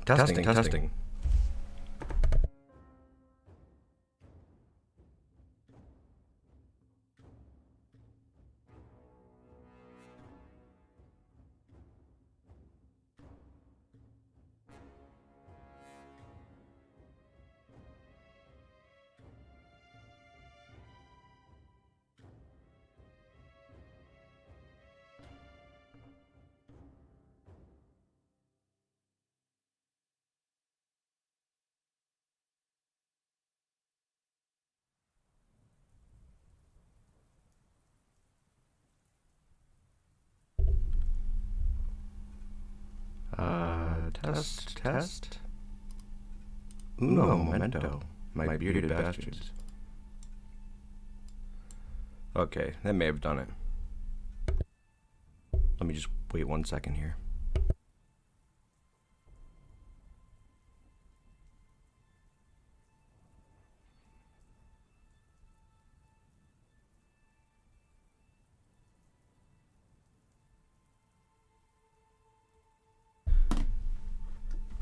Testing. Test. Uno momento, my bearded bastards. Okay, that may have done it. Let me just wait 1 second here.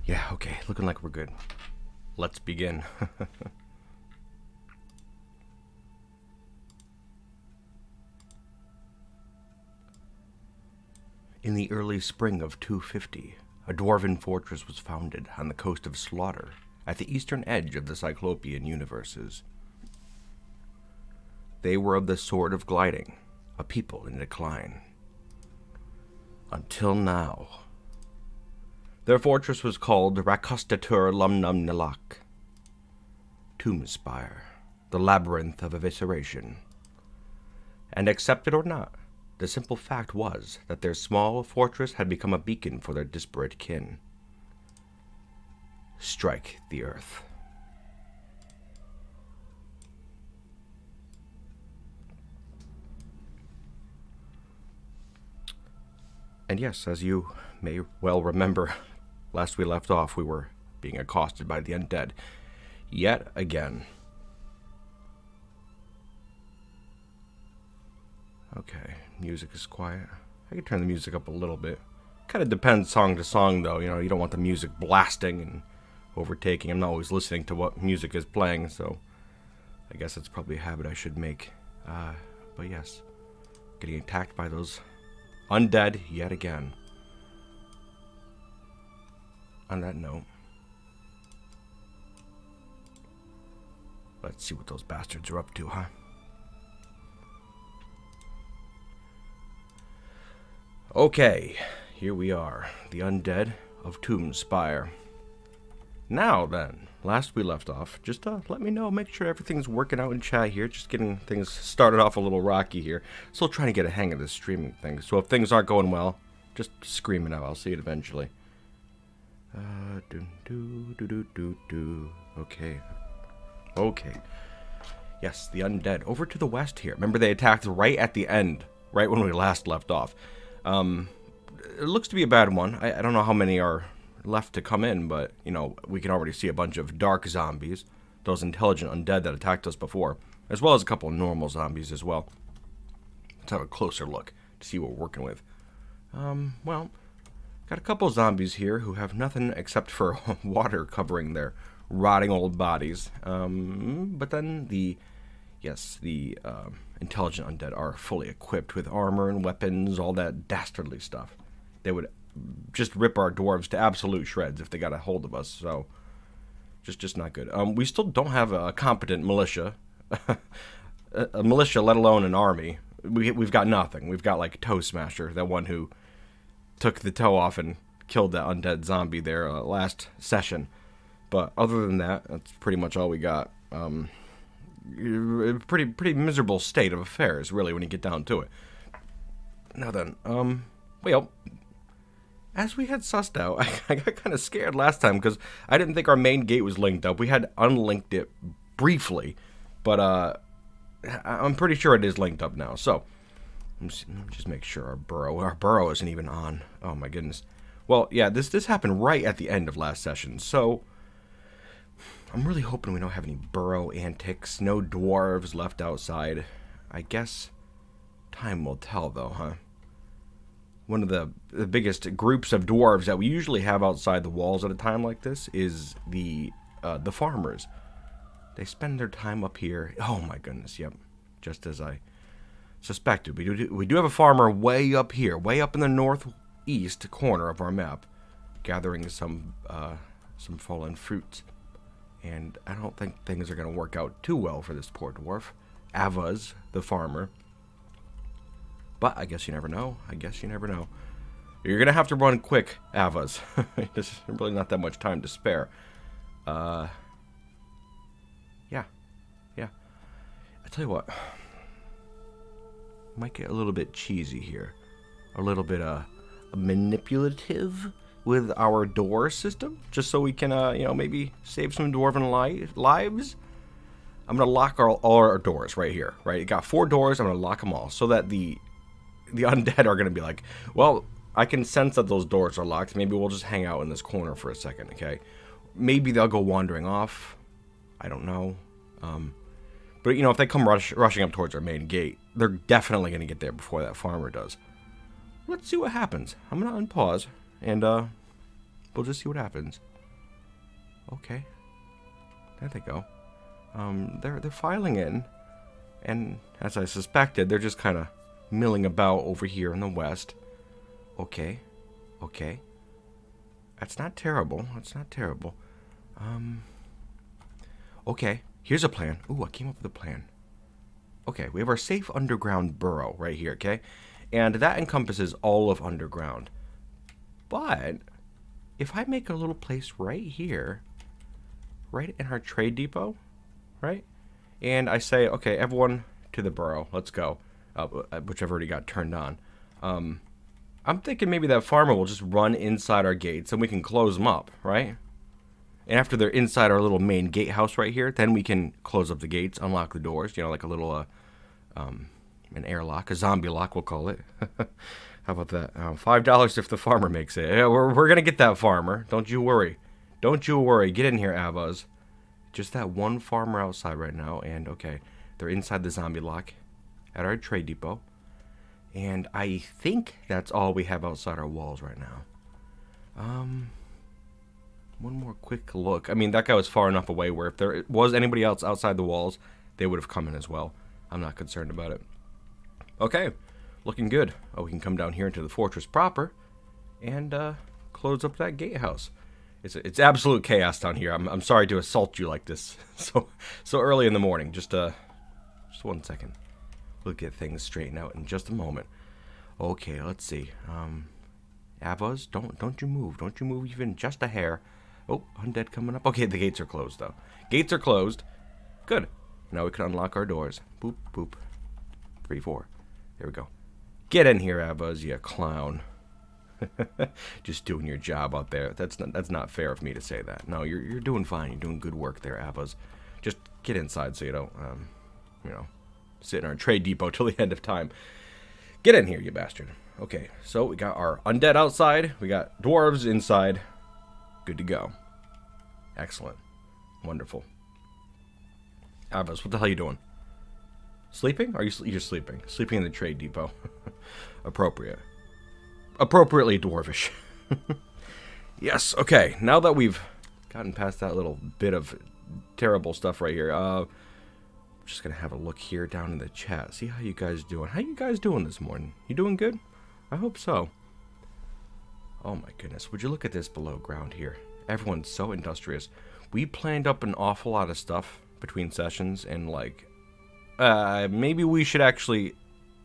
Yeah, okay, looking like we're good. Let's begin. In the early spring of 250, a dwarven fortress was founded on the coast of Slaughter, at the eastern edge of the Cyclopean universes. They were of the Sword of Gliding, a people in decline. Until now. Their fortress was called Rakostatur Lumnum Nilak, Tomb Spire, the labyrinth of evisceration. And accept it or not, the simple fact was that their small fortress had become a beacon for their disparate kin. Strike the earth. And yes, as you may well remember, last we left off, we were being accosted by the undead. Yet again. Okay, music is quiet. I can turn the music up a little bit. Kind of depends song to song, though. You know, you don't want the music blasting and overtaking. I'm not always listening to what music is playing, so I guess it's probably a habit I should make. But yes, getting attacked by those undead yet again. On that note, let's see what those bastards are up to, huh? Okay, here we are, the undead of Tomb Spire. Now then, last we left off, just let me know, make sure everything's working out in chat here, just getting things started off a little rocky here. Still trying to get a hang of this streaming thing, so if things aren't going well, just scream it out, I'll see it eventually. Okay. Yes, the undead. Over to the west here. Remember, they attacked right at the end, right when we last left off. It looks to be a bad one. I don't know how many are left to come in, but, you know, we can already see a bunch of dark zombies, those intelligent undead that attacked us before, as well as a couple of normal zombies as well. Let's have a closer look to see what we're working with. Well, got a couple zombies here who have nothing except for water covering their rotting old bodies. But then the intelligent undead are fully equipped with armor and weapons, all that dastardly stuff. They would just rip our dwarves to absolute shreds if they got a hold of us, so just not good. We still don't have a competent militia. a militia, let alone an army. We've got nothing. We've got like Toe Smasher, that one who took the toe off and killed that undead zombie there last session. But other than that, that's pretty much all we got. Pretty miserable state of affairs, really, when you get down to it. Now then, well, as we had sussed out, I got kind of scared last time because I didn't think our main gate was linked up. We had unlinked it briefly, but I'm pretty sure it is linked up now. So, let me just make sure our burrow isn't even on. Oh my goodness. Well, yeah, this happened right at the end of last session, so I'm really hoping we don't have any burrow antics, no dwarves left outside. I guess time will tell, though, huh? one of the biggest groups of dwarves that we usually have outside the walls at a time like this is the farmers. They spend their time up here. Oh my goodness, yep. Just as I suspected. We do have a farmer way up here, way up in the northeast corner of our map, gathering some fallen fruits. And I don't think things are going to work out too well for this poor dwarf. Ava's the farmer. But I guess you never know. You're going to have to run quick, Ava's. There's really not that much time to spare. Yeah. I tell you what. Might get a little bit cheesy here. A little bit manipulative with our door system. Just so we can, maybe save some dwarven lives. I'm going to lock all our doors right here. Right? You got 4 doors. I'm going to lock them all. So that the undead are going to be like, well, I can sense that those doors are locked. Maybe we'll just hang out in this corner for a second, okay? Maybe they'll go wandering off. I don't know. But, if they come rushing up towards our main gate, they're definitely going to get there before that farmer does. Let's see what happens. I'm going to unpause, and we'll just see what happens. Okay. There they go. They're filing in, and as I suspected, they're just kind of milling about over here in the west. Okay. That's not terrible. Okay, here's a plan. Ooh, I came up with a plan. Okay, we have our safe underground burrow right here, okay? And that encompasses all of underground. But if I make a little place right here, right in our trade depot, right? And I say, okay, everyone to the burrow, let's go. Which I've already got turned on. I'm thinking maybe that farmer will just run inside our gates and we can close them up, right? And after they're inside our little main gatehouse right here, then we can close up the gates, unlock the doors, like a little, an airlock, a zombie lock, we'll call it. How about that? $5 if the farmer makes it. Yeah, we're going to get that farmer. Don't you worry. Get in here, Avas. Just that one farmer outside right now, and okay, they're inside the zombie lock at our trade depot. And I think that's all we have outside our walls right now. One more quick look. I mean, that guy was far enough away where if there was anybody else outside the walls, they would have come in as well. I'm not concerned about it. Okay, looking good. Oh, we can come down here into the fortress proper and close up that gatehouse. It's absolute chaos down here. I'm sorry to assault you like this so early in the morning. Just 1 second. We'll get things straightened out in just a moment. Okay, let's see. Avas, don't you move. Don't you move even just a hair. Oh, undead coming up. Okay, the gates are closed, though. Gates are closed. Good. Now we can unlock our doors. Boop, boop. 3, 4. There we go. Get in here, Avas, you clown. Just doing your job out there. That's not fair of me to say that. No, you're doing fine. You're doing good work there, Avas. Just get inside so you don't, sit in our trade depot till the end of time. Get in here, you bastard. Okay, so we got our undead outside. We got dwarves inside. Good to go. Excellent. Wonderful. Avas, what the hell are you doing? Sleeping? You're sleeping? Sleeping in the trade depot. Appropriate. Appropriately dwarvish. Yes, okay. Now that we've gotten past that little bit of terrible stuff right here, just gonna have a look here down in the chat. See how you guys doing. How you guys doing this morning? You doing good? I hope so. Oh my goodness. Would you look at this below ground here? Everyone's so industrious. We planned up an awful lot of stuff between sessions, and maybe we should actually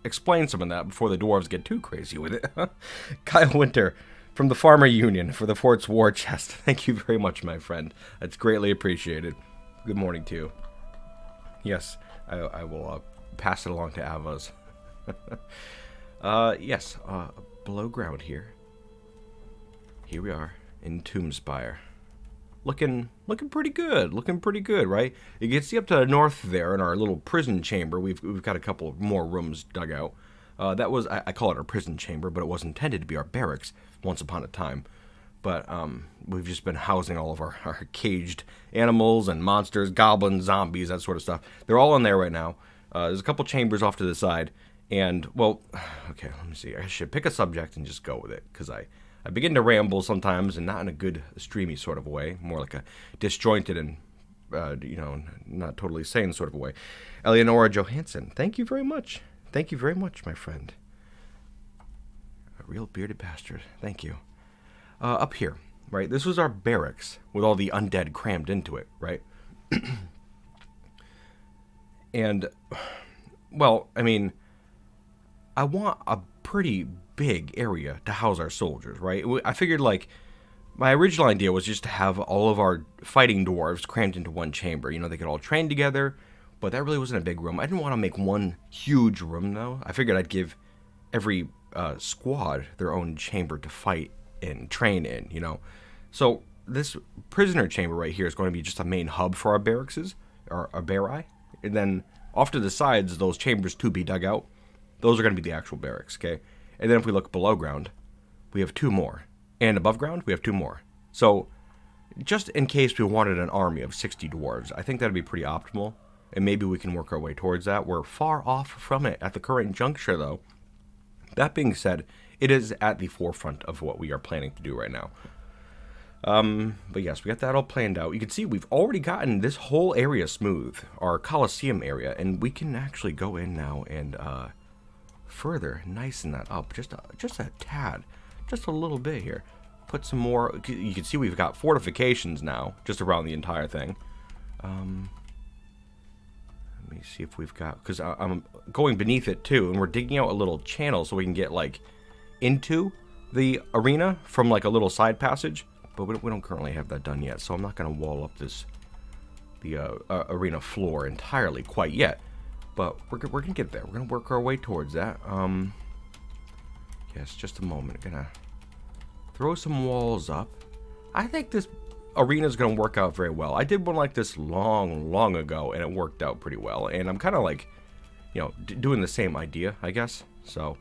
explain some of that before the dwarves get too crazy with it. Kyle Winter from the Farmer Union for the Fort's War Chest. Thank you very much, my friend. That's greatly appreciated. Good morning to you. Yes, I will pass it along to Avas. Yes, below ground here. Here we are in Tomb Spire. Looking pretty good. Looking pretty good, right? You can see up to the north there in our little prison chamber. We've got a couple more rooms dug out. That was I call it our prison chamber, but it was intended to be our barracks once upon a time. But we've just been housing all of our caged animals and monsters, goblins, zombies, that sort of stuff. They're all in there right now. There's a couple chambers off to the side, And, well, okay, let me see. I should pick a subject and just go with it, because I begin to ramble sometimes, and not in a good, streamy sort of way, more like a disjointed and, not totally sane sort of a way. Eleonora Johansson, thank you very much. Thank you very much, my friend. A real bearded bastard. Thank you. Up here, right? This was our barracks with all the undead crammed into it, right? And, well, I mean, I want a pretty big area to house our soldiers, right? I figured, like, my original idea was just to have all of our fighting dwarves crammed into one chamber. You know, they could all train together, but that really wasn't a big room. I didn't want to make one huge room, though. I figured I'd give every squad their own chamber to fight and train in, you know. So this prisoner chamber right here is going to be just a main hub for our barracks, or our barrae. And then off to the sides, those chambers to be dug out, those are going to be the actual barracks, okay? And then if we look below ground, we have 2 more. And above ground, we have 2 more. So just in case we wanted an army of 60 dwarves, I think that'd be pretty optimal. And maybe we can work our way towards that. We're far off from it at the current juncture, though. That being said, it is at the forefront of what we are planning to do right now. But yes, we got that all planned out. You can see we've already gotten this whole area smooth, our Coliseum area, and we can actually go in now and further nicen that up just a tad, just a little bit here. Put some more. You can see we've got fortifications now just around the entire thing. Let me see if we've got, because I'm going beneath it too, and we're digging out a little channel so we can get like into the arena from like a little side passage, but we don't currently have that done yet, so I'm not going to wall up the arena floor entirely quite yet, but we're going to get there. We're going to work our way towards that. Yes, just a moment. Gonna throw some walls up. I think this arena is going to work out very well. I did one like this long ago, and it worked out pretty well, and I'm kind of like, you know, doing the same idea, I guess, so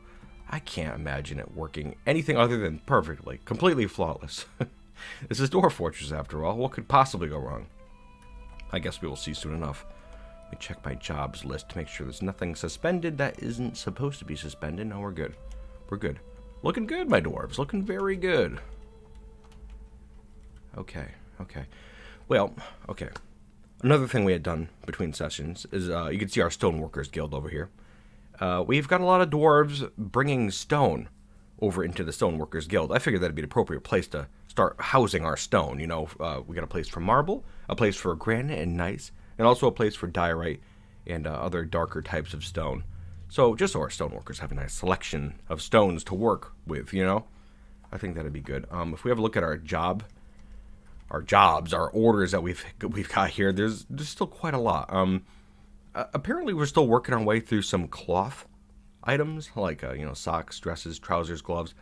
I can't imagine it working anything other than perfectly, completely flawless. This is Dwarf Fortress, after all. What could possibly go wrong? I guess we will see soon enough. Let me check my jobs list to make sure there's nothing suspended that isn't supposed to be suspended. No, we're good. We're good. Looking good, my dwarves. Looking very good. Okay. Well, okay. Another thing we had done between sessions is, you can see our Stoneworkers Guild over here. We've got a lot of dwarves bringing stone over into the Stoneworkers Guild. I figured that'd be the appropriate place to start housing our stone. You know, we got a place for marble, a place for granite and gneiss, and also a place for diorite and other darker types of stone. So just so our stoneworkers have a nice selection of stones to work with, you know? I think that'd be good. If we have a look at our orders that we've got here, there's still quite a lot. Apparently we're still working our way through some cloth items, like, socks, dresses, trousers, gloves.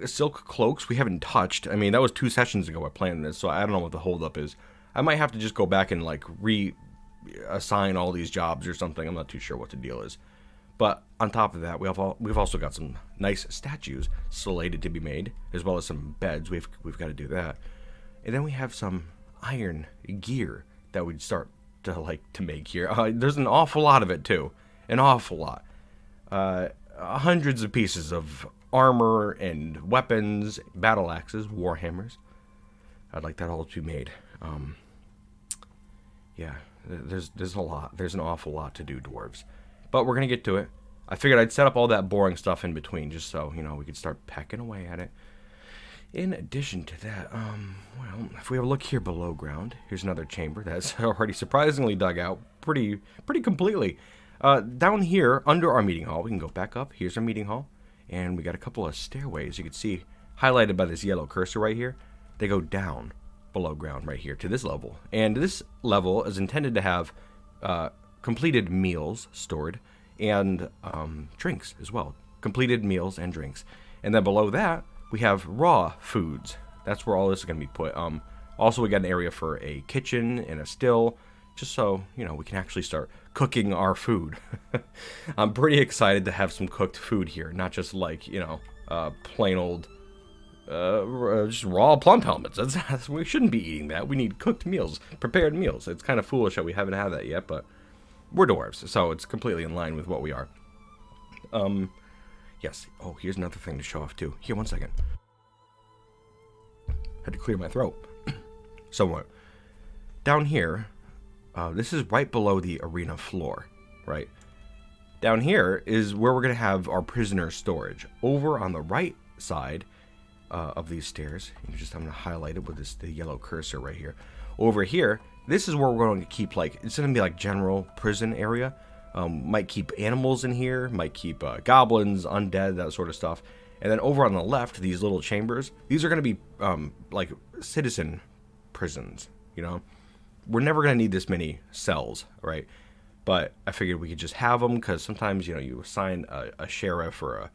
Silk cloaks we haven't touched. I mean, that was 2 sessions ago I planned this, so I don't know what the holdup is. I might have to just go back and, like, reassign all these jobs or something. I'm not too sure what the deal is. But on top of that, we've also got some nice statues slated to be made, as well as some beds. We've got to do that. And then we have some iron gear that we'd start to make here. There's an awful lot of it too, an awful lot. Hundreds of pieces of armor and weapons, battle axes, war hammers. I'd like that all to be made. Yeah, there's a lot. There's an awful lot to do, dwarves. But we're gonna get to it. I figured I'd set up all that boring stuff in between, just so we could start pecking away at it. In addition to that, well, if we have a look here below ground, here's another chamber that's already surprisingly dug out pretty completely. Down here, under our meeting hall, we can go back up. Here's our meeting hall, and we got a couple of stairways. You can see, highlighted by this yellow cursor right here, they go down below ground right here to this level. And this level is intended to have completed meals stored and drinks as well. Completed meals and drinks. And then below that, we have raw foods. That's where all this is going to be put. Also, we got an area for a kitchen and a still, just so, we can actually start cooking our food. I'm pretty excited to have some cooked food here, not just plain old just raw plump helmets. We shouldn't be eating that. We need cooked meals, prepared meals. It's kind of foolish that we haven't had that yet, but we're dwarves, so it's completely in line with what we are. Yes. Oh, here's another thing to show off too. Here, one second. Had to clear my throat. Somewhat. Down here, this is right below the arena floor, right? Down here is where we're going to have our prisoner storage. Over on the right side of these stairs, I'm going to highlight it with the yellow cursor right here. Over here, this is where we're going to keep, like, it's going to be like general prison area. Might keep animals in here, might keep goblins, undead, that sort of stuff. And then over on the left, these little chambers, these are going to be like citizen prisons, you know? We're never going to need this many cells, right? But I figured we could just have them because sometimes, you know, you assign a sheriff or a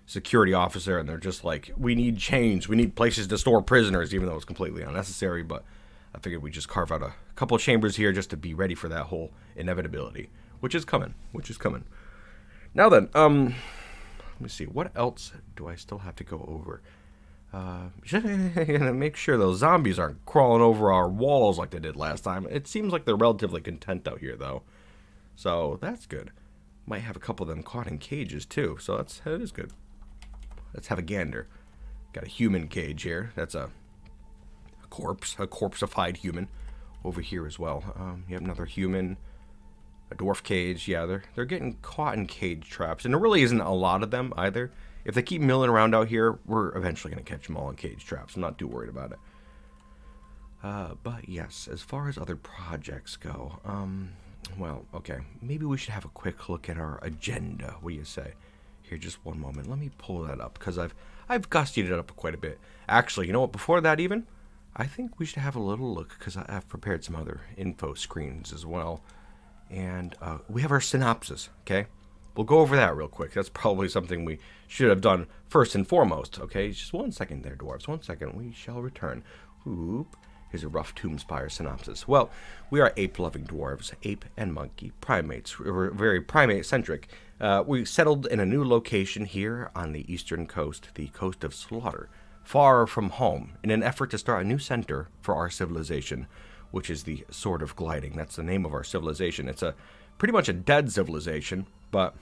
security officer and they're just like, we need chains, we need places to store prisoners, even though it's completely unnecessary. But I figured we'd just carve out a couple of chambers here just to be ready for that whole inevitability, which is coming. Now then, let me see, what else do I still have to go over? Make sure those zombies aren't crawling over our walls like they did last time. It seems like they're relatively content out here, though. So, that's good. Might have a couple of them caught in cages, too. So, that is good. Let's have a gander. Got a human cage here. That's a corpse. A corpseified human. Over here as well. You have another human. A dwarf cage. Yeah, they're getting caught in cage traps. And there really isn't a lot of them, either. If they keep milling around out here, we're eventually going to catch them all in cage traps. I'm not too worried about it. But yes, as far as other projects go, well, okay. Maybe we should have a quick look at our agenda. What do you say? Here, just one moment. Let me pull that up, because I've gussied it up quite a bit. Actually, you know what? Before that even, I think we should have a little look, because I've prepared some other info screens as well. And we have our synopsis, okay? We'll go over that real quick. That's probably something we should have done first and foremost. Okay, just 1 second there, dwarves. 1 second. We shall return. Whoop. Here's a rough Tomb Spire synopsis. Well, we are ape-loving dwarves, ape and monkey, primates. We're very primate-centric. We settled in a new location here on the eastern coast, the coast of Slaughter, far from home, in an effort to start a new center for our civilization, which is the Sword of Gliding. That's the name of our civilization. It's pretty much a dead civilization, but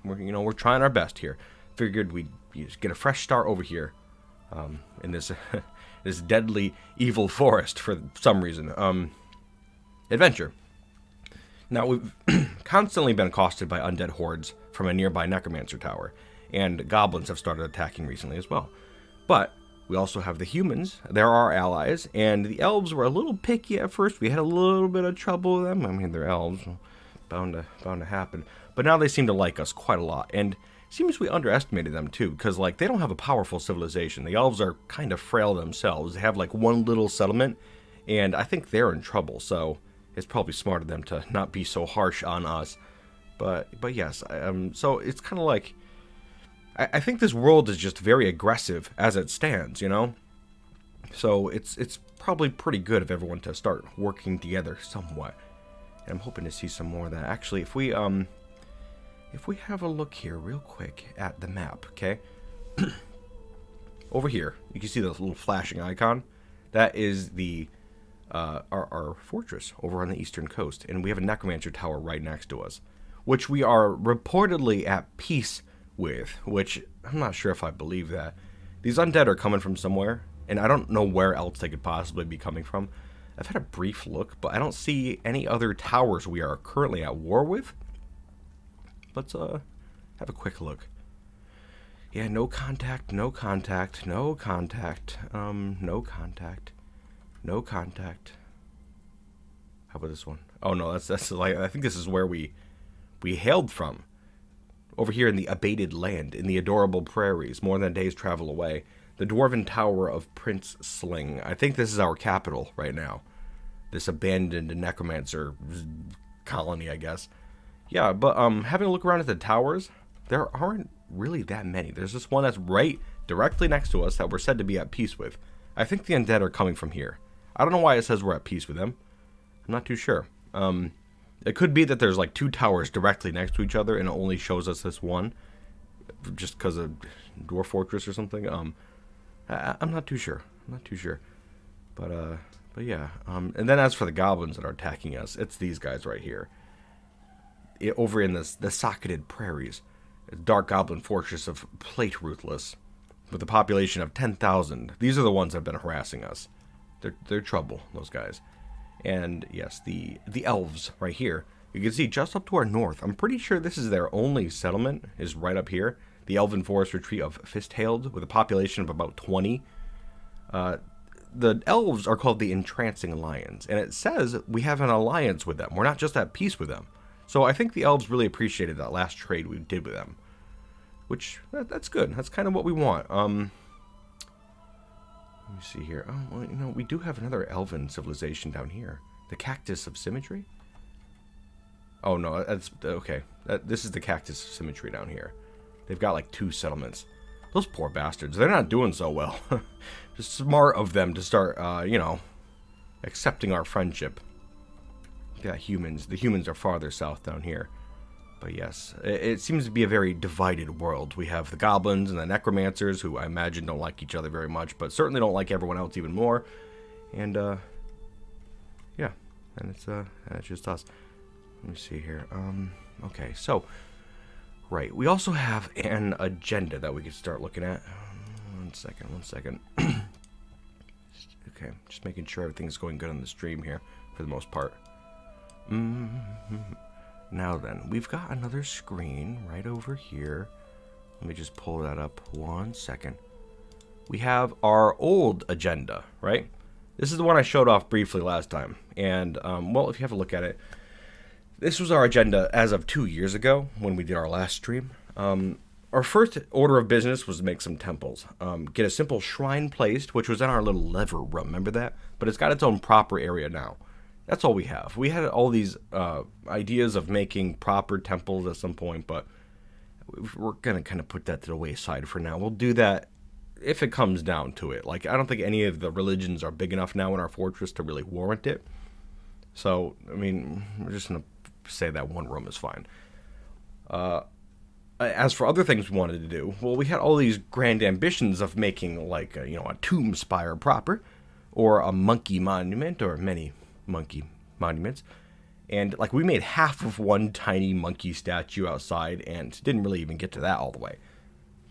we're trying our best here. Figured we'd just get a fresh start over here in this this deadly evil forest for some reason. Adventure. Now, we've constantly been accosted by undead hordes from a nearby necromancer tower, and goblins have started attacking recently as well. But we also have the humans. They're our allies, and the elves were a little picky at first. We had a little bit of trouble with them. I mean, they're elves. Bound to happen. But now they seem to like us quite a lot, and it seems we underestimated them too, because like they don't have a powerful civilization. The elves are kind of frail themselves. They have like one little settlement, and I think they're in trouble. So it's probably smart of them to not be so harsh on us. But yes, so it's kind of like I think this world is just very aggressive as it stands, you know. So it's probably pretty good of everyone to start working together somewhat. And I'm hoping to see some more of that. Actually, if we have a look here real quick at the map, okay? Over here, you can see the little flashing icon. That is the our fortress over on the eastern coast, and we have a necromancer tower right next to us, which we are reportedly at peace with, which I'm not sure if I believe that. These undead are coming from somewhere, and I don't know where else they could possibly be coming from. I've had a brief look, but I don't see any other towers we are currently at war with. Let's have a quick look. Yeah, no contact, no contact, no contact, no contact, no contact. How about this one? Oh no, that's like, I think this is where we hailed from. Over here in the abated land, in the adorable prairies, more than a day's travel away. The Dwarven Tower of Prince Sling. I think this is our capital right now. This abandoned necromancer colony, I guess. Yeah, but having a look around at the towers, there aren't really that many. There's this one that's right directly next to us that we're said to be at peace with. I think the undead are coming from here. I don't know why it says we're at peace with them. I'm not too sure. It could be that there's like two towers directly next to each other and it only shows us this one. Just because of Dwarf Fortress or something. I'm not too sure. But yeah. And then as for the goblins that are attacking us, it's these guys right here. Over in the socketed prairies. dark goblin fortress of Plate Ruthless, with a population of 10,000. These are the ones that have been harassing us. They're trouble, those guys. And yes, the elves right here. You can see just up to our north. I'm pretty sure this is their only settlement, is right up here. The Elven Forest Retreat of Fisthailed, with a population of about 20. The elves are called the Entrancing Alliance, and it says we have an alliance with them. We're not just at peace with them. So I think the elves really appreciated that last trade we did with them. Which, that's good. That's kind of what we want. Let me see here. Oh, well, you know, we do have another elven civilization down here. The Cactus of Symmetry? Oh, no, that's... Okay. This is the Cactus of Symmetry down here. They've got, like, 2 settlements. Those poor bastards. They're not doing so well. Just smart of them to start, you know, accepting our friendship. Yeah, humans. The humans are farther south down here. But yes, it seems to be a very divided world. We have the goblins and the necromancers, who I imagine don't like each other very much, but certainly don't like everyone else even more. And, yeah. And it's just us. Let me see here. Okay, so... Right, we also have an agenda that we could start looking at. One second. Okay, just making sure everything's going good on the stream here, for the most part. Now then, we've got another screen right over here. Let me just pull that up 1 second. We have our old agenda, right? This is the one I showed off briefly last time. And, well, if you have a look at it, this was our agenda as of 2 years ago when we did our last stream. Our first order of business was to make some temples. Get a simple shrine placed, which was in our little lever room. Remember that? But it's got its own proper area now. That's all we have. We had all these ideas of making proper temples at some point, but we're going to kind of put that to the wayside for now. We'll do that if it comes down to it. Like, I don't think any of the religions are big enough now in our fortress to really warrant it. So, I mean, we're just going to say that one room is fine. As for other things we wanted to do, well, we had all these grand ambitions of making, like, you know, a Tomb Spire proper, or a monkey monument, or many monkey monuments. And, like, we made half of one tiny monkey statue outside, and didn't really even get to that all the way.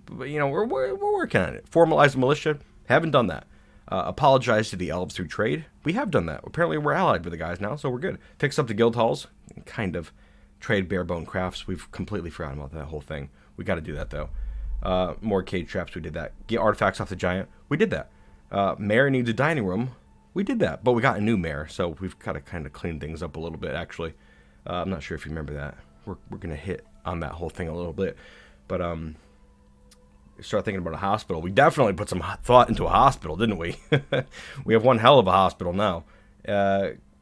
But, you know, we're working on it. Formalize the militia, haven't done that. Apologize to the elves through trade, we have done that. Apparently we're allied with the guys now, so we're good. Fix up the guild halls, kind of. Trade bare bone crafts, we've completely forgotten about that whole thing. We got to do that, though. More cage traps, we did that. Get artifacts off the giant, we did that. Mayor needs a dining room, we did that. But we got a new mayor, so we've got to kind of clean things up a little bit, actually. I'm not sure if you remember that. We're going to hit on that whole thing a little bit. But, start thinking about a hospital. We definitely put some thought into a hospital, didn't we? We have one hell of a hospital now.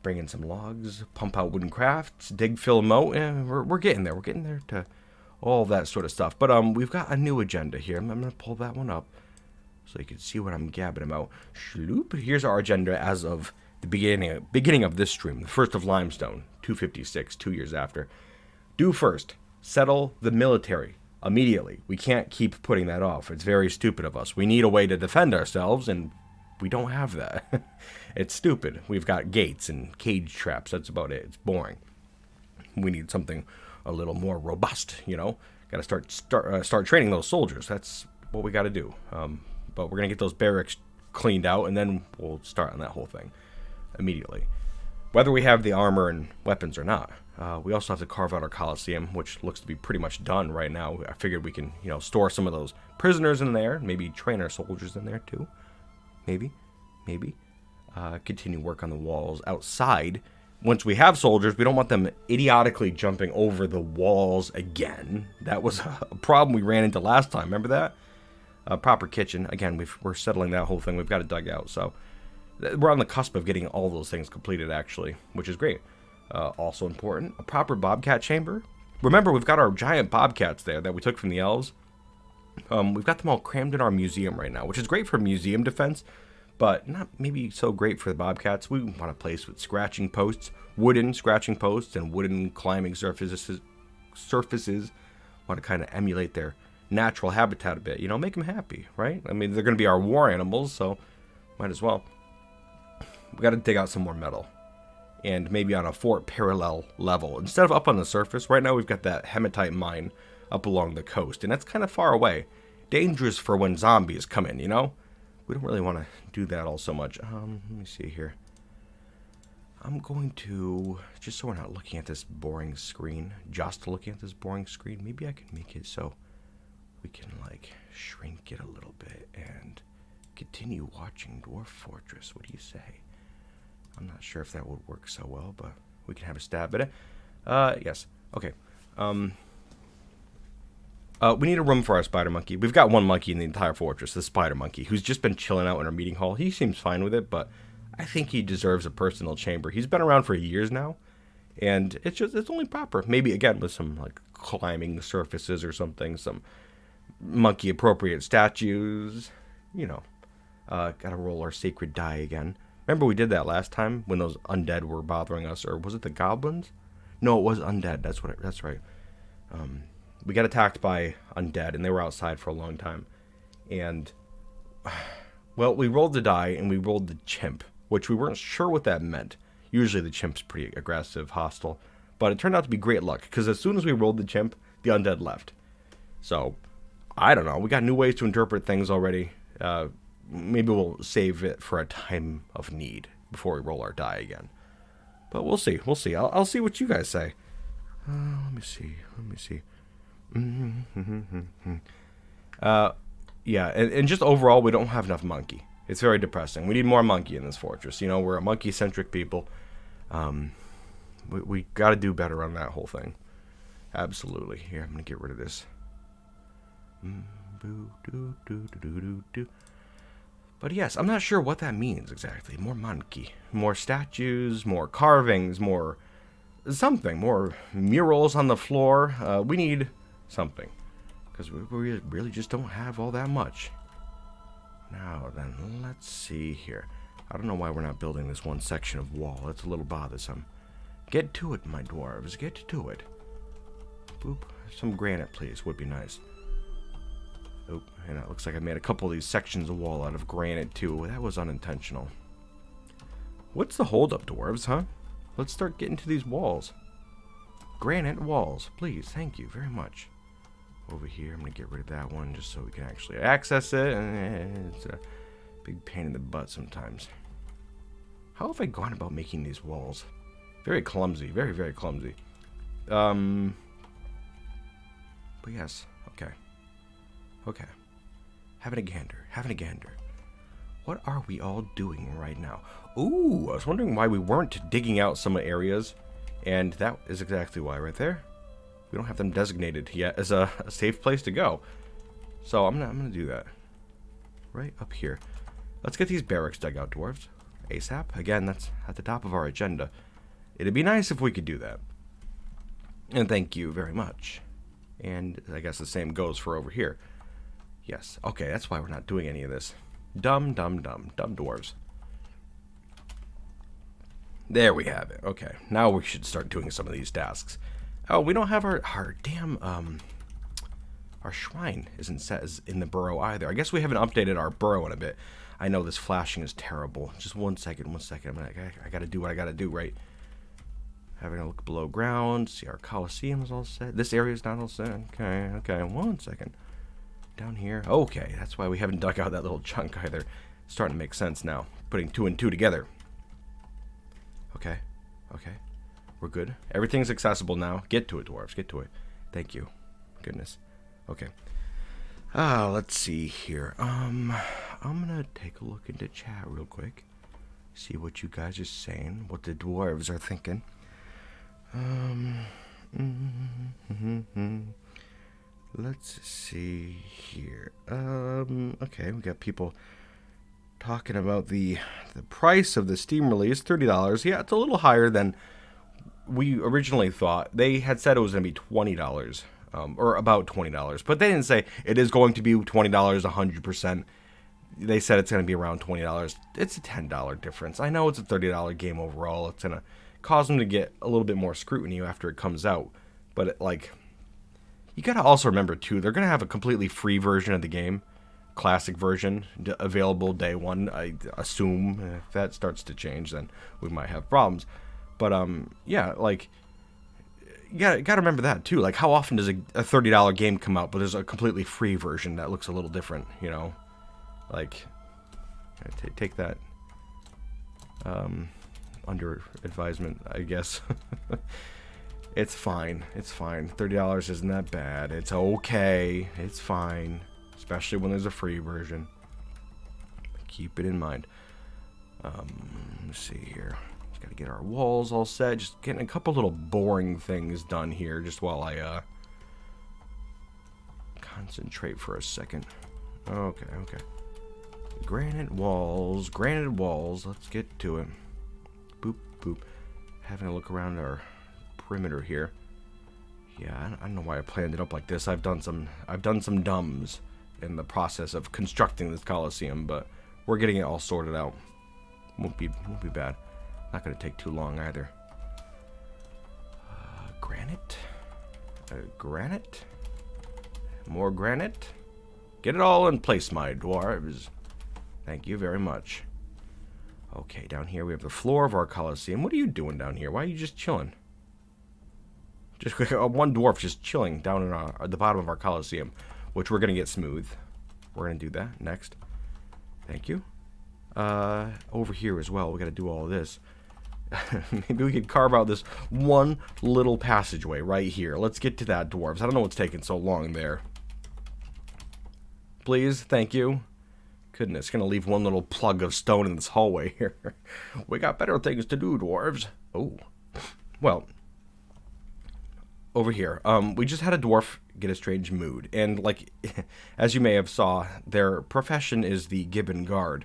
Bring in some logs, pump out wooden crafts, dig, fill, moat. We're getting there. We're getting there to all that sort of stuff. But we've got a new agenda here. I'm going to pull that one up so you can see what I'm gabbing about. Shloop. Here's our agenda as of the beginning of this stream, the 1st of Limestone, 256, 2 years after. Do first, settle the military immediately. We can't keep putting that off. It's very stupid of us. We need a way to defend ourselves, and we don't have that. It's stupid. We've got gates and cage traps. That's about it. It's boring. We need something a little more robust, you know. Got to start training those soldiers. That's what we got to do. But we're going to get those barracks cleaned out, and then we'll start on that whole thing immediately. Whether we have the armor and weapons or not. We also have to carve out our Coliseum, which looks to be pretty much done right now. I figured we can, you know, store some of those prisoners in there. Maybe train our soldiers in there, too. Maybe. Continue work on the walls outside. Once we have soldiers, we don't want them idiotically jumping over the walls again. That was a problem we ran into last time. Remember that? Proper kitchen. Again, we're settling that whole thing. We've got it dug out. So we're on the cusp of getting all those things completed, actually, which is great. Also important, a proper bobcat chamber. Remember, we've got our giant bobcats there that we took from the elves. We've got them all crammed in our museum right now, which is great for museum defense, but not maybe so great for the bobcats. We want a place with scratching posts, wooden scratching posts, and wooden climbing surfaces. Want to kind of emulate their natural habitat a bit, you know, make them happy, right? I mean, they're going to be our war animals, so might as well. We got to dig out some more metal. And maybe on a fort parallel level. Instead of up on the surface, right now we've got that hematite mine up along the coast, and that's kind of far away. Dangerous for when zombies come in, you know? We don't really want to do that all so much. Let me see here. I'm going to, just so we're not looking at this boring screen, maybe I can make it so we can, like, shrink it a little bit and continue watching Dwarf Fortress. What do you say? I'm not sure if that would work so well, but we can have a stab at it. Yes. Okay. We need a room for our spider monkey. We've got one monkey in the entire fortress, the spider monkey, who's just been chilling out in our meeting hall. He seems fine with it, but I think he deserves a personal chamber. He's been around for years now, and it's only proper. Maybe, again, with some, like, climbing surfaces or something, some monkey-appropriate statues, you know. Gotta roll our sacred die again. Remember we did that last time when those undead were bothering us, or was it the goblins? No, it was undead. That's right. We got attacked by undead, and they were outside for a long time. And, well, we rolled the die, and we rolled the chimp, which we weren't sure what that meant. Usually the chimp's pretty aggressive, hostile. But it turned out to be great luck, because as soon as we rolled the chimp, the undead left. So, I don't know. We got new ways to interpret things already. Maybe we'll save it for a time of need before we roll our die again. But we'll see. We'll see. I'll see what you guys say. Let me see. Yeah, and just overall, we don't have enough monkey. It's very depressing. We need more monkey in this fortress. You know, we're a monkey-centric people. We got to do better on that whole thing. Absolutely. Here, I'm going to get rid of this. But yes, I'm not sure what that means exactly. More monkey. More statues, more carvings, more something. More murals on the floor. We need something. Because we really just don't have all that much. Now then, let's see here. I don't know why we're not building this one section of wall. It's a little bothersome. Get to it, my dwarves. Get to it. Boop. Some granite, please. Would be nice. Oh, and it looks like I made a couple of these sections of wall out of granite, too. That was unintentional. What's the holdup, dwarves, huh? Let's start getting to these walls. Granite walls, please. Thank you very much. Over here, I'm going to get rid of that one just so we can actually access it. And it's a big pain in the butt sometimes. How have I gone about making these walls? Very clumsy. Very, very clumsy. But yes. Okay. Okay. Having a gander. What are we all doing right now? Ooh, I was wondering why we weren't digging out some areas. And that is exactly why right there. We don't have them designated yet as a safe place to go. So I'm gonna do that. Right up here. Let's get these barracks dug out, dwarves. ASAP. Again, that's at the top of our agenda. It'd be nice if we could do that. And thank you very much. And I guess the same goes for over here. Yes. Okay, that's why we're not doing any of this. Dumb dwarves. There we have it. Okay, now we should start doing some of these tasks. Oh, we don't have our damn, our shrine isn't set as in the burrow either. I guess we haven't updated our burrow in a bit. I know this flashing is terrible. Just one second. I gotta do what I gotta do, right? Having a look below ground, see our Coliseum is all set. This area is not all set. Okay, 1 second. Down here. Okay, that's why we haven't dug out that little chunk either. It's starting to make sense now. Putting 2 and 2 together. Okay. We're good. Everything's accessible now. Get to it, dwarves. Get to it. Thank you. Goodness. Okay. Let's see here. I'm gonna take a look into chat real quick. See what you guys are saying. What the dwarves are thinking. Let's see here. Okay, we got people talking about the price of the Steam release, $30. Yeah, it's a little higher than we originally thought. They had said it was going to be $20, or about $20, but they didn't say it is going to be $20 100%. They said it's going to be around $20. It's a $10 difference. I know it's a $30 game overall. It's going to cause them to get a little bit more scrutiny after it comes out, but you got to also remember too, they're going to have a completely free version of the game, classic version, available day one. I assume if that starts to change, then we might have problems. But yeah, you gotta remember that too. Like, how often does a $30 game come out, but there's a completely free version that looks a little different, you know? Like, take that under advisement, I guess. It's fine. It's fine. $30 isn't that bad. It's okay. It's fine. Especially when there's a free version. Keep it in mind. Let's see here. Just gotta get our walls all set. Just getting a couple little boring things done here just while I concentrate for a second. Okay. Granite walls. Let's get to it. Boop, boop. Having a look around our perimeter here. Yeah, I don't know why I planned it up like this. I've done some dumbs in the process of constructing this Colosseum, but we're getting it all sorted out. Won't be bad. Not gonna take too long either. Granite. Granite. More granite. Get it all in place, my dwarves. Thank you very much. Okay, down here we have the floor of our Colosseum. What are you doing down here? Why are you just chilling? Just one dwarf just chilling down in the bottom of our Colosseum, which we're going to get smooth. We're going to do that next. Thank you. Over here as well, we got to do all of this. Maybe we could carve out this one little passageway right here. Let's get to that, dwarves. I don't know what's taking so long there. Please, thank you. Goodness, gonna leave one little plug of stone in this hallway here. We got better things to do, dwarves. Oh, well, over here, we just had a dwarf get a strange mood, and like, as you may have saw, their profession is the gibbon guard.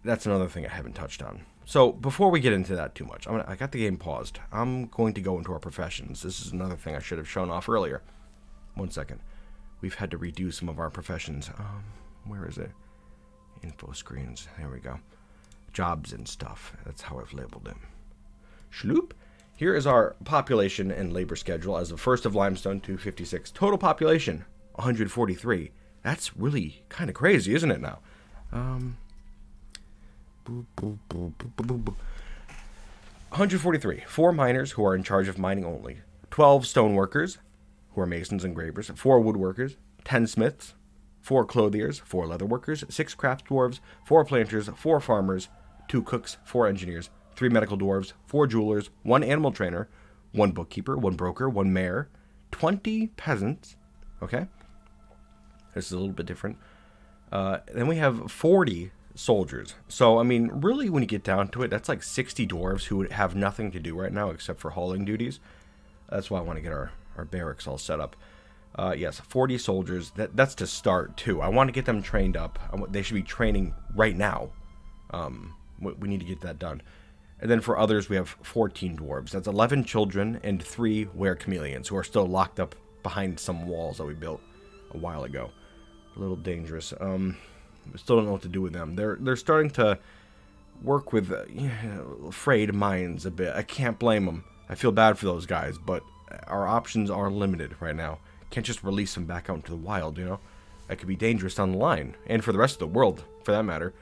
That's another thing I haven't touched on. So before we get into that too much, I got the game paused. I'm going to go into our professions. This is another thing I should have shown off earlier. 1 second. We've had to redo some of our professions. Where is it? Info screens. There we go. Jobs and stuff. That's how I've labeled them. Shloop. Here is our population and labor schedule as of 1st of limestone, 256. Total population, 143. That's really kind of crazy, isn't it now? 143. 4 miners who are in charge of mining only. 12 stoneworkers who are masons and gravers. 4 woodworkers. 10 smiths. 4 clothiers. 4 leatherworkers. 6 craft dwarves. 4 planters. 4 farmers. 2 cooks. 4 engineers. 3 medical dwarves. 4 jewelers. 1 animal trainer. 1 bookkeeper. 1 broker. 1 mayor. 20 peasants. Okay. This is a little bit different. Then we have 40 soldiers. So, I mean, really, when you get down to it, that's like 60 dwarves who would have nothing to do right now except for hauling duties. That's why I want to get our barracks all set up. Yes, 40 soldiers. That's to start, too. I want to get them trained up. They should be training right now. We need to get that done. And then for others, we have 14 dwarves. That's 11 children and 3 were-chameleons who are still locked up behind some walls that we built a while ago. A little dangerous. We still don't know what to do with them. They're starting to work with frayed minds a bit. I can't blame them. I feel bad for those guys, but our options are limited right now. Can't just release them back out into the wild, you know? That could be dangerous down the line, and for the rest of the world, for that matter.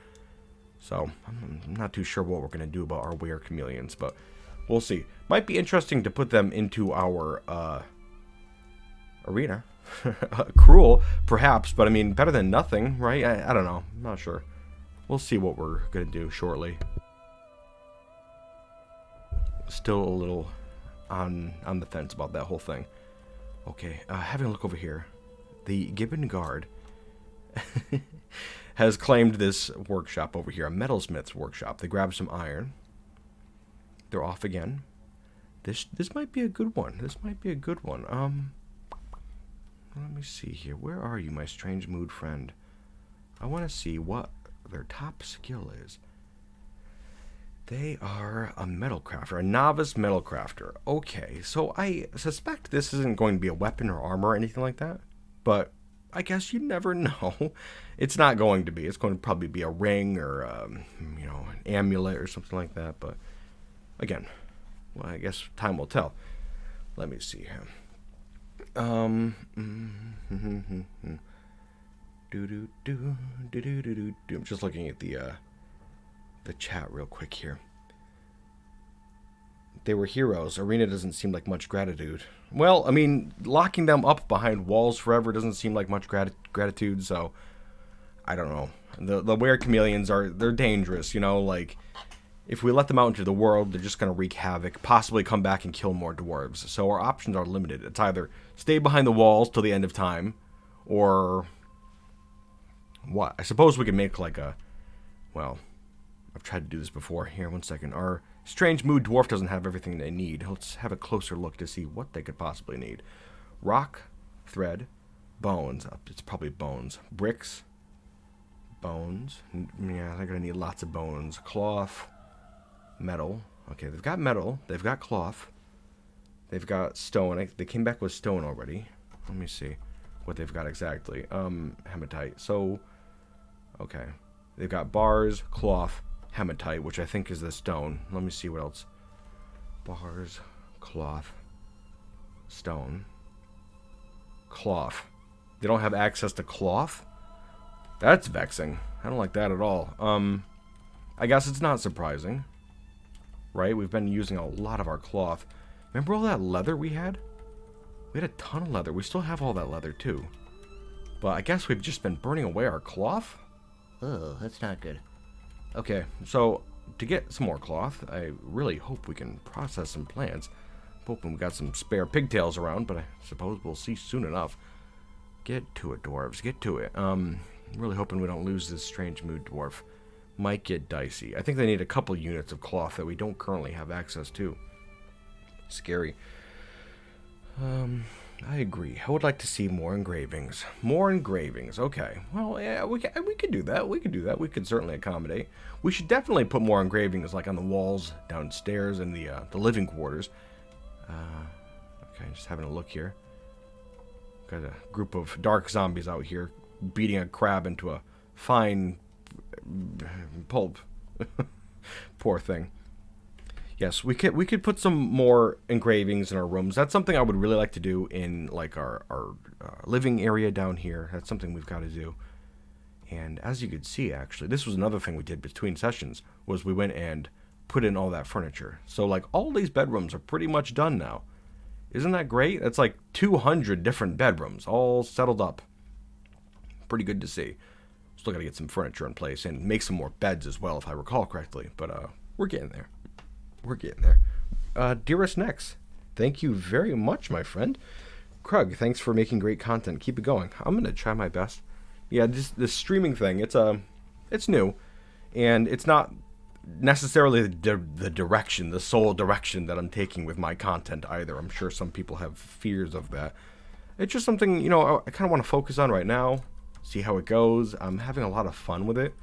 So, I'm not too sure what we're going to do about our were-chameleons, but we'll see. Might be interesting to put them into our arena. Cruel, perhaps, but I mean, better than nothing, right? I don't know. I'm not sure. We'll see what we're going to do shortly. Still a little on the fence about that whole thing. Okay, having a look over here. The Gibbon Guard has claimed this workshop over here, a metalsmith's workshop. They grabbed some iron. They're off again. This might be a good one. This might be a good one. Let me see here. Where are you, my strange mood friend? I want to see what their top skill is. They are a metal crafter, a novice metal crafter. Okay, so I suspect this isn't going to be a weapon or armor or anything like that, but I guess you never know. It's not going to be. It's going to probably be a ring or, an amulet or something like that, but again, well, I guess time will tell. Let me see here. I'm just looking at the chat real quick here. They were heroes. Arena doesn't seem like much gratitude. Well, I mean, locking them up behind walls forever doesn't seem like much gratitude, so I don't know. The weird chameleons they're dangerous, you know, like if we let them out into the world, they're just going to wreak havoc, possibly come back and kill more dwarves. So our options are limited. It's either stay behind the walls till the end of time, or what? I suppose we could make like a, well, I've tried to do this before. Here, one second. Our strange mood dwarf doesn't have everything they need. Let's have a closer look to see what they could possibly need. Rock, thread, bones. It's probably bones. Bricks, bones. Yeah, they're going to need lots of bones. Cloth, metal. Okay, they've got metal. They've got cloth. They've got stone. They came back with stone already. Let me see what they've got exactly. Hematite. So, okay. They've got bars, cloth, hematite, which I think is the stone. Let me see what else. Bars, cloth, stone, cloth. They don't have access to cloth? That's vexing. I don't like that at all. I guess it's not surprising. Right? We've been using a lot of our cloth. Remember all that leather we had? We had a ton of leather. We still have all that leather, too. But I guess we've just been burning away our cloth? Oh, that's not good. Okay, so to get some more cloth, I really hope we can process some plants. I'm hoping we got some spare pigtails around, but I suppose we'll see soon enough. Get to it, dwarves. Get to it. I'm really hoping we don't lose this strange mood dwarf. Might get dicey. I think they need a couple units of cloth that we don't currently have access to. Scary. I agree. I would like to see more engravings. More engravings. Okay. Well, yeah, we could do that. We could do that. We could certainly accommodate. We should definitely put more engravings, like on the walls downstairs in the living quarters. Okay, just having a look here. Got a group of dark zombies out here beating a crab into a fine pulp. Poor thing. Yes, we could put some more engravings in our rooms. That's something I would really like to do in like our living area down here. That's something we've got to do. And as you could see, actually, this was another thing we did between sessions, was we went and put in all that furniture. So like all these bedrooms are pretty much done now. Isn't that great? That's like 200 different bedrooms all settled up. Pretty good to see. Still got to get some furniture in place and make some more beds as well, if I recall correctly. But we're getting there. We're getting there. Dearest Nex, thank you very much, my friend. Krug, thanks for making great content. Keep it going. I'm going to try my best. Yeah, this streaming thing, it's new. And it's not necessarily the direction, the sole direction that I'm taking with my content either. I'm sure some people have fears of that. It's just something, you know, I kind of want to focus on right now. See how it goes. I'm having a lot of fun with it.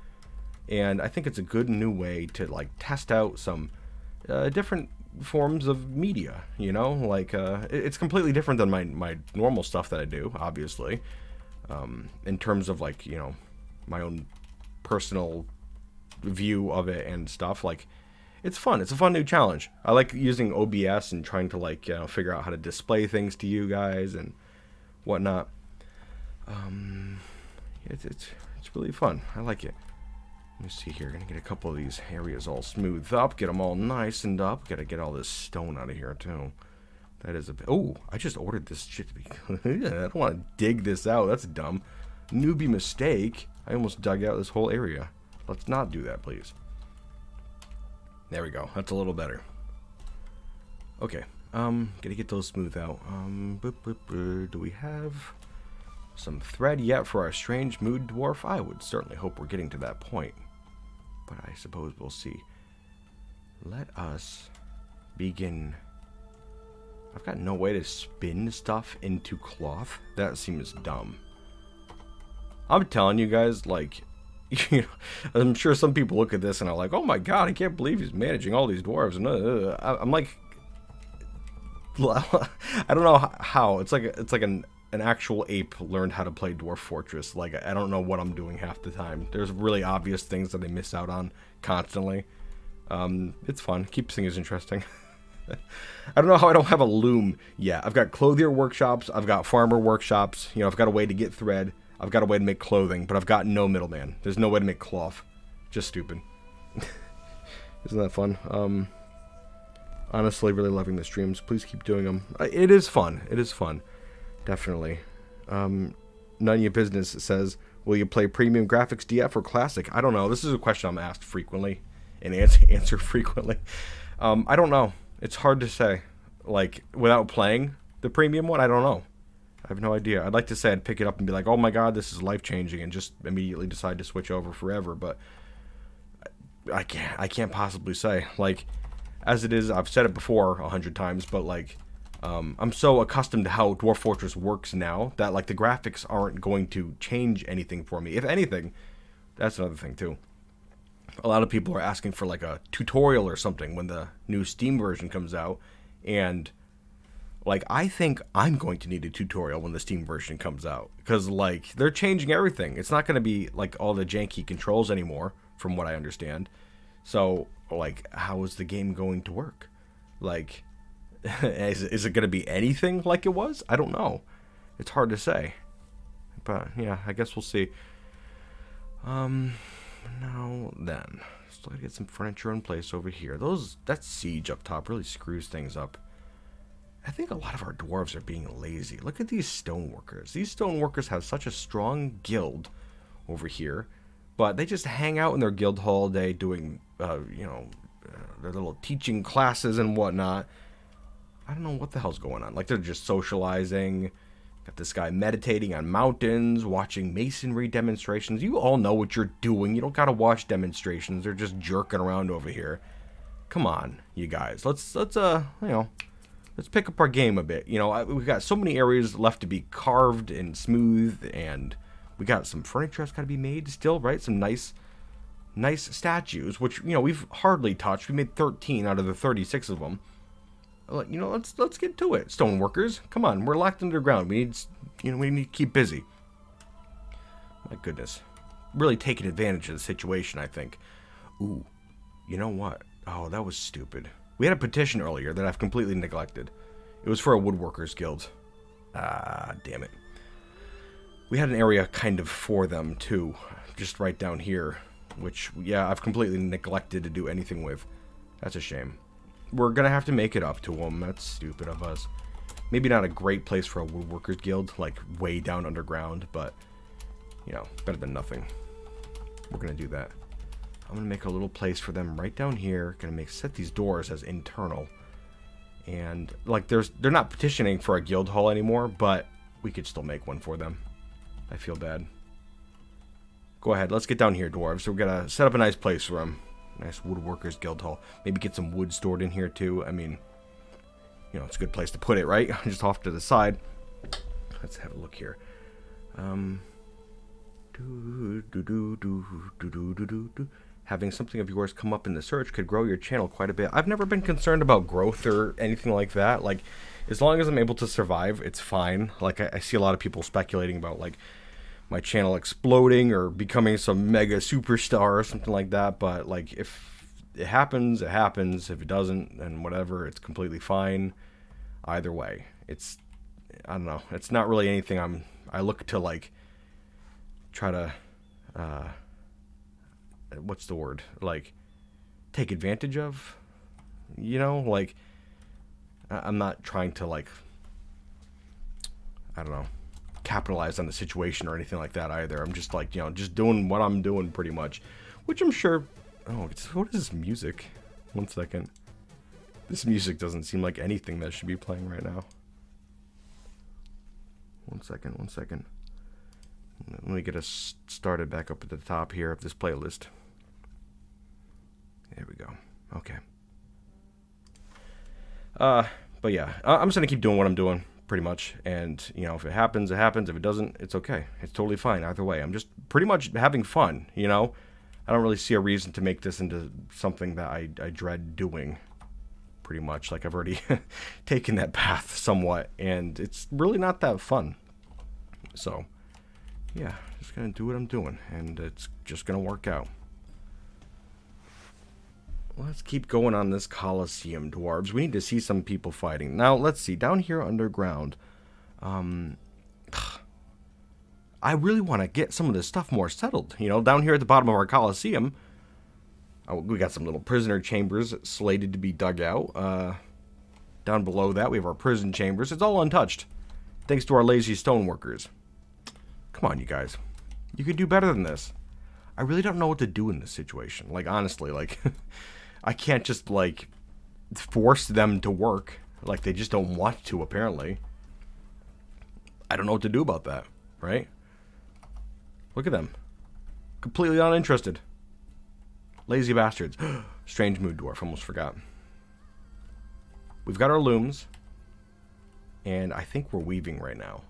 And I think it's a good new way to, like, test out some different forms of media, you know, like it's completely different than my normal stuff that I do, obviously, in terms of, like, you know, my own personal view of it and stuff. Like, it's fun. It's a fun new challenge. I like using OBS and trying to, like, you know, figure out how to display things to you guys and whatnot. It's really fun. I like it. Let me see here. Gonna get a couple of these areas all smoothed up. Get them all nice and up. Gotta get all this stone out of here, too. That is a bit... Oh, I just ordered this shit to be... I don't want to dig this out. That's dumb. Newbie mistake. I almost dug out this whole area. Let's not do that, please. There we go. That's a little better. Okay. Gotta get those smoothed out. Do we have some thread yet for our strange mood dwarf? I would certainly hope we're getting to that point. But I suppose we'll see. Let us begin. I've got no way to spin stuff into cloth. That seems dumb. I'm telling you guys, like, you know, I'm sure some people look at this and are like, oh my god, I can't believe he's managing all these dwarves. And I'm like, I don't know how. It's like an actual ape learned how to play Dwarf Fortress. Like, I don't know what I'm doing half the time. There's really obvious things that I miss out on constantly. It's fun. Keeps things interesting. I don't know how I don't have a loom yet. I've got clothier workshops. I've got farmer workshops. You know, I've got a way to get thread. I've got a way to make clothing, but I've got no middleman. There's no way to make cloth. Just stupid. Isn't that fun? Honestly, really loving the streams. Please keep doing them. It is fun. It is fun. Definitely. None of your business says, will you play premium graphics DF or classic? I don't know. This is a question I'm asked frequently and answer frequently. I don't know. It's hard to say. Like, without playing the premium one, I don't know. I have no idea. I'd like to say I'd pick it up and be like, oh my god, this is life-changing, and just immediately decide to switch over forever, but I can't possibly say. Like, as it is, I've said it before 100 times, but like, I'm so accustomed to how Dwarf Fortress works now that like the graphics aren't going to change anything for me. If anything, that's another thing too. A lot of people are asking for like a tutorial or something when the new Steam version comes out, and like I think I'm going to need a tutorial when the Steam version comes out, because like they're changing everything. It's not going to be like all the janky controls anymore, from what I understand. So like, how is the game going to work? Like, is it going to be anything like it was? I don't know. It's hard to say. But yeah, I guess we'll see. Now then, still gotta get some furniture in place over here. That siege up top really screws things up. I think a lot of our dwarves are being lazy. Look at these stoneworkers. These stoneworkers have such a strong guild over here, but they just hang out in their guild hall all day doing, their little teaching classes and whatnot. I don't know what the hell's going on. Like, they're just socializing. Got this guy meditating on mountains, watching masonry demonstrations. You all know what you're doing. You don't gotta watch demonstrations. They're just jerking around over here. Come on, you guys. Let's pick up our game a bit. We've got so many areas left to be carved and smooth, and we got some furniture that's got to be made still, right? Some nice statues, which, we've hardly touched. We made 13 out of the 36 of them. Let's get to it, stoneworkers. Come on, we're locked underground. We need to keep busy. My goodness. Really taking advantage of the situation, I think. Ooh, you know what? Oh, that was stupid. We had a petition earlier that I've completely neglected. It was for a woodworkers guild. Ah, damn it. We had an area kind of for them, too. Just right down here. Which, yeah, I've completely neglected to do anything with. That's a shame. We're gonna have to make it up to them. That's stupid of us. Maybe not a great place for a woodworkers guild, like way down underground, but, better than nothing. We're gonna do that. I'm gonna make a little place for them right down here. Gonna set these doors as internal. And, like, they're not petitioning for a guild hall anymore, but we could still make one for them. I feel bad. Go ahead, let's get down here, dwarves. So we're gonna set up a nice place for them. Nice woodworkers guild hall. Maybe get some wood stored in here too. I mean, it's a good place to put it, right? Just off to the side. Let's have a look here. Having something of yours come up in the search could grow your channel quite a bit. I've never been concerned about growth or anything like that. Like, as long as I'm able to survive, it's fine. Like, I see a lot of people speculating about, like, my channel exploding or becoming some mega superstar or something like that, but like, if it happens, it happens. If it doesn't, then whatever, it's completely fine. Either way, I don't know, it's not really anything I look to, like, try to what's the word, like, take advantage of, like, I'm not trying to, like, I don't know, capitalize on the situation or anything like that either. I'm just like, just doing what I'm doing pretty much, which I'm sure. What is this music? One second. This music doesn't seem like anything that should be playing right now. One second. Let me get us started back up at the top here of this playlist. There we go. Okay. But yeah, I'm just gonna keep doing what I'm doing, pretty much. And, if it happens, it happens. If it doesn't, it's okay. It's totally fine either way. I'm just pretty much having fun, I don't really see a reason to make this into something that I dread doing, pretty much. Like, I've already taken that path somewhat, and it's really not that fun. So, yeah, just gonna do what I'm doing, and it's just gonna work out. Let's keep going on this Colosseum, dwarves. We need to see some people fighting. Now, let's see. Down here underground, I really want to get some of this stuff more settled. Down here at the bottom of our Colosseum, We got some little prisoner chambers slated to be dug out. Down below that, we have our prison chambers. It's all untouched, thanks to our lazy stoneworkers. Come on, you guys. You could do better than this. I really don't know what to do in this situation. Like, honestly, like, I can't just, like, force them to work. Like, they just don't want to, apparently. I don't know what to do about that, right? Look at them. Completely uninterested. Lazy bastards. Strange mood dwarf, almost forgot. We've got our looms. And I think we're weaving right now.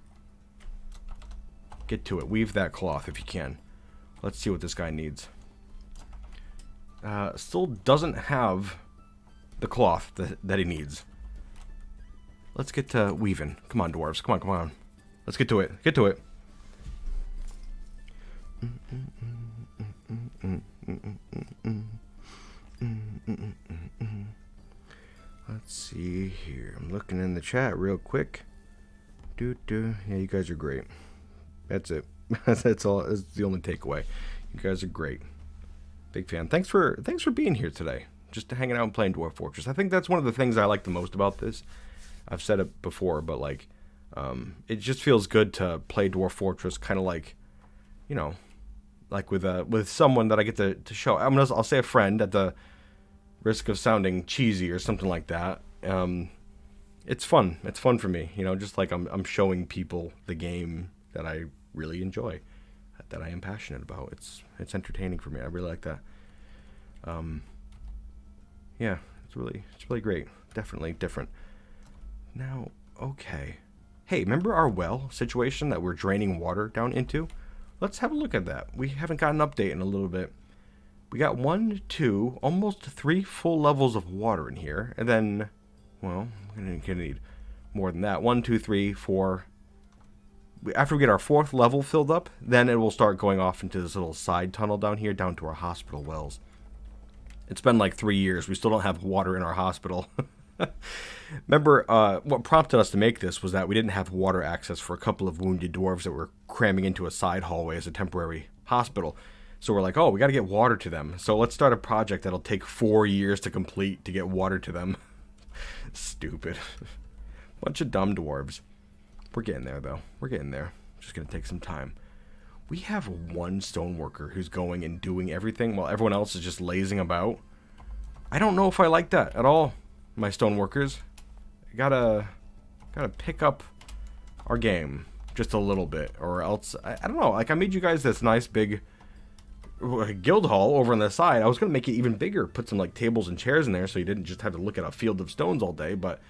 Get to it. Weave that cloth if you can. Let's see what this guy needs. Still doesn't have the cloth that he needs. Let's get to weaving. Come on, dwarves. Come on, come on. Let's get to it. Get to it. Let's see here. I'm looking in the chat real quick. Yeah, you guys are great. That's it. That's all. That's the only takeaway. You guys are great. Big fan. Thanks for being here today. Just hanging out and playing Dwarf Fortress. I think that's one of the things I like the most about this. I've said it before, but like, it just feels good to play Dwarf Fortress, kind of like, you know, like with someone that I get to show. I'll say a friend at the risk of sounding cheesy or something like that. It's fun. It's fun for me, you know, just like I'm showing people the game that I really enjoy, that I am passionate about. It's entertaining for me. I really like that. Yeah, it's really great. Definitely different. Now, okay. Hey, remember our well situation that we're draining water down into? Let's have a look at that. We haven't got an update in a little bit. We got 1, 2, almost 3 full levels of water in here. And then, well, we're gonna need more than that. 1, 2, 3, 4. After we get our 4th level filled up, then it will start going off into this little side tunnel down here, down to our hospital wells. It's been like 3 years. We still don't have water in our hospital. Remember, what prompted us to make this was that we didn't have water access for a couple of wounded dwarves that were cramming into a side hallway as a temporary hospital. So we're like, oh, we got to get water to them. So let's start a project that'll take 4 years to complete to get water to them. Stupid. Bunch of dumb dwarves. We're getting there, though. We're getting there. Just going to take some time. We have one stoneworker who's going and doing everything while everyone else is just lazing about. I don't know if I like that at all, my stoneworkers. Gotta pick up our game just a little bit, or else I don't know. Like, I made you guys this nice big guild hall over on the side. I was gonna make it even bigger, put some like tables and chairs in there, so you didn't just have to look at a field of stones all day. But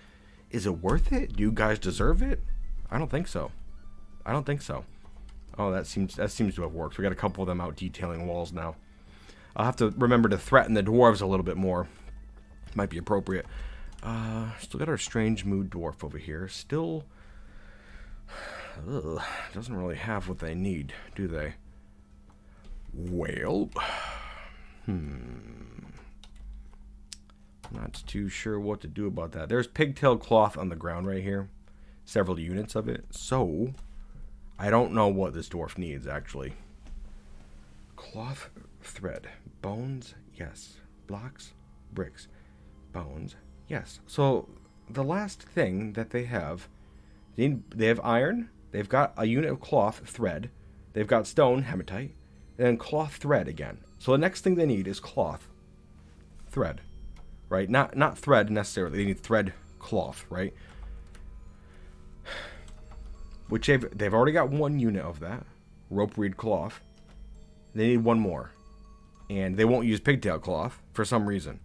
is it worth it? Do you guys deserve it? I don't think so. I don't think so. Oh, that seems to have worked. We got a couple of them out detailing walls now. I'll have to remember to threaten the dwarves a little bit more. Might be appropriate. Still got our strange mood dwarf over here. Still, doesn't really have what they need, do they? Well, not too sure what to do about that. There's pigtail cloth on the ground right here. Several units of it. So, I don't know what this dwarf needs, actually. Cloth thread. Bones, yes. Blocks, bricks. Bones, yes. So, the last thing that they have, they have iron, they've got a unit of cloth thread, they've got stone, hematite, and then cloth thread again. So the next thing they need is cloth thread, right? Not thread necessarily, they need thread cloth, right? Which they've already got one unit of that, rope reed cloth. They need one more. And they won't use pigtail cloth for some reason.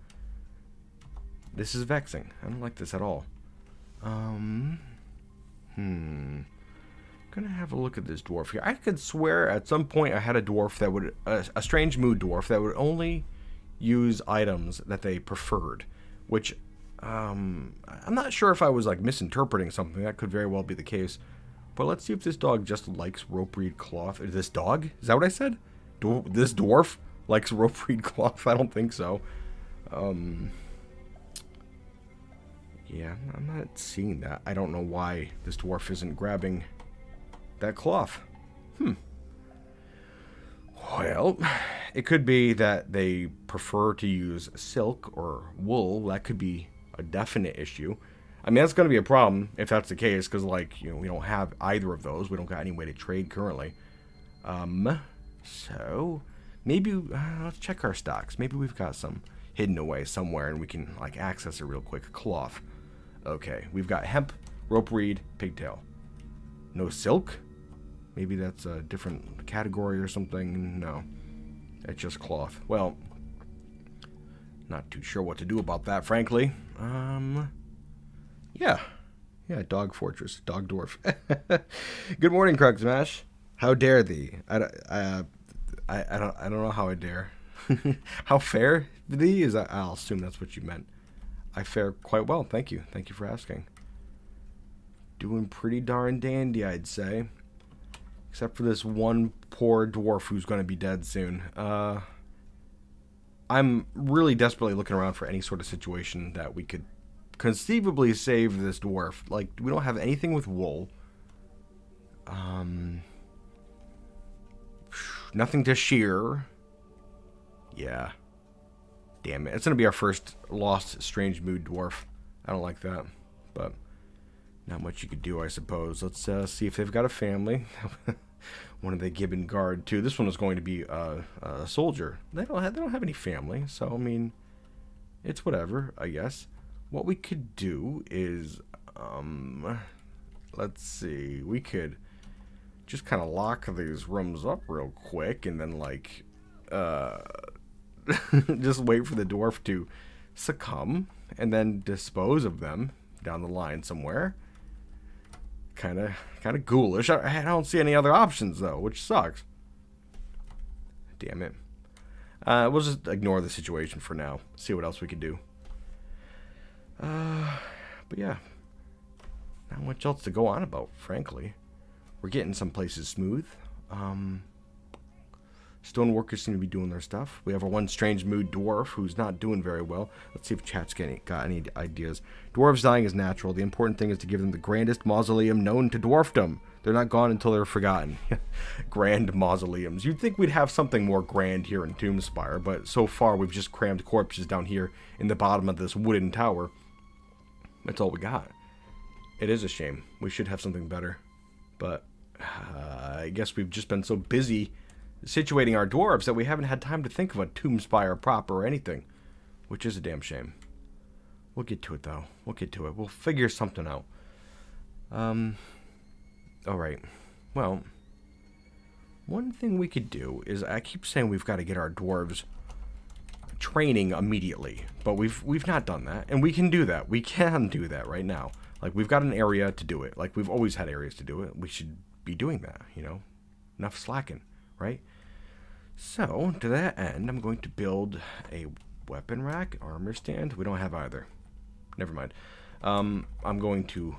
This is vexing. I don't like this at all. Gonna have a look at this dwarf here. I could swear at some point I had a dwarf that would, a strange mood dwarf that would only use items that they preferred, which, I'm not sure if I was like misinterpreting something. That could very well be the case. But let's see if this dog just likes rope reed cloth. This dog? Is that what I said? This dwarf likes rope reed cloth? I don't think so. Yeah, I'm not seeing that. I don't know why this dwarf isn't grabbing that cloth. Well, it could be that they prefer to use silk or wool. That could be a definite issue. I mean, that's going to be a problem if that's the case, because, like, you know, we don't have either of those. We don't got any way to trade currently. So maybe let's check our stocks. Maybe we've got some hidden away somewhere, and we can, like, access it real quick. Cloth. Okay, we've got hemp, rope reed, pigtail. No silk? Maybe that's a different category or something. No, it's just cloth. Well, not too sure what to do about that, frankly. Yeah, dog fortress, dog dwarf. Good morning, Krug Smash. How dare thee? I don't know how I dare. How fair thee is? I'll assume that's what you meant. I fare quite well, thank you. Thank you for asking. Doing pretty darn dandy, I'd say. Except for this one poor dwarf who's going to be dead soon. I'm really desperately looking around for any sort of situation that we could conceivably save this dwarf. Like, we don't have anything with wool. Nothing to shear. Yeah. Damn it. It's going to be our first lost strange mood dwarf. I don't like that. But not much you could do, I suppose. Let's see if they've got a family. One of the Gibbon Guard, too. This one is going to be a soldier. They don't have any family. So, I mean, it's whatever, I guess. What we could do is, let's see. We could just kind of lock these rooms up real quick and then, like, just wait for the dwarf to succumb and then dispose of them down the line somewhere. Kind of ghoulish. I don't see any other options, though, which sucks. Damn it. We'll just ignore the situation for now. See what else we can do. But yeah. Not much else to go on about, frankly. We're getting some places smooth. Stoneworkers seem to be doing their stuff. We have our one strange mood dwarf who's not doing very well. Let's see if chat's got any ideas. Dwarves dying is natural. The important thing is to give them the grandest mausoleum known to dwarfdom. They're not gone until they're forgotten. Grand mausoleums. You'd think we'd have something more grand here in Tomb Spire, but so far we've just crammed corpses down here in the bottom of this wooden tower. That's all we got. It is a shame. We should have something better. But I guess we've just been so busy situating our dwarves that we haven't had time to think of a Tomb Spire proper or anything, which is a damn shame. We'll get to it, though. We'll get to it. We'll figure something out. Alright. Well, one thing we could do is, I keep saying we've got to get our dwarves training immediately, but we've not done that, and we can do that. We can do that right now. Like, we've got an area to do it. Like, we've always had areas to do it. We should be doing that, you know? Enough slacking, right? So, to that end, I'm going to build a weapon rack, armor stand. We don't have either. Never mind. I'm going to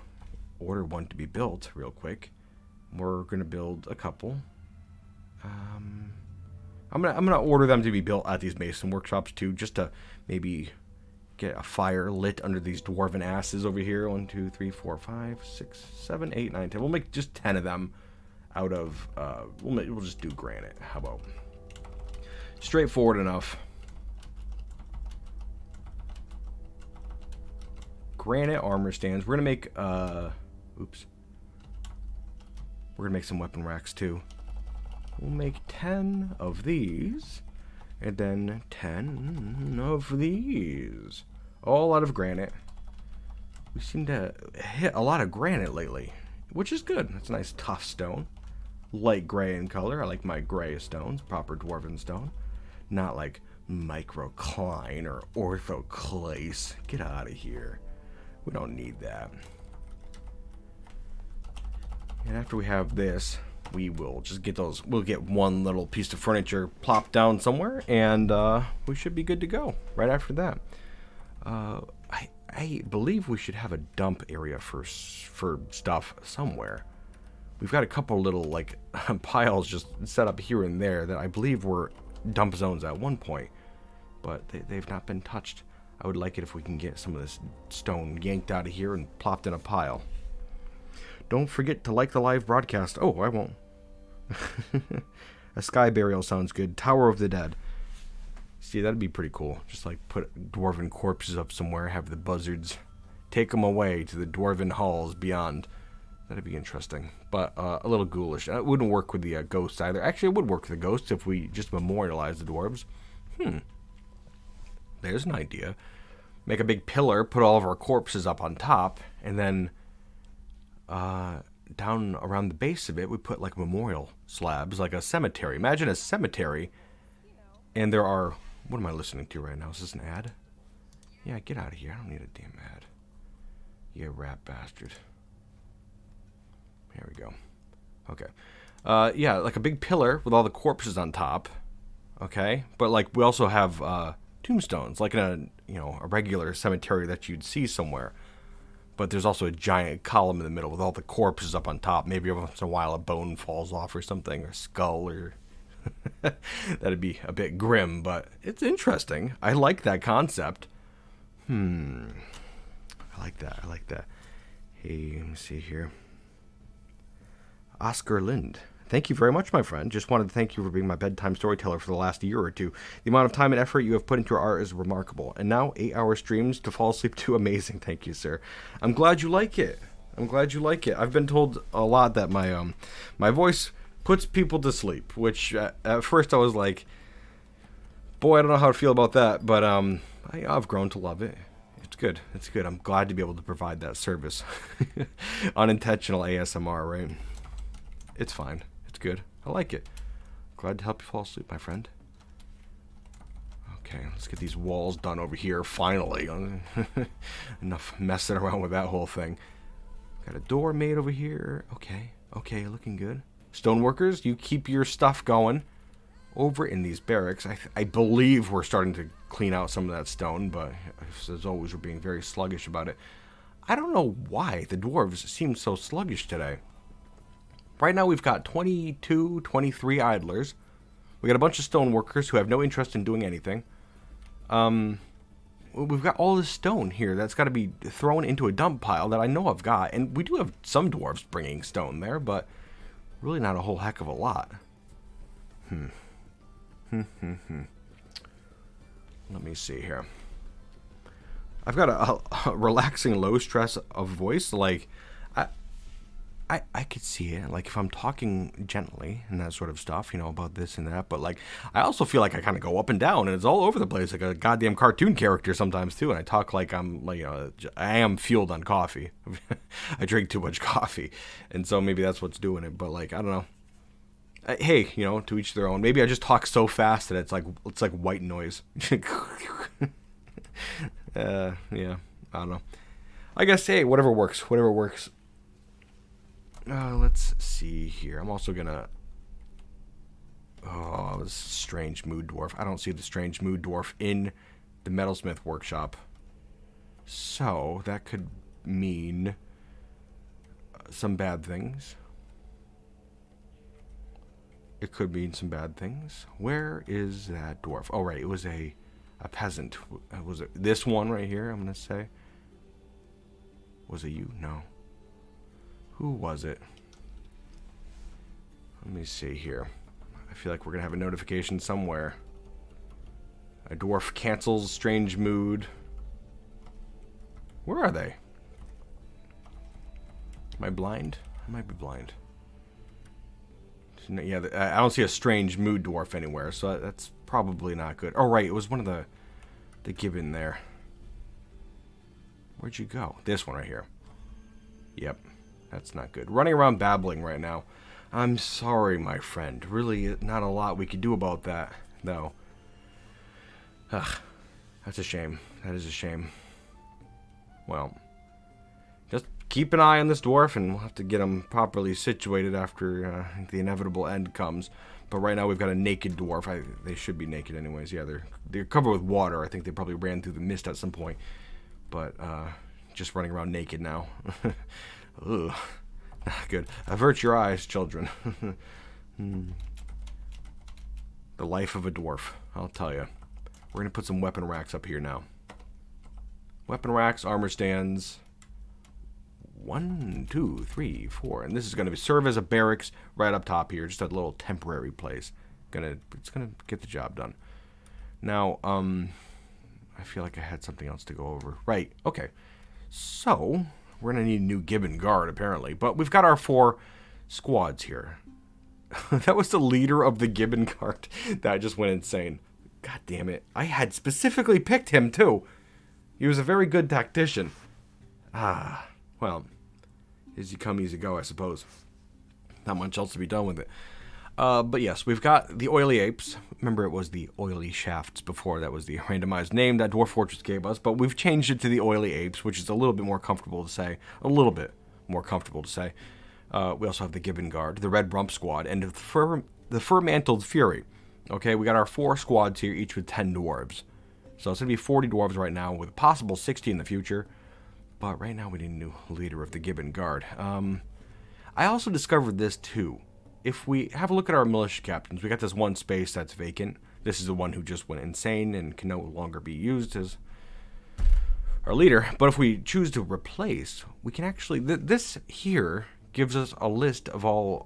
order one to be built real quick. We're going to build a couple. I'm gonna order them to be built at these mason workshops too, just to maybe get a fire lit under these dwarven asses over here. 1, 2, 3, 4, 5, 6, 7, 8, 9, 10. We'll make just 10 of them out of. We'll just do granite. How about? Straightforward enough. Granite armor stands. We're gonna make oops. We're gonna make some weapon racks too. We'll make 10 of these, and then 10 of these. All out of granite. We seem to hit a lot of granite lately, which is good. It's a nice tough stone. Light gray in color. I like my gray stones, proper dwarven stone. Not like microcline or orthoclase. Get out of here. We don't need that. And after we have this, we will just get those. We'll get one little piece of furniture plopped down somewhere, and we should be good to go right after that. I believe we should have a dump area for stuff somewhere. We've got a couple little, like, piles just set up here and there that I believe were dump zones at one point, but they've not been touched. I would like it if we can get some of this stone yanked out of here and plopped in a pile. Don't forget to like the live broadcast. Oh, I won't. A sky burial sounds good. Tower of the Dead. See, that'd be pretty cool. Just like put dwarven corpses up somewhere, have the buzzards take them away to the dwarven halls beyond. That'd be interesting, but a little ghoulish. It wouldn't work with the ghosts either. Actually, it would work with the ghosts if we just memorialize the dwarves. There's an idea. Make a big pillar, put all of our corpses up on top, and then down around the base of it, we put like memorial slabs, like a cemetery. Imagine a cemetery, and there are... What am I listening to right now? Is this an ad? Yeah, get out of here. I don't need a damn ad. You rat bastard. Here we go. Okay. Yeah, like a big pillar with all the corpses on top. Okay? But like we also have tombstones, like in a regular cemetery that you'd see somewhere. But there's also a giant column in the middle with all the corpses up on top. Maybe every once in a while a bone falls off or something, or a skull, or... That'd be a bit grim, but it's interesting. I like that concept. I like that. I like that. Hey, let me see here. Oscar Lind. Thank you very much, my friend. Just wanted to thank you for being my bedtime storyteller for the last year or two. The amount of time and effort you have put into your art is remarkable. And now, 8-hour streams to fall asleep to. Amazing. Thank you, sir. I'm glad you like it. I'm glad you like it. I've been told a lot that my voice puts people to sleep, which at first I was like, boy, I don't know how to feel about that, but I've grown to love it. It's good. It's good. I'm glad to be able to provide that service. Unintentional ASMR, right? It's fine. It's good. I like it. Glad to help you fall asleep, my friend. Okay, let's get these walls done over here, finally. Enough messing around with that whole thing. Got a door made over here. Okay, looking good. Stoneworkers, you keep your stuff going. Over in these barracks, I believe we're starting to clean out some of that stone, but as always, we're being very sluggish about it. I don't know why the dwarves seem so sluggish today. Right now, we've got 22, 23 idlers. We got a bunch of stoneworkers who have no interest in doing anything. We've got all this stone here that's got to be thrown into a dump pile that I know I've got, and we do have some dwarves bringing stone there, but really not a whole heck of a lot. Let me see here. I've got a relaxing low stress of voice. Like, I could see it. Like, if I'm talking gently and that sort of stuff, about this and that. But, like, I also feel like I kind of go up and down, and it's all over the place, like a goddamn cartoon character sometimes, too. And I talk like I'm, like, I am fueled on coffee. I drink too much coffee. And so maybe that's what's doing it. But, like, I don't know. Hey, to each their own. Maybe I just talk so fast that it's like white noise. Yeah, I don't know. I guess, hey, whatever works. Let's see here. I'm also gonna... Oh, this strange mood dwarf. I don't see the strange mood dwarf in the metalsmith workshop. So, that could mean some bad things. It could mean some bad things. Where is that dwarf? Oh, right. It was a peasant. Was it this one right here, I'm going to say? Was it you? No. Who was it? Let me see here. I feel like we're going to have a notification somewhere. A dwarf cancels strange mood. Where are they? Am I blind? I might be blind. Yeah, I don't see a strange mood dwarf anywhere, so that's probably not good. Oh, right, it was one of the given there. Where'd you go? This one right here. Yep, that's not good. Running around babbling right now. I'm sorry, my friend. Really, not a lot we could do about that, though. Ugh, that's a shame. That is a shame. Well, just keep an eye on this dwarf, and we'll have to get him properly situated after the inevitable end comes. But right now we've got a naked dwarf. They should be naked anyways. Yeah, they're covered with water. I think they probably ran through the mist at some point. But just running around naked now. Ugh. Not good. Avert your eyes, children. The life of a dwarf, I'll tell you. We're going to put some weapon racks up here now. Weapon racks, armor stands. 1, 2, 3, 4. And this is going to serve as a barracks right up top here. Just a little temporary place. It's going to get the job done. Now, I feel like I had something else to go over. Right, okay. So, we're going to need a new gibbon guard, apparently. But we've got our 4 squads here. That was the leader of the gibbon guard. That just went insane. God damn it. I had specifically picked him, too. He was a very good tactician. Ah, well, easy come, easy go, I suppose. Not much else to be done with it. But yes, we've got the oily apes. Remember, it was the oily shafts before. That was the randomized name that Dwarf Fortress gave us. But we've changed it to the oily apes, which is a little bit more comfortable to say. A little bit more comfortable to say. We also have the Gibbon Guard, the Red Rump Squad, and the Fur-Mantled Fury. Okay, we got our 4 squads here, each with 10 dwarves. So it's going to be 40 dwarves right now, with a possible 60 in the future. But right now we need a new leader of the Gibbon Guard. I also discovered this too. If we have a look at our militia captains, we got this one space that's vacant. This is the one who just went insane and can no longer be used as our leader. But if we choose to replace, we can actually... This here gives us a list of all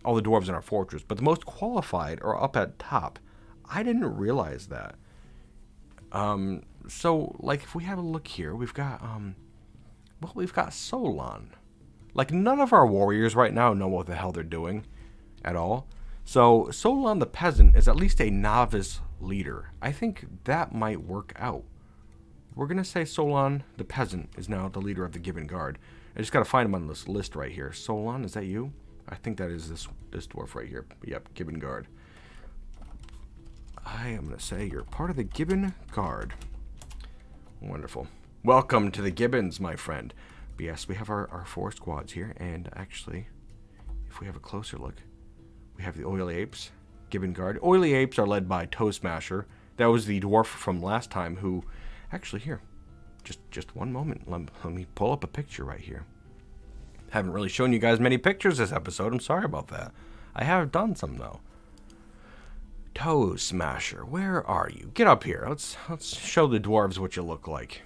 the dwarves in our fortress. But the most qualified are up at top. I didn't realize that. So, like, if we have a look here, we've got, well, we've got Solon. Like, none of our warriors right now know what the hell they're doing at all. So, Solon the Peasant is at least a novice leader. I think that might work out. We're going to say Solon the Peasant is now the leader of the Gibbon Guard. I just got to find him on this list right here. Solon, is that you? I think that is this dwarf right here. Yep, Gibbon Guard. I am going to say you're part of the Gibbon Guard. Wonderful. Welcome to the Gibbons, my friend. But yes, we have our 4 squads here. And actually, if we have a closer look, we have the Oily Apes, Gibbon Guard. Oily Apes are led by Toe Smasher. That was the dwarf from last time who... Actually, here. Just one moment. Let me pull up a picture right here. Haven't really shown you guys many pictures this episode. I'm sorry about that. I have done some, though. Toe Smasher, where are you? Get up here. Let's show the dwarves what you look like.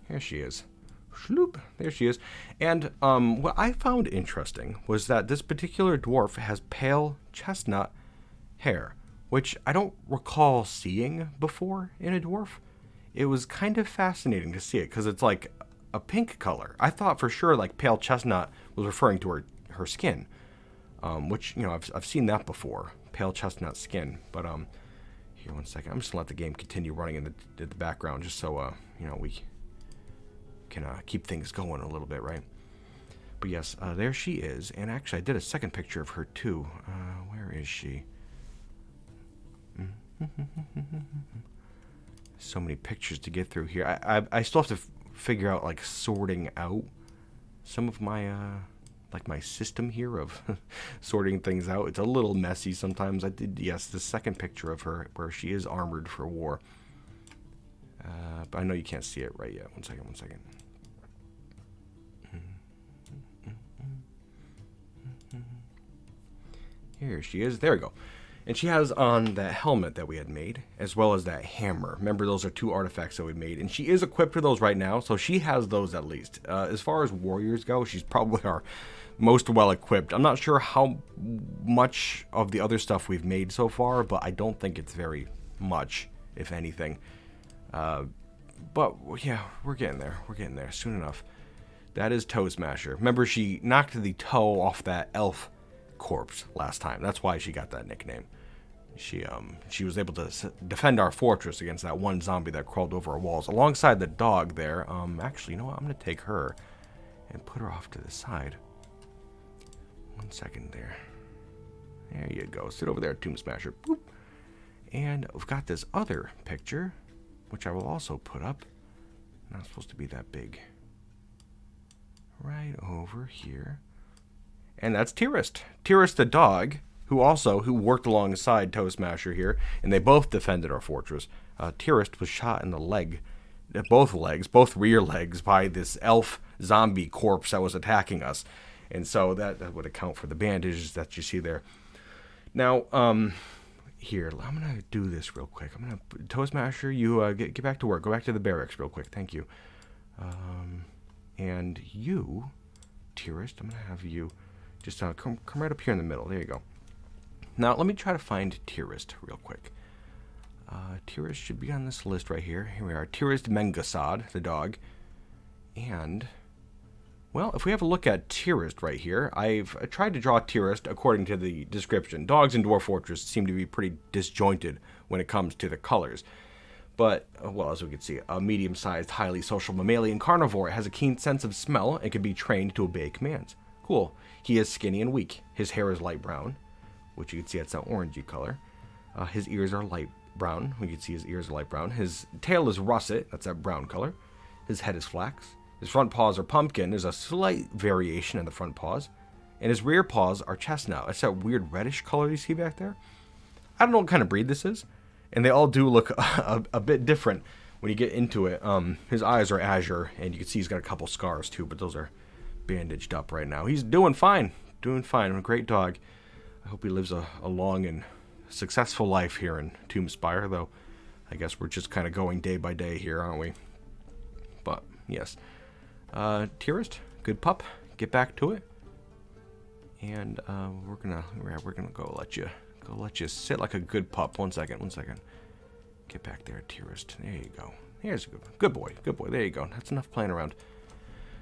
Here she is. Shloop. There she is. And what I found interesting was that this particular dwarf has pale chestnut hair, which I don't recall seeing before in a dwarf. It was kind of fascinating to see it because it's like a pink color. I thought for sure like pale chestnut was referring to her skin, which, you know, I've seen that before. Pale chestnut skin. But here, one second. I'm just gonna let the game continue running in the background just so you know, we can keep things going a little bit, right? But yes, there she is. And actually, I did a second picture of her too. Where is she? So many pictures to get through here. I still have to figure out like sorting out some of my like my system here of sorting things out. It's a little messy sometimes. I did, yes, the second picture of her where she is armored for war. But I know you can't see it right yet. One second. Here she is. There we go. And she has on that helmet that we had made, as well as that hammer. Remember, those are 2 artifacts that we made. And she is equipped with those right now, so she has those at least. As far as warriors go, she's probably our most well-equipped. I'm not sure how much of the other stuff we've made so far, but I don't think it's very much, if anything. But, yeah, we're getting there. We're getting there soon enough. That is Toe Smasher. Remember, she knocked the toe off that elf corpse last time. That's why she got that nickname. She was able to defend our fortress against that one zombie that crawled over our walls alongside the dog there. Actually, you know what? I'm going to take her and put her off to the side. One second there. There you go. Sit over there, Tomb Smasher. Boop. And we've got this other picture, which I will also put up. Not supposed to be that big. Right over here. And that's Tirist. Tirist the dog, who worked alongside Toe Smasher here, and they both defended our fortress. Tirist was shot in the leg, both rear legs, by this elf zombie corpse that was attacking us. And so that would account for the bandages that you see there. Now, here, I'm going to do this real quick. I'm going to, Toe Smasher, you get back to work. Go back to the barracks real quick. Thank you. And you, Tirist, I'm going to have you just come right up here in the middle. There you go. Now, let me try to find Tirist real quick. Tyrus should be on this list right here. Here we are. Tyrus Mengasad, the dog. And, well, if we have a look at Tyrus right here, I tried to draw Tyrus according to the description. Dogs in Dwarf Fortress seem to be pretty disjointed when it comes to the colors. But, well, as we can see, a medium-sized, highly social mammalian carnivore. It has a keen sense of smell and can be trained to obey commands. Cool. He is skinny and weak. His hair is light brown, which you can see that's an orangey color. His ears are light brown. We can see his ears are light brown. His tail is russet. That's that brown color. His head is flax. His front paws are pumpkin. There's a slight variation in the front paws. And his rear paws are chestnut. That's that weird reddish color you see back there. I don't know what kind of breed this is. And they all do look a bit different when you get into it. His eyes are azure, and you can see he's got a couple scars too, but those are bandaged up right now. He's doing fine. Doing fine. A great dog. I hope he lives a long and successful life here in Tomb Spire, though I guess we're just kind of going day by day here, aren't we? But, yes. Tyrus, good pup. Get back to it. And we're gonna go let you sit like a good pup. One second. Get back there, Tyrus. There you go. Here's a good boy. There you go. That's enough playing around.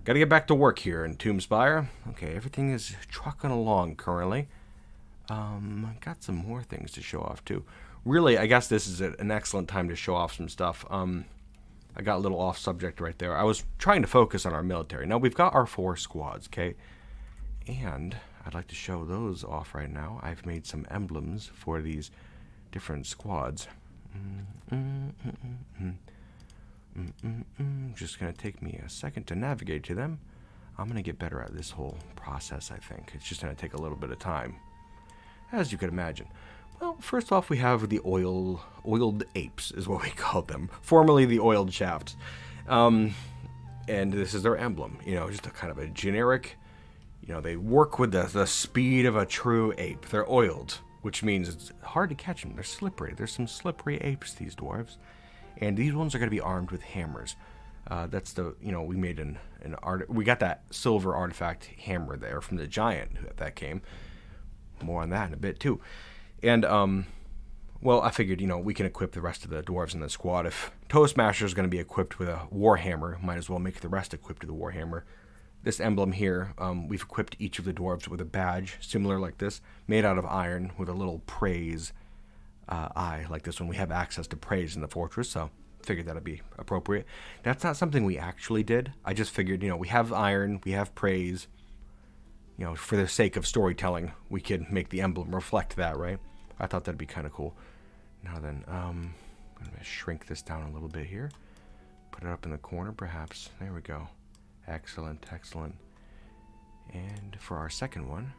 Got to get back to work here in Tomb Spire. Okay, everything is trucking along currently. Got some more things to show off too. Really, I guess this is an excellent time to show off some stuff. I got a little off subject right there. I was trying to focus on our military. Now we've got our 4 squads, okay? And I'd like to show those off right now. I've made some emblems for these different squads. Just going to take me a second to navigate to them. I'm going to get better at this whole process, I think. It's just going to take a little bit of time, as you can imagine. Well, first off, we have the oiled apes, is what we called them. Formerly the oiled shafts. And this is their emblem. You know, just a kind of a generic... You know, they work with the speed of a true ape. They're oiled, which means it's hard to catch them. They're slippery. There's some slippery apes, these dwarves. And these ones are going to be armed with hammers. That's the, you know, we made an art. We got that silver artifact hammer there from the giant that came. More on that in a bit, too. And, well, I figured, you know, we can equip the rest of the dwarves in the squad. If Toastmaster is going to be equipped with a warhammer, might as well make the rest equipped with a warhammer. This emblem here, we've equipped each of the dwarves with a badge, similar like this, made out of iron with a little praise eye like this one. We have access to praise in the fortress, so figured that'd be appropriate. That's not something we actually did. I just figured, you know, we have iron, we have praise. You know, for the sake of storytelling, we could make the emblem reflect that, right? I thought that'd be kind of cool. Now then, I'm going to shrink this down a little bit here. Put it up in the corner, perhaps. There we go. Excellent. And for our second one,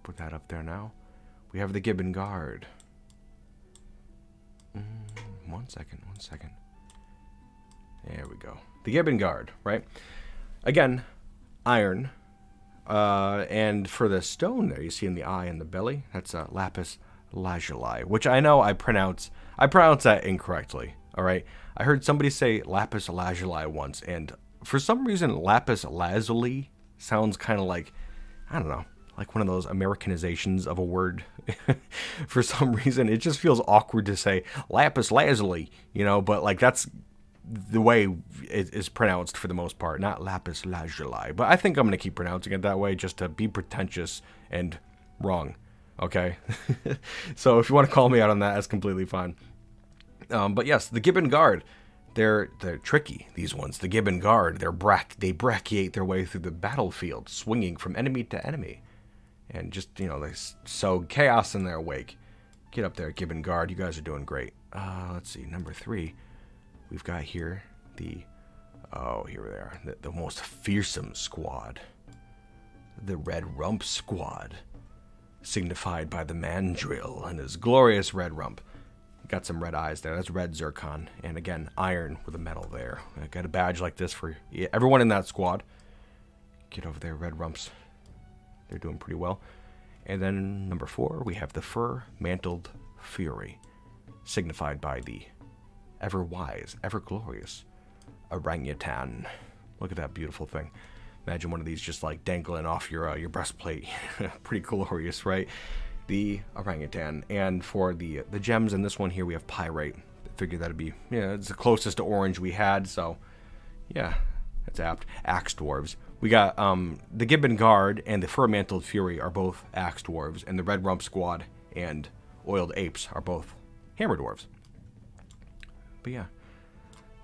put that up there now. We have the Gibbon Guard. One second. There we go. The Gibbon Guard, right? Again, iron. And for the stone there, you see in the eye and the belly, that's lapis lazuli, which I know I pronounce that incorrectly. All right, I heard somebody say lapis lazuli once, and for some reason, lapis lazuli sounds kind of like, I don't know, like one of those Americanizations of a word. For some reason, it just feels awkward to say lapis lazuli, you know, but like that's the way it is pronounced for the most part, not lapis lazuli. But I think I'm going to keep pronouncing it that way just to be pretentious and wrong, okay? So if you want to call me out on that, that's completely fine. But yes, the Gibbon Guard. They're tricky, these ones. The Gibbon Guard, they brachiate their way through the battlefield, swinging from enemy to enemy. And just, you know, they sow chaos in their wake. Get up there, Gibbon Guard. You guys are doing great. Let's see, number 3. We've got here here they are. The most fearsome squad. The Red Rump Squad. Signified by the mandrill and his glorious red rump. Got some red eyes there. That's red zircon. And again, iron with a metal there. I got a badge like this for everyone in that squad. Get over there, red rumps. They're doing pretty well. And then number 4, we have the fur-mantled fury. Signified by the ever-wise, ever-glorious orangutan. Look at that beautiful thing. Imagine one of these just like dangling off your breastplate. Pretty glorious, right? The orangutan. And for the gems in this one here, we have pyrite. figured that'd be, yeah, it's the closest to orange we had, so yeah, that's apt. Axe dwarves. We got the Gibbon Guard and the Fur-Mantled Fury are both axe dwarves, and the Red Rump Squad and Oiled Apes are both hammer dwarves. But yeah,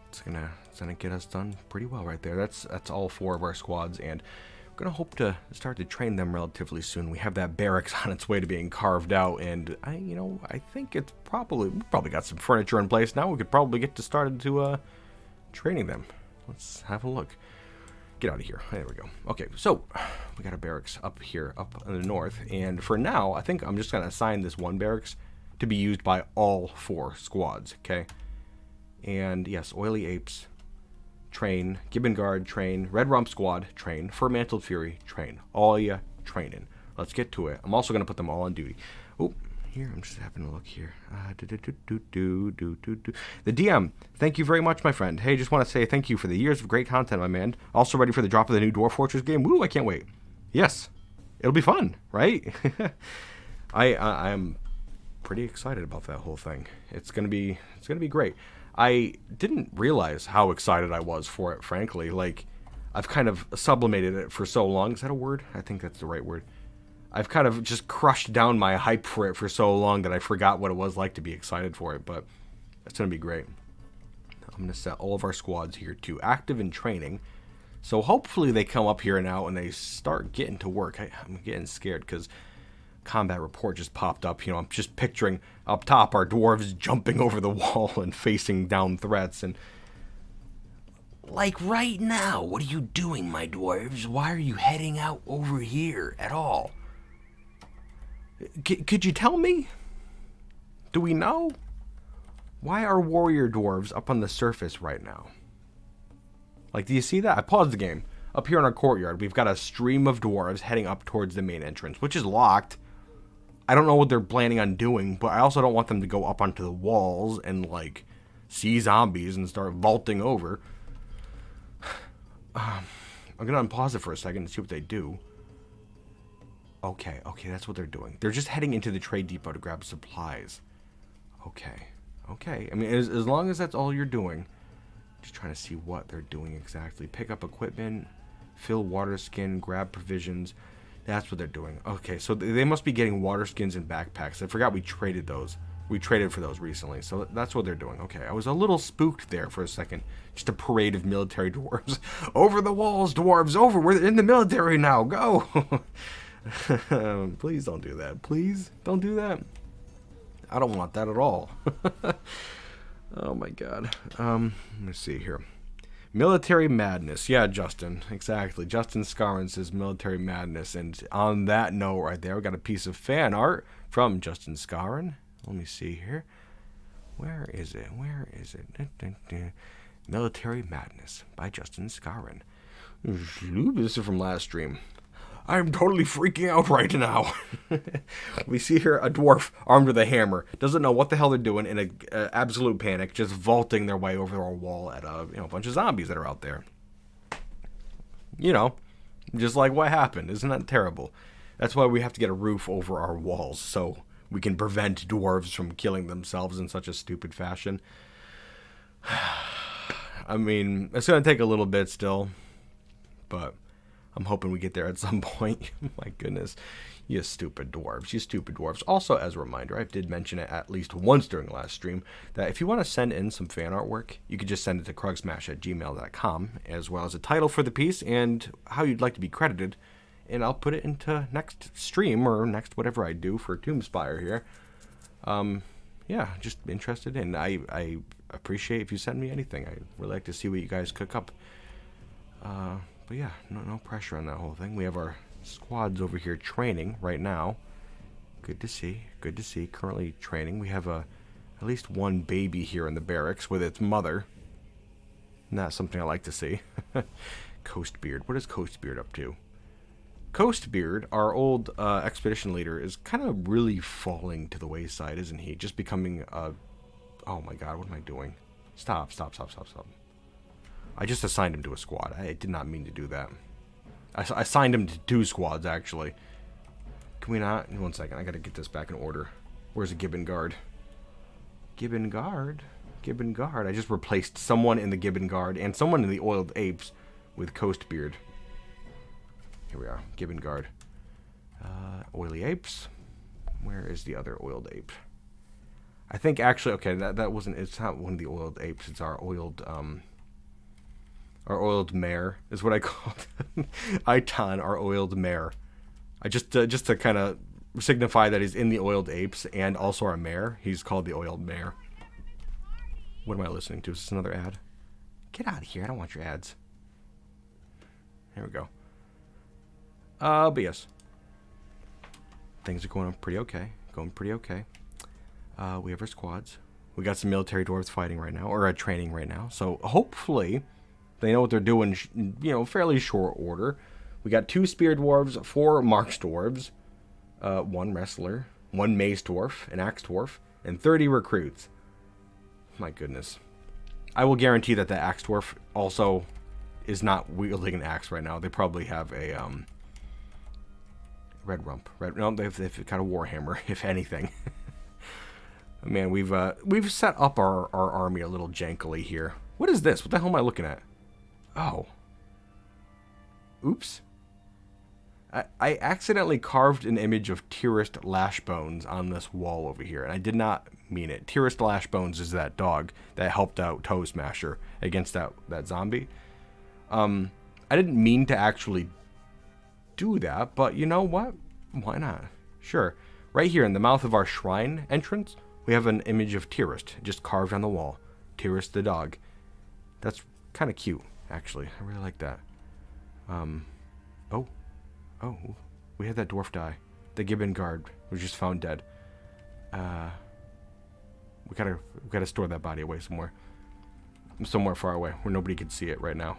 it's gonna get us done pretty well right there. That's all 4 of our squads, and we're gonna hope to start to train them relatively soon. We have that barracks on its way to being carved out, and I think it's we probably got some furniture in place now. We could probably get started to training them. Let's have a look. Get out of here. There we go. Okay, so we got a barracks up here, up in the north. And for now, I think I'm just going to assign this one barracks to be used by all 4 squads, okay? And yes, Oily Apes, train. Gibbon Guard, train. Red Rump Squad, train. Fur-Mantled Fury, train. All ya training. Let's get to it. I'm also going to put them all on duty. Oh, here, I'm just having a look here. The DM, thank you very much, my friend. Hey, just want to say thank you for the years of great content, my man. Also ready for the drop of the new Dwarf Fortress game. Woo, I can't wait. Yes, it'll be fun, right? I'm pretty excited about that whole thing. It's gonna be great. I didn't realize how excited I was for it, frankly. Like, I've kind of sublimated it for so long. Is that a word? I think that's the right word. I've kind of just crushed down my hype for it for so long that I forgot what it was like to be excited for it, but it's going to be great. I'm going to set all of our squads here to active and training, so hopefully they come up here now and they start getting to work. I'm getting scared because combat report just popped up. I'm just picturing up top our dwarves jumping over the wall and facing down threats, and like right now, what are you doing, my dwarves? Why are you heading out over here at all? Could you tell me? Do we know? Why are warrior dwarves up on the surface right now? Like, do you see that? I paused the game. Up here in our courtyard, we've got a stream of dwarves heading up towards the main entrance, which is locked. I don't know what they're planning on doing, but I also don't want them to go up onto the walls and, like, see zombies and start vaulting over. I'm going to unpause it for a second and see what they do. Okay, that's what they're doing. They're just heading into the trade depot to grab supplies. Okay. I mean, as long as that's all you're doing. Just trying to see what they're doing exactly. Pick up equipment, fill water skin, grab provisions. That's what they're doing. Okay, so they must be getting water skins and backpacks. I forgot we traded those. We traded for those recently, so that's what they're doing. Okay, I was a little spooked there for a second. Just a parade of military dwarves. Over the walls, dwarves, over. We're in the military now. Go. Please don't do that. Please don't do that. I don't want that at all. Oh my god. Let me see here. Military madness. Yeah, Justin. Exactly. Justin Scarron says military madness. And on that note right there, we got a piece of fan art from Justin Scarron. Let me see here. Where is it? Military Madness by Justin Scarron. This is from last stream. I'm totally freaking out right now. We see here a dwarf armed with a hammer. Doesn't know what the hell they're doing, in an absolute panic, just vaulting their way over our wall at a bunch of zombies that are out there. Just like what happened. Isn't that terrible? That's why we have to get a roof over our walls, so we can prevent dwarves from killing themselves in such a stupid fashion. I mean, it's going to take a little bit still, but I'm hoping we get there at some point. My goodness. You stupid dwarves. You stupid dwarves. Also, as a reminder, I did mention it at least once during the last stream, that if you want to send in some fan artwork, you could just send it to krugsmash@gmail.com, as well as a title for the piece and how you'd like to be credited, and I'll put it into next stream or next whatever I do for Tomb Spire here. Yeah, just interested in. I appreciate if you send me anything. I really like to see what you guys cook up. But yeah, no pressure on that whole thing. We have our squads over here training right now. Good to see. Currently training. We have at least one baby here in the barracks with its mother. And that's something I like to see. Coastbeard. What is Coastbeard up to? Coastbeard, our old expedition leader, is kind of really falling to the wayside, isn't he? Just becoming a... Oh my god, what am I doing? Stop. I just assigned him to a squad. I did not mean to do that. I assigned him to 2 squads, actually. Can we not? 1 second, I gotta get this back in order. Where's the Gibbon Guard? Gibbon Gibbon Guard. I just replaced someone in the Gibbon Guard and someone in the Oiled Apes with Coast Beard. Here we are, Gibbon Guard. Oily Apes. Where is the other Oiled Ape? I think actually, okay, that wasn't, it's not one of the Oiled Apes, it's our oiled mare is what I called Iton, our oiled mare. I just to kind of signify that he's in the Oiled Apes and also our mare, he's called the Oiled Mare. What am I listening to? Is this another ad? Get out of here, I don't want your ads. Here we go. But yes. Things are going pretty okay. We have our squads. We got some military dwarves fighting right now, or training right now. So hopefully they know what they're doing, fairly short order. We got 2 spear dwarves, 4 marks dwarves, 1 wrestler, 1 mace dwarf, an axe dwarf, and 30 recruits. My goodness. I will guarantee that the axe dwarf also is not wielding an axe right now. They probably have a red rump. No, they've got a warhammer, if anything. Man, we've set up our army a little jankily here. What is this? What the hell am I looking at? Oh. Oops. I accidentally carved an image of Tyrest Lashbones on this wall over here, and I did not mean it. Tyrest Lashbones is that dog that helped out Toe Smasher against that zombie. I didn't mean to actually do that, but you know what? Why not? Sure. Right here in the mouth of our shrine entrance, we have an image of Tyrest just carved on the wall. Tyrest the dog. That's kind of cute, actually. I really like that. Oh, we had that dwarf die. The Gibbon Guard was just found dead. We gotta store that body away somewhere far away where nobody can see it right now.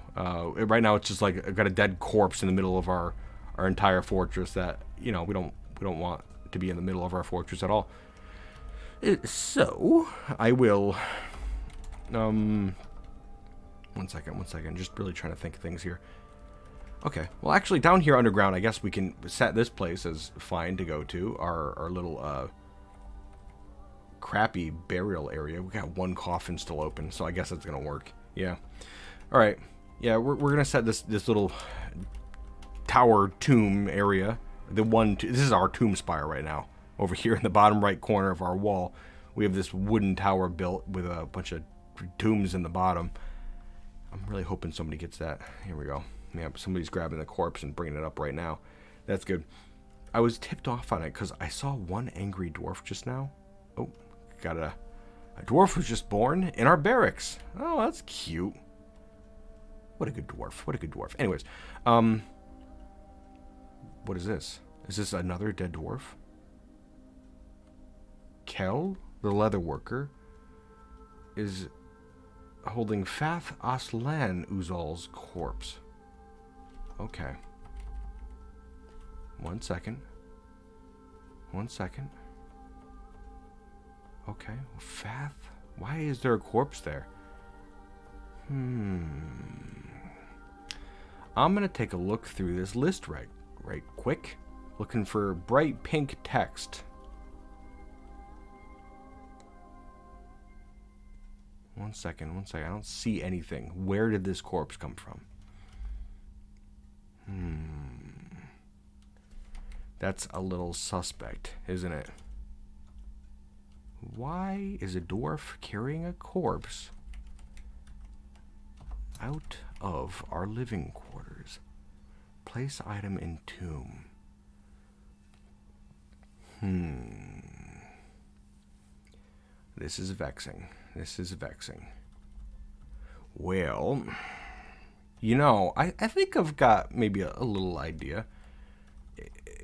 Right now it's just like I've got a dead corpse in the middle of our entire fortress that we don't want to be in the middle of our fortress at all. So I will. One second. Just really trying to think of things here. Okay. Well, actually, down here underground, I guess we can set this place as fine to go to. Our little crappy burial area. We got 1 coffin still open, so I guess that's gonna work. Yeah. All right. Yeah, we're gonna set this little tower tomb area. This is our Tomb Spire right now. Over here in the bottom right corner of our wall, we have this wooden tower built with a bunch of tombs in the bottom. I'm really hoping somebody gets that. Here we go. Yeah, somebody's grabbing the corpse and bringing it up right now. That's good. I was tipped off on it because I saw 1 angry dwarf just now. Oh, got a dwarf was just born in our barracks. Oh, that's cute. What a good dwarf. Anyways, what is this? Is this another dead dwarf? Kel, the leather worker, is holding Fath Aslan Uzal's corpse. Okay. One second. Okay. Fath? Why is there a corpse there? I'm going to take a look through this list right quick. Looking for bright pink text. One second. I don't see anything. Where did this corpse come from? That's a little suspect, isn't it? Why is a dwarf carrying a corpse out of our living quarters? Place item in tomb. This is vexing. Well, I think I've got maybe a little idea.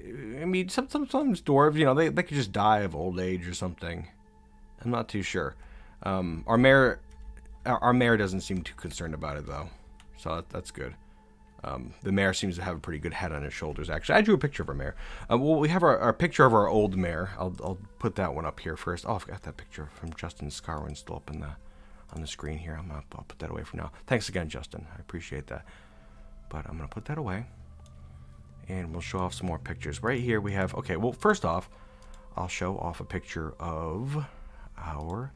I mean, sometimes dwarves, they could just die of old age or something. I'm not too sure. Our mayor doesn't seem too concerned about it, though. So that's good. The mayor seems to have a pretty good head on his shoulders, actually. I drew a picture of our mayor. Well, we have our picture of our old mayor. I'll put that one up here first. Oh, I've got that picture from Justin Scarwin still up on the screen here. I'll put that away for now. Thanks again, Justin. I appreciate that. But I'm going to put that away. And we'll show off some more pictures. Right here we have... Okay, well, first off, I'll show off a picture of our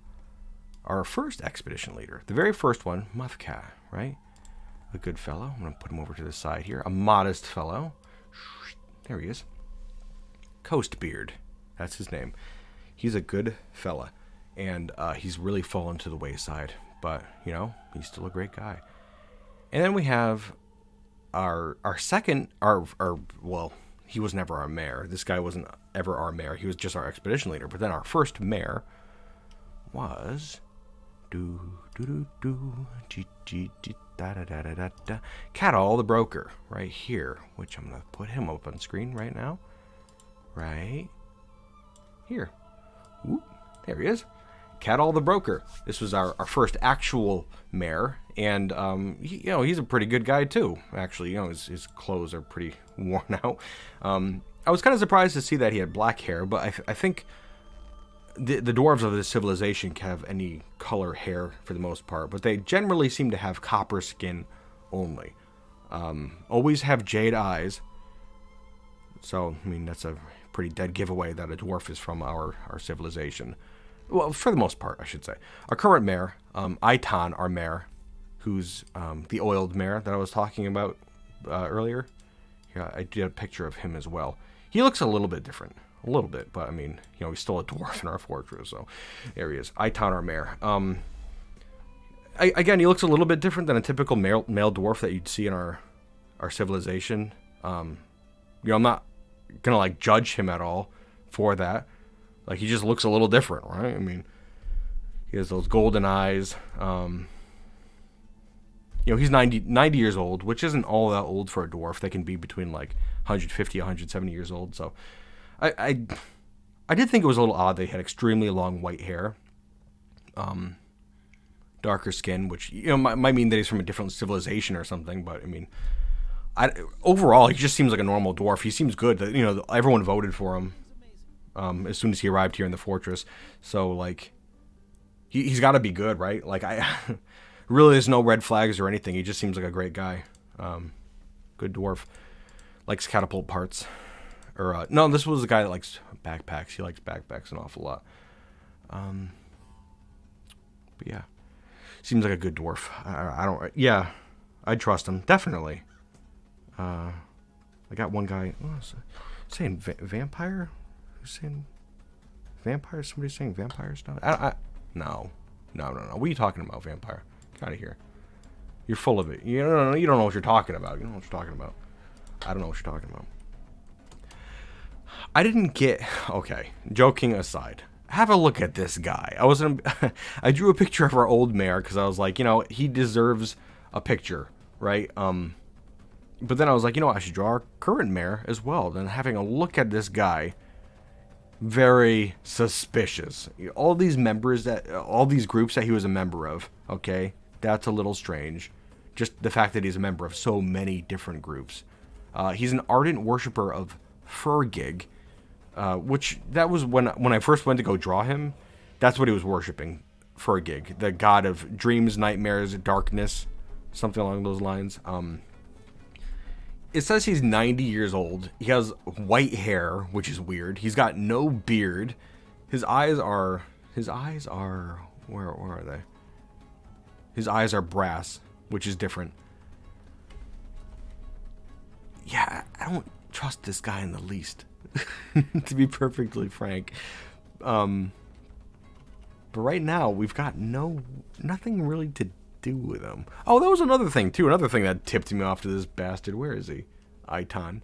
our first expedition leader. The very first one, Muthcat, right? A good fellow. I'm going to put him over to the side here. A modest fellow. There he is. Coastbeard. That's his name. He's a good fella. And he's really fallen to the wayside. But, you know, he's still a great guy. And then we have our second, well, he was never our mayor. This guy wasn't ever our mayor. He was just our expedition leader. But then our first mayor was Catall the Broker, right here, which I'm going to put him up on screen right now. Right here. Whoop, there he is. Catall the Broker. This was our first actual mayor, and he's a pretty good guy too. Actually, his clothes are pretty worn out. I was kind of surprised to see that he had black hair, but I think the dwarves of this civilization can have any color hair for the most part, but they generally seem to have copper skin only. Always have jade eyes. So, I mean, that's a pretty dead giveaway that a dwarf is from our civilization. Well, for the most part, I should say. Our current mayor, Iton, our mayor, who's the oiled mayor that I was talking about earlier. Yeah, I did a picture of him as well. He looks a little bit different. A little bit, but I mean, he's still a dwarf in our fortress, so there he is. Iton, our mayor. Again, he looks a little bit different than a typical male dwarf that you'd see in our civilization. I'm not gonna like judge him at all for that. Like, he just looks a little different, right? I mean, he has those golden eyes. He's 90 years old, which isn't all that old for a dwarf. They can be between like 150, 170 years old. So I did think it was a little odd they had extremely long white hair. Darker skin, which, might mean that he's from a different civilization or something. But, I mean, overall, he just seems like a normal dwarf. He seems good. Everyone voted for him as soon as he arrived here in the fortress. So, like, he's got to be good, right? Like, really, there's no red flags or anything. He just seems like a great guy. Good dwarf. Likes catapult parts. Or, no, this was the guy that likes backpacks. He likes backpacks an awful lot. But, yeah. Seems like a good dwarf. I'd trust him. Definitely. I got one guy saying vampire? Who's saying vampire? Somebody's saying vampire stuff? No. What are you talking about, vampire? Get out of here. You're full of it. You don't know what you're talking about. You don't know what you're talking about. I don't know what you're talking about. I didn't get... Okay, joking aside. Have a look at this guy. I drew a picture of our old mayor because I was like, he deserves a picture, right? But then I was like, I should draw our current mayor as well. Then having a look at this guy, very suspicious. All these groups that he was a member of, okay, that's a little strange. Just the fact that he's a member of so many different groups. He's an ardent worshiper of Fergig, which that was when I first went to go draw him. That's what he was worshiping, Fergig, the god of dreams, nightmares, darkness, something along those lines. It says he's 90 years old. He has white hair, which is weird. He's got no beard. His eyes are where are they? His eyes are brass, which is different. Yeah, I don't trust this guy in the least, to be perfectly frank. But right now, we've got nothing really to do with him. Oh, that was another thing, too. Another thing that tipped me off to this bastard. Where is he? Iton.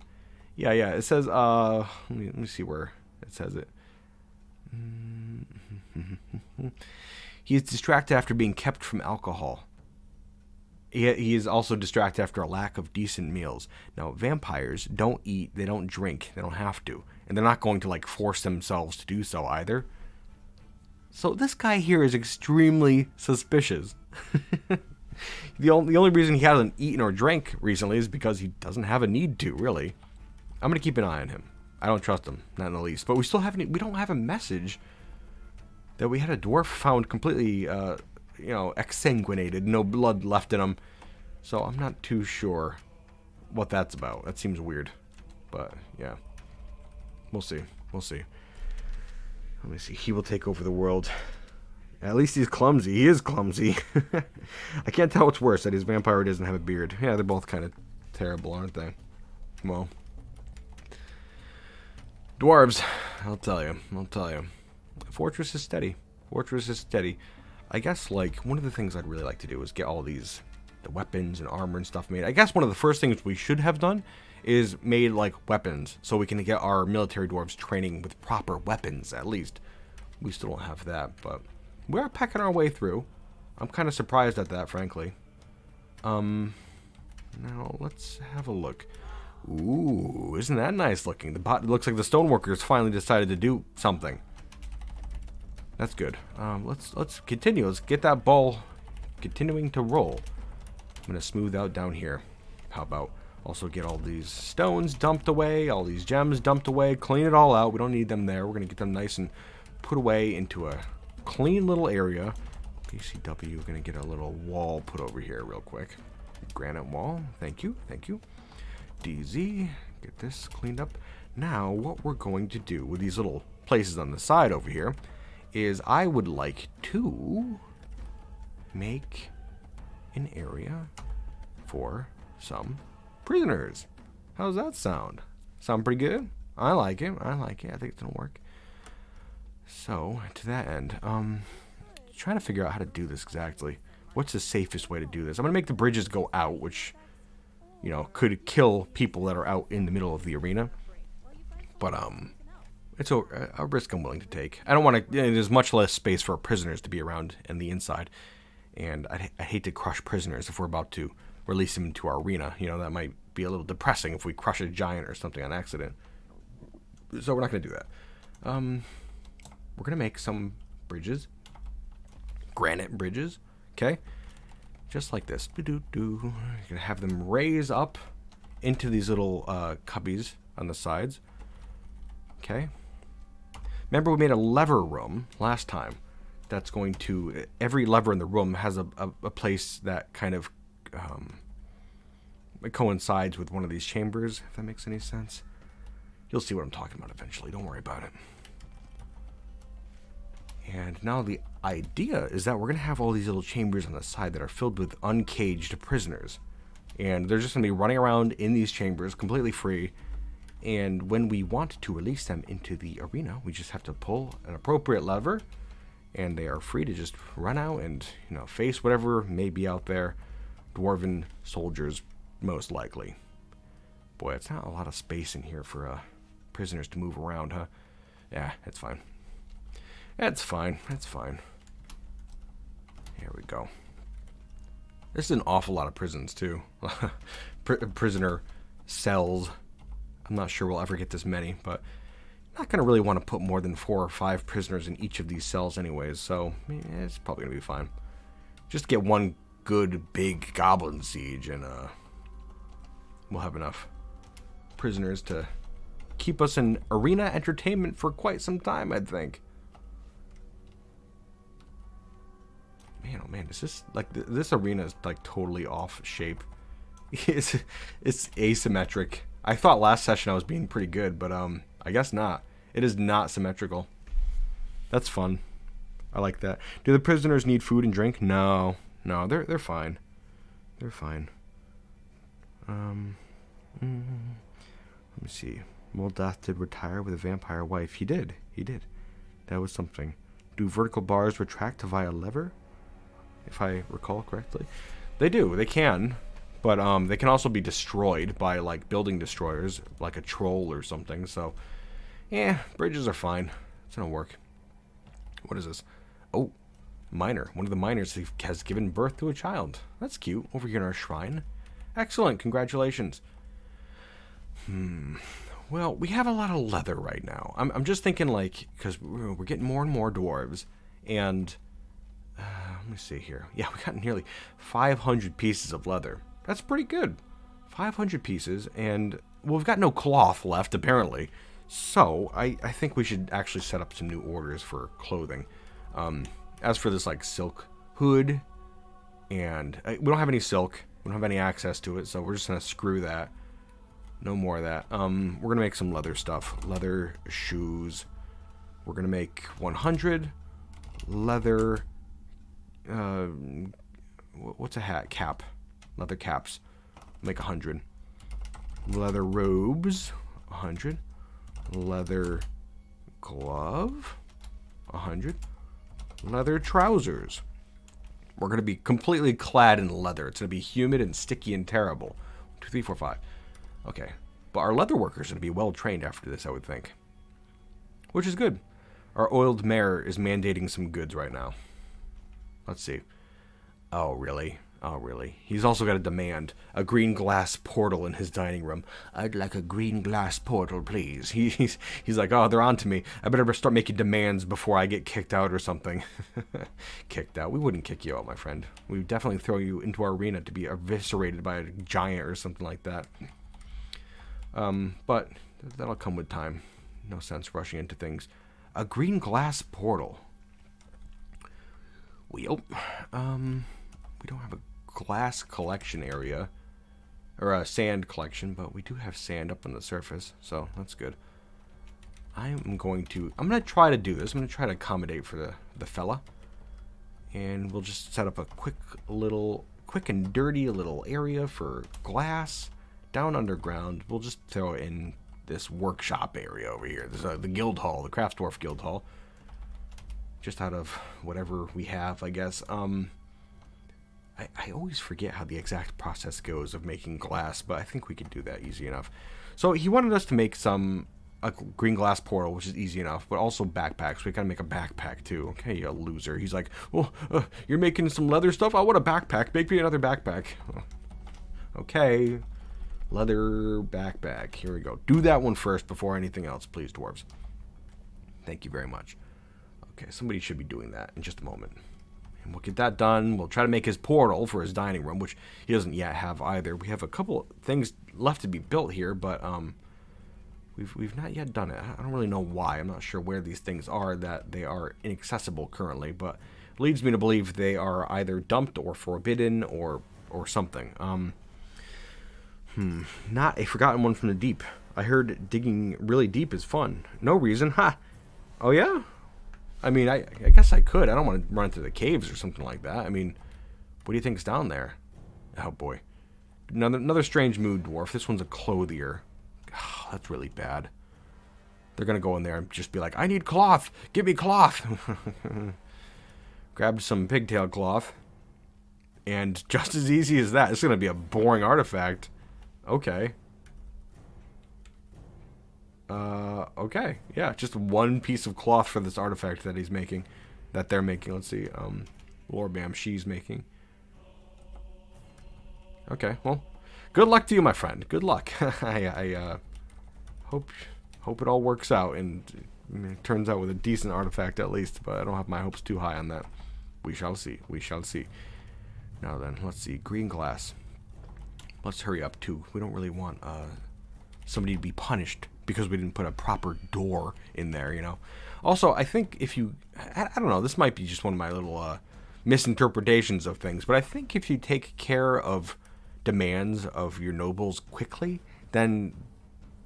Yeah. It says, let me see where it says it. He is distracted after being kept from alcohol. He is also distracted after a lack of decent meals. Now, vampires don't eat, they don't drink, they don't have to. And they're not going to, like, force themselves to do so either. So this guy here is extremely suspicious. The only reason he hasn't eaten or drank recently is because he doesn't have a need to, really. I'm going to keep an eye on him. I don't trust him, not in the least. But we don't have a message that we had a dwarf found completely, exsanguinated, no blood left in him. So I'm not too sure what that's about. That seems weird. But, yeah. We'll see. Let me see. He will take over the world. At least he's clumsy. He is clumsy. I can't tell what's worse, that his vampire doesn't have a beard. Yeah, they're both kind of terrible, aren't they? Well, dwarves, I'll tell you. Fortress is steady. I guess, like, one of the things I'd really like to do is get all the weapons and armor and stuff made. I guess one of the first things we should have done is made, like, weapons, so we can get our military dwarves training with proper weapons, at least. We still don't have that, but we're pecking our way through. I'm kind of surprised at that, frankly. Now, let's have a look. Ooh, isn't that nice looking? It looks like the stoneworkers finally decided to do something. That's good. Let's continue. Let's get that ball continuing to roll. I'm going to smooth out down here. How about also get all these stones dumped away, all these gems dumped away, clean it all out. We don't need them there. We're going to get them nice and put away into a clean little area. PCW, going to get a little wall put over here real quick. Granite wall. Thank you. DZ, get this cleaned up. Now, what we're going to do with these little places on the side over here is I would like to make an area for some prisoners. How's that sound? Sound pretty good? I like it. I think it's gonna work. So, to that end, trying to figure out how to do this exactly. What's the safest way to do this? I'm gonna make the bridges go out, which, you know, could kill people that are out in the middle of the arena. But, it's a risk I'm willing to take. I don't want to, there's much less space for prisoners to be around in the inside. And I hate to crush prisoners if we're about to release them into our arena. You know, that might be a little depressing if we crush a giant or something on accident. So we're not going to do that. We're going to make some bridges. Granite bridges. Okay? Just like this. You're going to have them raise up into these little cubbies on the sides. Okay? Remember we made a lever room last time. That's going to, every lever in the room has a place that kind of it coincides with one of these chambers, if that makes any sense. You'll see what I'm talking about eventually. Don't worry about it. And now the idea is that we're going to have all these little chambers on the side that are filled with uncaged prisoners. And they're just going to be running around in these chambers completely free. And when we want to release them into the arena, we just have to pull an appropriate lever. And they are free to just run out and, you know, face whatever may be out there. Dwarven soldiers, most likely. Boy, it's not a lot of space in here for prisoners to move around, huh? Yeah, it's fine. That's fine. Here we go. This is an awful lot of prisons, too. Prisoner cells. I'm not sure we'll ever get this many, but I'm not going to really want to put more than 4 or 5 prisoners in each of these cells anyways, so it's probably going to be fine. Just get one good, big goblin siege, and we'll have enough prisoners to keep us in arena entertainment for quite some time, I think. Man, oh man, is this, like, this arena is, like, totally off shape. It's asymmetric. I thought last session I was being pretty good, but, I guess not. It is not symmetrical. That's fun. I like that. Do the prisoners need food and drink? No. No, they're fine. They're fine. Let me see. Moldath did retire with a vampire wife. He did. That was something. Do vertical bars retract via lever? If I recall correctly. They do. They can. But they can also be destroyed by, like, building destroyers, like a troll or something. So, yeah, bridges are fine. It's gonna work. What is this? Oh, miner. One of the miners has given birth to a child. That's cute. Over here in our shrine. Excellent. Congratulations. Well, we have a lot of leather right now. I'm just thinking, like, because we're getting more and more dwarves, and let me see here. Yeah, we got nearly 500 pieces of leather. That's pretty good. 500 pieces, and well, we've got no cloth left, apparently. So, I think we should actually set up some new orders for clothing. As for this, like, silk hood, and we don't have any silk. We don't have any access to it, so we're just going to screw that. No more of that. We're going to make some leather stuff. Leather shoes. We're going to make 100 leather, what's a hat? Cap. Leather caps. Make 100. Leather robes. 100. Leather glove. 100. Leather trousers. We're going to be completely clad in leather. It's going to be humid and sticky and terrible. 1, 2, 3, 4, 5. Okay. But our leather workers are going to be well trained after this, I would think. Which is good. Our oiled mare is mandating some goods right now. Let's see. Oh, really? Oh, really? He's also got a demand. A green glass portal in his dining room. I'd like a green glass portal, please. He's like, oh, they're on to me. I better start making demands before I get kicked out or something. Kicked out? We wouldn't kick you out, my friend. We would definitely throw you into our arena to be eviscerated by a giant or something like that. But that'll come with time. No sense rushing into things. A green glass portal. Well, we don't have a glass collection area, or a sand collection, but we do have sand up on the surface, so that's good. I'm going to try to do this. I'm going to try to accommodate for the fella, and we'll just set up a quick and dirty little area for glass down underground. We'll just throw it in this workshop area over here. There's the guild hall, the Craft Dwarf guild hall, just out of whatever we have, I guess. I always forget how the exact process goes of making glass, but I think we could do that easy enough. So he wanted us to make a green glass portal, which is easy enough, but also backpacks. We gotta make a backpack too. Okay, you loser. He's like, well, you're making some leather stuff? I want a backpack. Make me another backpack. Okay, leather backpack. Here we go. Do that one first before anything else, please, dwarves. Thank you very much. Okay, somebody should be doing that in just a moment. And we'll get that done. We'll try to make his portal for his dining room, which he doesn't yet have either. We have a couple things left to be built here, but we've not yet done it. I don't really know why. I'm not sure where these things are, that they are inaccessible currently, but it leads me to believe they are either dumped or forbidden or something. Not a forgotten one from the deep. I heard digging really deep is fun. No reason. Ha! Oh yeah? I mean, I guess I could. I don't want to run into the caves or something like that. I mean, what do you think's down there? Oh, boy. Another strange mood, dwarf. This one's a clothier. Oh, that's really bad. They're going to go in there and just be like, I need cloth. Give me cloth. Grabbed some pigtail cloth. And just as easy as that, it's going to be a boring artifact. Okay. Okay, yeah, just one piece of cloth for this artifact that he's making, that they're making. Let's see, Lorbam, she's making. Okay, well, good luck to you, my friend. Good luck. I hope it all works out, and I mean, it turns out with a decent artifact at least, but I don't have my hopes too high on that. We shall see. We shall see. Now then, let's see, green glass. Let's hurry up, too. We don't really want, somebody to be punished because we didn't put a proper door in there, you know. Also, I think if you, I don't know, this might be just one of my little misinterpretations of things, but I think if you take care of demands of your nobles quickly, then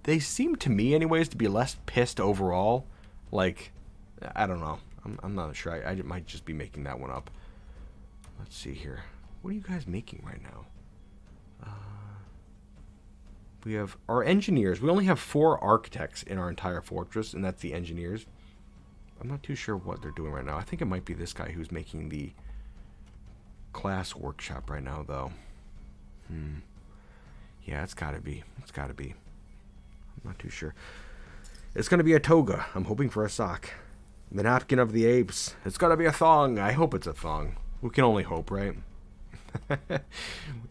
they seem to me anyways to be less pissed overall. Like, I don't know. I'm not sure. I might just be making that one up. Let's see here. What are you guys making right now? We have our engineers. We only have 4 architects in our entire fortress, and that's the engineers. I'm not too sure what they're doing right now. I think it might be this guy who's making the class workshop right now, though. Yeah, it's gotta be. It's gotta be. I'm not too sure. It's gonna be a toga. I'm hoping for a sock. The napkin of the apes. It's gotta be a thong. I hope it's a thong. We can only hope, right?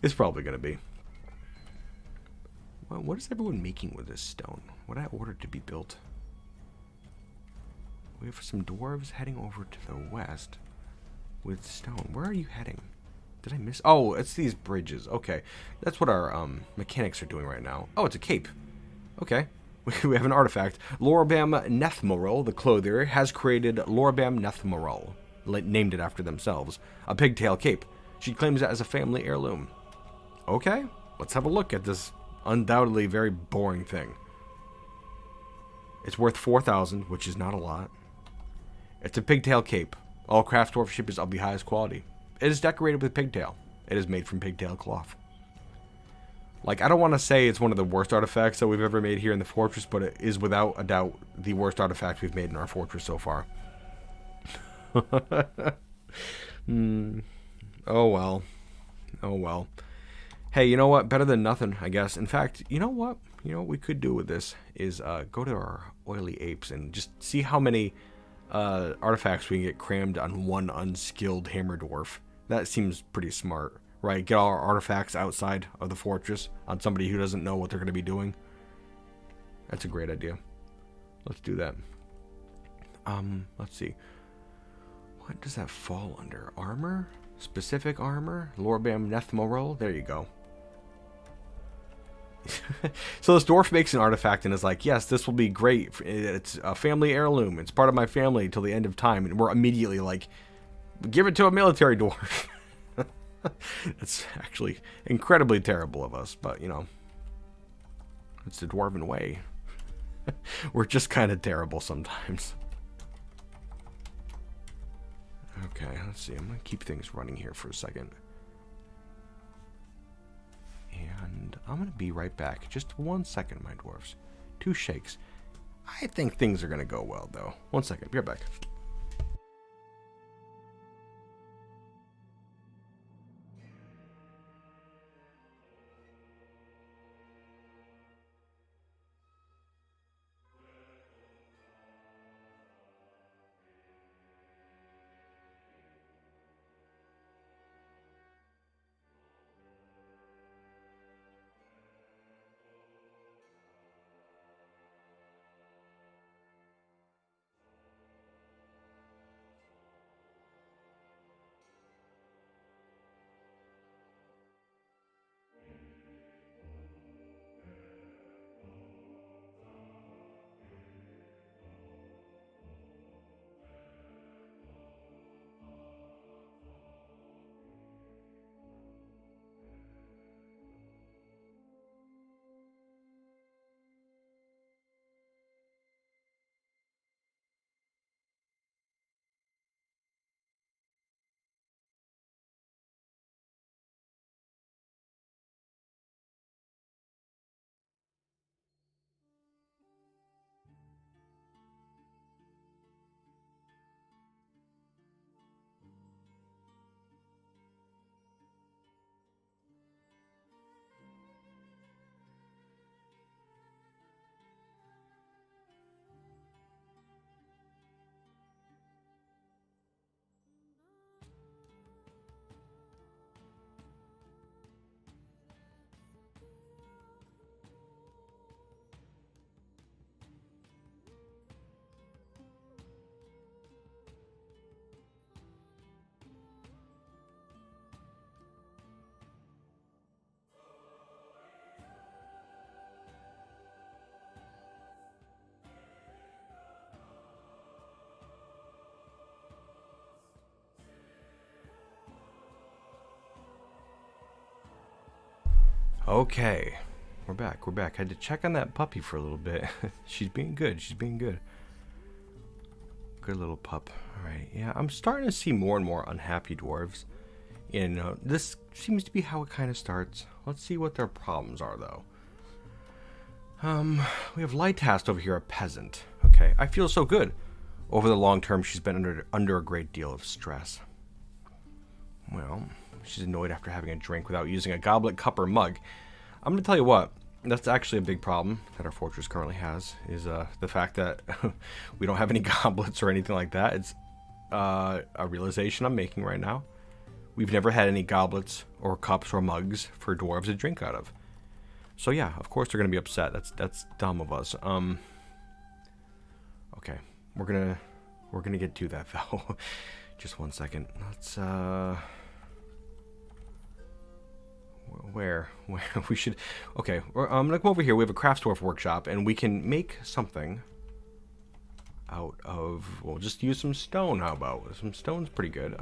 It's probably gonna be. Well, what is everyone making with this stone? What I ordered to be built? We have some dwarves heading over to the west with stone. Where are you heading? Did I miss? Oh, it's these bridges. Okay. That's what our mechanics are doing right now. Oh, it's a cape. Okay. We have an artifact. Lorbam Nethmorol, the clothier, has created Lorbam Nethmorol, named it after themselves. A pigtail cape. She claims it as a family heirloom. Okay. Let's have a look at this undoubtedly very boring thing. It's worth 4,000, which is not a lot. It's a pigtail cape. All craft dwarfship is of the highest quality. It is decorated with pigtail. It is made from pigtail cloth. Like, I don't want to say it's one of the worst artifacts that we've ever made here in the fortress, but it is without a doubt the worst artifact we've made in our fortress so far. Oh well. Oh well. Hey, you know what? Better than nothing, I guess. In fact, you know what? You know what we could do with this is go to our oily apes and just see how many artifacts we can get crammed on one unskilled hammer dwarf. That seems pretty smart, right? Get all our artifacts outside of the fortress on somebody who doesn't know what they're going to be doing. That's a great idea. Let's do that. Let's see. What does that fall under? Armor? Specific armor? Lorbam Nethmoral? There you go. So this dwarf makes an artifact and is like, yes, this will be great. It's a family heirloom. It's part of my family till the end of time. And we're immediately like, give it to a military dwarf. It's actually incredibly terrible of us, but you know, it's the dwarven way. We're just kind of terrible sometimes. Okay, let's see. I'm going to keep things running here for a second. And I'm going to be right back. Just 1 second, my dwarves. 2 shakes. I think things are going to go well, though. 1 second. Be right back. Okay, we're back. We're back. I had to check on that puppy for a little bit. She's being good. She's being good. Good little pup. All right. Yeah, I'm starting to see more and more unhappy dwarves. And this seems to be how it kind of starts. Let's see what their problems are, though. We have Lightast over here, a peasant. Okay, I feel so good. Over the long term, she's been under a great deal of stress. Well, she's annoyed after having a drink without using a goblet, cup, or mug. I'm going to tell you what, that's actually a big problem that our fortress currently has, is the fact that we don't have any goblets or anything like that. It's a realization I'm making right now. We've never had any goblets or cups or mugs for dwarves to drink out of. So yeah, of course they're going to be upset. That's dumb of us. Okay, we're gonna get to that though. Just 1 second. Let's where we should. Okay, I'm gonna come over here. We have a craftsdwarf workshop, and we can make something out of. We'll just use some stone. How about some stone's pretty good.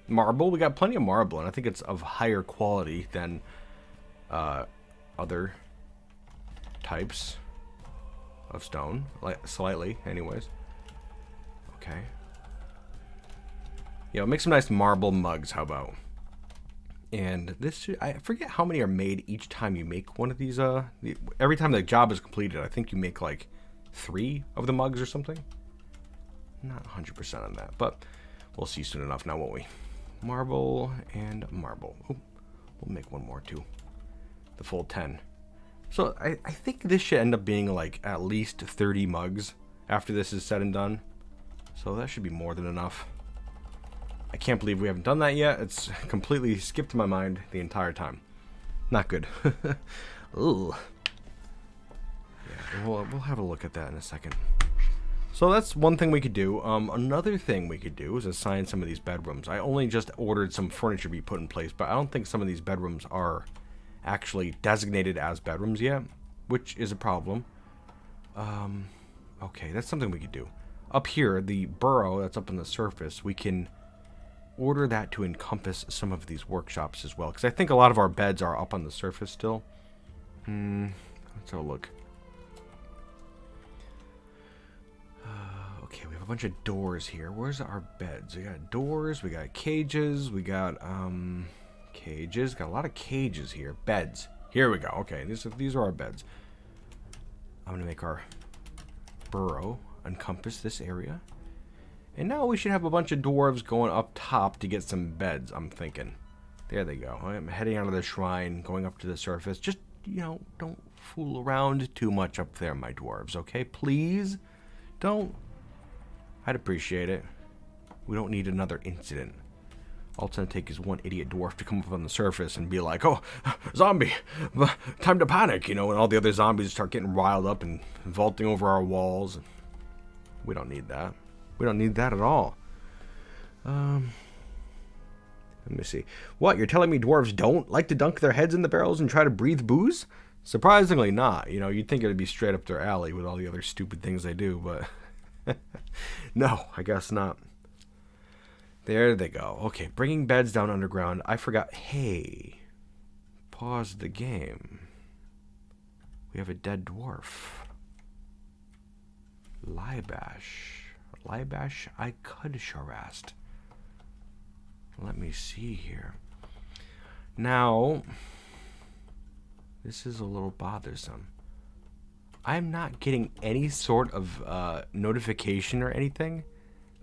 Marble. We got plenty of marble, and I think it's of higher quality than other types of stone, like slightly, anyways. Okay. You know, make some nice marble mugs, how about? And this, I forget how many are made each time you make one of these, every time the job is completed, I think you make like 3 of the mugs or something. Not 100% on that, but we'll see soon enough now, won't we? Marble and marble. Oh, we'll make one more too. The full 10. So I think this should end up being like at least 30 mugs after this is said and done. So that should be more than enough. I can't believe we haven't done that yet. It's completely skipped my mind the entire time. Not good. Ooh. Yeah, we'll have a look at that in a second. So that's one thing we could do. Another thing we could do is assign some of these bedrooms. I only just ordered some furniture to be put in place, but I don't think some of these bedrooms are actually designated as bedrooms yet, which is a problem. Okay, that's something we could do. Up here, the burrow that's up on the surface, we can order that to encompass some of these workshops as well, because I think a lot of our beds are up on the surface still. Let's have a look. Okay, we have a bunch of doors here. Where's our beds? We got doors, we got cages, we got cages. Got a lot of cages here. Beds. Here we go. Okay, these are our beds. I'm gonna make our burrow encompass this area. And now we should have a bunch of dwarves going up top to get some beds, I'm thinking. There they go. I'm heading out of the shrine, going up to the surface. Just, you know, don't fool around too much up there, my dwarves, okay? Please don't. I'd appreciate it. We don't need another incident. All it's going to take is one idiot dwarf to come up on the surface and be like, oh, zombie, time to panic, you know, and all the other zombies start getting riled up and vaulting over our walls. We don't need that. We don't need that at all. Let me see. What, you're telling me dwarves don't like to dunk their heads in the barrels and try to breathe booze? Surprisingly not. You know, you'd think it'd be straight up their alley with all the other stupid things they do, but no, I guess not. There they go. Okay, bringing beds down underground. I forgot. Hey, pause the game. We have a dead dwarf. Libash. Libash I could sharast. Let me see here. Now, this is a little bothersome. I'm not getting any sort of notification or anything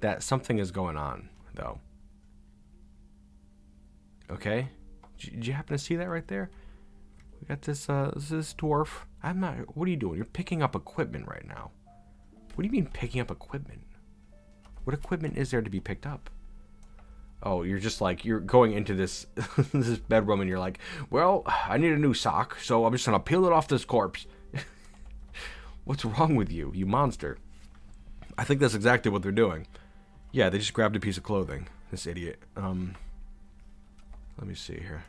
that something is going on, though. Okay? Did you happen to see that right there? We got this dwarf. I'm not... What are you doing? You're picking up equipment right now. What do you mean picking up equipment? What equipment is there to be picked up? Oh, you're just like, you're going into this this bedroom and you're like, well, I need a new sock, so I'm just going to peel it off this corpse. What's wrong with you, you monster? I think that's exactly what they're doing. Yeah, they just grabbed a piece of clothing. This idiot. Let me see here.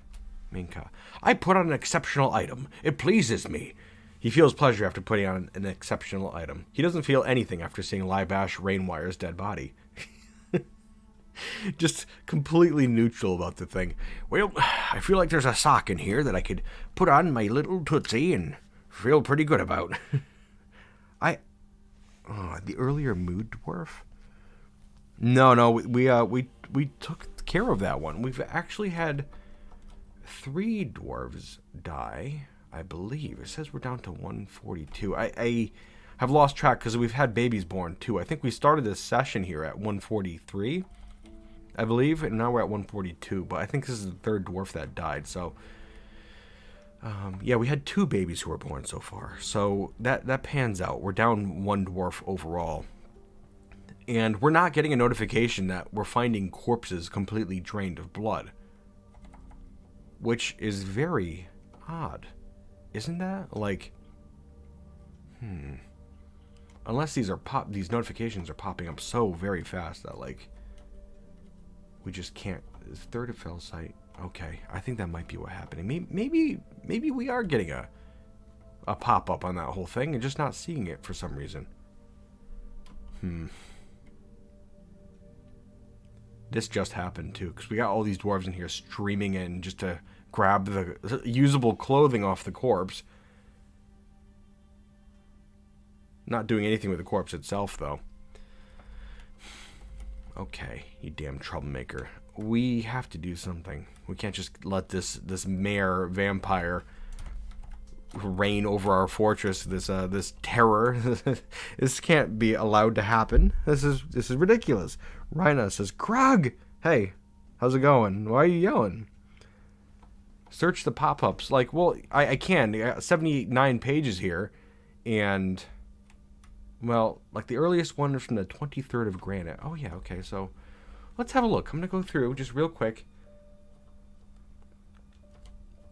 Minka. I put on an exceptional item. It pleases me. He feels pleasure after putting on an exceptional item. He doesn't feel anything after seeing Libash Rainwire's dead body. Just completely neutral about the thing. Well, I feel like there's a sock in here that I could put on my little tootsie and feel pretty good about. The earlier mood dwarf? No, we took care of that one. We've actually had 3 dwarves die, I believe. It says we're down to 142. I have lost track because we've had babies born too. I think we started this session here at 143, I believe, and now we're at 142. But I think this is the 3rd dwarf that died. So, yeah, we had 2 babies who were born so far. So that pans out. We're down 1 dwarf overall. And we're not getting a notification that we're finding corpses completely drained of blood. Which is very odd. Isn't that? Like, unless these notifications are popping up so very fast that, like, we just can't. Is 3rd of fell site? Okay, I think that might be what happening. Maybe we are getting a pop-up on that whole thing and just not seeing it for some reason. This just happened too, because we got all these dwarves in here streaming in just to grab the usable clothing off the corpse. Not doing anything with the corpse itself, though. Okay, you damn troublemaker. We have to do something. We can't just let this mare vampire reign over our fortress. This terror. This can't be allowed to happen. This is ridiculous. Rhina says, Krug! Hey, how's it going? Why are you yelling? Search the pop-ups. Like, well, I can. I got 79 pages here. And, well, like the earliest one is from the 23rd of Granite. Oh, yeah, okay, so let's have a look. I'm going to go through just real quick.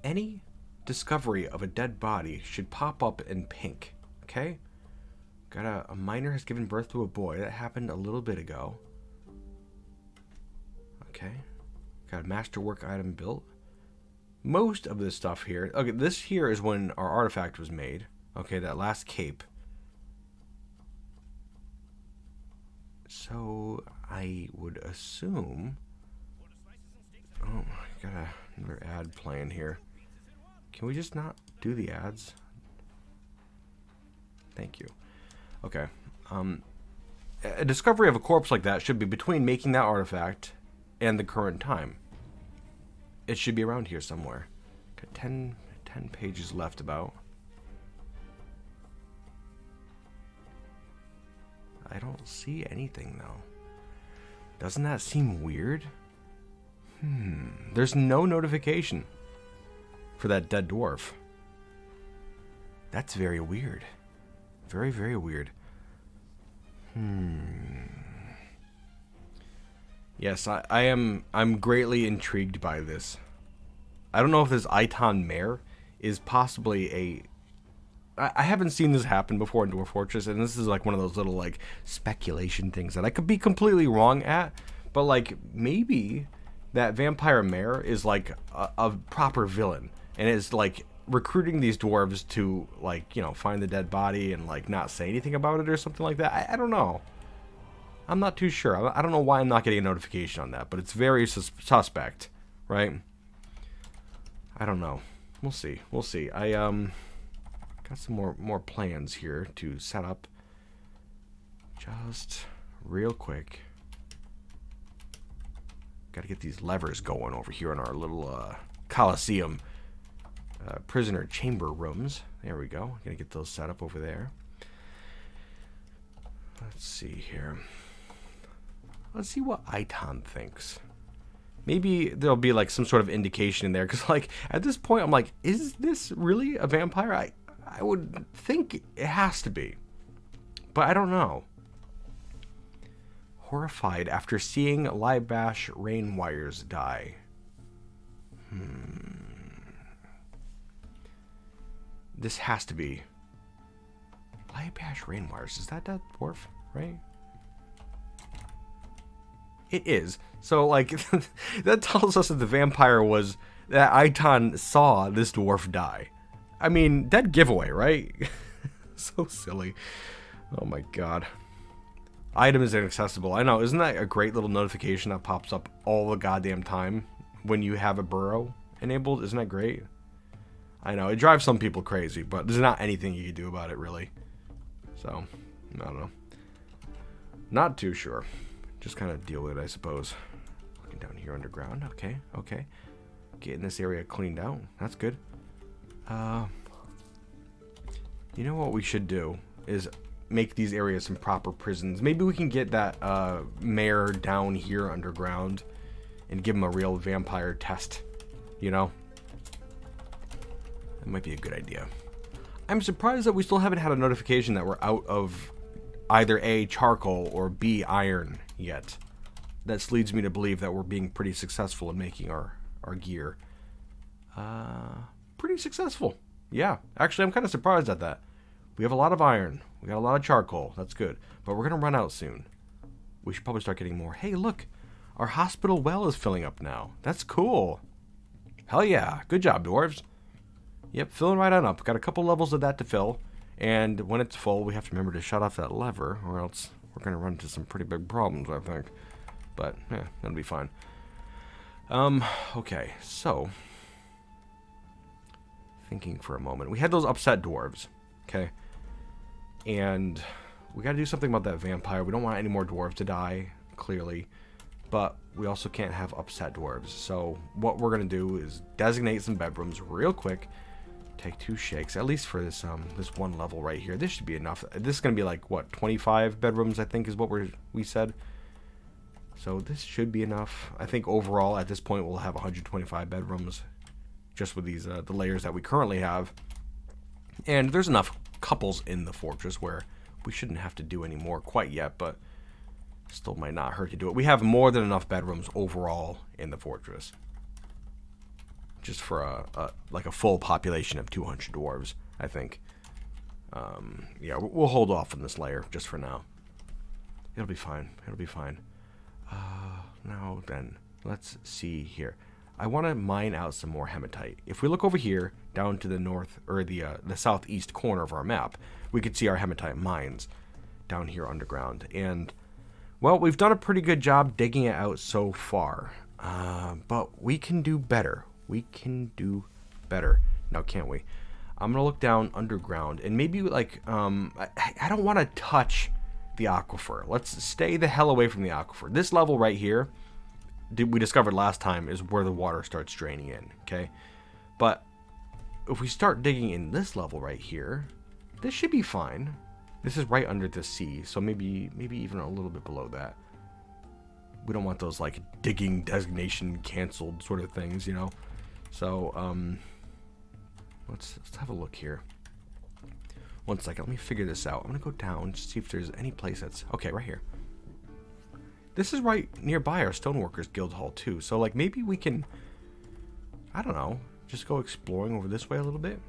Any discovery of a dead body should pop up in pink, okay? Got a miner has given birth to a boy. That happened a little bit ago. Okay. Got a masterwork item built. Most of this stuff here... Okay, this here is when our artifact was made. Okay, that last cape. So, I would assume... Oh, I got another ad playing here. Can we just not do the ads? Thank you. Okay. A discovery of a corpse like that should be between making that artifact and the current time. It should be around here somewhere. Got 10 pages left about. I don't see anything though. Doesn't that seem weird? There's no notification for that dead dwarf. That's very weird. Very, very weird. Yes, I'm greatly intrigued by this. I don't know if this Iton Mare is possibly a... I haven't seen this happen before in Dwarf Fortress, and this is like one of those little like speculation things that I could be completely wrong at, but like maybe that Vampire Mare is like a proper villain and is like recruiting these dwarves to like, you know, find the dead body and like not say anything about it or something like that. I don't know. I'm not too sure. I don't know why I'm not getting a notification on that, but it's very suspect, right? I don't know. We'll see. We'll see. I got some more plans here to set up. Just real quick. Got to get these levers going over here in our little Coliseum prisoner chamber rooms. There we go. Gonna get those set up over there. Let's see here. Let's see what Iton thinks. Maybe there'll be like some sort of indication in there, because like at this point I'm like, is this really a vampire? I would think it has to be, but I don't know. Horrified after seeing Libash rain wires die. This has to be Libash rain wires. Is that dwarf, right? It is. So, like, that tells us that the vampire was... That Iton saw this dwarf die. I mean, dead giveaway, right? So silly. Oh my god. Item is inaccessible. I know, isn't that a great little notification that pops up all the goddamn time when you have a burrow enabled? Isn't that great? I know, it drives some people crazy, but there's not anything you can do about it, really. So, I don't know. Not too sure. Just kind of deal with it, I suppose. Looking down here underground. Okay, okay. Getting this area cleaned out. That's good. You know what we should do is make these areas some proper prisons. Maybe we can get that mayor down here underground and give him a real vampire test. You know? That might be a good idea. I'm surprised that we still haven't had a notification that we're out of either A, charcoal, or B, iron yet. That leads me to believe that we're being pretty successful in making our gear. Pretty successful. Yeah, actually I'm kind of surprised at that. We have a lot of iron. We got a lot of charcoal. That's good. But we're going to run out soon. We should probably start getting more. Hey, look. Our hospital well is filling up now. That's cool. Hell yeah. Good job, dwarves. Yep, filling right on up. Got a couple levels of that to fill. And when it's full, we have to remember to shut off that lever, or else we're going to run into some pretty big problems, I think. But, yeah, that'll be fine. Okay, so... Thinking for a moment. We had those upset dwarves, okay? And we got to do something about that vampire. We don't want any more dwarves to die. clearly. But we also can't have upset dwarves. So what we're going to do is designate some bedrooms real quick. Take 2 shakes, at least for this this one level right here. This should be enough. This is going to be like, what, 25 bedrooms, I think is what we said. So this should be enough. I think overall at this point we'll have 125 bedrooms just with these the layers that we currently have. And there's enough couples in the fortress where we shouldn't have to do any more quite yet, but still might not hurt to do it. We have more than enough bedrooms overall in the fortress, just for like a full population of 200 dwarves, I think. Yeah, we'll hold off on this layer just for now. It'll be fine. It'll be fine. Now then, let's see here. I want to mine out some more hematite. If we look over here, down to the north, or the southeast corner of our map, we could see our hematite mines down here underground. And, well, we've done a pretty good job digging it out so far. But we can do better. We can do better. Now, can't we? I'm going to look down underground, and maybe, like, I don't want to touch the aquifer. Let's stay the hell away from the aquifer. This level right here, we discovered last time, is where the water starts draining in, okay? But if we start digging in this level right here, this should be fine. This is right under the sea, so maybe even a little bit below that. We don't want those, like, digging designation canceled sort of things, you know? So, let's have a look here. One second, let me figure this out. I'm gonna go down, just see if there's any place that's... Okay, right here. This is right nearby our Stoneworkers Guild Hall, too. So, like, maybe we can... I don't know. Just go exploring over this way a little bit.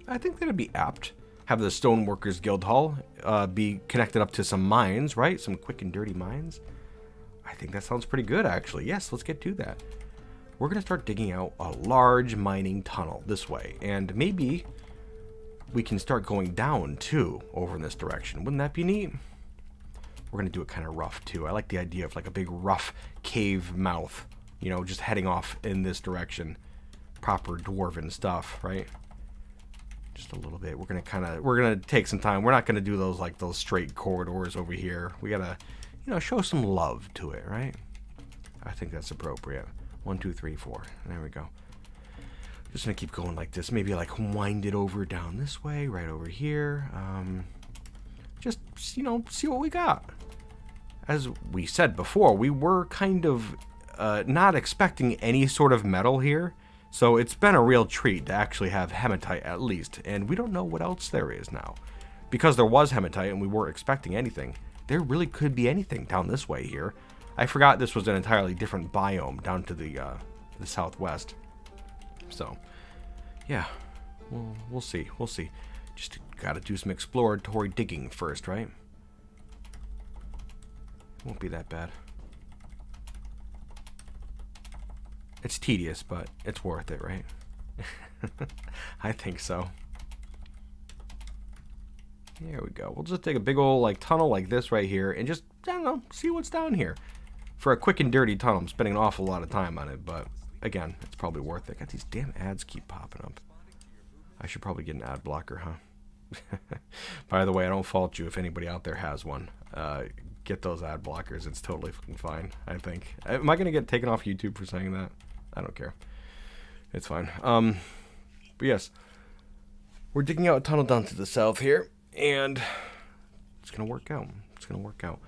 I think that'd be apt. Have the Stoneworkers Guild Hall be connected up to some mines, right? Some quick and dirty mines. I think that sounds pretty good, actually. Yes, let's get to that. We're going to start digging out a large mining tunnel this way. And maybe we can start going down, too, over in this direction. Wouldn't that be neat? We're going to do it kind of rough, too. I like the idea of, like, a big rough cave mouth. You know, just heading off in this direction. Proper dwarven stuff, right? Just a little bit. We're going to take some time. We're not going to do those, like, those straight corridors over here. We got to, you know, show some love to it, right? I think that's appropriate. 1, 2, 3, 4. There we go. Just going to keep going like this. Maybe, like, wind it over down this way, right over here. Just, you know, see what we got. As we said before, we were kind of not expecting any sort of metal here. So it's been a real treat to actually have hematite at least. And we don't know what else there is now. Because there was hematite and we weren't expecting anything, there really could be anything down this way here. I forgot this was an entirely different biome down to the southwest. So, yeah, we'll see. We'll see. Just gotta do some exploratory digging first, right? Won't be that bad. It's tedious, but it's worth it, right? I think so. There we go. We'll just take a big old, like, tunnel like this right here and just, I don't know, see what's down here. For a quick and dirty tunnel, I'm spending an awful lot of time on it, but again, it's probably worth it. God, these damn ads keep popping up. I should probably get an ad blocker, huh? By the way, I don't fault you if anybody out there has one. Get those ad blockers. It's totally fucking fine, I think. Am I going to get taken off YouTube for saying that? I don't care. It's fine. But yes, we're digging out a tunnel down to the south here, and it's going to work out. It's going to work out.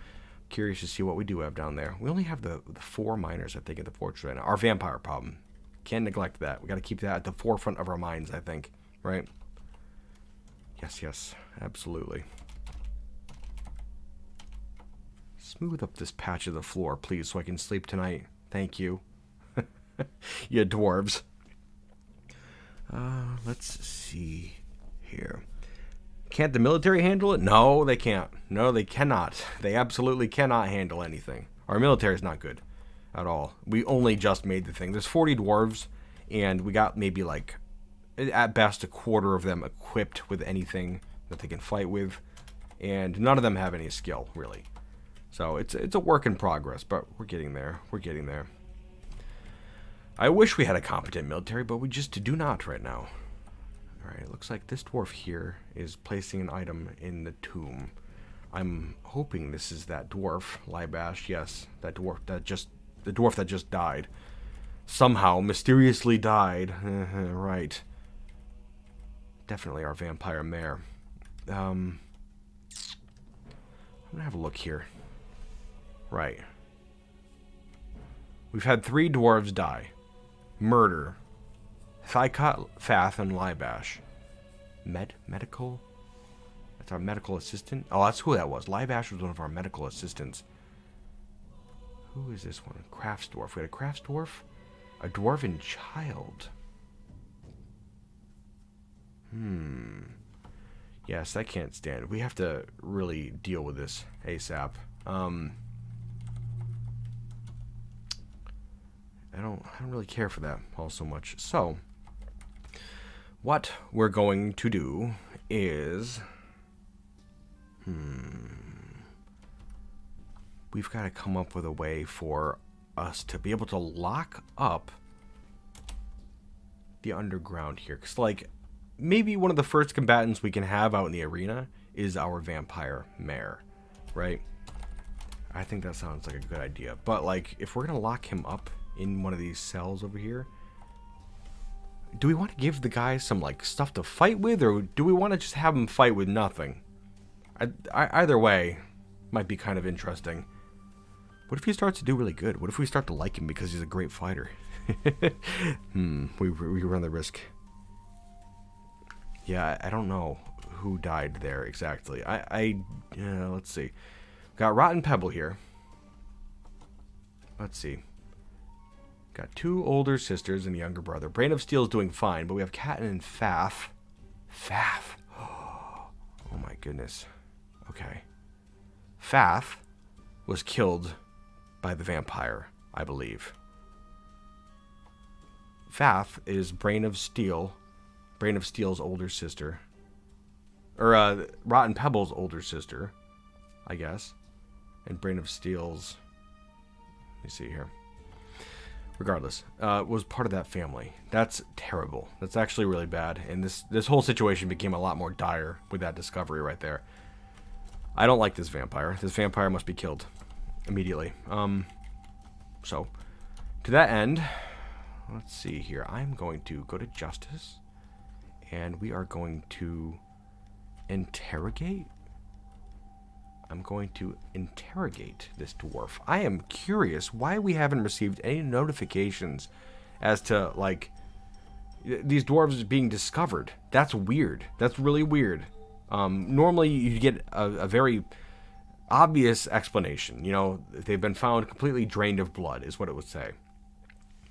Curious to see what we do have down there. We only have the 4 miners, I think, at the fortress right now. Our vampire problem. Can't neglect that. We got to keep that at the forefront of our minds, I think. Right? Yes, yes. Absolutely. Smooth up this patch of the floor, please, so I can sleep tonight. Thank you. You dwarves. Let's see here. Can't the military handle it? No, they can't. No, they cannot. They absolutely cannot handle anything. Our military is not good at all. We only just made the thing. There's 40 dwarves, and we got maybe, like, at best, a quarter of them equipped with anything that they can fight with, and none of them have any skill, really. So it's a work in progress, but we're getting there. We're getting there. I wish we had a competent military, but we just do not right now. Alright, it looks like this dwarf here is placing an item in the tomb. I'm hoping this is that dwarf, Libash. Yes, that dwarf the dwarf that just died. Somehow, mysteriously died. Right. Definitely our vampire mare. I'm gonna have a look here. Right. We've had 3 dwarves die. Murder. Thicot, Fath, and Libash. Medical? That's our medical assistant? Oh, that's who that was. Libash was one of our medical assistants. Who is this one? Crafts dwarf. We had a crafts dwarf? A dwarven child. Yes, I can't stand. We have to really deal with this ASAP. I don't really care for that all so much. So, what we're going to do is, we've got to come up with a way for us to be able to lock up the underground here. Because, like, maybe one of the first combatants we can have out in the arena is our vampire mare, right? I think that sounds like a good idea. But, like, if we're going to lock him up in one of these cells over here, do we want to give the guy some, like, stuff to fight with, or do we want to just have him fight with nothing? Either way might be kind of interesting. What if he starts to do really good? What if we start to like him because he's a great fighter? We run the risk. Yeah, I don't know who died there exactly. Let's see. Got Rotten Pebble here. Let's see. Got 2 older sisters and a younger brother. Brain of Steel's doing fine, but we have Catan and Fath. Fath. Oh my goodness. Okay. Fath was killed by the vampire, I believe. Fath is Brain of Steel's older sister. Or, Rotten Pebble's older sister, I guess. And Brain of Steel's... Let me see here. Regardless, was part of that family. That's terrible. That's actually really bad. And this whole situation became a lot more dire with that discovery right there. I don't like this vampire. This vampire must be killed immediately. So, to that end, let's see here. I'm going to go to Justice. And we are going to interrogate. I'm going to interrogate this dwarf. I am curious why we haven't received any notifications as to, like, these dwarves being discovered. That's weird. That's really weird. Normally, you get a very obvious explanation. You know, they've been found completely drained of blood, is what it would say.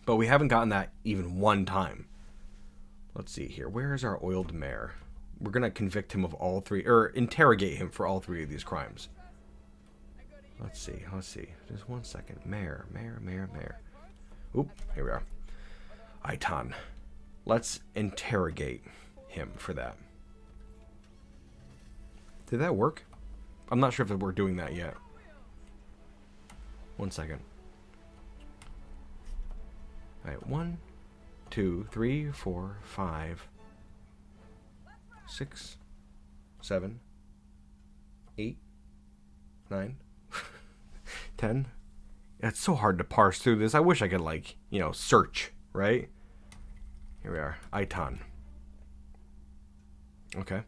But we haven't gotten that even one time. Let's see here. Where is our oiled mare? We're going to convict him of all 3, or interrogate him for all 3 of these crimes. Let's see. Just 1 second. Mare. Oop, here we are. Aitan. Let's interrogate him for that. Did that work? I'm not sure if we're doing that yet. 1 second. Alright, 1, 2, 3, 4, 5, 6, 7, 8, 9, 10. It's so hard to parse through this. I wish I could, like, you know, search, right? Here we are. Aitan. Okay.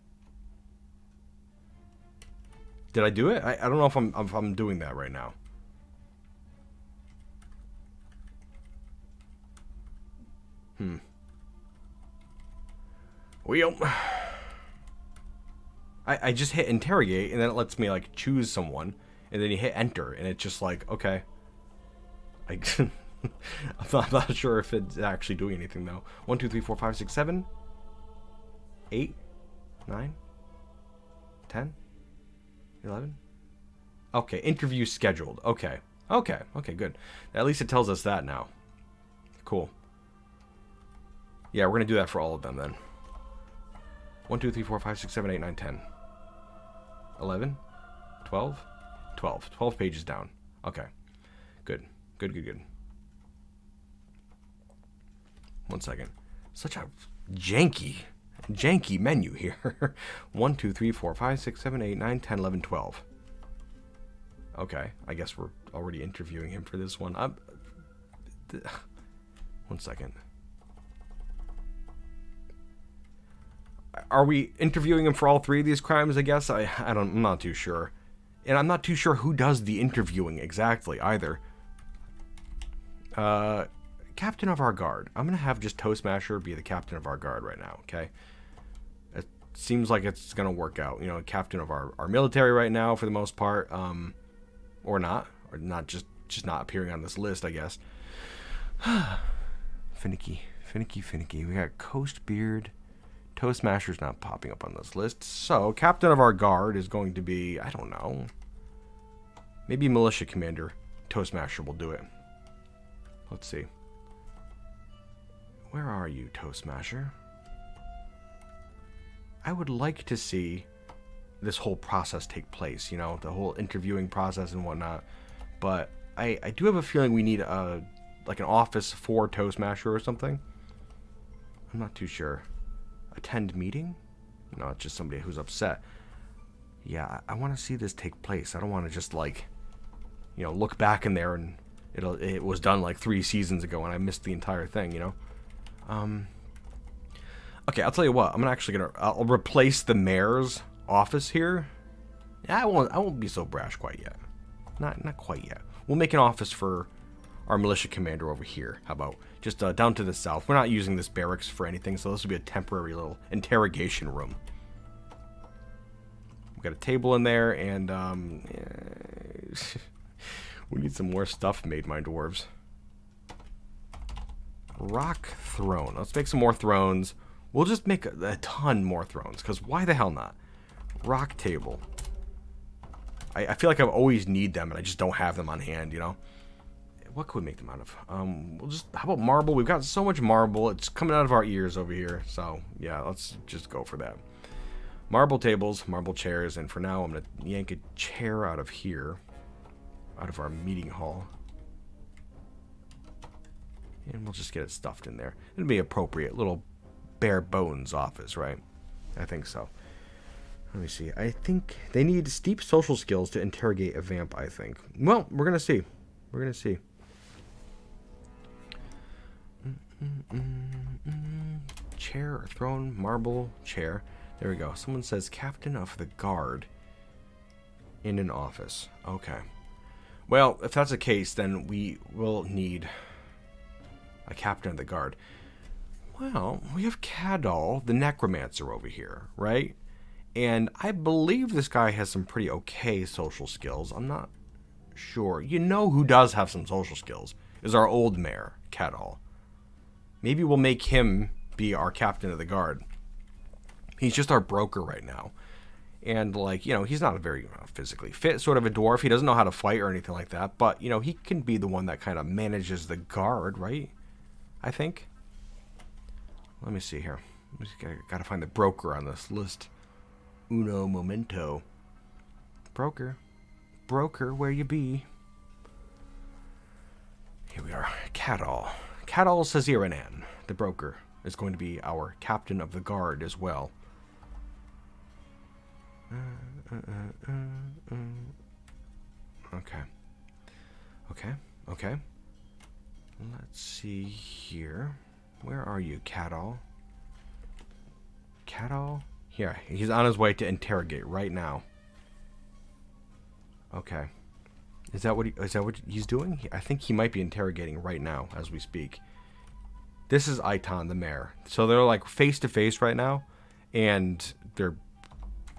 Did I do it? I don't know if I'm doing that right now. Well, I just hit interrogate, and then it lets me, like, choose someone, and then you hit enter, and it's just like, okay. I'm not sure if it's actually doing anything, though. 1, 2, 3, 4, 5, 6, 7, 8, 9, 10, 11. Okay, interview scheduled. Okay, good. At least it tells us that now. Cool. Yeah, we're going to do that for all of them, then. 1, 2, 3, 4, 5, 6, 7, 8, 9, 10. 11? 12? 12. 12 pages down. Okay. Good. 1 second. Such a janky menu here. 1, 2, 3, 4, 5, 6, 7, 8, 9, 10, 11, 12. Okay, I guess we're already interviewing him for this one. One second. Are we interviewing him for all 3 of these crimes, I guess? I'm not too sure. And I'm not too sure who does the interviewing exactly, either. Captain of our guard. I'm going to have just Toastmaster be the captain of our guard right now, okay? It seems like it's going to work out. You know, captain of our military right now, for the most part. Or not just not appearing on this list, I guess. Finicky. We got Coast Beard. Toastmaster's not popping up on this list. So, captain of our guard is going to be, I don't know. Maybe militia commander. Toastmaster will do it. Let's see. Where are you, Toastmaster? I would like to see this whole process take place, you know, the whole interviewing process and whatnot. But I do have a feeling we need like an office for Toastmaster or something. I'm not too sure. Attend meeting? No, it's just somebody who's upset. Yeah, I want to see this take place. I don't want to just, like, you know, look back in there and it was done like 3 seasons ago and I missed the entire thing, you know? Okay, I'll tell you what. I'll replace the mayor's office here. Yeah, I won't be so brash quite yet. Not quite yet. We'll make an office for our militia commander over here. How about just down to the south? We're not using this barracks for anything, so this will be a temporary little interrogation room. We got a table in there, and we need some more stuff made, my dwarves. Rock throne. Let's make some more thrones. We'll just make a ton more thrones, because why the hell not? Rock table. I feel like I always need them, and I just don't have them on hand, you know? What could we make them out of? How about marble? We've got so much marble. It's coming out of our ears over here. So, yeah, let's just go for that. Marble tables, marble chairs, and for now, I'm going to yank a chair out of here. Out of our meeting hall. And we'll just get it stuffed in there. It'll be appropriate. Little bare bones office, right? I think so. Let me see. I think they need steep social skills to interrogate a vamp, I think. Well, we're going to see. We're going to see. Chair or throne, marble, chair. There we go. Someone says captain of the guard in an office. Okay. Well, if that's the case, then we will need a captain of the guard. Well, we have Cadol, the necromancer over here, right? And I believe this guy has some pretty okay social skills. I'm not sure. You know who does have some social skills is our old mayor, Cadol. Maybe we'll make him be our captain of the guard. He's just our broker right now. And, like, you know, he's not a very physically fit sort of a dwarf. He doesn't know how to fight or anything like that. But, you know, he can be the one that kind of manages the guard, right? I think. Let me see here. Gotta find the broker on this list. Uno momento. Broker. Broker, where you be? Here we are. Cadol. Cadol Saziranan, the broker, is going to be our captain of the guard as well. Okay. Okay. Let's see here. Where are you, Cadol? Cadol? Here, he's on his way to interrogate right now. Okay. Is that what he's doing? I think he might be interrogating right now as we speak. This is Aitan, the mayor. So they're like face to face right now, and they're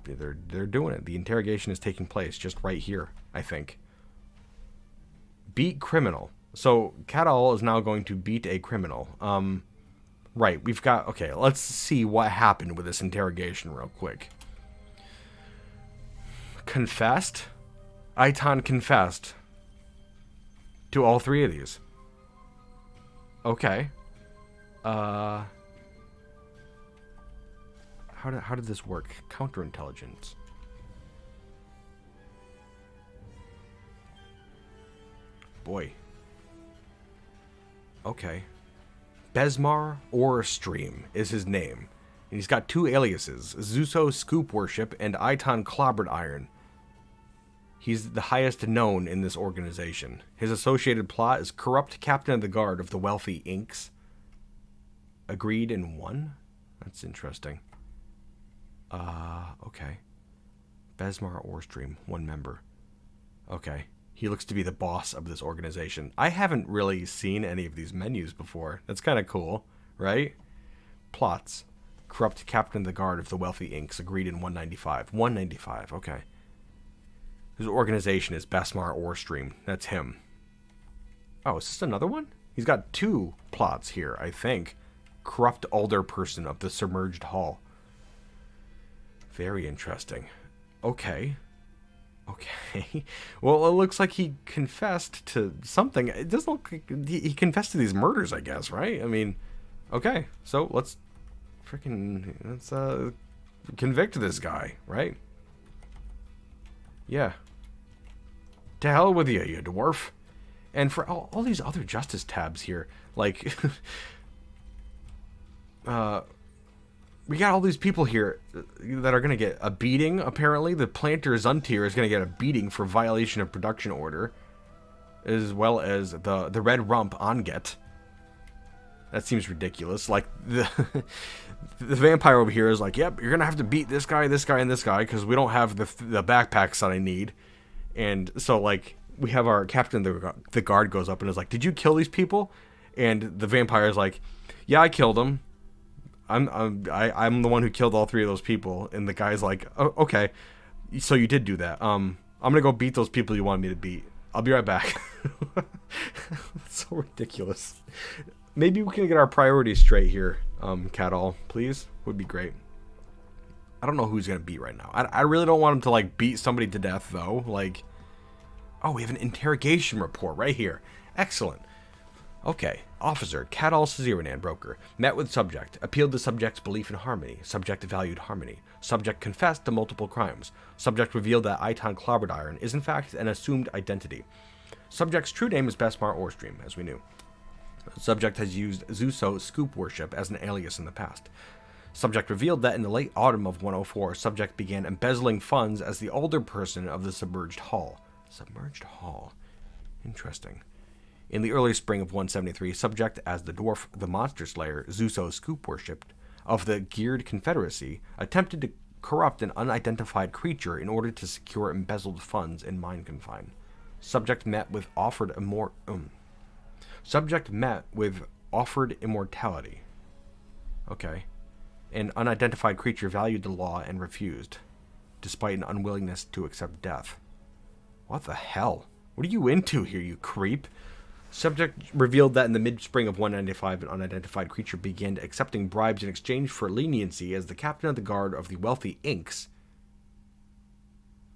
doing it. The interrogation is taking place just right here, I think. Beat criminal. So Cadol is now going to beat a criminal. Right, we've got... Okay, let's see what happened with this interrogation real quick. Confessed? Aitan confessed to all 3 of these. Okay. How did this work? Counterintelligence. Boy. Okay. Besmar or Stream is his name. And he's got 2 aliases, Zuso Scoop Worship and Aitan Clobbered Iron. He's the highest known in this organization. His associated plot is corrupt captain of the guard of the wealthy Inks. Agreed in one? That's interesting. Okay. Besmar Orstream, one member. Okay. He looks to be the boss of this organization. I haven't really seen any of these menus before. That's kind of cool, right? Plots. Corrupt captain of the guard of the wealthy Inks. Agreed in 195. 195, okay. His organization is Besmar Orstream. That's him. Oh, is this another one? He's got 2 plots here, I think. Corrupt alder person of the submerged hall. Very interesting. Okay. Okay. Well, it looks like he confessed to something. It doesn't look like he confessed to these murders, I guess, right? I mean, okay. So let's convict this guy, right? Yeah. To hell with you, you dwarf. And for all these other justice tabs here, like, we got all these people here that are going to get a beating, apparently. The planter Zuntir is going to get a beating for violation of production order, as well as the red rump Onget. That seems ridiculous. Like, the vampire over here is like, yep, you're going to have to beat this guy, and this guy, because we don't have the backpacks that I need. And so, like, we have our captain, the guard goes up and is like, did you kill these people? And the vampire is like, yeah, I killed them. I'm the one who killed all 3 of those people. And the guy's like, oh, okay, so you did do that. I'm gonna go beat those people you wanted me to beat. I'll be right back. That's so ridiculous. Maybe we can get our priorities straight here, Catall, please. Would be great. I don't know who's gonna beat right now. I really don't want him to, like, beat somebody to death, though. Like, oh, we have an interrogation report right here. Excellent. Okay. Officer, Catall Saziranan, broker. Met with subject. Appealed to subject's belief in harmony. Subject valued harmony. Subject confessed to multiple crimes. Subject revealed that Iton Clobberiron is in fact an assumed identity. Subject's true name is Besmar Orstream, as we knew. Subject has used Zuso Scoop Worship as an alias in the past. Subject revealed that in the late autumn of 104, Subject began embezzling funds as the older person of the Submerged Hall. Submerged Hall. Interesting. In the early spring of 173, Subject, as the dwarf, the monster slayer, Zuso Scoop Worshipped, of the Geared Confederacy, attempted to corrupt an unidentified creature in order to secure embezzled funds in Mind Confine. Subject met with offered immortality. Okay. An unidentified creature valued the law and refused, despite an unwillingness to accept death. What the hell? What are you into here, you creep? Subject revealed that in the mid-spring of 195, an unidentified creature began accepting bribes in exchange for leniency as the captain of the guard of the wealthy Inks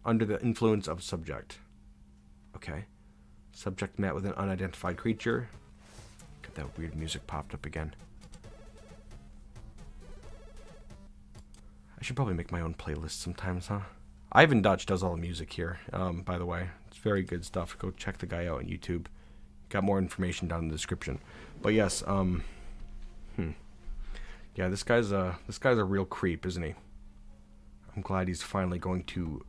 under the influence of Subject. Okay. Subject met with an unidentified creature. Get that weird music popped up again. I should probably make my own playlist sometimes, huh? Ivan Dutch does all the music here, by the way. It's very good stuff. Go check the guy out on YouTube. Got more information down in the description. But yes, yeah, this guy's a real creep, isn't he? I'm glad he's finally going to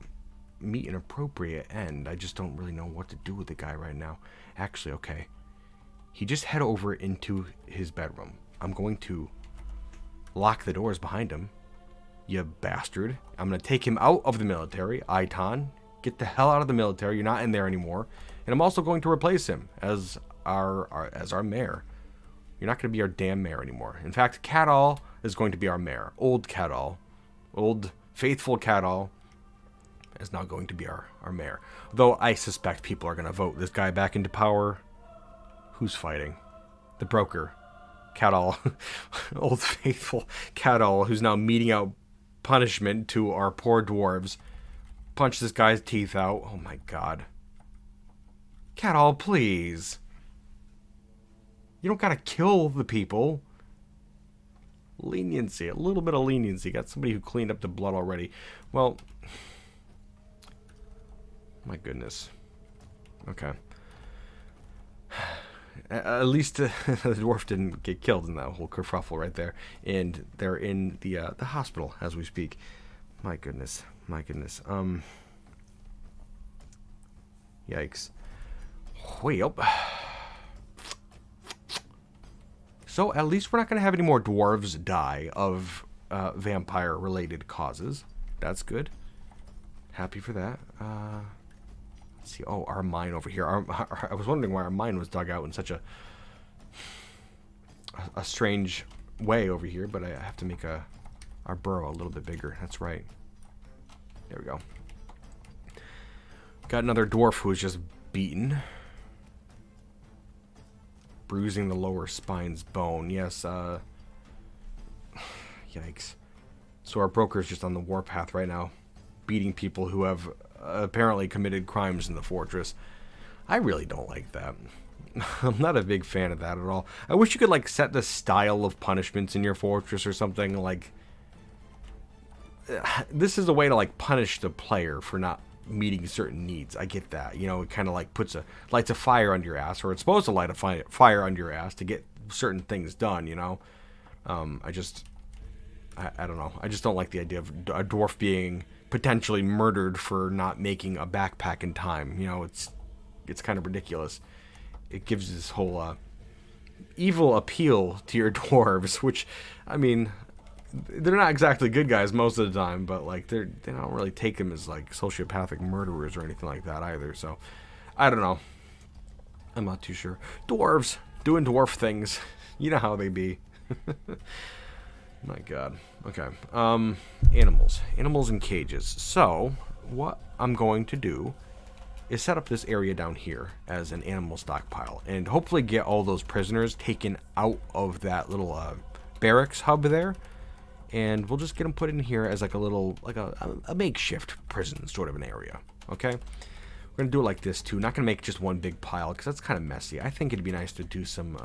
meet an appropriate end. I just don't really know what to do with the guy right now. Actually, okay. He just head over into his bedroom. I'm going to lock the doors behind him. You bastard. I'm going to take him out of the military. Iton, get the hell out of the military. You're not in there anymore. And I'm also going to replace him as our mayor. You're not going to be our damn mayor anymore. In fact, Catall is going to be our mayor. Old Catall. Old faithful Catall is now going to be our mayor. Though I suspect people are going to vote this guy back into power. Who's fighting? The broker. Catall. Old faithful Catall, who's now meting out punishment to our poor dwarves. Punch this guy's teeth out. Oh my god. Catall, please. You don't gotta kill the people. Leniency. A little bit of leniency. Got somebody who cleaned up the blood already. Well, my goodness. Okay. At least the dwarf didn't get killed in that whole kerfuffle right there. And they're in the hospital as we speak. My goodness. My goodness. Yikes. Well. So at least we're not going to have any more dwarves die of vampire-related causes. That's good. Happy for that. Let's see. Oh, our mine over here. I was wondering why our mine was dug out in such a strange way over here, but I have to make our burrow a little bit bigger. That's right. There we go. Got another dwarf who was just beaten. Bruising the lower spine's bone. Yes, yikes. So our broker's just on the warpath right now, beating people who have apparently committed crimes in the fortress. I really don't like that. I'm not a big fan of that at all. I wish you could, like, set the style of punishments in your fortress or something. Like, this is a way to, like, punish the player for not meeting certain needs. I get that. You know, it kind of like lights a fire under your ass, or it's supposed to light a fire under your ass to get certain things done, you know. I don't know. I just don't like the idea of a dwarf being potentially murdered for not making a backpack in time. You know, it's kind of ridiculous. It gives this whole evil appeal to your dwarves, which, I mean, they're not exactly good guys most of the time, but like they don't really take them as like sociopathic murderers or anything like that either. So I don't know. I'm not too sure. Dwarves doing dwarf things. You know how they be. My God. Okay. Animals in cages. So what I'm going to do is set up this area down here as an animal stockpile and hopefully get all those prisoners taken out of that little barracks hub there. And we'll just get them put in here as like a little, like a makeshift prison sort of an area. Okay? We're going to do it like this too. Not going to make just one big pile because that's kind of messy. I think it'd be nice to do some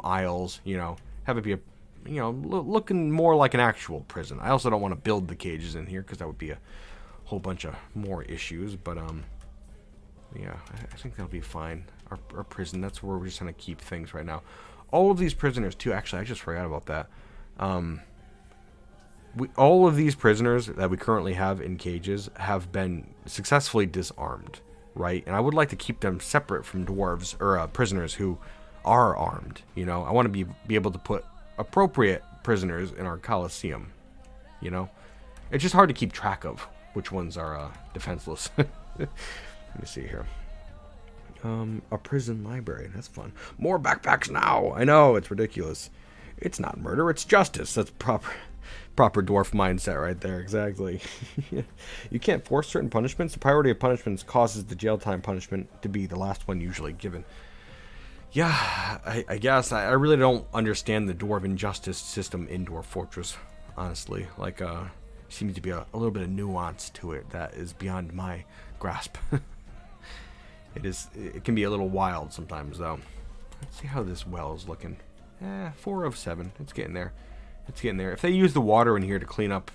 aisles, you know, have it be a, you know, looking more like an actual prison. I also don't want to build the cages in here because that would be a whole bunch of more issues. But, yeah, I think that'll be fine. Our prison, that's where we're just going to keep things right now. All of these prisoners too, actually, I just forgot about that. All of these prisoners that we currently have in cages have been successfully disarmed, right? And I would like to keep them separate from dwarves or prisoners who are armed. You know, I want to be able to put appropriate prisoners in our Colosseum. You know, it's just hard to keep track of which ones are defenseless. Let me see here. A prison library. That's fun. More backpacks now. I know, it's ridiculous. It's not murder, it's justice. That's proper dwarf mindset right there. Exactly. You can't force certain punishments. The priority of punishments causes the jail time punishment to be the last one usually given. Yeah, I guess. I really don't understand the dwarven justice system in Dwarf Fortress, honestly. Like, seems to be a little bit of nuance to it that is beyond my grasp. It can be a little wild sometimes, though. Let's see how this well is looking. 4 of 7. It's getting there. It's getting there. If they use the water in here to clean up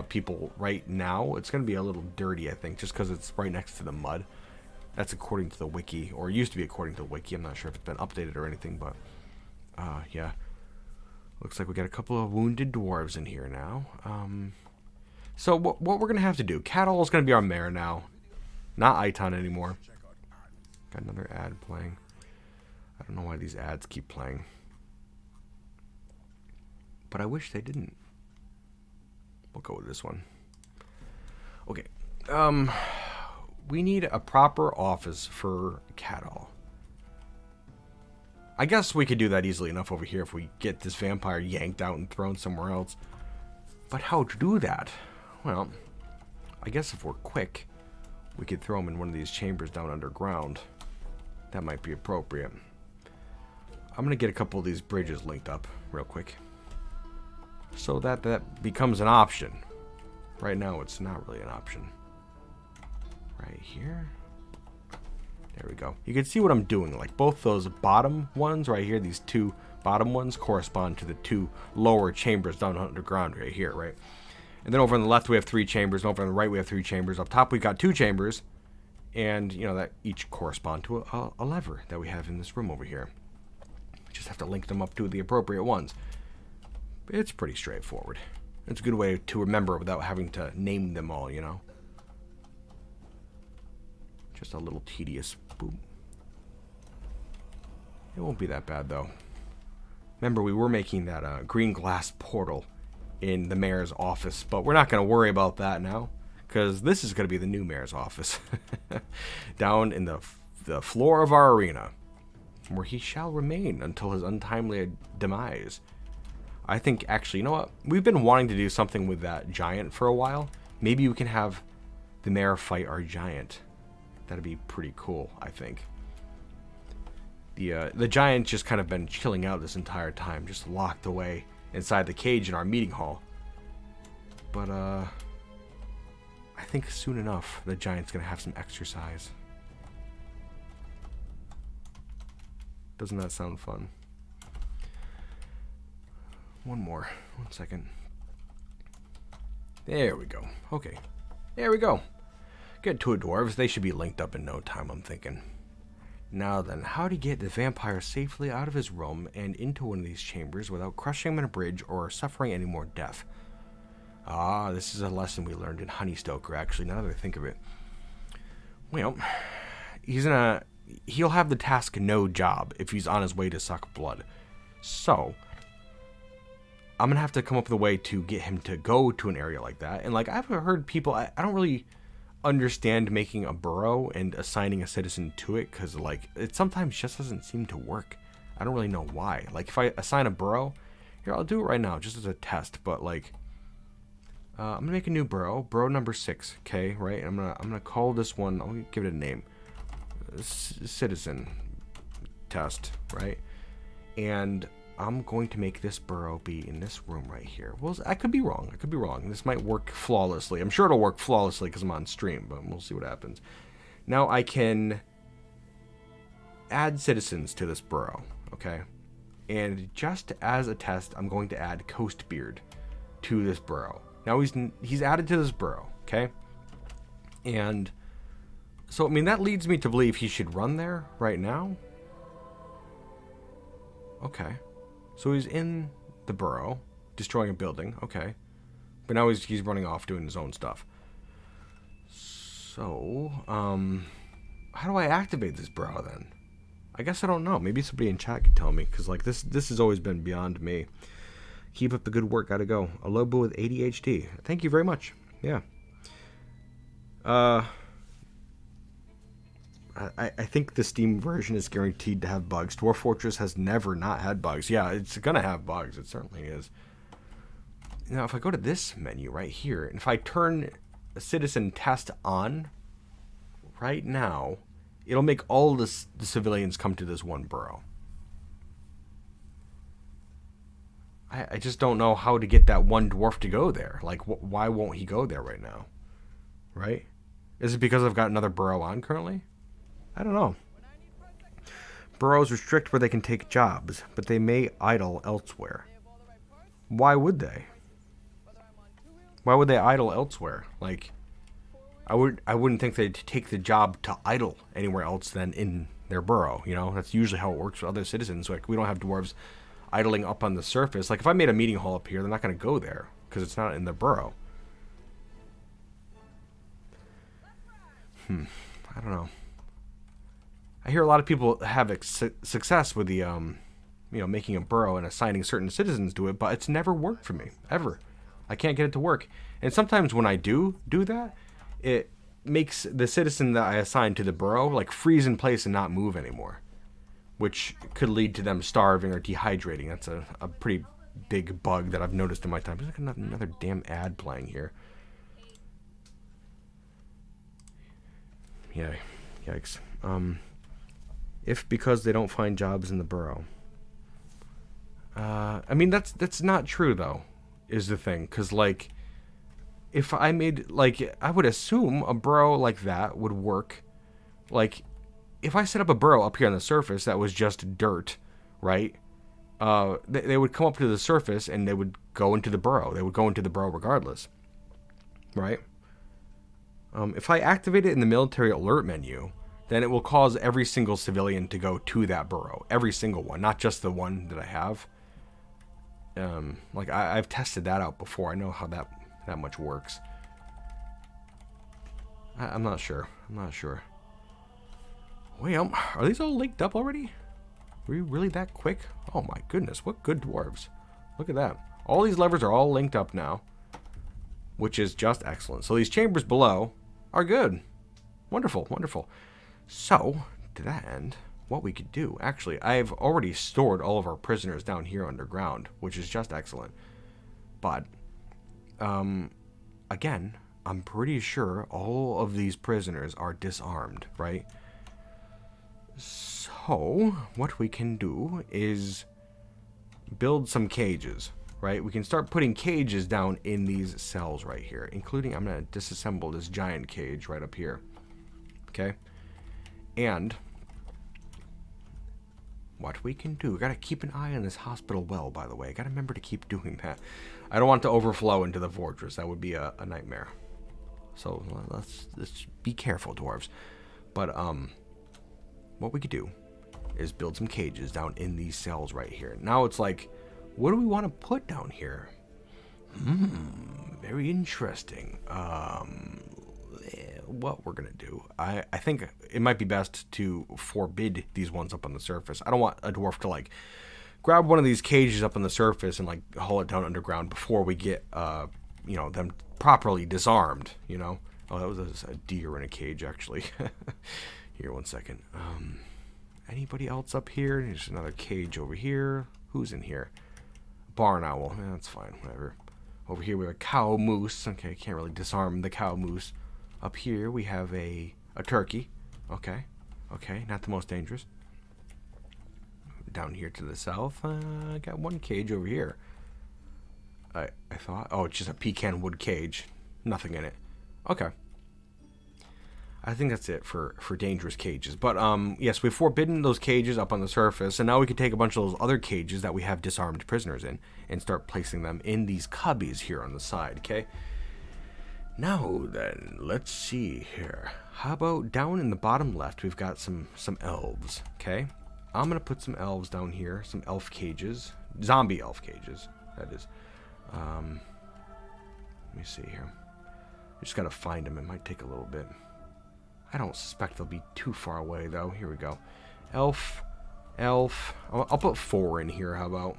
people right now, it's going to be a little dirty, I think, just because it's right next to the mud. That's according to the wiki, or used to be according to the wiki. I'm not sure if it's been updated or anything, but yeah. Looks like we got a couple of wounded dwarves in here now. So what we're going to have to do, Cattle is going to be our mayor now, not Iton anymore. Got another ad playing. I don't know why these ads keep playing. But I wish they didn't. We'll go with this one. Okay. We need a proper office for Cattle. I guess we could do that easily enough over here if we get this vampire yanked out and thrown somewhere else. But how to do that? Well, I guess if we're quick, we could throw him in one of these chambers down underground. That might be appropriate. I'm going to get a couple of these bridges linked up real quick, so that becomes an option. Right now, it's not really an option. Right here. There we go. You can see what I'm doing. Like, both those bottom ones right here, these two bottom ones correspond to the two lower chambers down underground right here, right? And then over on the left, we have 3 chambers. And over on the right, we have 3 chambers. Up top, we've got 2 chambers. And, you know, that each correspond to a lever that we have in this room over here. We just have to link them up to the appropriate ones. It's pretty straightforward. It's a good way to remember without having to name them all, you know. Just a little tedious. Boom. It won't be that bad, though. Remember, we were making that green glass portal in the mayor's office, but we're not going to worry about that now, because this is going to be the new mayor's office. Down in the floor of our arena, where he shall remain until his untimely demise. I think, actually, you know what? We've been wanting to do something with that giant for a while. Maybe we can have the mayor fight our giant. That'd be pretty cool, I think. The giant's just kind of been chilling out this entire time, just locked away inside the cage in our meeting hall. But, I think soon enough, the giant's gonna have some exercise. Doesn't that sound fun? One more. 1 second. There we go. Okay. There we go. Get to it, dwarves. They should be linked up in no time, I'm thinking. Now then, how to get the vampire safely out of his room and into one of these chambers without crushing him in a bridge or suffering any more death. Ah, this is a lesson we learned in Honeystoker, actually, now that I think of it. Well, he'll have the task no job if he's on his way to suck blood. So, I'm gonna have to come up with a way to get him to go to an area like that. And like, I've heard people, I don't really understand making a burrow and assigning a citizen to it, because like, it sometimes just doesn't seem to work. I don't really know why. Like, if I assign a burrow, here, I'll do it right now just as a test, but like, I'm gonna make a new burrow number 6, okay, right? I'm gonna call this one, I'll give it a name, citizen test, right? And I'm going to make this burrow be in this room right here. Well, I could be wrong. I could be wrong. This might work flawlessly. I'm sure it'll work flawlessly because I'm on stream, but we'll see what happens. Now I can add citizens to this burrow, okay? And just as a test, I'm going to add Coastbeard to this burrow. Now he's added to this burrow, okay? And so, I mean, that leads me to believe he should run there right now. Okay. So he's in the burrow, destroying a building, okay. But now he's running off doing his own stuff. So, how do I activate this burrow then? I guess I don't know. Maybe somebody in chat could tell me, because like this has always been beyond me. Keep up the good work, gotta go. A Lobo with ADHD. Thank you very much. Yeah. I think the Steam version is guaranteed to have bugs. Dwarf Fortress has never not had bugs. Yeah, it's gonna have bugs. It certainly is. Now, if I go to this menu right here, and if I turn a citizen test on right now, it'll make all the civilians come to this one burrow. I just don't know how to get that one dwarf to go there. Like, why won't he go there right now? Right? Is it because I've got another burrow on currently? I don't know. Burrows restrict where they can take jobs, but they may idle elsewhere. Why would they? Why would they idle elsewhere? Like, I wouldn't think they'd take the job to idle anywhere else than in their burrow, you know? That's usually how it works with other citizens. Like, we don't have dwarves idling up on the surface. Like, if I made a meeting hall up here, they're not going to go there, because it's not in the burrow. I don't know. I hear a lot of people have success with the, you know, making a burrow and assigning certain citizens to it, but it's never worked for me, ever. I can't get it to work. And sometimes when I do that, it makes the citizen that I assign to the burrow, like, freeze in place and not move anymore, which could lead to them starving or dehydrating. That's a pretty big bug that I've noticed in my time. There's like another damn ad playing here. Yeah, yikes. If because they don't find jobs in the burrow. I mean, that's not true, though, is the thing. Because, like, if I made, like, I would assume a burrow like that would work. Like, if I set up a burrow up here on the surface that was just dirt, right? They would come up to the surface and they would go into the burrow. They would go into the burrow regardless, right? If I activate it in the military alert menu, then it will cause every single civilian to go to that burrow. Every single one, not just the one that I have. Like, I've tested that out before. I know how that much works. I'm not sure. Wait, are these all linked up already? Were you really that quick? Oh my goodness, what good dwarves. Look at that. All these levers are all linked up now, which is just excellent. So these chambers below are good. Wonderful, wonderful. So, to that end, what we could do, actually, I've already stored all of our prisoners down here underground, which is just excellent. But, again, I'm pretty sure all of these prisoners are disarmed, right? So, what we can do is build some cages, right? We can start putting cages down in these cells right here, including, I'm going to disassemble this giant cage right up here. Okay? And what we can do, we got to keep an eye on this hospital well, by the way. I got to remember to keep doing that. I don't want to overflow into the fortress. That would be a nightmare. So let's be careful, dwarves. But what we could do is build some cages down in these cells right here. Now it's like, what do we want to put down here? Very interesting. What we're gonna do, I think it might be best to forbid these ones up on the surface. I don't want a dwarf to like grab one of these cages up on the surface and like haul it down underground before we get you know, them properly disarmed, you know. Oh, that was a deer in a cage actually. Here, one second. Anybody else up here? There's another cage over here. Who's in here? Barn owl. Yeah, that's fine, whatever. Over here we have a cow moose. Okay, can't really disarm the cow moose. Up here we have a turkey. Okay, okay, not the most dangerous. Down here to the south, I got one cage over here. I thought, oh, it's just a pecan wood cage. Nothing in it. Okay. I think that's it for dangerous cages. But, yes, we've forbidden those cages up on the surface, and now we can take a bunch of those other cages that we have disarmed prisoners in and start placing them in these cubbies here on the side, okay? Now, then, let's see here. How about down in the bottom left, we've got some elves, okay? I'm going to put some elves down here, some elf cages. Zombie elf cages, that is. Let me see here. Just got to find them. It might take a little bit. I don't suspect they'll be too far away, though. Here we go. Elf. I'll put 4 in here. How about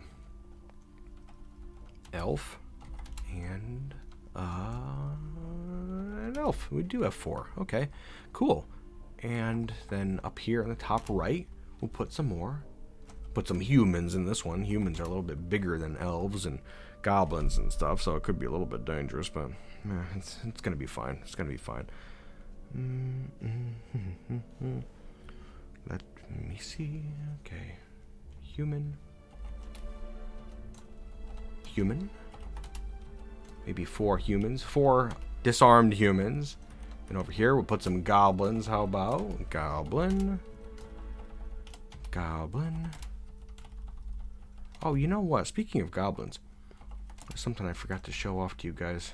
elf and an elf? We do have 4. Okay, cool. And then up here on the top right, we'll put some more. Put some humans in this one. Humans are a little bit bigger than elves and goblins and stuff, so it could be a little bit dangerous, but it's gonna be fine. It's gonna be fine. Let me see. Okay. Human. Maybe 4 humans. 4 disarmed humans. And over here we'll put some goblins. How about goblin? Oh, you know what? Speaking of goblins, there's something I forgot to show off to you guys.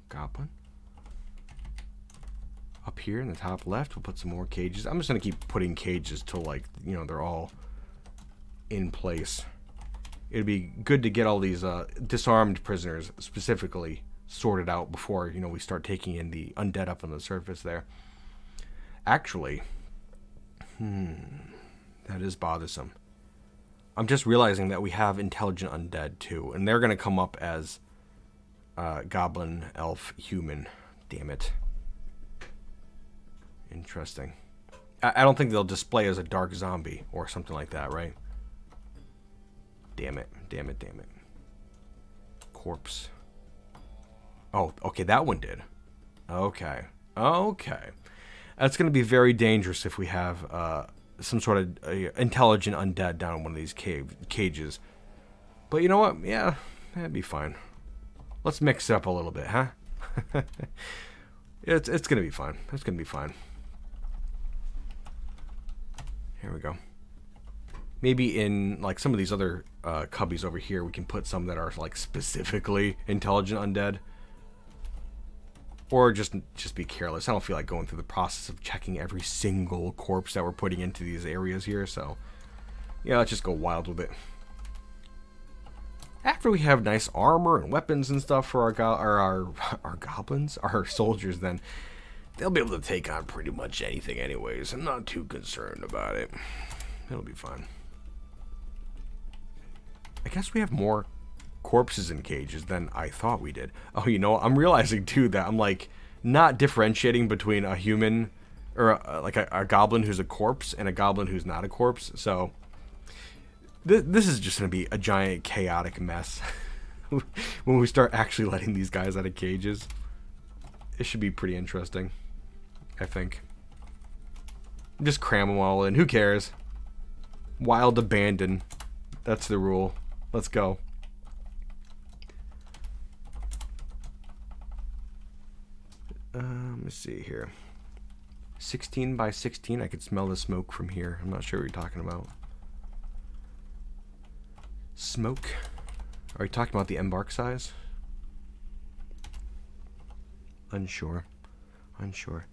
Goblin. Up here in the top left, we'll put some more cages. I'm just going to keep putting cages till, like, you know, they're all in place. It'd be good to get all these disarmed prisoners specifically sorted out before, you know, we start taking in the undead up on the surface there. Actually, that is bothersome. I'm just realizing that we have intelligent undead too, and they're going to come up as goblin, elf, human. Damn it. Interesting. I don't think they'll display as a dark zombie or something like that, right? Damn it. Corpse. Oh, okay, that one did. Okay. That's going to be very dangerous if we have some sort of intelligent undead down in one of these cages. But you know what? Yeah, that'd be fine. Let's mix it up a little bit, huh? It's going to be fine. It's going to be fine. Here we go. Maybe in like some of these other cubbies over here, we can put some that are like specifically intelligent undead. Or just be careless. I don't feel like going through the process of checking every single corpse that we're putting into these areas here. So, yeah, let's just go wild with it. After we have nice armor and weapons and stuff for our goblins, our soldiers, then they'll be able to take on pretty much anything anyways. I'm not too concerned about it. It'll be fine. I guess we have more corpses in cages than I thought we did. Oh, you know, I'm realizing too that I'm like not differentiating between a human or like a goblin who's a corpse and a goblin who's not a corpse. So this is just going to be a giant chaotic mess when we start actually letting these guys out of cages. It should be pretty interesting, I think. Just cram them all in. Who cares? Wild abandon. That's the rule. Let's go. Let's see here. 16 by 16. I could smell the smoke from here. I'm not sure what you're talking about. Smoke. Are you talking about the embark size? Unsure. Got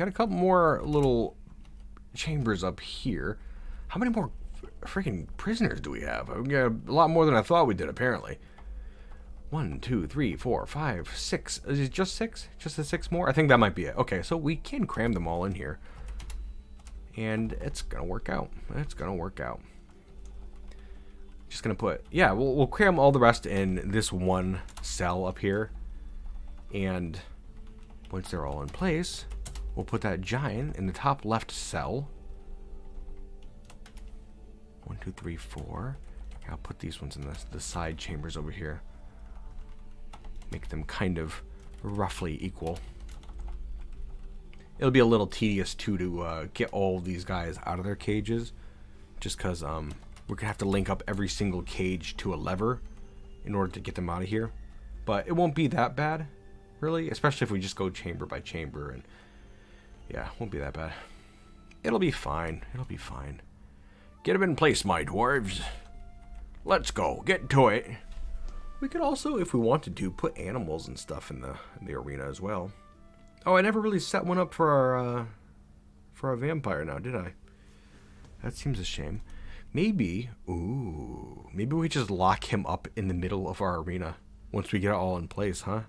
a couple more little chambers up here. How many more freaking prisoners do we have? We got a lot more than I thought we did, apparently. 1, 2, 3, 4, 5, 6. Is it just 6? Just the 6 more? I think that might be it. Okay, so we can cram them all in here. And it's gonna work out. It's gonna work out. Just gonna put, yeah, we'll cram all the rest in this one cell up here. And once they're all in place, we'll put that giant in the top left cell. 1, 2, 3, 4. I'll put these ones in the side chambers over here. Make them kind of roughly equal. It'll be a little tedious too to get all of these guys out of their cages, just because we're gonna have to link up every single cage to a lever in order to get them out of here. But it won't be that bad, really, especially if we just go chamber by chamber. And yeah, it won't be that bad. It'll be fine. It'll be fine. Get them in place, my dwarves. Let's go. Get to it. We could also, if we wanted to, put animals and stuff in the arena as well. Oh, I never really set one up for our vampire now, did I? That seems a shame. Maybe, maybe we just lock him up in the middle of our arena once we get it all in place, huh?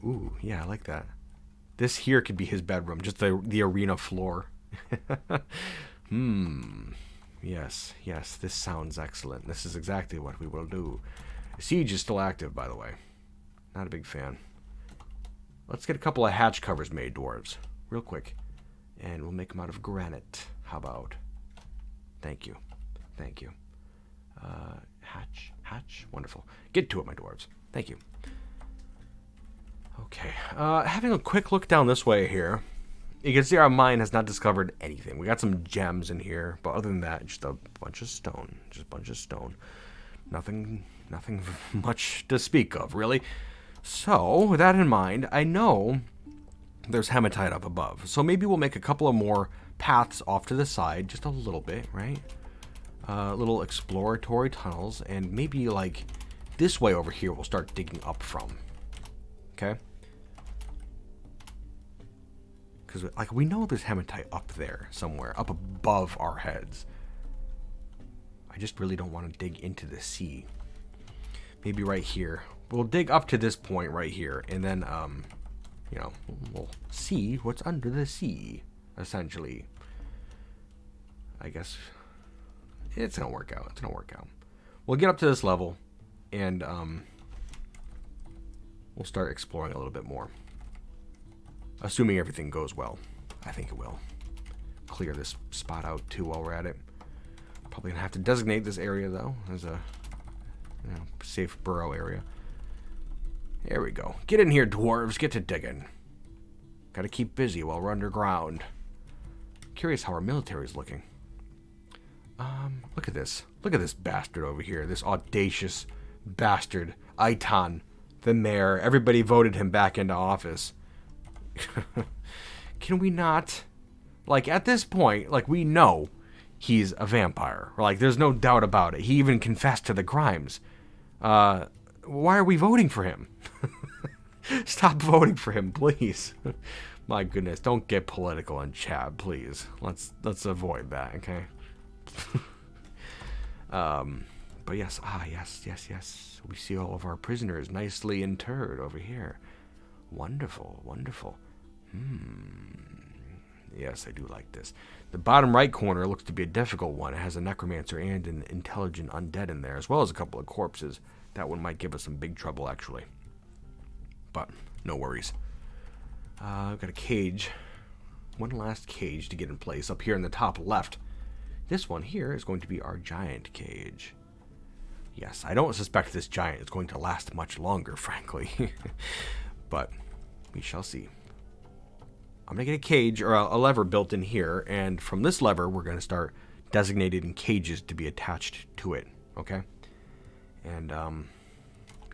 Ooh, yeah, I like that. This here could be his bedroom, just the arena floor. Yes, this sounds excellent. This is exactly what we will do. Siege is still active, by the way. Not a big fan. Let's get a couple of hatch covers made, dwarves. Real quick. And we'll make them out of granite. How about? Thank you. Thank you. Hatch. Wonderful. Get to it, my dwarves. Thank you. Okay. Having a quick look down this way here. You can see our mine has not discovered anything. We got some gems in here, but other than that, just a bunch of stone. Just a bunch of stone. Nothing much to speak of, really. So, with that in mind, I know there's hematite up above. So maybe we'll make a couple of more paths off to the side, just a little bit, right? Little exploratory tunnels, and maybe like this way over here we'll start digging up from. Okay? Because like we know there's hematite up there somewhere, up above our heads. I just really don't want to dig into the sea. Maybe right here. We'll dig up to this point right here, and then, you know, we'll see what's under the sea, essentially. I guess it's gonna work out. It's gonna work out. We'll get up to this level, and we'll start exploring a little bit more. Assuming everything goes well. I think it will. Clear this spot out too while we're at it. Probably gonna have to designate this area though as a safe burrow area. There we go. Get in here, dwarves. Get to digging. Gotta keep busy while we're underground. Curious how our military's looking. Look at this. Look at this bastard over here. This audacious bastard. Aitan, the mayor. Everybody voted him back into office. Can we not? Like, at this point, like, we know he's a vampire. Like, there's no doubt about it. He even confessed to the crimes. Why are we voting for him? Stop voting for him, please. My goodness, don't get political in chat, please. Let's avoid that, okay? But yes, yes. We see all of our prisoners nicely interred over here. Wonderful, wonderful. Yes, I do like this. The bottom right corner looks to be a difficult one. It has a necromancer and an intelligent undead in there, as well as a couple of corpses. That one might give us some big trouble, actually. But no worries. I've got a cage. One last cage to get in place up here in the top left. This one here is going to be our giant cage. Yes, I don't suspect this giant is going to last much longer, frankly. But we shall see. I'm going to get a cage or a lever built in here, and from this lever, we're going to start designating cages to be attached to it, okay? And,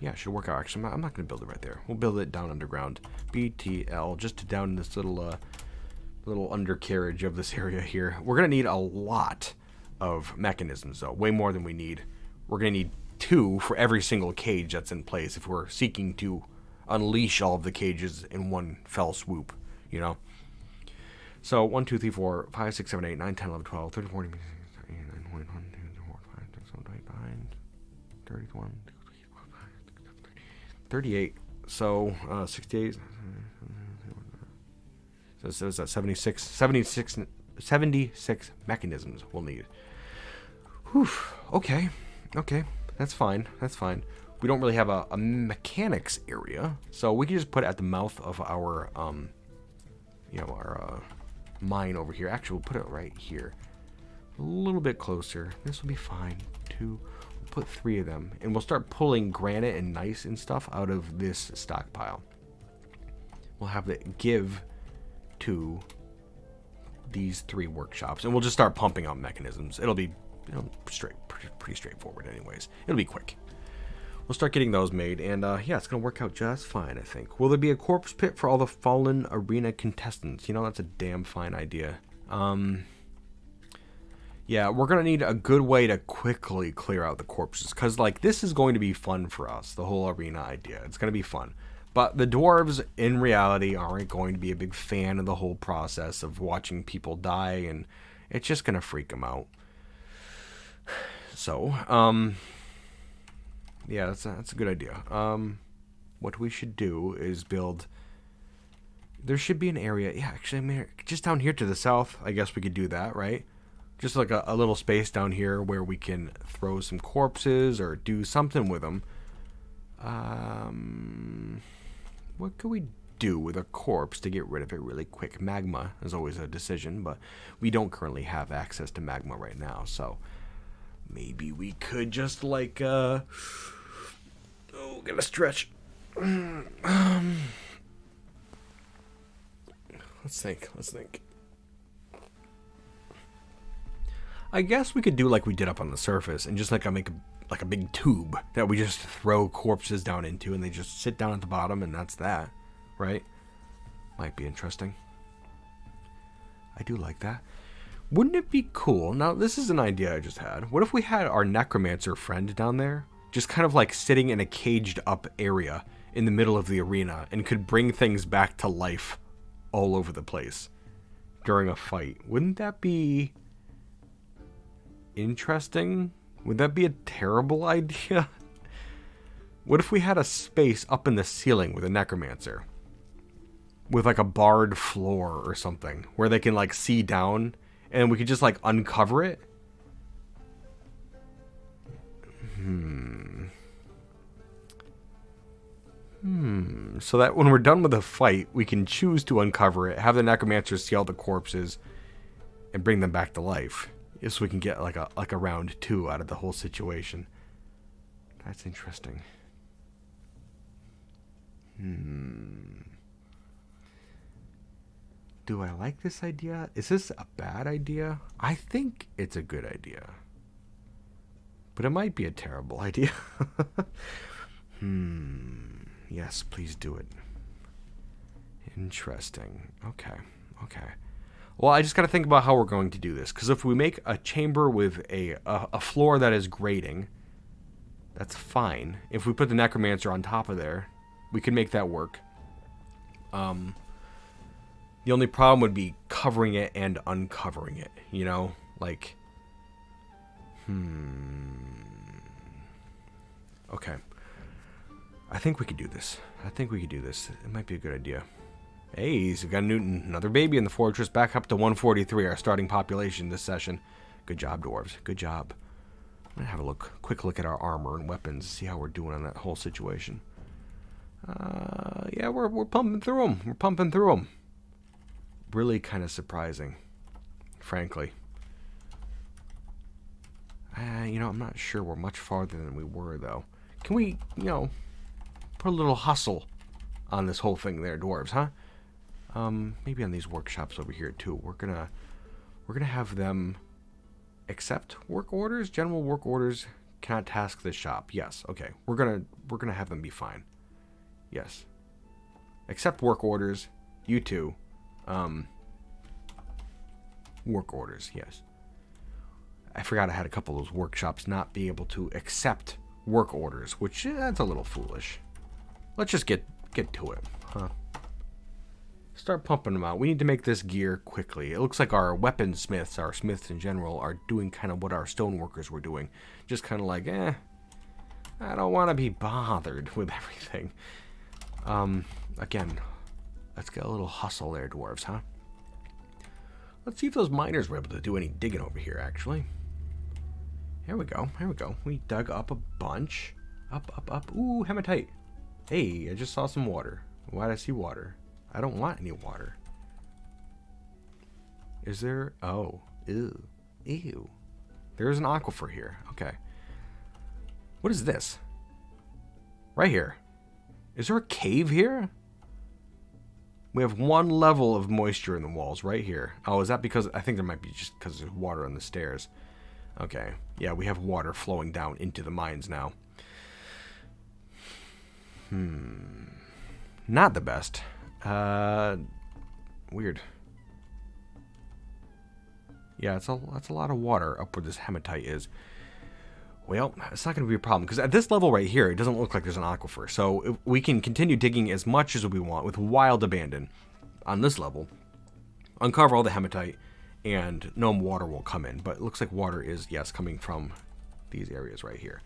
yeah, it should work out. Actually, I'm not going to build it right there. We'll build it down underground. BTL, just to down this little undercarriage of this area here. We're going to need a lot of mechanisms, though. Way more than we need. We're going to need 2 for every single cage that's in place if we're seeking to unleash all of the cages in one fell swoop. You know? So, 1, 2, 3, 4, 5, 6, 7, 8, 9, 10, 11, 12, 13, 14, 15, 16, 17, 18, 19, 20, 21, 22, 23, 24, 25, 26, 38. So, 68. So is that 76 mechanisms we'll need. Whew. Okay. That's fine. We don't really have a mechanics area, so we can just put it at the mouth of our, our mine over here. Actually, we'll put it right here. A little bit closer. This will be fine. 2. We'll put 3 of them. And we'll start pulling granite and gneiss and stuff out of this stockpile. We'll have it give to these 3 workshops. And we'll just start pumping out mechanisms. It'll be pretty straightforward anyways. It'll be quick. We'll start getting those made, and yeah, it's going to work out just fine, I think. Will there be a corpse pit for all the fallen arena contestants? You know, that's a damn fine idea. Yeah, we're going to need a good way to quickly clear out the corpses, because, like, this is going to be fun for us, the whole arena idea. It's going to be fun. But the dwarves, in reality, aren't going to be a big fan of the whole process of watching people die, and it's just going to freak them out. So, yeah, that's a good idea. What we should do is build... There should be an area... Yeah, actually, I mean, just down here to the south, I guess we could do that, right? Just like a little space down here where we can throw some corpses or do something with them. What could we do with a corpse to get rid of it really quick? Magma is always a decision, but we don't currently have access to magma right now, so... Maybe we could just, like, oh, gotta stretch. Let's think. I guess we could do like we did up on the surface and just, like, make a big tube that we just throw corpses down into and they just sit down at the bottom and that's that, right? Might be interesting. I do like that. Wouldn't it be cool? Now, this is an idea I just had. What if we had our necromancer friend down there, just kind of like sitting in a caged up area in the middle of the arena and could bring things back to life all over the place during a fight? Wouldn't that be interesting? Would that be a terrible idea? What if we had a space up in the ceiling with a necromancer? With like a barred floor or something where they can like see down and we could just like uncover it? So that when we're done with the fight, we can choose to uncover it, have the necromancer see all the corpses, and bring them back to life. So we can get like a round 2 out of the whole situation. That's interesting. Do I like this idea? Is this a bad idea? I think it's a good idea. But it might be a terrible idea. Yes, please do it. Interesting. Okay. Well, I just got to think about how we're going to do this. Because if we make a chamber with a floor that is grating, that's fine. If we put the necromancer on top of there, we can make that work. The only problem would be covering it and uncovering it, you know? Like, Okay. I think we could do this. It might be a good idea. Hey, so we've got another baby in the fortress, back up to 143, our starting population this session. Good job, dwarves. Good job. I'm going to have a quick look at our armor and weapons, see how we're doing on that whole situation. Yeah, we're pumping through them. Really kind of surprising, frankly. I'm not sure we're much farther than we were, though. Can we, put a little hustle on this whole thing there, dwarves, huh? Maybe on these workshops over here, too. We're gonna have them accept work orders. General work orders cannot task the shop. Yes, okay. We're gonna have them be fine. Yes. Accept work orders. You too. Work orders, yes. I forgot I had a couple of those workshops not be able to accept work orders, which that's a little foolish. Let's just get to it, huh? Start pumping them out. We need to make this gear quickly. It looks like our weaponsmiths, our smiths in general, are doing kind of what our stoneworkers were doing. Just kind of like, I don't want to be bothered with everything. Again, let's get a little hustle there, dwarves, huh? Let's see if those miners were able to do any digging over here, actually. Here we go. We dug up a bunch. Up. Ooh, hematite. Hey, I just saw some water. Why'd I see water? I don't want any water. Is there? Oh, ew. There's an aquifer here. Okay. What is this? Right here. Is there a cave here? We have one level of moisture in the walls right here. Oh, is that because... I think there might be just because there's water on the stairs. Okay. Yeah, we have water flowing down into the mines now. Not the best. Weird. Yeah, that's a lot of water up where this hematite is. Well, it's not going to be a problem, because at this level right here, it doesn't look like there's an aquifer. So we can continue digging as much as we want with wild abandon on this level, uncover all the hematite, and no water will come in. But it looks like water is, yes, coming from these areas right here.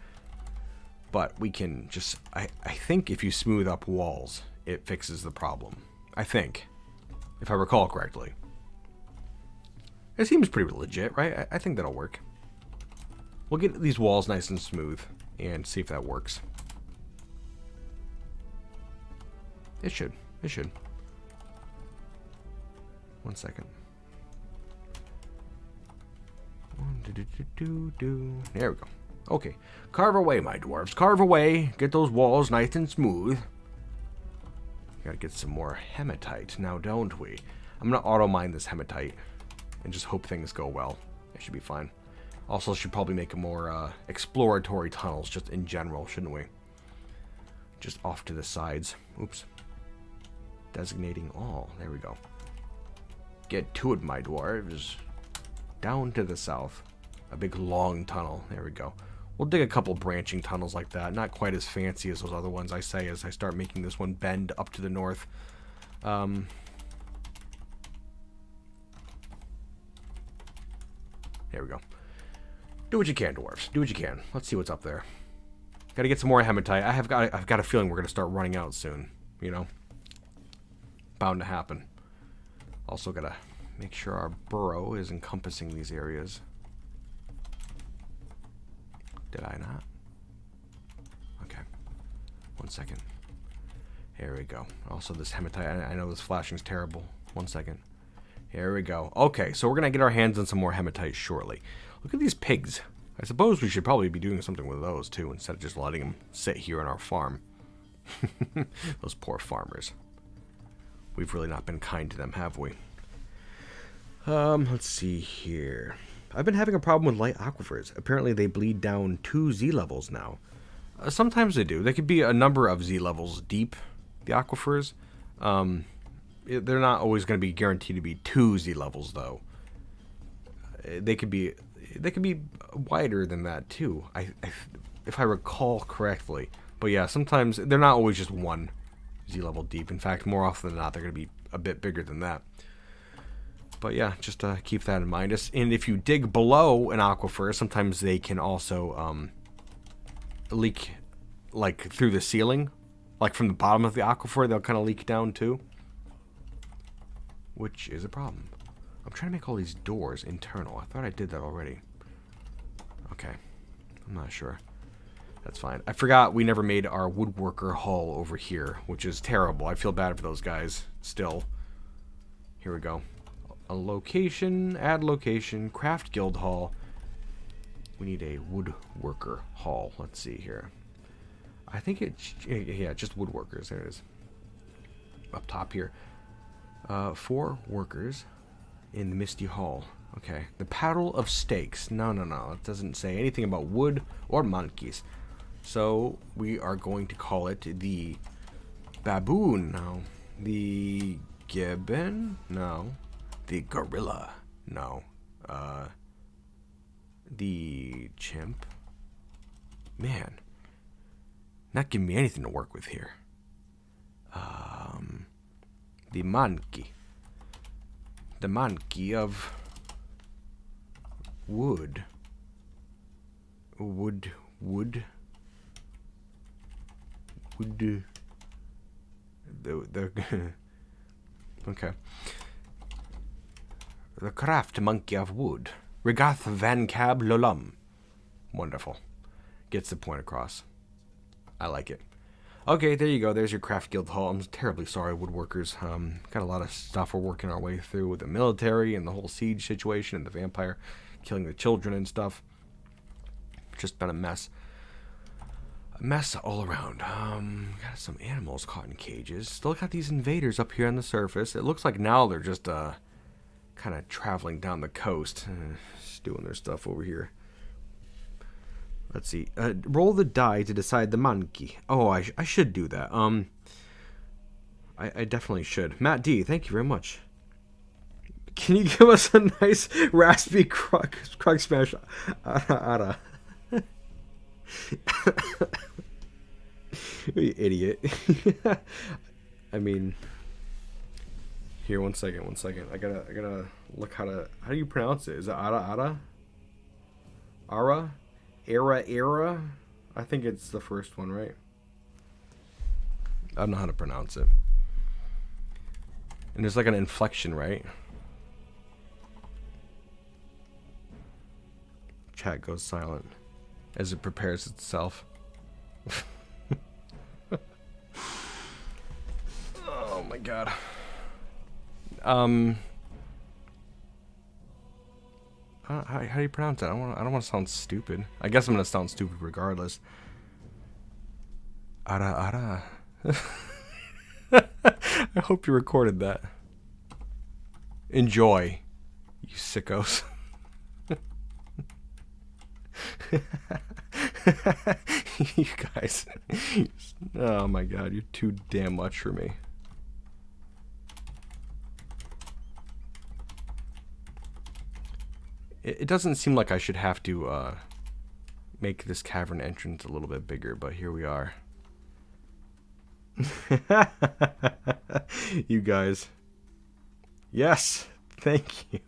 But we can just, I think if you smooth up walls, it fixes the problem. I think, if I recall correctly. It seems pretty legit, right? I think that'll work. We'll get these walls nice and smooth and see if that works. It should. One second. There we go. Okay. Carve away, my dwarves. Carve away. Get those walls nice and smooth. Gotta get some more hematite now, don't we? I'm gonna auto-mine this hematite and just hope things go well. It should be fine. Also, should probably make more exploratory tunnels just in general, shouldn't we? Just off to the sides. Oops. Designating all. There we go. Get to it, my dwarves. Down to the south. A big long tunnel. There we go. We'll dig a couple branching tunnels like that. Not quite as fancy as those other ones I say as I start making this one bend up to the north. There we go. Do what you can, dwarves. Do what you can. Let's see what's up there. Gotta get some more hematite. I've got a feeling we're gonna start running out soon. You know? Bound to happen. Also gotta make sure our burrow is encompassing these areas. Did I not? Okay. One second. Here we go. Also this hematite. I know this flashing's terrible. One second. Here we go. Okay, so we're gonna get our hands on some more hematite shortly. Look at these pigs. I suppose we should probably be doing something with those too, instead of just letting them sit here on our farm. Those poor farmers. We've really not been kind to them, have we? Let's see here. I've been having a problem with light aquifers. Apparently they bleed down 2 Z levels now. Sometimes they do. They could be a number of Z levels deep, the aquifers. They're not always going to be guaranteed to be 2 Z levels, though. They could be wider than that too. If I recall correctly. But yeah, sometimes they're not always just 1 Z level deep. In fact, more often than not, they're going to be a bit bigger than that. But yeah, just keep that in mind. And if you dig below an aquifer, sometimes they can also leak like through the ceiling, like from the bottom of the aquifer, they'll kind of leak down too, which is a problem. I'm trying to make all these doors internal. I thought I did that already. Okay, I'm not sure. That's fine. I forgot we never made our woodworker hall over here, which is terrible. I feel bad for those guys still. Here we go. A location, add location, craft guild hall. We need a woodworker hall. Let's see here. I think it's, yeah, just woodworkers. There it is. Up top here. 4 workers in the Misty Hall. Okay. The Paddle of Stakes. No. It doesn't say anything about wood or monkeys. So we are going to call it the baboon. No. The gibbon? No. The gorilla? No. The chimp? Man. Not giving me anything to work with here. The monkey. The monkey of wood. Wood. Okay. The craft monkey of wood. Regath Van Cab Lolum. Wonderful. Gets the point across. I like it. Okay, there you go. There's your craft guild hall. I'm terribly sorry, woodworkers. Got a lot of stuff we're working our way through with the military and the whole siege situation and the vampire killing the children and stuff. Just been a mess. A mess all around. Got some animals caught in cages. Still got these invaders up here on the surface. It looks like now they're just kind of traveling down the coast, just doing their stuff over here. Let's see. Roll the die to decide the monkey. Oh, I should do that. I definitely should. Matt D, thank you very much. Can you give us a nice raspy crug smash? Ara. You idiot. I mean, here, one second. I gotta look how do you pronounce it? Is it Ara? Ara? Era? I think it's the first one, right? I don't know how to pronounce it. And there's like an inflection, right? Chat goes silent as it prepares itself. Oh my god. How do you pronounce it? I don't want to sound stupid. I guess I'm gonna sound stupid regardless. Ara. I hope you recorded that. Enjoy, you sickos. You guys. Oh my god, you're too damn much for me. It doesn't seem like I should have to make this cavern entrance a little bit bigger, but here we are. You guys. Yes, thank you.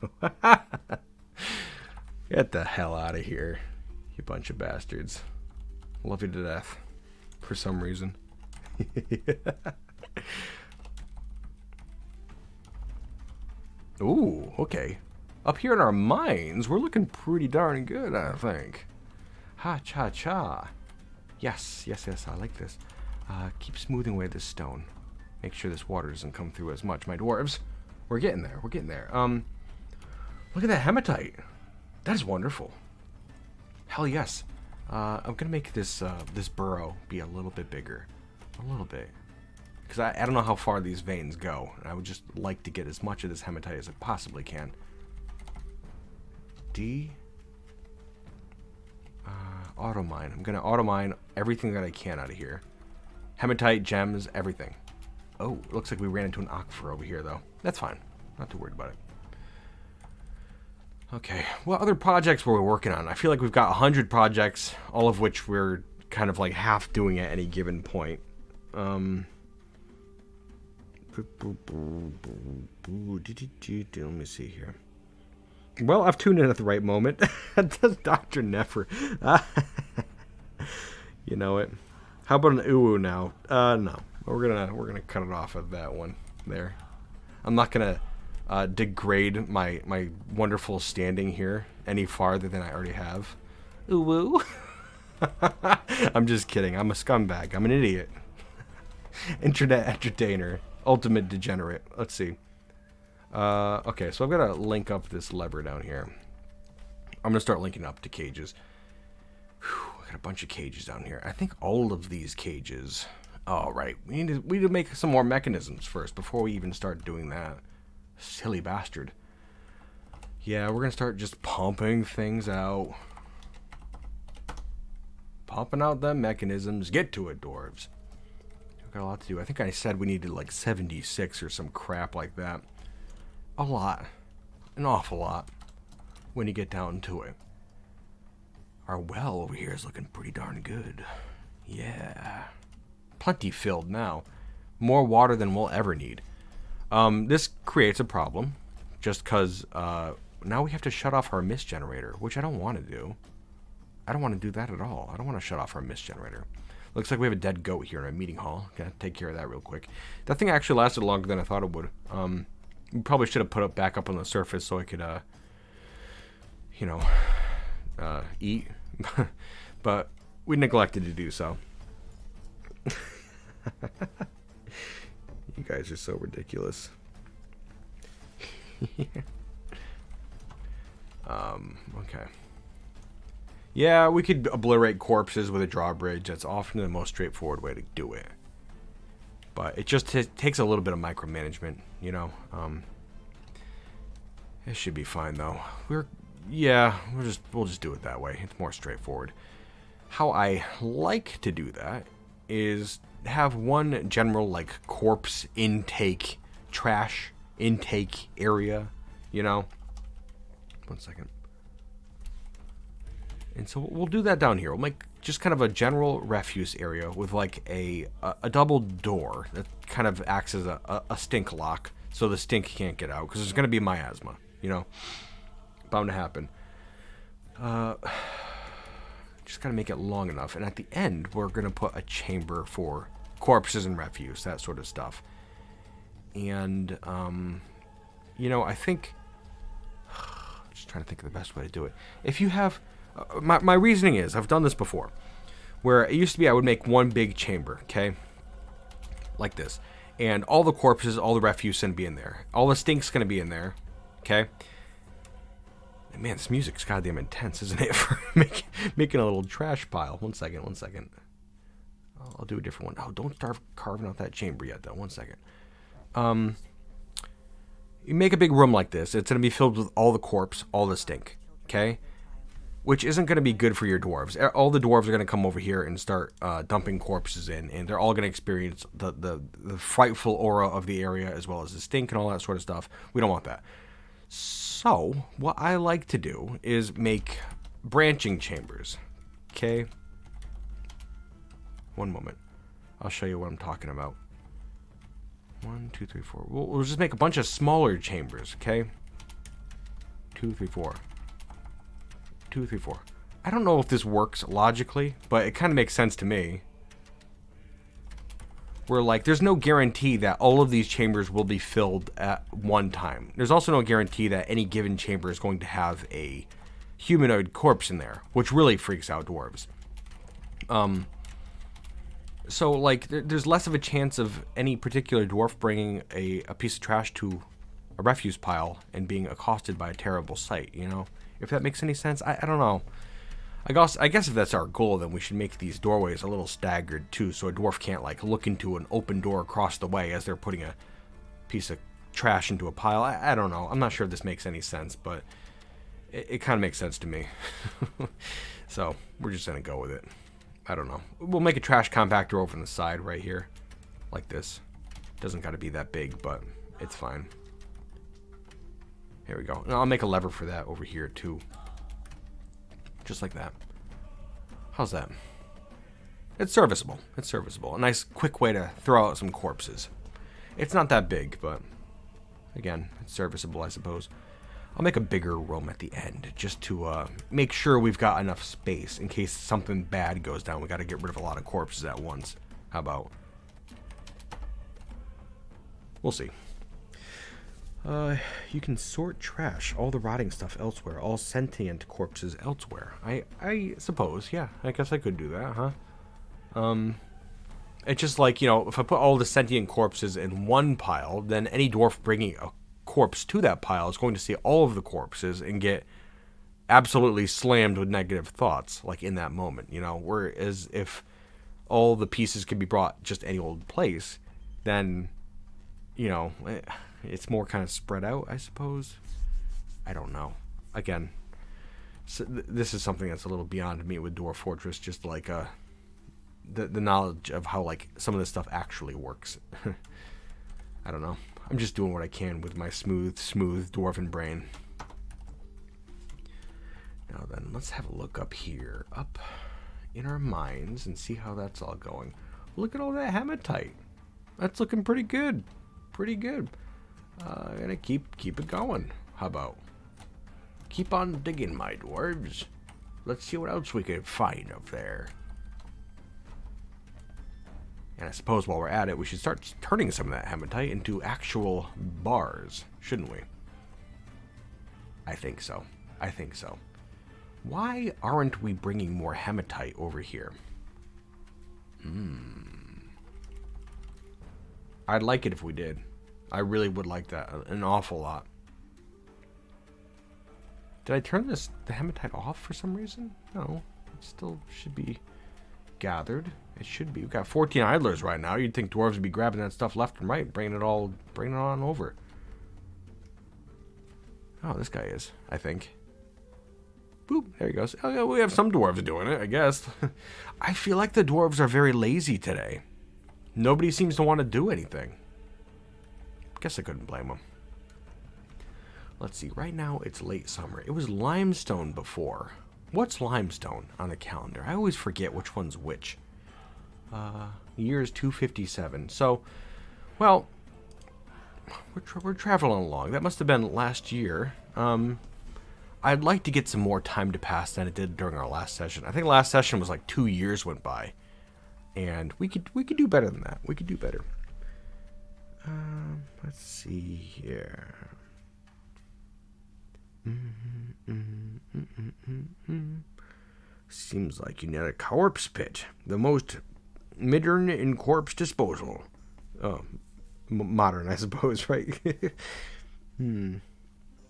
Get the hell out of here, you bunch of bastards. Love you to death, for some reason. Ooh, okay. Up here in our mines, we're looking pretty darn good, I think. Ha-cha-cha. Yes, I like this. Keep smoothing away this stone. Make sure this water doesn't come through as much. My dwarves, we're getting there. Look at that hematite. That is wonderful. Hell yes. I'm gonna make this this burrow be a little bit bigger. A little bit. Because I don't know how far these veins go. And I would just like to get as much of this hematite as I possibly can. Auto mine. I'm gonna auto mine everything that I can out of here. Hematite, gems, everything. Oh, it looks like we ran into an aquifer over here though. That's fine. Not too worried about it. Okay, what other projects were we working on? I feel like we've got 100 projects, all of which we're kind of like half doing at any given point. Let me see here. Well, I've tuned in at the right moment. Does Dr. Nefer. You know it. How about an uwu now? No. We're gonna cut it off at that one there. I'm not gonna degrade my wonderful standing here any farther than I already have. Uwu. I'm just kidding. I'm a scumbag. I'm an idiot. Internet entertainer. Ultimate degenerate. Let's see. Okay, so I'm gonna link up this lever down here. I'm gonna start linking up to cages. Whew, I got a bunch of cages down here. I think all of these cages. Oh, right. We need to make some more mechanisms first before we even start doing that. Silly bastard. Yeah, we're gonna start just pumping things out. Pumping out them mechanisms. Get to it, dwarves. We've got a lot to do. I think I said we needed like 76 or some crap like that. A lot. An awful lot. When you get down to it. Our well over here is looking pretty darn good. Yeah. Plenty filled now. More water than we'll ever need. This creates a problem. Just because now we have to shut off our mist generator. Which I don't want to do. I don't want to do that at all. I don't want to shut off our mist generator. Looks like we have a dead goat here in our meeting hall. Gotta take care of that real quick. That thing actually lasted longer than I thought it would. We probably should have put it back up on the surface so I could, you know, eat. But we neglected to do so. You guys are so ridiculous. Okay. Yeah, we could obliterate corpses with a drawbridge. That's often the most straightforward way to do it. But it just takes a little bit of micromanagement, you know. It should be fine though. We'll just do it that way. It's more straightforward. How I like to do that is have one general like corpse intake, trash intake area, you know. One second. And so we'll do that down here. We'll make just kind of a general refuse area with like a double door that kind of acts as a stink lock, so the stink can't get out because there's going to be miasma, you know, bound to happen. Just got to make it long enough, and at the end we're going to put a chamber for corpses and refuse, that sort of stuff. And you know, I think just trying to think of the best way to do it. If you have my reasoning is, I've done this before, where it used to be I would make one big chamber, okay? Like this. And all the corpses, all the refuse going to be in there. All the stink's going to be in there, okay? And man, this music's goddamn intense, isn't it? For making a little trash pile. One second. I'll do a different one. Oh, don't start carving out that chamber yet, though. One second. You make a big room like this. It's going to be filled with all the corpse, all the stink, okay? Which isn't going to be good for your dwarves. All the dwarves are going to come over here and start dumping corpses in, and they're all going to experience the frightful aura of the area as well as the stink and all that sort of stuff. We don't want that. So, what I like to do is make branching chambers. Okay? One moment. I'll show you what I'm talking about. 1, 2, 3, 4. We'll just make a bunch of smaller chambers, okay? 2, 3, 4. 2, 3, 4. I don't know if this works logically, but it kind of makes sense to me. Where, like, there's no guarantee that all of these chambers will be filled at one time. There's also no guarantee that any given chamber is going to have a humanoid corpse in there, which really freaks out dwarves. So, like, there's less of a chance of any particular dwarf bringing a piece of trash to a refuse pile and being accosted by a terrible sight, you know? If that makes any sense, I don't know. I guess if that's our goal, then we should make these doorways a little staggered too, so a dwarf can't like look into an open door across the way as they're putting a piece of trash into a pile. I don't know. I'm not sure if this makes any sense, but it kind of makes sense to me. So we're just gonna go with it. I don't know. We'll make a trash compactor over on the side right here, like this. Doesn't got to be that big, but it's fine. Here we go. And I'll make a lever for that over here too. Just like that. How's that? It's serviceable. It's serviceable. A nice quick way to throw out some corpses. It's not that big, but again, it's serviceable, I suppose. I'll make a bigger room at the end just to make sure we've got enough space in case something bad goes down. We got to get rid of a lot of corpses at once. How about? We'll see. You can sort trash, all the rotting stuff elsewhere, all sentient corpses elsewhere. I suppose, yeah. I guess I could do that, huh? It's just like, you know, if I put all the sentient corpses in one pile, then any dwarf bringing a corpse to that pile is going to see all of the corpses and get absolutely slammed with negative thoughts, like in that moment, you know? Whereas if all the pieces can be brought just any old place, then, you know, it's more kind of spread out, I suppose. I don't know. Again, so this is something that's a little beyond me with Dwarf Fortress, just like the knowledge of how like some of this stuff actually works. I don't know. I'm just doing what I can with my smooth dwarven brain. Now then, let's have a look up here, up in our minds, and see how that's all going. Look at all that hematite. That's looking pretty good. Pretty good. Gonna keep it going. How about? Keep on digging, my dwarves. Let's see what else we can find up there. And I suppose while we're at it, we should start turning some of that hematite into actual bars, shouldn't we? I think so. I think so. Why aren't we bringing more hematite over here? I'd like it if we did. I really would like that an awful lot. Did I turn the hematite off for some reason? No. It still should be gathered. It should be. We've got 14 idlers right now. You'd think dwarves would be grabbing that stuff left and right, bringing it on over. Oh, this guy is, I think. Boop, there he goes. Oh, yeah, we have some dwarves doing it, I guess. I feel like the dwarves are very lazy today. Nobody seems to want to do anything. Guess I couldn't blame them. Let's see. Right now, it's late summer. It was limestone before. What's limestone on the calendar? I always forget which one's which. Year is 257. So, well, we're traveling along. That must have been last year. I'd like to get some more time to pass than it did during our last session. I think last session was like 2 years went by, and we could do better than that. We could do better. Let's see here. Seems like you need a corpse pit. The most modern in corpse disposal. Oh, modern, I suppose, right?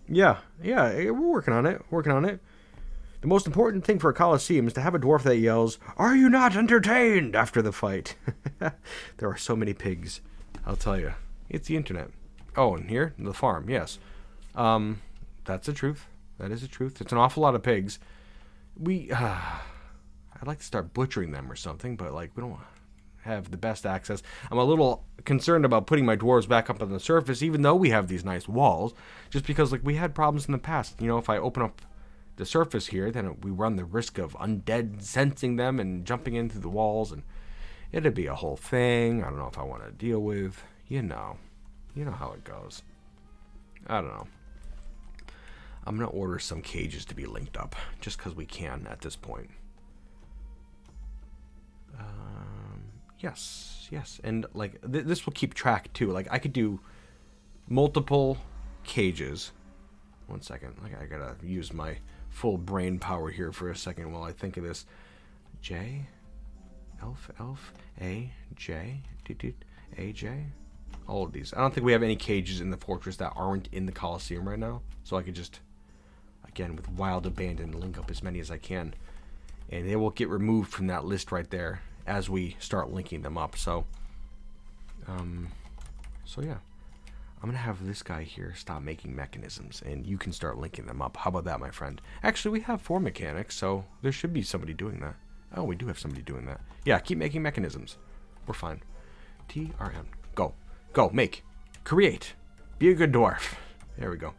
Yeah, we're working on it. The most important thing for a coliseum is to have a dwarf that yells, "Are you not entertained?" after the fight. There are so many pigs, I'll tell you. It's the internet. Oh, and here, the farm, yes. That's the truth. That is the truth. It's an awful lot of pigs. I'd like to start butchering them or something, but like we don't have the best access. I'm a little concerned about putting my dwarves back up on the surface, even though we have these nice walls, just because like we had problems in the past. You know, if I open up the surface here, then we run the risk of undead sensing them and jumping into the walls, and it'd be a whole thing. I don't know if I want to deal with. You know how it goes. I don't know. I'm going to order some cages to be linked up, just because we can at this point. Yes. And, like, this will keep track, too. Like, I could do multiple cages. 1 second. Like, I got to use my full brain power here for a second while I think of this. J? Elf? A? J? A, J? All of these. I don't think we have any cages in the fortress that aren't in the Colosseum right now. So I could just, again, with wild abandon, link up as many as I can. And they will get removed from that list right there as we start linking them up. So yeah. I'm going to have this guy here stop making mechanisms, and you can start linking them up. How about that, my friend? Actually, we have 4 mechanics, so there should be somebody doing that. Oh, we do have somebody doing that. Yeah, keep making mechanisms. We're fine. TRM. Go, make, create, be a good dwarf. There we go.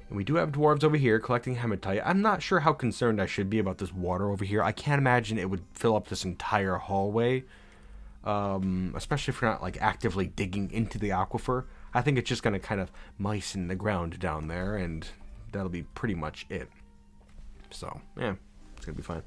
And we do have dwarves over here collecting hematite. I'm not sure how concerned I should be about this water over here. I can't imagine it would fill up this entire hallway, especially if you're not like actively digging into the aquifer. I think it's just going to kind of moisten the ground down there, and that'll be pretty much it. So, yeah, it's going to be fine.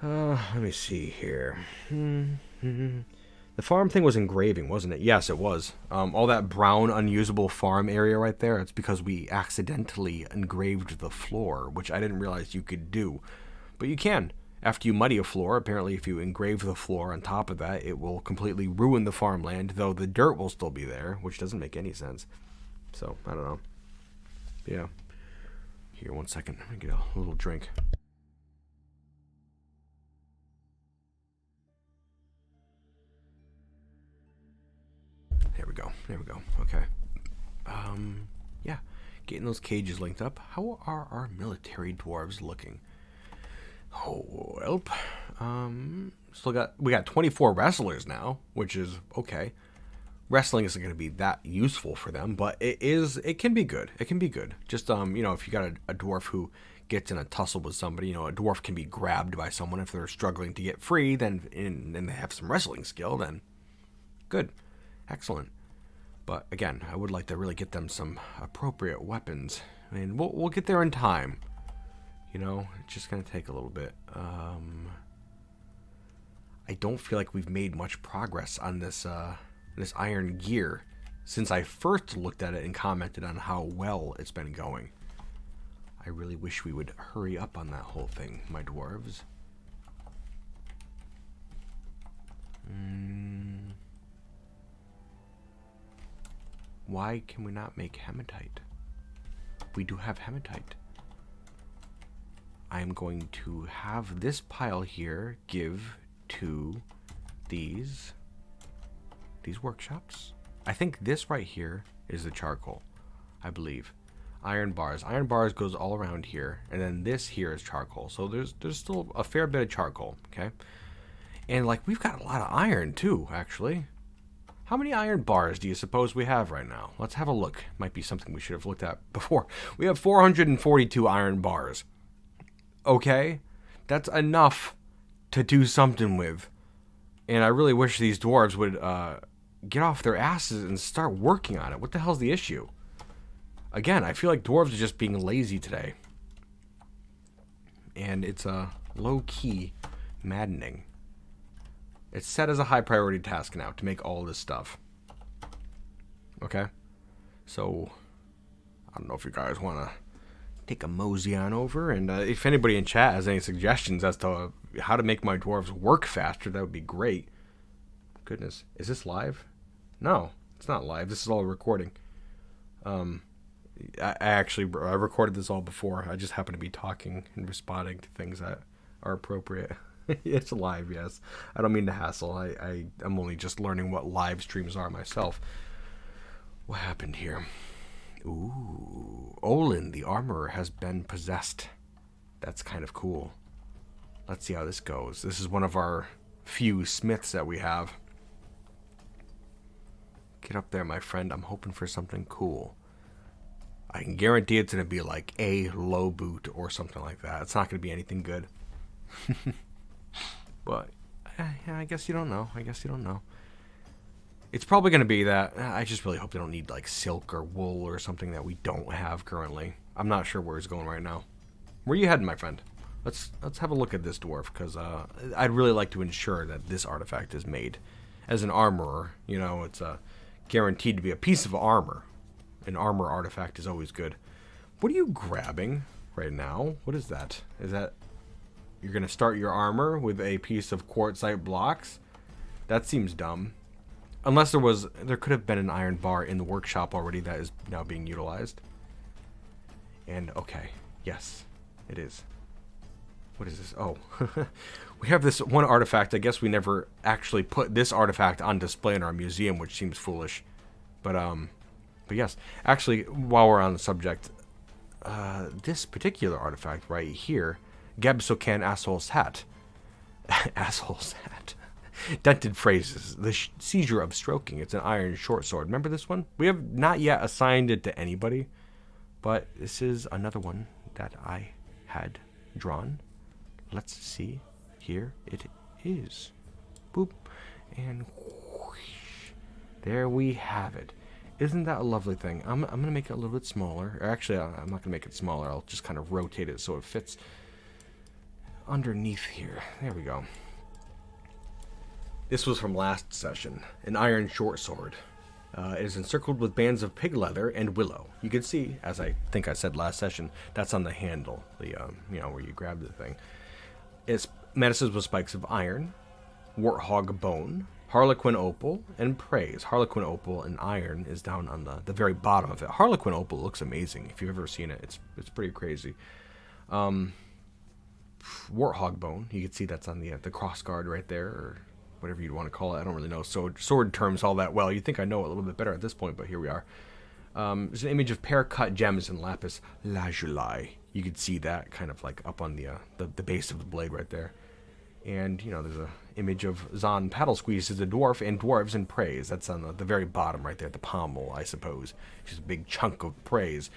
Let me see here. The farm thing was engraving, wasn't it? Yes, it was. All that brown, unusable farm area right there, it's because we accidentally engraved the floor, which I didn't realize you could do. But you can. After you muddy a floor, apparently if you engrave the floor on top of that, it will completely ruin the farmland, though the dirt will still be there, which doesn't make any sense. So, I don't know. Yeah. Here, 1 second. Let me get a little drink. There we go. There we go. Okay. Yeah. Getting those cages linked up. How are our military dwarves looking? Oh, help. We got 24 wrestlers now, which is okay. Wrestling isn't going to be that useful for them, but it can be good. It can be good. Just, if you got a dwarf who gets in a tussle with somebody, a dwarf can be grabbed by someone if they're struggling to get free, then they have some wrestling skill, then good. Excellent. But again, I would like to really get them some appropriate weapons. I mean, we'll get there in time. It's just going to take a little bit. I don't feel like we've made much progress on this iron gear since I first looked at it and commented on how well it's been going. I really wish we would hurry up on that whole thing, my dwarves. Why can we not make hematite? We do have hematite. I am going to have this pile here give to these workshops. I think this right here is the charcoal, I believe. Iron bars. Iron bars goes all around here, and then this here is charcoal. So there's still a fair bit of charcoal, okay? And we've got a lot of iron too, actually. How many iron bars do you suppose we have right now? Let's have a look. Might be something we should have looked at before. We have 442 iron bars. Okay? That's enough to do something with. And I really wish these dwarves would get off their asses and start working on it. What the hell's the issue? Again, I feel like dwarves are just being lazy today. And it's low-key maddening. It's set as a high priority task now to make all this stuff. Okay? So, I don't know if you guys want to take a mosey on over. And if anybody in chat has any suggestions as to how to make my dwarves work faster, that would be great. Goodness. Is this live? No, it's not live. This is all recording. I recorded this all before. I just happen to be talking and responding to things that are appropriate. It's live, yes. I don't mean to hassle. I'm only just learning what live streams are myself. What happened here? Ooh. Olin, the armorer, has been possessed. That's kind of cool. Let's see how this goes. This is one of our few smiths that we have. Get up there, my friend. I'm hoping for something cool. I can guarantee it's going to be like a low boot or something like that. It's not going to be anything good. But, yeah, I guess you don't know. It's probably going to be that. I just really hope they don't need, silk or wool or something that we don't have currently. I'm not sure where it's going right now. Where are you heading, my friend? Let's have a look at this dwarf, because I'd really like to ensure that this artifact is made. As an armorer, it's guaranteed to be a piece of armor. An armor artifact is always good. What are you grabbing right now? What is that? Is that... You're going to start your armor with a piece of quartzite blocks? That seems dumb. Unless there could have been an iron bar in the workshop already that is now being utilized. And, okay. Yes, it is. What is this? Oh. We have this one artifact. I guess we never actually put this artifact on display in our museum, which seems foolish. But yes. Actually, while we're on the subject, this particular artifact right here, Gebsokan Asshole's Hat. Asshole's Hat. Dented phrases. The seizure of stroking. It's an iron short sword. Remember this one? We have not yet assigned it to anybody, but this is another one that I had drawn. Let's see. Here it is. Boop. And whoosh. There we have it. Isn't that a lovely thing? I'm going to make it a little bit smaller. Or actually, I'm not going to make it smaller. I'll just kind of rotate it so it fits underneath here. There we go. This was from last session. An iron short sword. It is encircled with bands of pig leather and willow. You can see, as I think I said last session, that's on the handle, the where you grab the thing. It's menaces with spikes of iron, warthog bone, harlequin opal, and praise. Harlequin opal and iron is down on the very bottom of it. Harlequin opal looks amazing. If you've ever seen it, it's pretty crazy. Warthog bone, you can see that's on the cross guard right there, or whatever you'd want to call it. I don't really know sword terms all that well. You'd think I know it a little bit better at this point, but here we are. There's an image of pear cut gems and lapis lazuli. You could see that kind of like up on the base of the blade right there. And, there's an image of Zahn paddle squeezes a dwarf and dwarves in praise. That's on the very bottom right there, the pommel, I suppose. Just a big chunk of praise.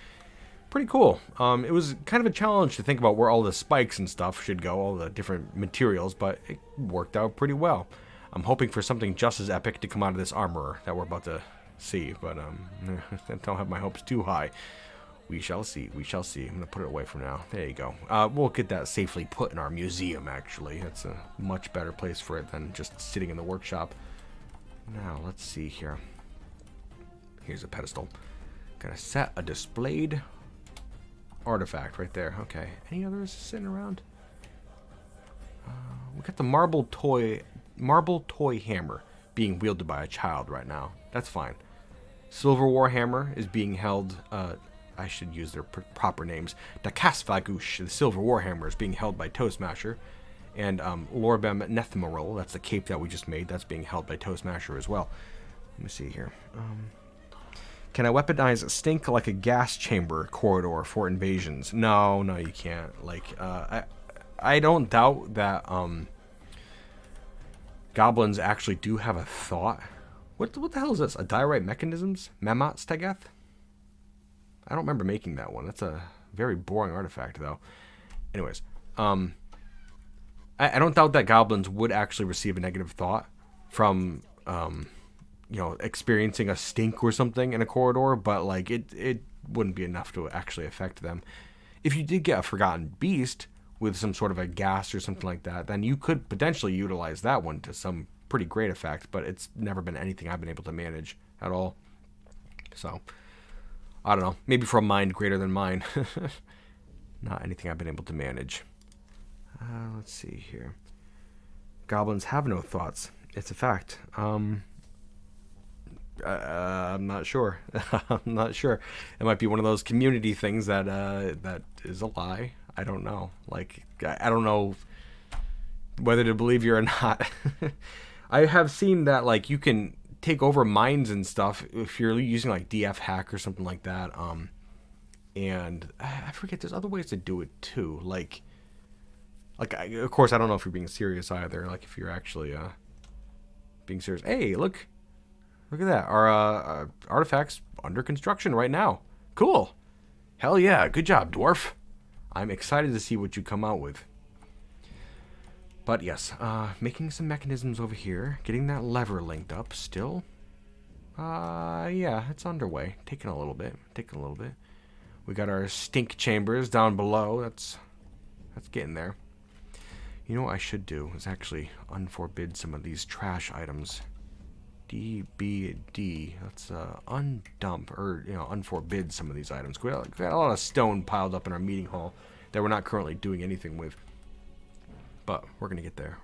Pretty cool. It was kind of a challenge to think about where all the spikes and stuff should go, all the different materials, but it worked out pretty well. I'm hoping for something just as epic to come out of this armorer that we're about to see, but I don't have my hopes too high. We shall see. We shall see. I'm going to put it away for now. There you go. We'll get that safely put in our museum, actually. That's a much better place for it than just sitting in the workshop. Now, let's see here. Here's a pedestal. Gonna set a displayed artifact right there. Okay. Any others sitting around? We got the marble toy hammer being wielded by a child right now. That's fine. Silver Warhammer is being held. I should use their proper names. Dakasvagush, the Silver Warhammer, is being held by Toastmasher, and Lorbem Nethmarol, that's the cape that we just made. That's being held by Toastmasher as well. Let me see here. Can I weaponize stink like a gas chamber corridor for invasions? No, you can't. Like, I don't doubt that goblins actually do have a thought. What the hell is this? A diorite mechanisms? Mamat Stegeth? I don't remember making that one. That's a very boring artifact, though. Anyways, I don't doubt that goblins would actually receive a negative thought from experiencing a stink or something in a corridor, but like it wouldn't be enough to actually affect them. If you did get a forgotten beast with some sort of a gas or something like that, then you could potentially utilize that one to some pretty great effect, but it's never been anything I've been able to manage at all. So, I don't know. Maybe for a mind greater than mine. Not anything I've been able to manage. Let's see here. Goblins have no thoughts. It's a fact. I'm not sure. I'm not sure. It might be one of those community things that that is a lie. I don't know. Like, I don't know whether to believe you or not. I have seen that, like, you can take over mines and stuff if you're using, like, DF hack or something like that. And I forget, there's other ways to do it, too. Like, of course, I don't know if you're being serious either. Like, if you're actually being serious. Hey, look at that. Our artifact's under construction right now. Cool. Hell yeah. Good job, dwarf. I'm excited to see what you come out with. But yes, making some mechanisms over here. Getting that lever linked up still. Yeah, it's underway. Taking a little bit. We got our stink chambers down below. That's getting there. You know what I should do is actually unforbid some of these trash items. DBD. Let's undump or unforbid some of these items. We got a lot of stone piled up in our meeting hall that we're not currently doing anything with. But we're gonna get there.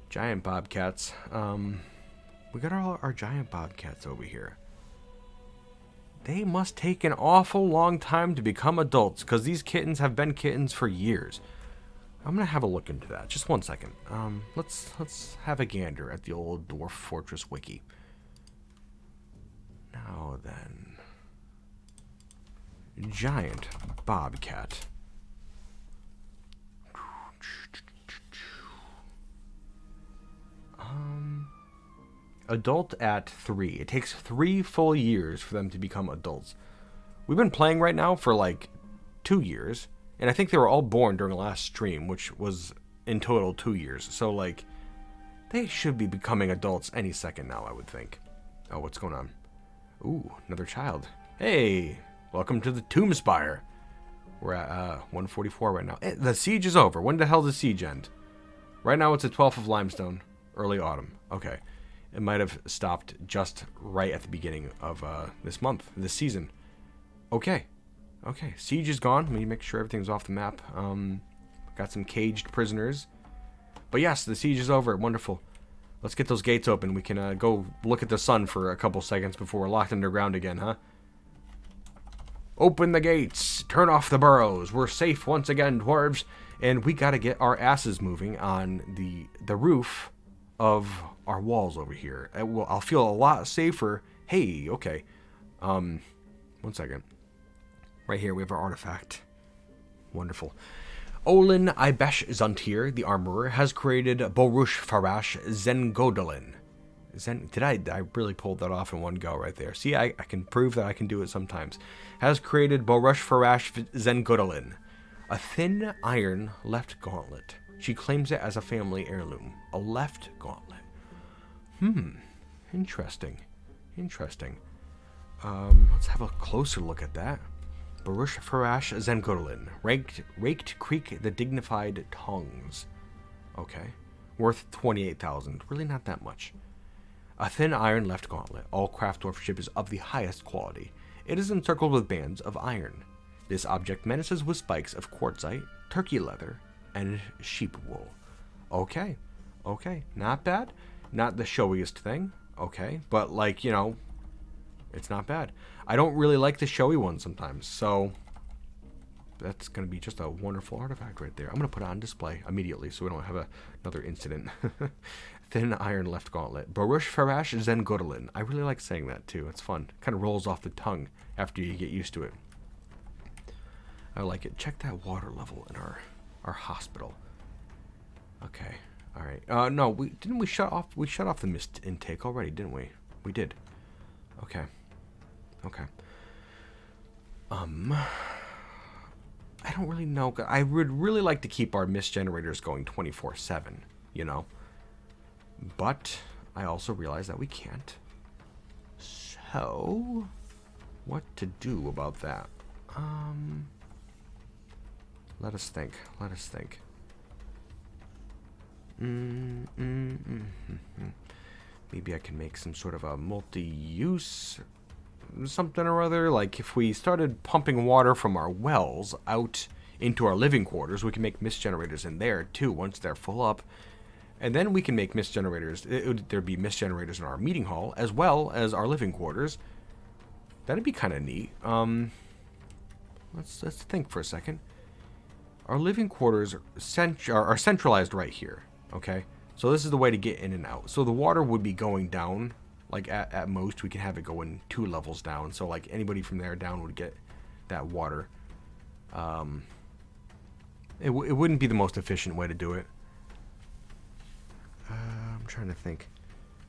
Giant bobcats. We got all our giant bobcats over here. They must take an awful long time to become adults, because these kittens have been kittens for years. I'm gonna have a look into that. Just 1 second. Let's have a gander at the old Dwarf Fortress wiki. Now then, giant bobcat. Adult at 3. It takes 3 full years for them to become adults. We've been playing right now for like 2 years, and I think they were all born during the last stream, which was in total 2 years. So like, they should be becoming adults any second now, I would think. Oh, what's going on? Ooh, another child. Hey, welcome to the Tomb Spire. We're at 144 right now. The siege is over. When the hell does the siege end? Right now it's the 12th of limestone, early autumn. Okay. It might have stopped just right at the beginning of this month, this season. Okay. Okay, siege is gone. Let me make sure everything's off the map. Got some caged prisoners. But yes, the siege is over. Wonderful. Let's get those gates open. We can go look at the sun for a couple seconds before we're locked underground again, huh? Open the gates. Turn off the burrows. We're safe once again, dwarves. And we gotta get our asses moving on the roof of our walls over here. I'll feel a lot safer. Hey, okay. 1 second. Right here, we have our artifact. Wonderful. Olin Ibesh Zuntir, the armorer, has created Borush Farash Zengodolin. I really pulled that off in one go right there. See, I can prove that I can do it sometimes. Has created Borush Farash Zengodolin, a thin iron left gauntlet. She claims it as a family heirloom. A left gauntlet. Interesting. Interesting. Let's have a closer look at that. Baruch Farash Zengodolin. Raked Creek the Dignified Tongues. Okay. Worth 28,000. Really not that much. A thin iron left gauntlet. All craft dwarfship is of the highest quality. It is encircled with bands of iron. This object menaces with spikes of quartzite, turkey leather, and sheep wool. Okay. Okay. Not bad. Not the showiest thing. Okay. But, like, you know, it's not bad. I don't really like the showy ones sometimes, so that's going to be just a wonderful artifact right there. I'm going to put it on display immediately so we don't have another incident. Thin iron left gauntlet. Baruch Farash Zengodolin. I really like saying that, too. It's fun. Kind of rolls off the tongue after you get used to it. I like it. Check that water level in our hospital. Okay. All right. No, we shut off the mist intake already, didn't we? We did. Okay. Okay. I don't really know. I would really like to keep our mist generators going 24/7, you know. But I also realize that we can't. So, what to do about that? Let us think. Let us think. Maybe I can make some sort of a multi-use something or other. Like if we started pumping water from our wells out into our living quarters, we can make mist generators in there too once they're full up. And then we can make mist generators. There'd be mist generators in our meeting hall as well as our living quarters. That'd be kind of neat. Let's think for a second. Our living quarters are centralized right here. Okay, so this is the way to get in and out. So the water would be going down. Like at most, we can have it go in 2 levels down. So like anybody from there down would get that water. It wouldn't be the most efficient way to do it. I'm trying to think.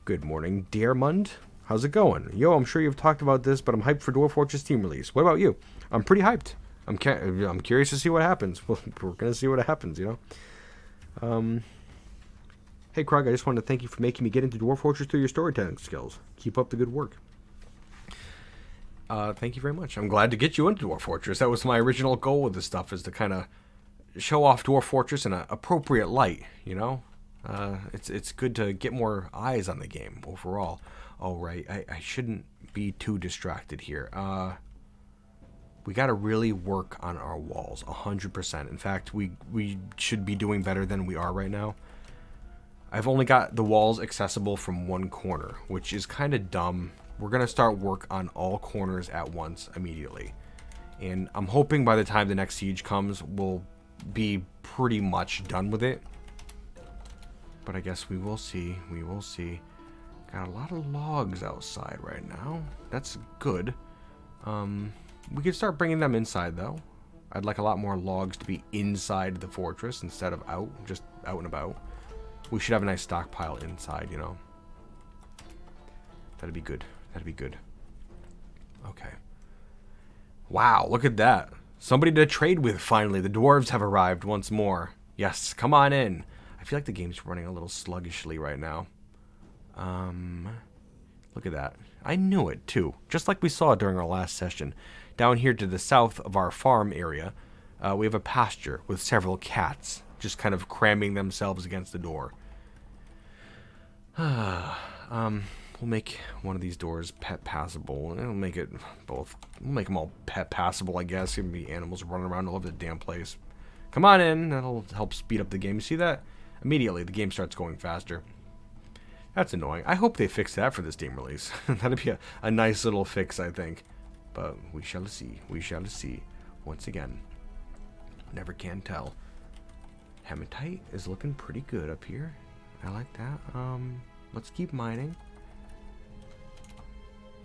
Good morning, Dearmund. How's it going? Yo, I'm sure you've talked about this, but I'm hyped for Dwarf Fortress Team release. What about you? I'm pretty hyped. I'm curious to see what happens. We're gonna see what happens, you know. Hey, Krog, I just wanted to thank you for making me get into Dwarf Fortress through your storytelling skills. Keep up the good work. Thank you very much. I'm glad to get you into Dwarf Fortress. That was my original goal with this stuff, is to kind of show off Dwarf Fortress in an appropriate light, you know? It's good to get more eyes on the game overall. Oh, right. I shouldn't be too distracted here. We got to really work on our walls, 100%. In fact, we should be doing better than we are right now. I've only got the walls accessible from one corner, which is kind of dumb. We're going to start work on all corners at once immediately. And I'm hoping by the time the next siege comes, we'll be pretty much done with it. But I guess we will see. We will see. Got a lot of logs outside right now. That's good. We could start bringing them inside, though. I'd like a lot more logs to be inside the fortress instead of out, just out and about. We should have a nice stockpile inside, you know. That'd be good. That'd be good. Okay. Wow, look at that. Somebody to trade with, finally. The dwarves have arrived once more. Yes, come on in. I feel like the game's running a little sluggishly right now. Look at that. I knew it, too. Just like we saw during our last session. Down here to the south of our farm area, we have a pasture with several cats just kind of cramming themselves against the door. We'll make one of these doors pet passable. And we'll make it both. We'll make them all pet passable, I guess. There'll be animals running around all over the damn place. Come on in. That'll help speed up the game. You see that? Immediately, the game starts going faster. That's annoying. I hope they fix that for this Steam release. That'd be a nice little fix, I think. But we shall see. We shall see. Once again, never can tell. Hematite is looking pretty good up here. I like that. Let's keep mining.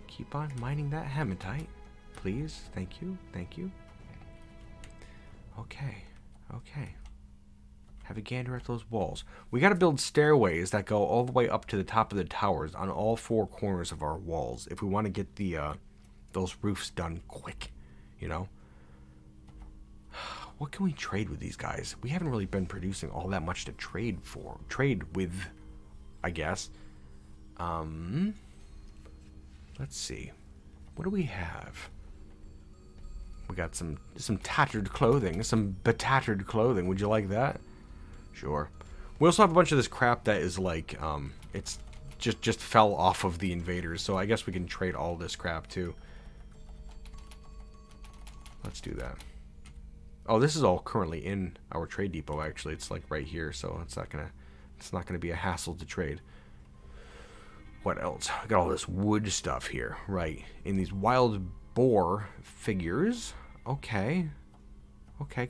Keep on mining that hematite, please. Thank you. Thank you. Okay. Okay. Have a gander at those walls. We gotta build stairways that go all the way up to the top of the towers on all four corners of our walls if we want to get the those roofs done quick, you know? What can we trade with these guys? We haven't really been producing all that much to trade with, I guess. Let's see. What do we have? We got some tattered clothing, some betattered clothing. Would you like that? Sure. We also have a bunch of this crap that is like, it's just fell off of the invaders, so I guess we can trade all this crap too. Let's do that. Oh, this is all currently in our trade depot. Actually, it's like right here, so it's not gonna be a hassle to trade. What else? I got all this wood stuff here, right? In these wild boar figures. Okay. Okay,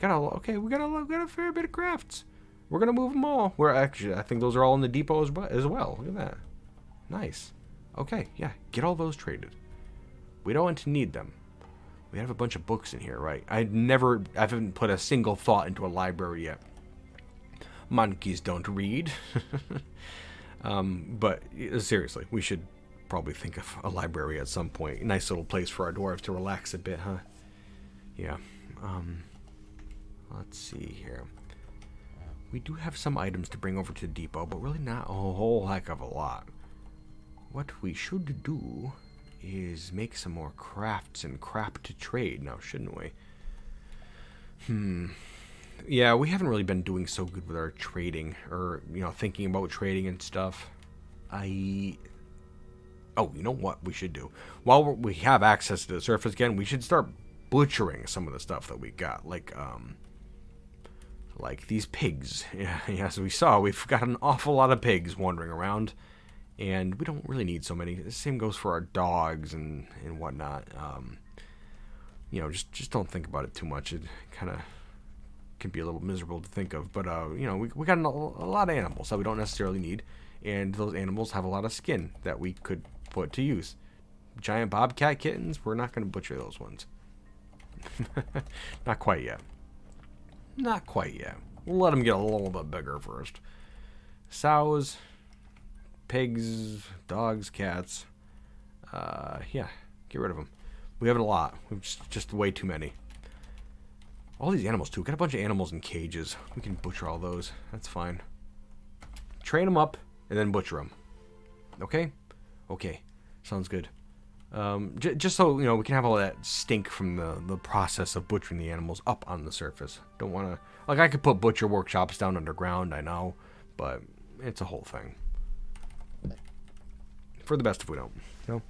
we got a fair bit of crafts. We're gonna move them all. I think those are all in the depot as well. Look at that. Nice. Okay, yeah, get all those traded. We don't need them. We have a bunch of books in here, right? I haven't put a single thought into a library yet. Monkeys don't read. But seriously, we should probably think of a library at some point. Nice little place for our dwarves to relax a bit, huh? Yeah. Let's see here. We do have some items to bring over to the depot, but really not a whole heck of a lot. What we should do is make some more crafts and crap to trade now, shouldn't we? Yeah, we haven't really been doing so good with our trading, or, you know, thinking about trading and stuff. Oh, you know what we should do? While we have access to the surface again, we should start butchering some of the stuff that we got, like these pigs. Yeah, as we saw, we've got an awful lot of pigs wandering around, and we don't really need so many. The same goes for our dogs and whatnot. You know, just don't think about it too much. It kind of can be a little miserable to think of, but you know, we got a lot of animals that we don't necessarily need, and those animals have a lot of skin that we could put to use. Giant bobcat kittens, we're not going to butcher those ones. Not quite yet. Not quite yet. We'll let them get a little bit bigger first. Sows, pigs, dogs, cats. Yeah, get rid of them. We have a lot. We've just way too many. All these animals too. Got a bunch of animals in cages. We can butcher all those. That's fine. Train them up and then butcher them. Okay? Okay. Sounds good. Just so, you know, we can have all that stink from the process of butchering the animals up on the surface. Don't want to... Like, I could put butcher workshops down underground, I know. But it's a whole thing. For the best if we don't. You know?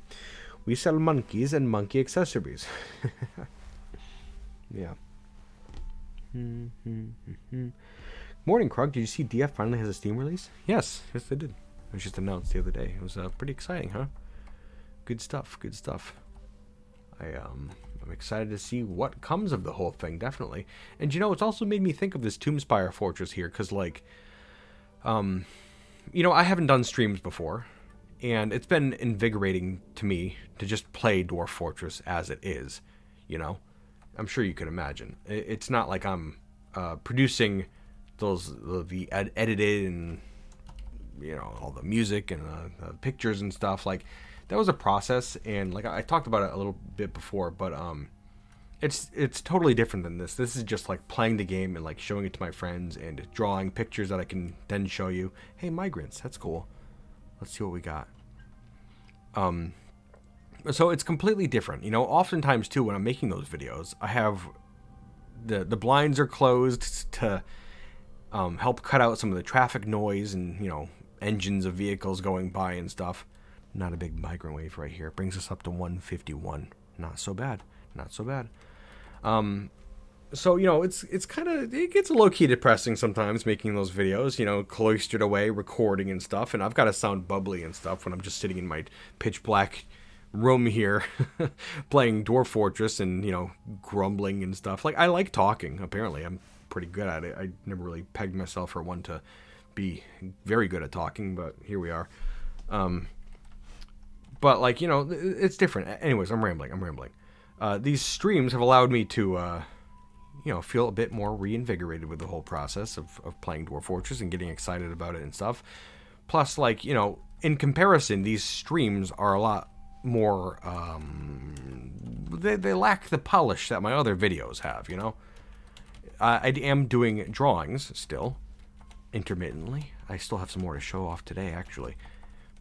We sell monkeys and monkey accessories. Yeah. Morning, Krug. Did you see DF finally has a Steam release? Yes, they did. It was just announced the other day. It was pretty exciting, huh? Good stuff. Good stuff. I'm excited to see what comes of the whole thing, definitely. And you know, it's also made me think of this Tomb Spire fortress here, because like, you know, I haven't done streams before, and it's been invigorating to me to just play Dwarf Fortress as it is. You know. I'm sure you can imagine. It's not like I'm producing the edited and, you know, all the music and the pictures and stuff. Like, that was a process, and like I talked about it a little bit before, but it's totally different than this. This is just like playing the game and like showing it to my friends and drawing pictures that I can then show you. Hey, migrants, that's cool. Let's see what we got. So it's completely different. You know, oftentimes too, when I'm making those videos, I have the blinds are closed to help cut out some of the traffic noise and, you know, engines of vehicles going by and stuff. Not a big migrant wave right here. It brings us up to 151. Not so bad. Not so bad. So, you know, it's kind of, it gets low-key depressing sometimes making those videos, you know, cloistered away, recording and stuff. And I've got to sound bubbly and stuff when I'm just sitting in my pitch black room here playing Dwarf Fortress and, you know, grumbling and stuff. Like, I like talking. Apparently, I'm pretty good at it. I never really pegged myself for one to be very good at talking, but here we are. But, like, you know, it's different. Anyways, I'm rambling. These streams have allowed me to, you know, feel a bit more reinvigorated with the whole process of playing Dwarf Fortress and getting excited about it and stuff. Plus, like, you know, in comparison, these streams are a lot more, they lack the polish that my other videos have, you know? I am doing drawings still, intermittently. I still have some more to show off today, actually.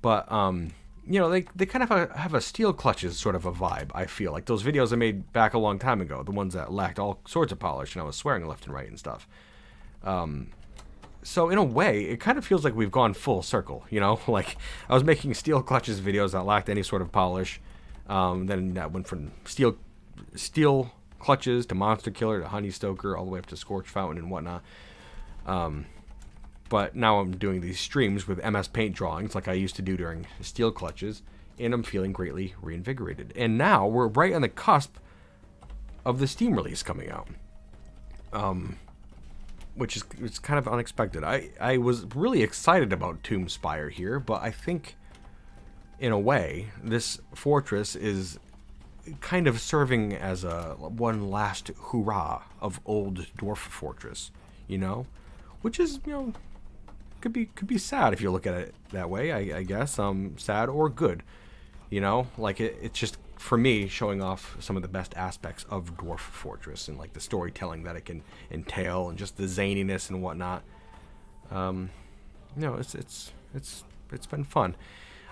But, you know, they kind of have a steel clutches sort of a vibe, I feel. Like those videos I made back a long time ago, the ones that lacked all sorts of polish, and I was swearing left and right and stuff. So in a way, it kind of feels like we've gone full circle, you know? Like, I was making steel clutches videos that lacked any sort of polish. Then that went from steel clutches to monster killer to honey stoker, all the way up to scorch fountain and whatnot. But now I'm doing these streams with MS Paint drawings like I used to do during steel clutches, and I'm feeling greatly reinvigorated. And now we're right on the cusp of the Steam release coming out. Which is, it's kind of unexpected. I was really excited about Tomb Spire here, but I think, in a way, this fortress is kind of serving as a one last hurrah of old Dwarf Fortress, you know? Which is, you know, could be sad if you look at it that way, I guess. Sad or good, you know? Like, it's just, for me, showing off some of the best aspects of Dwarf Fortress and, like, the storytelling that it can entail and just the zaniness and whatnot. You know, it's been fun.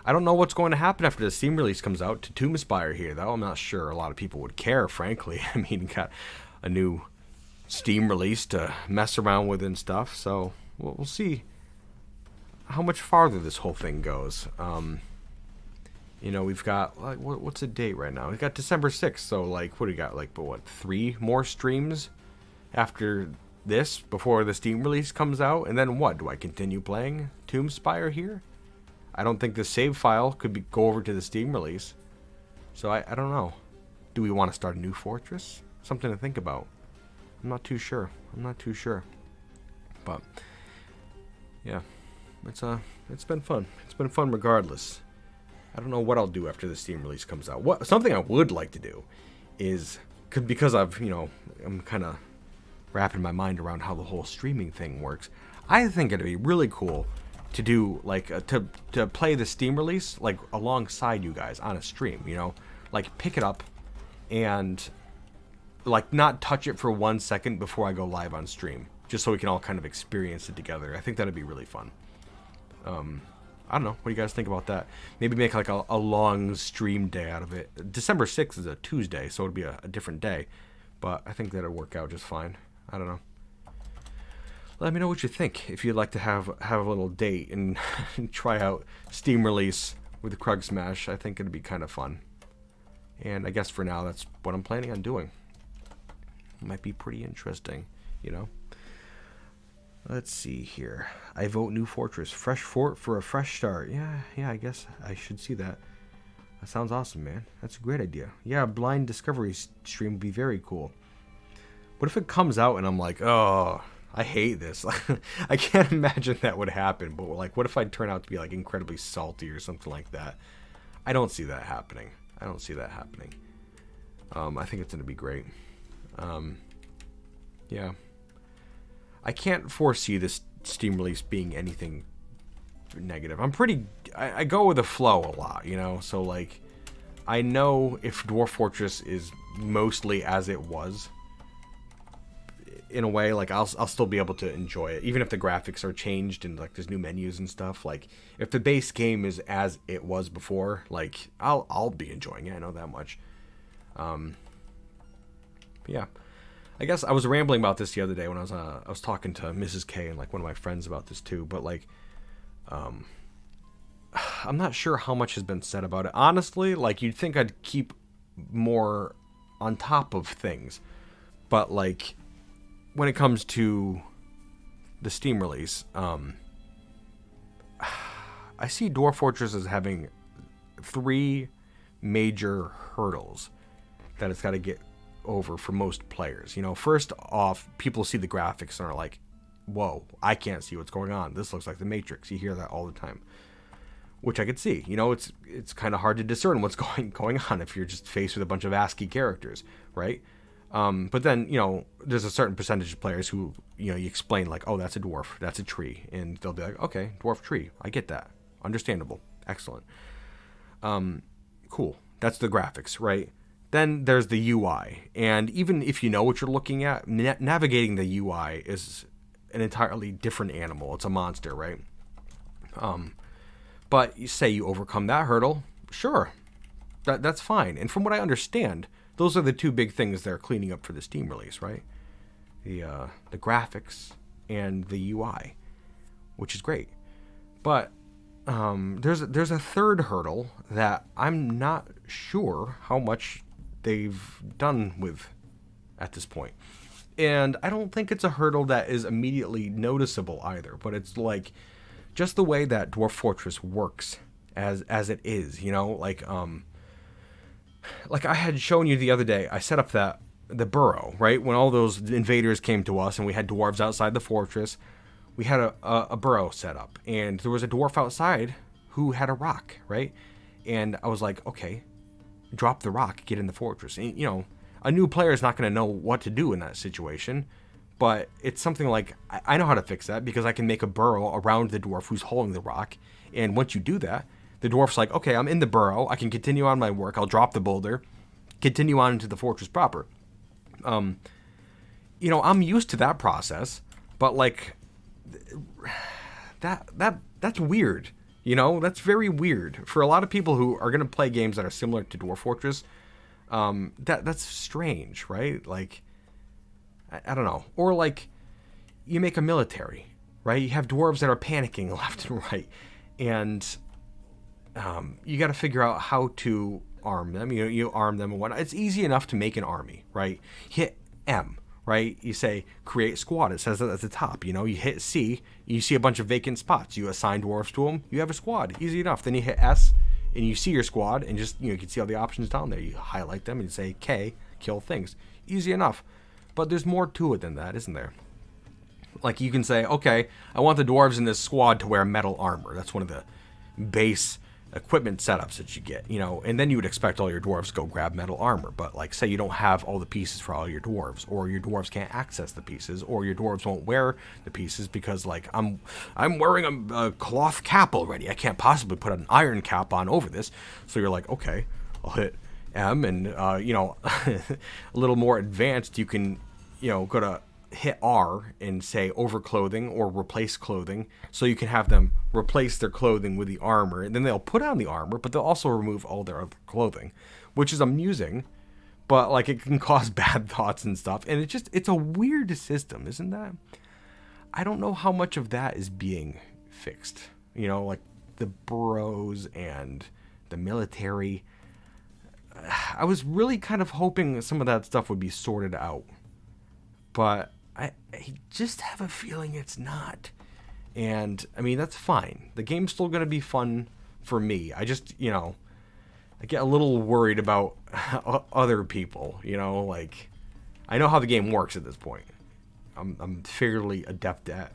I don't know what's going to happen after the Steam release comes out to Tomb Spire here, though. I'm not sure a lot of people would care, frankly. I mean, got a new Steam release to mess around with and stuff, so we'll see how much farther this whole thing goes. You know, we've got, like, what's the date right now? We've got December 6th, so, like, what do we got? Like, what, 3 more streams after this, before the Steam release comes out? And then what? Do I continue playing Tomb Spire here? I don't think the save file could go over to the Steam release. So, I don't know. Do we want to start a new fortress? Something to think about. I'm not too sure. But, yeah. It's been fun. It's been fun regardless. I don't know what I'll do after the Steam release comes out. Something I would like to do is, because I've, you know, I'm kind of wrapping my mind around how the whole streaming thing works. I think it'd be really cool to do, like, to play the Steam release, like, alongside you guys on a stream, you know? Like, pick it up and, like, not touch it for 1 second before I go live on stream, just so we can all kind of experience it together. I think that'd be really fun. I don't know. What do you guys think about that? Maybe make like a long stream day out of it. December 6th is a Tuesday, so it'll be a different day. But I think that'll work out just fine. I don't know. Let me know what you think. If you'd like to have a little date and try out Steam release with the Krug Smash, I think it'd be kind of fun. And I guess for now, that's what I'm planning on doing. It might be pretty interesting, you know? Let's see here. I vote new fortress. Fresh fort for a fresh start. Yeah, I guess I should see that. That sounds awesome, man. That's a great idea. Yeah, a blind discovery stream would be very cool. What if it comes out and I'm like, oh, I hate this. I can't imagine that would happen. But, like, what if I turn out to be, like, incredibly salty or something like that? I don't see that happening. I think it's going to be great. Yeah. I can't foresee this Steam release being anything negative. I go with the flow a lot, you know? So, like, I know if Dwarf Fortress is mostly as it was, in a way, like I'll still be able to enjoy it, even if the graphics are changed and like there's new menus and stuff. Like if the base game is as it was before, like I'll be enjoying it. I know that much. Yeah, I guess I was rambling about this the other day when I was talking to Mrs. K and like one of my friends about this too. But like, I'm not sure how much has been said about it. Honestly, like you'd think I'd keep more on top of things, but like when it comes to the Steam release, I see Dwarf Fortress as having 3 major hurdles that it's got to get over for most players. You know, first off, people see the graphics and are like, whoa, I can't see what's going on. This looks like the Matrix. You hear that all the time, which I could see. You know, it's kind of hard to discern what's going on if you're just faced with a bunch of ASCII characters, right? But then, you know, there's a certain percentage of players who, you know, you explain like, oh, that's a dwarf, that's a tree, and they'll be like, okay, dwarf tree, I get that, understandable, excellent, cool. That's the graphics, right? Then there's the UI, and even if you know what you're looking at, navigating the UI is an entirely different animal. It's a monster, right? But you say you overcome that hurdle, sure, that's fine. And from what I understand, those are the 2 big things they're cleaning up for the Steam release, right? The graphics and the UI, which is great. But there's a third hurdle that I'm not sure how much they've done with at this point. And I don't think it's a hurdle that is immediately noticeable either, but it's like just the way that Dwarf Fortress works as it is, you know, like I had shown you the other day, I set up the burrow, right? When all those invaders came to us and we had dwarves outside the fortress, we had a burrow set up, and there was a dwarf outside who had a rock, right? And I was like, okay, drop the rock, get in the fortress. And, you know, a new player is not going to know what to do in that situation, but it's something like, I know how to fix that because I can make a burrow around the dwarf who's holding the rock, and once you do that, the dwarf's like, okay, I'm in the burrow, I can continue on my work, I'll drop the boulder, continue on into the fortress proper. You know, I'm used to that process, but like, that's weird. You know, that's very weird for a lot of people who are going to play games that are similar to Dwarf Fortress. That's strange, right? Like, I don't know. Or like, you make a military, right? You have dwarves that are panicking left and right, and you got to figure out how to arm them. You arm them and whatnot. It's easy enough to make an army, right? Hit M. Right? You say, create squad. It says that at the top. You know, you hit C, you see a bunch of vacant spots. You assign dwarves to them, you have a squad. Easy enough. Then you hit S, and you see your squad, and just, you know, you can see all the options down there. You highlight them, and you say K, kill things. Easy enough. But there's more to it than that, isn't there? Like, you can say, okay, I want the dwarves in this squad to wear metal armor. That's one of the base equipment setups that you get, you know, and then you would expect all your dwarves to go grab metal armor. But like, say you don't have all the pieces for all your dwarves, or your dwarves can't access the pieces, or your dwarves won't wear the pieces because like I'm wearing a cloth cap already, I can't possibly put an iron cap on over this. So you're like, okay, I'll hit M, and you know, a little more advanced, you can, you know, go to hit R and say overclothing or replace clothing, so you can have them replace their clothing with the armor, and then they'll put on the armor, but they'll also remove all their other clothing, which is amusing, but like it can cause bad thoughts and stuff, and it's a weird system, isn't that? I don't know how much of that is being fixed, you know, like the burrows and the military. I was really kind of hoping some of that stuff would be sorted out, but I just have a feeling it's not. And, I mean, that's fine. The game's still going to be fun for me. I just, you know, I get a little worried about other people, you know, like, I know how the game works at this point. I'm fairly adept at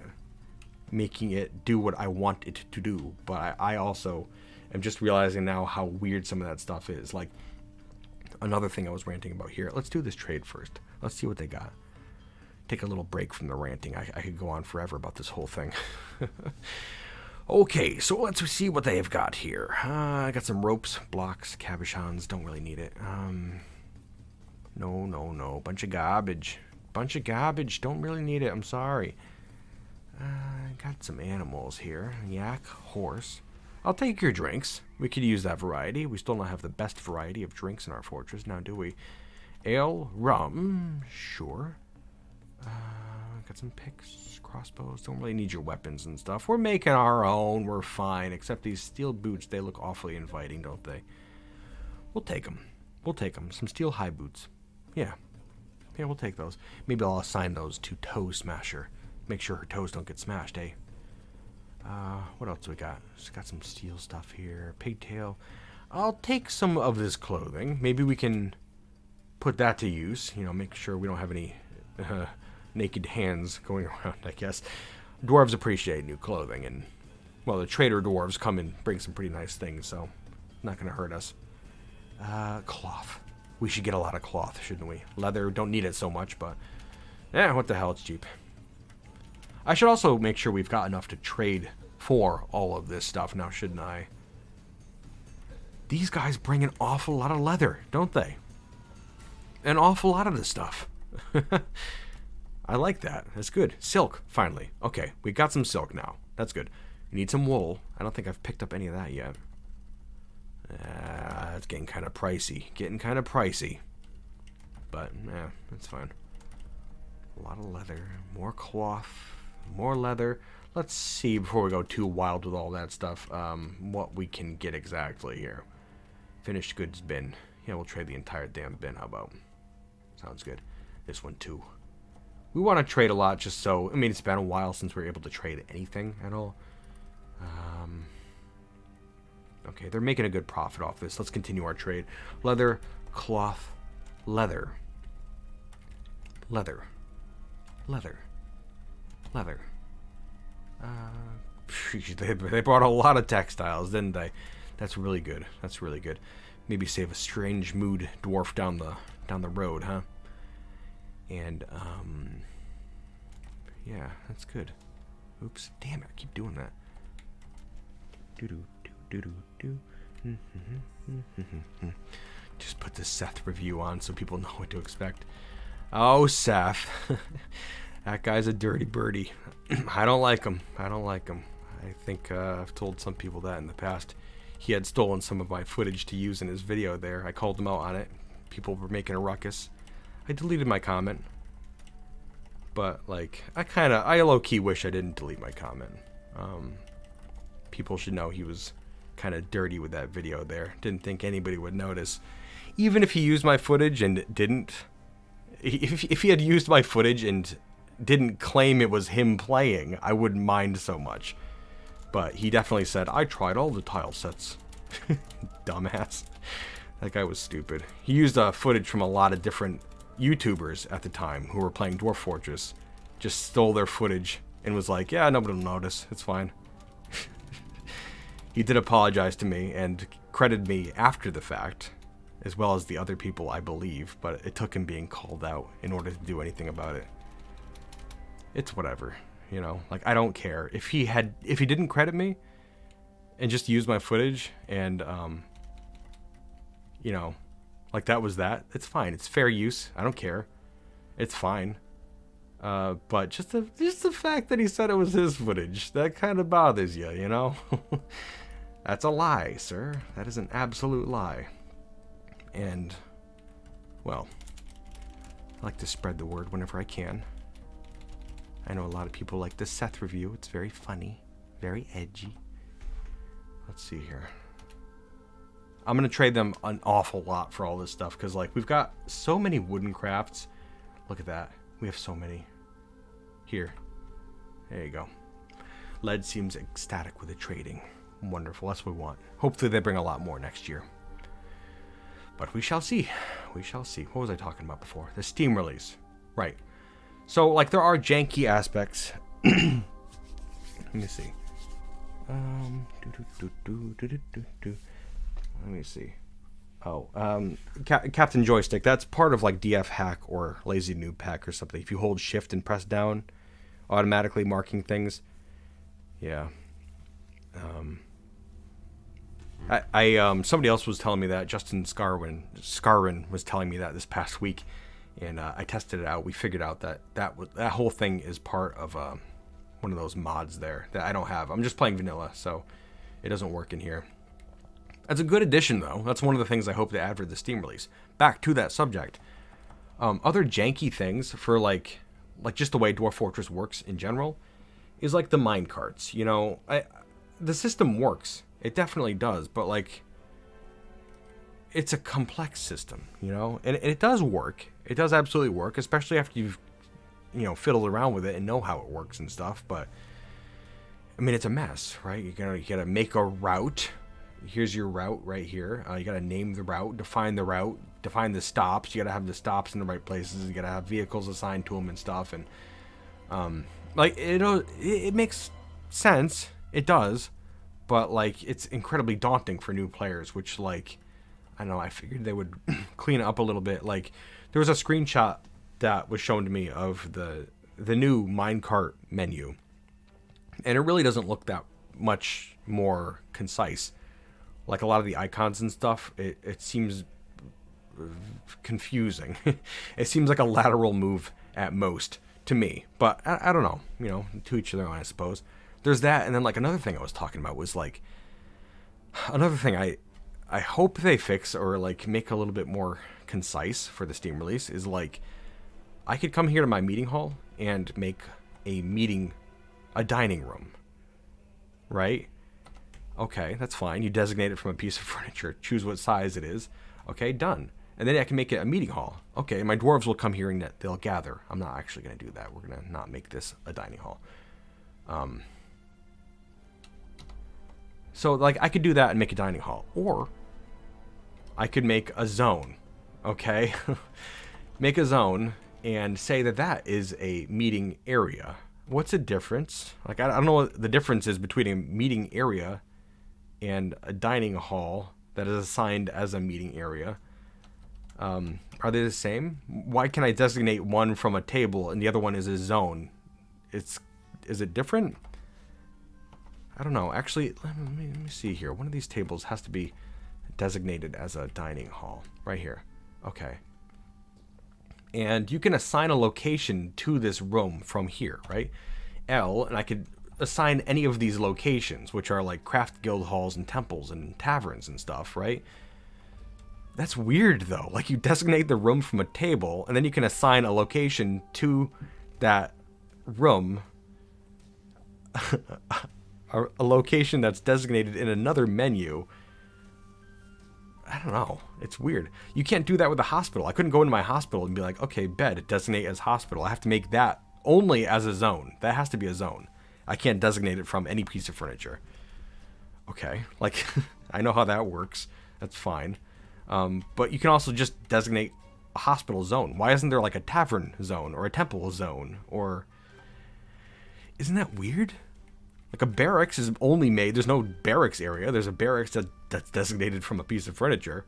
making it do what I want it to do, but I also am just realizing now how weird some of that stuff is. Like, another thing I was ranting about here. Let's do this trade first. Let's see what they got. Take a little break from the ranting. I could go on forever about this whole thing. Okay, so let's see what they have got here. I got some ropes, blocks, cabochons. Don't really need it. No. Bunch of garbage. Bunch of garbage. Don't really need it. I'm sorry. Got some animals here. Yak, horse. I'll take your drinks. We could use that variety. We still don't have the best variety of drinks in our fortress, now do we? Ale, rum, sure. Got some picks, crossbows. Don't really need your weapons and stuff. We're making our own. We're fine. Except these steel boots, they look awfully inviting, don't they? We'll take them. We'll take them. Some steel high boots. Yeah. Yeah, we'll take those. Maybe I'll assign those to Toe Smasher. Make sure her toes don't get smashed, eh? What else we got? Just got some steel stuff here. Pigtail. I'll take some of this clothing. Maybe we can put that to use. You know, make sure we don't have any naked hands going around, I guess. Dwarves appreciate new clothing, and, well, the trader dwarves come and bring some pretty nice things, so not going to hurt us. Cloth. We should get a lot of cloth, shouldn't we? Leather, don't need it so much, but, what the hell, it's cheap. I should also make sure we've got enough to trade for all of this stuff now, shouldn't I? These guys bring an awful lot of leather, don't they? An awful lot of this stuff. I like that. That's good. Silk, finally. Okay, we got some silk now. That's good. We need some wool. I don't think I've picked up any of that yet. It's getting kind of pricey. Getting kind of pricey. But, that's fine. A lot of leather. More cloth. More leather. Let's see, before we go too wild with all that stuff, what we can get exactly here. Finished goods bin. Yeah, we'll trade the entire damn bin. How about? Sounds good. This one, too. We want to trade a lot just so... I mean, it's been a while since we were able to trade anything at all. Okay, they're making a good profit off this. Let's continue our trade. Leather, cloth, leather. Leather. Leather. Leather. They brought a lot of textiles, didn't they? That's really good. That's really good. Maybe save a strange mood dwarf down the road, huh? And yeah, that's good. Oops, damn it! I keep doing that. Just put the Seth review on so people know what to expect. Oh, Seth. That guy's a dirty birdie. I don't like him. I don't like him. I think I've told some people that in the past. He had stolen some of my footage to use in his video there. I called him out on it. People were making a ruckus. I deleted my comment. But, like, I low-key wish I didn't delete my comment. People should know he was kind of dirty with that video there. Didn't think anybody would notice. Even if he used my footage and didn't... If he had used my footage and didn't claim it was him playing, I wouldn't mind so much. But he definitely said, I tried all the tile sets. Dumbass. That guy was stupid. He used footage from a lot of different YouTubers at the time who were playing Dwarf Fortress. Just stole their footage and was like, yeah, nobody will notice. It's fine. He did apologize to me and credited me after the fact, as well as the other people, I believe, but it took him being called out in order to do anything about it. It's whatever, you know? Like, I don't care. If he didn't credit me and just used my footage and, you know, like that was that, it's fine. It's fair use. I don't care. It's fine. But just the fact that he said it was his footage, that kind of bothers you, you know? That's a lie, sir. That is an absolute lie. And, well, I like to spread the word whenever I can. I know a lot of people like the Seth review. It's very funny, very edgy. Let's see here. I'm going to trade them an awful lot for all this stuff because, like, we've got so many wooden crafts. Look at that. We have so many. Here. There you go. Lead seems ecstatic with the trading. Wonderful. That's what we want. Hopefully they bring a lot more next year. But we shall see. We shall see. What was I talking about before? The Steam release. Right. So, like, there are janky aspects. Let me see. Let me see. Oh, Captain Joystick. That's part of, like, DF Hack or Lazy Noob Pack or something. If you hold Shift and press down, automatically marking things. Yeah. Somebody else was telling me that. Justin Scarwin was telling me that this past week. and I tested it out. We figured out that whole thing is part of one of those mods there that I don't have. I'm just playing vanilla, so it doesn't work in here. That's a good addition, though. That's one of the things I hope to add for the Steam release. Back to that subject. Other janky things for like just the way Dwarf Fortress works in general is like the minecarts. You know, the system works. It definitely does, but like it's a complex system, you know, and it does work. It does absolutely work, especially after you've, you know, fiddled around with it and know how it works and stuff. But I mean, it's a mess, right? You gotta make a route. Here's your route right here. You gotta name the route, define the stops. You gotta have the stops in the right places. You gotta have vehicles assigned to them and stuff. And like it makes sense. It does, but like it's incredibly daunting for new players. Which like I don't know. I figured they would clean it up a little bit. Like there was a screenshot that was shown to me of the new minecart menu, and it really doesn't look that much more concise. Like a lot of the icons and stuff, it seems confusing. It seems like a lateral move at most to me, but I don't know, you know, to each their own, I suppose. There's that, and then like another thing I was talking about was like another thing I hope they fix or like make a little bit more concise for the Steam release is like I could come here to my meeting hall and make a dining room, right? Okay, that's fine. You designate it from a piece of furniture. Choose what size it is. Okay, done. And then I can make it a meeting hall. Okay, my dwarves will come here and they'll gather. I'm not actually going to do that. We're going to not make this a dining hall. So, like, I could do that and make a dining hall. Or I could make a zone. Okay? Make a zone and say that is a meeting area. What's the difference? Like, I don't know what the difference is between a meeting area and a dining hall that is assigned as a meeting area. Are they the same? Why can I designate one from a table and the other one is a zone? Is it different? I don't know. Actually, let me see here. One of these tables has to be designated as a dining hall. Right here. Okay. And you can assign a location to this room from here, right? L, and I could assign any of these locations, which are like craft guild halls and temples and taverns and stuff, right? That's weird, though. Like, you designate the room from a table, and then you can assign a location to that room. A location that's designated in another menu. I don't know. It's weird. You can't do that with a hospital. I couldn't go into my hospital and be like, okay, bed, designate as hospital. I have to make that only as a zone. That has to be a zone. I can't designate it from any piece of furniture. Okay, like, I know how that works. That's fine. But you can also just designate a hospital zone. Why isn't there like a tavern zone or a temple zone? Or isn't that weird? Like a barracks is only made. There's no barracks area. There's a barracks that's designated from a piece of furniture.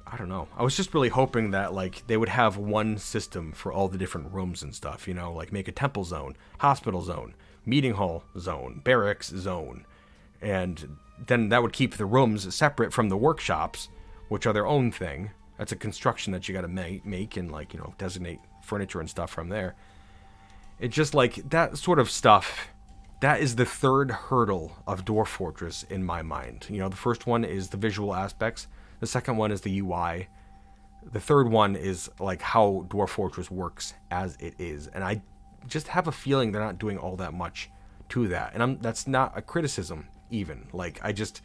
I don't know. I was just really hoping that like they would have one system for all the different rooms and stuff. You know, like make a temple zone, hospital zone, meeting hall zone, barracks zone, and then that would keep the rooms separate from the workshops, which are their own thing. That's a construction that you got to make and like, you know, designate furniture and stuff from there. It's just like that sort of stuff. That is the third hurdle of Dwarf Fortress in my mind. You know, the first one is the visual aspects. The second one is the UI. The third one is like how Dwarf Fortress works as it is. And I just have a feeling they're not doing all that much to that. And that's not a criticism even. Like, I just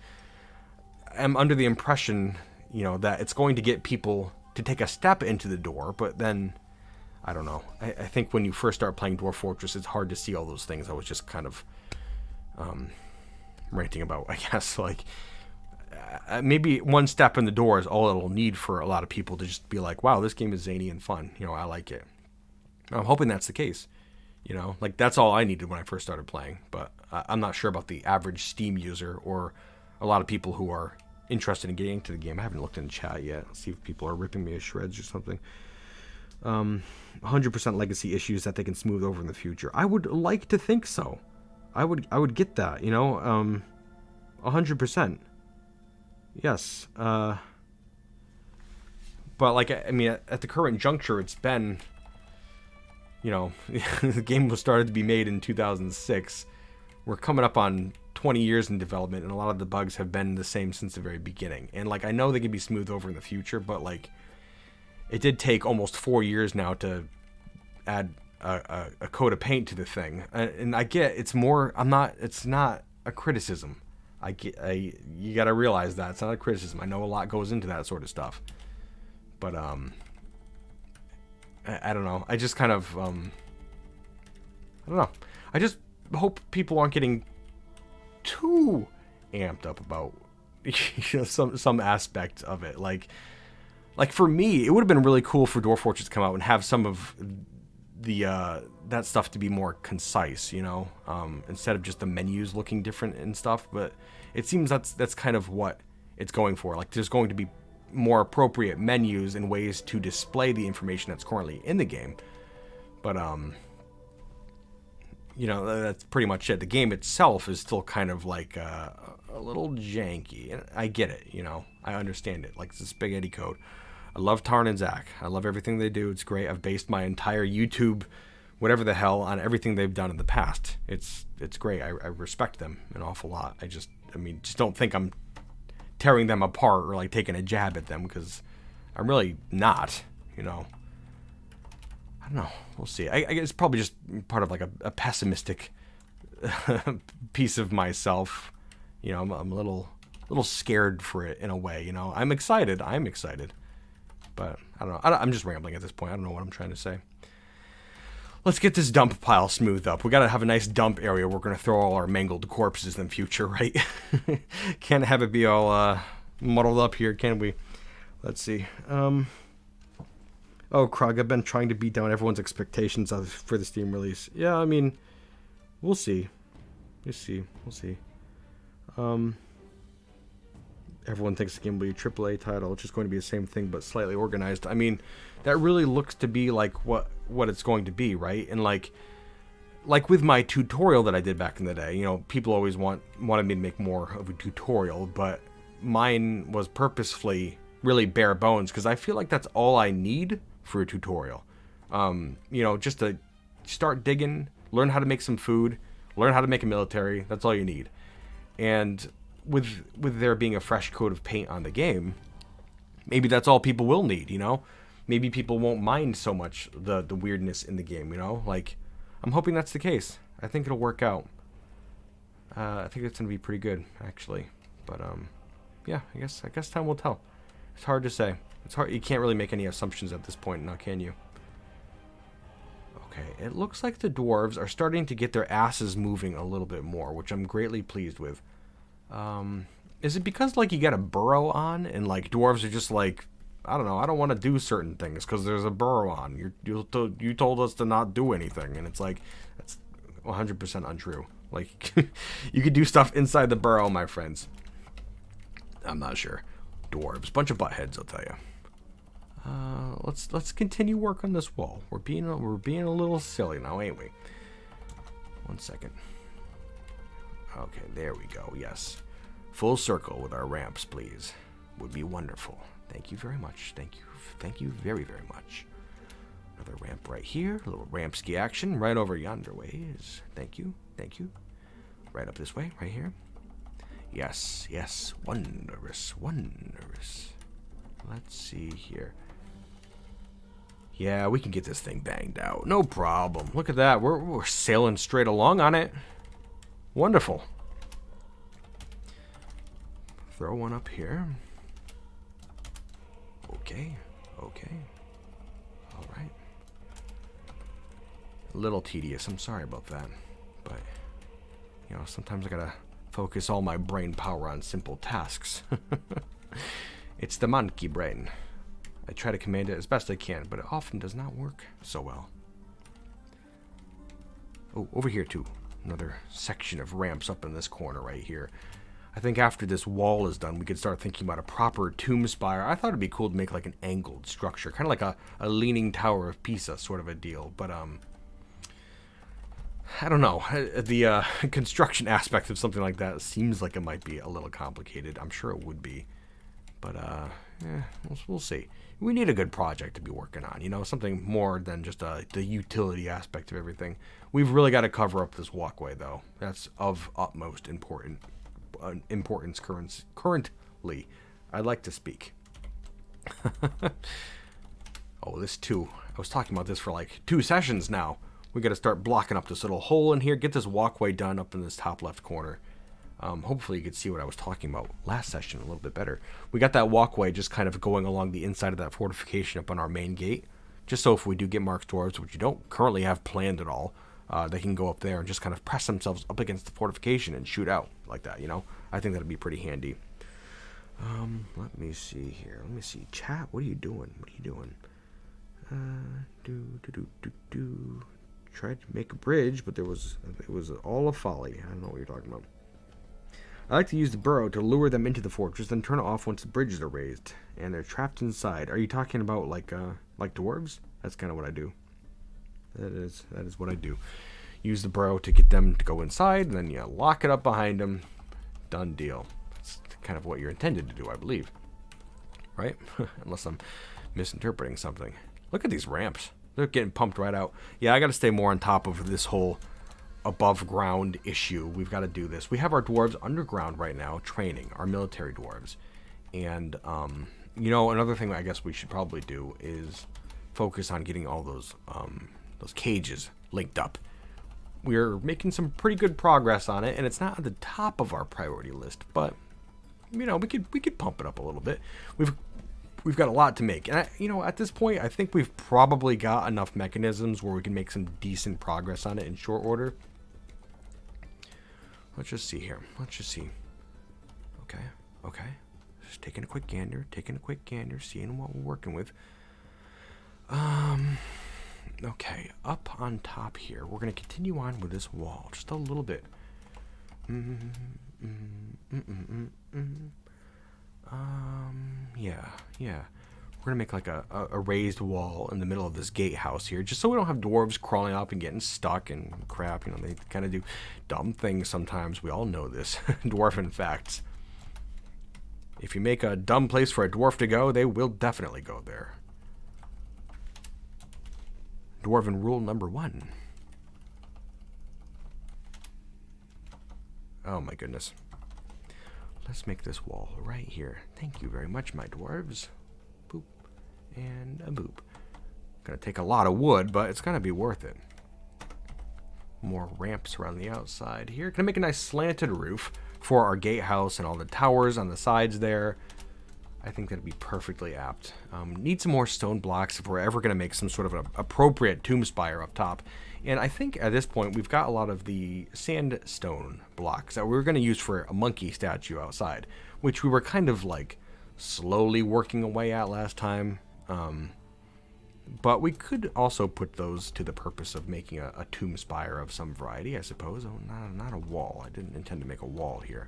am under the impression, you know, that it's going to get people to take a step into the door, but then I don't know. I think when you first start playing Dwarf Fortress, it's hard to see all those things I was just kind of ranting about, I guess. Like, maybe one step in the door is all it'll need for a lot of people to just be like, wow, this game is zany and fun. You know, I like it. I'm hoping that's the case. You know, like, that's all I needed when I first started playing. But I'm not sure about the average Steam user or a lot of people who are interested in getting into the game. I haven't looked in the chat yet. Let's see if people are ripping me to shreds or something. 100% legacy issues that they can smooth over in the future. I would like to think so. I would get that, you know, 100%. Yes. But But, like, I mean, at the current juncture, it's been, you know, the game was started to be made in 2006. We're coming up on 20 years in development, and a lot of the bugs have been the same since the very beginning. And, like, I know they can be smoothed over in the future, but, like, it did take almost 4 years now to add a coat of paint to the thing. And I get, it's more, it's not a criticism. You gotta realize that it's not a criticism. I know a lot goes into that sort of stuff, but I don't know. I just kind of I don't know. I just hope people aren't getting too amped up about some aspect of it. Like for me, it would have been really cool for Dwarf Fortress to come out and have some of the that stuff to be more concise, you know, instead of just the menus looking different and stuff. But it seems that's kind of what it's going for. Like, there's going to be more appropriate menus and ways to display the information that's currently in the game. But you know, that's pretty much it. The game itself is still kind of like a little janky, and I get it, you know, I understand it. Like, it's a spaghetti code. I love Tarn and Zach. I love everything they do. It's great. I've based my entire YouTube, whatever the hell, on everything they've done in the past. It's great. I respect them an awful lot. I just don't think I'm tearing them apart or, like, taking a jab at them, because I'm really not, you know. I don't know. We'll see. I guess it's probably just part of, like, a pessimistic piece of myself. You know, I'm a little scared for it in a way, you know. I'm excited. But I don't know. I'm just rambling at this point. I don't know what I'm trying to say. Let's get this dump pile smoothed up. We got to have a nice dump area. We're going to throw all our mangled corpses in the future, right? Can't have it be all muddled up here, can we? Let's see. Oh, Krug, I've been trying to beat down everyone's expectations for the Steam release. Yeah, I mean, we'll see. We'll see. Everyone thinks the game will be a AAA title, which is going to be the same thing but slightly organized. I mean, that really looks to be like what it's going to be, right? And like with my tutorial that I did back in the day, you know, people always wanted me to make more of a tutorial, but mine was purposefully really bare bones, because I feel like that's all I need for a tutorial. You know, just to start digging, learn how to make some food, learn how to make a military. That's all you need. And with there being a fresh coat of paint on the game, maybe that's all people will need, you know? Maybe people won't mind so much the weirdness in the game, you know? Like, I'm hoping that's the case. I think it'll work out. I think it's going to be pretty good, actually. But, yeah, I guess time will tell. It's hard to say. It's hard. You can't really make any assumptions at this point now, can you? Okay, it looks like the dwarves are starting to get their asses moving a little bit more, which I'm greatly pleased with. Is it because, like, you got a burrow on, and, like, dwarves are just like, I don't know, I don't want to do certain things because there's a burrow on. You told us to not do anything, and it's like, that's 100% untrue. Like, you could do stuff inside the burrow, my friends. I'm not sure. Dwarves, bunch of buttheads, I'll tell you. Let's continue work on this wall. We're being a little silly now, ain't we? 1 second. Okay, there we go. Yes, full circle with our ramps, please. Would be wonderful. Thank you very much. Thank you very, very much. Another ramp right here. A little ramp ski action right over yonder ways. Thank you. Right up this way, right here. Yes. Wondrous. Let's see here. Yeah, we can get this thing banged out. No problem. Look at that. We're sailing straight along on it. Wonderful. Throw one up here. Okay. All right. A little tedious. I'm sorry about that. But, you know, sometimes I gotta focus all my brain power on simple tasks. It's the monkey brain. I try to command it as best I can, but it often does not work so well. Oh, over here too. Another section of ramps up in this corner right here. I think after this wall is done, we could start thinking about a proper Tomb Spire. I thought it'd be cool to make like an angled structure, kind of like a leaning tower of Pisa sort of a deal. But I don't know. The construction aspect of something like that seems like it might be a little complicated. I'm sure it would be, but yeah, we'll see. we need a good project to be working on, something more than just the utility aspect of everything. We've really got to cover up this walkway, though. That's of utmost importance currently. I'd like to speak. Oh, this too. I was talking about this for like 2 sessions now. We got to start blocking up this little hole in here. Get this walkway done up in this top left corner. Hopefully you could see what I was talking about last session a little bit better. We got that walkway just kind of going along the inside of that fortification up on our main gate. Just so if we do get marked dwarves, which you don't currently have planned at all, they can go up there and just kind of press themselves up against the fortification and shoot out like that, I think that'd be pretty handy. Let me see here. Let me see. Chat, what are you doing? What are you doing? Tried to make a bridge, but it was all a folly. I don't know what you're talking about. I like to use the burrow to lure them into the fortress, then turn it off once the bridges are raised and they're trapped inside. Are you talking about like dwarves? That's kind of what I do. That is what I do. Use the burrow to get them to go inside, and then you lock it up behind them. Done deal. That's kind of what you're intended to do, I believe. Right? Unless I'm misinterpreting something. Look at these ramps. They're getting pumped right out. Yeah, I got to stay more on top of this whole above ground issue. We've got to do this. We have our dwarves underground right now training, our military dwarves. And, another thing I guess we should probably do is focus on getting all those cages linked up. We're making some pretty good progress on it, and it's not at the top of our priority list, but, we could pump it up a little bit. We've got a lot to make. And, at this point, I think we've probably got enough mechanisms where we can make some decent progress on it in short order. Let's just see here. Let's just see. Okay. Just taking a quick gander, seeing what we're working with. Okay, up on top here, we're going to continue on with this wall just a little bit. Yeah. We're going to make like a raised wall in the middle of this gatehouse here, just so we don't have dwarves crawling up and getting stuck and crap. They kind of do dumb things sometimes. We all know this. Dwarven facts. If you make a dumb place for a dwarf to go, they will definitely go there. Dwarven rule number 1. Oh my goodness. Let's make this wall right here. Thank you very much, my dwarves. Boop. And a boop. Gonna take a lot of wood, but it's gonna be worth it. More ramps around the outside here. Gonna make a nice slanted roof for our gatehouse and all the towers on the sides there. I think that'd be perfectly apt. Need some more stone blocks if we're ever gonna make some sort of an appropriate Tomb Spire up top. And I think at this point we've got a lot of the sandstone blocks that we were going to use for a monkey statue outside, which we were kind of like slowly working away at last time. But we could also put those to the purpose of making a tomb spire of some variety, I suppose. Oh, not a wall. I didn't intend to make a wall here.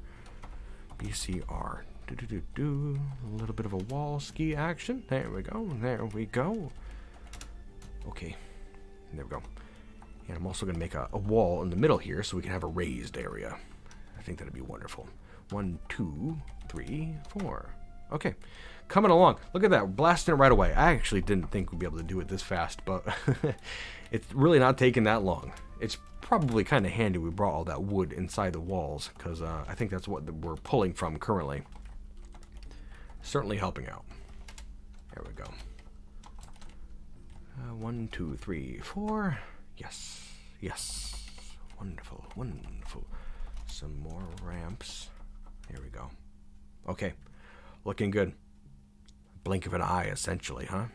BCR. A little bit of a wall ski action. There we go. Okay. There we go. And I'm also going to make a wall in the middle here so we can have a raised area. I think that'd be wonderful. 1, 2, 3, 4. Okay. Coming along. Look at that. We're blasting it right away. I actually didn't think we'd be able to do it this fast, but it's really not taking that long. It's probably kind of handy we brought all that wood inside the walls, because I think that's what we're pulling from currently. Certainly helping out. There we go. 1, 2, 3, 4. Yes. Wonderful. Some more ramps. Here we go. Okay. Looking good. Blink of an eye, essentially, huh?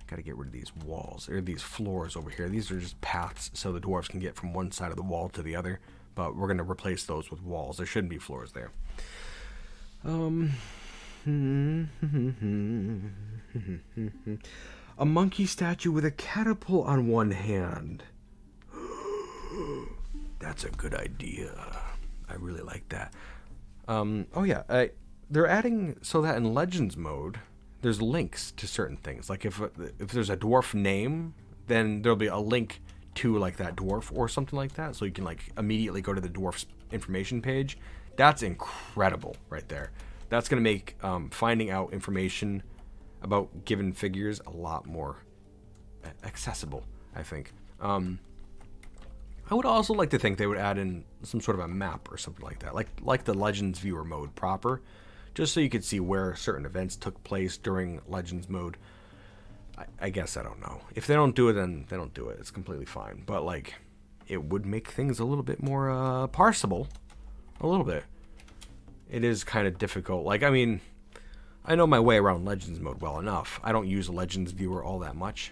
Gotta get rid of these walls. There are these floors over here. These are just paths so the dwarves can get from one side of the wall to the other. But we're gonna replace those with walls. There shouldn't be floors there. A monkey statue with a catapult on one hand. That's a good idea. I really like that. They're adding so that in Legends mode, there's links to certain things. Like if there's a dwarf name, then there'll be a link to like that dwarf or something like that. So you can like immediately go to the dwarf's information page. That's incredible right there. That's going to make finding out information about given figures a lot more accessible, I think. I would also like to think they would add in some sort of a map or something like that, like the Legends viewer mode proper, just so you could see where certain events took place during Legends mode. I guess I don't know. If they don't do it, then they don't do it. It's completely fine. But like, it would make things a little bit more parsable, a little bit. It is kind of difficult. Like, I mean, I know my way around Legends mode well enough. I don't use a Legends viewer all that much.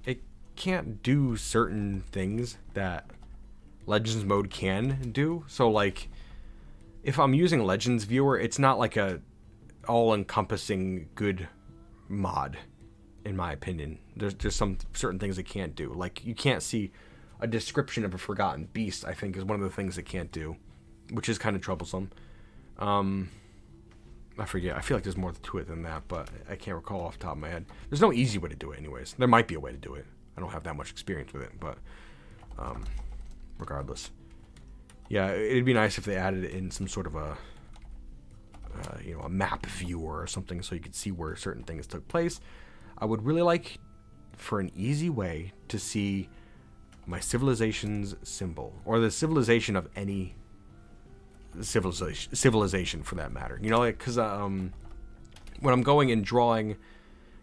It can't do certain things that Legends mode can do. So like, if I'm using Legends viewer, it's not like a all-encompassing good mod, in my opinion. There's some certain things it can't do. Like, you can't see a description of a forgotten beast, I think, is one of the things it can't do, which is kind of troublesome. I forget. I feel like there's more to it than that, but I can't recall off the top of my head. There's no easy way to do it anyways. There might be a way to do it. I don't have that much experience with it, but regardless. Yeah, it'd be nice if they added in some sort of a a map viewer or something so you could see where certain things took place. I would really like for an easy way to see my civilization's symbol, or the civilization of any civilization for that matter. You know, like, because when I'm going and drawing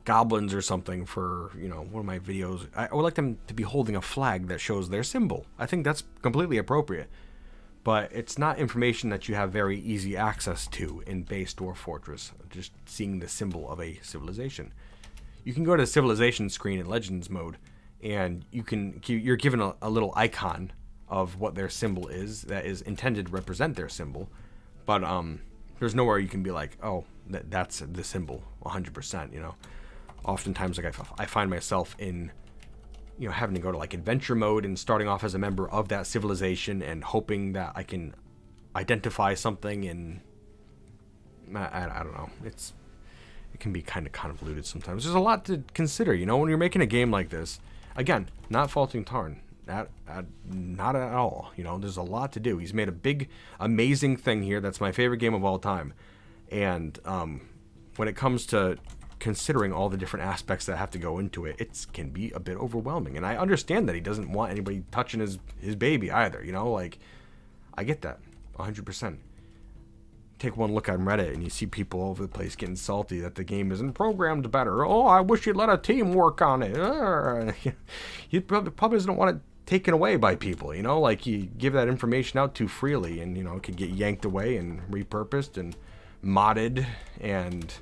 goblins or something for, one of my videos, I would like them to be holding a flag that shows their symbol. I think that's completely appropriate. But it's not information that you have very easy access to in base Dwarf Fortress, just seeing the symbol of a civilization. You can go to the civilization screen in Legends mode, and you're given a little icon of what their symbol is that is intended to represent their symbol. But there's nowhere you can be like, oh, that's the symbol 100%, Oftentimes, like, I find myself in having to go to like adventure mode and starting off as a member of that civilization and hoping that I can identify something, and I don't know. It can be kind of convoluted sometimes. There's a lot to consider, when you're making a game like this. Again, not faulting Tarn, not at all. There's a lot to do. He's made a big, amazing thing here. That's my favorite game of all time. And when it comes to considering all the different aspects that have to go into it, it can be a bit overwhelming. And I understand that he doesn't want anybody touching his baby either, like, I get that 100%. Take one look on Reddit and you see people all over the place getting salty that the game isn't programmed better. Oh, I wish you'd let a team work on it. You probably doesn't want it taken away by people, like, you give that information out too freely and, it could get yanked away and repurposed and modded, and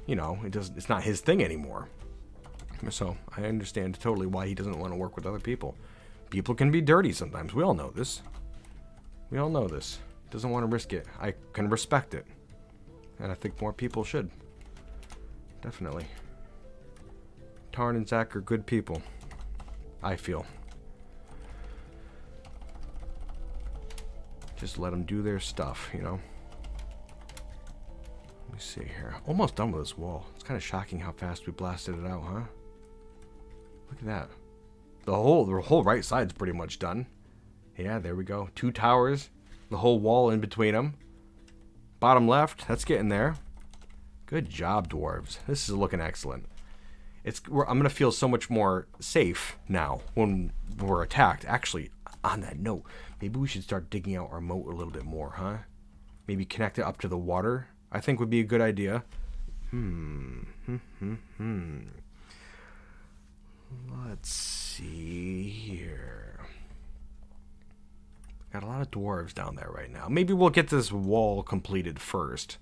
it's not his thing anymore. So I understand totally why he doesn't want to work with other people. People can be dirty sometimes. We all know this. Doesn't want to risk it. I can respect it. And I think more people should. Definitely. Tarn and Zach are good people, I feel. Just let them do their stuff, Let me see here. Almost done with this wall. It's kind of shocking how fast we blasted it out, huh? Look at that. The whole right side's pretty much done. Yeah, there we go. 2 towers. The whole wall in between them. Bottom left, that's getting there. Good job, dwarves. This is looking excellent. I'm going to feel so much more safe now when we're attacked. Actually, on that note, maybe we should start digging out our moat a little bit more, huh? Maybe connect it up to the water, I think would be a good idea. Let's see here. Got a lot of dwarves down there right now. Maybe we'll get this wall completed first,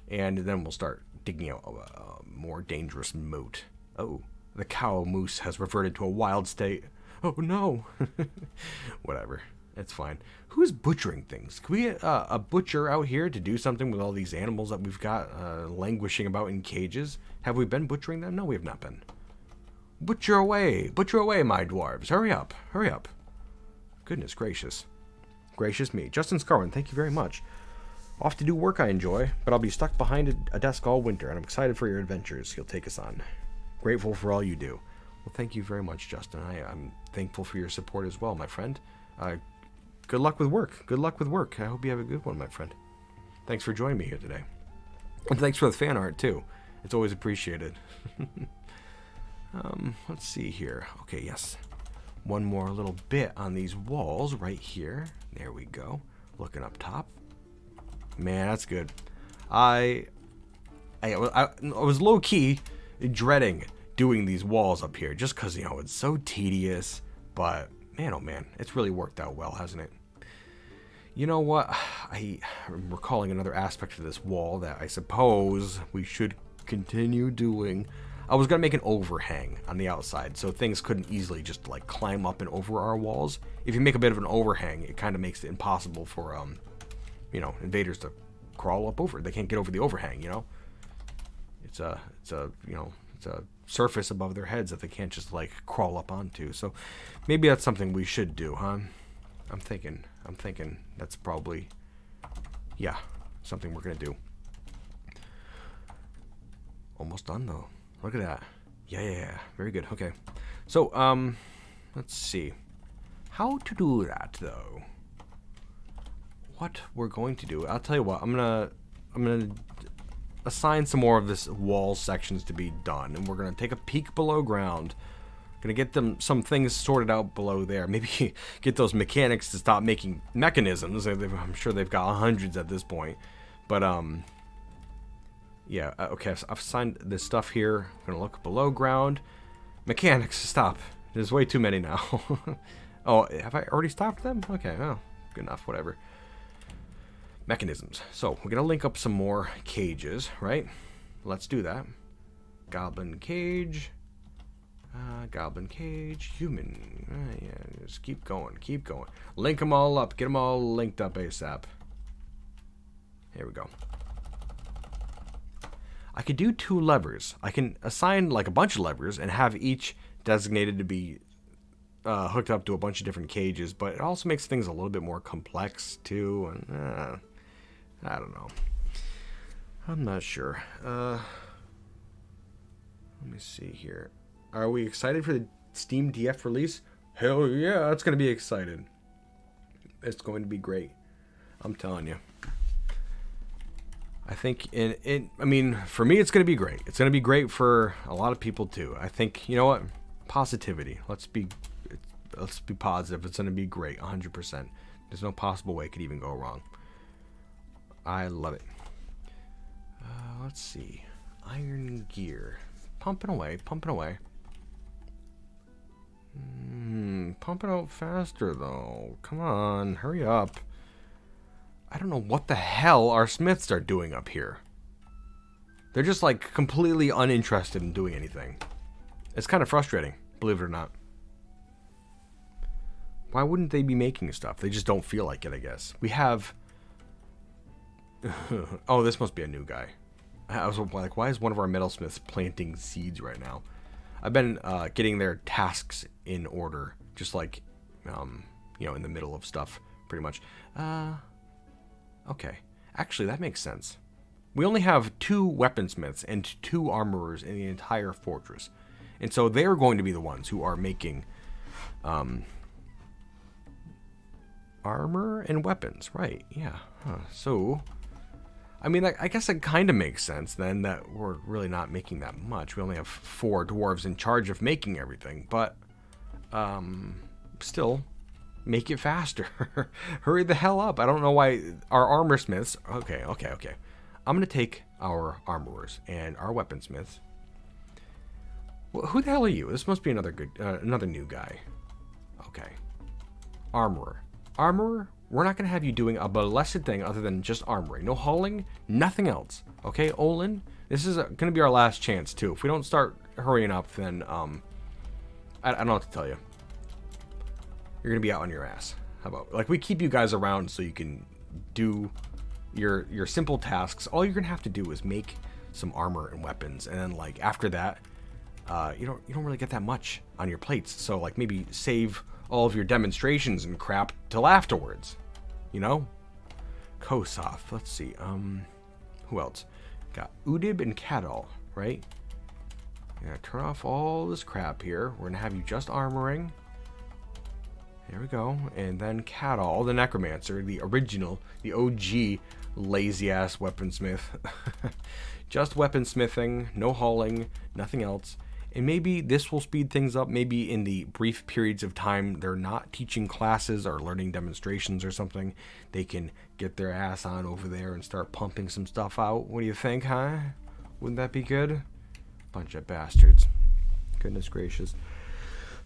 and then we'll start digging out a more dangerous moat. Oh, the cow moose has reverted to a wild state. Oh no. Whatever. It's fine. Who's butchering things? Can we get a butcher out here to do something with all these animals that we've got languishing about in cages? Have we been butchering them? No, we have not been. Butcher away, my dwarves. Hurry up. Goodness gracious. Gracious me. Justin Scarwin, thank you very much. Off to do work I enjoy, but I'll be stuck behind a desk all winter, and I'm excited for your adventures you'll take us on. Grateful for all you do. Well, thank you very much, Justin. I'm thankful for your support as well, my friend. Good luck with work. I hope you have a good one, my friend. thanks for joining me here today. And thanks for the fan art, too. It's always appreciated. Let's see here. Okay, yes. One more little bit on these walls right here. There we go. Looking up top. Man, that's good. I was low-key dreading doing these walls up here just because, you know, it's so tedious. But, man, oh man, it's really worked out well, hasn't it? You know what? I'm recalling another aspect of this wall that I suppose we should continue doing. I was going to make an overhang on the outside so things couldn't easily just like climb up and over our walls. If you make a bit of an overhang, it kind of makes it impossible for, you know, invaders to crawl up over it. They can't get over the overhang, you know? It's a surface above their heads that they can't just like crawl up onto. So maybe that's something we should do, huh? I'm thinking that's probably, yeah, something we're gonna do. Almost done though. Look at that. Yeah, very good. Okay, so let's see how to do that though. What we're going to do, I'll tell you what. I'm gonna assign some more of this wall sections to be done, and we're gonna take a peek below ground. Gonna get some things sorted out below there. Maybe get those mechanics to stop making mechanisms. I'm sure they've got hundreds at this point. But yeah. Okay, so I've assigned this stuff here. I'm gonna look below ground. Mechanics, stop. There's way too many now. Oh, have I already stopped them? Okay, well, good enough. Whatever. Mechanisms. So we're gonna link up some more cages, right? Let's do that. Goblin cage. Goblin cage, human. Yeah, just keep going. Link them all up. Get them all linked up ASAP. Here we go. I could do 2 levers. I can assign like a bunch of levers and have each designated to be hooked up to a bunch of different cages, but it also makes things a little bit more complex too. And I don't know. I'm not sure. Let me see here. Are we excited for the Steam DF release? Hell yeah, it's going to be excited. It's going to be great. I'm telling you. I think, I mean, for me, it's going to be great. It's going to be great for a lot of people, too. I think, you know what? Positivity. Let's be positive. It's going to be great, 100%. There's no possible way it could even go wrong. I love it. Let's see. Iron gear. Pumping away. Pump it out faster, though. Come on, hurry up. I don't know what the hell our smiths are doing up here. They're just, like, completely uninterested in doing anything. It's kind of frustrating, believe it or not. Why wouldn't they be making stuff? They just don't feel like it, I guess. We have... Oh, this must be a new guy. I was like, why is one of our metalsmiths planting seeds right now? I've been getting their tasks in order, just like, you know, in the middle of stuff, pretty much. Okay. Actually, that makes sense. We only have 2 weaponsmiths and 2 armorers in the entire fortress. And so they're going to be the ones who are making armor and weapons, right? Yeah. Huh. So... I mean, I guess it kind of makes sense then that we're really not making that much. We only have 4 dwarves in charge of making everything, but still, make it faster. Hurry the hell up. I don't know why our armor smiths... Okay. I'm going to take our armorers and our weaponsmiths. Well, who the hell are you? This must be another new guy. Okay. Armorer. We're not going to have you doing a blessed thing other than just armoring. No hauling, nothing else. Okay, Olin? This is going to be our last chance, too. If we don't start hurrying up, then, I don't know what to tell you. You're going to be out on your ass. How about, like, we keep you guys around so you can do your simple tasks. All you're going to have to do is make some armor and weapons. And then, like, after that, you don't really get that much on your plates. So, like, maybe save all of your demonstrations and crap till afterwards. You know? Kosov. Let's see. Who else? Got Udib and Kadal, right? Yeah, turn off all this crap here. We're gonna have you just armoring. There we go. And then Catall, the Necromancer, the original, the OG lazy-ass weaponsmith. Just weaponsmithing, no hauling, nothing else. And maybe this will speed things up. Maybe in the brief periods of time they're not teaching classes or learning demonstrations or something, they can get their ass on over there and start pumping some stuff out. What do you think, huh? Wouldn't that be good? Bunch of bastards. Goodness gracious.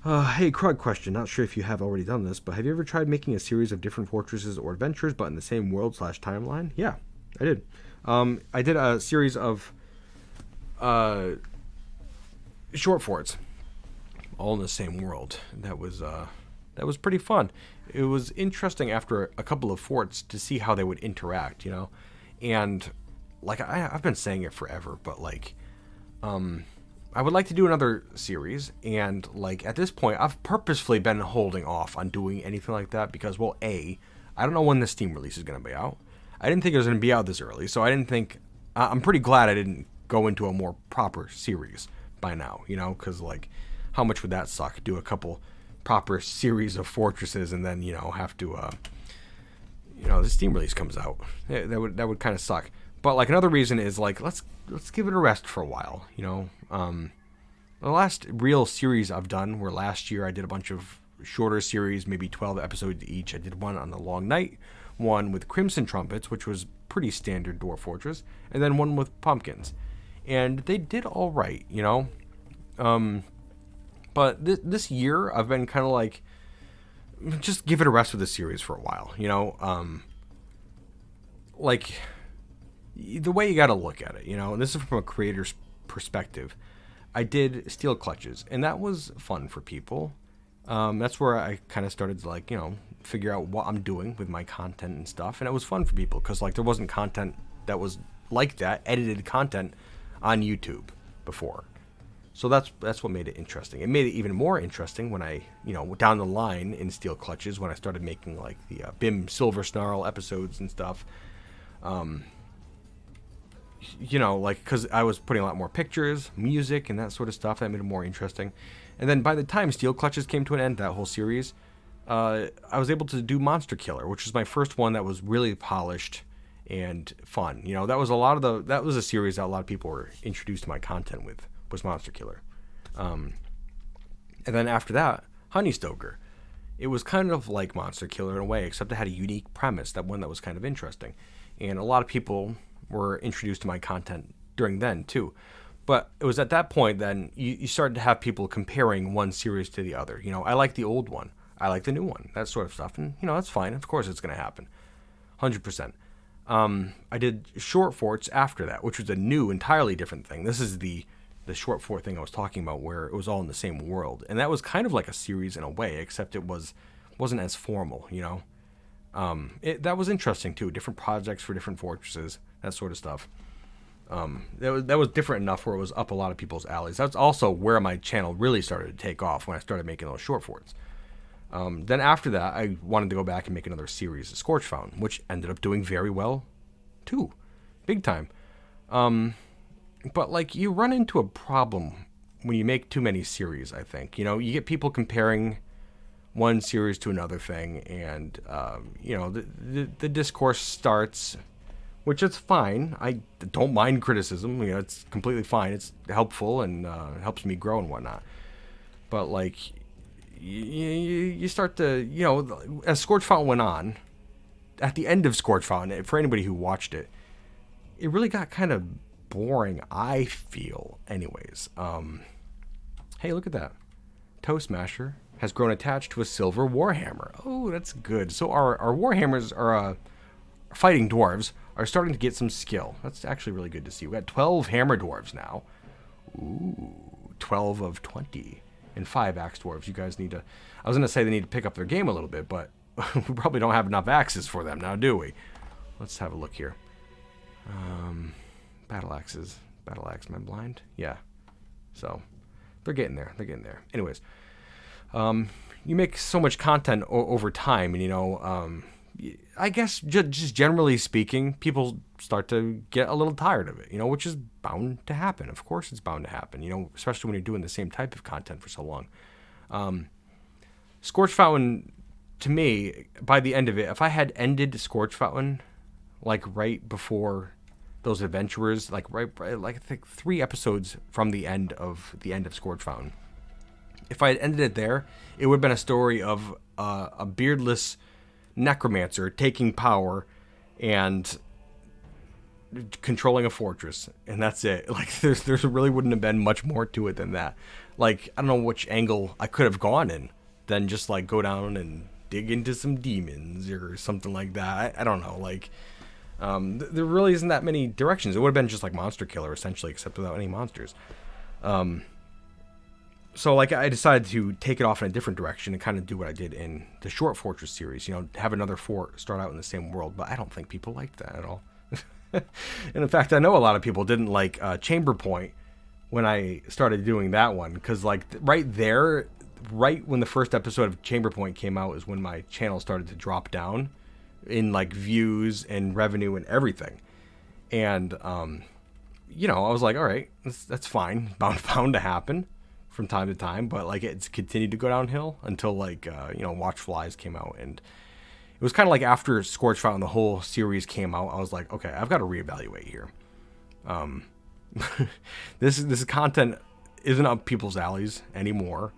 Hey, Krug question. Not sure if you have already done this, but have you ever tried making a series of different fortresses or adventures, but in the same world/timeline? Yeah, I did. I did a series of short forts, all in the same world. That was pretty fun. It was interesting after a couple of forts to see how they would interact, you know, and like I've been saying it forever, but like, I would like to do another series, and like at this point, I've purposefully been holding off on doing anything like that because, well, I don't know when the Steam release is going to be out. I didn't think it was going to be out this early, so I didn't think. I'm pretty glad I didn't go into a more proper series by now, you know, because like, how much would that suck? Do a couple proper series of fortresses, and then have to, the Steam release comes out. That would kind of suck. But like another reason is like let's give it a rest for a while, you know. The last real series I've done were last year. I did a bunch of shorter series, maybe 12 episodes each. I did one on the Long Night, one with Crimson Trumpets, which was pretty standard Dwarf Fortress, and then one with Pumpkins. And they did all right, you know. But this year I've been kind of like, just give it a rest with the series for a while, you know. Like, the way you got to look at it, you know, and this is from a creator's perspective. I did Steel Clutches, and that was fun for people. That's where I kind of started to, like, figure out what I'm doing with my content and stuff, and it was fun for people because, like, there wasn't content that was like that, edited content on YouTube before. So that's what made it interesting. It made it even more interesting when I, down the line in Steel Clutches, when I started making, like, the BIM Silver Snarl episodes and stuff. Like, because I was putting a lot more pictures, music, and that sort of stuff. That made it more interesting. And then by the time Steel Clutches came to an end, that whole series, I was able to do Monster Killer, which was my first one that was really polished and fun. That was that was a series that a lot of people were introduced to my content with, was Monster Killer. And then after that, Honeystoker. It was kind of like Monster Killer in a way, except it had a unique premise, that one that was kind of interesting. And a lot of people were introduced to my content during then too. But it was at that point then you started to have people comparing one series to the other. I like the old one, I like the new one, that sort of stuff. And that's fine, of course it's going to happen, 100%. I did short forts after that, which was a new, entirely different thing. This is the short fort thing I was talking about, where it was all in the same world, and that was kind of like a series in a way, except it wasn't as formal. That was interesting too, different projects for different fortresses, that sort of stuff. That was different enough where it was up a lot of people's alleys. That's also where my channel really started to take off, when I started making those short forts. Then after that, I wanted to go back and make another series, Scorch Fountain, which ended up doing very well too, big time. But like, you run into a problem when you make too many series, I think. You get people comparing one series to another thing, and the discourse starts, which is fine. I don't mind criticism. It's completely fine. It's helpful and helps me grow and whatnot. But like, you start to, as Scorch Fountain went on, at the end of Scorch Fountain, for anybody who watched it, it really got kind of boring, I feel, anyways. Hey, look at that. Toe Smasher has grown attached to a silver warhammer. Oh, that's good. So our warhammers are fighting dwarves are starting to get some skill. That's actually really good to see. We got 12 hammer dwarves now. Ooh, 12 of 20. And 5 axe dwarves. You guys need to, I was going to say they need to pick up their game a little bit, but we probably don't have enough axes for them now, do we? Let's have a look here. Battle axes. Battle axe, am I blind? Yeah. So, they're getting there. Anyways, you make so much content over time, and I guess just generally speaking, people start to get a little tired of it, which is bound to happen. Of course it's bound to happen, especially when you're doing the same type of content for so long. Scorch Fountain to me, by the end of it, if I had ended Scorch Fountain, like right before those adventurers, like like I think 3 episodes from the end of Scorch Fountain, if I had ended it there, it would have been a story of a beardless necromancer taking power and controlling a fortress, and that's it. Like there really wouldn't have been much more to it than that. Like, I don't know which angle I could have gone in than just like go down and dig into some demons or something like that. I don't know. Like, there really isn't that many directions. It would have been just like Monster Killer essentially, except without any monsters. So like I decided to take it off in a different direction and kind of do what I did in the Short Fortress series. You know, have another fort start out in the same world. But I don't think people liked that at all. And in fact, I know a lot of people didn't like Chamber Point when I started doing that one, because like right when the first episode of Chamber Point came out is when my channel started to drop down in like views and revenue and everything. And you know, I was like, all right, that's fine, bound to happen from time to time, but like it's continued to go downhill until like you know, Watch Flies came out. And it was kind of like after Scorch Fountain, the whole series came out, I was like, okay, I've got to reevaluate here. This content isn't up people's alleys anymore.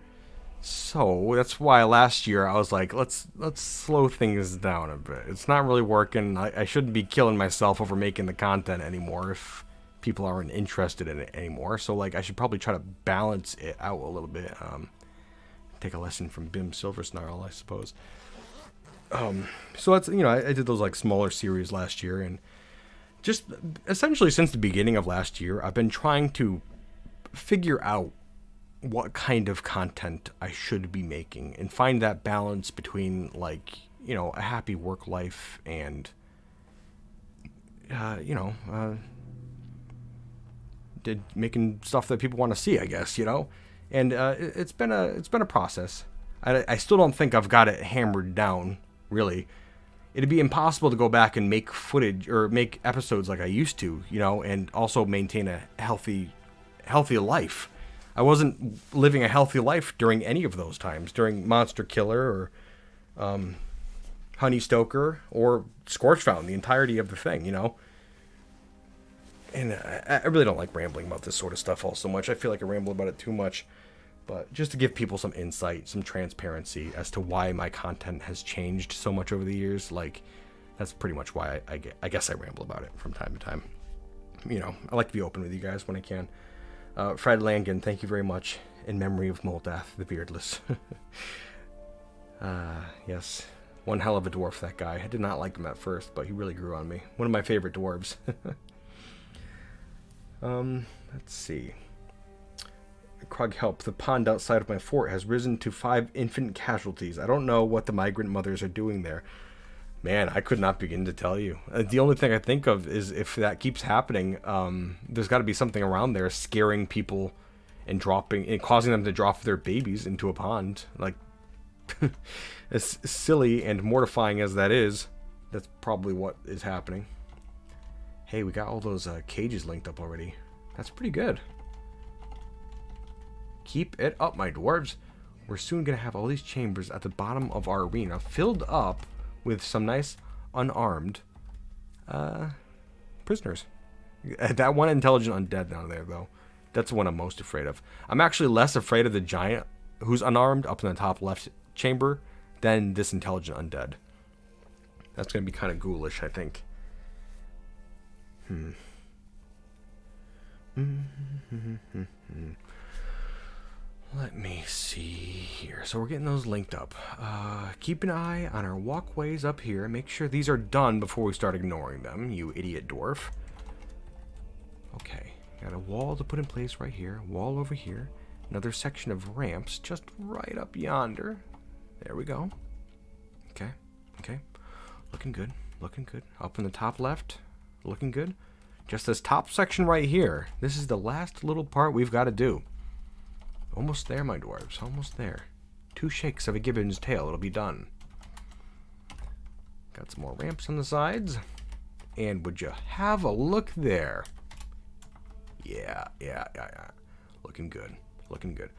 So that's why last year I was like, let's slow things down a bit. It's not really working. I shouldn't be killing myself over making the content anymore if people aren't interested in it anymore. So like I should probably try to balance it out a little bit. Take a lesson from Bim Silversnarl, I suppose. So that's, you know, I did those like smaller series last year, and just essentially since the beginning of last year, I've been trying to figure out what kind of content I should be making and find that balance between like, you know, a happy work life and, you know, making stuff that people want to see, I guess, you know. And it's been a process. I still don't think I've got it hammered down, really. It'd be impossible to go back and make footage or make episodes like I used to, you know, and also maintain a healthy life. I wasn't living a healthy life during any of those times, during Monster Killer or Honey Stoker or Scorch Fountain, the entirety of the thing, you know. And I really don't like rambling about this sort of stuff all so much. I feel like I ramble about it too much. But just to give people some insight, some transparency as to why my content has changed so much over the years, like, that's pretty much why I guess I ramble about it from time to time. You know, I like to be open with you guys when I can. Fred Langan, thank you very much. In memory of Moldath, the Beardless. Yes, one hell of a dwarf, that guy. I did not like him at first, but he really grew on me. One of my favorite dwarves. Let's see. Krug help. The pond outside of my fort has risen to 5 infant casualties. I don't know what the migrant mothers are doing there. Man, I could not begin to tell you. The only thing I think of is if that keeps happening, there's got to be something around there scaring people and causing them to drop their babies into a pond. Like, as silly and mortifying as that is, that's probably what is happening. Hey, we got all those cages linked up already. That's pretty good. Keep it up, my dwarves. We're soon going to have all these chambers at the bottom of our arena filled up with some nice unarmed prisoners. That one intelligent undead down there, though, that's the one I'm most afraid of. I'm actually less afraid of the giant who's unarmed up in the top left chamber than this intelligent undead. That's going to be kind of ghoulish, I think. Let me see here. So we're getting those linked up. Keep an eye on our walkways up here. Make sure these are done before we start ignoring them, you idiot dwarf. Okay, got a wall to put in place right here. Wall over here. Another section of ramps just right up yonder. There we go. Okay, okay. Looking good, looking good. Up in the top left, looking good. Just this top section right here. This is the last little part we've got to do. Almost there, my dwarves. Almost there. 2 shakes of a gibbon's tail. It'll be done. Got some more ramps on the sides. And would you have a look there? Yeah. Looking good. Looking good.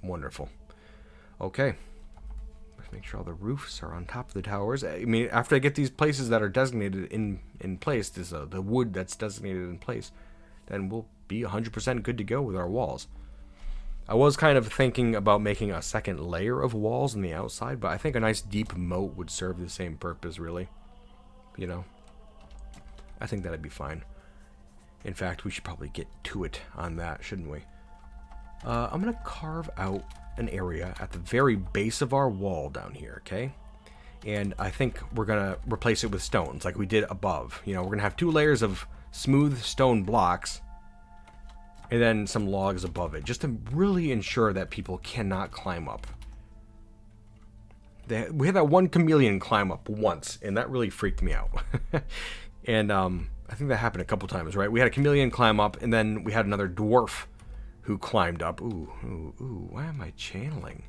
Wonderful. Okay. Let's make sure all the roofs are on top of the towers. I mean, after I get these places that are designated in place, this the wood that's designated in place, then we'll be 100% good to go with our walls. I was kind of thinking about making a second layer of walls on the outside, but I think a nice deep moat would serve the same purpose, really. You know? I think that'd be fine. In fact, we should probably get to it on that, shouldn't we? I'm going to carve out an area at the very base of our wall down here, okay? And I think we're going to replace it with stones like we did above. You know, we're going to have 2 layers of smooth stone blocks and then some logs above it, just to really ensure that people cannot climb up. We had that one chameleon climb up once, and that really freaked me out. And I think that happened a couple times, right? We had a chameleon climb up, and then we had another dwarf who climbed up. Ooh, why am I channeling?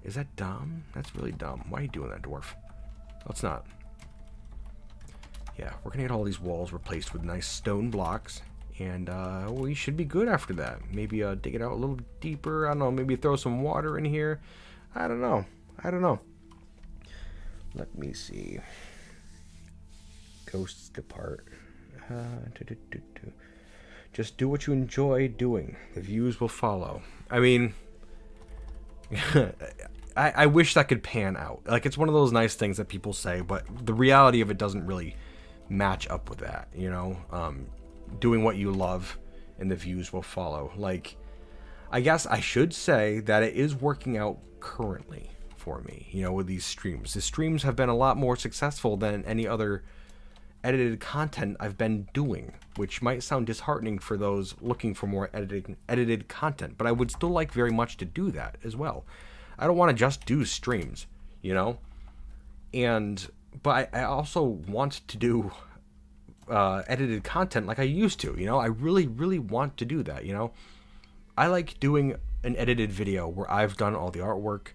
Is that dumb? That's really dumb. Why are you doing that, dwarf? Let's not. Yeah, we're gonna get all these walls replaced with nice stone blocks, and we should be good after that. Maybe dig it out a little deeper. I don't know, maybe throw some water in here. I don't know. Let me see. Ghosts depart. Just do what you enjoy doing. The views will follow. I mean, I wish that could pan out. Like, it's one of those nice things that people say, but the reality of it doesn't really match up with that, you know? Doing what you love and the views will follow. Like, I guess I should say that it is working out currently for me, you know, with these streams. The streams have been a lot more successful than any other edited content I've been doing, which might sound disheartening for those looking for more edited content, but I would still like very much to do that as well. I don't want to just do streams, you know? But I also want to do edited content like I used to, you know? I really, really want to do that, you know? I like doing an edited video where I've done all the artwork,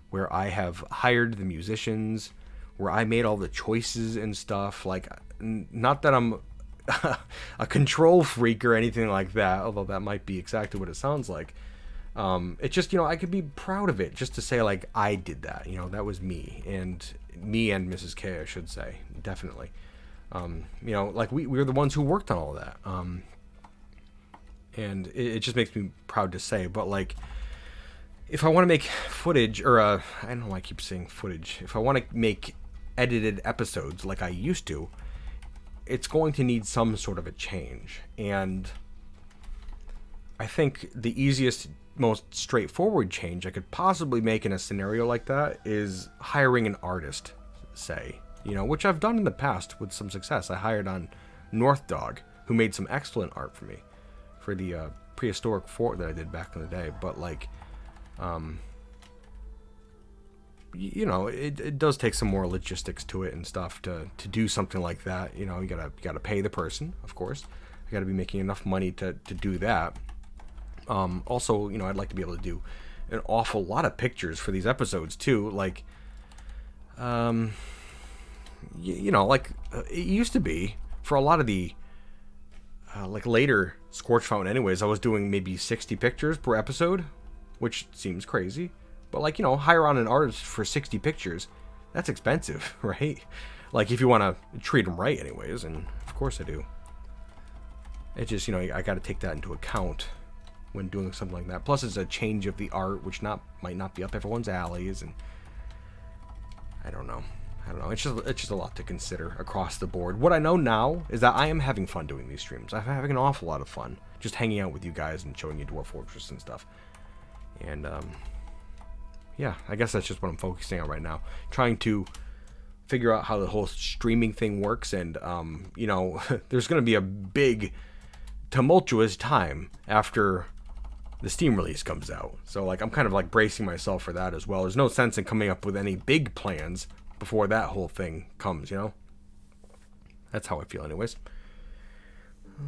where I have hired the musicians, where I made all the choices and stuff. Like, not that I'm a control freak or anything like that, although that might be exactly what it sounds like. It's just, you know, I could be proud of it just to say, like, I did that, you know, that was me and Mrs. K, I should say, definitely. You know, like, we were the ones who worked on all of that. And it just makes me proud to say, but, like, if I want to make footage, or I don't know why I keep saying footage, if I want to make edited episodes like I used to, it's going to need some sort of a change. And I think the easiest, most straightforward change I could possibly make in a scenario like that is hiring an artist, say, you know, which I've done in the past with some success. I hired on North Dog, who made some excellent art for me for the prehistoric fort that I did back in the day. But, like, you know, it does take some more logistics to it and stuff to do something like that. You know, you gotta pay the person, of course. You gotta be making enough money to do that. Also, you know, I'd like to be able to do an awful lot of pictures for these episodes too. Like, you know, like it used to be for a lot of the like later Scorch Fountain anyways, I was doing maybe 60 pictures per episode, which seems crazy, but, like, you know, hire on an artist for 60 pictures, that's expensive, right? Like, if you want to treat them right anyways, and of course I do. It just, you know, I got to take that into account when doing something like that. Plus, it's a change of the art, which might not be up everyone's alleys, and I don't know. It's just a lot to consider across the board. What I know now is that I am having fun doing these streams. I'm having an awful lot of fun just hanging out with you guys and showing you Dwarf Fortress and stuff. And yeah, I guess that's just what I'm focusing on right now. Trying to figure out how the whole streaming thing works. And you know, there's going to be a big tumultuous time after the Steam release comes out. So, like, I'm kind of like bracing myself for that as well. There's no sense in coming up with any big plans before that whole thing comes, you know? That's how I feel anyways.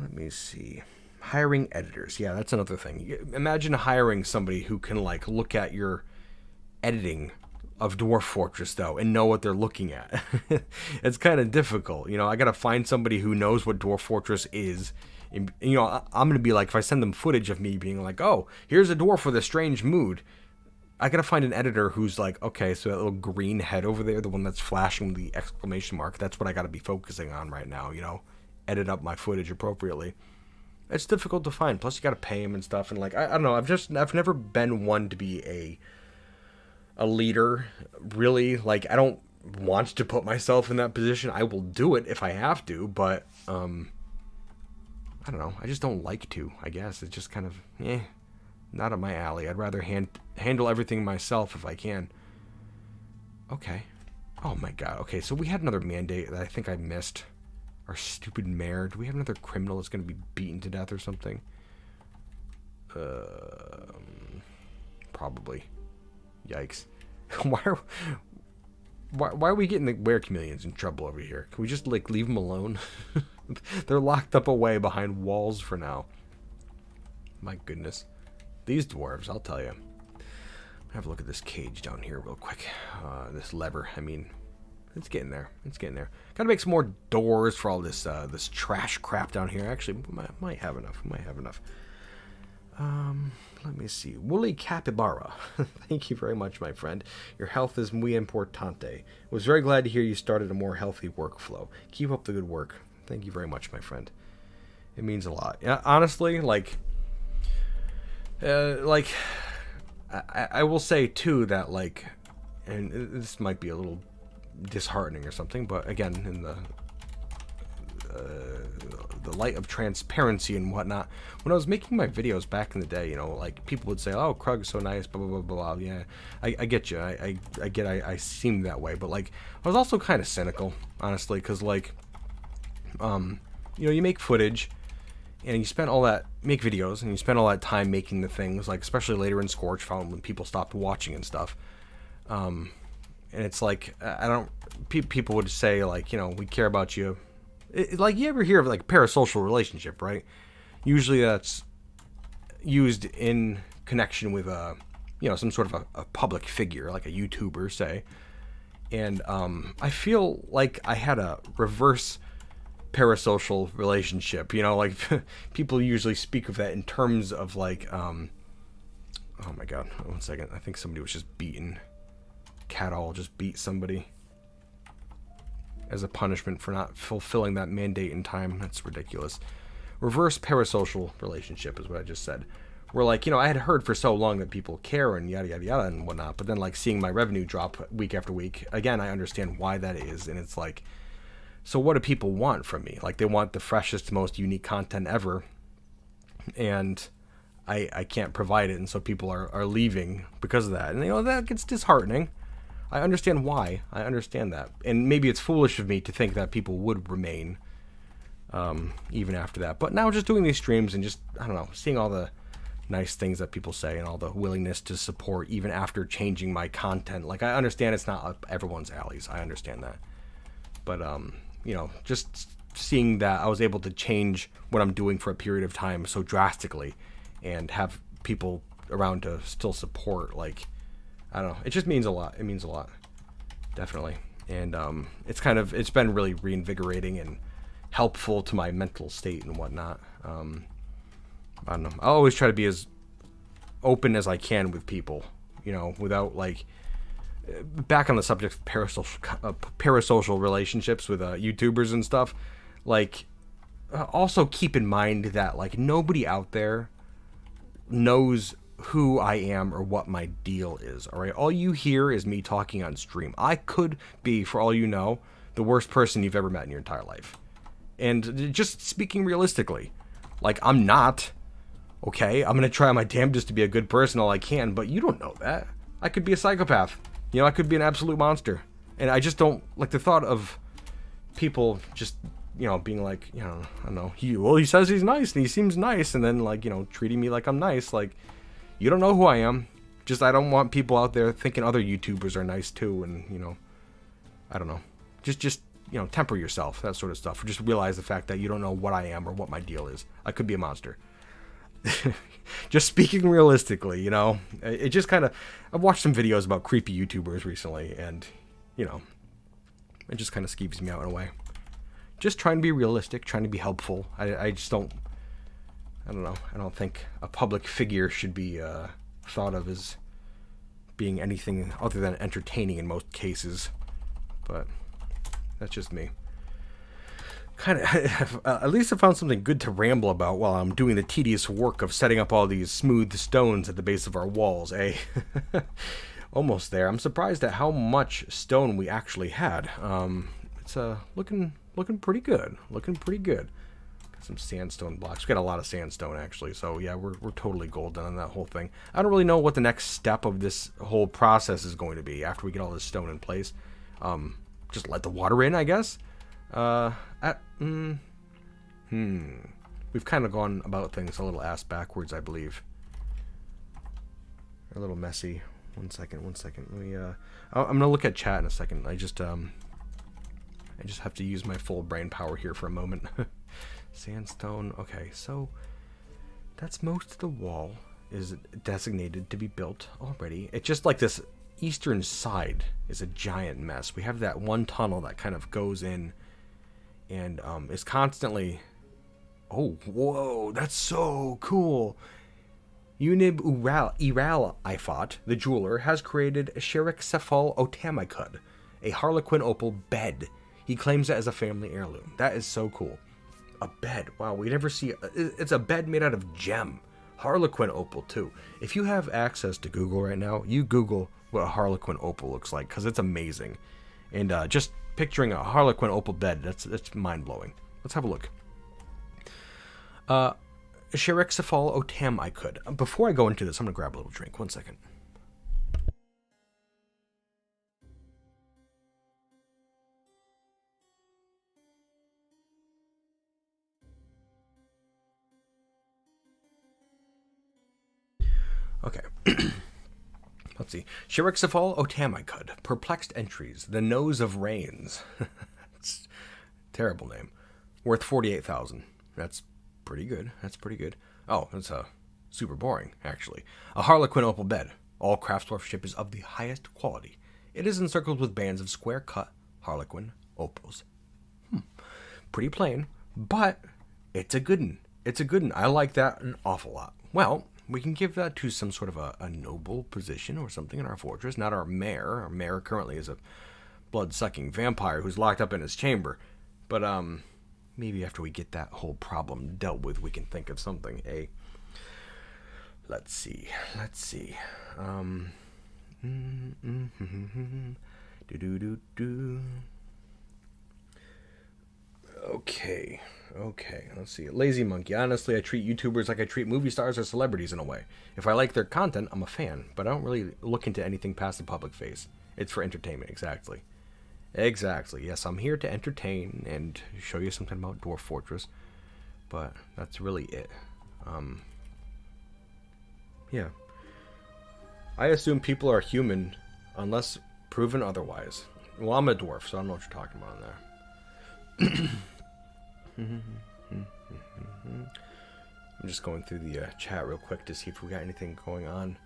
Let me see. Hiring editors. Yeah, that's another thing. Imagine hiring somebody who can, like, look at your editing of Dwarf Fortress, though, and know what they're looking at. It's kind of difficult. You know, I got to find somebody who knows what Dwarf Fortress is. And, you know, I'm going to be like, if I send them footage of me being like, oh, here's a dwarf with a strange mood, I gotta find an editor who's like, okay, so that little green head over there, the one that's flashing the exclamation mark, that's what I gotta be focusing on right now, you know? Edit up my footage appropriately. It's difficult to find. Plus, you gotta pay him and stuff. And like, I don't know. I've never been one to be a leader. Really, like, I don't want to put myself in that position. I will do it if I have to, but I don't know. I just don't like to. I guess it's just kind of not up my alley. I'd rather handle everything myself if I can. Okay. Oh my god. Okay, so we had another mandate that I think I missed. Our stupid mayor. Do we have another criminal that's going to be beaten to death or something? Probably. Yikes. Why are we getting the were chameleons in trouble over here? Can we just, like, leave them alone? They're locked up away behind walls for now. My goodness. These dwarves, I'll tell you. Have a look at this cage down here real quick. This lever, I mean... It's getting there. It's getting there. Gotta make some more doors for all this this trash crap down here. Actually, might have enough. Might have enough. Let me see. Woolly capybara. Thank you very much, my friend. Your health is muy importante. Was very glad to hear you started a more healthy workflow. Keep up the good work. Thank you very much, my friend. It means a lot. Yeah, honestly, I will say too that and this might be a little disheartening or something, but again, in the light of transparency and whatnot, when I was making my videos back in the day, you know, like, people would say, oh, Krug's so nice, blah blah blah blah. Yeah, I get you. I seem that way, but like, I was also kind of cynical, honestly, because like, you know, you make footage and you spend all that, make videos, and you spend all that time making the things, like, especially later in Scorch found when people stopped watching and stuff. And it's like, I don't, people would say, like, you know, we care about you. Like, you ever hear of, like, parasocial relationship, right? Usually that's used in connection with, you know, some sort of a public figure, like a YouTuber, say. And I feel like I had a reverse parasocial relationship, you know, like, people usually speak of that in terms of, like, oh my god, 1 second, I think somebody was just beaten. Cat all just beat somebody as a punishment for not fulfilling that mandate in time. That's ridiculous. Reverse parasocial relationship is what I just said. Where, like, you know, I had heard for so long that people care and yada yada yada and whatnot, but then, like, seeing my revenue drop week after week, again, I understand why that is, and it's like, so what do people want from me? Like, they want the freshest, most unique content ever, and I can't provide it, and so people are leaving because of that, and, you know, that gets disheartening. I understand why. I understand that. And maybe it's foolish of me to think that people would remain even after that. But now just doing these streams and just, I don't know, seeing all the nice things that people say and all the willingness to support even after changing my content. Like, I understand it's not up everyone's alleys. I understand that. But, you know, just seeing that I was able to change what I'm doing for a period of time so drastically and have people around to still support, like, I don't know. It just means a lot. It means a lot. Definitely. And it's been really reinvigorating and helpful to my mental state and whatnot. I don't know. I always try to be as open as I can with people, you know, without, like, back on the subject of parasocial relationships with YouTubers and stuff. Like, also keep in mind that, like, nobody out there knows who I am or what my deal is, alright? All you hear is me talking on stream. I could be, for all you know, the worst person you've ever met in your entire life. And just speaking realistically, like, I'm not, okay? I'm gonna try my damnedest to be a good person all I can, but you don't know that. I could be a psychopath. You know, I could be an absolute monster. And I just don't like the thought of people just, you know, being like, you know, I don't know, he says he's nice and he seems nice, and then, like, you know, treating me like I'm nice. Like, you don't know who I am. Just, I don't want people out there thinking other YouTubers are nice too, and, you know, I don't know. Just, you know, temper yourself, that sort of stuff. Or just realize the fact that you don't know what I am or what my deal is. I could be a monster. Just speaking realistically, you know, it just kind of, I've watched some videos about creepy YouTubers recently, and, you know, it just kind of skeeves me out in a way. Just trying to be realistic, trying to be helpful. I just don't, I don't know. I don't think a public figure should be thought of as being anything other than entertaining in most cases. But that's just me. Kind of, at least I found something good to ramble about while I'm doing the tedious work of setting up all these smooth stones at the base of our walls, eh? Almost there. I'm surprised at how much stone we actually had. It's looking pretty good. Looking pretty good. Got some sandstone blocks. We got a lot of sandstone actually, so yeah, we're totally golden on that whole thing. I don't really know what the next step of this whole process is going to be after we get all this stone in place. Just let the water in, I guess. We've kind of gone about things a little ass backwards, I believe. A little messy. One second. Let me, I'm gonna look at chat in a second. I just have to use my full brain power here for a moment. Sandstone. Okay, so that's most of the wall is designated to be built already. It's just like this eastern side is a giant mess. We have that one tunnel that kind of goes in and is constantly... Oh, whoa, that's so cool. Unib Iral Ifat, the jeweler, has created Sheriksefal Otamikud, a harlequin opal bed. He claims it as a family heirloom. That is so cool. A bed. Wow, we never see... It's a bed made out of gem. Harlequin opal, too. If you have access to Google right now, you Google what a harlequin opal looks like, because it's amazing. And just picturing a harlequin opal bed, that's mind-blowing. Let's have a look. Sheriksefal Otamikud. Before I go into this, I'm going to grab a little drink. 1 second. Okay. Let's see. Sheriksefal Otamikud. Perplexed entries. The Nose of Rains. It's a terrible name. Worth 48,000. That's pretty good. That's pretty good. Oh, that's super boring, actually. A harlequin opal bed. All craftsmanship is of the highest quality. It is encircled with bands of square-cut harlequin opals. Pretty plain, but it's a good one. It's a good one. I like that an awful lot. Well, we can give that to some sort of a noble position or something in our fortress. Not our mayor. Our mayor currently is a blood-sucking vampire who's locked up in his chamber. But, maybe after we get that whole problem dealt with, we can think of something. Let's see. Okay. Let's see. Lazy Monkey. Honestly, I treat YouTubers like I treat movie stars or celebrities in a way. If I like their content, I'm a fan, but I don't really look into anything past the public face. It's for entertainment, exactly. Yes, I'm here to entertain and show you something about Dwarf Fortress, but that's really it. Yeah. I assume people are human unless proven otherwise. Well, I'm a dwarf, so I don't know what you're talking about in there. I'm just going through the chat real quick to see if we got anything going on.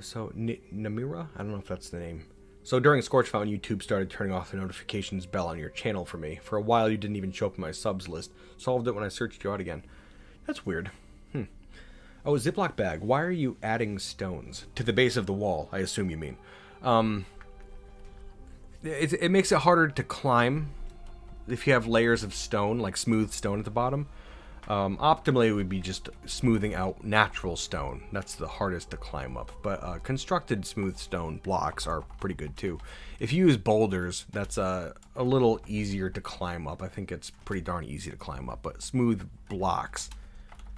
So, Namira? I don't know if that's the name. So, during Scorch Fountain, YouTube started turning off the notifications bell on your channel for me. For a while, you didn't even show up in my subs list. Solved it when I searched you out again. That's weird. Oh, Ziploc bag. Why are you adding stones? To the base of the wall, I assume you mean. It makes it harder to climb if you have layers of stone, like smooth stone at the bottom. Optimally, it would be just smoothing out natural stone. That's the hardest to climb up. But constructed smooth stone blocks are pretty good too. If you use boulders, that's a little easier to climb up. I think it's pretty darn easy to climb up. But smooth blocks,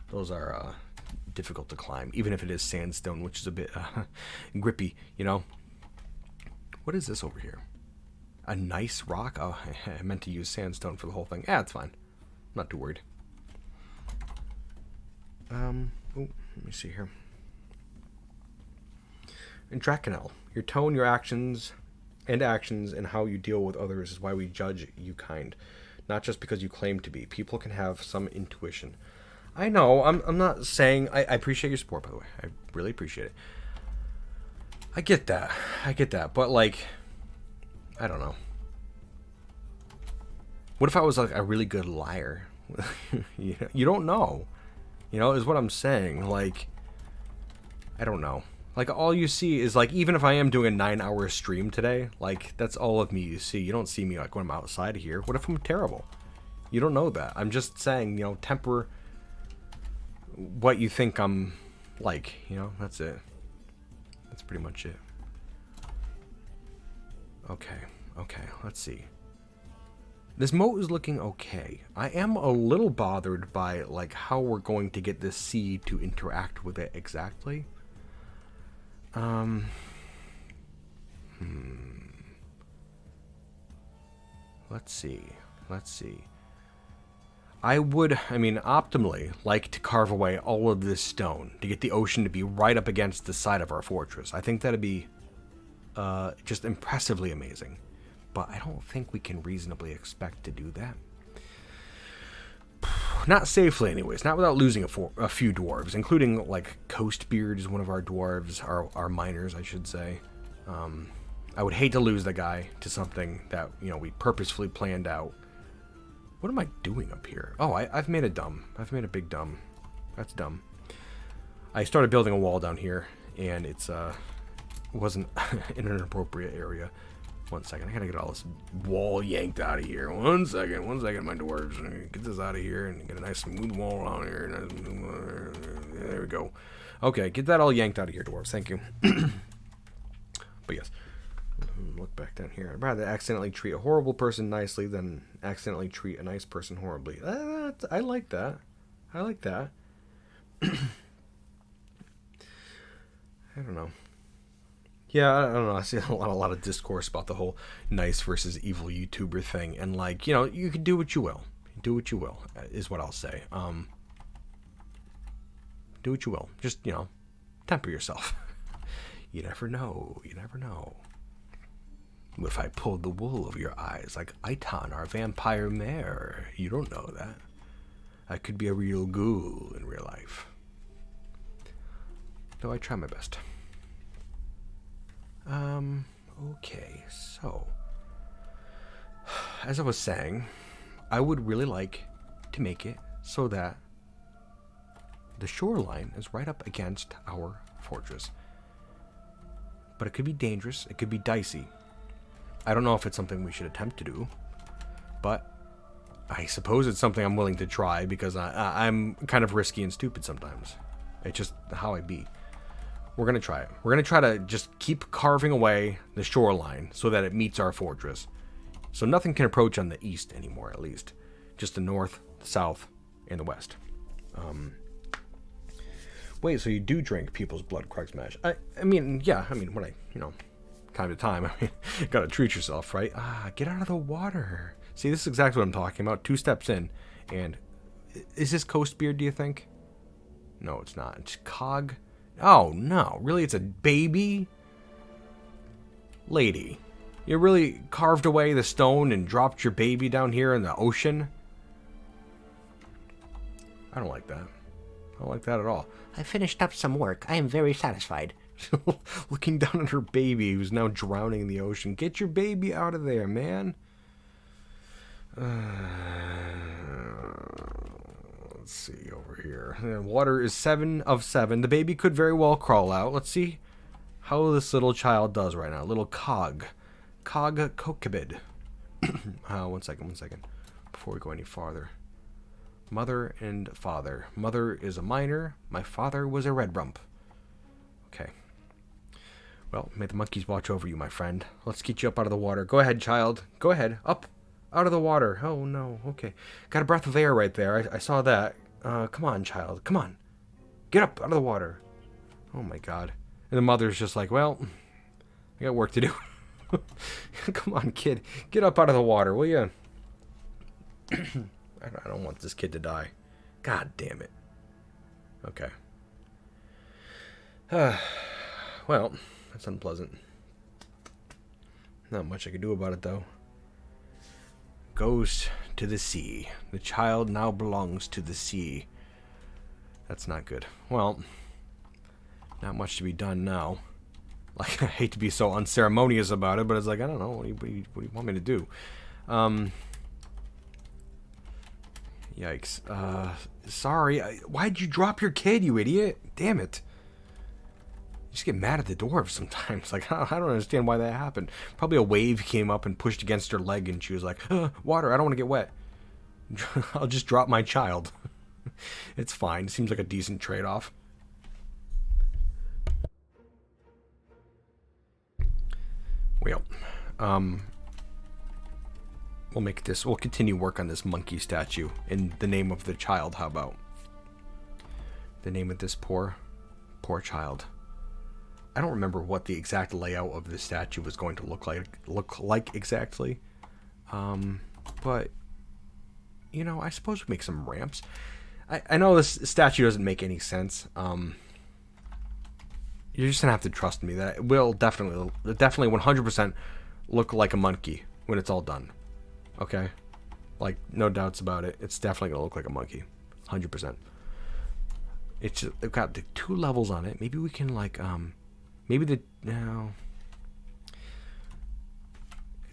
those are difficult to climb, even if it is sandstone, which is a bit grippy, you know. What is this over here? A nice rock? Oh, I meant to use sandstone for the whole thing. Yeah, it's fine. I'm not too worried. Let me see here. In Drakenel, your tone, your actions, and how you deal with others is why we judge you kind. Not just because you claim to be. People can have some intuition. I know, I'm not saying... I appreciate your support, by the way. I really appreciate it. I get that. But, like... I don't know. What if I was, like, a really good liar? You don't know. You know, is what I'm saying. Like, I don't know. Like, all you see is, like, even if I am doing a 9-hour stream today, like, that's all of me you see. You don't see me, like, when I'm outside of here. What if I'm terrible? You don't know that. I'm just saying, you know, temper what you think I'm like, you know? That's it. That's pretty much it. Okay, let's see. This moat is looking okay. I am a little bothered by, like, how we're going to get this sea to interact with it exactly. Let's see. I mean, optimally, like to carve away all of this stone to get the ocean to be right up against the side of our fortress. I think that'd be just impressively amazing. But I don't think we can reasonably expect to do that. Not safely, anyways. Not without losing a few dwarves, including, like, Coastbeard is one of our dwarves, our miners, I should say. I would hate to lose the guy to something that, you know, we purposefully planned out. What am I doing up here? Oh, I've made a dumb. I've made a big dumb. That's dumb. I started building a wall down here, and it's wasn't in an appropriate area. 1 second, I gotta get all this wall yanked out of here. 1 second, my dwarves. Get this out of here and get a nice smooth wall around here. There we go. Okay, get that all yanked out of here, dwarves. Thank you. But yes, look back down here. I'd rather accidentally treat a horrible person nicely than accidentally treat a nice person horribly. I like that. I like that. I don't know. Yeah, I don't know. I see a lot of discourse about the whole nice versus evil YouTuber thing, and, like, you know, you can do what you will. Do what you will is what I'll say. Do what you will. Just, you know, temper yourself. You never know. You never know. What if I pulled the wool over your eyes like Iton, our vampire mare? You don't know that. I could be a real ghoul in real life. Though I try my best. Okay, so, as I was saying, I would really like to make it so that the shoreline is right up against our fortress. But it could be dangerous, it could be dicey. I don't know if it's something we should attempt to do, but I suppose it's something I'm willing to try because I'm kind of risky and stupid sometimes. It's just how I be. We're going to try it. We're going to try to just keep carving away the shoreline so that it meets our fortress. So nothing can approach on the east anymore, at least. Just the north, the south, and the west. Wait, so you do drink people's blood, Crugsmash? I mean, yeah, I mean, when you know, time to time, I mean, gotta treat yourself, right? Get out of the water. See, this is exactly what I'm talking about. 2 steps in, and is this Coastbeard, do you think? No, it's not. It's Cog. Oh, no. Really? It's a baby? Lady, you really carved away the stone and dropped your baby down here in the ocean? I don't like that. I don't like that at all. I finished up some work. I am very satisfied. Looking down at her baby who's now drowning in the ocean. Get your baby out of there, man. Let's see over here. Water is 7 of 7. The baby could very well crawl out. Let's see how this little child does right now. Little Cog cooped. 1 second. Before we go any farther. Mother and father. Mother is a miner. My father was a red rump. Okay. Well, may the monkeys watch over you, my friend. Let's get you up out of the water. Go ahead, child. Go ahead. Up. Out of the water. Oh, no. Okay. Got a breath of air right there. I saw that. Come on, child. Come on. Get up out of the water. Oh, my God. And the mother's just like, well, I got work to do. Come on, kid. Get up out of the water, will you? I don't want this kid to die. God damn it. Okay. Well, that's unpleasant. Not much I can do about it, though. Goes to the sea. The child now belongs to the sea. That's not good. Well, not much to be done now. Like, I hate to be so unceremonious about it, but it's like, I don't know. What do you want me to do? Yikes. Sorry. Why'd you drop your kid, you idiot? Damn it. You just get mad at the dwarves sometimes. Like, I don't understand why that happened. Probably a wave came up and pushed against her leg, and she was like, water, I don't want to get wet. I'll just drop my child. It's fine. Seems like a decent trade-off. Well, we'll continue work on this monkey statue in the name of the child. How about the name of this poor child? I don't remember what the exact layout of the statue was going to look like exactly. But you know, I suppose we make some ramps. I know this statue doesn't make any sense. You're just gonna have to trust me that it will definitely 100% look like a monkey when it's all done. Okay? Like, no doubts about it. It's definitely gonna look like a monkey. 100%. It's just, they've got the 2 levels on it. Maybe we can, like, no. I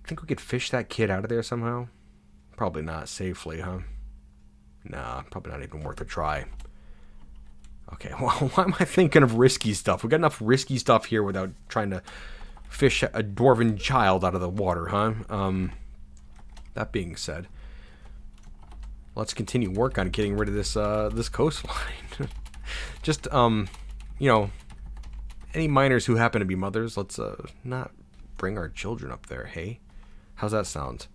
think we could fish that kid out of there somehow. Probably not safely, huh? Nah, probably not even worth a try. Okay, well, why am I thinking of risky stuff? We've got enough risky stuff here without trying to fish a dwarven child out of the water, huh? That being said, let's continue work on getting rid of this coastline. Just, you know, any miners who happen to be mothers, let's not bring our children up there, hey? How's that sound?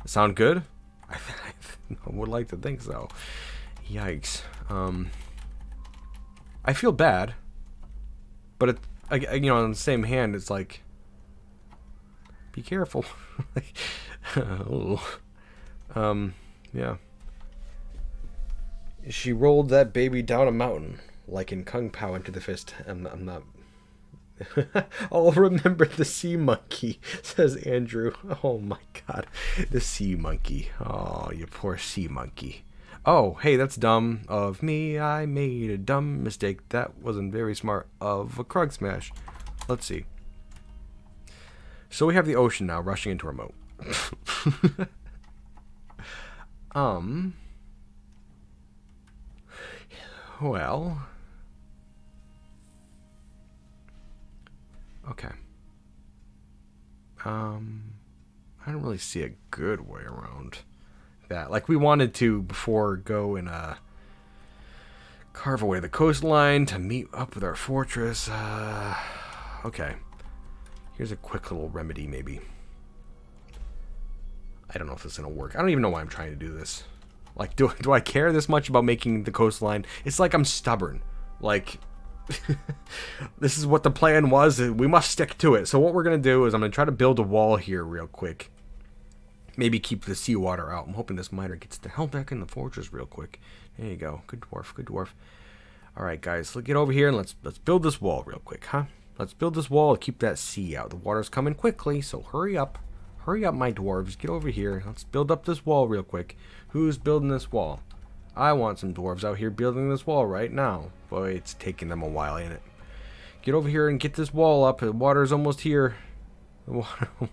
Sound good? I would like to think so. Yikes. I feel bad, but you know, on the same hand, it's like, be careful. Yeah. She rolled that baby down a mountain, like in Kung Pao into the fist. I'm not. I'll remember the sea monkey, says Andrew. Oh my god, the sea monkey. Oh, you poor sea monkey. Oh, hey, that's dumb of me. I made a dumb mistake. That wasn't very smart of a Krug Smash. Let's see. So we have the ocean now rushing into our moat. Well. Okay. I don't really see a good way around that. Like, we wanted to before go and carve away the coastline to meet up with our fortress. Okay. Here's a quick little remedy, maybe. I don't know if this is gonna work. I don't even know why I'm trying to do this. Like, do I care this much about making the coastline? It's like I'm stubborn. Like, this is what the plan was. We must stick to it. So what we're gonna do is I'm gonna try to build a wall here real quick. Maybe keep the seawater out. I'm hoping this miner gets the hell back in the fortress real quick. There you go. Good dwarf. Good dwarf. All right, guys. Let's get over here and let's build this wall real quick, huh? Let's build this wall to keep that sea out. The water's coming quickly, so hurry up. Hurry up, my dwarves. Get over here. Let's build up this wall real quick. Who's building this wall? I want some dwarves out here building this wall right now. Boy, it's taking them a while, ain't it? Get over here and get this wall up. The water's almost here. The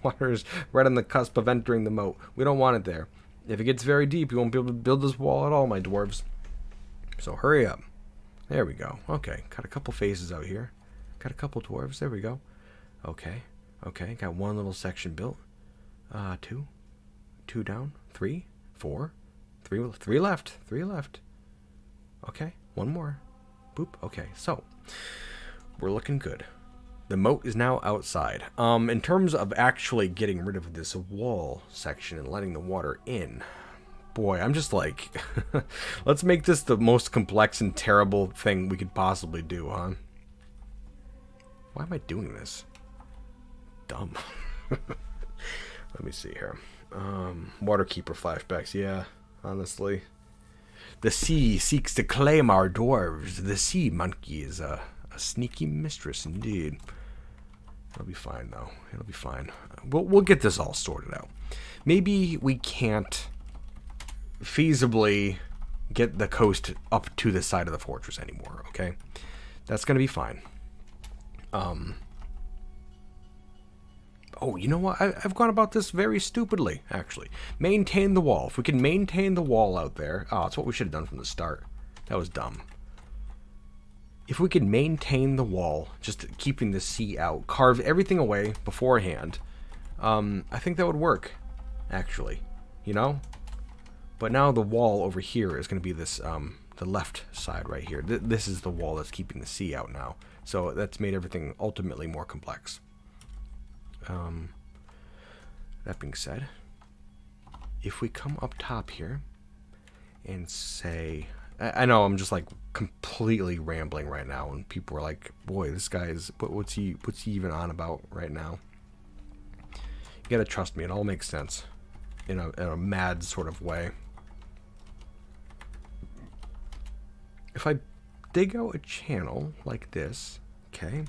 water's right on the cusp of entering the moat. We don't want it there. If it gets very deep, you won't be able to build this wall at all, my dwarves. So hurry up. There we go. Okay, got a couple faces out here. Got a couple dwarves. There we go. Okay. Okay, got one little section built. Two down. 3, 4. 3 left. 3 left. Okay, one more. Boop. Okay, so we're looking good. The moat is now outside. In terms of actually getting rid of this wall section and letting the water in, boy, I'm just like, let's make this the most complex and terrible thing we could possibly do, huh? Why am I doing this? Dumb. Let me see here. Waterkeeper flashbacks, yeah, honestly. The sea seeks to claim our dwarves. The sea monkey is a sneaky mistress indeed. It'll be fine, though. It'll be fine. We'll get this all sorted out. Maybe we can't feasibly get the coast up to the side of the fortress anymore, okay? That's going to be fine. Oh, you know what? I've gone about this very stupidly, actually. Maintain the wall. If we can maintain the wall out there... Oh, that's what we should have done from the start. That was dumb. If we could maintain the wall, just keeping the sea out, carve everything away beforehand, I think that would work, actually. You know? But now the wall over here is going to be this, the left side right here. This is the wall that's keeping the sea out now. So that's made everything ultimately more complex. That being said, if we come up top here and say, I know I'm just like completely rambling right now, and people are like, "Boy, this guy is what's he even on about right now?" You gotta trust me; it all makes sense in a mad sort of way. If I dig out a channel like this, okay.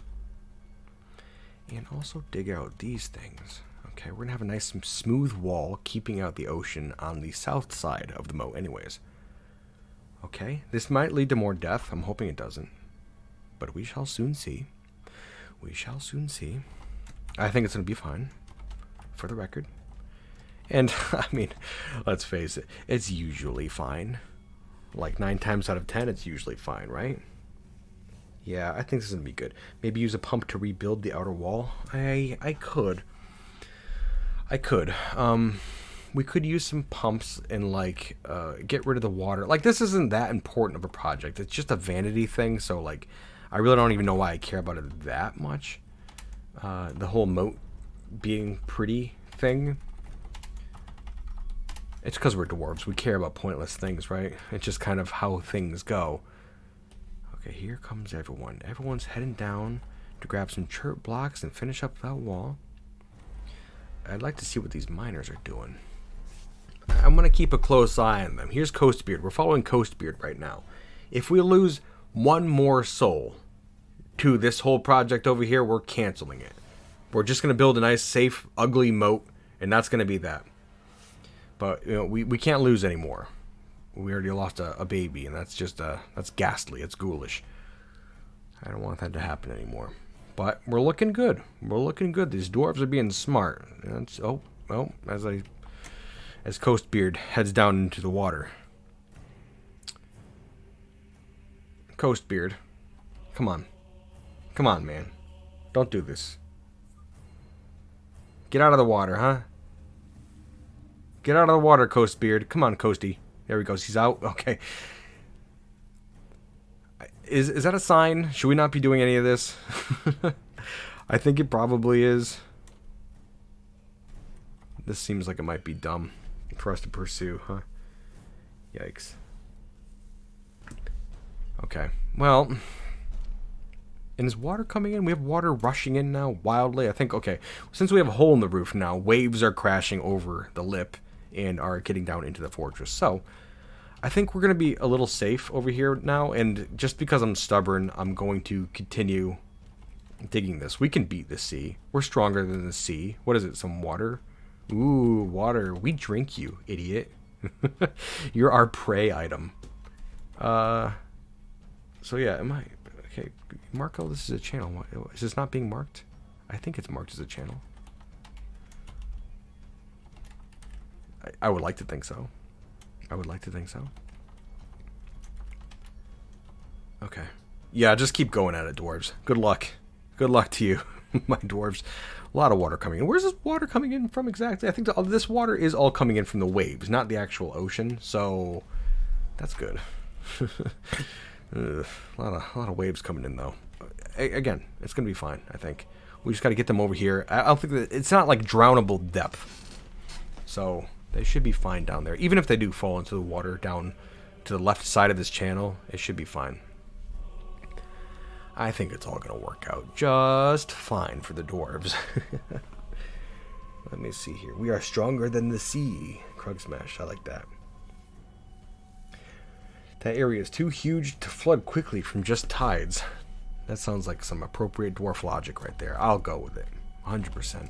And also dig out these things. Okay, we're gonna have a nice smooth wall keeping out the ocean on the south side of the moat anyways. Okay, this might lead to more death. I'm hoping it doesn't. But we shall soon see. We shall soon see. I think it's gonna be fine. For the record. And, I mean, let's face it. It's usually fine. Like 9 times out of 10, it's usually fine, right? Yeah, I think this is going to be good. Maybe use a pump to rebuild the outer wall. I could. We could use some pumps and, like, get rid of the water. Like, this isn't that important of a project. It's just a vanity thing, so, like, I really don't even know why I care about it that much. The whole moat being pretty thing. It's because we're dwarves. We care about pointless things, right? It's just kind of how things go. Okay, here comes everyone. Everyone's heading down to grab some chert blocks and finish up that wall. I'd like to see what these miners are doing. I'm going to keep a close eye on them. Here's Coastbeard. We're following Coastbeard right now. If we lose one more soul to this whole project over here, we're canceling it. We're just going to build a nice, safe, ugly moat, and that's going to be that. But, you know, we can't lose anymore. We already lost a baby, and that's just, that's ghastly. It's ghoulish. I don't want that to happen anymore. But we're looking good. We're looking good. These dwarves are being smart. And as Coastbeard heads down into the water. Coastbeard. Come on. Come on, man. Don't do this. Get out of the water, huh? Get out of the water, Coastbeard. Come on, Coasty. There he goes. He's out. Okay. Is that a sign? Should we not be doing any of this? I think it probably is. This seems like it might be dumb for us to pursue, huh? Yikes. Okay. Well, and is water coming in? We have water rushing in now wildly. I think, okay, since we have a hole in the roof now, waves are crashing over the lip and are getting down into the fortress. So, I think we're going to be a little safe over here now, and just because I'm stubborn, I'm going to continue digging this. We can beat the sea. We're stronger than the sea. What is it, some water? Ooh, water. We drink you, idiot. You're our prey item. So yeah, okay, Marco, this is a channel. Is this not being marked? I think it's marked as a channel. I would like to think so. I would like to think so. Okay. Yeah, just keep going at it, dwarves. Good luck. Good luck to you, my dwarves. A lot of water coming in. Where's this water coming in from exactly? I think this water is all coming in from the waves, not the actual ocean. So, that's good. A lot of waves coming in, though. Again, it's going to be fine, I think. We just got to get them over here. I don't think that... It's not like drownable depth. So... They should be fine down there. Even if they do fall into the water down to the left side of this channel, it should be fine. I think it's all going to work out just fine for the dwarves. Let me see here. We are stronger than the sea. Krug Smash. I like that. That area is too huge to flood quickly from just tides. That sounds like some appropriate dwarf logic right there. I'll go with it. 100%.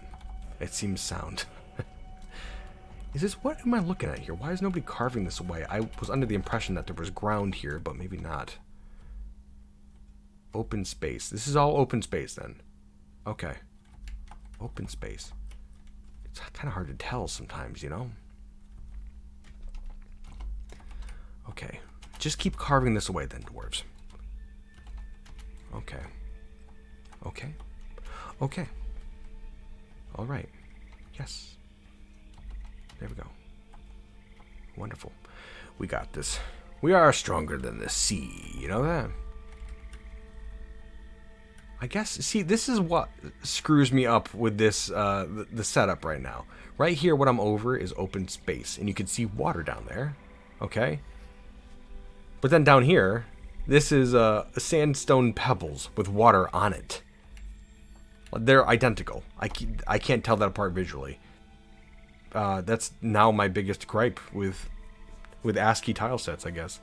It seems sound. Is this, what am I looking at here? Why is nobody carving this away? I was under the impression that there was ground here, but maybe not. Open space. This is all open space then. Okay. Open space. It's kind of hard to tell sometimes, you know? Okay. Just keep carving this away then, dwarves. Okay. Okay. Okay. All right. Yes. There we go. Wonderful. We got this. We are stronger than the sea. You know that? I guess, see, this is what screws me up with this, the setup right now. Right here, what I'm over is open space, and you can see water down there, okay? But then down here, this is sandstone pebbles with water on it. They're identical. I can't tell that apart visually. That's now my biggest gripe with ASCII tile sets, I guess.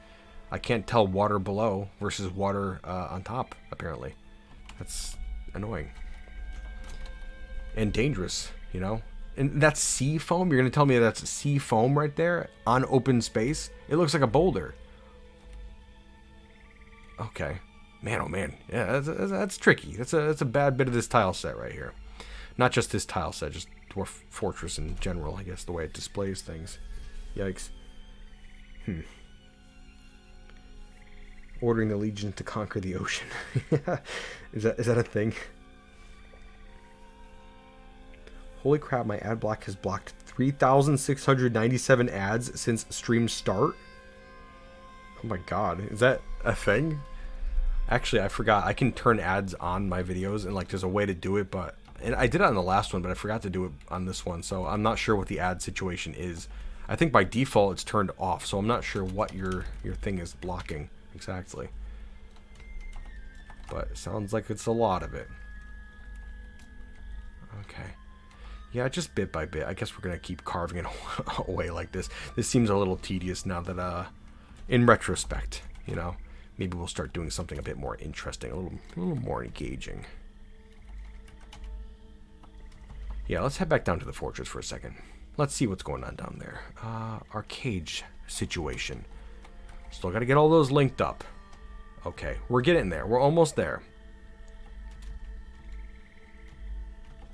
I can't tell water below versus water on top, apparently. That's annoying. And dangerous, you know? And that's sea foam? You're going to tell me that's sea foam right there on open space? It looks like a boulder. Okay. Man, oh man. Yeah, that's tricky. That's a bad bit of this tile set right here. Not just this tile set, just Dwarf Fortress in general, I guess, the way it displays things. Yikes. Ordering the Legion to conquer the ocean. Is that a thing? Holy crap, my ad block has blocked 3,697 ads since stream start. Oh my god, is that a thing? Actually, I forgot. I can turn ads on my videos, and like there's a way to do it, and I did it on the last one, but I forgot to do it on this one, so I'm not sure what the ad situation is. I think by default it's turned off, so I'm not sure what your thing is blocking exactly. But it sounds like it's a lot of it. Okay. Yeah, just bit by bit. I guess we're going to keep carving it away like this. This seems a little tedious now that, in retrospect, you know, maybe we'll start doing something a bit more interesting, a little more engaging. Yeah, let's head back down to the fortress for a second. Let's see what's going on down there. Our cage situation. Still got to get all those linked up. Okay, we're getting there. We're almost there.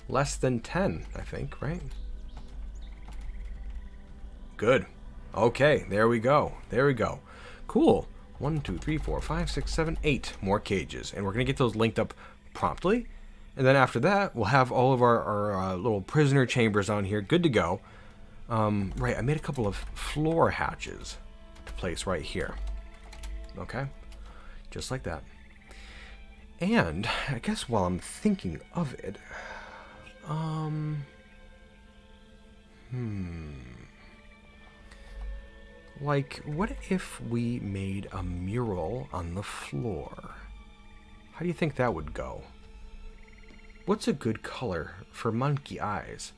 Less than 10, I think, right? Good. Okay, there we go. There we go. Cool. 1, 2, 3, 4, 5, 6, 7, 8 more cages. And we're going to get those linked up promptly. And then after that, we'll have all of our little prisoner chambers on here good to go. Right, I made a couple of floor hatches to place right here. Okay? Just like that. And I guess while I'm thinking of it, like, what if we made a mural on the floor? How do you think that would go? What's a good color for monkey eyes?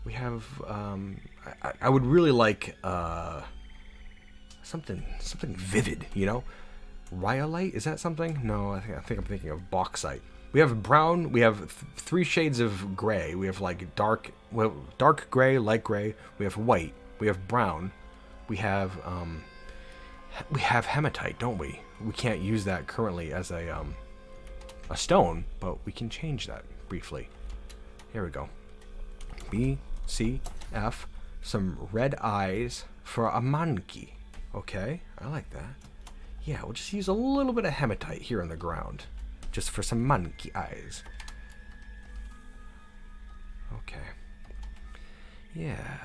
We have, I would really like, something vivid, you know? Rhyolite, is that something? No, I think I'm thinking of bauxite. We have brown, we have 3 shades of gray. We have like dark gray, light gray. We have white, we have brown. We have hematite, don't we? We can't use that currently as a stone, but we can change that briefly. Here we go. B, C, F, some red eyes for a monkey. Okay, I like that. Yeah, we'll just use a little bit of hematite here on the ground, just for some monkey eyes. Okay. Yeah,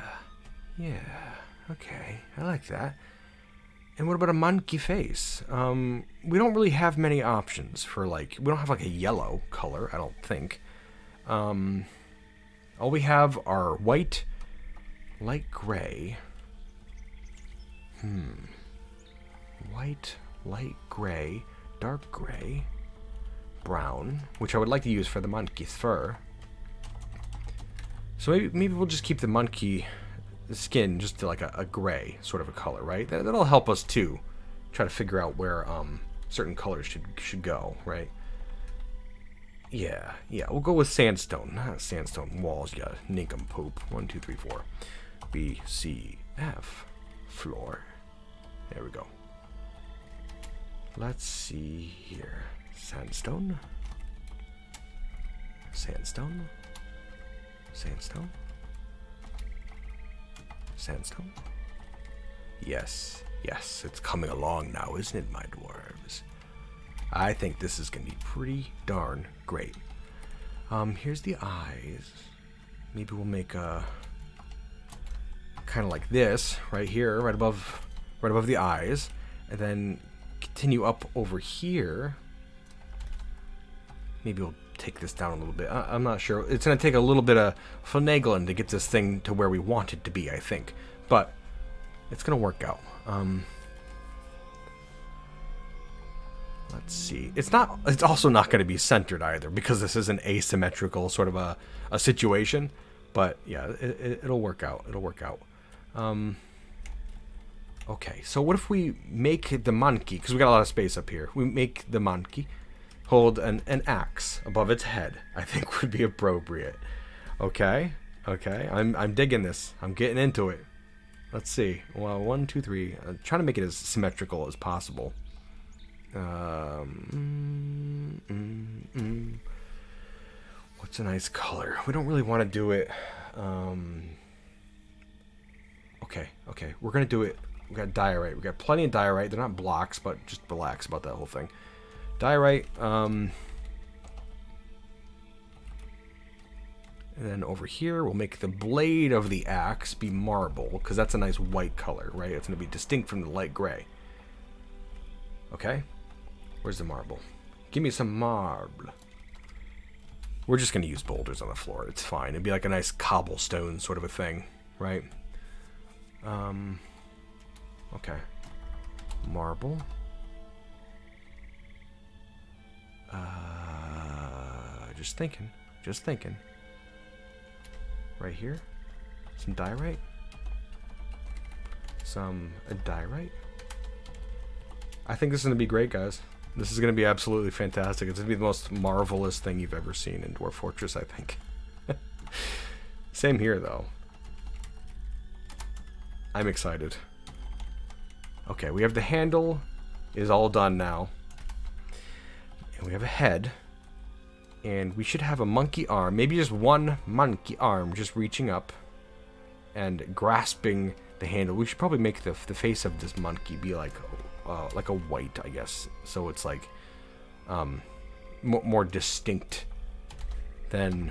okay, I like that. And what about a monkey face? We don't really have many options for, like, we don't have like a yellow color, I don't think. All we have are white, light gray. White, light gray, dark gray, brown, which I would like to use for the monkey's fur. So maybe we'll just keep the monkey skin just to like a gray sort of a color, right? That'll help us too try to figure out where certain colors should go, right? Yeah, we'll go with sandstone. Sandstone walls, you nincompoop. 1, 2, 3, 4. B, C, F. Floor. There we go. Let's see here. Sandstone. Sandstone. Sandstone. Sandstone? Yes. Yes, it's coming along now, isn't it, my dwarves? I think this is going to be pretty darn great. Here's the eyes. Maybe we'll make a... kind of like this, right here, right above the eyes. And then continue up over here. Maybe we'll take this down a little bit. I'm not sure. It's going to take a little bit of finagling to get this thing to where we want it to be, I think. But it's going to work out. Let's see. It's also not going to be centered either, because this is an asymmetrical sort of a situation. But yeah, it'll work out. It'll work out. Okay, so what if we make the monkey, because we got a lot of space up here. We make the monkey hold an axe above its head. I think would be appropriate. Okay, okay. I'm digging this. I'm getting into it. Let's see. Well, 1, 2, 3. I'm trying to make it as symmetrical as possible. What's a nice color? We don't really want to do it. Okay. We're gonna do it. We got diorite. We got plenty of diorite. They're not blocks, but just relax about that whole thing. Diorite. And then over here, we'll make the blade of the axe be marble, because that's a nice white color, right? It's going to be distinct from the light gray. Okay? Where's the marble? Give me some marble. We're just going to use boulders on the floor. It's fine. It'd be like a nice cobblestone sort of a thing, right? Okay. Marble. Just thinking. Right here. Some diorite. Some diorite. I think this is going to be great, guys. This is going to be absolutely fantastic. It's going to be the most marvelous thing you've ever seen in Dwarf Fortress, I think. Same here, though. I'm excited. Okay, we have the handle is all done now. And we have a head. And we should have a monkey arm. Maybe just one monkey arm just reaching up and grasping the handle. We should probably make the face of this monkey be like a white, I guess. So it's like more distinct than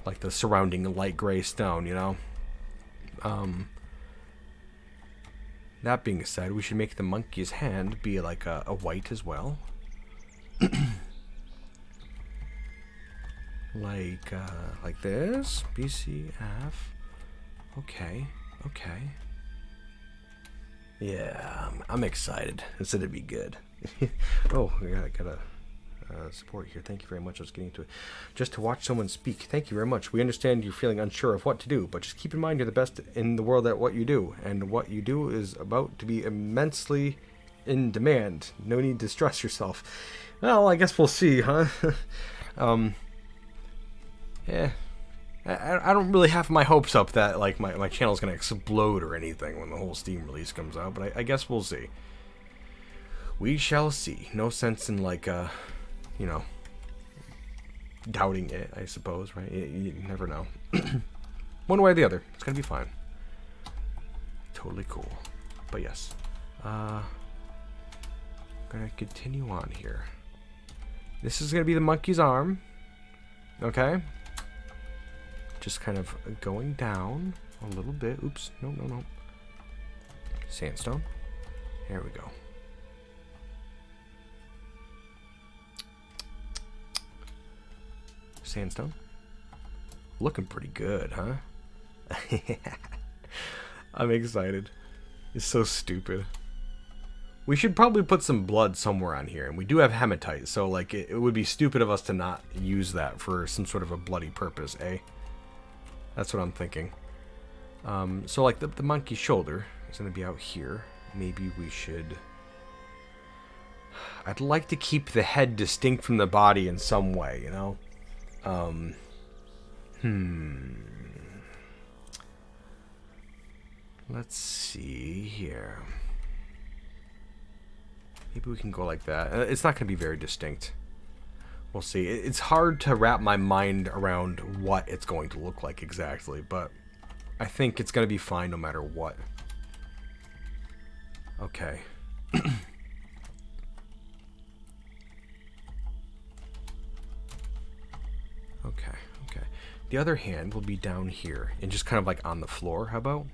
like the surrounding light gray stone, you know? That being said, we should make the monkey's hand be like a white as well. Like this. BCF. Okay. Yeah, I'm excited. This is gonna be good. Oh, I got a support here. Thank you very much. I was getting to it. Just to watch someone speak. Thank you very much. We understand you're feeling unsure of what to do, but just keep in mind you're the best in the world at what you do, and what you do is about to be immensely in demand. No need to stress yourself. Well, I guess we'll see, huh? Yeah. I don't really have my hopes up that like my channel's gonna explode or anything when the whole Steam release comes out, but I guess we'll see. We shall see. No sense in like you know, doubting it, I suppose, right? You never know. One way or the other, it's gonna be fine. Totally cool. But yes, gonna continue on here. This is gonna be the monkey's arm. Okay. Just kind of going down a little bit. Oops. No. Sandstone. There we go. Sandstone. Looking pretty good, huh? I'm excited. It's so stupid. We should probably put some blood somewhere on here. And we do have hematite, so like it would be stupid of us to not use that for some sort of a bloody purpose, eh? That's what I'm thinking. So like the monkey's shoulder is going to be out here. Maybe we should... I'd like to keep the head distinct from the body in some way, you know? Let's see here. Maybe we can go like that. It's not going to be very distinct. We'll see. It's hard to wrap my mind around what it's going to look like exactly, but I think it's going to be fine no matter what. Okay. Okay. The other hand will be down here and just kind of like on the floor. How about?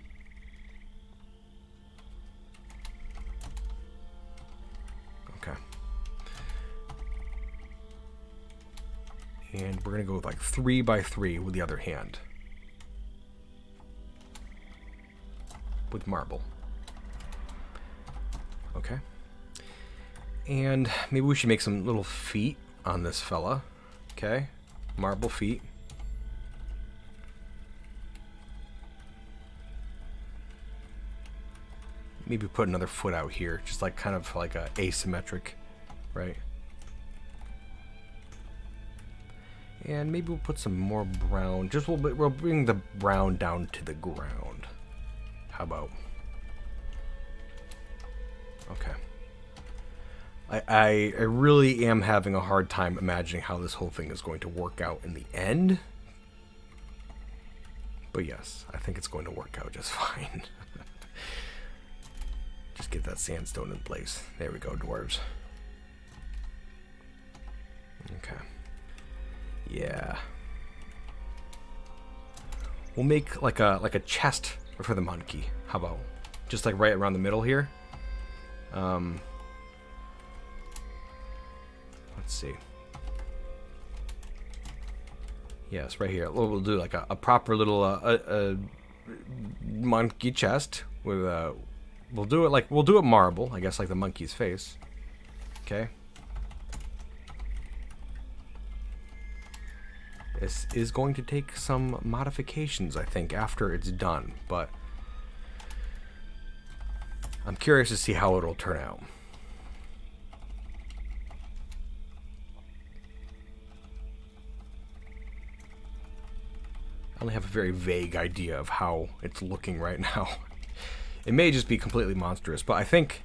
Okay. And we're going to go with like 3 by 3 with the other hand. With marble. Okay. And maybe we should make some little feet on this fella. Okay. Marble feet. Maybe put another foot out here, just like kind of like a asymmetric, right? And maybe we'll put some more brown. Just we'll bring the brown down to the ground. How about? Okay. I really am having a hard time imagining how this whole thing is going to work out in the end. But yes, I think it's going to work out just fine. Just get that sandstone in place. There we go, dwarves. Okay. Yeah. We'll make like a chest for the monkey. How about? Just like right around the middle here. Let's see. Yes, right here. We'll do like a proper little a monkey chest with we'll do it marble, I guess, like the monkey's face. Okay. This is going to take some modifications, I think, after it's done, but I'm curious to see how it'll turn out. I only have a very vague idea of how it's looking right now. It may just be completely monstrous, but I think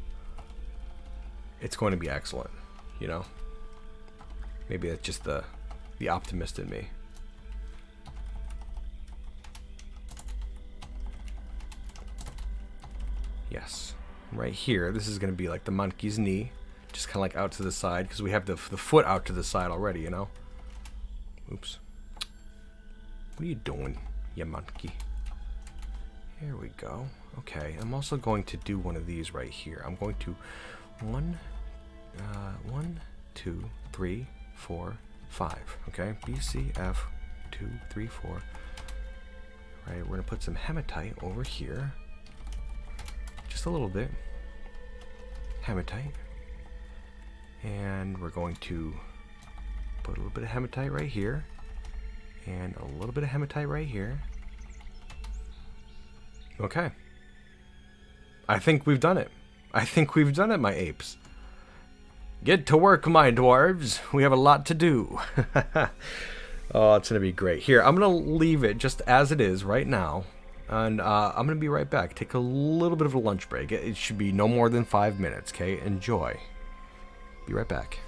it's going to be excellent, you know? Maybe that's just the optimist in me. Yes. Right here, this is going to be like the monkey's knee, just kind of like out to the side, because we have the foot out to the side already, you know? Oops. What are you doing, you monkey? Here we go. Okay, I'm also going to do one of these right here. I'm going to 1, 2, 3, 4, 5. Okay, B, C, F, 2, 3, 4. Right, we're gonna put some hematite over here. Just a little bit. Hematite. And we're going to put a little bit of hematite right here. And a little bit of hematite right here. Okay. I think we've done it. I think we've done it, my apes. Get to work, my dwarves. We have a lot to do. Oh, it's going to be great. Here, I'm going to leave it just as it is right now. And I'm going to be right back. Take a little bit of a lunch break. It should be no more than 5 minutes, okay? Enjoy. Be right back.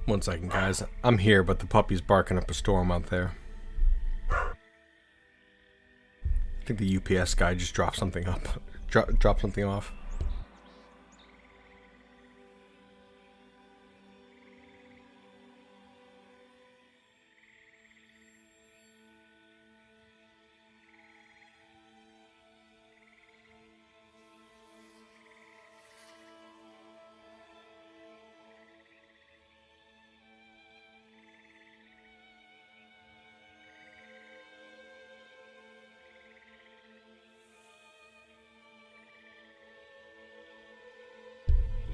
One second, guys. I'm here, but the puppy's barking up a storm out there. I think the UPS guy just dropped something up. Dropped something off.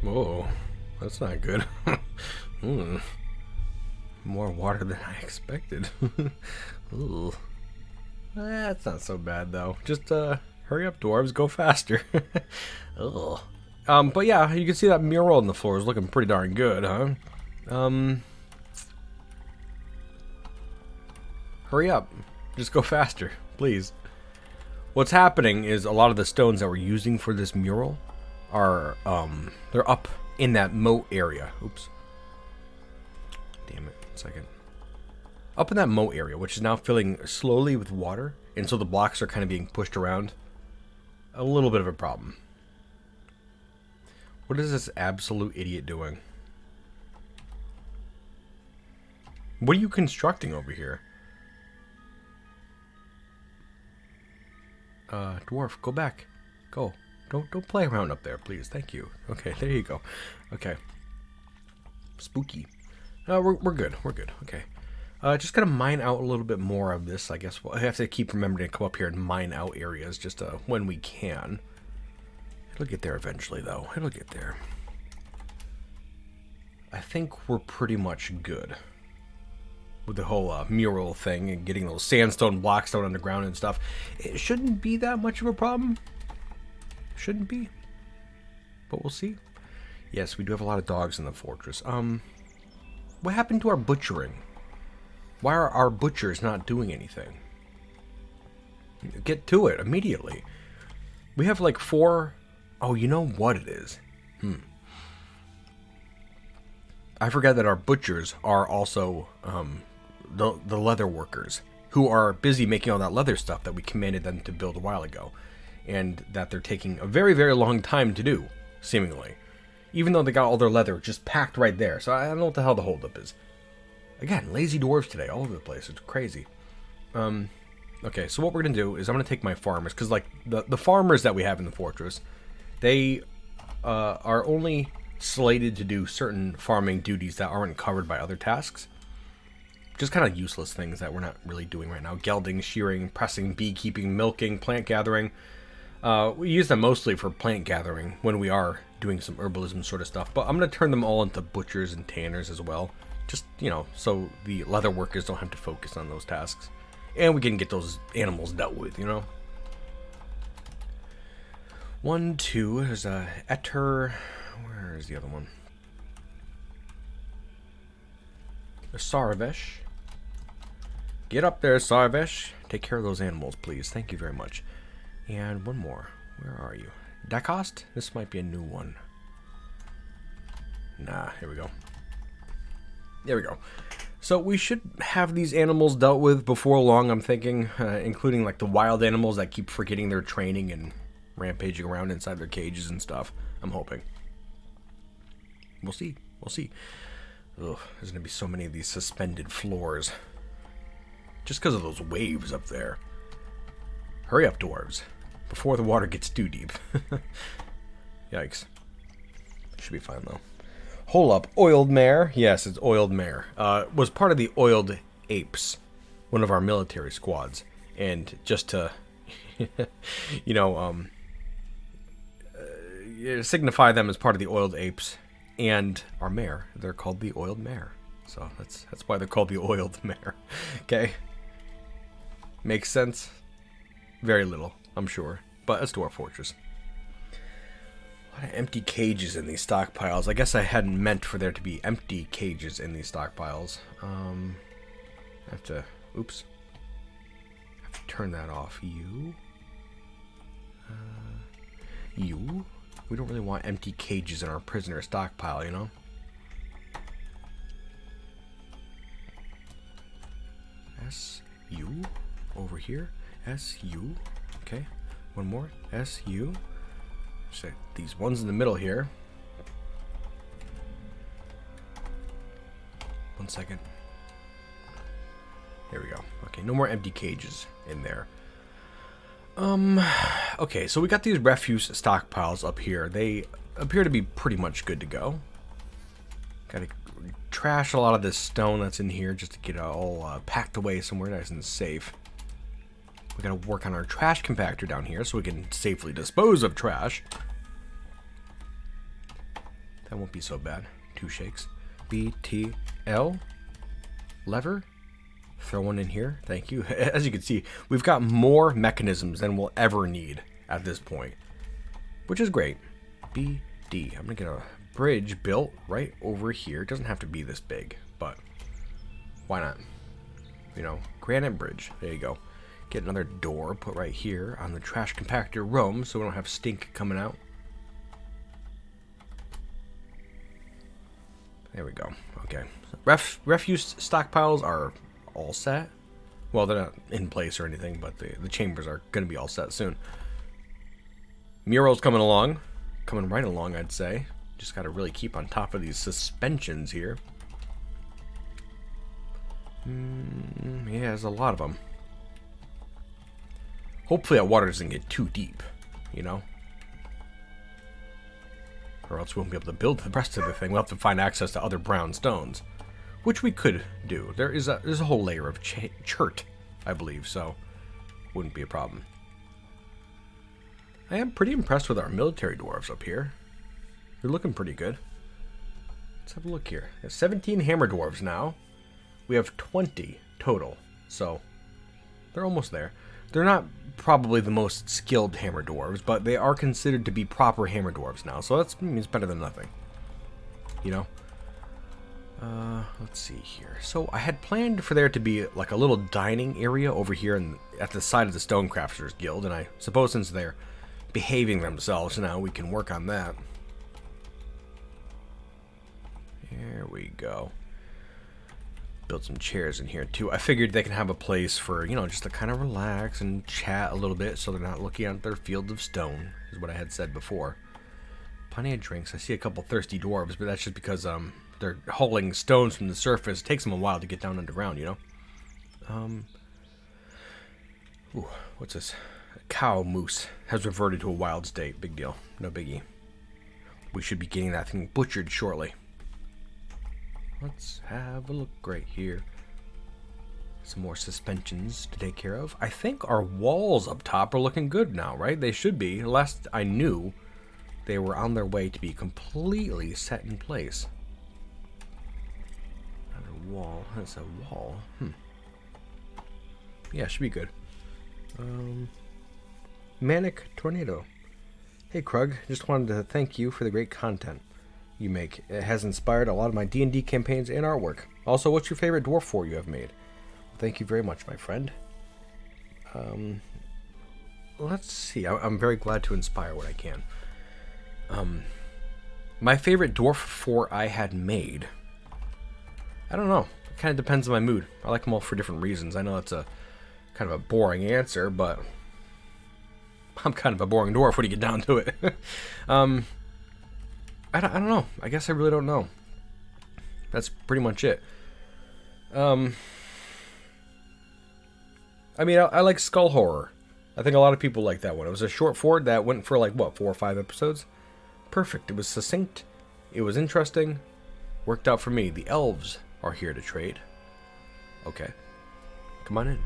Whoa, that's not good. More water than I expected. Ooh. That's not so bad though. Just hurry up, dwarves, go faster. Ugh. But yeah, you can see that mural on the floor is looking pretty darn good, huh? Hurry up. Just go faster, please. What's happening is a lot of the stones that we're using for this mural are they're up in that moat area. Oops. Damn it. 1 second. Up in that moat area, which is now filling slowly with water, and so the blocks are kind of being pushed around. A little bit of a problem. What is this absolute idiot doing? What are you constructing over here? Dwarf, go back. Go. Don't play around up there, please. Thank you. Okay, there you go. Okay. Spooky. We're good. We're good. Okay. Just gotta mine out a little bit more of this, I guess. Well, I have to keep remembering to come up here and mine out areas just when we can. It'll get there eventually, though. It'll get there. I think we're pretty much good with the whole mural thing and getting those sandstone blocks down underground and stuff. It shouldn't be that much of a problem. Shouldn't be. But we'll see. Yes, we do have a lot of dogs in the fortress. What happened to our butchering? Why are our butchers not doing anything? Get to it immediately. We have like 4... Oh, you know what it is? I forgot that our butchers are also the leather workers who are busy making all that leather stuff that we commanded them to build a while ago. And that they're taking a very, very long time to do, seemingly. Even though they got all their leather just packed right there. So I don't know what the hell the holdup is. Again, lazy dwarves today, all over the place. It's crazy. Okay, so what we're going to do is I'm going to take my farmers. Because, like, the farmers that we have in the fortress, they are only slated to do certain farming duties that aren't covered by other tasks. Just kind of useless things that we're not really doing right now. Gelding, shearing, pressing, beekeeping, milking, plant gathering. We use them mostly for plant gathering when we are doing some herbalism sort of stuff. But I'm going to turn them all into butchers and tanners as well. Just, you know, so the leather workers don't have to focus on those tasks. And we can get those animals dealt with, you know. 1, 2, there's a Etter. Where is the other one? A Sarvesh. Get up there, Sarvesh. Take care of those animals, please. Thank you very much. And one more. Where are you? Dacost? This might be a new one. Nah, here we go. There we go. So we should have these animals dealt with before long, I'm thinking, including like the wild animals that keep forgetting their training and rampaging around inside their cages and stuff. I'm hoping. We'll see. We'll see. Ugh, there's going to be so many of these suspended floors. Just because of those waves up there. Hurry up, dwarves. Before the water gets too deep. Yikes. Should be fine, though. Hold up. Oiled mare. Yes, it's oiled mare. Was part of the oiled apes. One of our military squads. And just to, you know, signify them as part of the oiled apes and our mare, they're called the oiled mare. So that's why they're called the oiled mare. Okay? Makes sense? Very little, I'm sure. But let's do our fortress. A lot of empty cages in these stockpiles. I guess I hadn't meant for there to be empty cages in these stockpiles. I have to... Oops. I have to turn that off. You? You? We don't really want empty cages in our prisoner stockpile, you know? S-U over here. S-U. Okay. One more. S-U. So these ones in the middle here. 1 second. Here we go. Okay, no more empty cages in there. Okay, so we got these refuse stockpiles up here. They appear to be pretty much good to go. Gotta trash a lot of this stone that's in here just to get it all packed away somewhere nice and safe. We gotta work on our trash compactor down here so we can safely dispose of trash. That won't be so bad. 2 shakes. B-T-L. Lever. Throw one in here. Thank you. As you can see, we've got more mechanisms than we'll ever need at this point, which is great. B-D. I'm gonna get a bridge built right over here. It doesn't have to be this big, but why not? You know, granite bridge. There you go. Get another door put right here on the trash compactor room so we don't have stink coming out. There we go. Okay. Refuse stockpiles are all set. Well, they're not in place or anything, but the chambers are going to be all set soon. Mural's coming along. Coming right along, I'd say. Just got to really keep on top of these suspensions here. Yeah, there's a lot of them. Hopefully that water doesn't get too deep, you know? Or else we won't be able to build the rest of the thing. We'll have to find access to other brown stones, which we could do. There's a whole layer of chert, I believe, so wouldn't be a problem. I am pretty impressed with our military dwarves up here. They're looking pretty good. Let's have a look here. We have 17 hammer dwarves now. We have 20 total, so they're almost there. They're not probably the most skilled hammer dwarves, but they are considered to be proper hammer dwarves now, so that means better than nothing. You know? Let's see here. So I had planned for there to be like a little dining area over here at the side of the Stonecrafters Guild, and I suppose since they're behaving themselves now, we can work on that. There we go. Build some chairs in here too. I figured they can have a place for, you know, just to kind of relax and chat a little bit so they're not looking at their fields of stone, is what I had said before. Plenty of drinks. I see a couple thirsty dwarves, but that's just because they're hauling stones from the surface. It takes them a while to get down underground, you know? Ooh, what's this? A cow moose has reverted to a wild state. Big deal. No biggie. We should be getting that thing butchered shortly. Let's have a look right here. Some more suspensions to take care of. I think our walls up top are looking good now, right? They should be. Last I knew, they were on their way to be completely set in place. Another wall. That's a wall. Yeah, should be good. Manic Tornado. Hey Krug, just wanted to thank you for the great content you make. It has inspired a lot of my D&D campaigns and artwork. Also, what's your favorite dwarf fort you have made? Thank you very much, my friend. Let's see. I'm very glad to inspire what I can. My favorite dwarf fort I had made, I don't know. It kind of depends on my mood. I like them all for different reasons. I know that's a kind of a boring answer, but I'm kind of a boring dwarf when you get down to it. I don't know. I guess I really don't know. That's pretty much it. I mean, I like Skull Horror. I think a lot of people like that one. It was a short fort that went for like, what, 4 or 5 episodes? Perfect. It was succinct. It was interesting. Worked out for me. The elves are here to trade. Okay. Come on in.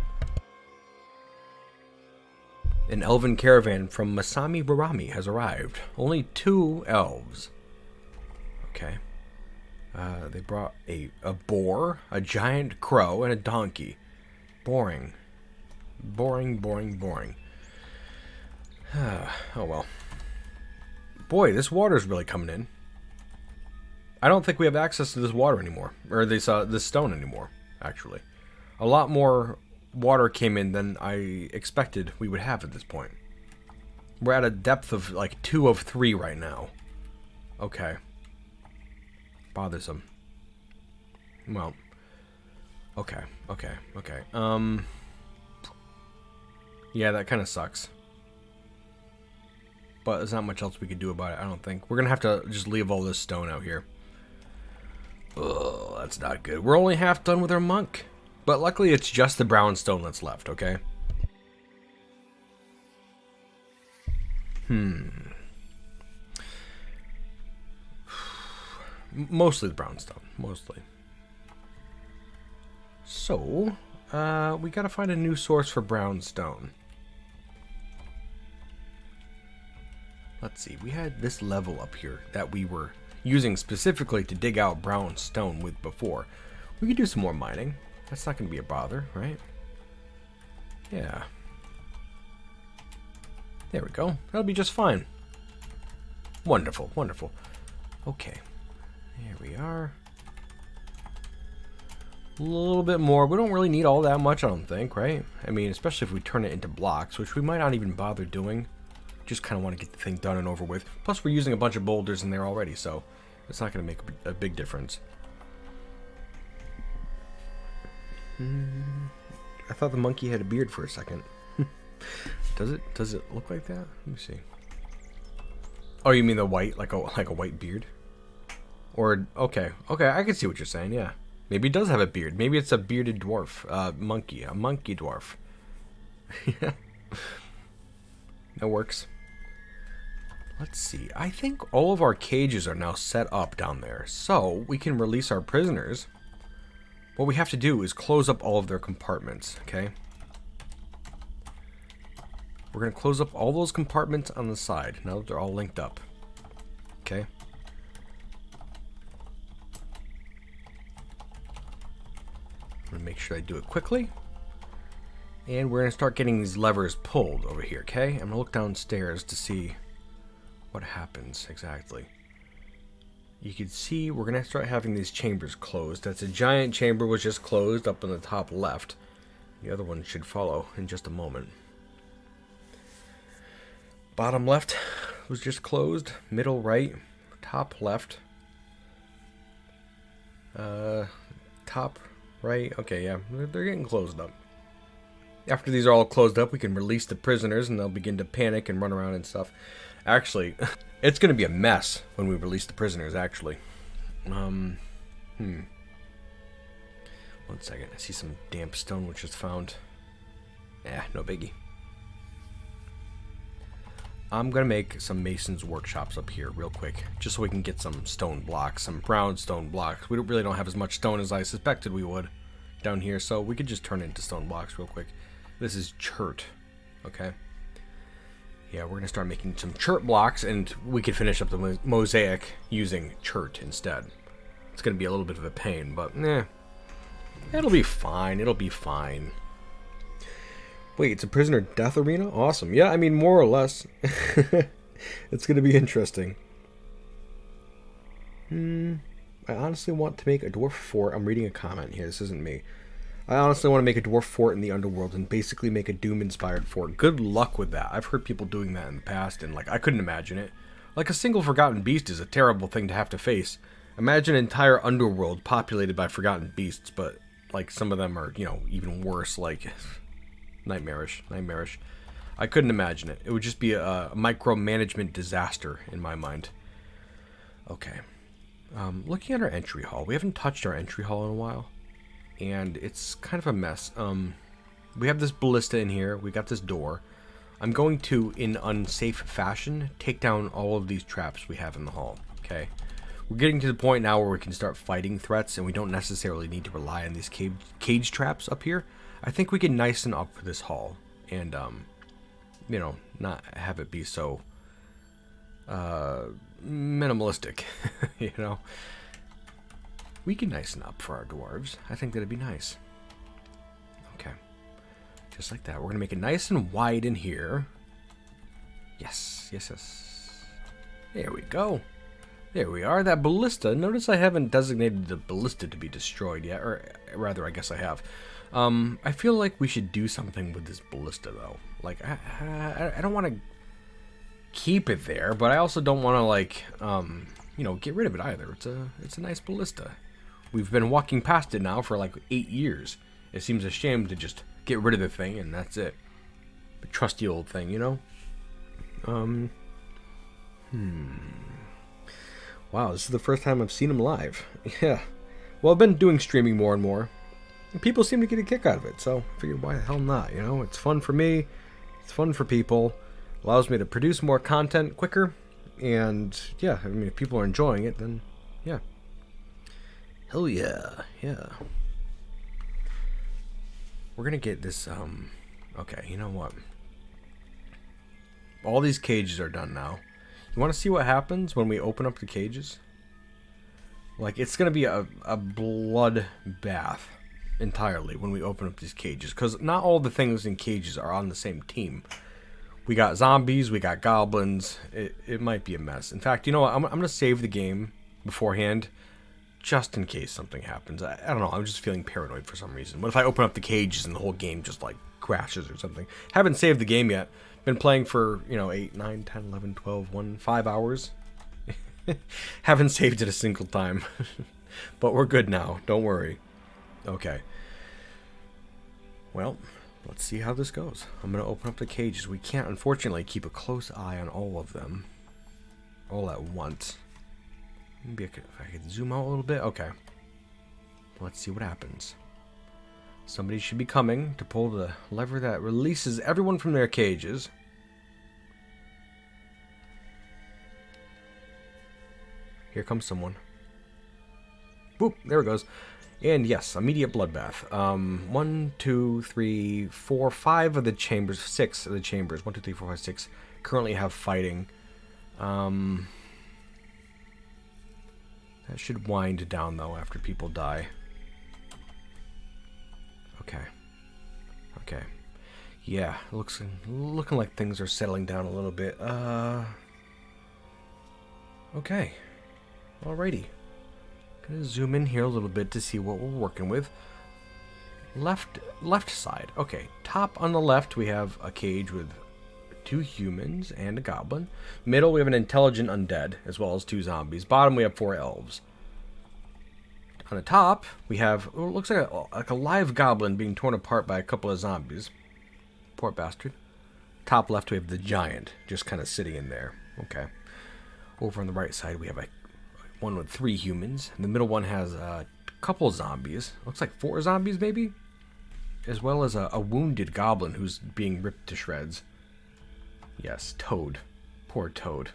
An elven caravan from Masami Barami has arrived. Only 2 elves. Okay. They brought a boar, a giant crow, and a donkey. Boring. Boring, boring, boring. Oh well. Boy, this water's really coming in. I don't think we have access to this water anymore. Or this stone anymore, actually. A lot more water came in than I expected we would have at this point. We're at a depth of like 2 of 3 right now. Okay. Bothersome. Well. Okay, okay, okay. Yeah, that kind of sucks. But there's not much else we could do about it, I don't think. We're gonna have to just leave all this stone out here. Oh, that's not good. We're only half done with our monk. But luckily it's just the brown stone that's left, okay? Mostly the brown stone, mostly. So, we gotta find a new source for brown stone. Let's see, we had this level up here that we were using specifically to dig out brown stone with before. We could do some more mining. That's not gonna be a bother, right? Yeah. There we go. That'll be just fine. Wonderful, wonderful. Okay. There we are. A little bit more. We don't really need all that much, I don't think, right? I mean, especially if we turn it into blocks, which we might not even bother doing. Just kind of want to get the thing done and over with. Plus, we're using a bunch of boulders in there already, so it's not going to make a big difference. I thought the monkey had a beard for a second. Does it? Does it look like that? Let me see. Oh, you mean the white, like a white beard? Or okay, I can see what you're saying. Yeah, maybe it does have a beard. Maybe it's a bearded dwarf, monkey, a monkey dwarf. Yeah, that works. Let's see. I think all of our cages are now set up down there, so we can release our prisoners. What we have to do is close up all of their compartments. Okay. We're going to close up all those compartments on the side, now that they're all linked up. Okay. I'm going to make sure I do it quickly. And we're going to start getting these levers pulled over here, okay? I'm going to look downstairs to see what happens exactly. You can see we're going to start having these chambers closed. That's a giant chamber was just closed up in the top left. The other one should follow in just a moment. Bottom left was just closed. Middle right. Top left. Top right. Okay, yeah. They're getting closed up. After these are all closed up, we can release the prisoners and they'll begin to panic and run around and stuff. Actually, it's going to be a mess when we release the prisoners, actually. One second. I see some damp stone which is found. Yeah, no biggie. I'm going to make some mason's workshops up here real quick, just so we can get some stone blocks, some brown stone blocks. We really don't have as much stone as I suspected we would down here, so we could just turn it into stone blocks real quick. This is chert, okay? Yeah, we're going to start making some chert blocks, and we could finish up the mosaic using chert instead. It's going to be a little bit of a pain, but it'll be fine. It'll be fine. Wait, it's a prisoner death arena? Awesome. Yeah, I mean, more or less. It's going to be interesting. I honestly want to make a dwarf fort. I'm reading a comment here. This isn't me. I honestly want to make a dwarf fort in the underworld and basically make a Doom-inspired fort. Good luck with that. I've heard people doing that in the past, and, like, I couldn't imagine it. Like, a single forgotten beast is a terrible thing to have to face. Imagine an entire underworld populated by forgotten beasts, but, like, some of them are, you know, even worse, like... Nightmarish. I couldn't imagine it. It would just be a micromanagement disaster in my mind. Okay. Looking at our entry hall. We haven't touched our entry hall in a while. And it's kind of a mess. We have this ballista in here. We got this door. I'm going to, in unsafe fashion, take down all of these traps we have in the hall. Okay. We're getting to the point now where we can start fighting threats, and we don't necessarily need to rely on these cage traps up here. I think we can nicen up this hall and, you know, not have it be so minimalistic, you know. We can nicen up for our dwarves. I think that'd be nice. Okay. Just like that. We're going to make it nice and wide in here. Yes. There we go. There we are. That ballista. Notice I haven't designated the ballista to be destroyed yet. Or rather, I guess I have. I feel like we should do something with this ballista, though. Like, I don't want to keep it there, but I also don't want to, like, you know, get rid of it either. It's a nice ballista. we've been walking past it now for like 8 years. It seems a shame to just get rid of the thing and that's it. The trusty old thing, you know? Wow, this is the first time I've seen him live. Yeah. Well, I've been doing streaming more and more. And people seem to get a kick out of it, so I figured why the hell not, you know? It's fun for me. It's fun for people. Allows me to produce more content quicker. And, yeah, I mean, if people are enjoying it, then, yeah. Hell yeah. Yeah. We're gonna get this, okay, you know what? All these cages are done now. You want to see what happens when we open up the cages? Like, it's going to be a blood bath entirely when we open up these cages. Because not all the things in cages are on the same team. We got zombies, we got goblins. It might be a mess. In fact, you know what? I'm going to save the game beforehand just in case something happens. I don't know. I'm just feeling paranoid for some reason. What if I open up the cages and the whole game just, like, crashes or something? Haven't saved the game yet. Been playing for, 8, 9, 10, 11, 12, 5 hours. Haven't saved it a single time. But we're good now. Don't worry. Okay. Well, let's see how this goes. I'm going to open up the cages. We can't, unfortunately, keep a close eye on all of them. All at once. Maybe if I could zoom out a little bit. Okay. Let's see what happens. Somebody should be coming to pull the lever that releases everyone from their cages. Here comes someone. Boop, there it goes. And yes, immediate bloodbath. 1, 2, 3, 4, 5 of the chambers, 6 of the chambers, 1, 2, 3, 4, 5, 6, currently have fighting. That should wind down though after people die. Okay. Okay. Yeah, looking like things are settling down a little bit. Okay. Alrighty. Gonna zoom in here a little bit to see what we're working with. Left side. Okay. Top on the left we have a cage with 2 humans and a goblin. Middle we have an intelligent undead as well as 2 zombies. Bottom we have 4 elves. On the top, we have, it looks like a live goblin being torn apart by a couple of zombies. Poor bastard. Top left, we have the giant, just kind of sitting in there. Okay. Over on the right side, we have one with 3 humans. And the middle one has a couple zombies. Looks like 4 zombies, maybe? As well as a wounded goblin who's being ripped to shreds. Yes, Toad. Poor Toad.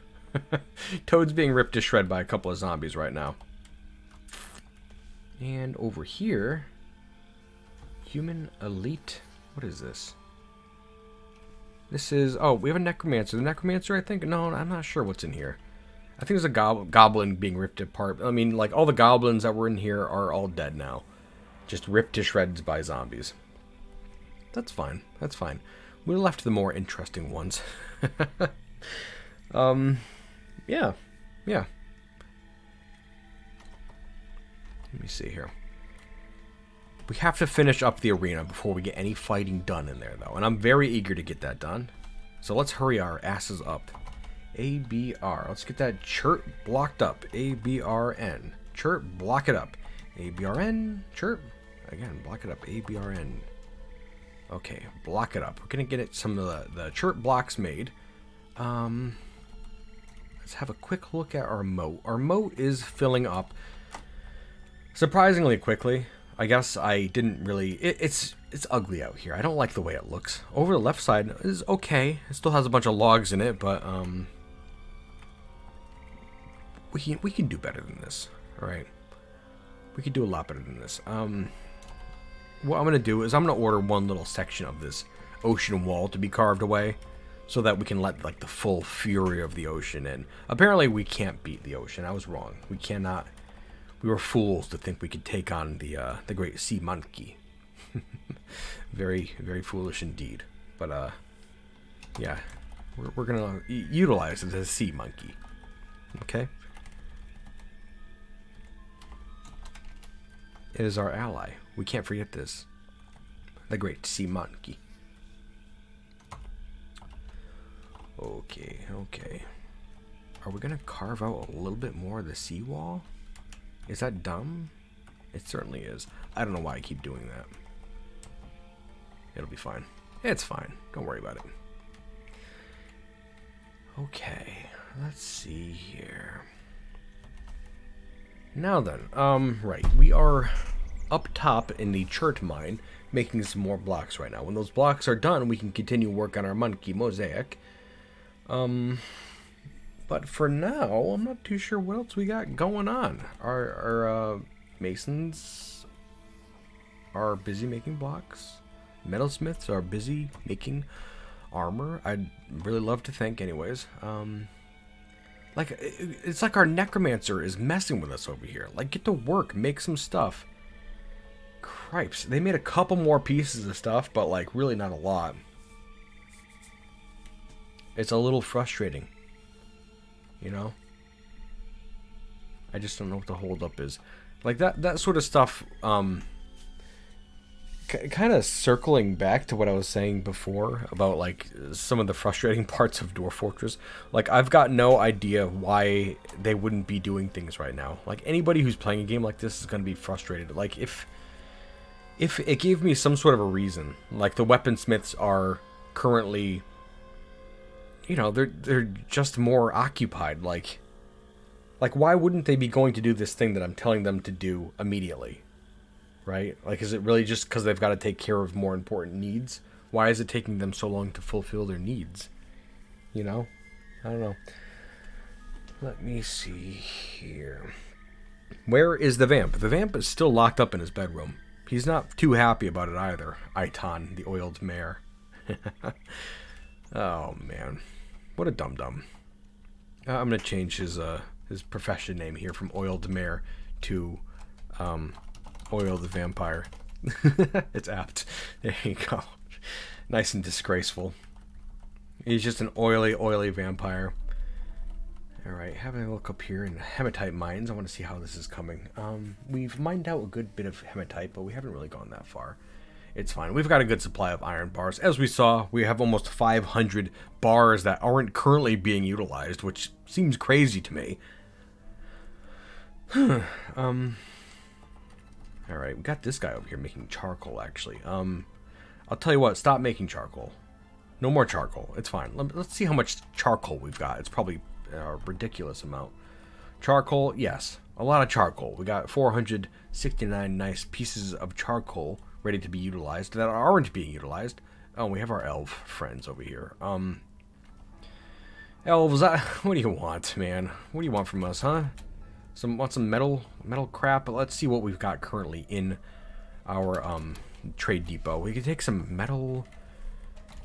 Toad's being ripped to shred by a couple of zombies right now. And over here, human elite. What is this? This is, oh, we have a necromancer. The necromancer, I think? No, I'm not sure what's in here. I think there's a goblin being ripped apart. I mean, like, all the goblins that were in here are all dead now. Just ripped to shreds by zombies. That's fine. That's fine. We left the more interesting ones. Yeah. Yeah. Let me see here. We have to finish up the arena before we get any fighting done in there, though. And I'm very eager to get that done. So let's hurry our asses up. ABR. Let's get that chirp blocked up. ABRN. Chirp, block it up. ABRN. Chirp. Again, block it up. ABRN. Okay, block it up. We're going to get some of the chirp blocks made. Let's have a quick look at our moat. Our moat is filling up surprisingly quickly. I guess I didn't really... It's ugly out here. I don't like the way it looks. Over the left side is okay. It still has a bunch of logs in it, but we can do better than this. All right, we could do a lot better than this. What I'm gonna do is I'm gonna order one little section of this ocean wall to be carved away, so that we can let like the full fury of the ocean in. Apparently, we can't beat the ocean. I was wrong. We cannot. We were fools to think we could take on the great sea monkey. Very, very foolish indeed. But yeah, we're gonna utilize it as a sea monkey. Okay. It is our ally. We can't forget this. The great sea monkey. Okay, okay. Are we gonna carve out a little bit more of the seawall? Is that dumb? It certainly is. I don't know why I keep doing that. It'll be fine. It's fine. Don't worry about it. Okay, let's see here. Now then, right, we are up top in the chert mine, making some more blocks right now. When those blocks are done, we can continue work on our monkey mosaic. But for now, I'm not too sure what else we got going on. Our masons are busy making blocks. Metalsmiths are busy making armor. I'd really love to think, anyways. Like, it's like our necromancer is messing with us over here. Like, get to work, make some stuff. Cripes. They made a couple more pieces of stuff, but, like, really not a lot. It's a little frustrating. You know? I just don't know what the holdup is. Like, that sort of stuff, kind of circling back to what I was saying before about, like, some of the frustrating parts of Dwarf Fortress. Like, I've got no idea why they wouldn't be doing things right now. Like, anybody who's playing a game like this is going to be frustrated. Like, if it gave me some sort of a reason, like the weaponsmiths are currently, you know, they're just more occupied. Like, why wouldn't they be going to do this thing that I'm telling them to do immediately? Right? Like, is it really just because they've got to take care of more important needs? Why is it taking them so long to fulfill their needs? You know? I don't know. Let me see here. Where is the vamp? The vamp is still locked up in his bedroom. He's not too happy about it either. Iton, the oiled mare. Oh, man. What a dum-dum. I'm going to change his profession name here from oiled mare to, Oil the Vampire. It's apt. There you go. Nice and disgraceful. He's just an oily vampire. Alright, having a look up here in hematite mines. I want to see how this is coming. We've mined out a good bit of hematite, but we haven't really gone that far. It's fine. We've got a good supply of iron bars. As we saw, we have almost 500 bars that aren't currently being utilized, which seems crazy to me. Alright, we got this guy over here making charcoal, actually. I'll tell you what, stop making charcoal. No more charcoal. It's fine. Let's see how much charcoal we've got. It's probably a ridiculous amount. Charcoal, yes. A lot of charcoal. We got 469 nice pieces of charcoal ready to be utilized that aren't being utilized. Oh, we have our elf friends over here. Elves, what do you want, man? What do you want from us, huh? Want some metal crap? But let's see what we've got currently in our trade depot. We could take some metal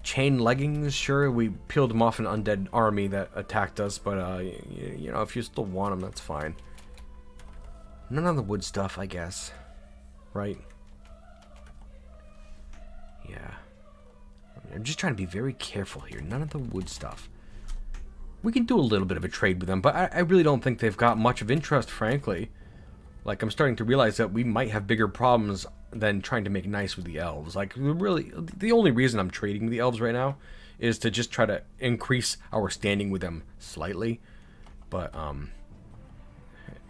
chain leggings. Sure, we peeled them off an undead army that attacked us, but you know, if you still want them, that's fine. None of the wood stuff, I guess. Right? Yeah. I'm just trying to be very careful here. None of the wood stuff. We can do a little bit of a trade with them, but I really don't think they've got much of interest, frankly. Like, I'm starting to realize that we might have bigger problems than trying to make nice with the elves. Like, really, the only reason I'm trading with the elves right now is to just try to increase our standing with them slightly. But, I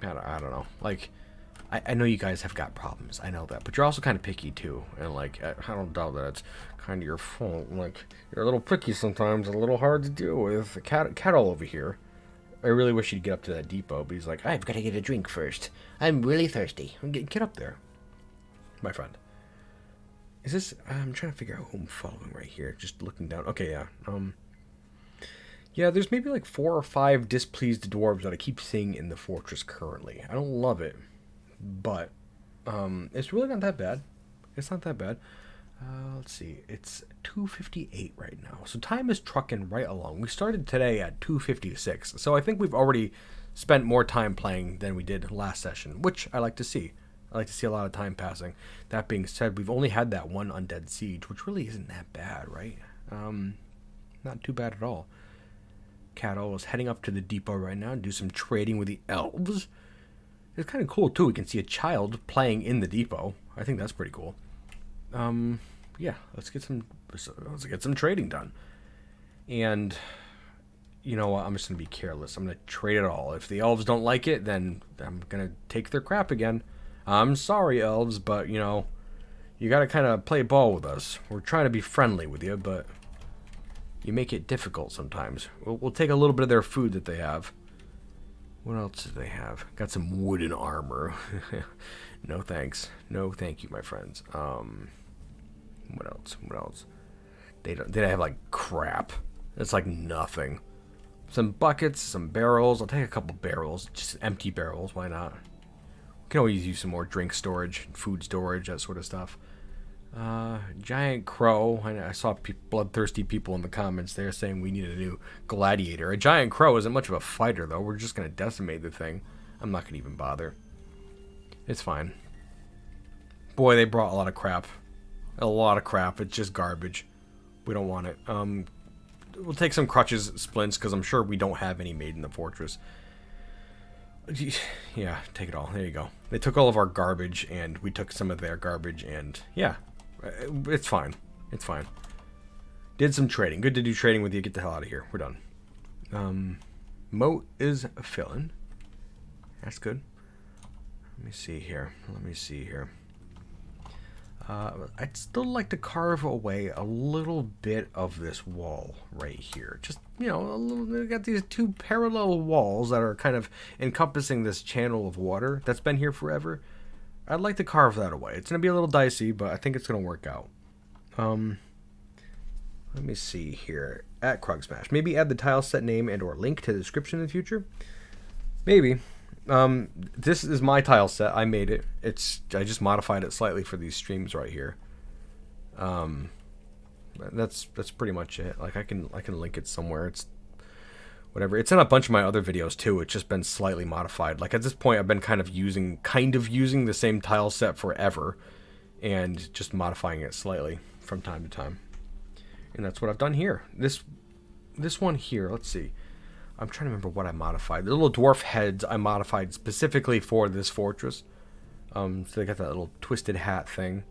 don't know. Like, I know you guys have got problems. I know that. But you're also kind of picky, too. And, like, I don't doubt that it's kind of your fault. Like, you're a little picky sometimes, a little hard to deal with. Cattle over here. I really wish he'd get up to that depot, but he's like, I've got to get a drink first. I'm really thirsty. Get up there, my friend. Is this... I'm trying to figure out who I'm following right here. Just looking down. Okay, yeah. Yeah, there's maybe like 4 or 5 displeased dwarves that I keep seeing in the fortress currently. I don't love it, but it's really not that bad. It's not that bad. Let's see. It's 2:58 right now. So time is trucking right along. We started today at 2:56. So I think we've already spent more time playing than we did last session, which I like to see. I like to see a lot of time passing. That being said, we've only had that one undead siege, which really isn't that bad, right? Not too bad at all. Cattle is heading up to the depot right now and do some trading with the elves. It's kind of cool, too. We can see a child playing in the depot. I think that's pretty cool. Yeah, let's get some trading done. And you know what? I'm just gonna be careless. I'm gonna trade it all. If the elves don't like it, then I'm gonna take their crap again. I'm sorry, elves, but, you know, you gotta kind of play ball with us. We're trying to be friendly with you, but you make it difficult sometimes. We'll take a little bit of their food that they have. What else do they have? Got some wooden armor. No thanks. No thank you, my friends. What else? What else? They have like crap. It's like nothing. Some buckets, some barrels. I'll take a couple barrels. Just empty barrels. Why not? We can always use some more drink storage, food storage, that sort of stuff. Giant crow. I saw bloodthirsty people in the comments there saying we need a new gladiator. A giant crow isn't much of a fighter, though. We're just going to decimate the thing. I'm not going to even bother. It's fine. Boy, they brought a lot of crap. A lot of crap. It's just garbage. We don't want it. We'll take some crutches, splints, because I'm sure we don't have any made in the fortress. Yeah, take it all. There you go. They took all of our garbage, and we took some of their garbage, and yeah, it's fine. It's fine. Did some trading. Good to do trading with you. Get the hell out of here. We're done. Moat is filling. That's good. Let me see here. I'd still like to carve away a little bit of this wall right here. Just, you know, we got these two parallel walls that are kind of encompassing this channel of water that's been here forever. I'd like to carve that away. It's going to be a little dicey, but I think it's going to work out. Let me see here. At Krugsmash. Maybe add the tile set name and or link to the description in the future. Maybe. This is my tile set. I made it. I just modified it slightly for these streams right here. That's pretty much it. Like I can link it somewhere. It's whatever. It's in a bunch of my other videos too. It's just been slightly modified. Like at this point, I've been kind of using the same tile set forever, and just modifying it slightly from time to time. And that's what I've done here. This one here. Let's see. I'm trying to remember what I modified. The little dwarf heads I modified specifically for this fortress. So they got that little twisted hat thing.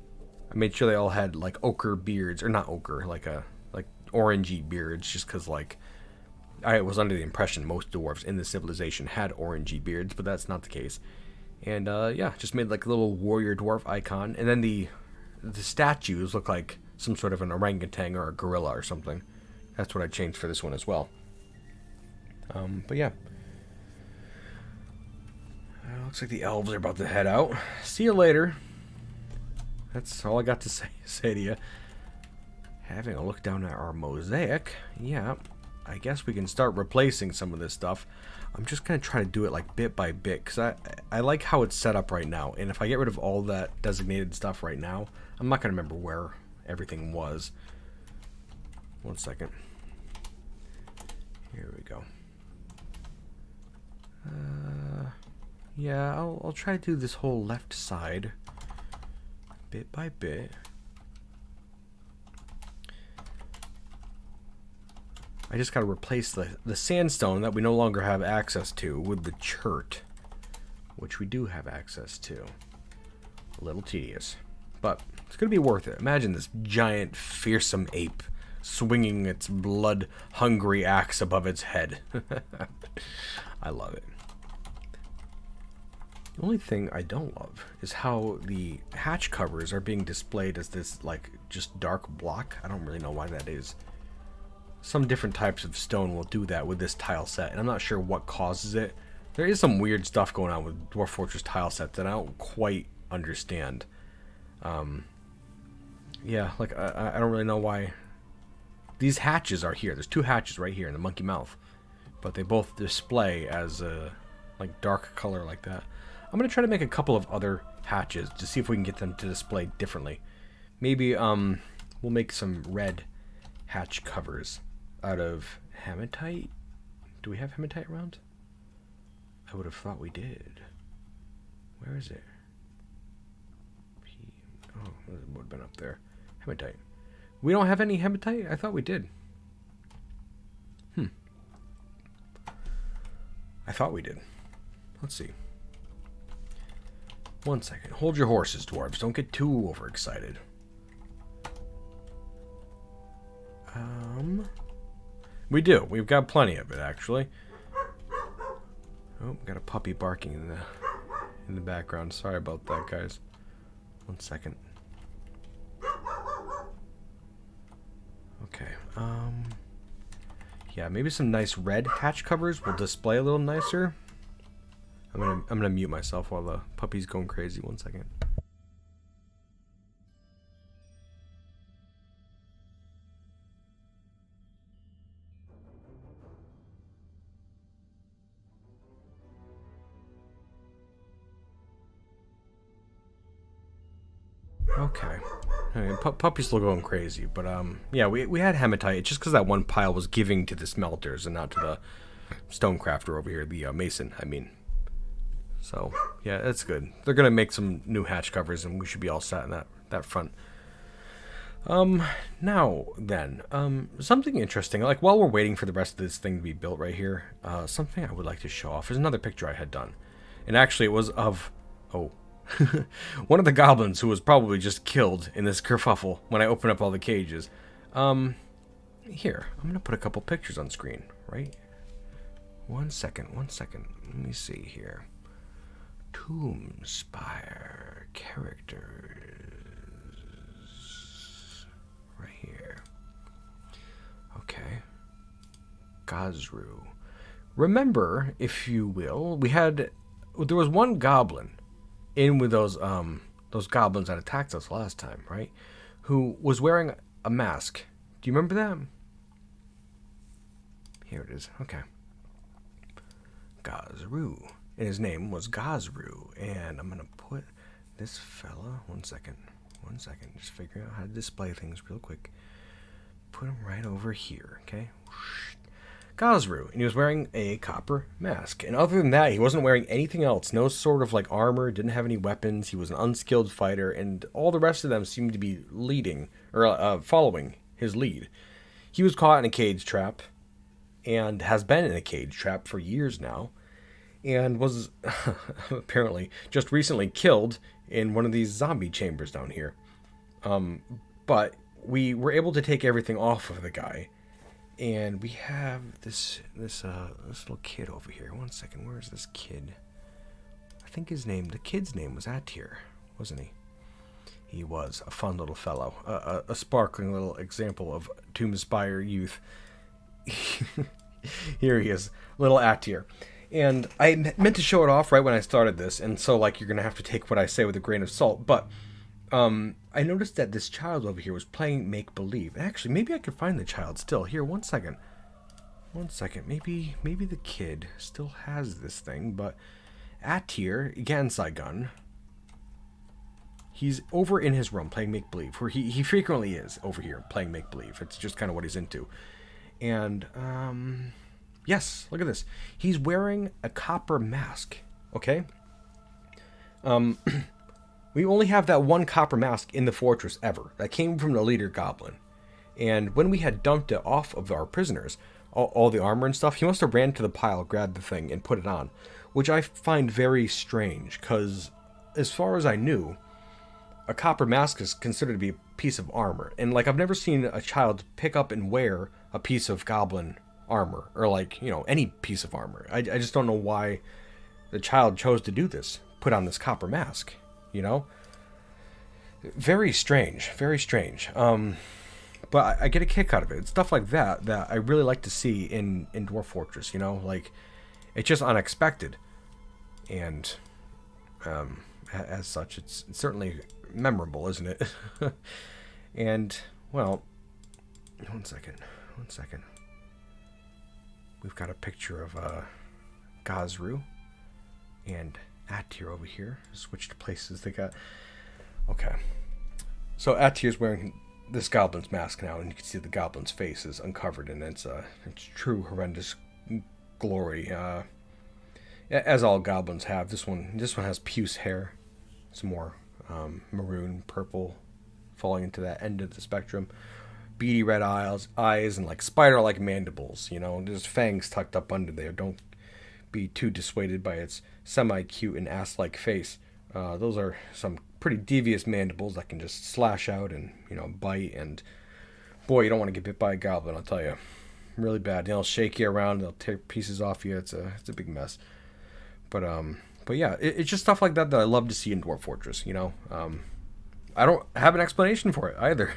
I made sure they all had like ochre beards, or not ochre, like orangey beards, just because like I was under the impression most dwarves in the civilization had orangey beards, but that's not the case. And yeah, just made like a little warrior dwarf icon, and then the statues look like some sort of an orangutan or a gorilla or something. That's what I changed for this one as well. But yeah. Looks like the elves are about to head out. See you later. That's all I got to say to you. Having a look down at our mosaic. Yeah, I guess we can start replacing some of this stuff. I'm just going to try to do it like bit by bit, because I like how it's set up right now. And if I get rid of all that designated stuff right now, I'm not going to remember where everything was. One second. Here we go. Yeah, I'll try to do this whole left side bit by bit. I just got to replace the sandstone that we no longer have access to with the chert, which we do have access to. A little tedious, but it's going to be worth it. Imagine this giant, fearsome ape swinging its blood-hungry axe above its head. I love it. The only thing I don't love is how the hatch covers are being displayed as this, like, just dark block. I don't really know why that is. Some different types of stone will do that with this tile set, and I'm not sure what causes it. There is some weird stuff going on with Dwarf Fortress tile sets that I don't quite understand. Yeah, like, I don't really know why. These hatches are here. There's two hatches right here in the monkey mouth, but they both display as a, like, dark color like that. I'm going to try to make a couple of other hatches to see if we can get them to display differently. Maybe we'll make some red hatch covers out of hematite. Do we have hematite around? I would have thought we did. Where is it? Oh, it would have been up there. Hematite. We don't have any hematite? I thought we did. I thought we did. Let's see. One second. Hold your horses, dwarves. Don't get too overexcited. We do. We've got plenty of it, actually. Oh, we got a puppy barking in the background. Sorry about that, guys. 1 second. Okay. Yeah, maybe some nice red hatch covers will display a little nicer. I'm gonna mute myself while the puppy's going crazy. 1 second. Okay. Puppy's still going crazy, but yeah, we had hematite just because that one pile was giving to the smelters and not to the stonecrafter over here, the mason. I mean, so yeah, that's good. They're gonna make some new hatch covers, and we should be all set in that front. Now then, something interesting. Like while we're waiting for the rest of this thing to be built right here, something I would like to show off is another picture I had done, and actually it was of one of the goblins who was probably just killed in this kerfuffle when I opened up all the cages. Here, I'm gonna put a couple pictures on screen, right? 1 second. Let me see here. Tomb Spire characters. Right here. Okay. Gazru. Remember, if you will, there was one goblin in with those goblins that attacked us last time, right? Who was wearing a mask. Do you remember them? Here it is. Okay. Gazru. And his name was Gazru. And I'm gonna put this fella. 1 second. Just figuring out how to display things real quick. Put him right over here, okay? Gazru, and he was wearing a copper mask. And other than that, he wasn't wearing anything else. No sort of like armor, didn't have any weapons. He was an unskilled fighter, and all the rest of them seemed to be leading, or following his lead. He was caught in a cage trap, and has been in a cage trap for years now, and was apparently just recently killed in one of these zombie chambers down here. But we were able to take everything off of the guy. And we have this little kid over here. 1 second, where is this kid? I think the kid's name was Atir, wasn't he? He was a fun little fellow, a sparkling little example of Tomb Spire youth. Here he is, little Atir. And I meant to show it off right when I started this, and so like you're gonna have to take what I say with a grain of salt, but I noticed that this child over here was playing make-believe. Actually, maybe I could find the child still. Here, 1 second. 1 second. Maybe the kid still has this thing, but Atir, Gansaigun, he's over in his room playing make-believe, where he frequently is over here playing make-believe. It's just kind of what he's into. And, yes, look at this. He's wearing a copper mask, okay? We only have that one copper mask in the fortress ever. That came from the leader goblin. And when we had dumped it off of our prisoners, all the armor and stuff, he must have ran to the pile, grabbed the thing, and put it on. Which I find very strange, because as far as I knew, a copper mask is considered to be a piece of armor. And like, I've never seen a child pick up and wear a piece of goblin armor, or like, you know, any piece of armor. I just don't know why the child chose to do this. Put on this copper mask. You know, very strange, very strange. But I get a kick out of it. It's stuff like that I really like to see in Dwarf Fortress. You know, like it's just unexpected, and as such, it's certainly memorable, isn't it? And well, 1 second. We've got a picture of Gazru and Atir over here. Switched places. They got okay. So Atir's wearing this goblin's mask now, and you can see the goblin's face is uncovered, and it's true horrendous glory. As all goblins have. This one has puce hair, some more maroon, purple, falling into that end of the spectrum. Beady red eyes, and like spider-like mandibles. You know, there's fangs tucked up under there. Don't be too dissuaded by its semi-cute and ass-like face. Those are some pretty devious mandibles that can just slash out and, you know, bite. And boy, you don't want to get bit by a goblin, I'll tell you. Really bad. They'll shake you around. They'll tear pieces off you. It's a big mess. But But yeah, it's just stuff like that that I love to see in Dwarf Fortress, you know? I don't have an explanation for it either.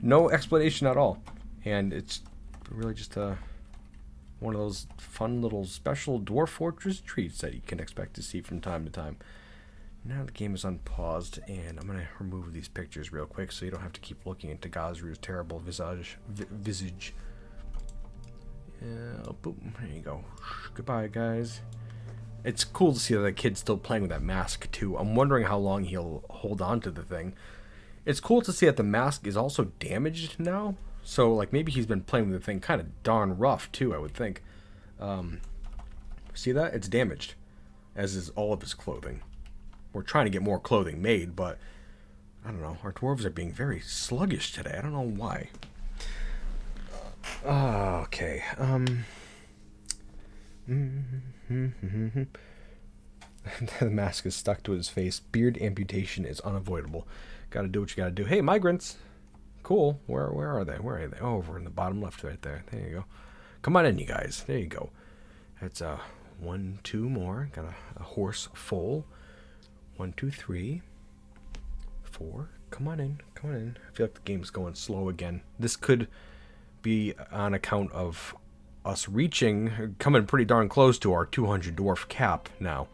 No explanation at all. And it's really just one of those fun little special Dwarf Fortress treats that you can expect to see from time to time. Now the game is unpaused, and I'm going to remove these pictures real quick so you don't have to keep looking into Gazru's terrible visage. Yeah, boom, there you go. Goodbye, guys. It's cool to see that the kid's still playing with that mask, too. I'm wondering how long he'll hold on to the thing. It's cool to see that the mask is also damaged now. So, like, maybe he's been playing with the thing kind of darn rough, too, I would think. See that? It's damaged, as is all of his clothing. We're trying to get more clothing made, but I don't know. Our dwarves are being very sluggish today. I don't know why. Okay. The mask is stuck to his face. Beard amputation is unavoidable. Gotta do what you gotta do. Hey, migrants. Cool. Where are they? Where are they? Oh, over in the bottom left right there. There you go. Come on in, you guys. There you go. That's 1, 2 more. Got a horse full. 1, 2, 3, 4. Come on in. Come on in. I feel like the game's going slow again. This could be on account of us coming pretty darn close to our 200 dwarf cap now.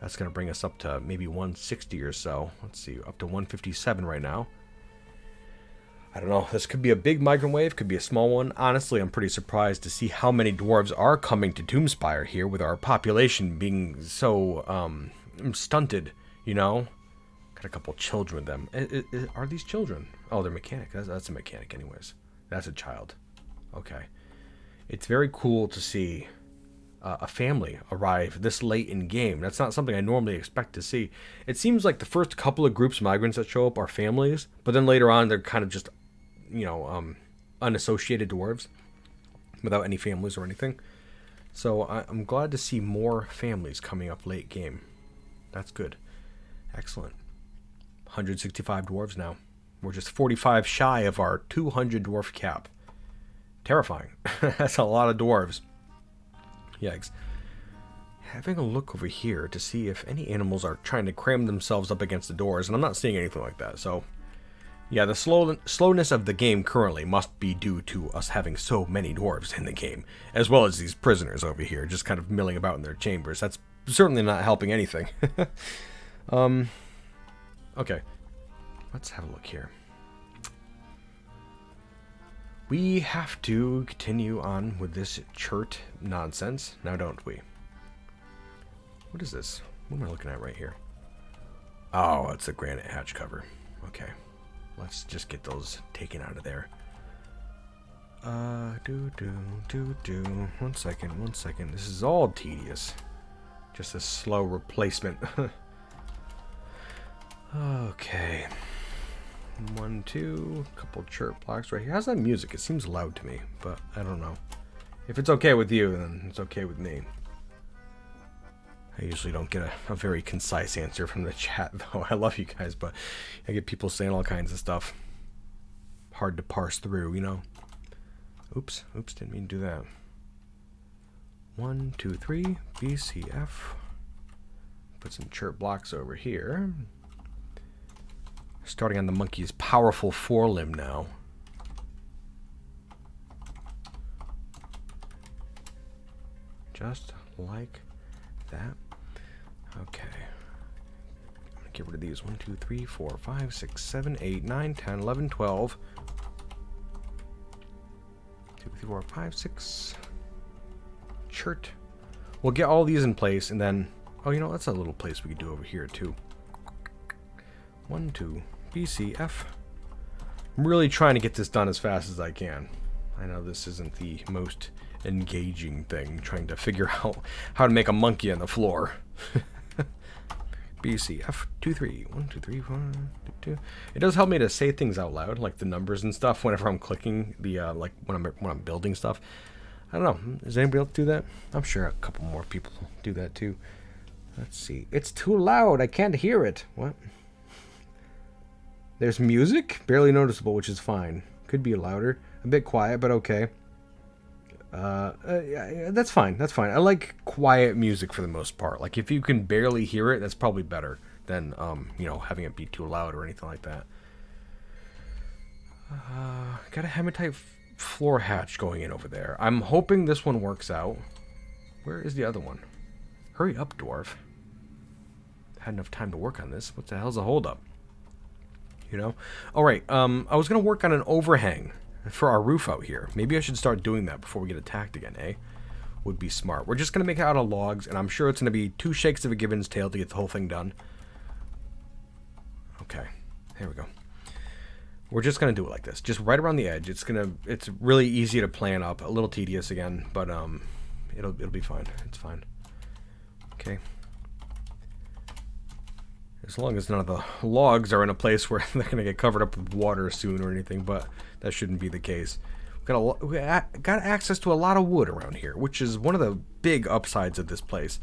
That's going to bring us up to maybe 160 or so. Let's see, up to 157 right now. I don't know. This could be a big migrant wave, could be a small one. Honestly, I'm pretty surprised to see how many dwarves are coming to Tomb Spire here with our population being so stunted, you know? Got a couple children with them. Are these children? Oh, they're mechanic. That's a mechanic anyways. That's a child. Okay. It's very cool to see a family arrive this late in game. That's not something I normally expect to see. It seems like the first couple of groups of migrants that show up are families, but then later on they're kind of just, you know, unassociated dwarves without any families or anything. So I'm glad to see more families coming up late game. That's good. Excellent. 165 dwarves now. We're just 45 shy of our 200 dwarf cap. Terrifying. That's a lot of dwarves. Yikes. Having a look over here to see if any animals are trying to cram themselves up against the doors, and I'm not seeing anything like that. So, yeah, the slowness of the game currently must be due to us having so many dwarves in the game, as well as these prisoners over here just kind of milling about in their chambers. That's certainly not helping anything. Okay. Let's have a look here. We have to continue on with this chert nonsense, now don't we? What is this? What am I looking at right here? Oh, it's a granite hatch cover. Okay. Let's just get those taken out of there. One second. This is all tedious. Just a slow replacement. Okay. 1, 2, couple chirp blocks right here. How's that music? It seems loud to me, but I don't know. If it's okay with you, then it's okay with me. I usually don't get a very concise answer from the chat, though. I love you guys, but I get people saying all kinds of stuff. Hard to parse through, you know? Oops, didn't mean to do that. 1, 2, 3, BCF. Put some chirp blocks over here. Starting on the monkey's powerful forelimb now. Just like that. Okay. I'm gonna get rid of these. 1, 2, 3, 4, 5, 6, 7, 8, 9, 10, 11, 12. 2, 3, 4, 5, 6. Chert. We'll get all these in place and then... Oh, you know, that's a little place we could do over here, too. 1, 2, BCF. I'm really trying to get this done as fast as I can. I know this isn't the most engaging thing, trying to figure out how to make a monkey on the floor. BCF 2, 3, 1, 2, 3, 4, 2, 2. It does help me to say things out loud, like the numbers and stuff, whenever I'm clicking the like when I'm building stuff. I don't know. Does anybody else do that? I'm sure a couple more people do that too. Let's see. It's too loud. I can't hear it. What? There's music, barely noticeable, which is fine. Could be louder, a bit quiet, but okay. Yeah, that's fine. That's fine. I like quiet music for the most part. Like, if you can barely hear it, that's probably better than, having it be too loud or anything like that. Got a hematite floor hatch going in over there. I'm hoping this one works out. Where is the other one? Hurry up, dwarf. Had enough time to work on this. What the hell's a holdup? Alright, I was going to work on an overhang for our roof out here. Maybe I should start doing that before we get attacked again, eh? Would be smart. We're just going to make it out of logs, and I'm sure it's going to be 2 shakes of a gibbon's tail to get the whole thing done. Okay, there we go. We're just going to do it like this. Just right around the edge. It's really easy to plan up. A little tedious again, but it'll be fine. It's fine. Okay. As long as none of the logs are in a place where they're going to get covered up with water soon or anything, but that shouldn't be the case. We got access to a lot of wood around here, which is one of the big upsides of this place.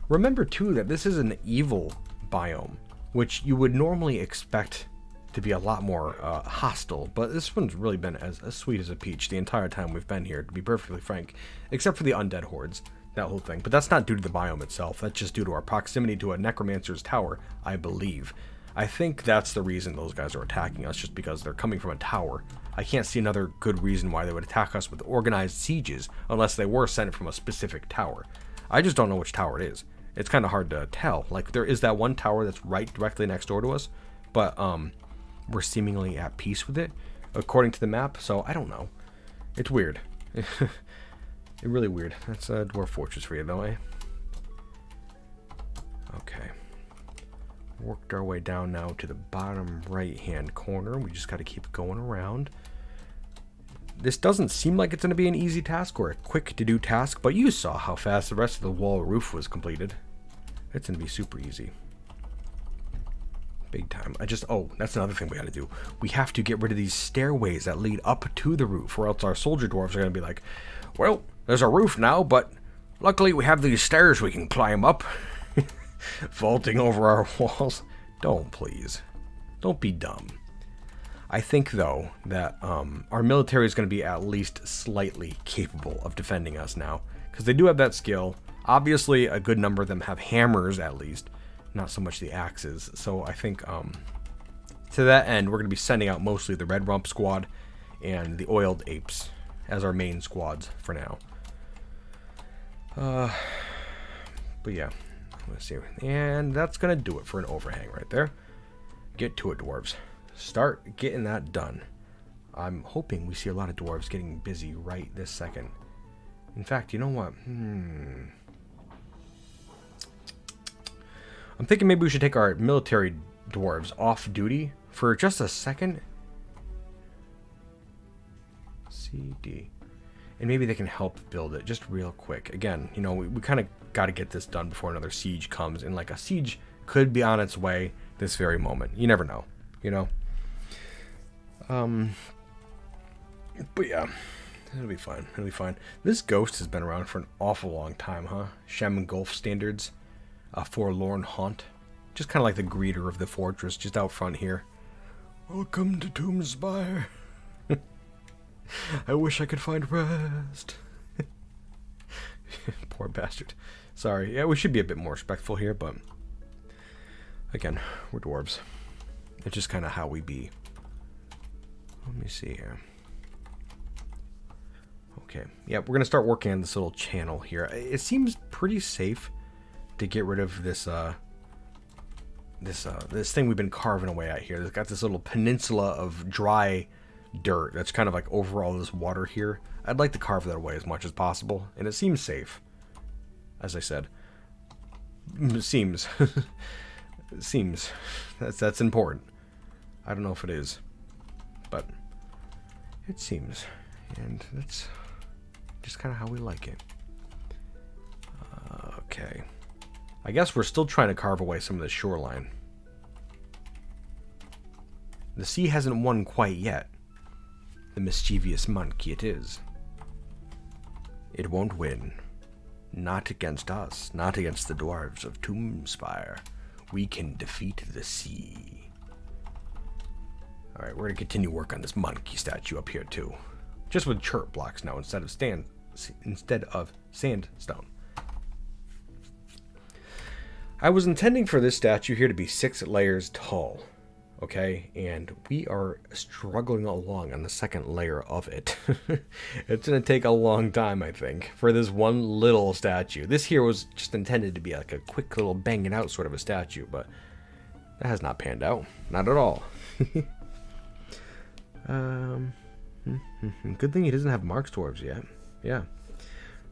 Remember, too, that this is an evil biome, which you would normally expect to be a lot more hostile, but this one's really been as sweet as a peach the entire time we've been here, to be perfectly frank, except for the undead hordes. That whole thing. But that's not due to the biome itself. That's just due to our proximity to a necromancer's tower, I believe. I think that's the reason those guys are attacking us, just because they're coming from a tower. I can't see another good reason why they would attack us with organized sieges, unless they were sent from a specific tower. I just don't know which tower it is. It's kind of hard to tell. Like, there is that one tower that's right directly next door to us, but we're seemingly at peace with it, according to the map, so I don't know. It's weird. It's really weird. That's a dwarf fortress for you, though, eh? Okay. Worked our way down now to the bottom right-hand corner. We just got to keep going around. This doesn't seem like it's going to be an easy task or a quick-to-do task, but you saw how fast the rest of the wall roof was completed. It's going to be super easy. Big time. Oh, that's another thing we got to do. We have to get rid of these stairways that lead up to the roof, or else our soldier dwarves are going to be like, well, there's a roof now, but luckily we have these stairs we can climb up. Vaulting over our walls. Don't, please. Don't be dumb. I think, though, that our military is going to be at least slightly capable of defending us now, because they do have that skill. Obviously, a good number of them have hammers, at least. Not so much the axes. So I think, to that end, we're going to be sending out mostly the Red Rump squad and the Oiled Apes as our main squads for now. But yeah, let's see. And that's going to do it for an overhang right there. Get to it, dwarves. Start getting that done. I'm hoping we see a lot of dwarves getting busy right this second. In fact, you know what? I'm thinking maybe we should take our military dwarves off duty for just a second. CD. And maybe they can help build it just real quick. Again, we kind of got to get this done before another siege comes. And like a siege could be on its way this very moment. You never know, But yeah, it'll be fine. It'll be fine. This ghost has been around for an awful long time, huh? Shaman Gulf standards. A forlorn haunt. Just kind of like the greeter of the fortress, just out front here. Welcome to Tomb Spire. I wish I could find rest. Poor bastard. Sorry. Yeah, we should be a bit more respectful here, but again, we're dwarves. It's just kind of how we be. Let me see here. Okay. Yeah, we're going to start working on this little channel here. It seems pretty safe to get rid of this this thing we've been carving away at here. It's got this little peninsula of dry dirt that's kind of like over all this water here. I'd like to carve that away as much as possible, and it seems safe. As I said, it seems. It seems. That's important. I don't know if it is, but it seems, and that's just kind of how we like it. Okay. I guess we're still trying to carve away some of the shoreline. The sea hasn't won quite yet. The mischievous monkey it is. It won't win. Not against us. Not against the dwarves of Tomb Spire. We can defeat the sea. Alright, we're going to continue work on this monkey statue up here too. Just with chirp blocks now instead of sandstone. I was intending for this statue here to be 6 layers tall, okay? And we are struggling along on the second layer of it. It's going to take a long time, I think, for this one little statue. This here was just intended to be like a quick little banging out sort of a statue, but that has not panned out. Not at all. Good thing he doesn't have Mark's dwarves yet. Yeah.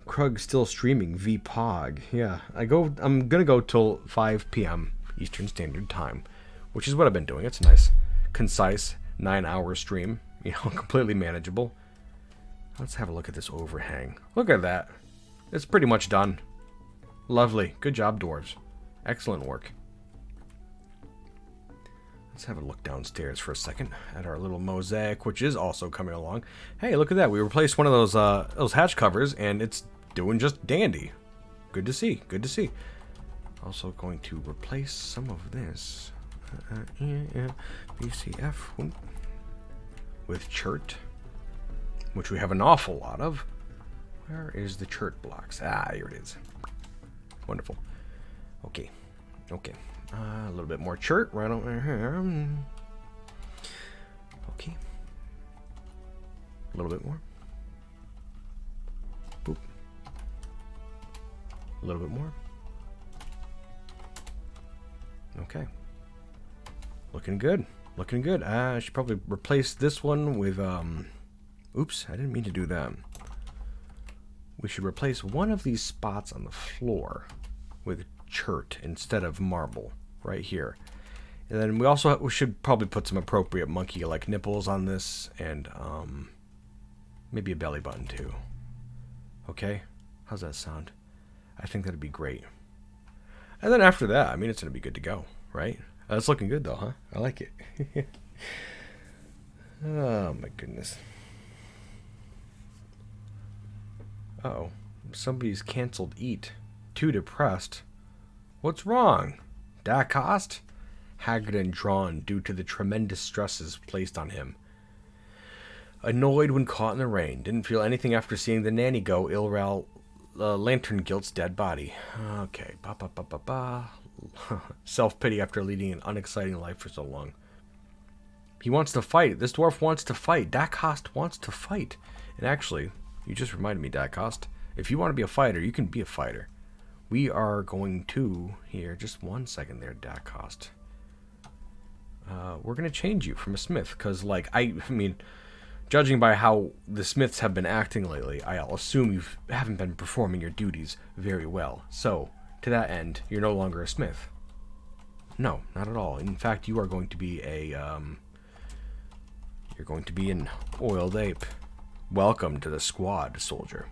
Krug still streaming VPOG. Yeah, I'm gonna go till 5 p.m. Eastern Standard Time, which is what I've been doing. It's a nice, concise 9-hour stream. You know, completely manageable. Let's have a look at this overhang. Look at that. It's pretty much done. Lovely. Good job, dwarves. Excellent work. Let's have a look downstairs for a second at our little mosaic, which is also coming along. Hey, look at that. We replaced one of those hatch covers, and it's doing just dandy. Good to see. Good to see. Also going to replace some of this BCF with chert, which we have an awful lot of. Where is the chert blocks? Ah, here it is. Wonderful. Okay. Okay. A little bit more chert right over here. Okay. A little bit more. Boop. A little bit more. Okay. Looking good. Looking good. I should probably replace this one with, oops, I didn't mean to do that. We should replace one of these spots on the floor with chert instead of marble right here. And then we should probably put some appropriate monkey-like nipples on this, and maybe a belly button too. Okay? How's that sound? I think that'd be great. And then after that, I mean, it's going to be good to go, right? It's looking good though, huh? I like it. Oh my goodness. Uh-oh. Somebody's canceled eat. Too depressed. What's wrong? Da cost? Haggard and drawn due to the tremendous stresses placed on him. Annoyed when caught in the rain. Didn't feel anything after seeing the nanny go Ilral Lantern Gilt's dead body. Okay. Self-pity after leading an unexciting life for so long. He wants to fight. This dwarf wants to fight. Dacost wants to fight. And actually, you just reminded me, Dacost. If you want to be a fighter, you can be a fighter. We are going to, here, just 1 second there, Dacost. We're going to change you from a smith, because, like, I mean, judging by how the smiths have been acting lately, I'll assume you haven't been performing your duties very well. So, to that end, you're no longer a smith. No, not at all. In fact, you are going to be you're going to be an oiled ape. Welcome to the squad, soldier.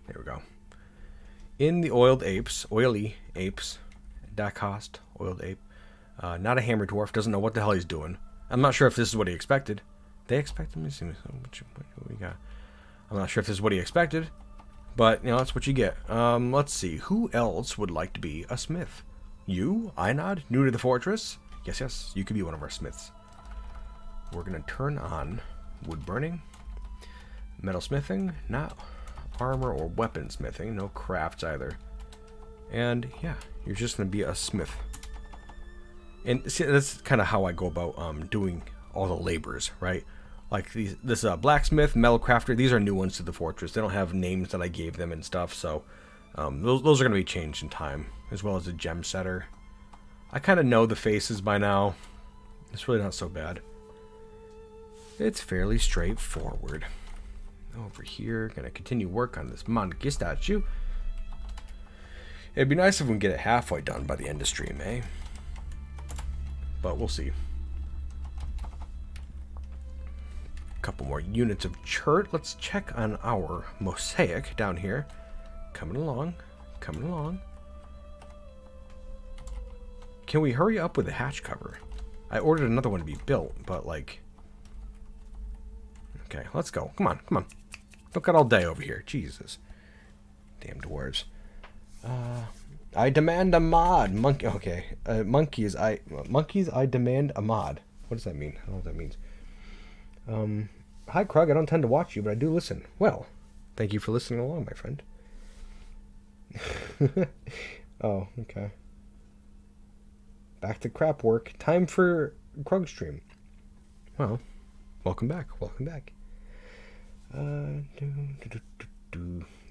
There we go. In the oily apes, Dacost, oiled ape, not a hammer dwarf, doesn't know what the hell he's doing. I'm not sure if this is what he expected. They expected me to see what we got. I'm not sure if this is what he expected, but you know that's what you get. Let's see. Who else would like to be a smith? You, Einod, new to the fortress? Yes, you could be one of our smiths. We're gonna turn on wood burning, metal smithing, not armor or weapon smithing, no crafts either. And yeah, you're just gonna be a smith. And see, that's kind of how I go about doing all the labors, right? Like this blacksmith, metal crafter, these are new ones to the fortress. They don't have names that I gave them and stuff, so those are gonna be changed in time, as well as a gem setter. I kind of know the faces by now. It's really not so bad. It's fairly straightforward. Over here, gonna continue work on this monkey statue. It'd be nice if we can get it halfway done by the end of stream, eh? But we'll see. A couple more units of chert. Let's check on our mosaic down here. Coming along. Coming along. Can we hurry up with the hatch cover? I ordered another one to be built, but like... Okay, let's go. Come on, come on. Don't got all day over here. Jesus. Damn dwarves. I demand a mod. Monkey. Okay. Monkeys. I demand a mod. What does that mean? I don't know what that means. Hi, Krug. I don't tend to watch you, but I do listen. Well, thank you for listening along, my friend. Oh, okay. Back to crap work. Time for Krug stream. Well, welcome back. Welcome back.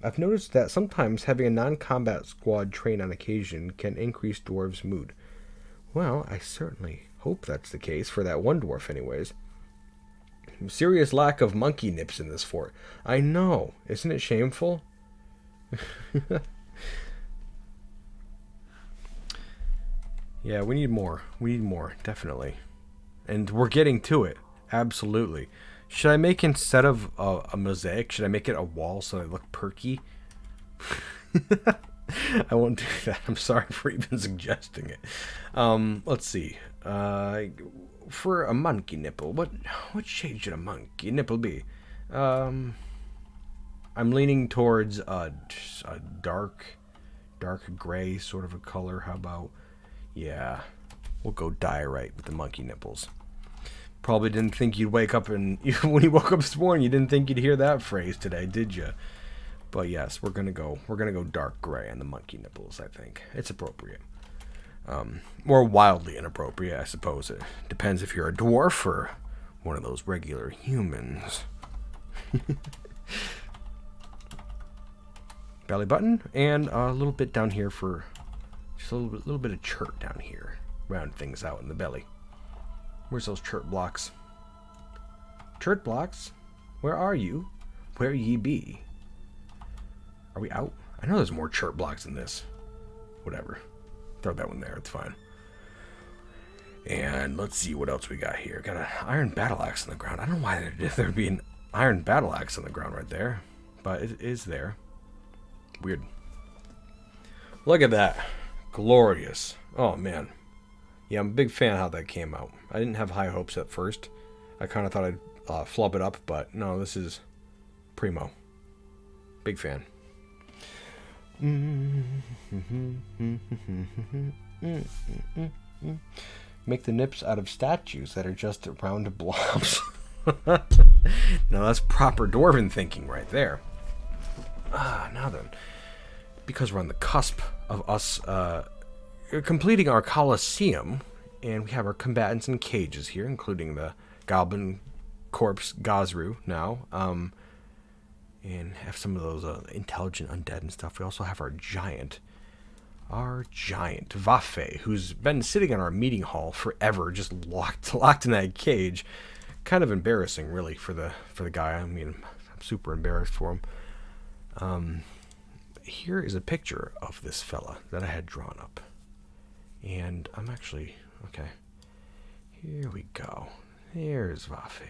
I've noticed that sometimes having a non-combat squad train on occasion can increase dwarves' mood. Well, I certainly hope that's the case for that one dwarf anyways. Serious lack of monkey nips in this fort. I know. Isn't it shameful? Yeah, we need more. We need more, definitely. And we're getting to it. Absolutely. Should I make, instead of a mosaic, should I make it a wall so they look perky? I won't do that. I'm sorry for even suggesting it. Let's see. For a monkey nipple, what shade should a monkey nipple be? I'm leaning towards a dark gray sort of a color. How about, yeah, we'll go diorite with the monkey nipples. Probably didn't think you'd wake up and when you woke up this morning, you didn't think you'd hear that phrase today, did you? But yes, we're gonna go dark gray on the monkey nipples. I think it's appropriate. More wildly inappropriate, I suppose. It depends if you're a dwarf or one of those regular humans. Belly button and a little bit down here for just a little bit of chert down here, round things out in the belly. Where's those chert blocks? Chert blocks? Where are you? Where ye be? Are we out? I know there's more chert blocks than this. Whatever. Throw that one there. It's fine. And let's see what else we got here. Got an iron battle axe on the ground. I don't know why there'd be an iron battle axe on the ground right there. But it is there. Weird. Look at that. Glorious. Oh, man. Yeah, I'm a big fan of how that came out. I didn't have high hopes at first. I kind of thought I'd flub it up, but no, this is primo. Big fan. Make the nips out of statues that are just round blobs. Now that's proper dwarven thinking right there. Now then, because we're on the cusp of us completing our Colosseum, and we have our combatants in cages here, including the goblin corpse Gazru now, and have some of those intelligent undead and stuff. We also have our giant Vafe, who's been sitting in our meeting hall forever, just locked in that cage. Kind of embarrassing, really, for the guy. I mean, I'm super embarrassed for him. Here is a picture of this fella that I had drawn up. And I'm actually, okay, here we go. Here's Vafe.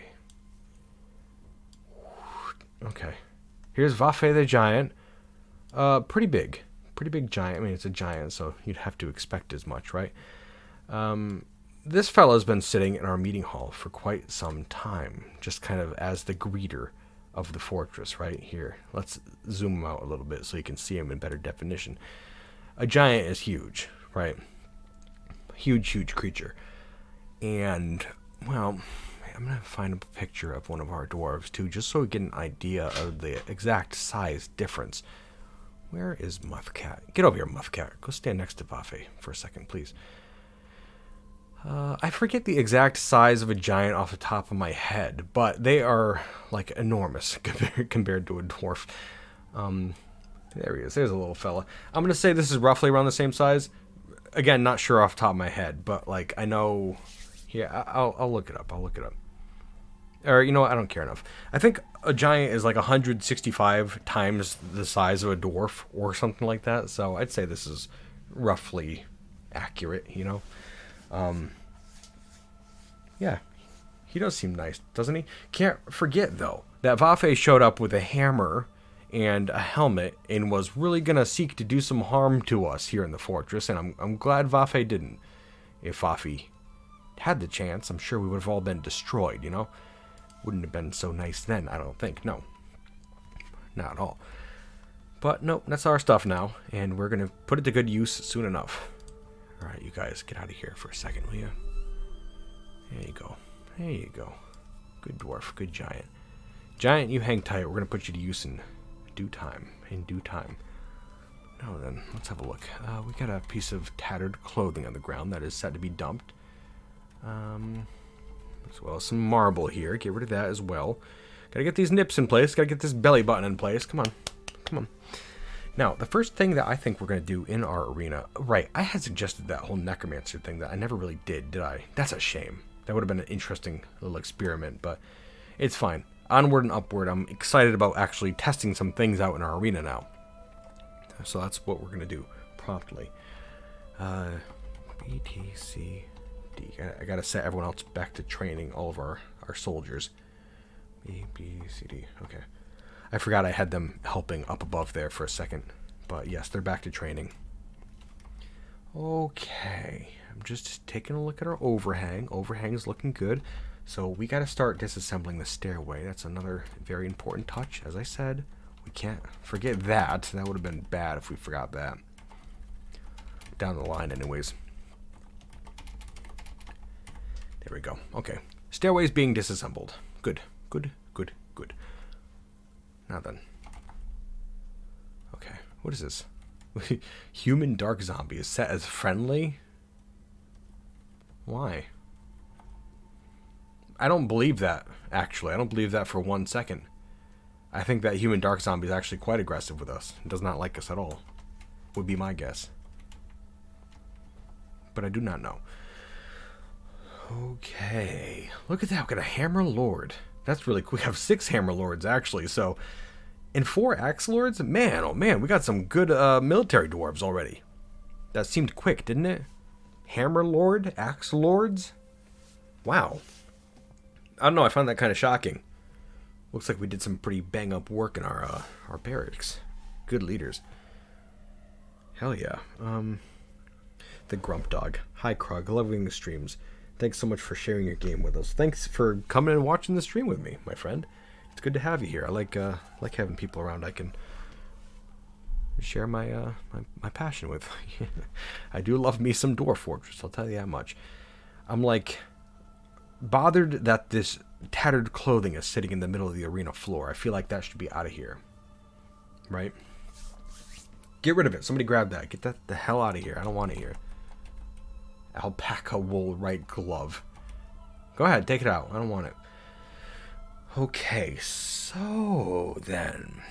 Okay, here's Vafe the giant. Pretty big giant. I mean, it's a giant, so you'd have to expect as much, right? This fella's been sitting in our meeting hall for quite some time, just kind of as the greeter of the fortress right here. Let's zoom him out a little bit so you can see him in better definition. A giant is huge, right? Huge creature. And, well, I'm going to find a picture of one of our dwarves, too, just so we get an idea of the exact size difference. Where is Muffcat? Get over here, Muffcat. Go stand next to Vafe for a second, please. I forget the exact size of a giant off the top of my head, but they are, like, enormous compared to a dwarf. There he is. There's a little fella. I'm going to say this is roughly around the same size. Again, not sure off the top of my head, but, like, I know... Yeah, I'll look it up. Or, you know what? I don't care enough. I think a giant is, like, 165 times the size of a dwarf or something like that, so I'd say this is roughly accurate, you know? Yeah, he does seem nice, doesn't he? Can't forget, though, that Vafe showed up with a hammer and a helmet and was really going to seek to do some harm to us here in the fortress, and I'm glad Vafe didn't. If Vafe had the chance, I'm sure we would have all been destroyed, you know? Wouldn't have been so nice then, I don't think. No. Not at all. But, no, that's our stuff now, and we're going to put it to good use soon enough. Alright, you guys, get out of here for a second, will you? There you go. There you go. Good dwarf, good giant. Giant, you hang tight. We're going to put you to use in due time. In due time. Now then, let's have a look. We got a piece of tattered clothing on the ground that is set to be dumped. As well as some marble here. Get rid of that as well. Gotta get these nips in place. Gotta get this belly button in place. Come on. Come on. Now, the first thing that I think we're going to do in our arena... Right, I had suggested that whole necromancer thing that I never really did I? That's a shame. That would have been an interesting little experiment, but it's fine. Onward and upward. I'm excited about actually testing some things out in our arena now. So that's what we're going to do promptly. B, T, C, D. I got to set everyone else back to training, all of our soldiers. B, B, C, D. Okay. I forgot I had them helping up above there for a second. But yes, they're back to training. Okay. I'm just taking a look at our overhang. Overhang's looking good. So we got to start disassembling the stairway. That's another very important touch, as I said. We can't forget that. That would have been bad if we forgot that. Down the line anyways. There we go. Okay. Stairway's being disassembled. Good. Good. Good. Good. Now then. Okay. What is this? Human dark zombie is set as friendly? Why? I don't believe that, actually. I don't believe that for 1 second. I think that human dark zombie is actually quite aggressive with us. Does not like us at all. Would be my guess. But I do not know. Okay. Look at that. We got a hammer lord. That's really cool. We have 6 hammer lords, actually. So, and 4 axe lords? Man, oh man, we got some good military dwarves already. That seemed quick, didn't it? Hammer lord? Axe lords? Wow. I don't know. I found that kind of shocking. Looks like we did some pretty bang-up work in our barracks. Good leaders. Hell yeah. The Grump Dog. Hi, Krug. Loving the streams. Thanks so much for sharing your game with us. Thanks for coming and watching the stream with me, my friend. It's good to have you here. I like having people around I can share my my passion with. I do love me some Dwarf Fortress, I'll tell you that much. I'm like bothered that this tattered clothing is sitting in the middle of the arena floor. I feel like that should be out of here. Right? Get rid of it. Somebody grab that. Get that the hell out of here. I don't want it here. Alpaca wool right glove. Go ahead, take it out. I don't want it. Okay, so then.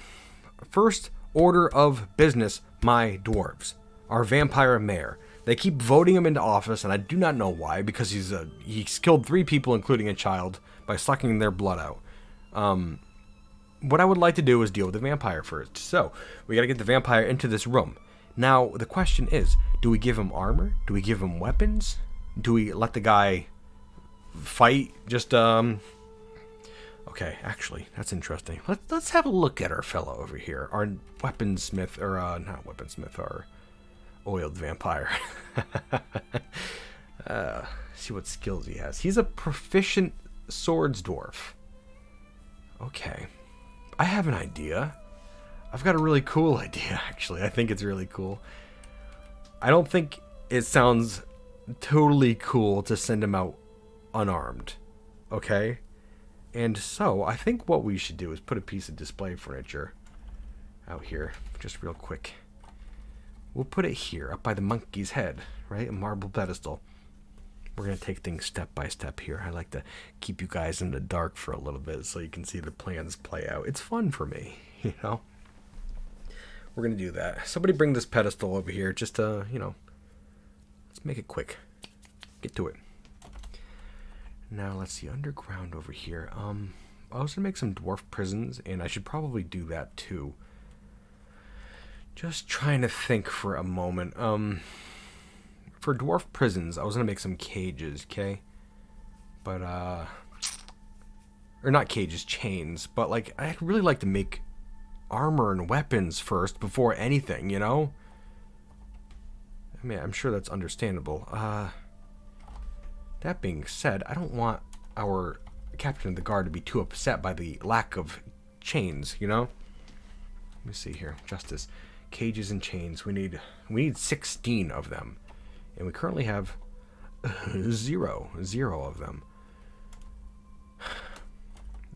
First order of business, my dwarves. Our vampire mayor. They keep voting him into office, and I do not know why, because he's killed 3 people, including a child, by sucking their blood out. What I would like to do is deal with the vampire first. So, we gotta get the vampire into this room. Now, the question is, do we give him armor? Do we give him weapons? Do we let the guy fight? Just, Okay, actually, that's interesting. Let's have a look at our fellow over here. Our weaponsmith, or, not weaponsmith, our oiled vampire. See what skills he has. He's a proficient swords dwarf. Okay. I have an idea. I've got a really cool idea, actually. I think it's really cool. I don't think it sounds totally cool to send him out unarmed. Okay? And so, I think what we should do is put a piece of display furniture out here, just real quick. We'll put it here, up by the monkey's head, right? A marble pedestal. We're going to take things step by step here. I like to keep you guys in the dark for a little bit so you can see the plans play out. It's fun for me, you know? We're going to do that. Somebody bring this pedestal over here just to, you know, let's make it quick. Get to it. Now, let's see, underground over here. I was going to make some dwarf prisons, and I should probably do that too. Just trying to think for a moment. For dwarf prisons, I was going to make some cages, okay? But, or not cages, chains. But, like, I'd really like to make armor and weapons first before anything, you know? I mean, I'm sure that's understandable. That being said, I don't want our captain of the guard to be too upset by the lack of chains, you know? Let me see here. Justice. Cages and chains. We need 16 of them. And we currently have zero of them.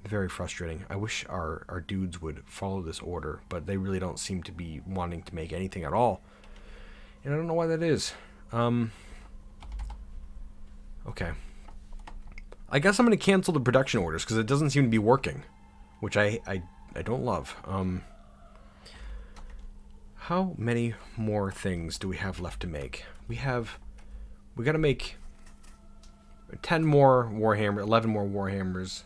Very frustrating. I wish our dudes would follow this order, but they really don't seem to be wanting to make anything at all. And I don't know why that is. Okay. I guess I'm going to cancel the production orders because it doesn't seem to be working, which I don't love. How many more things do we have left to make? We got to make 10 more Warhammer, 11 more Warhammers,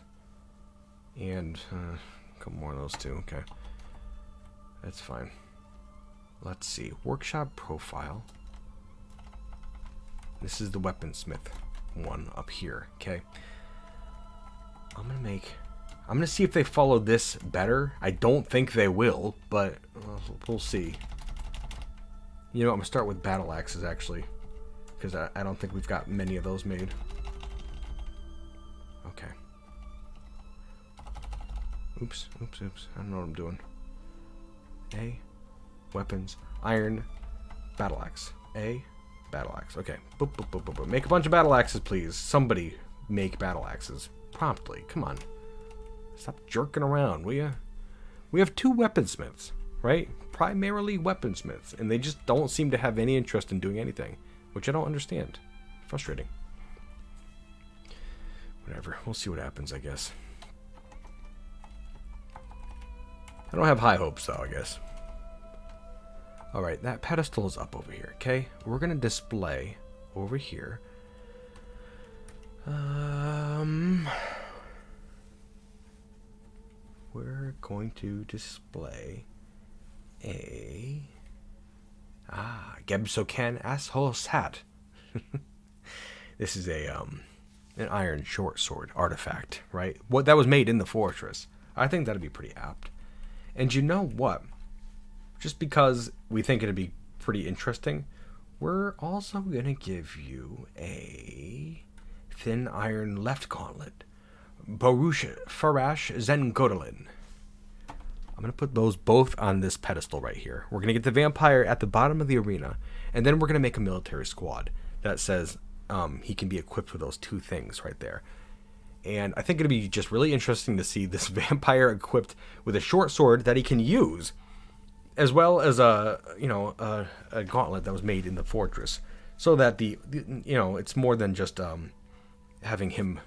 and a couple more of those too. Okay. That's fine. Let's see. Workshop profile. This is the weaponsmith one up here. Okay. I'm going to see if they follow this better. I don't think they will, but we'll see. You know, I'm going to start with battle axes, actually, because I don't think we've got many of those made. Okay. Oops. I don't know what I'm doing. A, weapons, iron, battle axe. A, battle axe. Okay. Boop, boop, boop, boop, boop. Make a bunch of battle axes, please. Somebody make battle axes. Promptly. Come on. Stop jerking around, will ya? We have 2 weaponsmiths, right? Primarily weaponsmiths, and they just don't seem to have any interest in doing anything, which I don't understand. Frustrating. Whatever. We'll see what happens, I guess. I don't have high hopes, though, I guess. Alright, that pedestal is up over here, okay? We're going to display over here. We're going to display a Gebsokan asshole hat. This is a an iron short sword artifact, right? What that was made in the fortress. I think that'd be pretty apt. And you know what? Just because we think it'd be pretty interesting, we're also gonna give you a thin iron left gauntlet. Baruch Farash Zengodolin. I'm going to put those both on this pedestal right here. We're going to get the vampire at the bottom of the arena, and then we're going to make a military squad that says he can be equipped with those 2 things right there. And I think it'd be just really interesting to see this vampire equipped with a short sword that he can use, as well as a gauntlet that was made in the fortress, so that it's more than just having him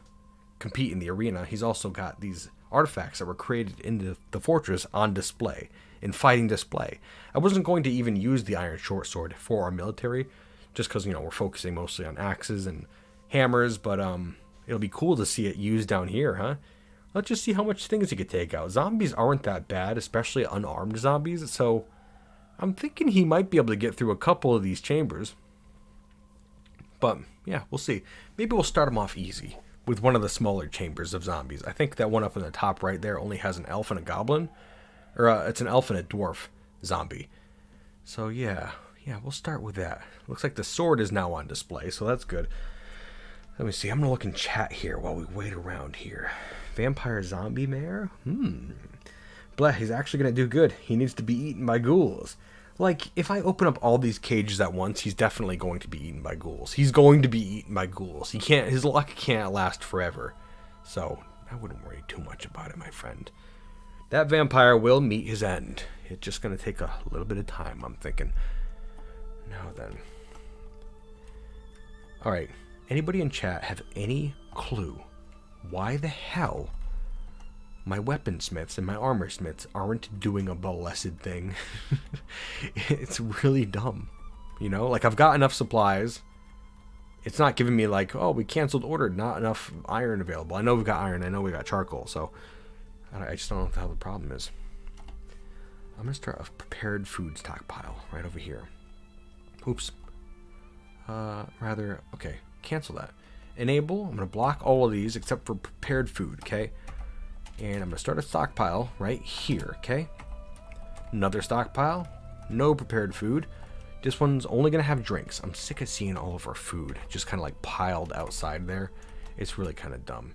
compete in the arena. He's also got these artifacts that were created in the fortress on display, in fighting display. I wasn't going to even use the iron short sword for our military, just because we're focusing mostly on axes and hammers, but it'll be cool to see it used down here, huh? Let's just see how much things you could take out. Zombies aren't that bad, especially unarmed zombies, so I'm thinking he might be able to get through a couple of these chambers. But yeah, we'll see. Maybe we'll start him off easy with one of the smaller chambers of zombies. I think that one up in the top right there only has an elf and a goblin. Or it's an elf and a dwarf zombie. So yeah, we'll start with that. Looks like the sword is now on display, so that's good. Let me see. I'm going to look in chat here while we wait around here. Vampire zombie mare? Bleh, he's actually going to do good. He needs to be eaten by ghouls. Like, if I open up all these cages at once, he's definitely going to be eaten by ghouls. He's going to be eaten by ghouls. His luck can't last forever. So, I wouldn't worry too much about it, my friend. That vampire will meet his end. It's just going to take a little bit of time, I'm thinking. Now then. Alright, anybody in chat have any clue why the hell my weaponsmiths and my armorsmiths aren't doing a blessed thing? It's really dumb. Like, I've got enough supplies. It's not giving me like, oh, we canceled order, not enough iron available. I know we've got iron, I know we got charcoal, so I just don't know what the hell the problem is. I'm going to start a prepared food stockpile right over here. Oops. Okay, cancel that. Enable, I'm going to block all of these except for prepared food, okay? And I'm going to start a stockpile right here, okay? Another stockpile, no prepared food. This one's only going to have drinks. I'm sick of seeing all of our food just kind of like piled outside there. It's really kind of dumb.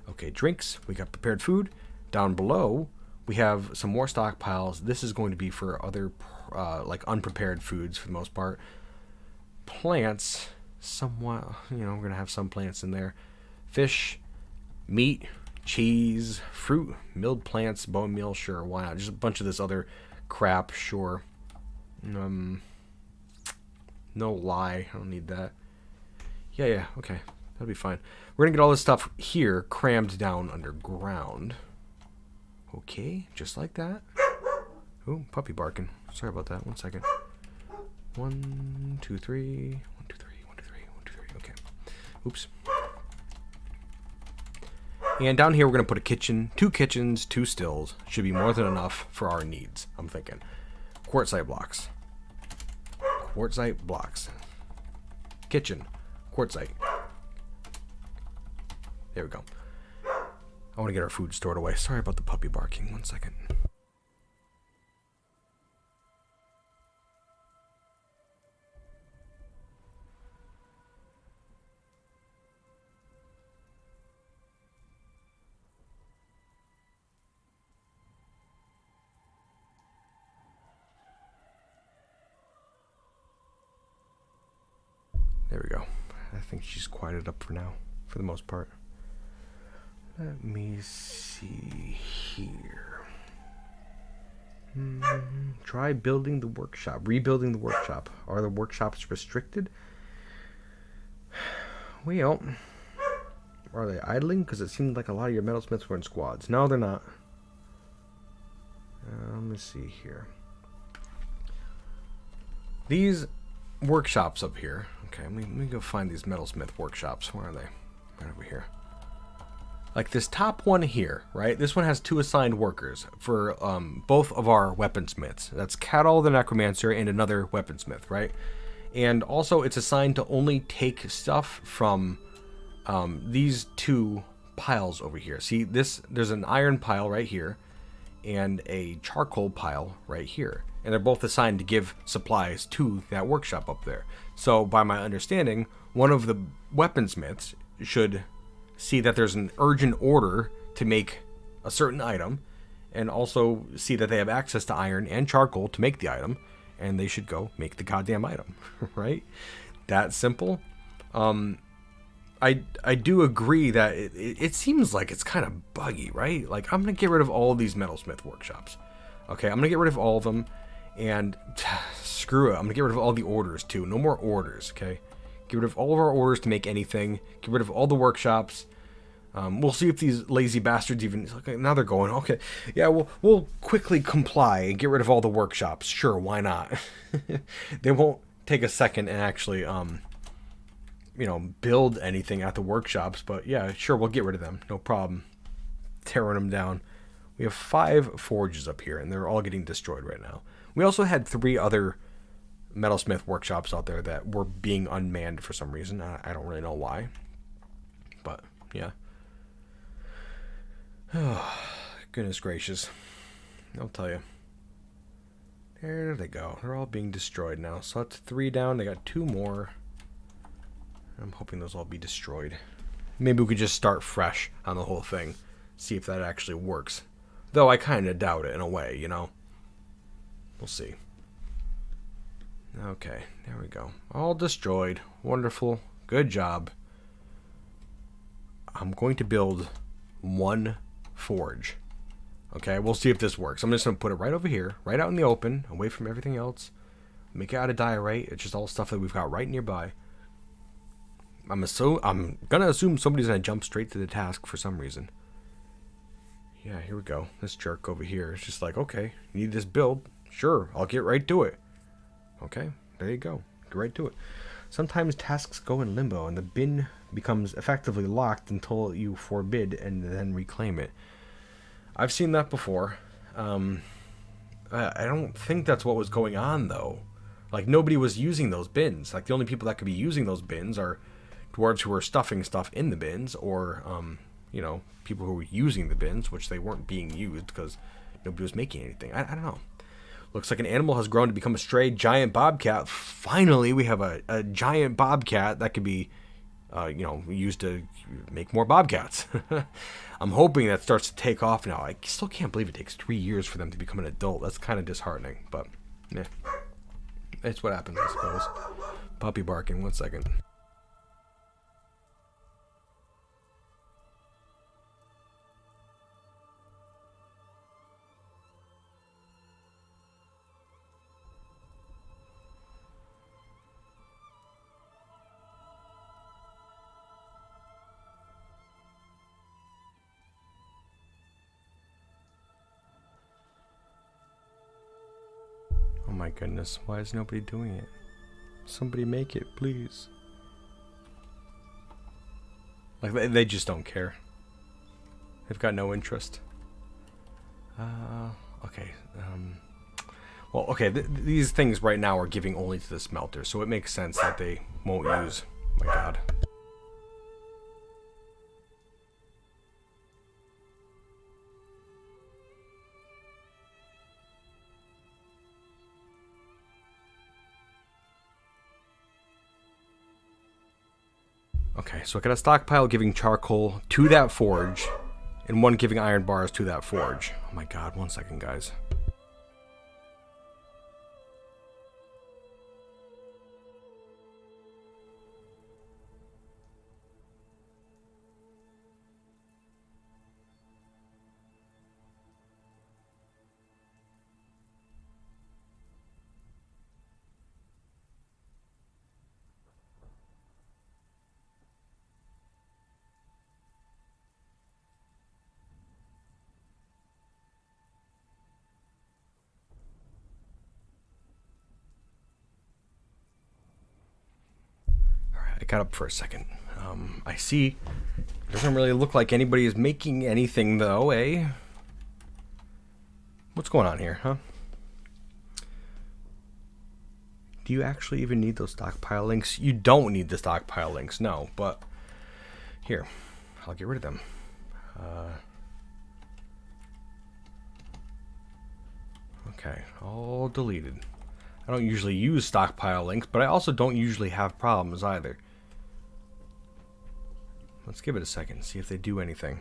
Okay, drinks, we got prepared food. Down below, we have some more stockpiles. This is going to be for other like unprepared foods for the most part. Plants, somewhat, we're going to have some plants in there. Fish, meat, cheese, fruit, milled plants, bone meal, sure, why not? Just a bunch of this other crap, sure. No lie, I don't need that. Yeah, okay, that'll be fine. We're gonna get all this stuff here crammed down underground. Okay, just like that. Ooh, puppy barking. Sorry about that, 1 second. 1, 2, 3, 1, 2, 3, 1, 2, 3, 1, 2, 3, okay. Oops. And down here we're going to put a kitchen, 2 kitchens, 2 stills. Should be more than enough for our needs, I'm thinking. Quartzite blocks. Quartzite blocks. Kitchen. Quartzite. There we go. I want to get our food stored away. Sorry about the puppy barking. 1 second. There we go. I think she's quieted up for now, for the most part. Let me see here. Try building the workshop. Rebuilding the workshop. Are the workshops restricted? Well, are they idling? Because it seemed like a lot of your metalsmiths were in squads. No, they're not. Let me see here. These workshops up here. Okay, let me go find these metalsmith workshops. Where are they? Right over here. Like this top one here, right? This one has 2 assigned workers for both of our weaponsmiths. That's Cattle the Necromancer and another weaponsmith, right? And also it's assigned to only take stuff from these 2 piles over here. See, there's an iron pile right here and a charcoal pile right here. And they're both assigned to give supplies to that workshop up there. So by my understanding, one of the weaponsmiths should see that there's an urgent order to make a certain item, and also see that they have access to iron and charcoal to make the item, and they should go make the goddamn item, right? That simple. I do agree that it seems like it's kind of buggy, right? Like, I'm going to get rid of all of these metalsmith workshops. Okay, I'm going to get rid of all of them, and screw it. I'm going to get rid of all the orders, too. No more orders, okay? Get rid of all of our orders to make anything. Get rid of all the workshops. We'll see if these lazy bastards even... Okay, now they're going, okay, yeah, we'll quickly comply and get rid of all the workshops. Sure, why not? They won't take a second and actually, build anything at the workshops, but yeah, sure, we'll get rid of them. No problem. Tearing them down. We have 5 forges up here, and they're all getting destroyed right now. We also had 3 other metalsmith workshops out there that were being unmanned for some reason. I don't really know why. But, yeah. Oh, goodness gracious. I'll tell you. There they go. They're all being destroyed now. So that's 3 down. They got 2 more. I'm hoping those all be destroyed. Maybe we could just start fresh on the whole thing. See if that actually works. Though I kind of doubt it in a way, you know. We'll see. Okay, there we go. All destroyed. Wonderful. Good job. I'm going to build 1 forge. Okay, we'll see if this works. I'm just going to put it right over here, right out in the open, away from everything else. Make it out of diorite. It's just all stuff that we've got right nearby. I'm going to assume somebody's going to jump straight to the task for some reason. Yeah, here we go. This jerk over here is just like, okay, you need this build? Sure, I'll get right to it. Okay, there you go. Get right to it. Sometimes tasks go in limbo and the bin becomes effectively locked until you forbid and then reclaim it. I've seen that before. I don't think that's what was going on, though. Like, nobody was using those bins. Like, the only people that could be using those bins are dwarves who are stuffing stuff in the bins, or, people who were using the bins, which they weren't being used because nobody was making anything. I don't know. Looks like an animal has grown to become a stray giant bobcat. Finally, we have a giant bobcat that could be, used to make more bobcats. I'm hoping that starts to take off now. I still can't believe it takes 3 years for them to become an adult. That's kind of disheartening, but yeah. It's what happens, I suppose. Puppy barking, 1 second. my goodness. Why is nobody doing it? Somebody make it, please. Like, they just don't care. They've got no interest. Okay. Well, okay, these things right now are giving only to the smelter, so it makes sense that they won't use... Oh my god. Okay, so I got a stockpile giving charcoal to that forge, and one giving iron bars to that forge. Oh my god, 1 second, guys. I got up for a second. I see. Doesn't really look like anybody is making anything, though, eh? What's going on here, huh? Do you actually even need those stockpile links? You don't need the stockpile links, no. But here, I'll get rid of them. Okay, all deleted. I don't usually use stockpile links, but I also don't usually have problems either. Let's give it a second, see if they do anything.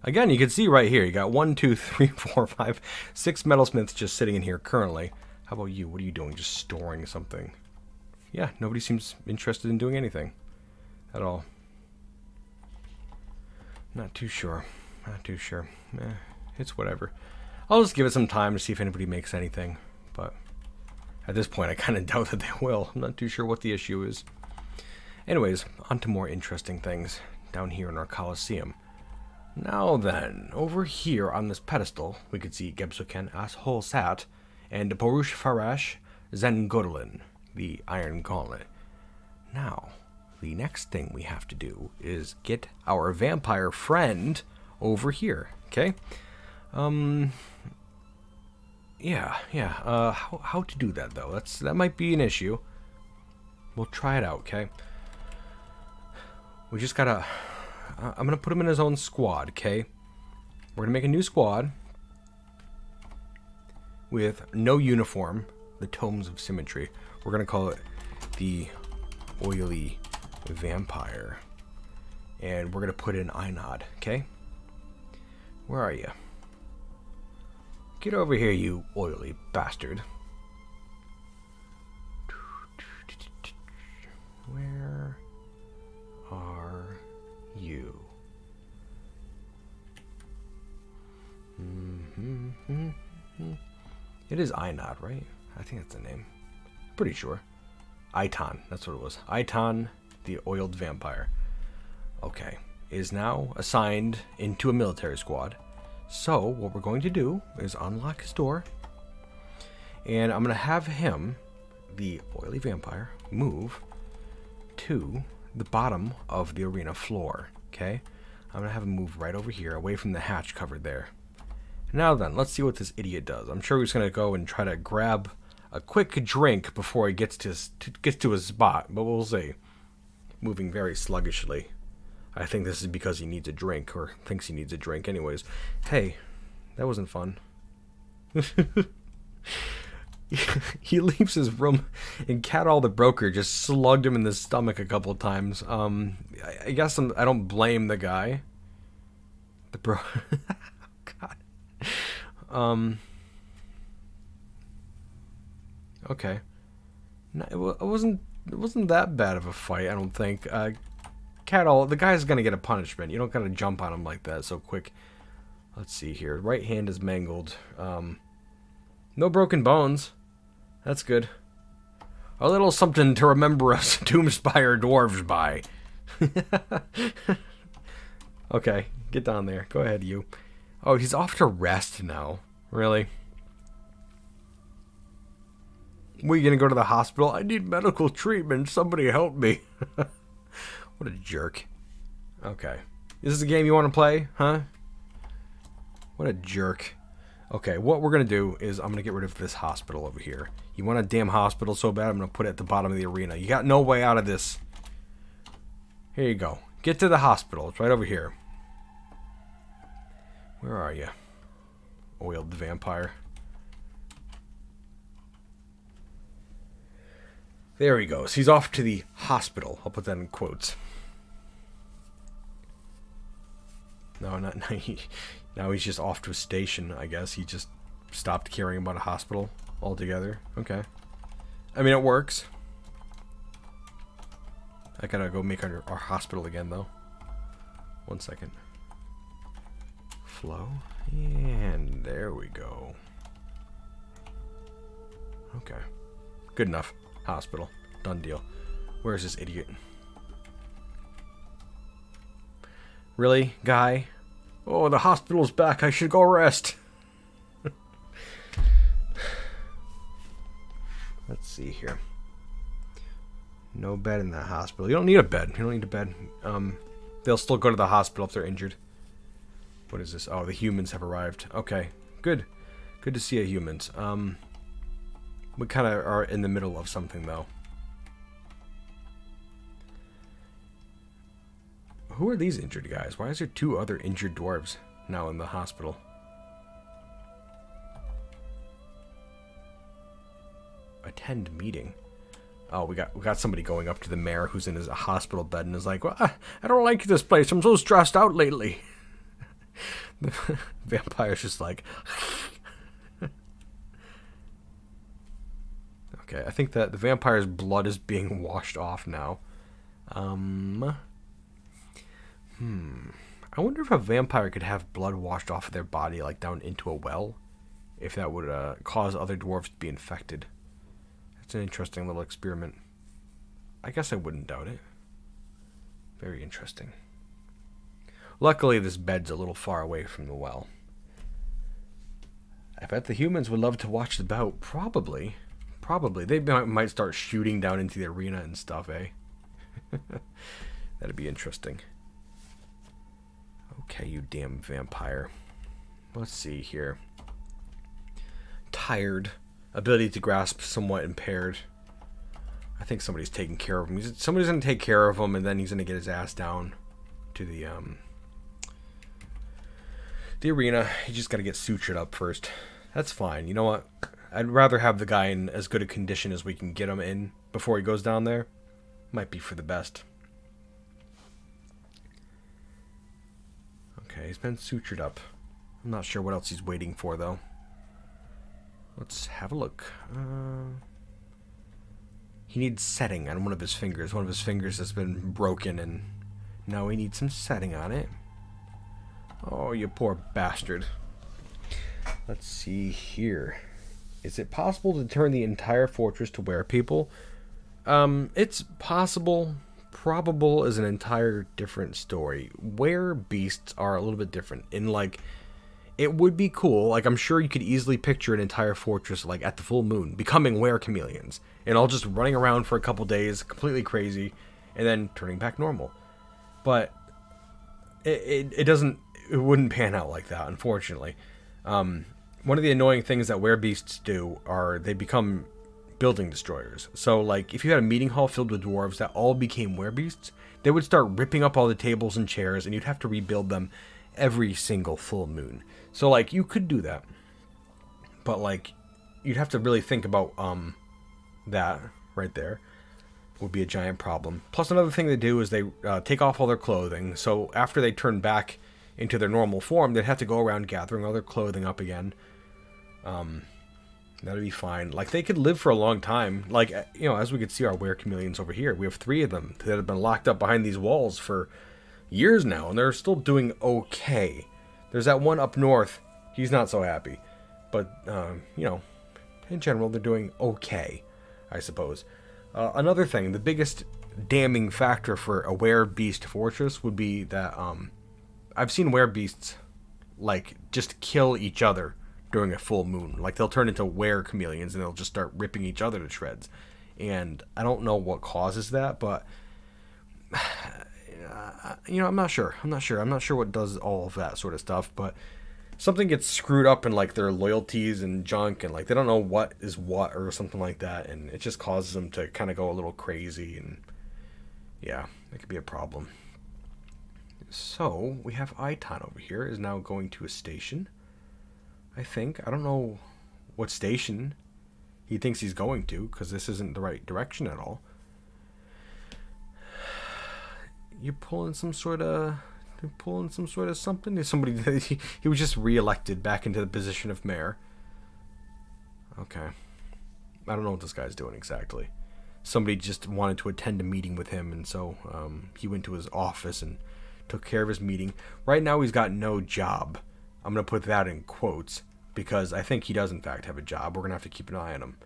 Again, you can see right here, you got 1, 2, 3, 4, 5, 6 metalsmiths just sitting in here currently. How about you? What are you doing? Just storing something? Yeah, nobody seems interested in doing anything at all. Not too sure. Not too sure. It's whatever. I'll just give it some time to see if anybody makes anything. But at this point, I kind of doubt that they will. I'm not too sure what the issue is. Anyways, on to more interesting things down here in our Colosseum. Now then, over here on this pedestal, we could see Gebsuken Ashol Sat and Borush Farash Zengorlin, the Iron Gauntlet. Now, the next thing we have to do is get our vampire friend over here, okay? How to do that, though? That might be an issue. We'll try it out, okay? We just gotta... I'm gonna put him in his own squad, okay? We're gonna make a new squad with no uniform, the Tomes of Symmetry. We're gonna call it the Oily Vampire. And we're gonna put in Einod, okay? Where are you? Get over here, you oily bastard. Where are you? It is Einod, right? I think that's the name. Pretty sure. Iton, that's what it was. Iton, the oiled vampire. Okay. Is now assigned into a military squad. So, what we're going to do is unlock his door. And I'm going to have him, the oily vampire, move to the bottom of the arena floor. Okay? I'm going to have him move right over here, away from the hatch covered there. Now then, let's see what this idiot does. I'm sure he's going to go and try to grab a quick drink before he gets to his spot, but we'll see. Moving very sluggishly. I think this is because he needs a drink, or thinks he needs a drink anyways. Hey, that wasn't fun. He leaves his room, and Cat-All the Broker just slugged him in the stomach a couple times. I guess I don't blame the guy. The bro... God. Okay. No, it wasn't that bad of a fight, I don't think. Cat-All, the guy's gonna get a punishment. You don't gotta jump on him like that so quick. Let's see here. Right hand is mangled. No broken bones. That's good. A little something to remember us Tomb Spire dwarves by. Okay, get down there. Go ahead, you. Oh, he's off to rest now. Really? We're going to go to the hospital. I need medical treatment. Somebody help me. What a jerk. Okay. This is a game you want to play, huh? What a jerk. Okay, what we're going to do is I'm going to get rid of this hospital over here. You want a damn hospital so bad, I'm going to put it at the bottom of the arena. You got no way out of this. Here you go. Get to the hospital. It's right over here. Where are you? Oiled the vampire. There he goes. He's off to the hospital. I'll put that in quotes. No, not now. Now he's just off to a station, I guess. He just stopped caring about a hospital altogether. Okay. I mean, it works. I gotta go make our hospital again, though. 1 second. Flow. And there we go. Okay. Good enough. Hospital. Done deal. Where's this idiot? Really, guy? Oh, the hospital's back. I should go rest. Let's see here. No bed in the hospital. You don't need a bed. You don't need a bed. They'll still go to the hospital if they're injured. What is this? Oh, the humans have arrived. Okay, good. Good to see you, humans. We kind of are in the middle of something, though. Who are these injured guys? Why is there 2 other injured dwarves now in the hospital? Attend meeting. Oh, we got somebody going up to the mayor who's in his hospital bed and is like, well, I don't like this place. I'm so stressed out lately. The vampire's just like... Okay, I think that the vampire's blood is being washed off now. I wonder if a vampire could have blood washed off of their body, like down into a well, if that would cause other dwarves to be infected. That's an interesting little experiment. I guess I wouldn't doubt it. Very interesting. Luckily, this bed's a little far away from the well. I bet the humans would love to watch the bout. Probably. Probably. They might start shooting down into the arena and stuff, eh? That'd be interesting. Okay, you damn vampire. Let's see here. Tired. Ability to grasp somewhat impaired. I think somebody's taking care of him. Somebody's going to take care of him, and then he's going to get his ass down to the arena. He just got to get sutured up first. That's fine. You know what? I'd rather have the guy in as good a condition as we can get him in before he goes down there. Might be for the best. Okay, he's been sutured up. I'm not sure what else he's waiting for, though. Let's have a look. He needs setting on one of his fingers. One of his fingers has been broken, and now he needs some setting on it. Oh, you poor bastard. Let's see here. Is it possible to turn the entire fortress to werepeople? It's possible. Probable is an entire different story. Were beasts are a little bit different. In like, it would be cool. Like, I'm sure you could easily picture an entire fortress like at the full moon becoming were chameleons and all just running around for a couple days, completely crazy, and then turning back normal. But it doesn't. It wouldn't pan out like that, unfortunately. One of the annoying things that werebeasts do are they become building destroyers. So, like, if you had a meeting hall filled with dwarves that all became werebeasts, they would start ripping up all the tables and chairs, and you'd have to rebuild them every single full moon. So, like, you could do that, but, like, you'd have to really think about that right there would be a giant problem. Plus, another thing they do is they take off all their clothing, so after they turn back into their normal form, they'd have to go around gathering all their clothing up again. That'd be fine. Like, they could live for a long time. Like, you know, as we could see our were chameleons over here, we have 3 of them that have been locked up behind these walls for years now, and they're still doing okay. There's that one up north. He's not so happy. But, you know, in general, they're doing okay, I suppose. Another thing, the biggest damning factor for a werebeast fortress would be that, I've seen werebeasts, like, just kill each other during a full moon. Like, they'll turn into were-chameleons, and they'll just start ripping each other to shreds. And I don't know what causes that, but I'm not sure. I'm not sure what does all of that sort of stuff, but something gets screwed up in, like, their loyalties and junk, and, like, they don't know what is what or something like that, and it just causes them to kind of go a little crazy, and yeah, that could be a problem. So, we have Aitan over here is now going to a station, I think. I don't know what station he thinks he's going to, because this isn't the right direction at all. You're pulling some sort of something. Somebody, he was just re-elected back into the position of mayor. Okay. I don't know what this guy's doing exactly. Somebody just wanted to attend a meeting with him, and so he went to his office and took care of his meeting. Right now he's got no job. I'm going to put that in quotes, because I think he does in fact have a job. We're going to have to keep an eye on him.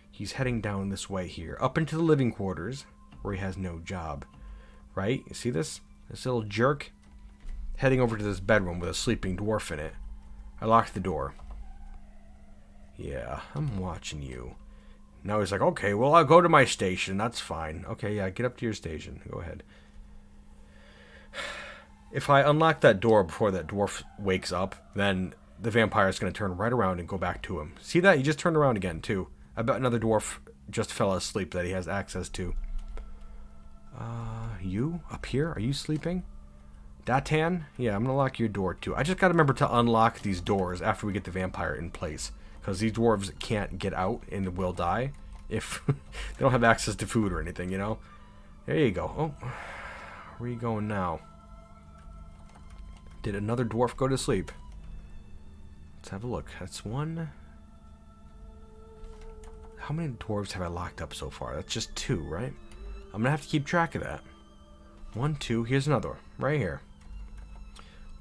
He's heading down this way here, up into the living quarters, where he has no job. Right? You see this? This little jerk heading over to this bedroom with a sleeping dwarf in it. I locked the door. Yeah, I'm watching you. Now he's like, okay, well, I'll go to my station. That's fine. Okay, yeah, get up to your station. Go ahead. If I unlock that door before that dwarf wakes up, then the vampire is going to turn right around and go back to him. See that? He just turned around again, too. I bet another dwarf just fell asleep that he has access to. You? Up here? Are you sleeping? Datan? Yeah, I'm going to lock your door, too. I just got to remember to unlock these doors after we get the vampire in place. Because these dwarves can't get out and will die if they don't have access to food or anything, you know? There you go. Oh, where are you going now? Did another dwarf go to sleep? Let's have a look. That's one. How many dwarves have I locked up so far? That's just 2, right? I'm going to have to keep track of that. 1, 2. Here's another. Right here.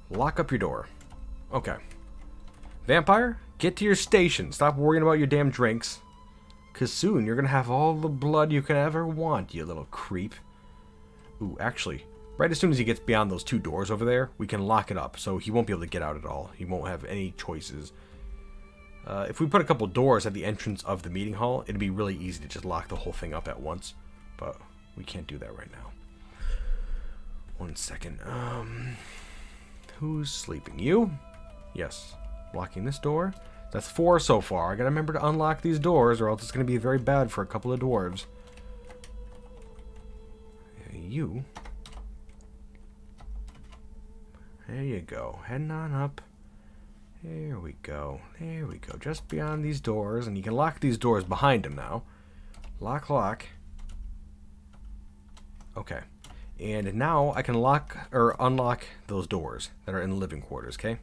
Lock up your door. Okay. Vampire, get to your station. Stop worrying about your damn drinks. Because soon you're going to have all the blood you can ever want, you little creep. Ooh, actually, right as soon as he gets beyond those 2 doors over there, we can lock it up. So he won't be able to get out at all. He won't have any choices. If we put a couple doors at the entrance of the meeting hall, it'd be really easy to just lock the whole thing up at once. But we can't do that right now. 1 second. Who's sleeping? You? Yes. Locking this door. That's 4 so far. I gotta remember to unlock these doors, or else it's gonna be very bad for a couple of dwarves. You. There you go. Heading on up. There we go. There we go. Just beyond these doors, and you can lock these doors behind him now. Lock, lock. Okay. And now I can lock or unlock those doors that are in the living quarters, okay?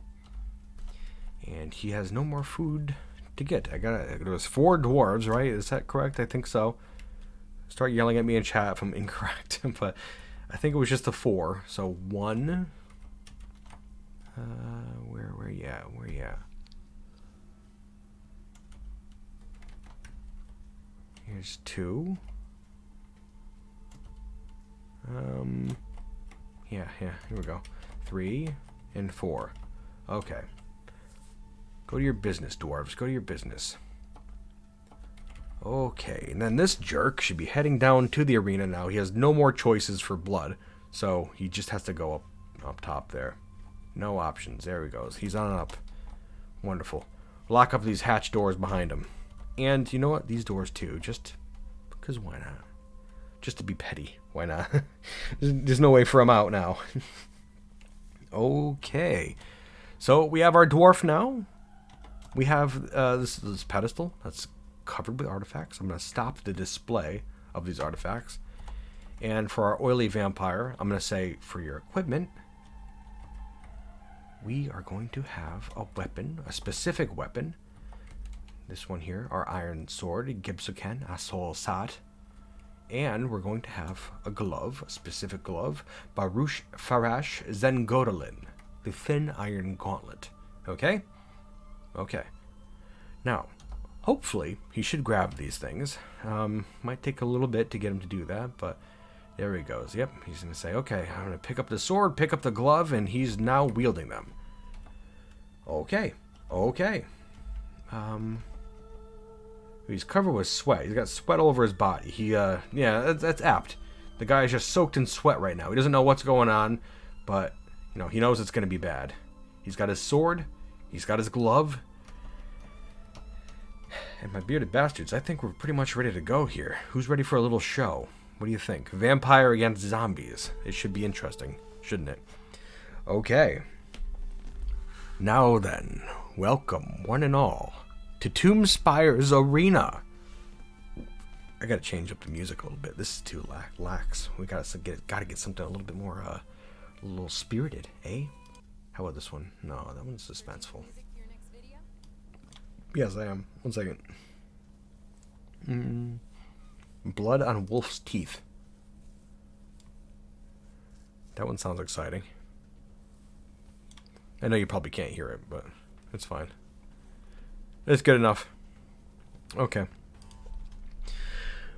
And he has no more food to get. There was 4 dwarves, right? Is that correct? I think so. Start yelling at me in chat if I'm incorrect, but I think it was just the 4. So 1. Where you at? Where you at? Here's 2. Yeah, here we go. 3 and 4. Okay. Go to your business, dwarves. Go to your business. Okay, and then this jerk should be heading down to the arena now. He has no more choices for blood, so he just has to go up top there. No options. There he goes. He's on up. Wonderful. Lock up these hatch doors behind him. And you know what? These doors too. Just because why not? Just to be petty. Why not? There's no way for him out now. Okay. So we have our dwarf now. We have this pedestal that's covered with artifacts. I'm going to stop the display of these artifacts. And for our oily vampire, I'm going to say for your equipment, we are going to have a weapon, a specific weapon. This one here, our iron sword, Gibsuken Asol Sat. And we're going to have a glove, a specific glove, Baruch Farash Zengodalin, the thin iron gauntlet. Okay? Okay. Now, hopefully, he should grab these things. Might take a little bit to get him to do that, but there he goes. Yep, he's going to say, okay, I'm going to pick up the sword, pick up the glove, and he's now wielding them. Okay. Okay. He's covered with sweat. He's got sweat all over his body. Yeah, that's apt. The guy is just soaked in sweat right now. He doesn't know what's going on, but, he knows it's going to be bad. He's got his sword. He's got his glove. And my bearded bastards, I think we're pretty much ready to go here. Who's ready for a little show? What do you think? Vampire against zombies. It should be interesting, shouldn't it? Okay. Now then, welcome, one and all, to Tomb Spire's arena. I gotta change up the music a little bit. This is too lax. We gotta get something a little bit more, a little spirited, eh? How about this one? No, that one's suspenseful. Yes, I am. 1 second. Blood on wolf's teeth. That one sounds exciting. I know you probably can't hear it, but it's fine. It's good enough. Okay.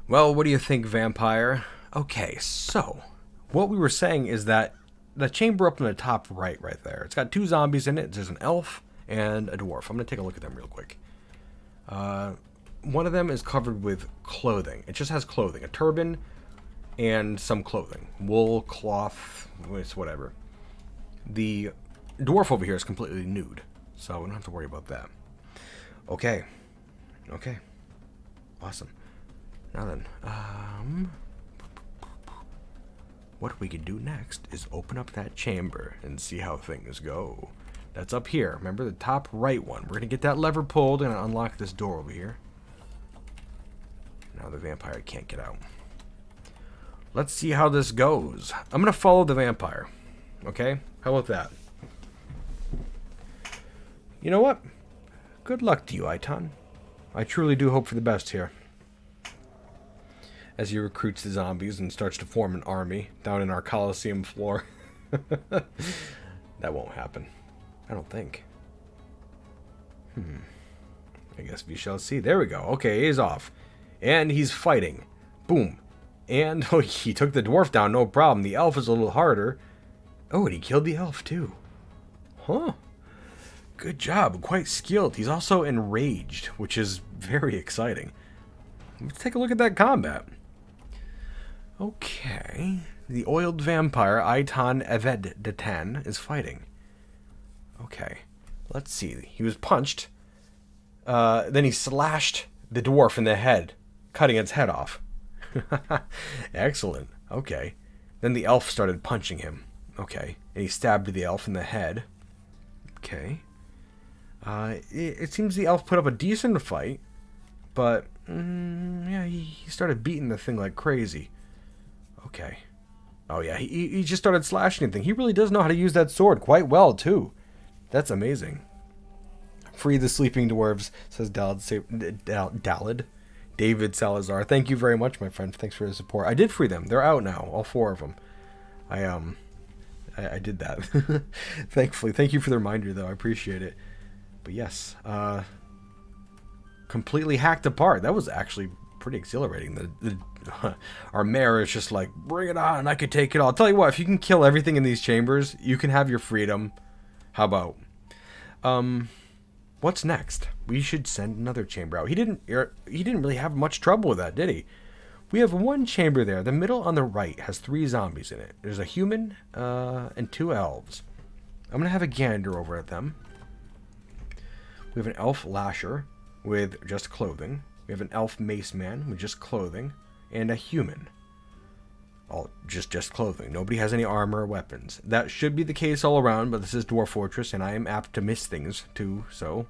Well, what do you think, vampire? Okay, so what we were saying is that the chamber up in the top right there, it's got 2 zombies in it. There's an elf and a dwarf. I'm going to take a look at them real quick. One of them is covered with clothing. It just has clothing, a turban and some clothing. Wool, cloth, it's whatever. The dwarf over here is completely nude, so we don't have to worry about that. Okay. Awesome. Now then, what we could do next is open up that chamber and see how things go. That's up here. Remember the top right one. We're going to get that lever pulled and unlock this door over here. Now the vampire can't get out. Let's see how this goes. I'm going to follow the vampire. Okay? How about that? You know what? Good luck to you, Aitan. I truly do hope for the best here. As he recruits the zombies and starts to form an army down in our Colosseum floor. That won't happen. I don't think. I guess we shall see. There we go. Okay, he's off. And he's fighting. Boom. And he took the dwarf down, no problem. The elf is a little harder. Oh, and he killed the elf too. Huh. Good job. Quite skilled. He's also enraged, which is very exciting. Let's take a look at that combat. Okay. The oiled vampire, Aitan Eved Detan, is fighting. Okay. Let's see. He was punched. Then he slashed the dwarf in the head, cutting its head off. Excellent. Okay. Then the elf started punching him. Okay. And he stabbed the elf in the head. Okay. It seems the elf put up a decent fight, but yeah, he started beating the thing like crazy. Okay. Oh yeah, he just started slashing the thing. He really does know how to use that sword quite well too. That's amazing. Free the sleeping dwarves, says Dalid. David Salazar. Thank you very much, my friend. Thanks for your support. I did free them. They're out now, all 4 of them. I did that. Thankfully. Thank you for the reminder, though. I appreciate it. But yes, completely hacked apart. That was actually pretty exhilarating. Our mayor is just like, bring it on, I could take it all. I'll tell you what, if you can kill everything in these chambers, you can have your freedom. How about? What's next? We should send another chamber out. He didn't really have much trouble with that, did he? We have 1 chamber there. The middle on the right has 3 zombies in it. There's a human and 2 elves. I'm gonna have a gander over at them. We have an elf lasher with just clothing. We have an elf mace man with just clothing, and a human. All just clothing. Nobody has any armor or weapons. That should be the case all around, but this is Dwarf Fortress, and I am apt to miss things too, so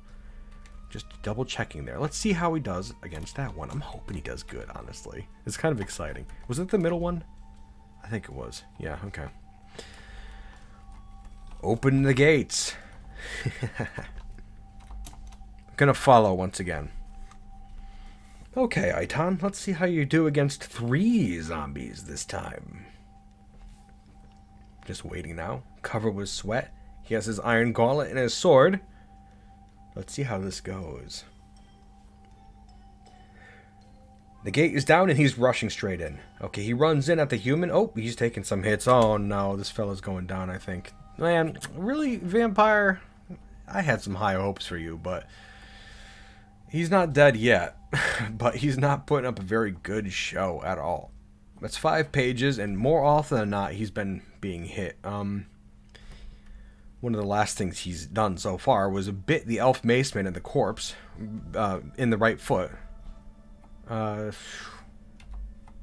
just double checking there. Let's see how he does against that one. I'm hoping he does good, honestly. It's kind of exciting. Was it the middle one? I think it was. Yeah, okay. Open the gates. Gonna follow once again. Okay, Aitan, let's see how you do against 3 zombies this time. Just waiting now. Covered with sweat. He has his iron gauntlet and his sword. Let's see how this goes. The gate is down and he's rushing straight in. Okay, he runs in at the human. Oh, he's taking some hits. Oh no, this fella's going down, I think. Man, really, vampire? I had some high hopes for you, but He's not dead yet, but he's not putting up a very good show at all. That's 5 pages, and more often than not, he's been being hit. One of the last things he's done so far was bit the elf maceman in the corpse, in the right foot.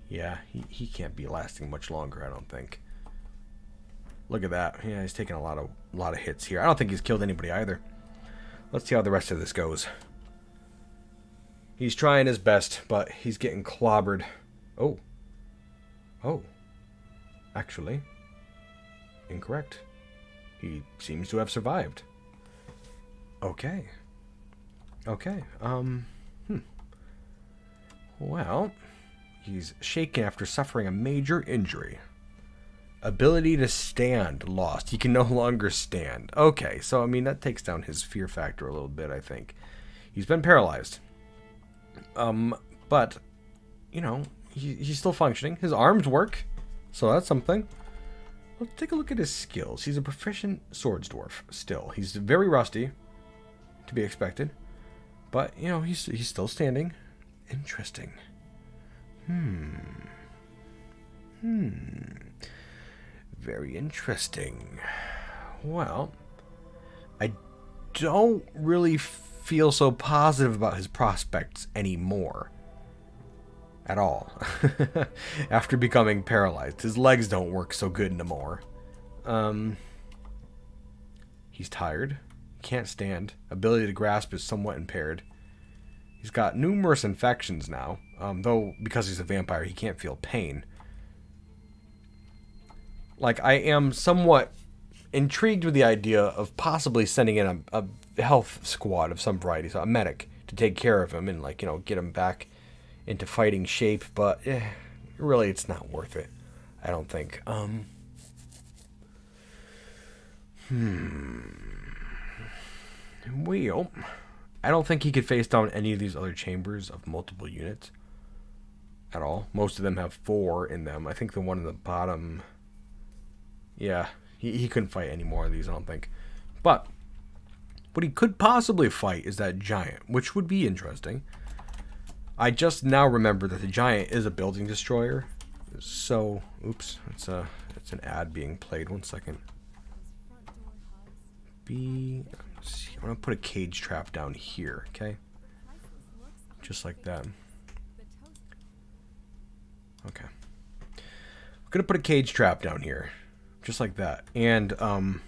Yeah, he can't be lasting much longer, I don't think. Look at that. Yeah, he's taking a lot of hits here. I don't think he's killed anybody either. Let's see how the rest of this goes. He's trying his best, but he's getting clobbered. Oh. Oh. Actually, incorrect. He seems to have survived. Okay. Okay. Well, he's shaken after suffering a major injury. Ability to stand lost. He can no longer stand. Okay, so I mean that takes down his fear factor a little bit, I think. He's been paralyzed. But you know, he's still functioning. His arms work, so that's something. Let's take a look at his skills. He's a proficient swords dwarf still. He's very rusty, to be expected. But, you know, he's still standing. Interesting. Very interesting. Well, I don't really feel so positive about his prospects anymore. At all. After becoming paralyzed. His legs don't work so good anymore. He's tired. Can't stand. Ability to grasp is somewhat impaired. He's got numerous infections now. Though, because he's a vampire, he can't feel pain. Like, I am somewhat intrigued with the idea of possibly sending in a health squad of some variety, so a medic, to take care of him and, like, you know, get him back into fighting shape, but really it's not worth it, I don't think. Well, I don't think he could face down any of these other chambers of multiple units at all. Most of them have 4 in them. I think the one in the bottom, yeah, he couldn't fight any more of these, I don't think. But what he could possibly fight is that giant, which would be interesting. I just now remember that the giant is a building destroyer. So, oops, it's an ad being played. 1 second. I'm gonna put a cage trap down here, okay? Just like that. Okay. I'm gonna put a cage trap down here, just like that. And I'm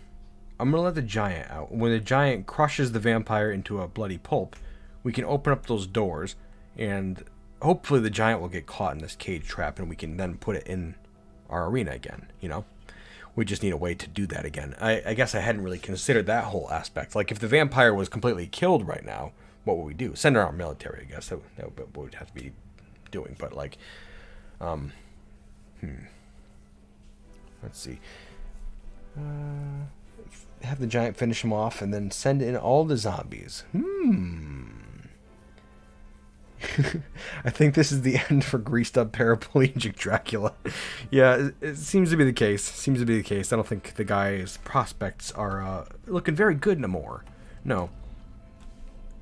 gonna let the giant out. When the giant crushes the vampire into a bloody pulp, we can open up those doors. And hopefully the giant will get caught in this cage trap and we can then put it in our arena again, you know? We just need a way to do that again. I guess I hadn't really considered that whole aspect. Like, if the vampire was completely killed right now, what would we do? Send our military, I guess. That would have to be doing. But, like, let's see. Have the giant finish him off and then send in all the zombies. I think this is the end for greased up paraplegic Dracula. Yeah, it seems to be the case. I don't think the guy's prospects are looking very good no more. No.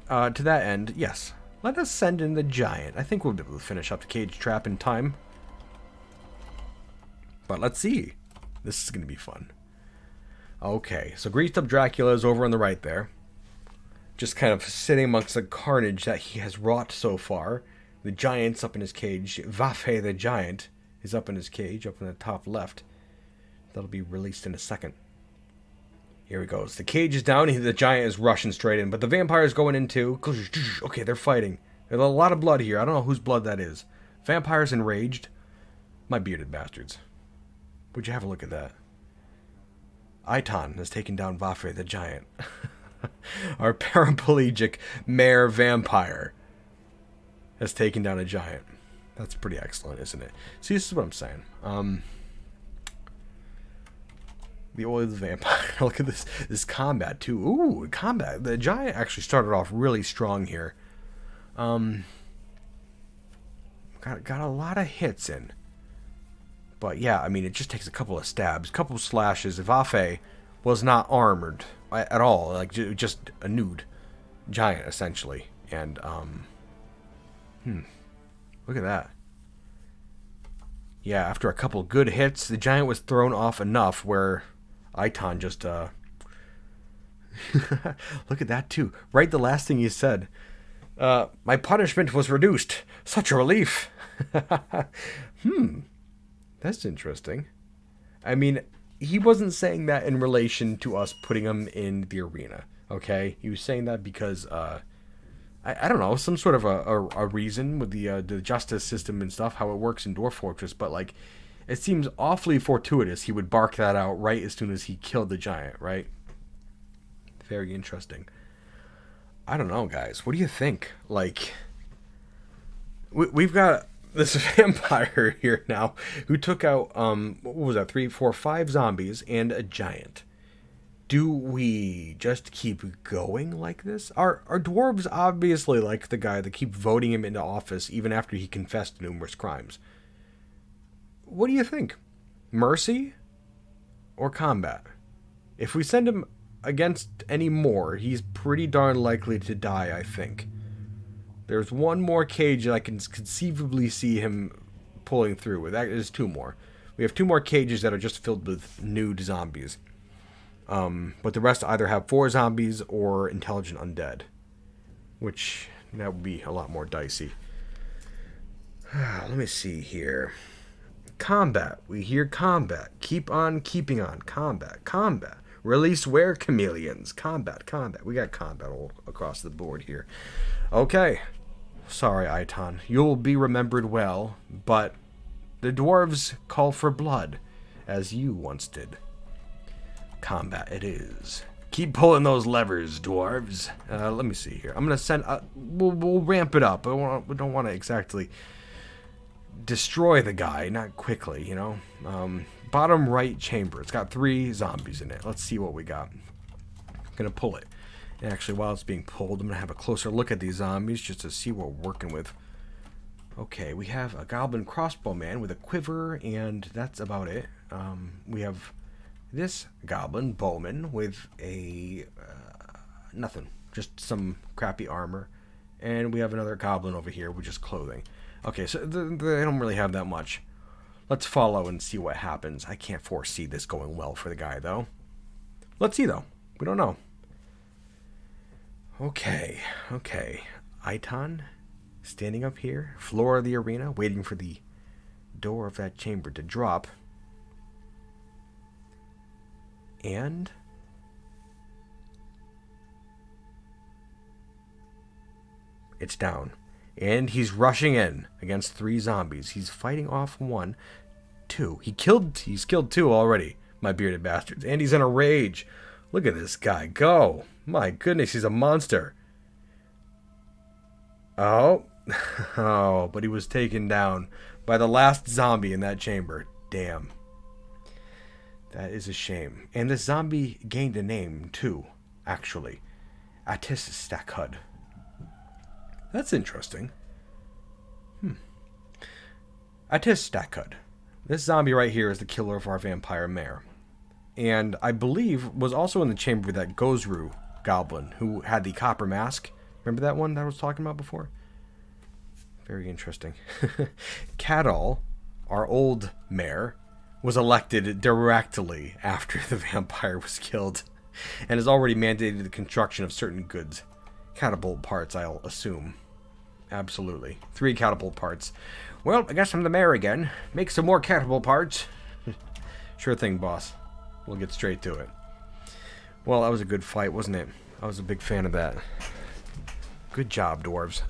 To that end, yes. Let us send in the giant. I think we'll be able to finish up the cage trap in time. But let's see. This is going to be fun. Okay, so greased up Dracula is over on the right there. Just kind of sitting amongst the carnage that he has wrought so far. The giant's up in his cage. Vafe the giant is up in his cage, up in the top left. That'll be released in a second. Here he goes. The cage is down. The giant is rushing straight in, but the vampire is going in too. Okay, they're fighting. There's a lot of blood here. I don't know whose blood that is. Vampire's enraged. My bearded bastards. Would you have a look at that? Aiton has taken down Vafe the giant. Our paraplegic mare vampire has taken down a giant. That's pretty excellent, isn't it? See, this is what I'm saying. The oil of the vampire. Look at this combat too. Ooh, combat. The giant actually started off really strong here. Got a lot of hits in. But yeah, I mean, it just takes a couple of stabs, a couple of slashes. Vafe was not armored at all, like just a nude giant essentially. And, look at that. Yeah, after a couple good hits, the giant was thrown off enough where Iton just, look at that too. Right, the last thing he said. My punishment was reduced. Such a relief. That's interesting. I mean, he wasn't saying that in relation to us putting him in the arena, okay? He was saying that because, I don't know, some sort of a reason with the justice system and stuff, how it works in Dwarf Fortress, but, like, it seems awfully fortuitous he would bark that out right as soon as he killed the giant, right? Very interesting. I don't know, guys. What do you think? Like, we've got this vampire here now who took out, what was that, 3, 4, 5 zombies and a giant. Do we just keep going like this? Are dwarves obviously like the guy that keep voting him into office even after he confessed to numerous crimes? What do you think? Mercy or combat? If we send him against any more, he's pretty darn likely to die, I think. There's one more cage that I can conceivably see him pulling through with. That is 2 more. We have 2 more cages that are just filled with nude zombies. But the rest either have 4 zombies or intelligent undead. Which, that would be a lot more dicey. Let me see here. Combat. We hear combat. Keep on keeping on. Combat. Combat. Release where chameleons. Combat. Combat. We got combat all across the board here. Okay. Sorry, Iton. You'll be remembered well, but the dwarves call for blood, as you once did. Combat it is. Keep pulling those levers, dwarves. Let me see here. I'm gonna send. We'll ramp it up. We don't want to exactly destroy the guy, not quickly, you know. Bottom right chamber. It's got 3 zombies in it. Let's see what we got. I'm gonna pull it. And actually, while it's being pulled, I'm gonna have a closer look at these zombies just to see what we're working with. Okay, we have a goblin crossbowman with a quiver, and that's about it. We have this goblin bowman with a nothing, just some crappy armor, and we have another goblin over here with just clothing. Okay, so they don't really have that much. Let's follow and see what happens. I can't foresee this going well for the guy, though. Let's see, though. We don't know. Okay. Iton, standing up here, floor of the arena, waiting for the door of that chamber to drop. And it's down. And he's rushing in against 3 zombies. He's fighting off 1, 2. He's killed 2 already, my bearded bastards. And he's in a rage. Look at this guy go. My goodness, he's a monster. Oh, but he was taken down by the last zombie in that chamber. Damn. That is a shame. And this zombie gained a name, too, actually. Atis Stackhud. That's interesting. Atis Stackhud. This zombie right here is the killer of our vampire mare. And I believe was also in the chamber with that Gozru goblin who had the copper mask. Remember that one that I was talking about before? Very interesting. Cadol, our old mayor, was elected directly after the vampire was killed and has already mandated the construction of certain goods. Catapult parts, I'll assume. Absolutely. 3 catapult parts. Well, I guess I'm the mayor again. Make some more catapult parts. Sure thing, boss. We'll get straight to it. Well, that was a good fight, wasn't it? I was a big fan of that. Good job, dwarves.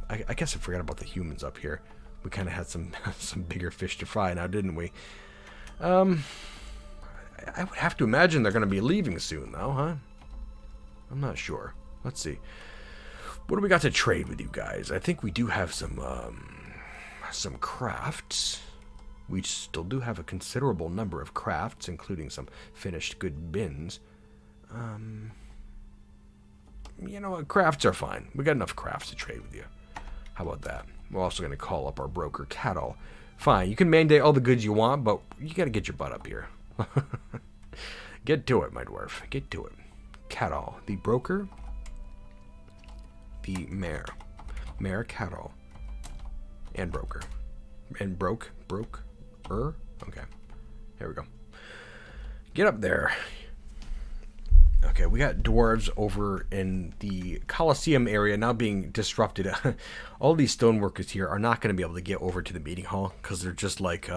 I guess I forgot about the humans up here. We kind of had some bigger fish to fry now, didn't we? I would have to imagine they're going to be leaving soon, though, huh? I'm not sure. Let's see. What do we got to trade with you guys? I think we do have some crafts. We still do have a considerable number of crafts, including some finished good bins. You know what? Crafts are fine. We got enough crafts to trade with you. How about that? We're also going to call up our broker, Cadol. Fine, you can mandate all the goods you want, but you got to get your butt up here. Get to it, my dwarf. Get to it. Cadol, the broker. the mayor. Mayor cattle. And broker. And broker? Okay. Here we go. Get up there. Okay, we got dwarves over in the Colosseum area now being disrupted. All these stoneworkers here are not going to be able to get over to the meeting hall because they're just like,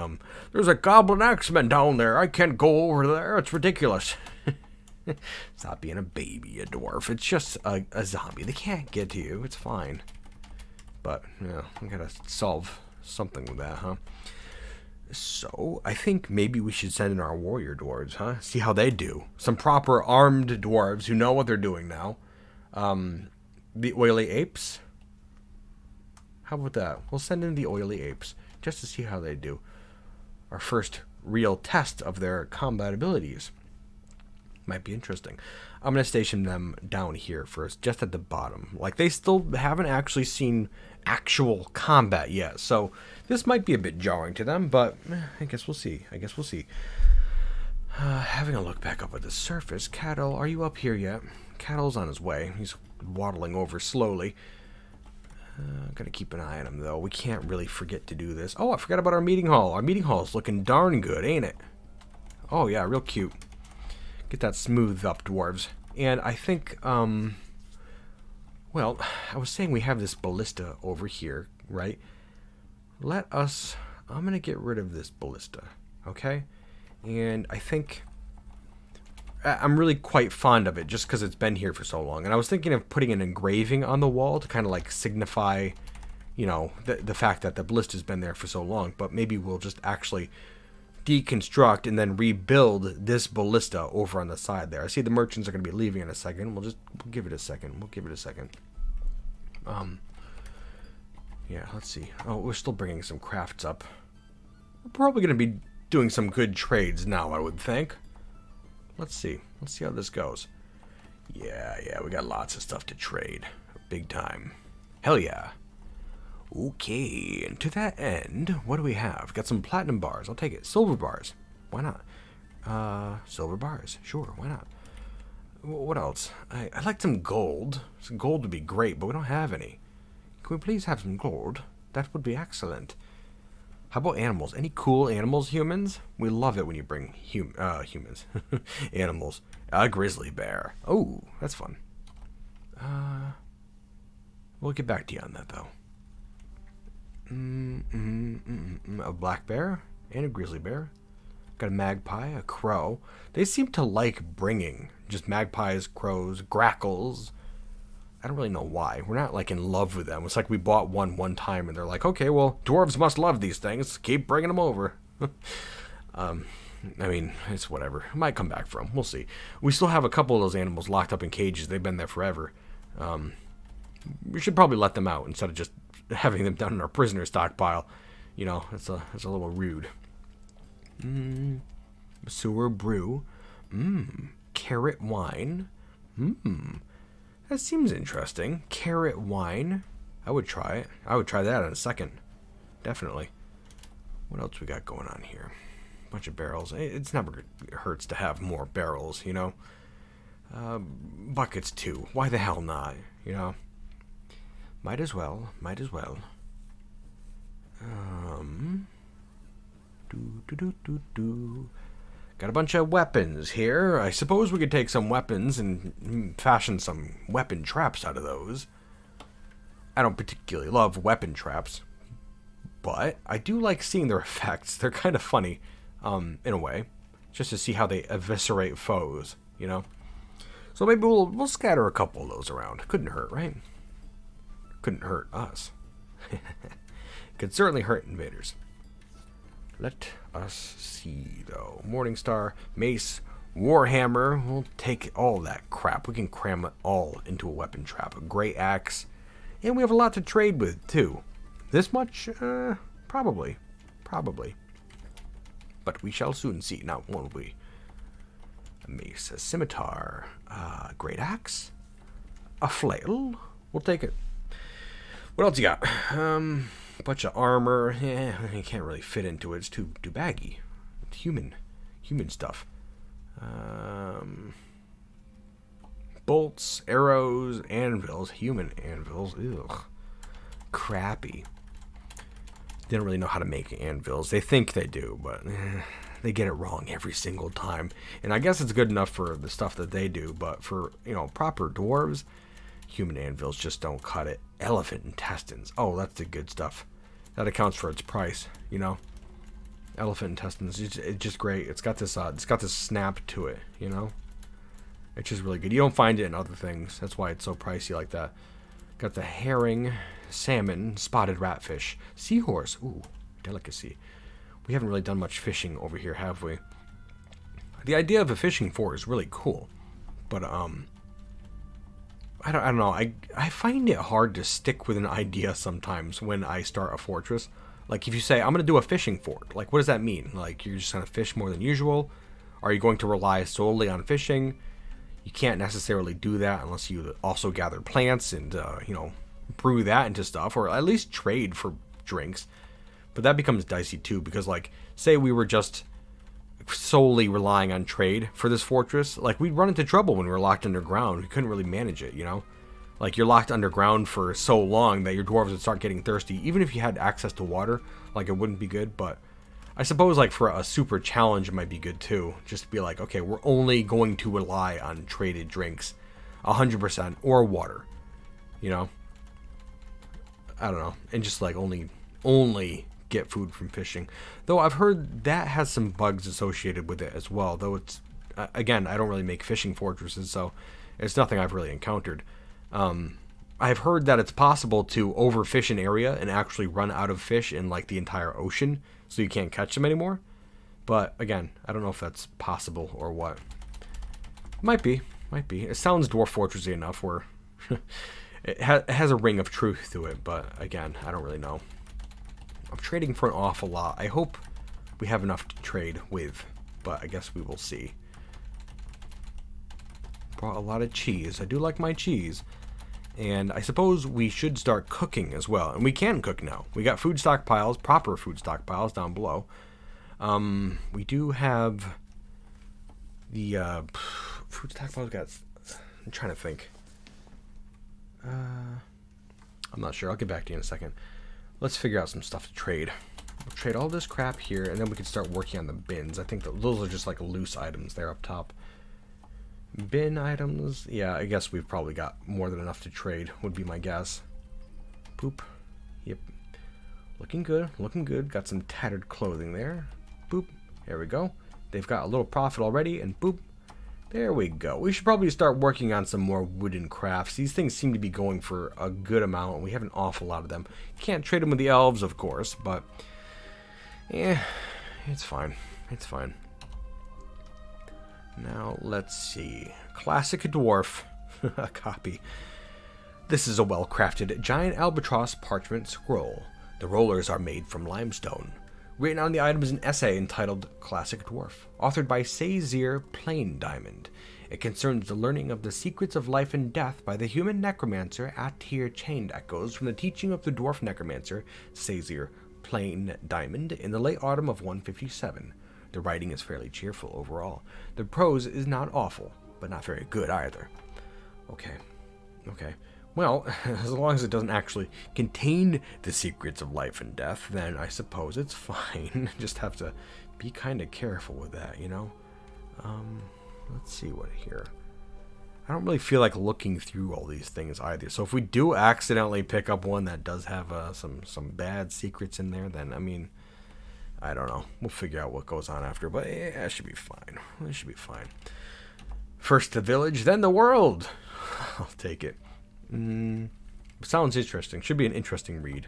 there's a goblin axeman down there. I can't go over there. It's ridiculous. Stop being a baby, a dwarf. It's just a zombie. They can't get to you. It's fine. But, yeah, we gotta solve something with that, huh? So, I think maybe we should send in our warrior dwarves, huh? See how they do. Some proper armed dwarves who know what they're doing now. The oily apes. How about that? We'll send in the oily apes just to see how they do. Our first real test of their combat abilities. Might be interesting. I'm going to station them down here first, just at the bottom. Like, they still haven't actually seen actual combat yet, so this might be a bit jarring to them, but I guess we'll see. Having a look back up at the surface, Cattle, are you up here yet? Cattle's on his way. He's waddling over slowly. Gotta keep an eye on him, though. We can't really forget to do this. Oh, I forgot about our meeting hall. Our meeting hall's looking darn good, ain't it? Oh, yeah, real cute. Get that smoothed up, dwarves. And I think, well, I was saying we have this ballista over here, right? I'm going to get rid of this ballista, okay? And I think I'm really quite fond of it just because it's been here for so long. And I was thinking of putting an engraving on the wall to kind of like signify, you know, the fact that the ballista's been there for so long. But maybe we'll just actually deconstruct and then rebuild this ballista over on the side there. I see the merchants are going to be leaving in a second. We'll give it a second. Yeah, let's see. Oh, we're still bringing some crafts up. We're probably going to be doing some good trades now, I would think. Let's see how this goes. Yeah, we got lots of stuff to trade. Big time. Hell yeah. Okay, and to that end, what do we have? Got some platinum bars. I'll take it. Silver bars. Why not? Silver bars. Sure, why not? What else? I'd like some gold. Some gold would be great, but we don't have any. Can we please have some gold? That would be excellent. How about animals? Any cool animals, humans? We love it when you bring humans. Animals. A grizzly bear. Oh, that's fun. We'll get back to you on that, though. A black bear and a grizzly bear. Got a magpie, a crow. They seem to like bringing just magpies, crows, grackles. I don't really know why. We're not like in love with them. It's like we bought one time and they're like, okay, well, dwarves must love these things. Keep bringing them over. I mean, it's whatever. It might come back from. We'll see. We still have a couple of those animals locked up in cages. They've been there forever. We should probably let them out instead of just having them down in our prisoner stockpile. You know, it's a little rude. Sewer brew. Carrot wine. That seems interesting. Carrot wine. I would try it. I would try that in a second. Definitely. What else we got going on here? Bunch of barrels. It's never hurts to have more barrels, you know. Buckets too. Why the hell not? You know. Might as well. Got a bunch of weapons here. I suppose we could take some weapons and fashion some weapon traps out of those. I don't particularly love weapon traps, but I do like seeing their effects. They're kind of funny, in a way, just to see how they eviscerate foes, you know? So maybe we'll scatter a couple of those around. Couldn't hurt, right? Couldn't hurt us. Could certainly hurt invaders. Let us see, though. Morningstar, mace, warhammer. We'll take all that crap. We can cram it all into a weapon trap. A great axe. And we have a lot to trade with, too. This much? Probably. But we shall soon see, now won't we? A mace, a scimitar, a great axe, a flail. We'll take it. What else you got? Bunch of armor. Yeah, you can't really fit into it. It's too baggy. It's human stuff. bolts, arrows, anvils, human anvils. Ugh. Crappy. They don't really know how to make anvils. They think they do, but they get it wrong every single time. And I guess it's good enough for the stuff that they do, but for, you know, proper dwarves, human anvils just don't cut it. Elephant intestines. Oh, that's the good stuff. That accounts for its price, you know. Elephant intestines. It's just great. It's got this snap to it, you know. It's just really good. You don't find it in other things. That's why it's so pricey like that. Got the herring, salmon, spotted ratfish, seahorse. Ooh, delicacy. We haven't really done much fishing over here, have we? The idea of a fishing fort is really cool, but I don't know. I find it hard to stick with an idea sometimes when I start a fortress. Like if you say I'm gonna do a fishing fort, like what does that mean? Like you're just gonna fish more than usual? Are you going to rely solely on fishing? You can't necessarily do that unless you also gather plants and you know, brew that into stuff, or at least trade for drinks. But that becomes dicey too, because like say we were just solely relying on trade for this fortress, like we'd run into trouble when we were locked underground. We couldn't really manage it, you know. Like you're locked underground for so long that your dwarves would start getting thirsty, even if you had access to water. Like it wouldn't be good. But I suppose like for a super challenge it might be good too, just to be like, okay, we're only going to rely on traded drinks 100% or water, you know. I don't know, and just like only get food from fishing. Though I've heard that has some bugs associated with it as well, though it's again, I don't really make fishing fortresses, so it's nothing I've really encountered. I've heard that it's possible to overfish an area and actually run out of fish in like the entire ocean, so you can't catch them anymore. But again, I don't know if that's possible or what. Might be. It sounds dwarf fortressy enough where it has a ring of truth to it, but again, I don't really know. I'm trading for an awful lot. I hope we have enough to trade with, but I guess we will see. Brought a lot of cheese. I do like my cheese. And I suppose we should start cooking as well. And we can cook now. We got food stockpiles, proper food stockpiles down below. We do have the food stockpiles. I'm trying to think. I'm not sure. I'll get back to you in a second. Let's figure out some stuff to trade. We'll trade all this crap here, and then we can start working on the bins. I think that those are just like loose items there up top. Bin items. Yeah, I guess we've probably got more than enough to trade, would be my guess. Boop. Yep. Looking good. Looking good. Got some tattered clothing there. Boop. There we go. They've got a little profit already, and boop. There we go. We should probably start working on some more wooden crafts. These things seem to be going for a good amount, and we have an awful lot of them. Can't trade them with the elves, of course, but yeah, it's fine. It's fine. Now, let's see. Classic dwarf. A copy. This is a well-crafted giant albatross parchment scroll. The rollers are made from limestone. Written on the item is an essay entitled Classic Dwarf, authored by Sazyr Plain Diamond. It concerns the learning of the secrets of life and death by the human necromancer Atir Chained Echoes from the teaching of the dwarf necromancer Sazyr Plain Diamond in the late autumn of 157. The writing is fairly cheerful overall. The prose is not awful, but not very good either. Okay. Well, as long as it doesn't actually contain the secrets of life and death, then I suppose it's fine. Just have to be kind of careful with that, you know? Let's see what here. I don't really feel like looking through all these things either. So if we do accidentally pick up one that does have some bad secrets in there, then, I mean, I don't know. We'll figure out what goes on after, but yeah, it should be fine. It should be fine. First the village, then the world. I'll take it. Sounds interesting. Should be an interesting read.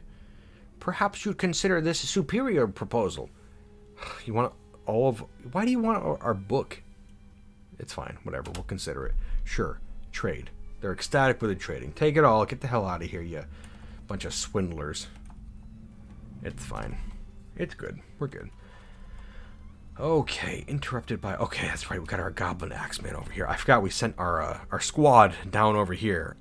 Perhaps you'd consider this a superior proposal. You want all of... Why do you want our book? It's fine. Whatever. We'll consider it. Sure. Trade. They're ecstatic with the trading. Take it all. Get the hell out of here, you bunch of swindlers. It's fine. It's good. We're good. Okay. Interrupted by... Okay, that's right. We got our goblin axeman over here. I forgot we sent our squad down over here.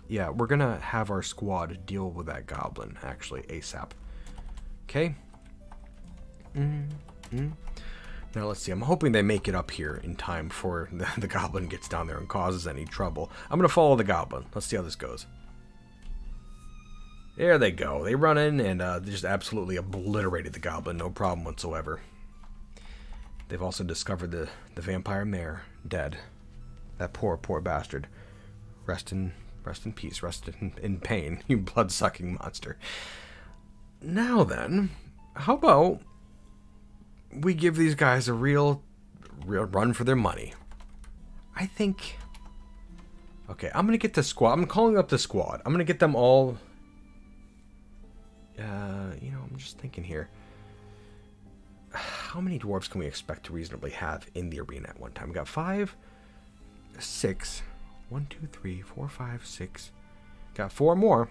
Yeah, we're gonna have our squad deal with that goblin, actually, ASAP. Okay. Now let's see. I'm hoping they make it up here in time before the goblin gets down there and causes any trouble. I'm going to follow the goblin. Let's see how this goes. There they go. They run in and they just absolutely obliterated the goblin. No problem whatsoever. They've also discovered the vampire mare dead. That poor bastard. Rest in peace. Rest in pain, you blood-sucking monster. Now then, how about we give these guys a real run for their money? I think... Okay, I'm going to get the squad. I'm calling up the squad. I'm going to get them all... you know, I'm just thinking here. How many dwarves can we expect to reasonably have in the arena at one time? We got 5, 6, 1, 2, 3, 4, 5, 6. Got 4 more.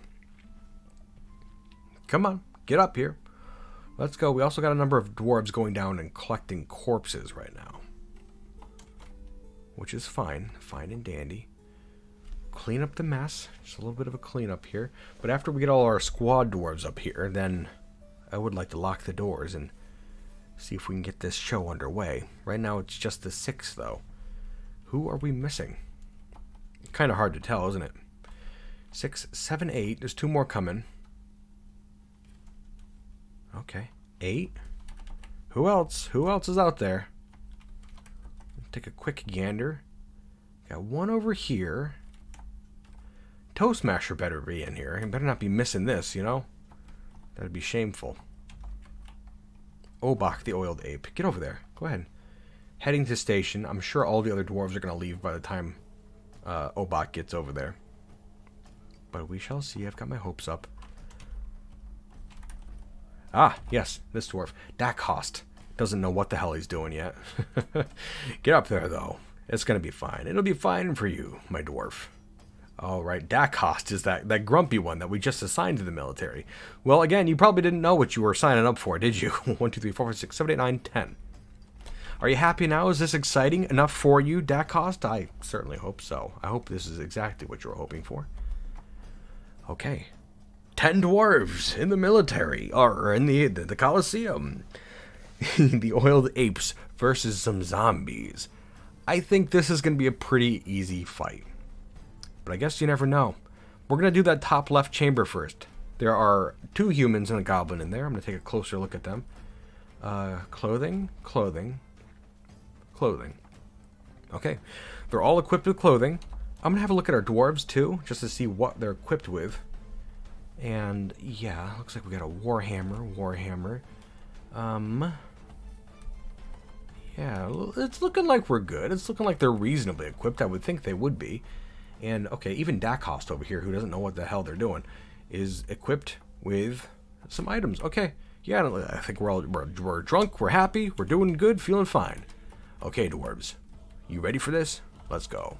Come on, get up here. Let's go. We also got a number of dwarves going down and collecting corpses right now, which is fine. Fine and dandy. Clean up the mess. Just a little bit of a cleanup here. But after we get all our squad dwarves up here, then I would like to lock the doors and see if we can get this show underway. Right now it's just the 6, though. Who are we missing? Kind of hard to tell, isn't it? 6, 7, 8. There's 2 more coming. Okay. 8. Who else? Who else is out there? Take a quick gander. Got 1 over here. Toe Smasher better be in here. He better not be missing this, you know? That'd be shameful. Obach, the oiled ape. Get over there. Go ahead. Heading to station. I'm sure all the other dwarves are going to leave by the time Obach gets over there. But we shall see. I've got my hopes up. Ah, yes, this dwarf. Dakost. Doesn't know what the hell he's doing yet. Get up there, though. It's going to be fine. It'll be fine for you, my dwarf. All right, Dakost is that grumpy one that we just assigned to the military. Well, again, you probably didn't know what you were signing up for, did you? 1, 2, 3, 4, 5, 6, 7, 8, 9, 10. Are you happy now? Is this exciting enough for you, Dakost? I certainly hope so. I hope this is exactly what you were hoping for. Okay. 10 dwarves in the military, or in the Colosseum. The oiled apes versus some zombies. I think this is going to be a pretty easy fight. But I guess you never know. We're going to do that top left chamber first. There are 2 humans and a goblin in there. I'm going to take a closer look at them. Clothing. Okay. They're all equipped with clothing. I'm going to have a look at our dwarves too, just to see what they're equipped with. And yeah, looks like we got a warhammer. Yeah, it's looking like we're good. It's looking like they're reasonably equipped. I would think they would be. And, okay, even Dakost over here, who doesn't know what the hell they're doing, is equipped with some items. Okay, yeah, I think we're drunk, we're happy, we're doing good, feeling fine. Okay, dwarves, you ready for this? Let's go.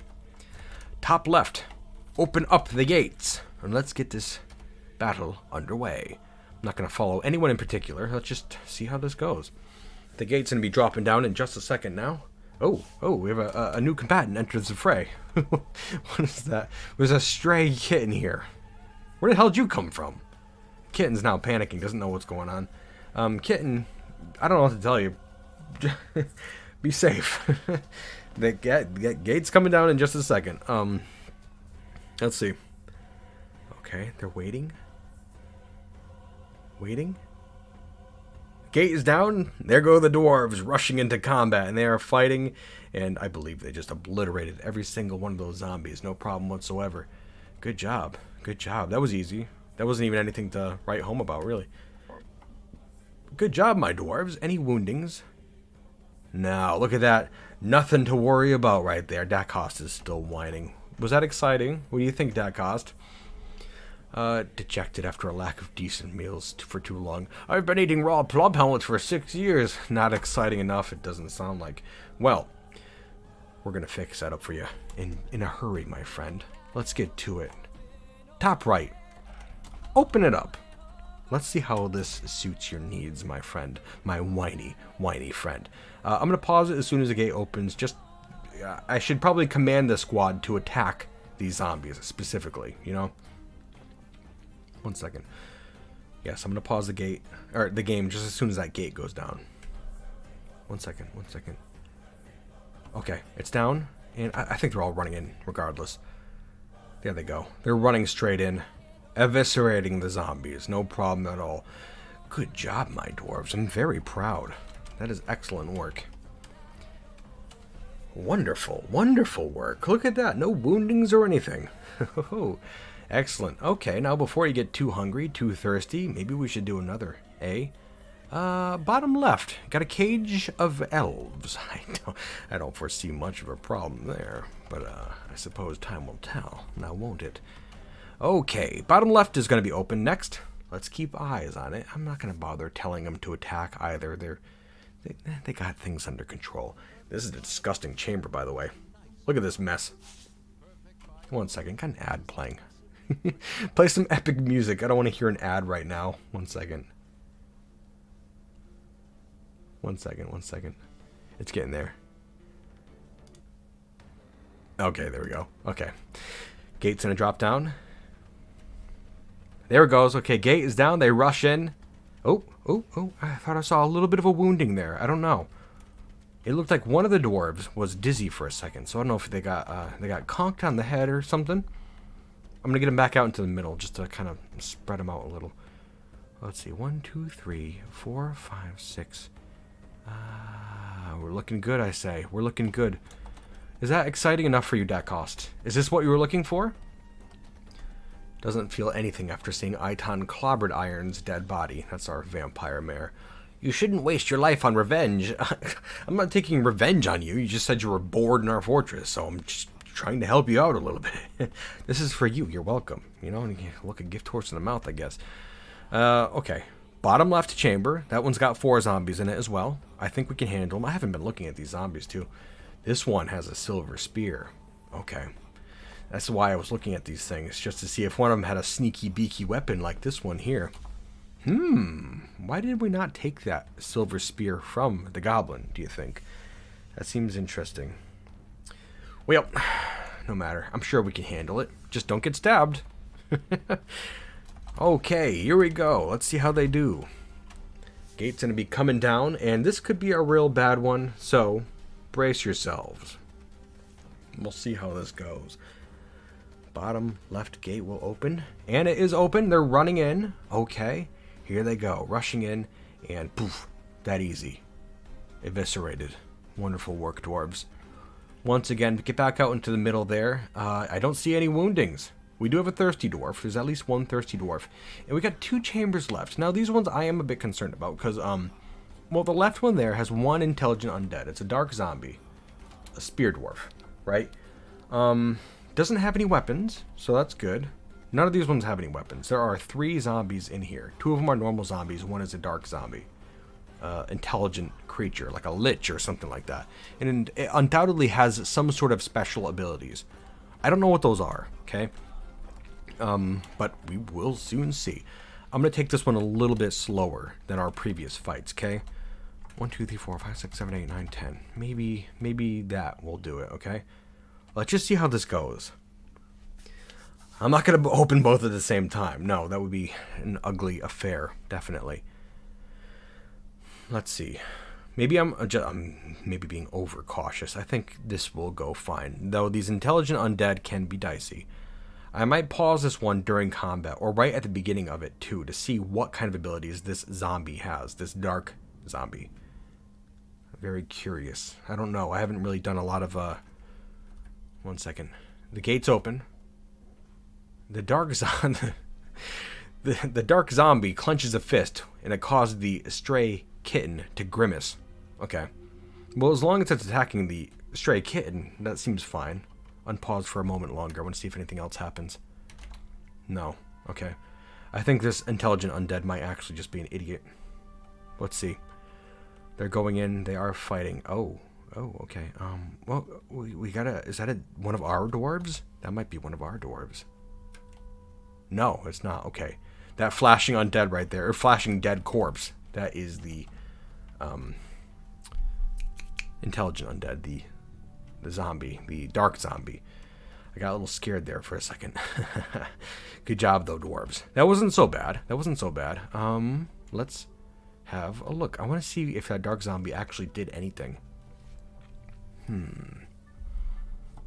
Top left, open up the gates, and let's get this battle underway. I'm not going to follow anyone in particular. Let's just see how this goes. The gate's going to be dropping down in just a second now. Oh, we have a new combatant enters the fray. What is that? There's a stray kitten here. Where the hell did you come from? Kitten's now panicking, doesn't know what's going on. Kitten, I don't know what to tell you. Be safe. The gate's coming down in just a second. Let's see. Okay, they're waiting. Gate is down. There go the dwarves rushing into combat, and they are fighting, and I believe they just obliterated every single one of those zombies. No problem whatsoever. Good job. That was easy. That wasn't even anything to write home about, really. Good job, my dwarves. Any woundings? No, look at that. Nothing to worry about right there. Dakost is still whining. Was that exciting? What do you think, Dakost? Dejected after a lack of decent meals for too long. I've been eating raw plum pellets for 6 years. Not exciting enough, it doesn't sound like. Well, we're gonna fix that up for you in a hurry, my friend. Let's get to it. Top right. Open it up. Let's see how this suits your needs, my friend. My whiny friend. I'm gonna pause it as soon as the gate opens. Just, I should probably command the squad to attack these zombies specifically, you know? 1 second. Yes, I'm going to pause the game just as soon as that gate goes down. One second. Okay, it's down, and I think they're all running in regardless. There they go. They're running straight in, eviscerating the zombies. No problem at all. Good job, my dwarves. I'm very proud. That is excellent work. Wonderful, wonderful work. Look at that. No woundings or anything. Excellent. Okay, now before you get too hungry, too thirsty, maybe we should do another, eh? Bottom left, got a cage of elves. I don't foresee much of a problem there, but I suppose time will tell, now won't it? Okay, bottom left is going to be open next. Let's keep eyes on it. I'm not going to bother telling them to attack either. They got things under control. This is a disgusting chamber, by the way. Look at this mess. One second, got an ad playing. Play some epic music. I don't want to hear an ad right now. One second. One second. It's getting there. Okay, there we go. Okay. Gate's gonna drop down. There it goes. Okay, gate is down. They rush in. Oh. I thought I saw a little bit of a wounding there. I don't know. It looked like one of the dwarves was dizzy for a second. So I don't know if they got conked on the head or something. I'm gonna get him back out into the middle just to kind of spread him out a little. Let's see. 1, 2, 3, 4, 5, 6. We're looking good, I say. We're looking good. Is that exciting enough for you, Dacost? Is this what you were looking for? Doesn't feel anything after seeing Iton clobbered Iron's dead body. That's our vampire mare. You shouldn't waste your life on revenge. I'm not taking revenge on you. You just said you were bored in our fortress, so I'm just trying to help you out a little bit. This is for you. You're welcome. You know, look a gift horse in the mouth, I guess. Okay. Bottom left chamber. That one's got 4 zombies in it as well. I think we can handle them. I haven't been looking at these zombies, too. This one has a silver spear. Okay. That's why I was looking at these things, just to see if one of them had a sneaky beaky weapon like this one here. Why did we not take that silver spear from the goblin, do you think? That seems interesting. Well, no matter. I'm sure we can handle it. Just don't get stabbed. Okay, here we go. Let's see how they do. Gate's going to be coming down, and this could be a real bad one, so brace yourselves. We'll see how this goes. Bottom left gate will open, and it is open. They're running in. Okay, here they go, rushing in, and poof, that easy. Eviscerated. Wonderful work, dwarves. Once again, get back out into the middle there. I don't see any woundings. We do have a thirsty dwarf. There's at least one thirsty dwarf. And we got 2 chambers left. Now, these ones I am a bit concerned about because, well, the left one there has 1 intelligent undead. It's a dark zombie. A spear dwarf, right? Doesn't have any weapons, so that's good. None of these ones have any weapons. There are 3 zombies in here. 2 of them are normal zombies. 1 is a dark zombie. Intelligent creature, like a lich or something like that. And it undoubtedly has some sort of special abilities. I don't know what those are, okay? But we will soon see. I'm going to take this one a little bit slower than our previous fights, okay? 1, 2, 3, 4, 5, 6, 7, 8, 9, 10. Maybe that will do it, okay? Let's just see how this goes. I'm not going to open both at the same time. No, that would be an ugly affair, definitely. Let's see. Maybe I'm maybe being overcautious. I think this will go fine. Though these intelligent undead can be dicey. I might pause this one during combat, or right at the beginning of it too, to see what kind of abilities this zombie has, this dark zombie. Very curious. I don't know. I haven't really done a lot of, one second. The gate's open. The dark the dark zombie clenches a fist, and it causes the stray kitten to grimace. Okay. Well, as long as it's attacking the stray kitten, that seems fine. Unpause for a moment longer. I want to see if anything else happens. No. Okay. I think this intelligent undead might actually just be an idiot. Let's see. They're going in. They are fighting. Oh, okay. Well, we gotta... Is that one of our dwarves? That might be one of our dwarves. No, it's not. Okay. That flashing undead right there, or flashing dead corpse, that is the intelligent undead, the zombie, the dark zombie. I got a little scared there for a second. Good job, though, dwarves. That wasn't so bad. Let's have a look. I want to see if that dark zombie actually did anything.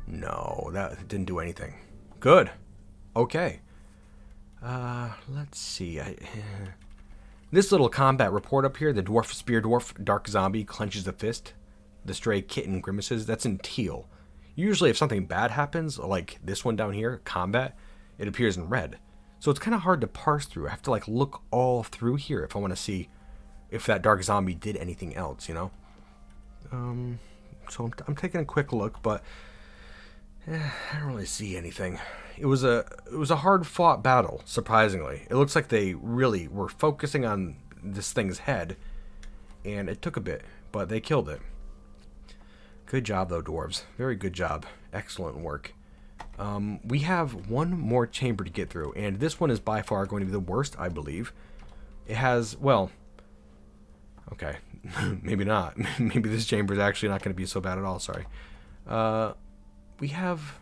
No, that didn't do anything. Good. Okay. Let's see. This little combat report up here, the dwarf spear dwarf dark zombie clenches a fist. The stray kitten grimaces. That's in teal. Usually if something bad happens, like this one down here, combat, it appears in red. So it's kind of hard to parse through. I have to like look all through here if I want to see if that dark zombie did anything else, you know? So I'm taking a quick look, but I don't really see anything. It was a hard-fought battle, surprisingly. It looks like they really were focusing on this thing's head, and it took a bit, but they killed it. Good job, though, dwarves. Very good job. Excellent work. We have one more chamber to get through, and this one is by far going to be the worst, I believe. It has, well, okay, maybe not. Maybe this chamber is actually not going to be so bad at all, sorry. We have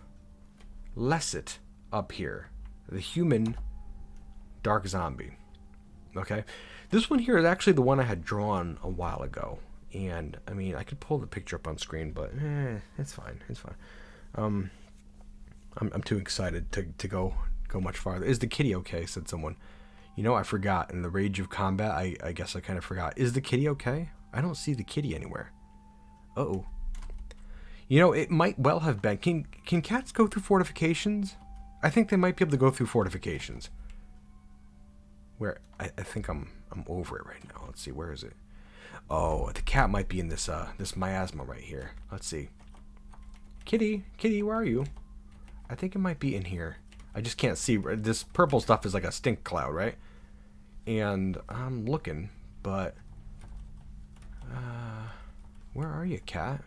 Lesset up here, the human dark zombie. Okay, this one here is actually the one I had drawn a while ago, and I mean I could pull the picture up on screen, but it's fine. It's fine. I'm too excited to go much farther. Is the kitty okay? Said someone. You know, I forgot in the rage of combat. I guess I kind of forgot. Is the kitty okay? I don't see the kitty anywhere. Uh-oh. You know, it might well have been. Can cats go through fortifications? I think they might be able to go through fortifications. Where I think I'm over it right now. Let's see, where is it? Oh, the cat might be in this this miasma right here. Let's see. Kitty, where are you? I think it might be in here. I just can't see. This purple stuff is like a stink cloud, right? And I'm looking, but where are you, cat?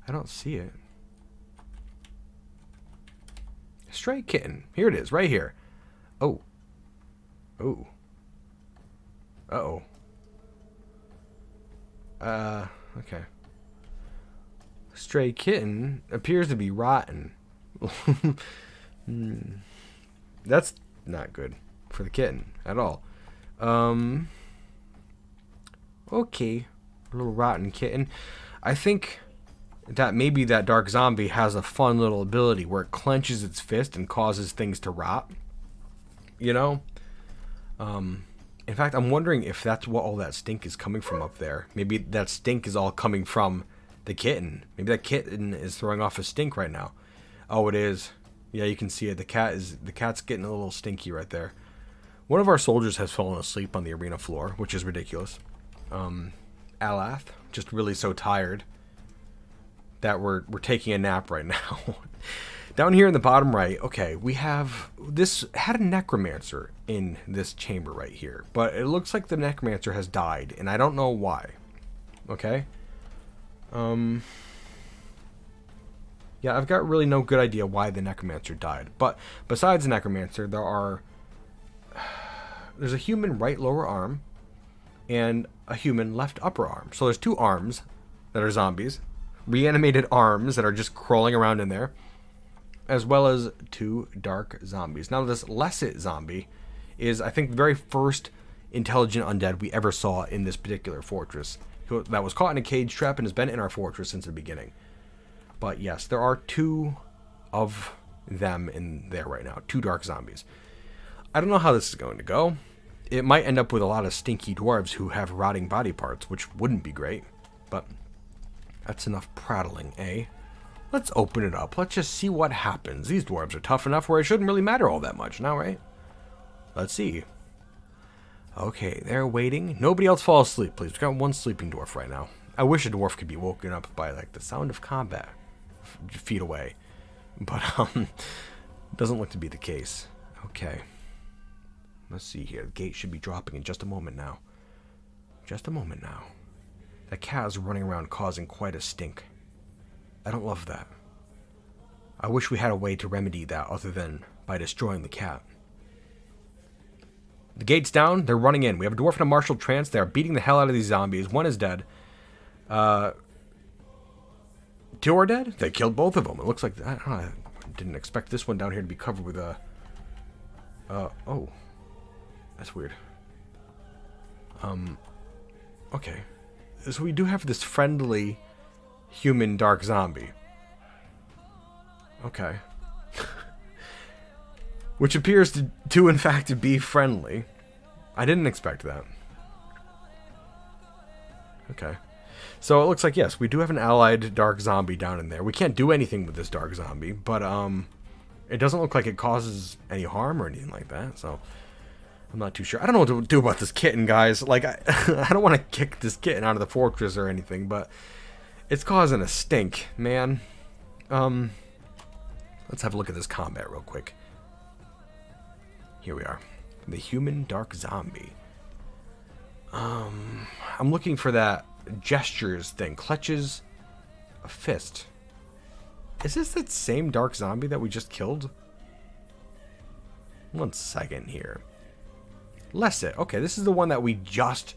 I don't see it. Stray kitten. Here it is, right here. Oh. Oh. Uh-oh. Okay. Stray kitten appears to be rotten. That's not good for the kitten at all. Okay. A little rotten kitten. I think that maybe that dark zombie has a fun little ability where it clenches its fist and causes things to rot. You know? In fact, I'm wondering if that's what all that stink is coming from up there. Maybe that stink is all coming from the kitten. Maybe that kitten is throwing off a stink right now. Oh, it is. Yeah, you can see it. The cat's getting a little stinky right there. One of our soldiers has fallen asleep on the arena floor, which is ridiculous. Alath, just really so tired that we're taking a nap right now. Down here in the bottom right, okay, we have this had a necromancer in this chamber right here, but it looks like the necromancer has died, and I don't know why. Okay. Yeah, I've got really no good idea why the necromancer died. But besides the necromancer, there's a human right lower arm and a human left upper arm. So there's two arms that are zombies, reanimated arms that are just crawling around in there, as well as two dark zombies. Now this Lesset zombie is, I think, the very first intelligent undead we ever saw in this particular fortress, that was caught in a cage trap and has been in our fortress since the beginning. But yes, there are two of them in there right now. Two dark zombies. I don't know how this is going to go. It might end up with a lot of stinky dwarves who have rotting body parts, which wouldn't be great. But that's enough prattling, eh? Let's open it up. Let's just see what happens. These dwarves are tough enough where it shouldn't really matter all that much now, right? Let's see. Okay, they're waiting. Nobody else fall asleep, please. We've got one sleeping dwarf right now. I wish a dwarf could be woken up by, like, the sound of combat feet away. But, doesn't look to be the case. Okay. Let's see here. The gate should be dropping in just a moment now. Just a moment now. That cat is running around causing quite a stink. I don't love that. I wish we had a way to remedy that other than by destroying the cat. The gate's down. They're running in. We have a dwarf in a martial trance. They are beating the hell out of these zombies. One is dead. Two are dead? They killed both of them. It looks like... I don't know. I didn't expect this one down here to be covered with a... oh. That's weird. Okay. So we do have this friendly human dark zombie. Okay. Which appears to in fact be friendly. I didn't expect that. Okay. So it looks like, yes, we do have an allied dark zombie down in there. We can't do anything with this dark zombie, but it doesn't look like it causes any harm or anything like that, so I'm not too sure. I don't know what to do about this kitten, guys. Like, I don't want to kick this kitten out of the fortress or anything, but it's causing a stink, man. Let's have a look at this combat real quick. Here we are. The human dark zombie. I'm looking for that gestures thing. Clutches a fist. Is this that same dark zombie that we just killed? 1 second here. Lesset. Okay, this is the one that we just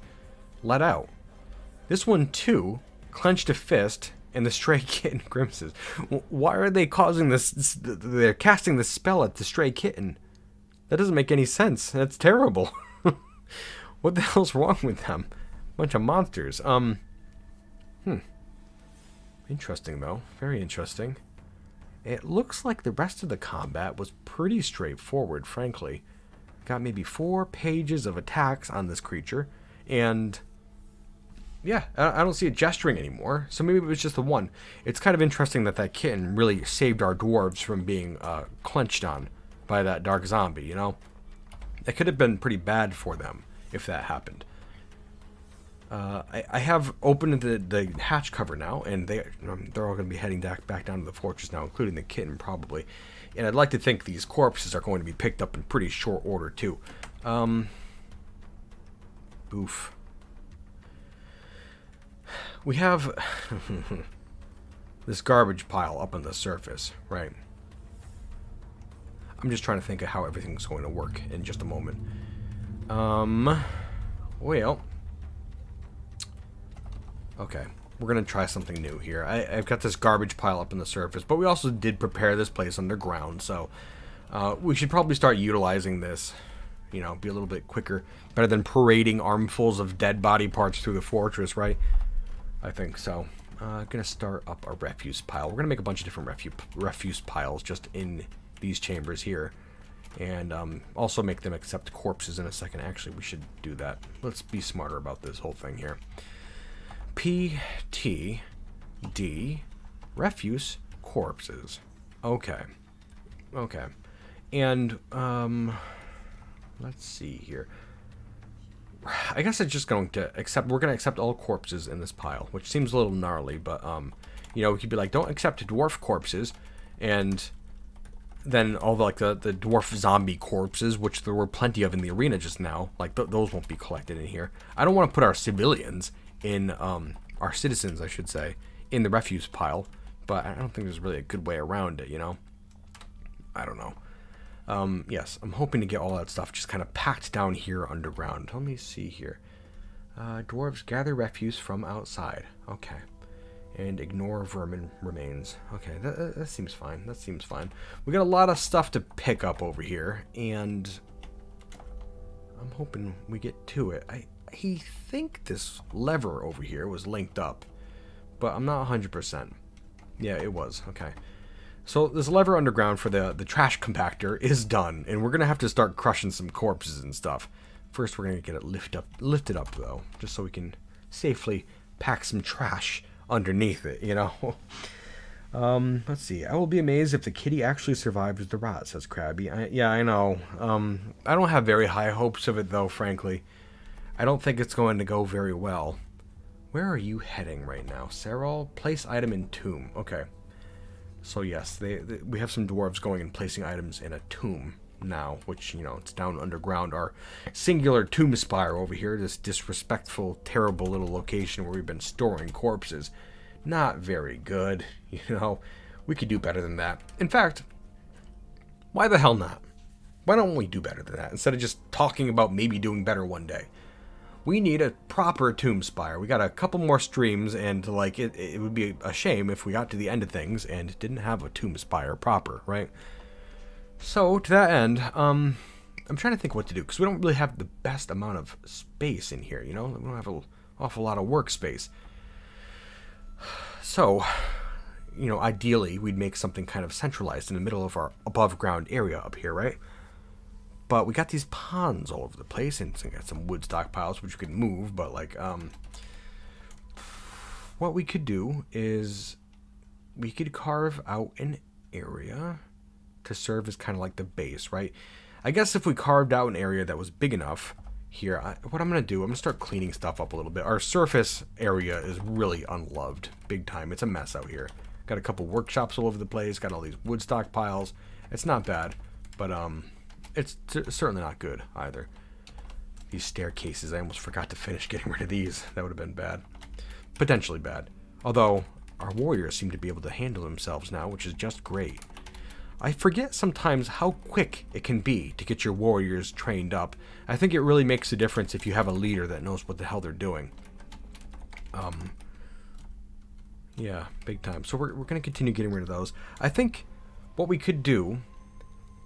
let out. This one, too, clenched a fist, and the stray kitten grimaces. Why are they causing this? They're casting this spell at the stray kitten. That doesn't make any sense. That's terrible. What the hell's wrong with them? Bunch of monsters. Interesting, though. Very interesting. It looks like the rest of the combat was pretty straightforward, frankly. Got maybe 4 pages of attacks on this creature, and yeah, I don't see it gesturing anymore, so maybe it was just the one. It's kind of interesting that that kitten really saved our dwarves from being clenched on by that dark zombie, you know? It could have been pretty bad for them if that happened. I have opened the hatch cover now, and they're all going to be heading back down to the fortress now, including the kitten probably. And I'd like to think these corpses are going to be picked up in pretty short order too. Oof. We have this garbage pile up on the surface, right? I'm just trying to think of how everything's going to work in just a moment. Well, okay, we're gonna try something new here. I've got this garbage pile up on the surface, but we also did prepare this place underground, so we should probably start utilizing this. You know, be a little bit quicker, better than parading armfuls of dead body parts through the fortress, right? I think so. Gonna start up a refuse pile. We're gonna make a bunch of different refuse piles just in these chambers here, and also make them accept corpses in a second. Actually, we should do that. Let's be smarter about this whole thing here. PTD refuse corpses. Okay. Okay. And let's see here. I guess it's just going to accept. We're going to accept all corpses in this pile, which seems a little gnarly, but you know, we could be like, don't accept dwarf corpses, and then all the, like the dwarf zombie corpses, which there were plenty of in the arena just now, like those won't be collected in here. I don't want to put our civilians in, our citizens, I should say, in the refuse pile, but I don't think there's really a good way around it, you know? I don't know. Yes, I'm hoping to get all that stuff just kind of packed down here underground. Let me see here. Dwarves gather refuse from outside. Okay. And ignore vermin remains. Okay, that seems fine. That seems fine. We got a lot of stuff to pick up over here, and I'm hoping we get to it. I think this lever over here was linked up, but I'm not 100%. Yeah, it was. Okay. So this lever underground for the trash compactor is done, and we're going to have to start crushing some corpses and stuff. First, we're going to get it lifted up, though, just so we can safely pack some trash underneath it, you know? Let's see. I will be amazed if the kitty actually survives the rot, says Krabby. Yeah, I know. I don't have very high hopes of it, though, frankly. I don't think it's going to go very well. Where are you heading right now? Serral, place item in tomb. Okay. So yes, we have some dwarves going and placing items in a tomb now, which, you know, it's down underground. Our singular Tomb Spire over here, this disrespectful, terrible little location where we've been storing corpses. Not very good, you know. We could do better than that. In fact, why the hell not? Why don't we do better than that instead of just talking about maybe doing better one day? We need a proper Tomb Spire. We got a couple more streams, and like it would be a shame if we got to the end of things and didn't have a Tomb Spire proper, right? So to that end, I'm trying to think what to do, because we don't really have the best amount of space in here, you know? We don't have a awful lot of workspace. So, you know, ideally, we'd make something kind of centralized in the middle of our above ground area up here, right? But we got these ponds all over the place, and so we got some wood stockpiles, which we could move, but, like, what we could do is we could carve out an area to serve as kind of like the base, right? I guess if we carved out an area that was big enough here, what I'm going to do, I'm going to start cleaning stuff up a little bit. Our surface area is really unloved, big time. It's a mess out here. Got a couple workshops all over the place, got all these wood stockpiles. It's not bad, but it's certainly not good either. These staircases, I almost forgot to finish getting rid of these. That would have been bad. Potentially bad. Although, our warriors seem to be able to handle themselves now, which is just great. I forget sometimes how quick it can be to get your warriors trained up. I think it really makes a difference if you have a leader that knows what the hell they're doing. Yeah, big time. So we're going to continue getting rid of those. I think what we could do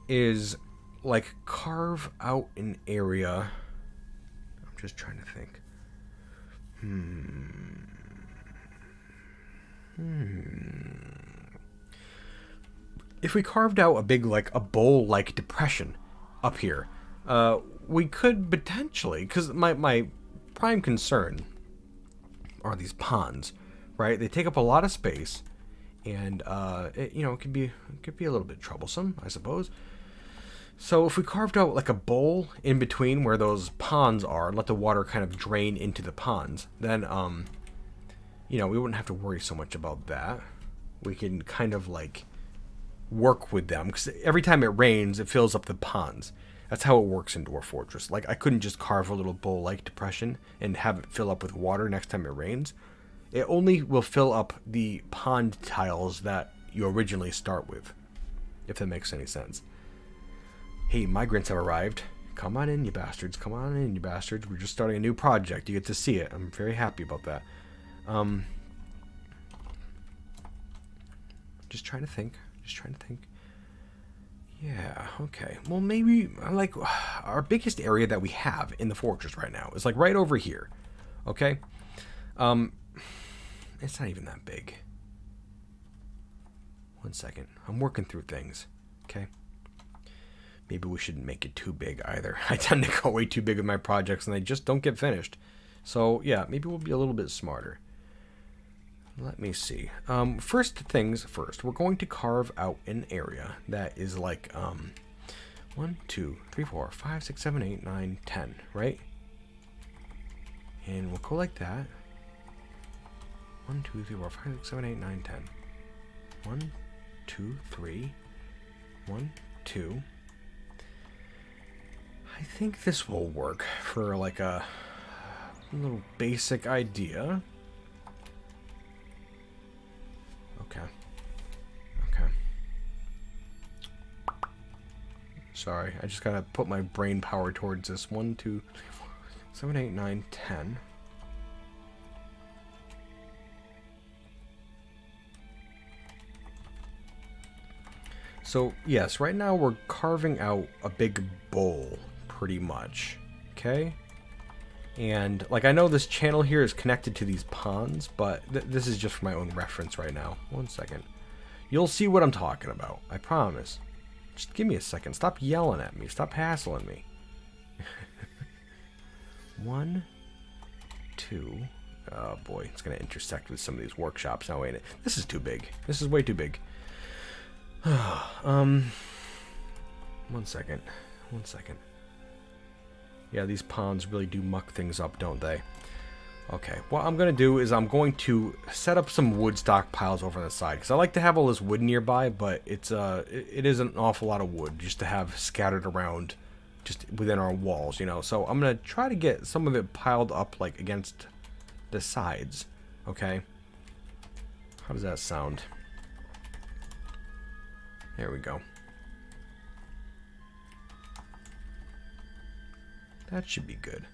is, like, carve out an area. I'm just trying to think. If we carved out a big, like, a bowl-like depression up here, we could potentially, because my prime concern are these ponds, right? They take up a lot of space, and you know, it could be a little bit troublesome, I suppose. So if we carved out like a bowl in between where those ponds are, and let the water kind of drain into the ponds, then you know, we wouldn't have to worry so much about that. We can kind of like work with them, because every time it rains, it fills up the ponds. That's how it works in Dwarf Fortress. Like, I couldn't just carve a little bowl-like depression and have it fill up with water next time it rains. It only will fill up the pond tiles that you originally start with, if that makes any sense. Hey, migrants have arrived. Come on in, you bastards. Come on in, you bastards. We're just starting a new project. You get to see it. I'm very happy about that. Just trying to think. Yeah, okay. Well, maybe, like, our biggest area that we have in the fortress right now is, like, right over here. Okay? It's not even that big. One second. I'm working through things. Okay? Maybe we shouldn't make it too big either. I tend to go way too big with my projects and they just don't get finished. So, yeah, maybe we'll be a little bit smarter. Let me see. First things first, we're going to carve out an area that is like 1, 2, 3, 4, 5, 6, 7, 8, 9, 10, right? And we'll go like that. 1, 2, 3, 4, 5, 6, 7, 8, 9, 10. 1, 2, 3. 1, 2. I think this will work for like a little basic idea. Okay. Sorry, I just gotta put my brain power towards this. 1, 2, 3, 4, 7, 8, 9, 10. So, yes, right now we're carving out a big bowl, pretty much. Okay? And, like, I know this channel here is connected to these ponds, but this is just for my own reference right now. One second. You'll see what I'm talking about. I promise. Just give me a second. Stop yelling at me. Stop hassling me. 1, 2. Oh, boy. It's going to intersect with some of these workshops now, ain't it? This is too big. This is way too big. 1 second. Yeah, these ponds really do muck things up, don't they? Okay, what I'm going to do is I'm going to set up some wood stockpiles over on the side, because I like to have all this wood nearby, but it is an awful lot of wood just to have scattered around just within our walls, you know. So I'm going to try to get some of it piled up, like, against the sides, okay? How does that sound? There we go. That should be good.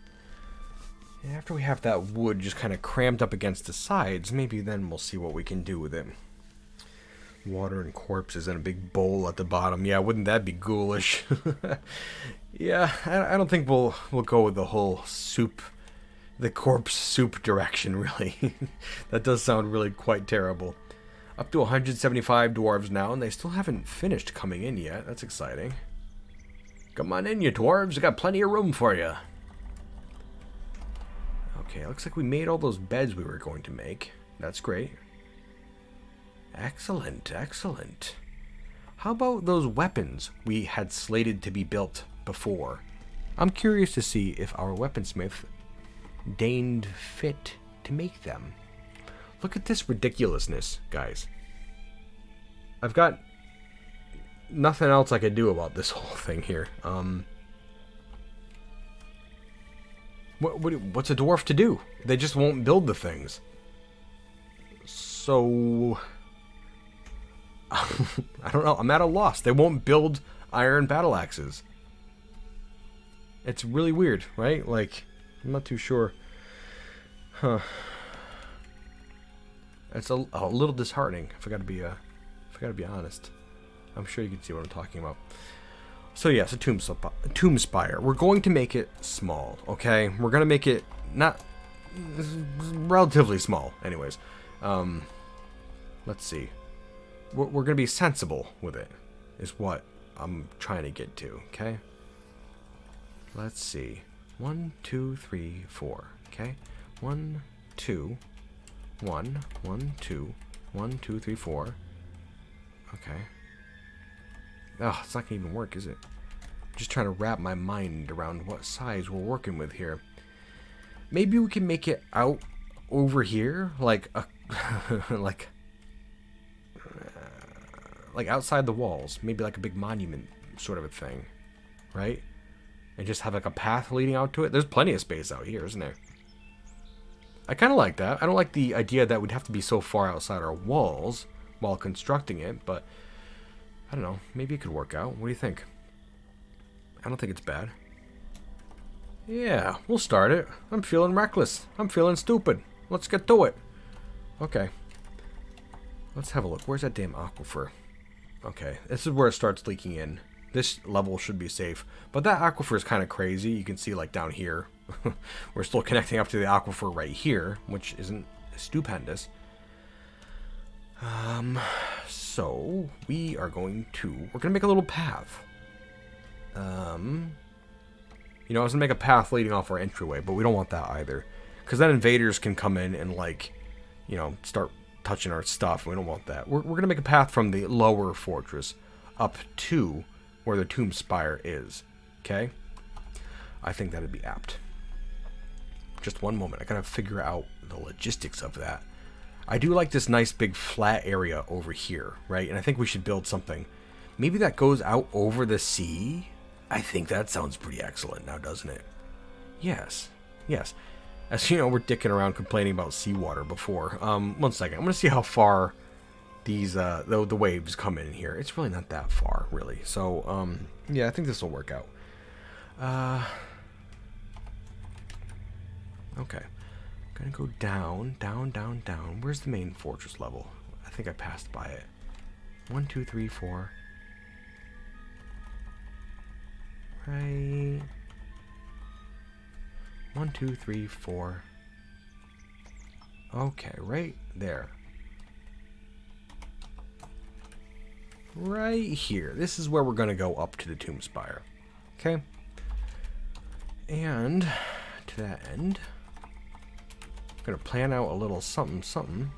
And after we have that wood just kind of crammed up against the sides, maybe then we'll see what we can do with it. Water and corpses in a big bowl at the bottom. Yeah, wouldn't that be ghoulish? Yeah, I don't think we'll go with the whole soup the corpse soup direction, really. That does sound really quite terrible. Up to 175 dwarves now, and they still haven't finished coming in yet. That's exciting. Come on in, you dwarves. I got plenty of room for you. Okay, looks like we made all those beds we were going to make. That's great. Excellent, excellent. How about those weapons we had slated to be built before? I'm curious to see if our weaponsmith deigned fit to make them. Look at this ridiculousness, guys. I've got nothing else I could do about this whole thing here. What's a dwarf to do? They just won't build the things. So I don't know. I'm at a loss. They won't build iron battle axes. It's really weird, right? Like, I'm not too sure. Huh. It's a little disheartening. If I gotta be honest. I'm sure you can see what I'm talking about. So yes, a Tomb Spire. We're going to make it small, okay? We're gonna make it not relatively small, anyways. Let's see. We're gonna be sensible with it, is what I'm trying to get to, okay? Let's see. 1, 2, 3, 4. Okay. 1, 2, 1, 1, 2, 1, 2, 3, 4. Okay. Oh, it's not gonna even work, is it? I'm just trying to wrap my mind around what size we're working with here. Maybe we can make it out over here, like a like outside the walls. Maybe like a big monument sort of a thing, right? And just have like a path leading out to it. There's plenty of space out here, isn't there? I kind of like that. I don't like the idea that we'd have to be so far outside our walls while constructing it, but I don't know. Maybe it could work out. What do you think? I don't think it's bad. Yeah, we'll start it. I'm feeling reckless. I'm feeling stupid. Let's get to it. Okay. Let's have a look. Where's that damn aquifer? Okay, this is where it starts leaking in. This level should be safe, but that aquifer is kind of crazy. You can see like down here, we're still connecting up to the aquifer right here, which isn't stupendous. So we are we're gonna make a little path. You know, I was gonna make a path leading off our entryway, but we don't want that either, because then invaders can come in and like, you know, start touching our stuff. We don't want that. We're gonna make a path from the lower fortress up to where the Tomb Spire is. Okay? I think that'd be apt. Just one moment. I gotta figure out the logistics of that. I do like this nice big flat area over here, right? And I think we should build something. Maybe that goes out over the sea? I think that sounds pretty excellent now, doesn't it? Yes. Yes. As you know, we're dicking around complaining about seawater before. 1 second. I'm gonna see how far these the waves come in here. It's really not that far, really. So yeah, I think this will work out. Okay, gonna go down, down, down, down. Where's the main fortress level? I think I passed by it. 1, 2, 3, 4. Right. 1, 2, 3, 4. Okay, right there. Right here. This is where we're going to go up to the Tomb Spire. Okay? And to that end, I'm going to plan out a little something.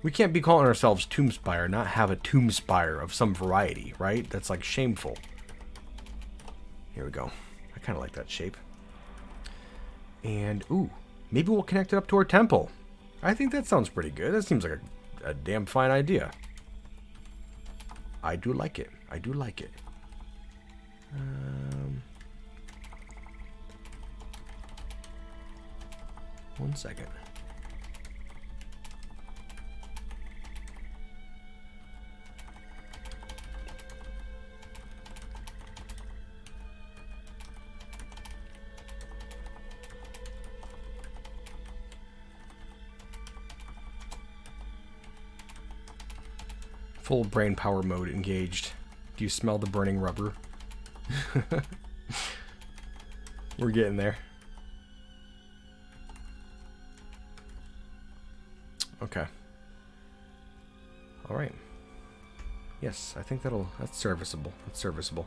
We can't be calling ourselves Tomb Spire, not have a Tomb Spire of some variety, right? That's like shameful. Here we go. I kind of like that shape. And, ooh, maybe we'll connect it up to our temple. I think that sounds pretty good. That seems like a damn fine idea. I do like it. I do like it. 1 second. Full brain power mode engaged. Do you smell the burning rubber? We're getting there. Okay. All right. Yes, I think that's serviceable. That's serviceable.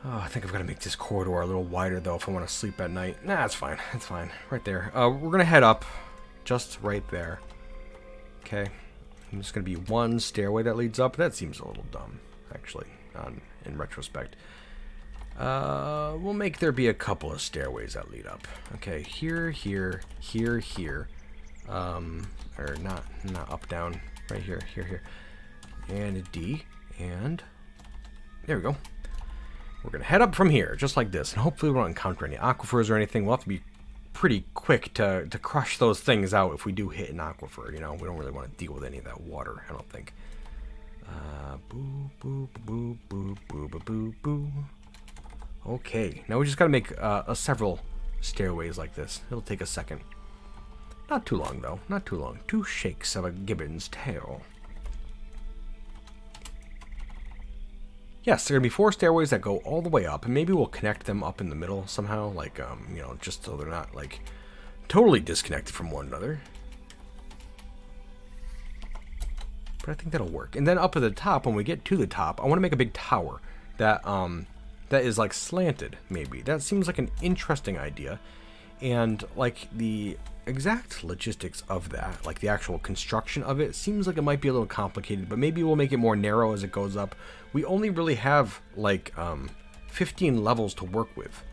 Oh, I think I've got to make this corridor a little wider, though, if I want to sleep at night. Nah, it's fine. It's fine. Right there. We're going to head up just right there. Okay. And there's going to be one stairway that leads up. That seems a little dumb, actually, in retrospect. We'll make there be a couple of stairways that lead up. Okay, here, here, here, here. Or not up, down. Right here, here, here. And a D. And there we go. We're going to head up from here, just like this, and hopefully we won't encounter any aquifers or anything. We'll have to be pretty quick to crush those things out if we do hit an aquifer, you know. We don't really want to deal with any of that water, I don't think. Boo, boo, boo, boo, boo, boo, boo, boo. Okay, now we just got to make several stairways like this. It'll take a second. Not too long, though. Not too long. 2 shakes of a gibbon's tail. Yes, there are going to be 4 stairways that go all the way up, and maybe we'll connect them up in the middle somehow, like, you know, just so they're not, like, totally disconnected from one another. But I think that'll work. And then up at the top, when we get to the top, I want to make a big tower that, that is, like, slanted, maybe. That seems like an interesting idea. And, like, the exact logistics of that, like the actual construction of it, seems like it might be a little complicated, but maybe we'll make it more narrow as it goes up. We only really have like 15 levels to work with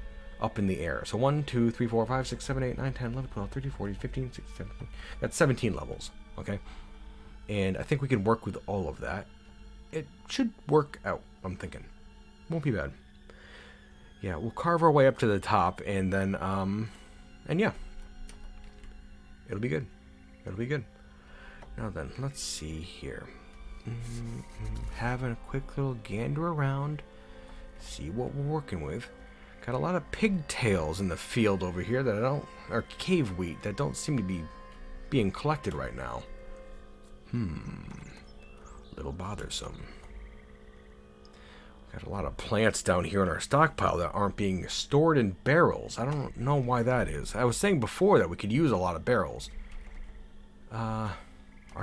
up in the air. So 1, 2, 3, 4, 5, 6, 7, 8, 9, 10, 11, 12, 13, 14, 15, 16, 17. That's 17 levels, okay? And I think we can work with all of that. It should work out, I'm thinking. Won't be bad. Yeah, we'll carve our way up to the top, and then, and yeah. It'll be good. It'll be good. Now then, let's see here. Having a quick little gander around. See what we're working with. Got a lot of pigtails in the field over here that I don't... Or cave wheat that don't seem to be being collected right now. Little bothersome. Got a lot of plants down here in our stockpile that aren't being stored in barrels. I don't know why that is. I was saying before that we could use a lot of barrels. Are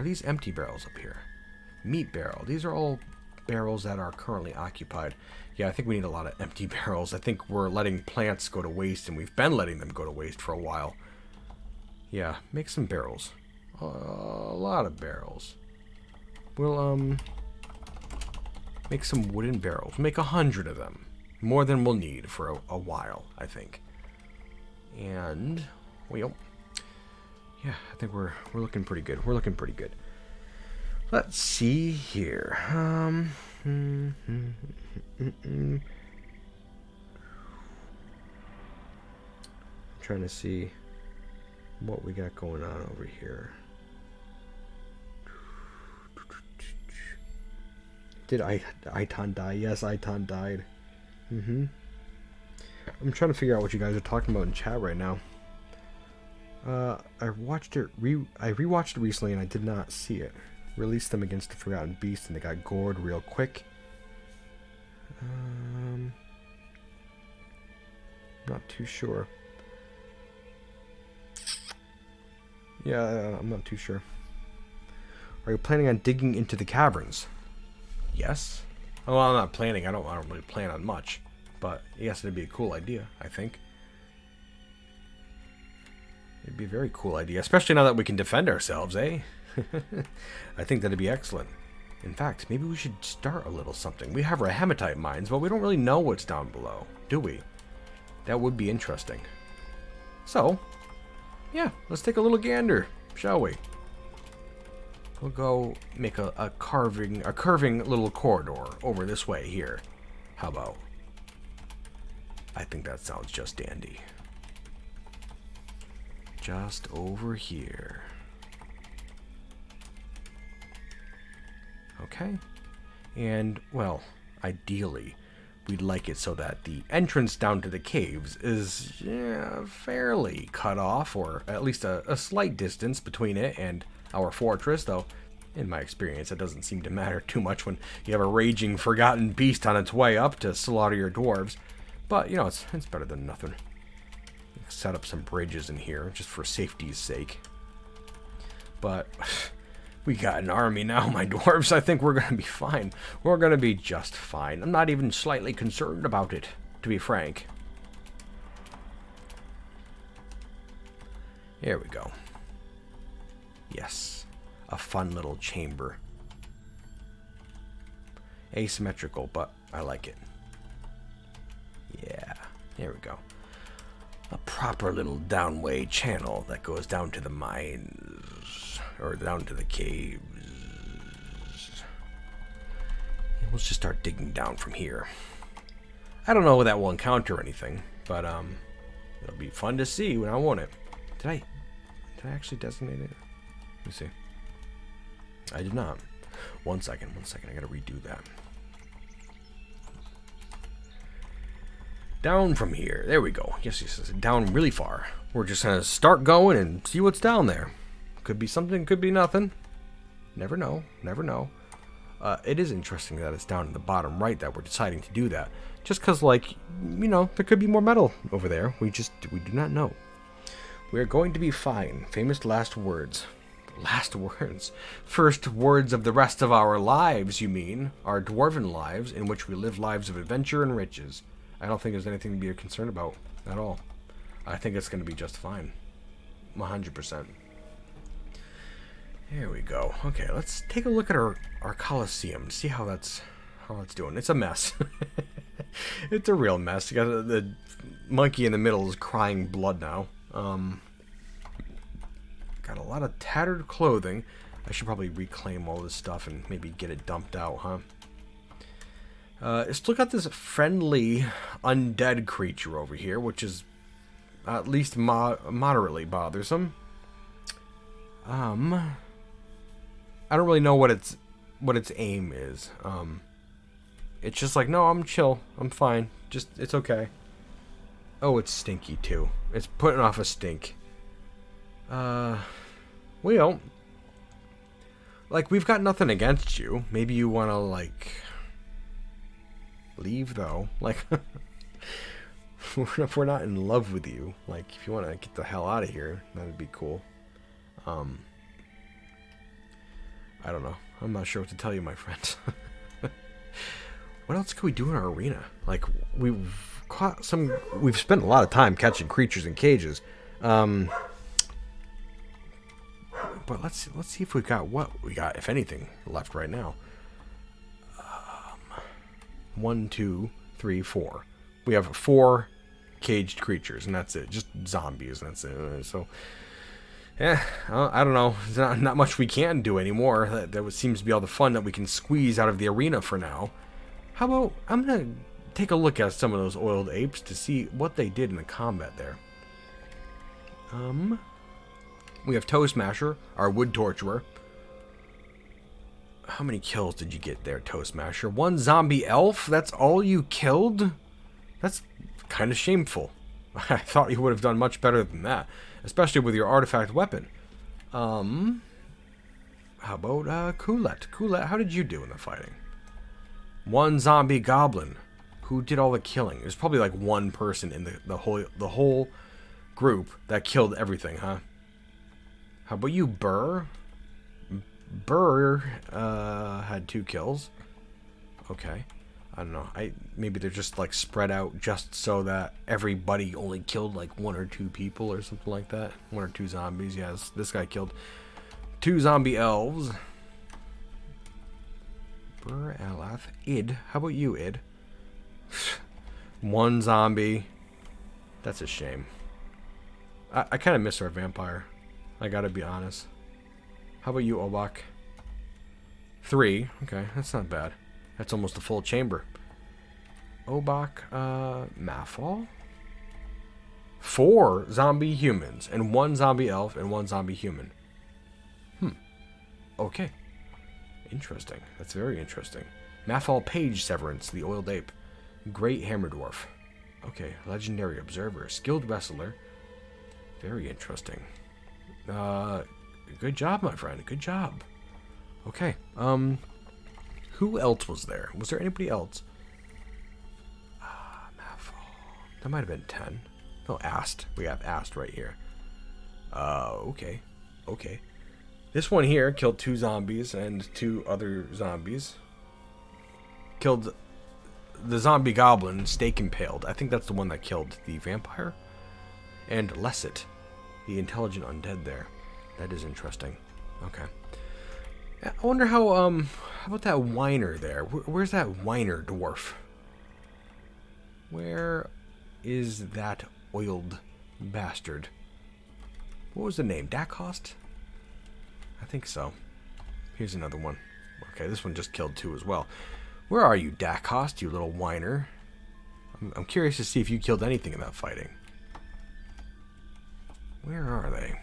these empty barrels up here? Meat barrel. These are all barrels that are currently occupied. Yeah, I think we need a lot of empty barrels. I think we're letting plants go to waste, and we've been letting them go to waste for a while. Yeah, make some barrels. A lot of barrels. We'll, make some wooden barrels. Make 100 of them. More than we'll need for a while, I think. And, well, yeah, I think we're looking pretty good. We're looking pretty good. Let's see here. Trying to see what we got going on over here. Did Iton die? Yes, Iton died. I'm trying to figure out what you guys are talking about in chat right now. I watched it. I rewatched it recently, and I did not see it. Released them against the Forgotten Beast, and they got gored real quick. Not too sure. Yeah, I'm not too sure. Are you planning on digging into the caverns? Yes. Oh, well, I'm not planning. I don't really plan on much, but yes, it'd be a cool idea, I think. It'd be a very cool idea, especially now that we can defend ourselves, eh? I think that'd be excellent. In fact, maybe we should start a little something. We have our hematite mines, but we don't really know what's down below, do we? That would be interesting. So, yeah, let's take a little gander, shall we? We'll go make a curving little corridor over this way here. How about? I think that sounds just dandy. Just over here. Okay. And, well, ideally, we'd like it so that the entrance down to the caves is fairly cut off, or at least a slight distance between it and our fortress, though in my experience it doesn't seem to matter too much when you have a raging forgotten beast on its way up to slaughter your dwarves. But, you know, it's better than nothing. Set up some bridges in here, just for safety's sake. But we got an army now, my dwarves. I think we're going to be fine. We're going to be just fine. I'm not even slightly concerned about it, to be frank. Here we go. Yes. A fun little chamber. Asymmetrical, but I like it. Yeah. Here we go. A proper little downway channel that goes down to the mines. Or down to the caves. And we'll just start digging down from here. I don't know what that will encounter or anything. But, it'll be fun to see when I want it. Did I actually designate it? Let me see. I did not. One second. I gotta redo that. Down from here. There we go. Yes, down really far. We're just gonna start going and see what's down there. Could be something, could be nothing. Never know. Never know. It is interesting that it's down in the bottom right that we're deciding to do that. Just because, like, you know, there could be more metal over there. We do not know. We're going to be fine. Famous last words. Last words. First words of the rest of our lives, you mean? Our dwarven lives, in which we live lives of adventure and riches. I don't think there's anything to be concerned about at all. I think it's going to be just fine. 100%. Here we go. Okay, let's take a look at our Colosseum. See how that's doing. It's a mess. It's a real mess. You got the monkey in the middle is crying blood now. Got a lot of tattered clothing. I should probably reclaim all this stuff and maybe get it dumped out, huh? Let's look at this friendly undead creature over here, which is at least moderately bothersome. I don't really know what its aim is. It's just like, no, I'm chill, I'm fine, it's okay. Oh, it's stinky too. It's putting off a stink. Well, like, we've got nothing against you. Maybe you want to, like, leave, though. Like, if we're not in love with you, like, if you want to get the hell out of here, that'd be cool. I don't know. I'm not sure what to tell you, my friend. What else can we do in our arena? Like, we've spent a lot of time catching creatures in cages. But let's see if we got what we got, if anything, left right now. 1, 2, 3, 4. We have 4 caged creatures, and that's it. Just zombies, and that's it. So, yeah, I don't know. There's not much we can do anymore. That seems to be all the fun that we can squeeze out of the arena for now. How about, I'm going to take a look at some of those oiled apes to see what they did in the combat there. We have Toe Smasher, our wood torturer. How many kills did you get there, Toe Smasher? 1 zombie elf? That's all you killed? That's kind of shameful. I thought you would have done much better than that, especially with your artifact weapon. How about Coolette? Coolette, how did you do in the fighting? 1 zombie goblin. Who did all the killing? There's probably like 1 person in the whole group that killed everything, huh? How about you, Burr? Burr had 2 kills. Okay. I don't know. Maybe they're just like spread out just so that everybody only killed like 1 or 2 people or something like that. 1 or 2 zombies. Yes, this guy killed 2 zombie elves. Burr, Alath, Id. How about you, Id? 1 zombie. That's a shame. I kind of miss our vampire. I gotta be honest. How about you, Obak? 3. Okay, that's not bad. That's almost a full chamber. Obak, Mafal? 4 zombie humans, and 1 zombie elf, and 1 zombie human. Okay. Interesting. That's very interesting. Mafal Page Severance, the oiled ape. Great Hammer Dwarf. Okay, Legendary Observer. Skilled Wrestler. Very interesting. Good job, my friend. Good job. Okay. Who else was there? Was there anybody else? Mafal. That might have been 10. No, Ast. We have Ast right here. Okay. Okay. This one here killed 2 zombies and 2 other zombies. Killed the zombie goblin, stake impaled. I think that's the one that killed the vampire. And Lesset, the intelligent undead there. That is interesting. Okay. I wonder how about that whiner there? Where's that whiner dwarf? Where is that oiled bastard? What was the name? Dacost? I think so. Here's another one. Okay, this one just killed 2 as well. Where are you, Dacost, you little whiner? I'm curious to see if you killed anything in that fighting. Where are they?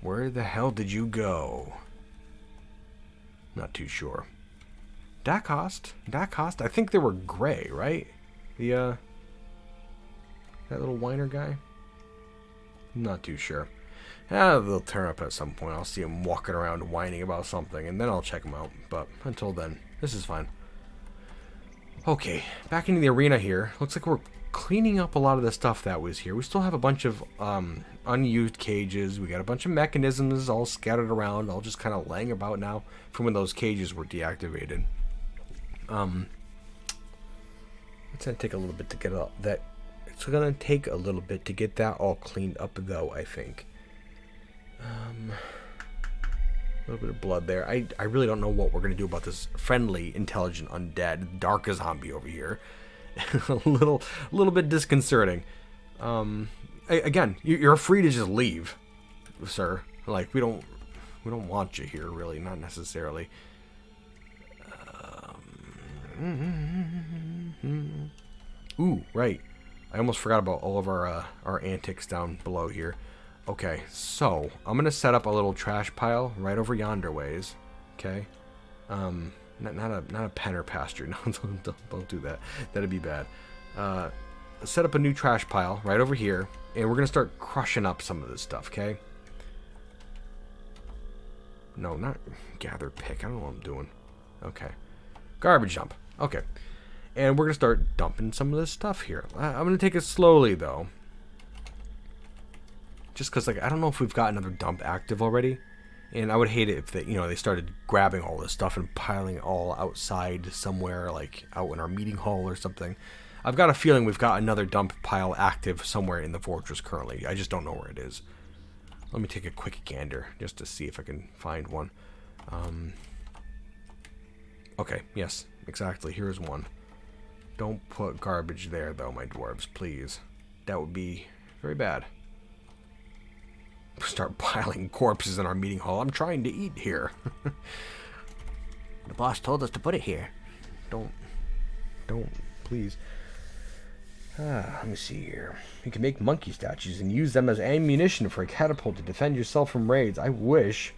Where the hell did you go? Not too sure. Dacost? I think they were gray, right? The, that little whiner guy? Not too sure. They'll turn up at some point. I'll see them walking around whining about something, and then I'll check them out. But until then, this is fine. Okay, back into the arena here. Looks like we're cleaning up a lot of the stuff that was here. We still have a bunch of unused cages. We got a bunch of mechanisms all scattered around, all just kind of laying about now from when those cages were deactivated. It's gonna take a little bit to get that. It's gonna take a little bit to get that all cleaned up, though. I think. A little bit of blood there. I really don't know what we're gonna do about this friendly, intelligent undead dark zombie over here. a little bit disconcerting. Again, you're free to just leave, sir. Like we don't want you here, really, not necessarily. Ooh, right. I almost forgot about all of our antics down below here. Okay, so I'm gonna set up a little trash pile right over yonder ways. Okay, not a pen or pasture. No, don't do that. That'd be bad. Set up a new trash pile right over here, and we're gonna start crushing up some of this stuff. Okay. No, not gather pick. I don't know what I'm doing. Okay, garbage dump. Okay, and we're gonna start dumping some of this stuff here. I'm gonna take it slowly though. Just because, like, I don't know if we've got another dump active already, and I would hate it if they started grabbing all this stuff and piling it all outside somewhere, like out in our meeting hall or something. I've got a feeling we've got another dump pile active somewhere in the fortress currently. I just don't know where it is. Let me take a quick gander just to see if I can find one. Okay, yes, exactly. Here's one. Don't put garbage there, though, my dwarves, please. That would be very bad. Start piling corpses in our meeting hall. I'm trying to eat here. The boss told us to put it here. Don't, please. Let me see here. You can make monkey statues and use them as ammunition for a catapult to defend yourself from raids. I wish.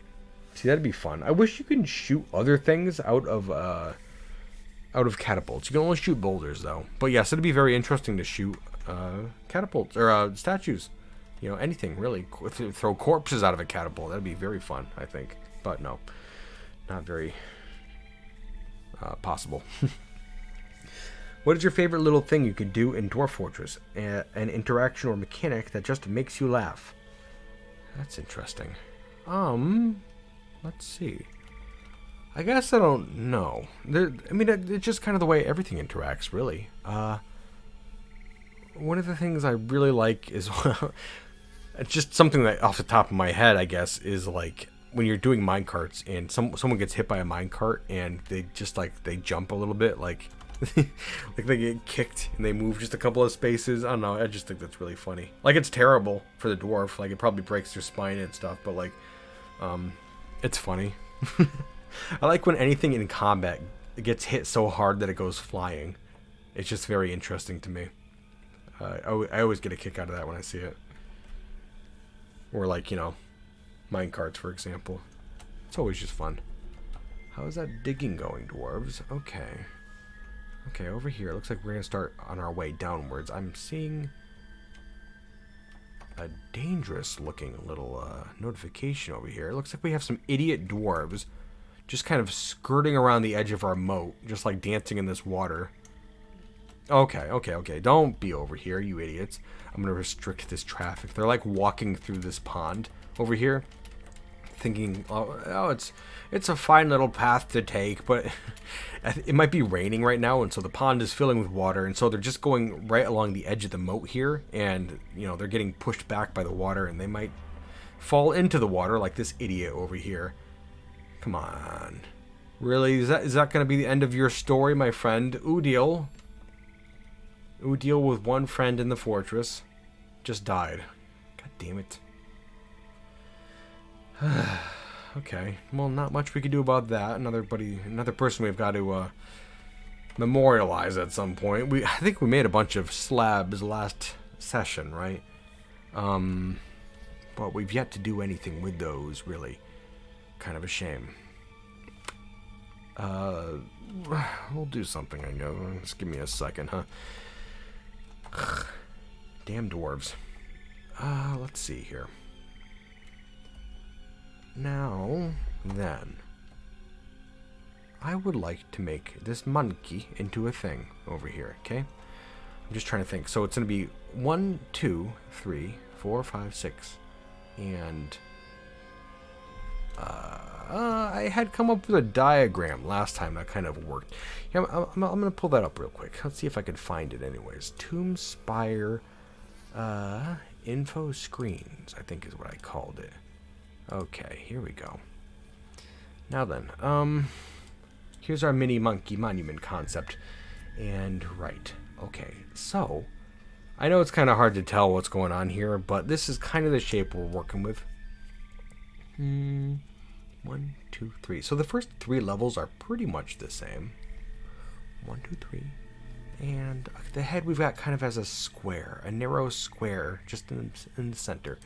See, that'd be fun. I wish you could shoot other things out of catapults. You can only shoot boulders, though. But yes, it'd be very interesting to shoot catapults or statues. You know, anything, really. Throw corpses out of a catapult. That'd be very fun, I think. But no, not very possible. What is your favorite little thing you could do in Dwarf Fortress? An interaction or mechanic that just makes you laugh. That's interesting. Let's see. I guess I don't know. It's just kind of the way everything interacts, really. One of the things I really like is... It's just something that off the top of my head, I guess, is like when you're doing minecarts and someone gets hit by a minecart and they just they jump a little bit, like like they get kicked and they move just a couple of spaces. I don't know. I just think that's really funny. Like, it's terrible for the dwarf. Like, it probably breaks their spine and stuff, but like, it's funny. I like when anything in combat gets hit so hard that it goes flying. It's just very interesting to me. I always get a kick out of that when I see it. Or like, minecarts, for example. It's always just fun. How is that digging going, dwarves? Okay. Okay, over here. It looks like we're going to start on our way downwards. I'm seeing a dangerous looking little notification over here. It looks like we have some idiot dwarves just kind of skirting around the edge of our moat, just like dancing in this water. Okay. Don't be over here, you idiots. I'm going to restrict this traffic. They're like walking through this pond over here, thinking, oh, it's a fine little path to take, but it might be raining right now, and so the pond is filling with water, and so they're just going right along the edge of the moat here, and, you know, they're getting pushed back by the water, and they might fall into the water like this idiot over here. Come on. Really? Is that going to be the end of your story, my friend? Udiel with one friend in the fortress just died. God damn it. Okay. Well, not much we could do about that. Another person we've got to memorialize at some point. I think we made a bunch of slabs last session, right? But we've yet to do anything with those, really. Kind of a shame. We'll do something, I guess. Just give me a second, huh? Damn dwarves. Let's see here. Now, then. I would like to make this monkey into a thing over here, okay? I'm just trying to think. So it's going to be 1, 2, 3, 4, 5, 6. And I had come up with a diagram last time that kind of worked. Yeah, I'm going to pull that up real quick. Let's see if I can find it anyways. Tomb Spire info screens, I think is what I called it. Okay, here we go. Now then, here's our mini monkey monument concept. And right, okay, so I know it's kind of hard to tell what's going on here, but this is kind of the shape we're working with. 1, 2, 3. So the first 3 levels are pretty much the same. 1, 2, 3. And the head we've got kind of as a square, a narrow square just in the center.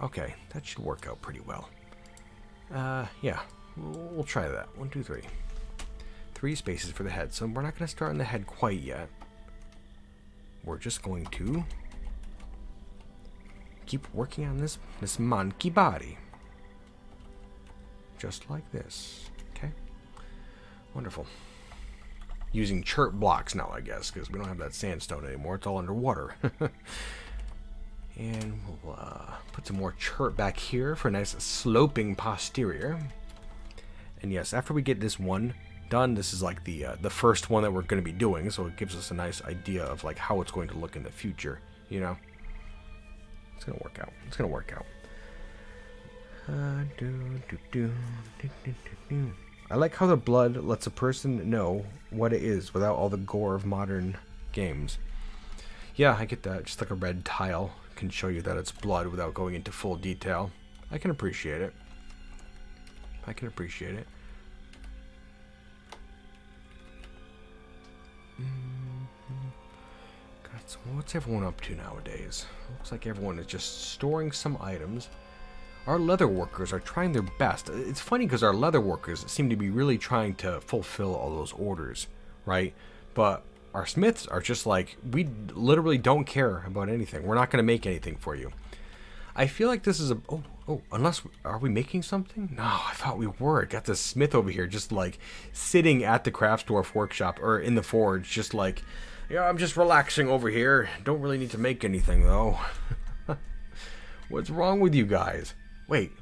Okay, that should work out pretty well. Yeah, we'll try that. 1, 2, 3. 3 spaces for the head. So we're not going to start on the head quite yet. We're just going to keep working on this monkey body. Just like this. Okay. Wonderful. Using chert blocks now, I guess, because we don't have that sandstone anymore. It's all underwater. And we'll put some more chert back here for a nice sloping posterior. And yes, after we get this one done, this is like the first one that we're going to be doing, so it gives us a nice idea of like how it's going to look in the future, you know. It's going to work out. It's going to work out. I like how the blood lets a person know what it is without all the gore of modern games. Yeah, I get that. Just like a red tile can show you that it's blood without going into full detail. I can appreciate it. I can appreciate it. God, so what's everyone up to nowadays? Looks like everyone is just storing some items. Our leather workers are trying their best. It's funny because our leather workers seem to be really trying to fulfill all those orders, right? But our smiths are just like, we literally don't care about anything. We're not going to make anything for you. I feel like this is a... unless... Are we making something? No, I thought we were. I got this smith over here just like sitting at the craftsdwarf workshop or in the forge just like, yeah, I'm just relaxing over here. Don't really need to make anything though. What's wrong with you guys? Wait.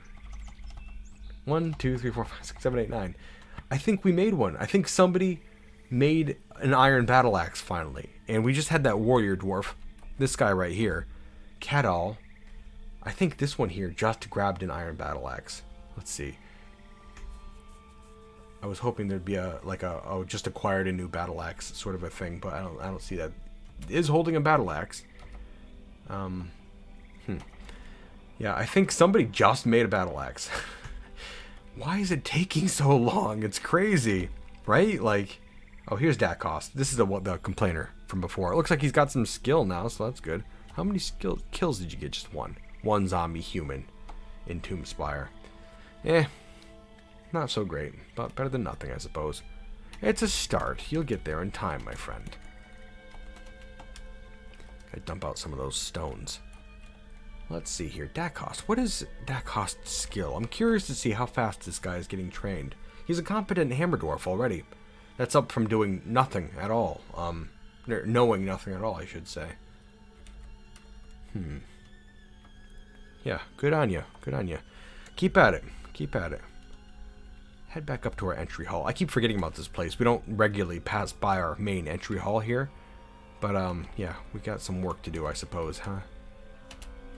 1, 2, 3, 4, 5, 6, 7, 8, 9. I think we made one. I think somebody made an iron battle axe finally. And we just had that warrior dwarf. This guy right here. Cadal. I think this one here just grabbed an iron battle axe. Let's see. I was hoping there'd be just acquired a new battle axe sort of a thing, but I don't see that. It is holding a battle axe. Yeah, I think somebody just made a battle axe. Why is it taking so long? It's crazy, right? Like, oh, here's Dakost. This is the complainer from before. It looks like he's got some skill now, so that's good. How many kills did you get? Just one. One zombie human in Tomb Spire. Not so great, but better than nothing, I suppose. It's a start. You'll get there in time, my friend. Gotta dump out some of those stones. Let's see here. Dakost. What is Dakost's skill? I'm curious to see how fast this guy is getting trained. He's a competent hammer dwarf already. That's up from doing nothing at all. Knowing nothing at all, I should say. Yeah, good on you. Good on you. Keep at it. Keep at it. Head back up to our entry hall. I keep forgetting about this place. We don't regularly pass by our main entry hall here. But, yeah, we got some work to do, I suppose, huh?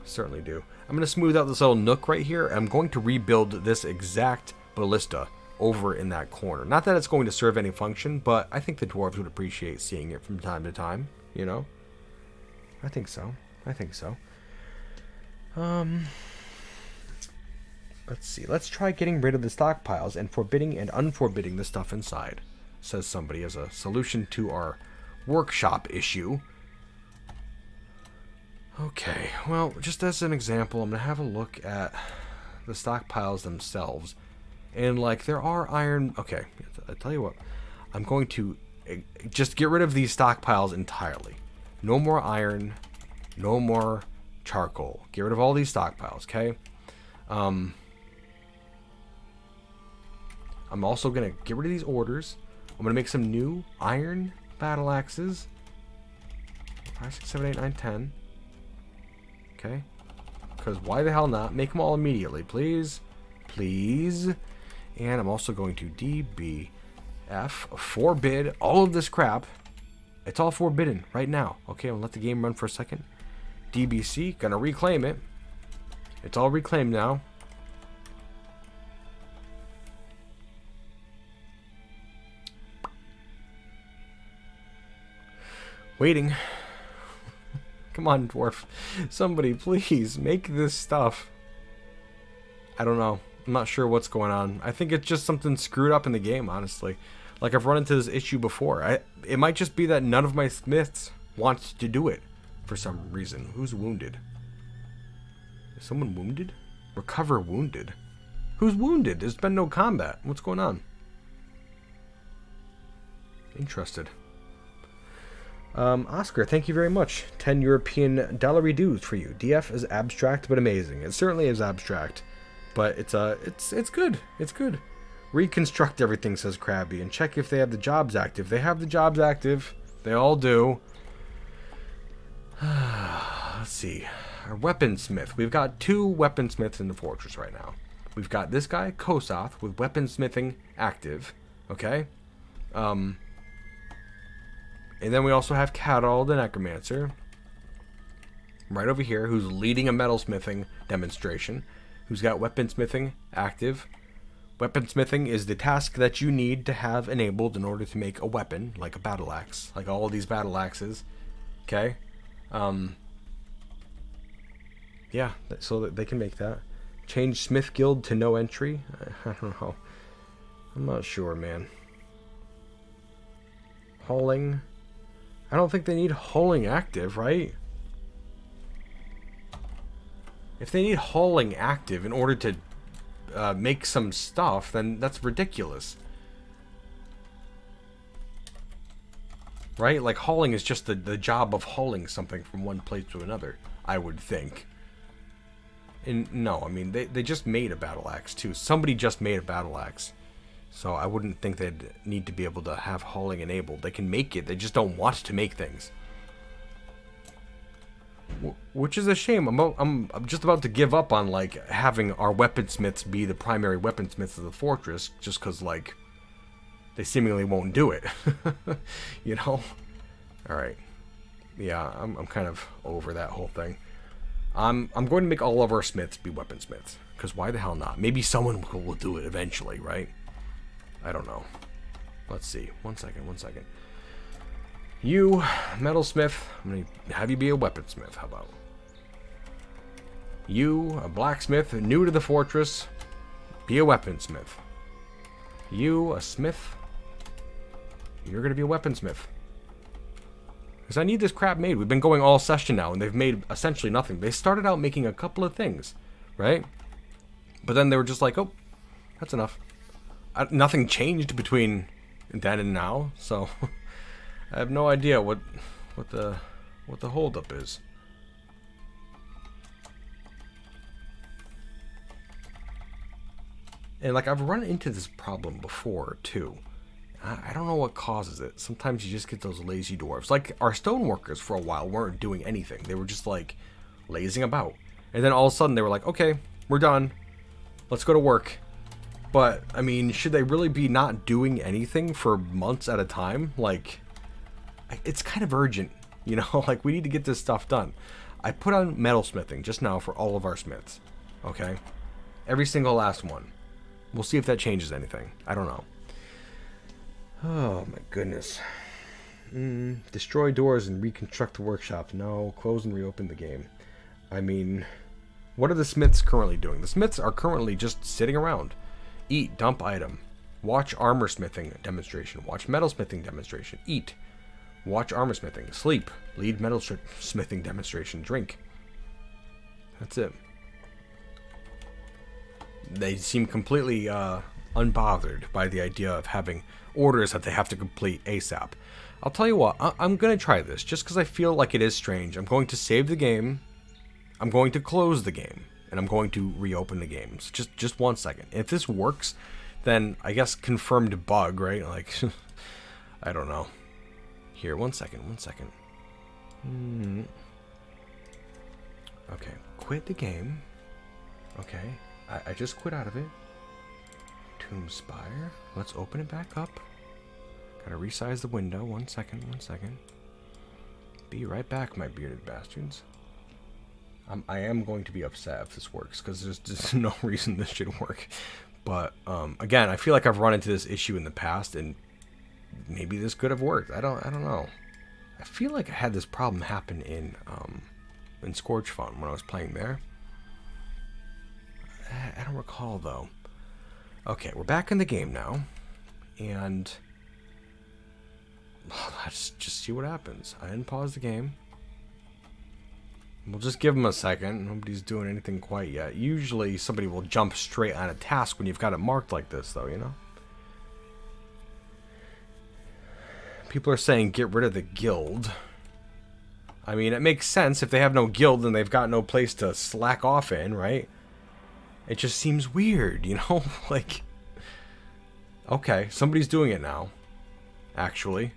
Certainly do. I'm going to smooth out this little nook right here. I'm going to rebuild this exact ballista over in that corner. Not that it's going to serve any function, but I think the dwarves would appreciate seeing it from time to time, you know? I think so. I think so. Let's see. Let's try getting rid of the stockpiles and forbidding and unforbidding the stuff inside, says somebody as a solution to our workshop issue. Okay, well, just as an example, I'm going to have a look at the stockpiles themselves. And, like, there are iron... Okay, I'll tell you what. I'm going to just get rid of these stockpiles entirely. No more iron. No more charcoal. Get rid of all these stockpiles, okay? I'm also going to get rid of these orders. I'm going to make some new iron battle axes. 5, 6, 7, 8, 9, 10. Okay. Because why the hell not? Make them all immediately, please. Please. And I'm also going to DBF, forbid all of this crap. It's all forbidden right now. Okay, I'm going to let the game run for a second. DBC, gonna reclaim it. It's all reclaimed now. Waiting. Come on, dwarf. Somebody, please, make this stuff. I don't know. I'm not sure what's going on. I think it's just something screwed up in the game, honestly. Like, I've run into this issue before. It might just be that none of my smiths want to do it for some reason. Who's wounded? Is someone wounded? Recover wounded. Who's wounded? There's been no combat. What's going on? Interested. Oscar, thank you very much. 10 European dollar dues for you. DF is abstract but amazing. It certainly is abstract, but it's good. It's good. Reconstruct everything, says Krabby, and check if they have the jobs active. They have the jobs active. They all do. Let's see. Our weaponsmith. We've got 2 weaponsmiths in the fortress right now. We've got this guy, Kosoth, with weaponsmithing active. Okay? And then we also have Cadal, the necromancer, right over here, who's leading a metalsmithing demonstration, who's got weaponsmithing active. Weaponsmithing is the task that you need to have enabled in order to make a weapon, like a battle axe, like all of these battle axes. Okay? Yeah, so that they can make that. Change Smith Guild to no entry? I don't know. I'm not sure, man. Hauling. I don't think they need hauling active, right? If they need hauling active in order to make some stuff, then that's ridiculous. Right? Like, hauling is just the job of hauling something from one place to another, I would think. And no, I mean, they just made a battle axe, too. Somebody just made a battle axe. So I wouldn't think they'd need to be able to have hauling enabled. They can make it, they just don't want to make things. Which is a shame. I'm just about to give up on, like, having our weaponsmiths be the primary weaponsmiths of the fortress, just because, like, they seemingly won't do it. You know? Alright. Yeah, I'm kind of over that whole thing. I'm going to make all of our smiths be weaponsmiths, because why the hell not? Maybe someone will do it eventually, right? I don't know. Let's see. One second. You, metalsmith, I'm going to have you be a weaponsmith. How about? You, a blacksmith, new to the fortress, be a weaponsmith. You, a smith, you're going to be a weaponsmith. Because I need this crap made. We've been going all session now, and they've made essentially nothing. They started out making a couple of things, right? But then they were just like, oh, that's enough. Nothing changed between then and now, so I have no idea what the holdup is. And like I've run into this problem before too. I don't know what causes it. Sometimes you just get those lazy dwarves. Like our stoneworkers for a while weren't doing anything. They were just like lazing about. And then all of a sudden they were like, okay, we're done. Let's go to work. But I mean, should they really be not doing anything for months at a time? Like, it's kind of urgent, you know? Like we need to get this stuff done. I put on metalsmithing just now for all of our smiths. Okay? Every single last one. We'll see if that changes anything. I don't know. Oh my goodness. Destroy doors and reconstruct the workshop. No. Close and reopen the game. I mean, what are the smiths currently doing? The smiths are currently just sitting around. Eat. Dump item. Watch armor smithing demonstration. Watch metalsmithing demonstration. Eat. Watch armor smithing. Sleep. Lead metal smithing demonstration. Drink. That's it. They seem completely unbothered by the idea of having orders that they have to complete ASAP. I'll tell you what, I'm going to try this just because I feel like it is strange. I'm going to save the game. I'm going to close the game. And I'm going to reopen the games. Just 1 second. If this works, then I guess confirmed bug, right? Like, I don't know. Here, 1 second. Okay, quit the game. Okay, I just quit out of it. Tomb Spire. Let's open it back up. Gotta resize the window. 1 second. Be right back, my bearded bastards. I am going to be upset if this works, because there's just no reason this should work. But, again, I feel like I've run into this issue in the past, and maybe this could have worked. I don't know. I feel like I had this problem happen in Scorch Fun when I was playing there. I don't recall, though. Okay, we're back in the game now, and let's just see what happens. I didn't pause the game. We'll just give them a second. Nobody's doing anything quite yet. Usually somebody will jump straight on a task when you've got it marked like this, though, you know? People are saying get rid of the guild. I mean, it makes sense. If they have no guild, then they've got no place to slack off in, right? It just seems weird, you know? Like, okay, somebody's doing it now. Actually.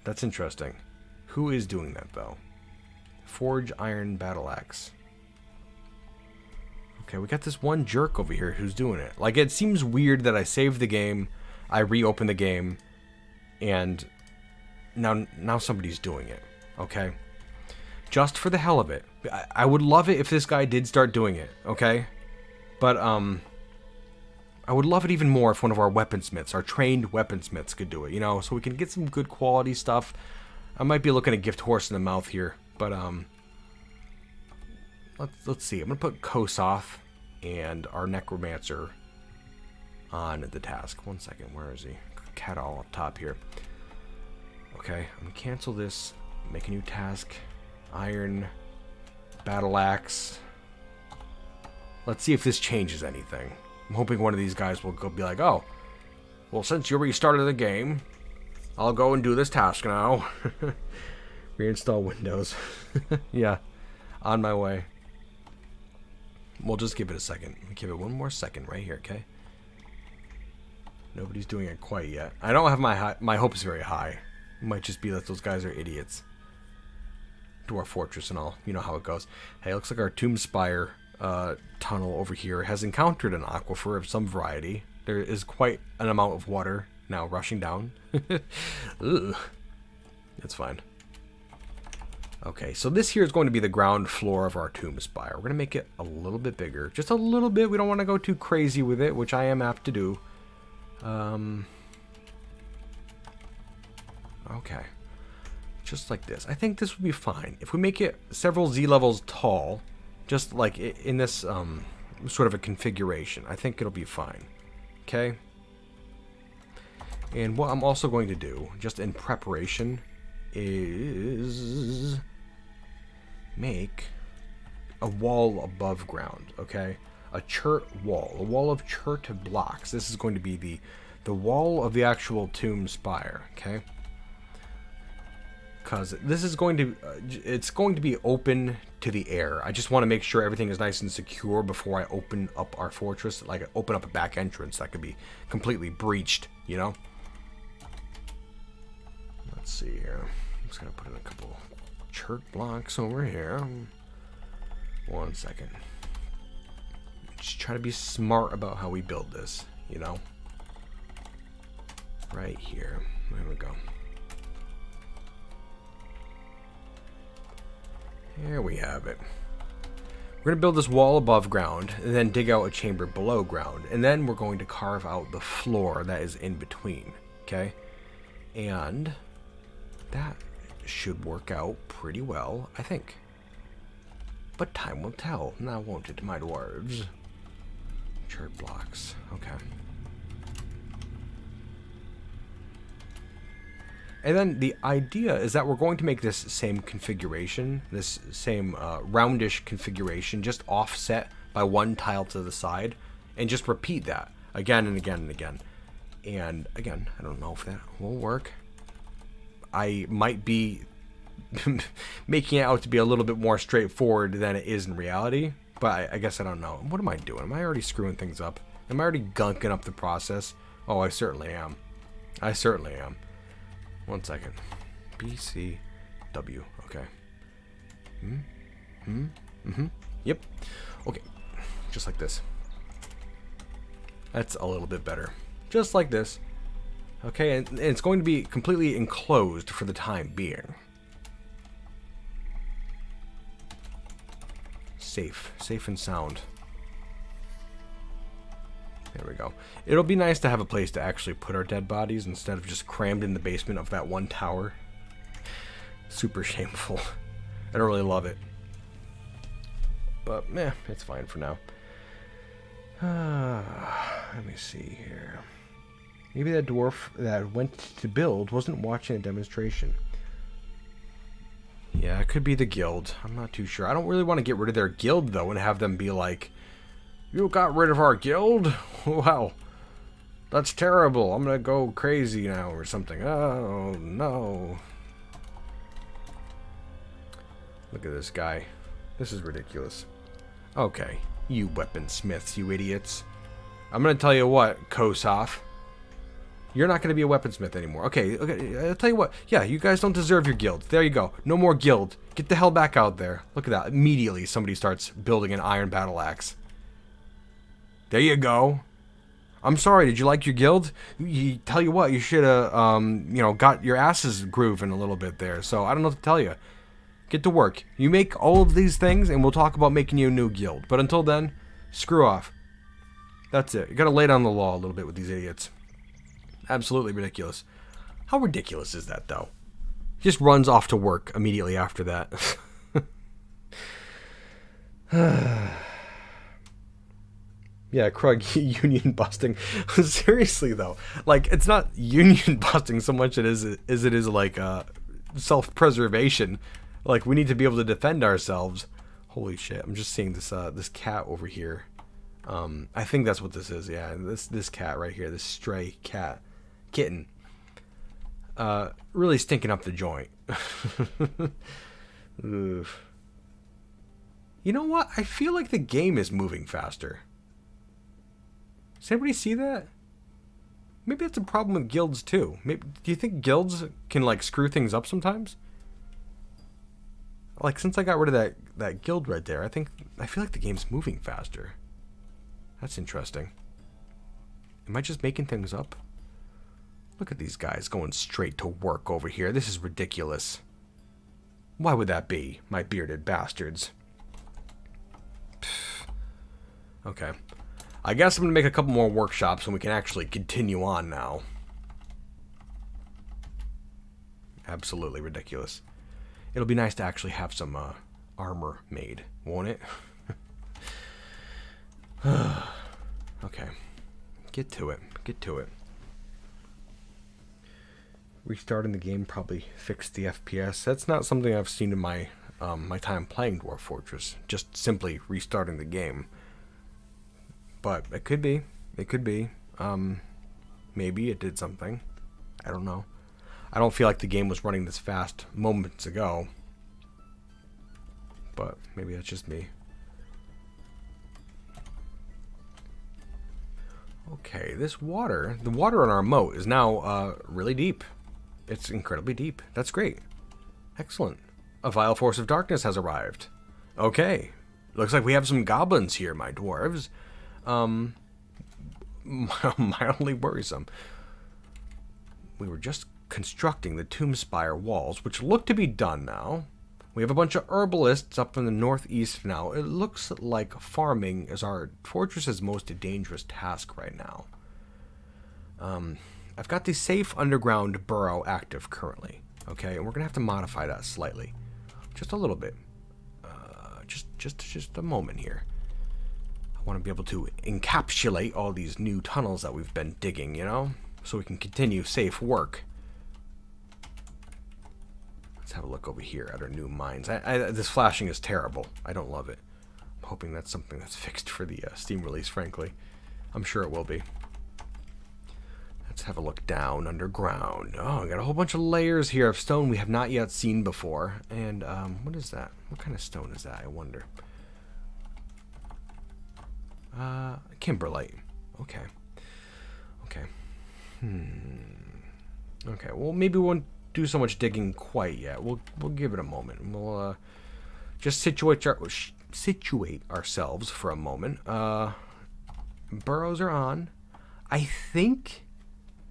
That's interesting. Who is doing that, though? Forge iron battle axe. Okay, we got this one jerk over here who's doing it. Like, it seems weird that I saved the game, I reopened the game, and now somebody's doing it. Okay? Just for the hell of it. I would love it if this guy did start doing it, okay? But, I would love it even more if one of our weaponsmiths, our trained weaponsmiths, could do it, you know? So we can get some good quality stuff. I might be looking at gift horse in the mouth here. But, let's see. I'm going to put Kosoth and our necromancer on the task. 1 second. Where is he? Cat all up top here. Okay. I'm going to cancel this. Make a new task. Iron. Battle axe. Let's see if this changes anything. I'm hoping one of these guys will go be like, oh, well, since you restarted the game, I'll go and do this task now. Reinstall Windows. Yeah, on my way. We'll just give it a second. Give it 1 more second right here, okay? Nobody's doing it quite yet. I don't have my hopes very high. It might just be that those guys are idiots. Dwarf Fortress and all. You know how it goes. Hey, looks like our Tomb Spire tunnel over here has encountered an aquifer of some variety. There is quite an amount of water now rushing down. Ugh. It's fine. Okay, so this here is going to be the ground floor of our Tomb Spire. We're going to make it a little bit bigger. Just a little bit. We don't want to go too crazy with it, which I am apt to do. Okay. Just like this. I think this would be fine. If we make it several Z levels tall, just like in this sort of a configuration, I think it'll be fine. Okay? And what I'm also going to do, just in preparation, is make a wall above ground, okay? A chert wall, a wall of chert blocks. This is going to be the wall of the actual Tomb Spire, okay? because this is going to, it's going to be open to the air. I just want to make sure everything is nice and secure before I open up our fortress, like open up a back entrance that could be completely breached, you know? Let's see here. I'm just going to put in a couple church blocks over here. 1 second. Just try to be smart about how we build this, you know? Right here. There we go. Here we have it. We're going to build this wall above ground, and then dig out a chamber below ground, and then we're going to carve out the floor that is in between, okay? And that should work out pretty well, I think. But time will tell, now won't it, my dwarves? Chart blocks, okay. And then the idea is that we're going to make this same configuration, this same roundish configuration, just offset by one tile to the side, and just repeat that again and again and again. And again, I don't know if that will work. I might be making it out to be a little bit more straightforward than it is in reality, but I guess I don't know. What am I doing? Am I already screwing things up? Am I already gunking up the process? Oh, I certainly am. I certainly am. 1 second. BCW. Okay. Yep. Okay. Just like this. That's a little bit better. Just like this. Okay, and it's going to be completely enclosed for the time being. Safe. Safe and sound. There we go. It'll be nice to have a place to actually put our dead bodies instead of just crammed in the basement of that one tower. Super shameful. I don't really love it. But, meh, it's fine for now. Let me see here. Maybe that dwarf that went to build wasn't watching a demonstration. Yeah, it could be the guild. I'm not too sure. I don't really want to get rid of their guild, though, and have them be like, "You got rid of our guild? Wow, that's terrible. I'm gonna go crazy now," or something. Oh, no. Look at this guy. This is ridiculous. Okay, you weaponsmiths, you idiots. I'm gonna tell you what, Kosov. You're not going to be a weaponsmith anymore. Okay, I'll tell you what. Yeah, you guys don't deserve your guild. There you go. No more guild. Get the hell back out there. Look at that. Immediately, somebody starts building an iron battle axe. There you go. I'm sorry, did you like your guild? Tell you what, you should have, you know, got your asses grooving a little bit there. So, I don't know what to tell you. Get to work. You make all of these things, and we'll talk about making you a new guild. But until then, screw off. That's it. You gotta lay down the law a little bit with these idiots. Absolutely ridiculous. How ridiculous is that, though? He just runs off to work immediately after that. Yeah, Krug, union busting. Seriously, though. Like, it's not union busting so much as it is like self-preservation. Like, we need to be able to defend ourselves. Holy shit, I'm just seeing this this cat over here. I think that's what this is, yeah. This cat right here, this stray cat. Kitten. Really stinking up the joint. Oof. You know what? I feel like the game is moving faster. Does anybody see that? Maybe that's a problem with guilds too. Maybe, do you think guilds can like screw things up sometimes? Like since I got rid of that guild right there, I feel like the game's moving faster. That's interesting. Am I just making things up? Look at these guys going straight to work over here. This is ridiculous. Why would that be, my bearded bastards? Pfft. Okay. I guess I'm going to make a couple more workshops and we can actually continue on now. Absolutely ridiculous. It'll be nice to actually have some armor made, won't it? Okay. Get to it. Get to it. Restarting the game probably fixed the FPS. That's not something I've seen in my my time playing Dwarf Fortress. Just simply restarting the game. But it could be. It could be. Maybe it did something. I don't know. I don't feel like the game was running this fast moments ago. But maybe that's just me. Okay, this water, the water on our moat is now really deep. It's incredibly deep. That's great. Excellent. A vile force of darkness has arrived. Okay. Looks like we have some goblins here, my dwarves. Mildly worrisome. We were just constructing the Tomb Spire walls, which look to be done now. We have a bunch of herbalists up in the northeast now. It looks like farming is our fortress's most dangerous task right now. I've got the safe underground burrow active currently. Okay, and we're going to have to modify that slightly. Just a little bit. Just a moment here. I want to be able to encapsulate all these new tunnels that we've been digging, you know? So we can continue safe work. Let's have a look over here at our new mines. This flashing is terrible. I don't love it. I'm hoping that's something that's fixed for the Steam release, frankly. I'm sure it will be. Let's have a look down underground. Oh, I got a whole bunch of layers here of stone we have not yet seen before. And, what is that? What kind of stone is that, I wonder? Kimberlite. Okay. Okay. Okay, well, maybe we won't do so much digging quite yet. We'll give it a moment. We'll just situate ourselves for a moment. Burrows are on. I think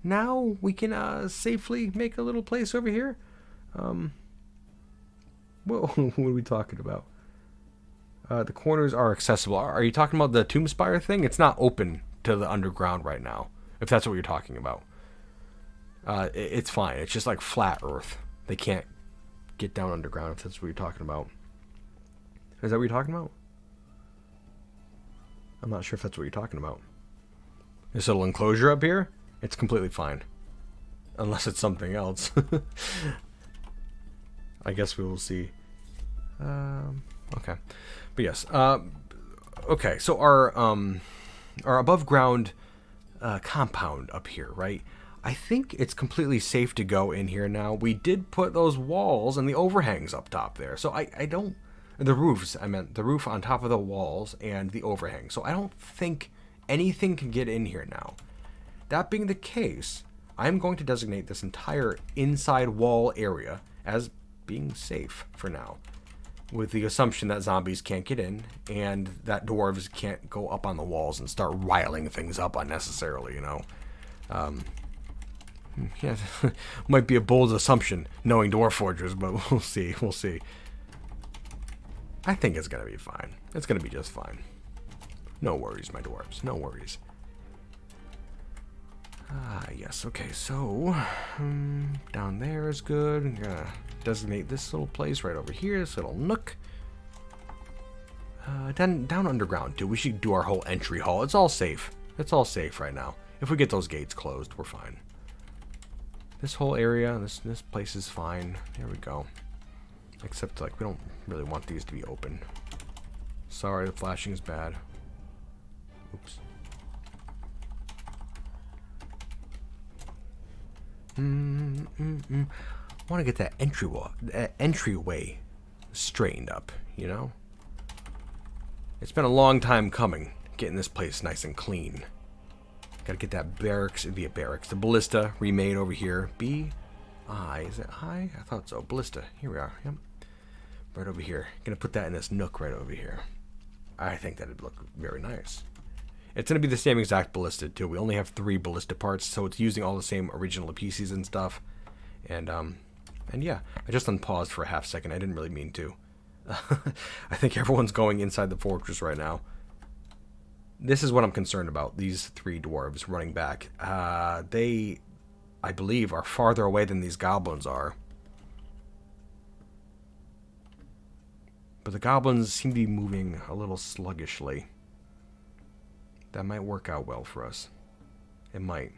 now we can safely make a little place over here. What are we talking about? The corners are accessible. Are you talking about the Tomb Spire thing? It's not open to the underground right now, if that's what you're talking about. It's fine. It's just like flat earth. They can't get down underground, if that's what you're talking about. Is that what you're talking about? I'm not sure if that's what you're talking about. This little enclosure up here, it's completely fine. Unless it's something else. I guess we will see. Okay. But yes. Okay, so our above ground compound up here, right? I think it's completely safe to go in here now. We did put those walls and the overhangs up top there. So I don't... The roofs, I meant. The roof on top of the walls and the overhang. So I don't think anything can get in here now. That being the case, I'm going to designate this entire inside wall area as being safe for now. With the assumption that zombies can't get in and that dwarves can't go up on the walls and start riling things up unnecessarily, you know. Yeah, might be a bold assumption knowing dwarf forgers, but we'll see. We'll see. I think it's going to be fine. It's going to be just fine. No worries, my dwarves. No worries. Yes. Okay, so down there is good. I'm going to designate this little place right over here, this little nook. Down underground, too. We should do our whole entry hall. It's all safe. It's all safe right now. If we get those gates closed, we're fine. This whole area, this place is fine. There we go. Except, like, we don't really want these to be open. Sorry, the flashing is bad. Oops. I want to get that entryway straightened up, you know? It's been a long time coming, getting this place nice and clean. Gotta get that barracks, it'd be a barracks. The ballista remade over here. B-I, is it I? I thought so. Ballista, here we are, yep. Right over here. Gonna put that in this nook right over here. I think that'd look very nice. It's gonna be the same exact ballista too. We only have 3 ballista parts, so it's using all the same original pieces and stuff. And yeah, I just unpaused for a half second. I didn't really mean to. I think everyone's going inside the fortress right now. This is what I'm concerned about. These 3 dwarves running back. They, I believe, are farther away than these goblins are. But the goblins seem to be moving a little sluggishly. That might work out well for us. It might.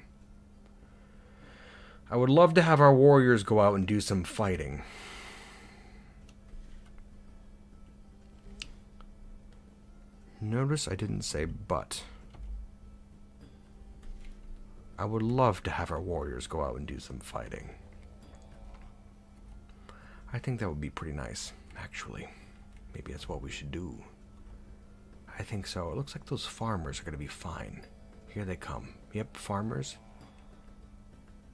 I would love to have our warriors go out and do some fighting. Notice I didn't say but. I would love to have our warriors go out and do some fighting. I think that would be pretty nice, actually. Maybe that's what we should do. I think so. It looks like those farmers are going to be fine. Here they come. Yep, farmers.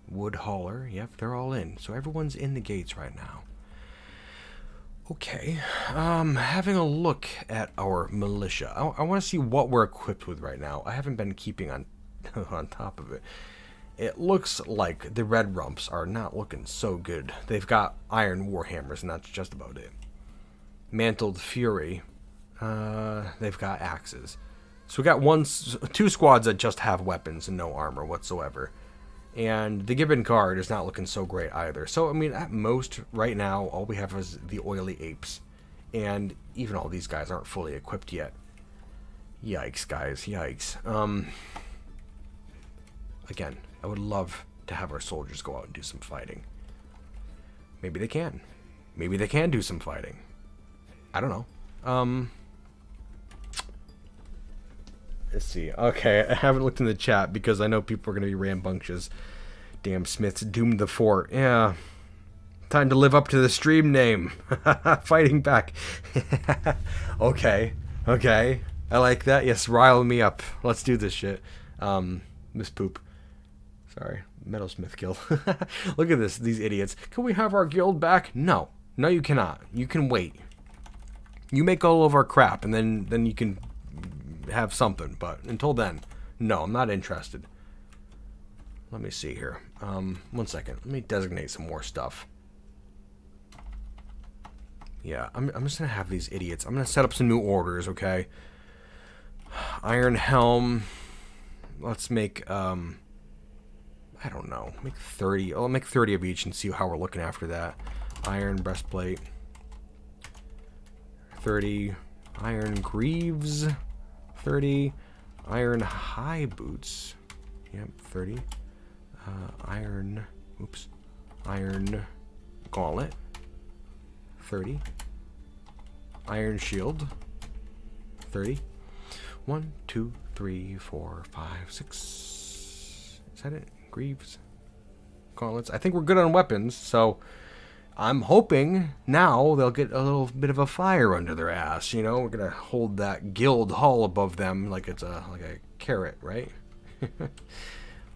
Wood hauler. Yep, they're all in. So everyone's in the gates right now. Okay. Having a look at our militia. I want to see what we're equipped with right now. I haven't been keeping on on top of it. It looks like the red rumps are not looking so good. They've got iron warhammers, and that's just about it. Mantled fury. They've got axes. So we got two squads that just have weapons and no armor whatsoever. And the Gibbon Guard is not looking so great either. So, I mean, at most, right now, all we have is the oily apes. And even all these guys aren't fully equipped yet. Yikes, guys. Yikes. Again, I would love to have our soldiers go out and do some fighting. Maybe they can. Maybe they can do some fighting. I don't know. Let's see. Okay, I haven't looked in the chat because I know people are going to be rambunctious. Damn Smiths doomed the fort. Yeah. Time to live up to the stream name. Fighting back. Okay. Okay. I like that. Yes, rile me up. Let's do this shit. Miss Poop. Sorry. Metalsmith Guild. Look at this. These idiots. Can we have our guild back? No. No, you cannot. You can wait. You make all of our crap, and then you can have something, but until then, no, I'm not interested. Let me see here. 1 second. Let me designate some more stuff. Yeah, I'm just gonna have these idiots. I'm gonna set up some new orders, okay? Iron Helm. Let's make I don't know, make 30. I'll make 30 of each and see how we're looking after that. Iron breastplate. 30 iron greaves. 30 iron high boots. Yep, 30 iron gauntlet. 30 iron shield. 30. 1 2 3 4 5 6. Is that it? Greaves, gauntlets. I think we're good on weapons, so I'm hoping now they'll get a little bit of a fire under their ass. You know, we're gonna hold that guild hall above them like it's a carrot, right?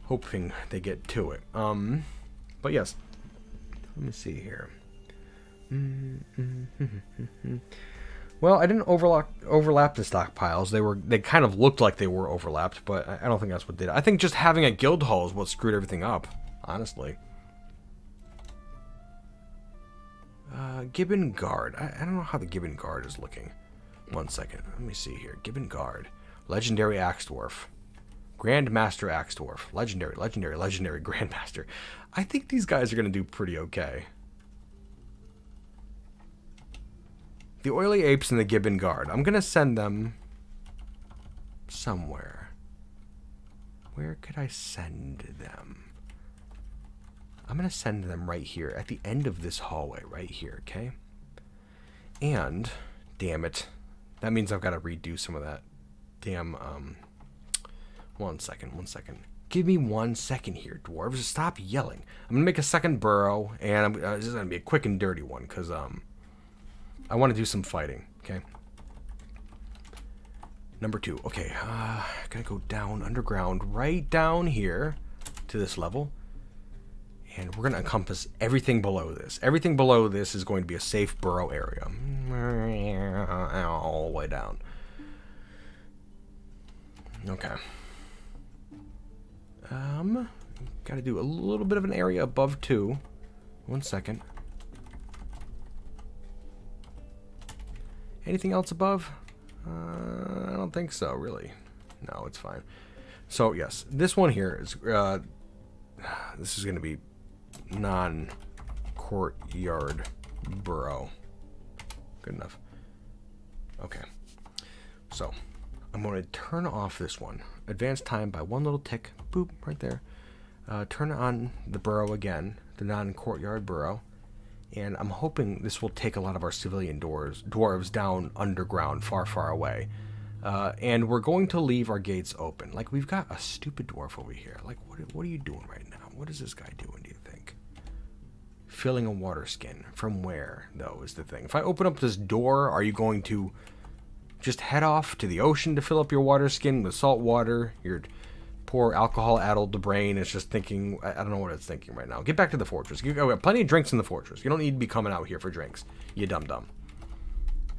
Hoping they get to it. But yes, let me see here. Well, I didn't overlap the stockpiles. They kind of looked like they were overlapped, but I don't think that's what did it. I think just having a guild hall is what screwed everything up, honestly. Gibbon Guard. I don't know how the Gibbon Guard is looking. 1 second. Let me see here. Gibbon Guard. Legendary Axe Dwarf. Grandmaster Axe Dwarf. Legendary Grandmaster. I think these guys are going to do pretty okay. The Oily Apes and the Gibbon Guard. I'm going to send them somewhere. Where could I send them? I'm going to send them right here at the end of this hallway right here, okay? And, damn it, that means I've got to redo some of that damn, 1 second. Give me 1 second here, dwarves. Stop yelling. I'm going to make a second burrow, and this is going to be a quick and dirty one, because, I want to do some fighting, okay? Number 2, okay, gotta go down underground, right down here to this level. And we're going to encompass everything below this. Everything below this is going to be a safe burrow area. All the way down. Okay. Got to do a little bit of an area above 2. 1 second. Anything else above? I don't think so, really. No, it's fine. So, yes, this one here is... this is going to be non-courtyard burrow. Good enough. Okay. So, I'm going to turn off this one. Advance time by 1 little tick. Boop, right there. Turn on the burrow again, the non-courtyard burrow. And I'm hoping this will take a lot of our civilian dwarves down underground, far, far away. And we're going to leave our gates open. Like, we've got a stupid dwarf over here. Like, what are you doing right now? What is this guy doing, do you think? Filling a water skin. From where, though, is the thing. If I open up this door, are you going to just head off to the ocean to fill up your water skin with salt water? Your poor alcohol-addled brain is just thinking, I don't know what it's thinking right now. Get back to the fortress. We got plenty of drinks in the fortress. You don't need to be coming out here for drinks, you dum-dum.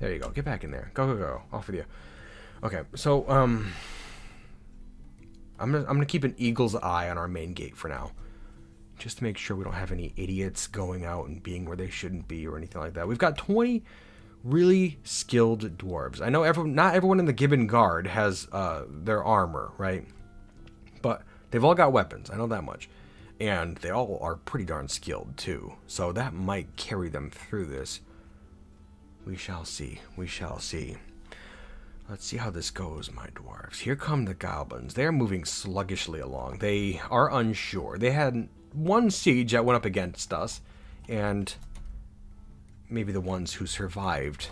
There you go. Get back in there. Go, go, go. Off with you. Okay, so, I'm gonna keep an eagle's eye on our main gate for now. Just to make sure we don't have any idiots going out and being where they shouldn't be or anything like that. We've got 20 really skilled dwarves. I know not everyone in the Gibbon Guard has their armor, right? But they've all got weapons. I know that much. And they all are pretty darn skilled, too. So that might carry them through this. We shall see. We shall see. Let's see how this goes, my dwarves. Here come the goblins. They're moving sluggishly along. They are unsure. They had one siege that went up against us, and maybe the ones who survived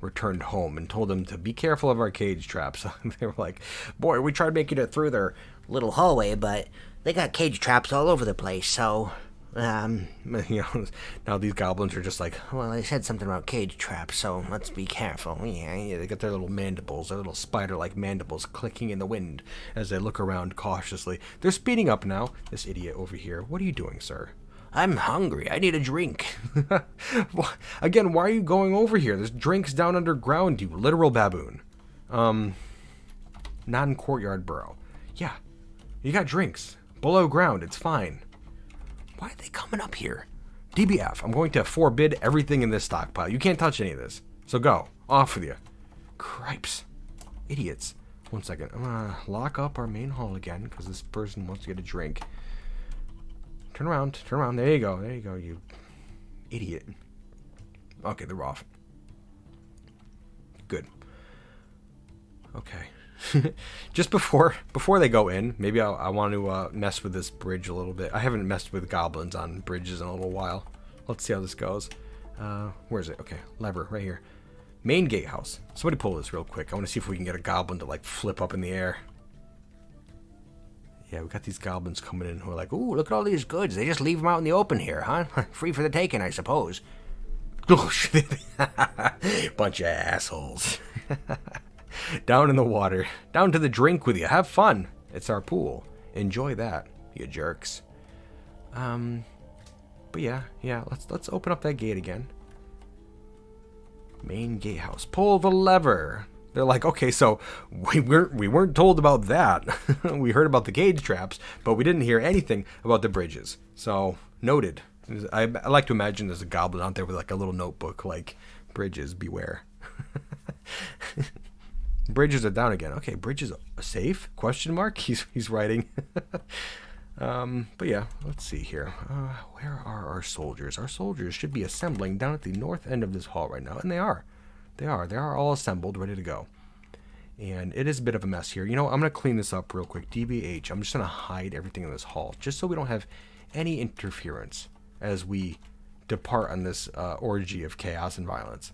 returned home and told them to be careful of our cage traps. They were like, boy, we tried making it through their little hallway, but they got cage traps all over the place, so you know, now these goblins are just like, well, they said something about cage traps, so let's be careful. Yeah, they got their little mandibles, their little spider-like mandibles clicking in the wind as they look around cautiously. They're speeding up now. This idiot over here. What are you doing, sir? I'm hungry. I need a drink. Again, why are you going over here? There's drinks down underground, you literal baboon. Not in Courtyard Burrow. Yeah, you got drinks. Below ground, it's fine. Why are they coming up here? DBF, I'm going to forbid everything in this stockpile. You can't touch any of this. So go. Off with you. Cripes. Idiots. 1 second. I'm going to lock up our main hall again because this person wants to get a drink. Turn around. Turn around. There you go. There you go, you idiot. Okay, they're off. Good. Okay. Just before they go in, maybe I want to mess with this bridge a little bit. I haven't messed with goblins on bridges in a little while. Let's see how this goes. Where is it? Okay, lever right here. Main gatehouse. Somebody pull this real quick. I want to see if we can get a goblin to like flip up in the air. Yeah, we got these goblins coming in who are like, ooh, look at all these goods. They just leave them out in the open here, huh? Free for the taking, I suppose. Bunch of assholes. Down in the water. Down to the drink with you. Have fun. It's our pool. Enjoy that, you jerks. But yeah, let's open up that gate again. Main gatehouse. Pull the lever. They're like, okay, so we weren't told about that. We heard about the cage traps, but we didn't hear anything about the bridges. So, noted. I like to imagine there's a goblin out there with like a little notebook like, bridges, beware. Bridges are down again. Okay, bridges are safe? Question mark? He's writing. But yeah, let's see here. Where are our soldiers? Our soldiers should be assembling down at the north end of this hall right now, and they are. They are all assembled, ready to go. And it is a bit of a mess here. You know, I'm going to clean this up real quick. DBH, I'm just going to hide everything in this hall, just so we don't have any interference as we depart on this orgy of chaos and violence.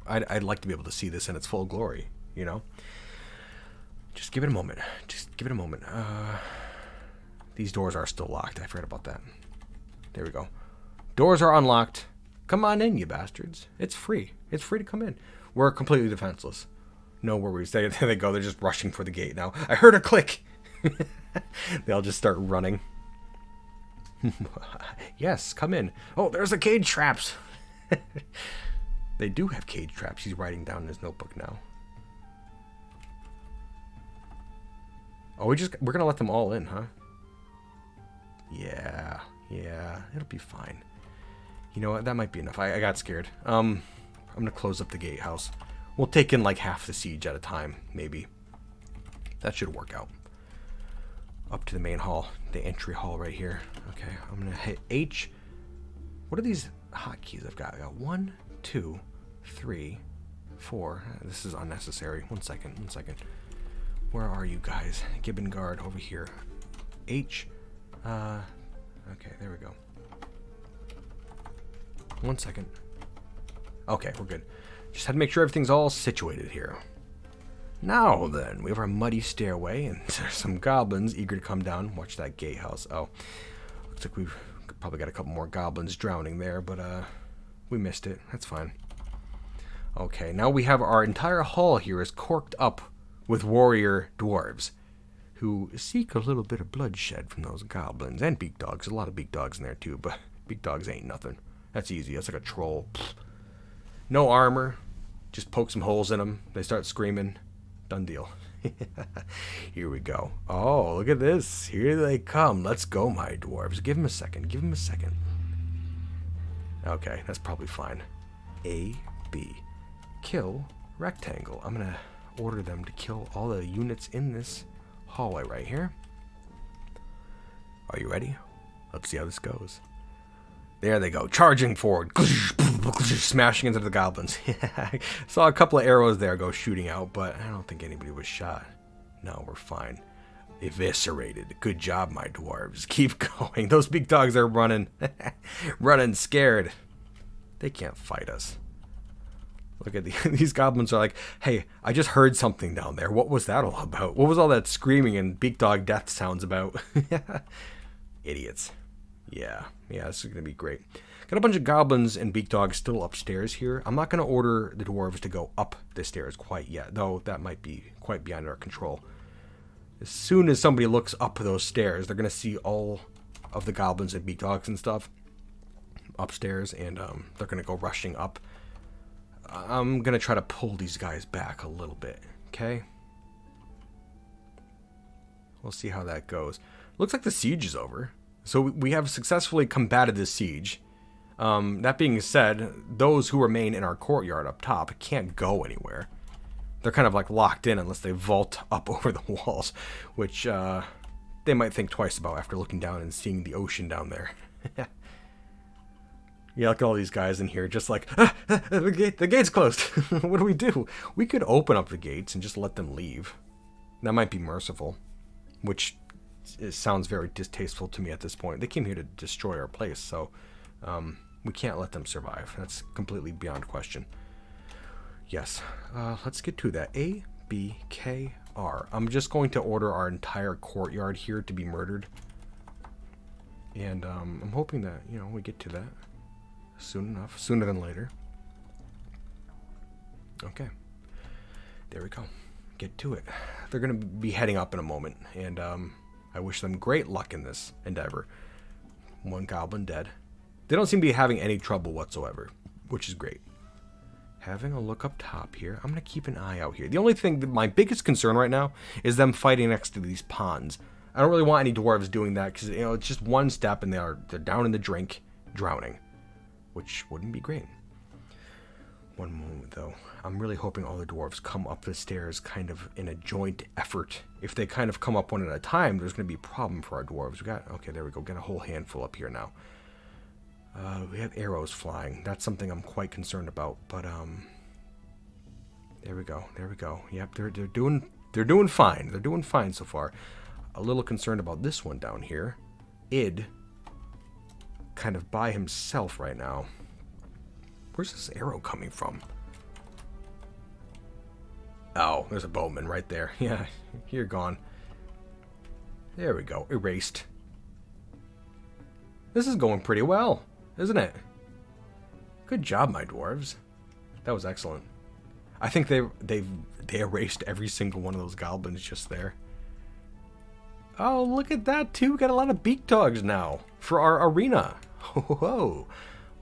I'd like to be able to see this in its full glory, you know? Just give it a moment. Just give it a moment. These doors are still locked. I forgot about that. There we go. Doors are unlocked. Come on in, you bastards. It's free. It's free to come in. We're completely defenseless. No worries. There they go. They're just rushing for the gate now. I heard a click. They all just start running. Yes, come in. Oh, there's the cage traps. They do have cage traps. He's writing down in his notebook now. Oh, we're gonna let them all in, huh? Yeah, it'll be fine. You know what? That might be enough. I got scared. I'm gonna close up the gatehouse. We'll take in like half the siege at a time, maybe. That should work out. Up to the main hall, the entry hall right here. Okay, I'm gonna hit H. What are these hotkeys I've got? I got 1, 2, 3, 4. This is unnecessary. 1 second. Where are you guys? Gibbon Guard over here. H. Okay, there we go. 1 second. Okay, we're good. Just had to make sure everything's all situated here. Now then, we have our muddy stairway, and there's some goblins eager to come down. Watch that gatehouse. Oh, looks like we've Probably got a couple more goblins drowning there, but we missed it. That's fine. Okay, now we have our entire hall here is corked up with warrior dwarves who seek a little bit of bloodshed from those goblins and beak dogs. A lot of beak dogs in there too, but beak dogs ain't nothing. That's easy. That's like a troll. Pfft. No armor. Just poke some holes in them. They start screaming. Done deal. Here we go. Oh, look at this. Here they come. Let's go, my dwarves. Give them a second. Give them a second. Okay, that's probably fine. A, B. Kill rectangle. I'm going to order them to kill all the units in this hallway right here. Are you ready? Let's see how this goes. There they go. Charging forward. Smashing into the goblins. Saw a couple of arrows there go shooting out, but I don't think anybody was shot. No, we're fine. Eviscerated. Good job, my dwarves. Keep going. Those big dogs are running. Running scared. They can't fight us. Look at these goblins are like, hey, I just heard something down there. What was that all about? What was all that screaming and big dog death sounds about? Idiots. Yeah, this is going to be great. Got a bunch of goblins and beak dogs still upstairs here. I'm not going to order the dwarves to go up the stairs quite yet, though that might be quite beyond our control. As soon as somebody looks up those stairs, they're going to see all of the goblins and beak dogs and stuff upstairs, and they're going to go rushing up. I'm going to try to pull these guys back a little bit, okay? We'll see how that goes. Looks like the siege is over. So we have successfully combated this siege. That being said, those who remain in our courtyard up top can't go anywhere. They're kind of like locked in unless they vault up over the walls, which they might think twice about after looking down and seeing the ocean down there. Yeah, look at all these guys in here just like, the gate's closed. What do we do? We could open up the gates and just let them leave. That might be merciful, which it sounds very distasteful to me at this point. They came here to destroy our place, so we can't let them survive. That's completely beyond question. Yes, let's get to that. A, B, K, R. I'm just going to order our entire courtyard here to be murdered. And I'm hoping that, we get to that soon enough. Sooner than later. Okay. There we go. Get to it. They're going to be heading up in a moment, and I wish them great luck in this endeavor. One goblin dead. They don't seem to be having any trouble whatsoever, which is great. Having a look up top here. I'm going to keep an eye out here. The only thing, my biggest concern right now is them fighting next to these ponds. I don't really want any dwarves doing that because, it's just one step and they're down in the drink, drowning, which wouldn't be great. One moment, though. I'm really hoping all the dwarves come up the stairs kind of in a joint effort. If they kind of come up one at a time, there's going to be a problem for our dwarves. Okay, there we go. Got a whole handful up here now. We have arrows flying. That's something I'm quite concerned about. But there we go. There we go. Yep, they're doing fine. They're doing fine so far. A little concerned about this one down here. Id, kind of by himself right now. Where's this arrow coming from? Oh, there's a bowman right there. Yeah, you're gone. There we go. Erased. This is going pretty well, isn't it? Good job, my dwarves. That was excellent. I think they erased every single one of those goblins just there. Oh, look at that, too. We got a lot of beak dogs now for our arena. Whoa.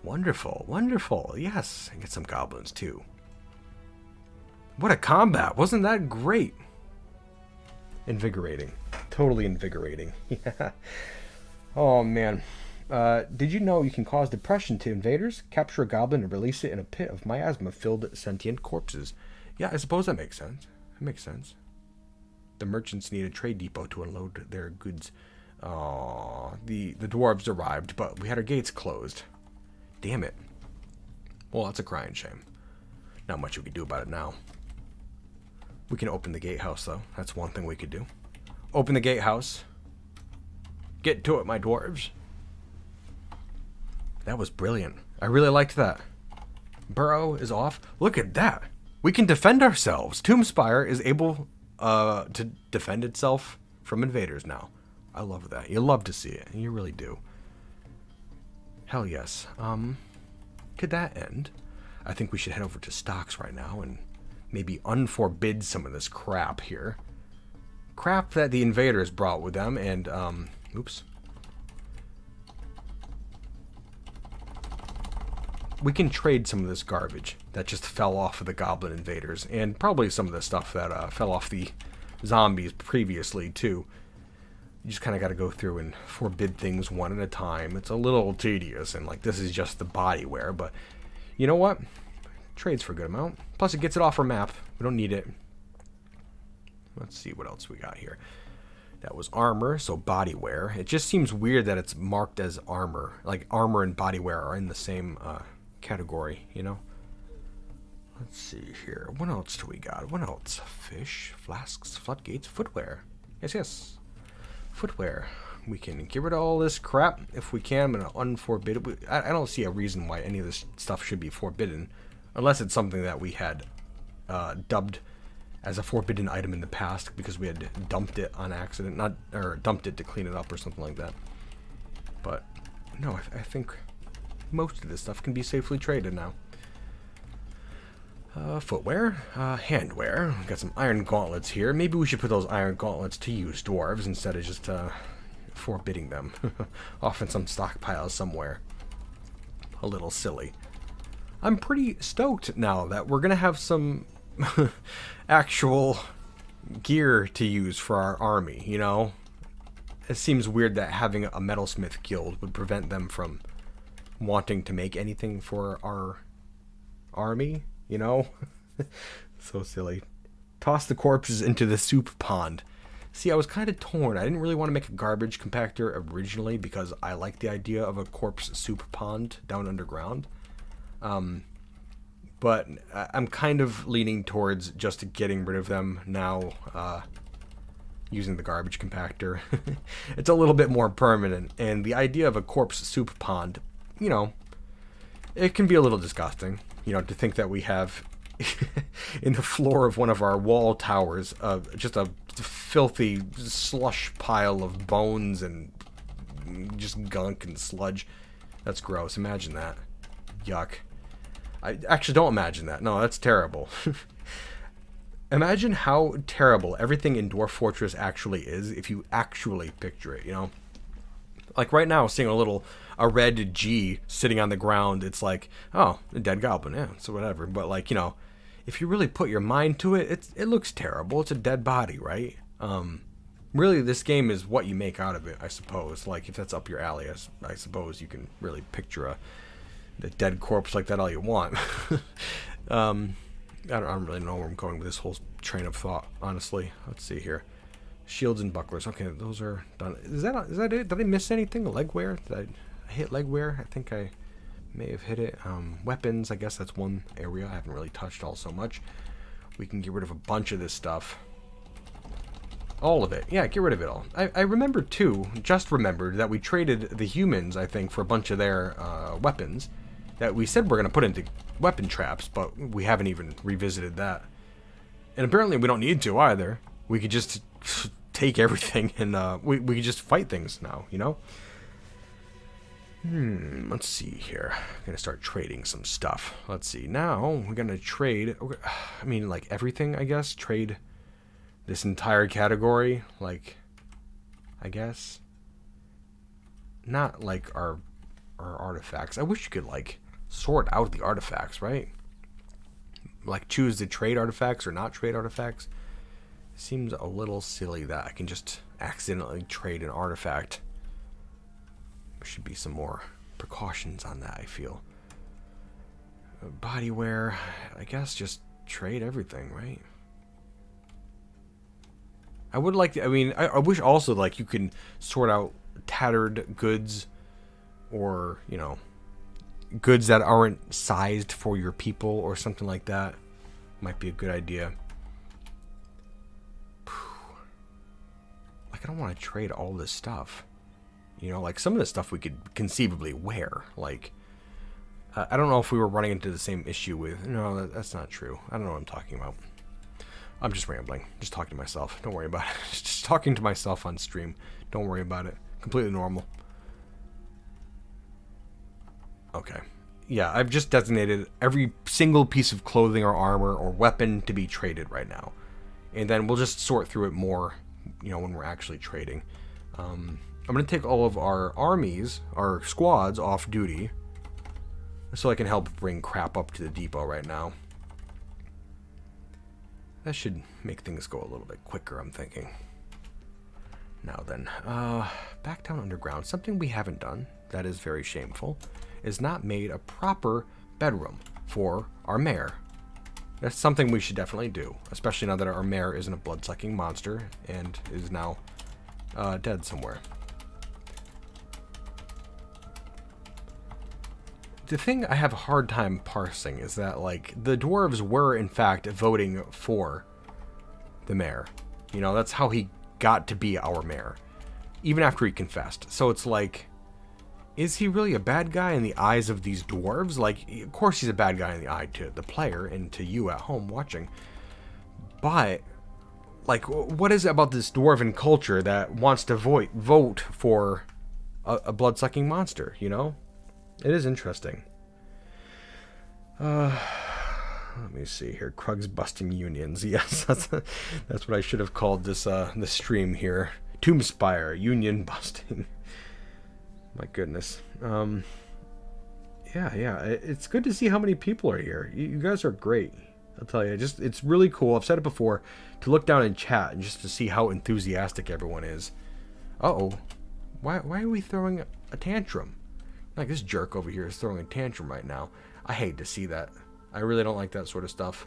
Wonderful, wonderful. Yes, and get some goblins, too. What a combat. Wasn't that great? Invigorating. Totally invigorating. Yeah. Oh, man. Did you know you can cause depression to invaders? Capture a goblin and release it in a pit of miasma-filled sentient corpses. Yeah, I suppose that makes sense. It makes sense. The merchants need a trade depot to unload their goods. Aww. The dwarves arrived, but we had our gates closed. Damn it. Well, that's a crying shame. Not much we can do about it now. We can open the gatehouse, though. That's one thing we could do. Open the gatehouse. Get to it, my dwarves. That was brilliant. I really liked that. Burrow is off. Look at that. We can defend ourselves. Tomb Spire is able to defend itself from invaders now. I love that. You love to see it. You really do. Hell yes. Could that end? I think we should head over to stocks right now and maybe unforbid some of this crap here. Crap that the invaders brought with them, and, oops. We can trade some of this garbage that just fell off of the goblin invaders, and probably some of the stuff that fell off the zombies previously, too. You just kind of got to go through and forbid things one at a time. It's a little tedious, and, like, this is just the body wear, but you know what? Trades for a good amount. Plus, it gets it off our map. We don't need it. Let's see what else we got here. That was armor, so body wear. It just seems weird that it's marked as armor. Like, armor and body wear are in the same category, you know? Let's see here. What else do we got? What else? Fish, flasks, floodgates, footwear. Yes, yes. Footwear. We can get rid of all this crap if we can. I'm going to unforbid it. I don't see a reason why any of this stuff should be forbidden. Unless it's something that we had dubbed as a forbidden item in the past because we had dumped it on accident. Or dumped it to clean it up or something like that. But, no, I think most of this stuff can be safely traded now. Footwear, handwear. We've got some iron gauntlets here. Maybe we should put those iron gauntlets to use dwarves instead of just forbidding them off in some stockpile somewhere. A little silly. I'm pretty stoked now that we're gonna have some actual gear to use for our army, you know? It seems weird that having a metalsmith guild would prevent them from wanting to make anything for our army, you know? So silly. Toss the corpses into the soup pond. See, I was kind of torn. I didn't really want to make a garbage compactor originally because I like the idea of a corpse soup pond down underground. But I'm kind of leaning towards just getting rid of them now, using the garbage compactor. It's a little bit more permanent, and the idea of a corpse soup pond, you know, it can be a little disgusting, you know, to think that we have in the floor of one of our wall towers just a filthy slush pile of bones and just gunk and sludge. That's gross. Imagine that. Yuck. I actually don't imagine that. No, that's terrible. Imagine how terrible everything in Dwarf Fortress actually is if you actually picture it, you know? Like right now, seeing a red G sitting on the ground, it's like, oh, a dead goblin, yeah, so whatever. But like, you know, if you really put your mind to it, it looks terrible. It's a dead body, right? Really, this game is what you make out of it, I suppose. Like, if that's up your alley, I suppose you can really picture the dead corpse like that all you want. I don't really know where I'm going with this whole train of thought, honestly. Let's see here. Shields and bucklers. Okay, those are done. Is that it? Did I miss anything? Leg wear? Did I hit leg wear? I think I may have hit it. Weapons, I guess that's one area I haven't really touched all so much. We can get rid of a bunch of this stuff. All of it. Yeah, get rid of it all. I remember, too, just remembered that we traded the humans, I think, for a bunch of their weapons that we said we're going to put into weapon traps, but we haven't even revisited that. And apparently we don't need to either. We could just take everything and we could just fight things now, you know? Let's see here. I'm going to start trading some stuff. Let's see. Now we're going to trade, I mean, like everything, I guess. Trade this entire category, like, I guess. Not like our artifacts. I wish you could, like, sort out the artifacts, right? Like, choose to trade artifacts or not trade artifacts. Seems a little silly that I can just accidentally trade an artifact. There should be some more precautions on that, I feel. Body wear, I guess just trade everything, right? I would like to, I mean, I wish also, like, you can sort out tattered goods or, you know, goods that aren't sized for your people or something like that. Might be a good idea. Like, I don't want to trade all this stuff. You know, like, some of this stuff we could conceivably wear. Like, I don't know if we were running into the same issue with... No, that's not true. I don't know what I'm talking about. I'm just rambling. Just talking to myself. Don't worry about it. Just talking to myself on stream. Don't worry about it. Completely normal. Okay. Yeah, I've just designated every single piece of clothing or armor or weapon to be traded right now. And then we'll just sort through it more, when we're actually trading. I'm going to take all of our armies, our squads, off duty, so I can help bring crap up to the depot right now. That should make things go a little bit quicker, I'm thinking. Now then, back down underground. Something we haven't done, that is very shameful, is not made a proper bedroom for our mare. That's something we should definitely do, especially now that our mare isn't a blood-sucking monster and is now dead somewhere. The thing I have a hard time parsing is that, like, the dwarves were, in fact, voting for the mayor. That's how he got to be our mayor, even after he confessed. So it's like, is he really a bad guy in the eyes of these dwarves? Like, of course he's a bad guy in the eye to the player and to you at home watching. But, like, what is it about this dwarven culture that wants to vote for a blood-sucking monster, It is interesting. Let me see here. Krug's busting unions. Yes, that's what I should have called this stream here. Tomb Spire, union busting. My goodness. Yeah. It's good to see how many people are here. You guys are great. I'll tell you. It's really cool. I've said it before, to look down in chat and just to see how enthusiastic everyone is. Uh-oh. Why are we throwing a tantrum? Like, this jerk over here is throwing a tantrum right now. I hate to see that. I really don't like that sort of stuff.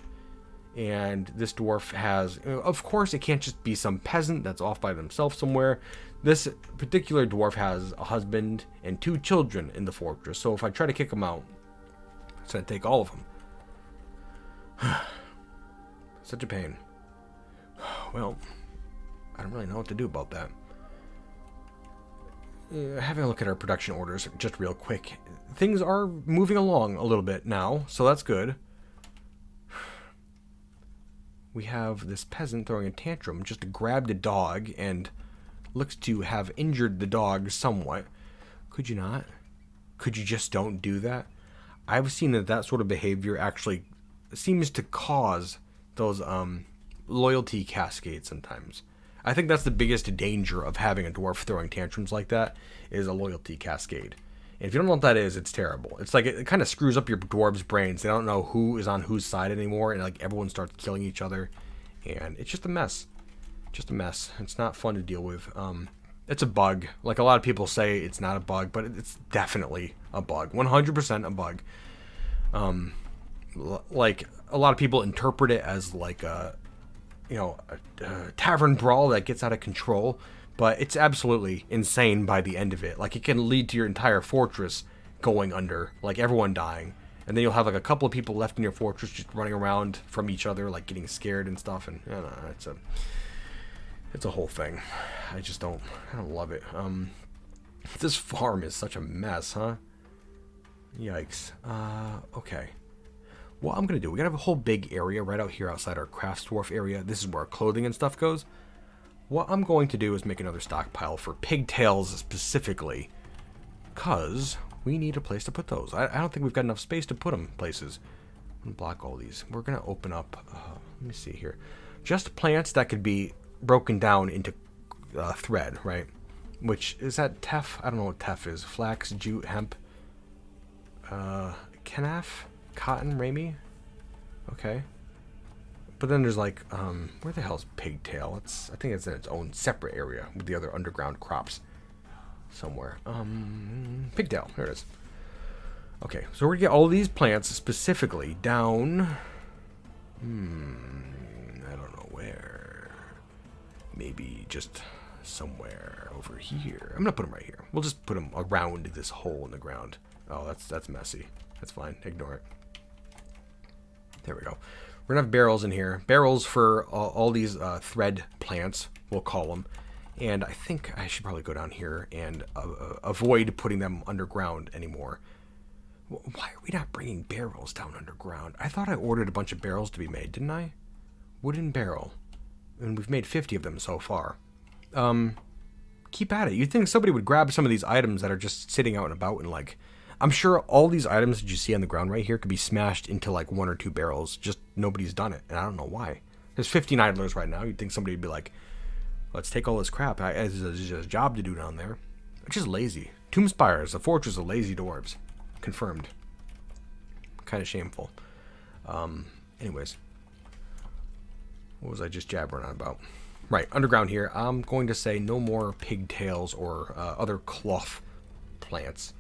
And this dwarf has... Of course, it can't just be some peasant that's off by themselves somewhere. This particular dwarf has a husband and 2 children in the fortress. So if I try to kick him out, it's going to take all of them. Such a pain. Well, I don't really know what to do about that. Having a look at our production orders just real quick. Things are moving along a little bit now, so that's good. We have this peasant throwing a tantrum, just grabbed a dog and looks to have injured the dog somewhat. Could you not? Could you just don't do that? I've seen that sort of behavior actually seems to cause those loyalty cascades sometimes. I think that's the biggest danger of having a dwarf throwing tantrums like that, is a loyalty cascade. And if you don't know what that is, it's terrible. It's like, it kind of screws up your dwarves' brains. They don't know who is on whose side anymore, and like everyone starts killing each other, and it's just a mess. Just a mess. It's not fun to deal with. It's a bug. Like, a lot of people say it's not a bug, but it's definitely a bug. 100% a bug. Like, a lot of people interpret it as like a tavern brawl that gets out of control, but it's absolutely insane by the end of it. Like, it can lead to your entire fortress going under, like everyone dying, and then you'll have like a couple of people left in your fortress just running around from each other, like getting scared and stuff, and it's a whole thing. I don't love it. This farm is such a mess, huh? Yikes. Okay. What I'm going to do, we got to have a whole big area right out here outside our crafts dwarf area. This is where our clothing and stuff goes. What I'm going to do is make another stockpile for pigtails specifically, because we need a place to put those. I don't think we've got enough space to put them places. I'm going to block all these. We're going to open up, let me see here, just plants that could be broken down into thread, right? Which, is that teff? I don't know what teff is. Flax, jute, hemp, kenaf? Cotton, Ramy? Okay. But then there's like, where the hell's pigtail? I think it's in its own separate area with the other underground crops somewhere. Pigtail, there it is. Okay, so we're gonna get all these plants specifically down. I don't know where. Maybe just somewhere over here. I'm gonna put them right here. We'll just put them around this hole in the ground. Oh, that's messy. That's fine. Ignore it. There we go. We're going to have barrels in here. Barrels for all these thread plants, we'll call them. And I think I should probably go down here and avoid putting them underground anymore. Why are we not bringing barrels down underground? I thought I ordered a bunch of barrels to be made, didn't I? Wooden barrel. And we've made 50 of them so far. Keep at it. You'd think somebody would grab some of these items that are just sitting out and about in, like, I'm sure all these items that you see on the ground right here could be smashed into like 1 or 2 barrels. Just nobody's done it, and I don't know why. There's 15 idlers right now. You'd think somebody would be like, let's take all this crap. There's a job to do down there. It's just lazy. Tomb Spire is a fortress of lazy dwarves. Confirmed. Kind of shameful. Anyways. What was I just jabbering on about? Right, underground here. I'm going to say no more pigtails or other cloth plants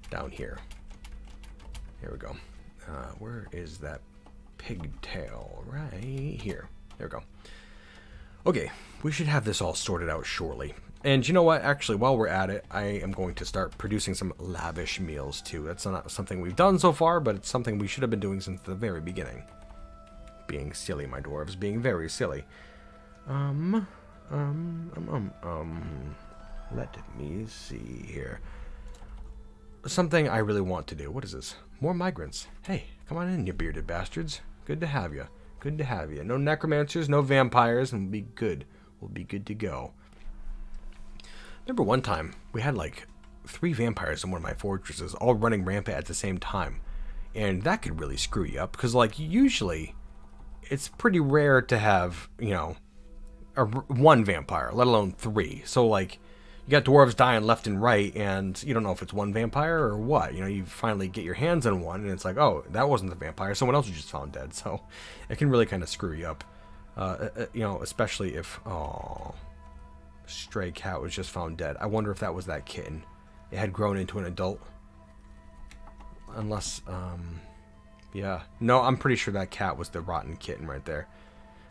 down here. Here we go. Where is that pigtail? Right here. There we go. Okay, we should have this all sorted out shortly. And you know what? Actually, while we're at it, I am going to start producing some lavish meals too. That's not something we've done so far, but it's something we should have been doing since the very beginning. Being silly, my dwarves. Being very silly. Let me see here. Something I really want to do. What is this? More migrants. Hey, come on in, you bearded bastards. Good to have you. Good to have you. No necromancers, no vampires, and we'll be good. We'll be good to go. Remember one time, we had like 3 vampires in one of my fortresses, all running rampant at the same time. And that could really screw you up, because like usually it's pretty rare to have, you know, one vampire, let alone 3. So like you got dwarves dying left and right, and you don't know if it's one vampire or what. You know, you finally get your hands on one, and it's like, oh, that wasn't the vampire. Someone else was just found dead. So it can really kind of screw you up. You know, especially if, oh, stray cat was just found dead. I wonder if that was that kitten. It had grown into an adult. Unless, yeah. No, I'm pretty sure that cat was the rotten kitten right there.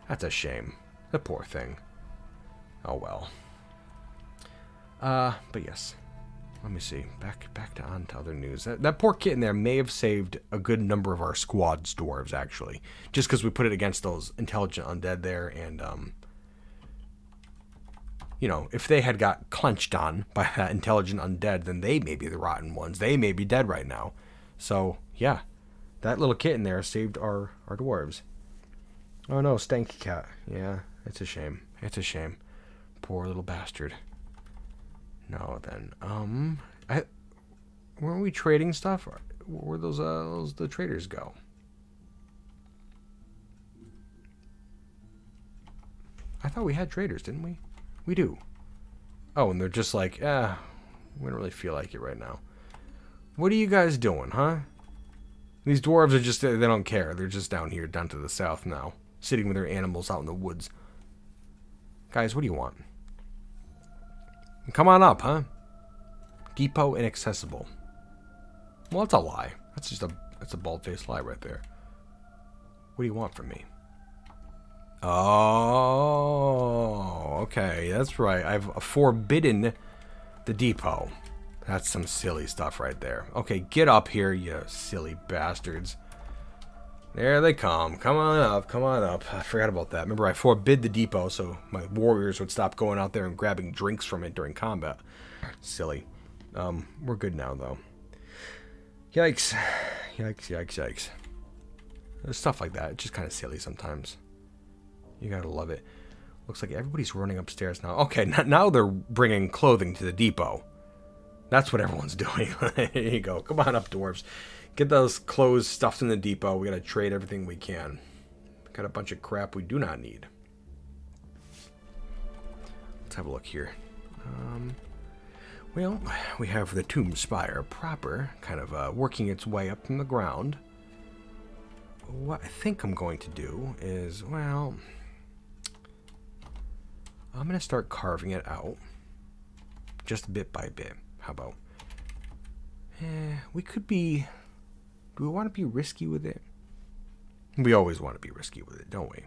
That's a shame. The poor thing. Oh well. But yes. Let me see. Back to on to other news. That poor kitten there may have saved a good number of our squad's dwarves, actually. Just because we put it against those intelligent undead there, and, you know, if they had got clenched on by that intelligent undead, then they may be the rotten ones. They may be dead right now. So, yeah. That little kitten there saved our dwarves. Oh no, stanky cat. Yeah, it's a shame. It's a shame. Poor little bastard. No, then, weren't we trading stuff? Where'd those the traders go? I thought we had traders, didn't we? We do. Oh, and they're just like, we don't really feel like it right now. What are you guys doing, huh? These dwarves are just, they don't care. They're just down here, down to the south now. Sitting with their animals out in the woods. Guys, what do you want? Come on up, huh? Depot inaccessible. Well, that's a lie. That's a bald-faced lie right there. What do you want from me? Oh, okay. That's right. I've forbidden the depot. That's some silly stuff right there. Okay, get up here, you silly bastards. There they come. Come on up. Come on up. I forgot about that. Remember, I forbid the depot so my warriors would stop going out there and grabbing drinks from it during combat. Silly. We're good now, though. Yikes. Yikes, yikes, yikes. There's stuff like that. It's just kind of silly sometimes. You gotta love it. Looks like everybody's running upstairs now. Okay, now they're bringing clothing to the depot. That's what everyone's doing. There you go. Come on up, dwarves. Get those clothes stuffed in the depot. We gotta trade everything we can. Got a bunch of crap we do not need. Let's have a look here. Well, we have the Tomb Spire proper, kind of working its way up from the ground. What I think I'm going to do is, well, I'm going to start carving it out. Just bit by bit. How about? We could be... Do we want to be risky with it? We always want to be risky with it, don't we?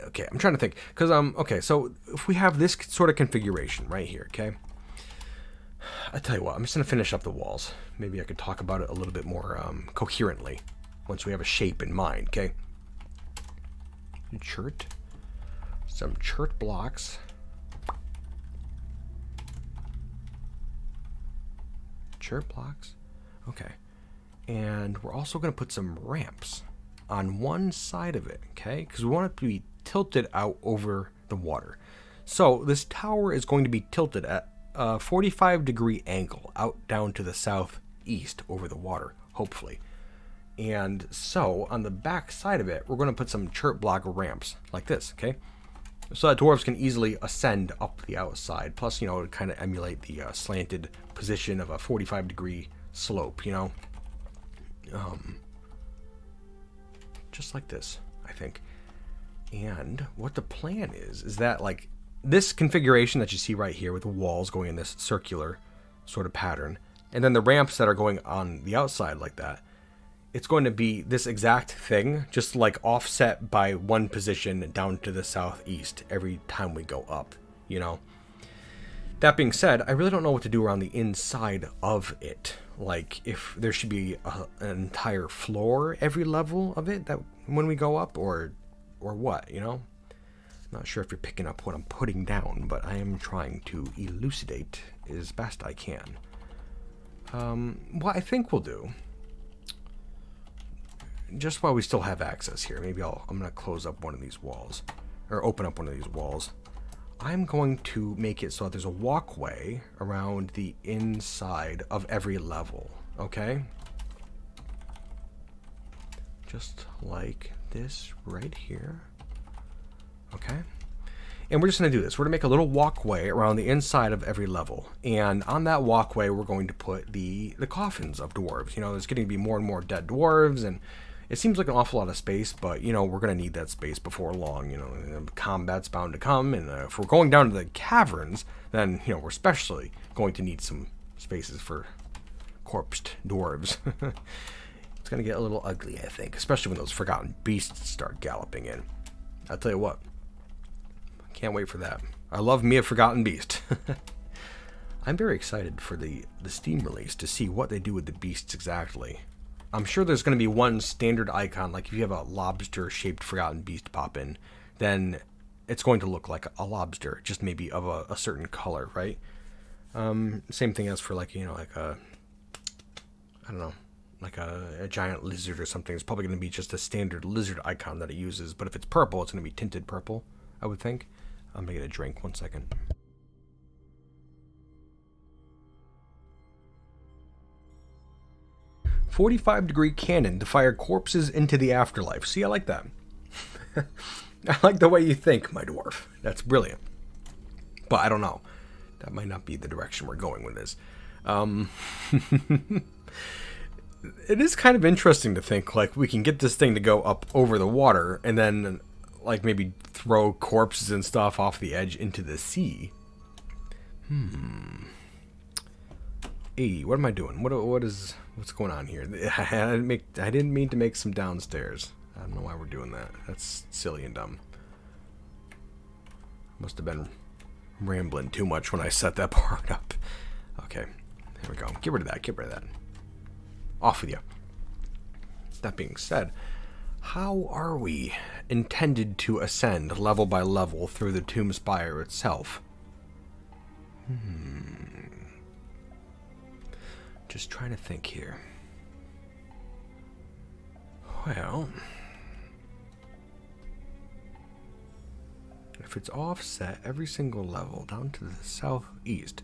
Okay, I'm trying to think. Because, okay, so if we have this sort of configuration right here, okay? I tell you what, I'm just going to finish up the walls. Maybe I could talk about it a little bit more coherently once we have a shape in mind, okay? Chert. Some chert blocks. Chert blocks. Okay. And we're also going to put some ramps on one side of it, okay? Because we want it to be tilted out over the water. So this tower is going to be tilted at a 45-degree angle out down to the southeast over the water, hopefully. And so on the back side of it, we're going to put some chert block ramps like this, okay? So that dwarves can easily ascend up the outside. Plus, you know, to kind of emulate the slanted position of a 45-degree slope, you know? Just like this, I think. And what the plan is that, like, this configuration that you see right here with the walls going in this circular sort of pattern, and then the ramps that are going on the outside like that, it's going to be this exact thing, just like offset by one position down to the southeast every time we go up, you know? That being said, I really don't know what to do around the inside of it. Like, if there should be an entire floor every level of it that when we go up, or what, you know? Not sure if you're picking up what I'm putting down, but I am trying to elucidate as best I can. What I think we'll do, just while we still have access here, maybe I'm going to close up one of these walls, or open up one of these walls. I'm going to make it so that there's a walkway around the inside of every level, okay? Just like this right here. Okay? And we're just going to do this. We're going to make a little walkway around the inside of every level. And on that walkway, we're going to put the coffins of dwarves. You know, there's getting to be more and more dead dwarves, and it seems like an awful lot of space, but, you know, we're going to need that space before long. You know, combat's bound to come, and if we're going down to the caverns, then, you know, we're especially going to need some spaces for corpsed dwarves. It's going to get a little ugly, I think, especially when those forgotten beasts start galloping in. I'll tell you what. Can't wait for that. I love me a forgotten beast. I'm very excited for the Steam release to see what they do with the beasts exactly. I'm sure there's going to be one standard icon, like if you have a lobster-shaped forgotten beast pop in, then it's going to look like a lobster, just maybe of a certain color, right? Same thing as for, like, you know, like a, I don't know, like a giant lizard or something. It's probably going to be just a standard lizard icon that it uses, but if it's purple, it's going to be tinted purple, I would think. I'm going to get a drink, 1 second. "45-degree cannon to fire corpses into the afterlife." See, I like that. I like the way you think, my dwarf. That's brilliant. But I don't know. That might not be the direction we're going with this. It is kind of interesting to think, like, we can get this thing to go up over the water and then, like, maybe throw corpses and stuff off the edge into the sea. Hey, what am I doing? What's going on here? I didn't mean to make some downstairs. I don't know why we're doing that. That's silly and dumb. Must have been rambling too much when I set that part up. Okay, there we go. Get rid of that. Get rid of that. Off with you. That being said, how are we intended to ascend level by level through the Tomb Spire itself? Just trying to think here. Well, if it's offset every single level down to the southeast,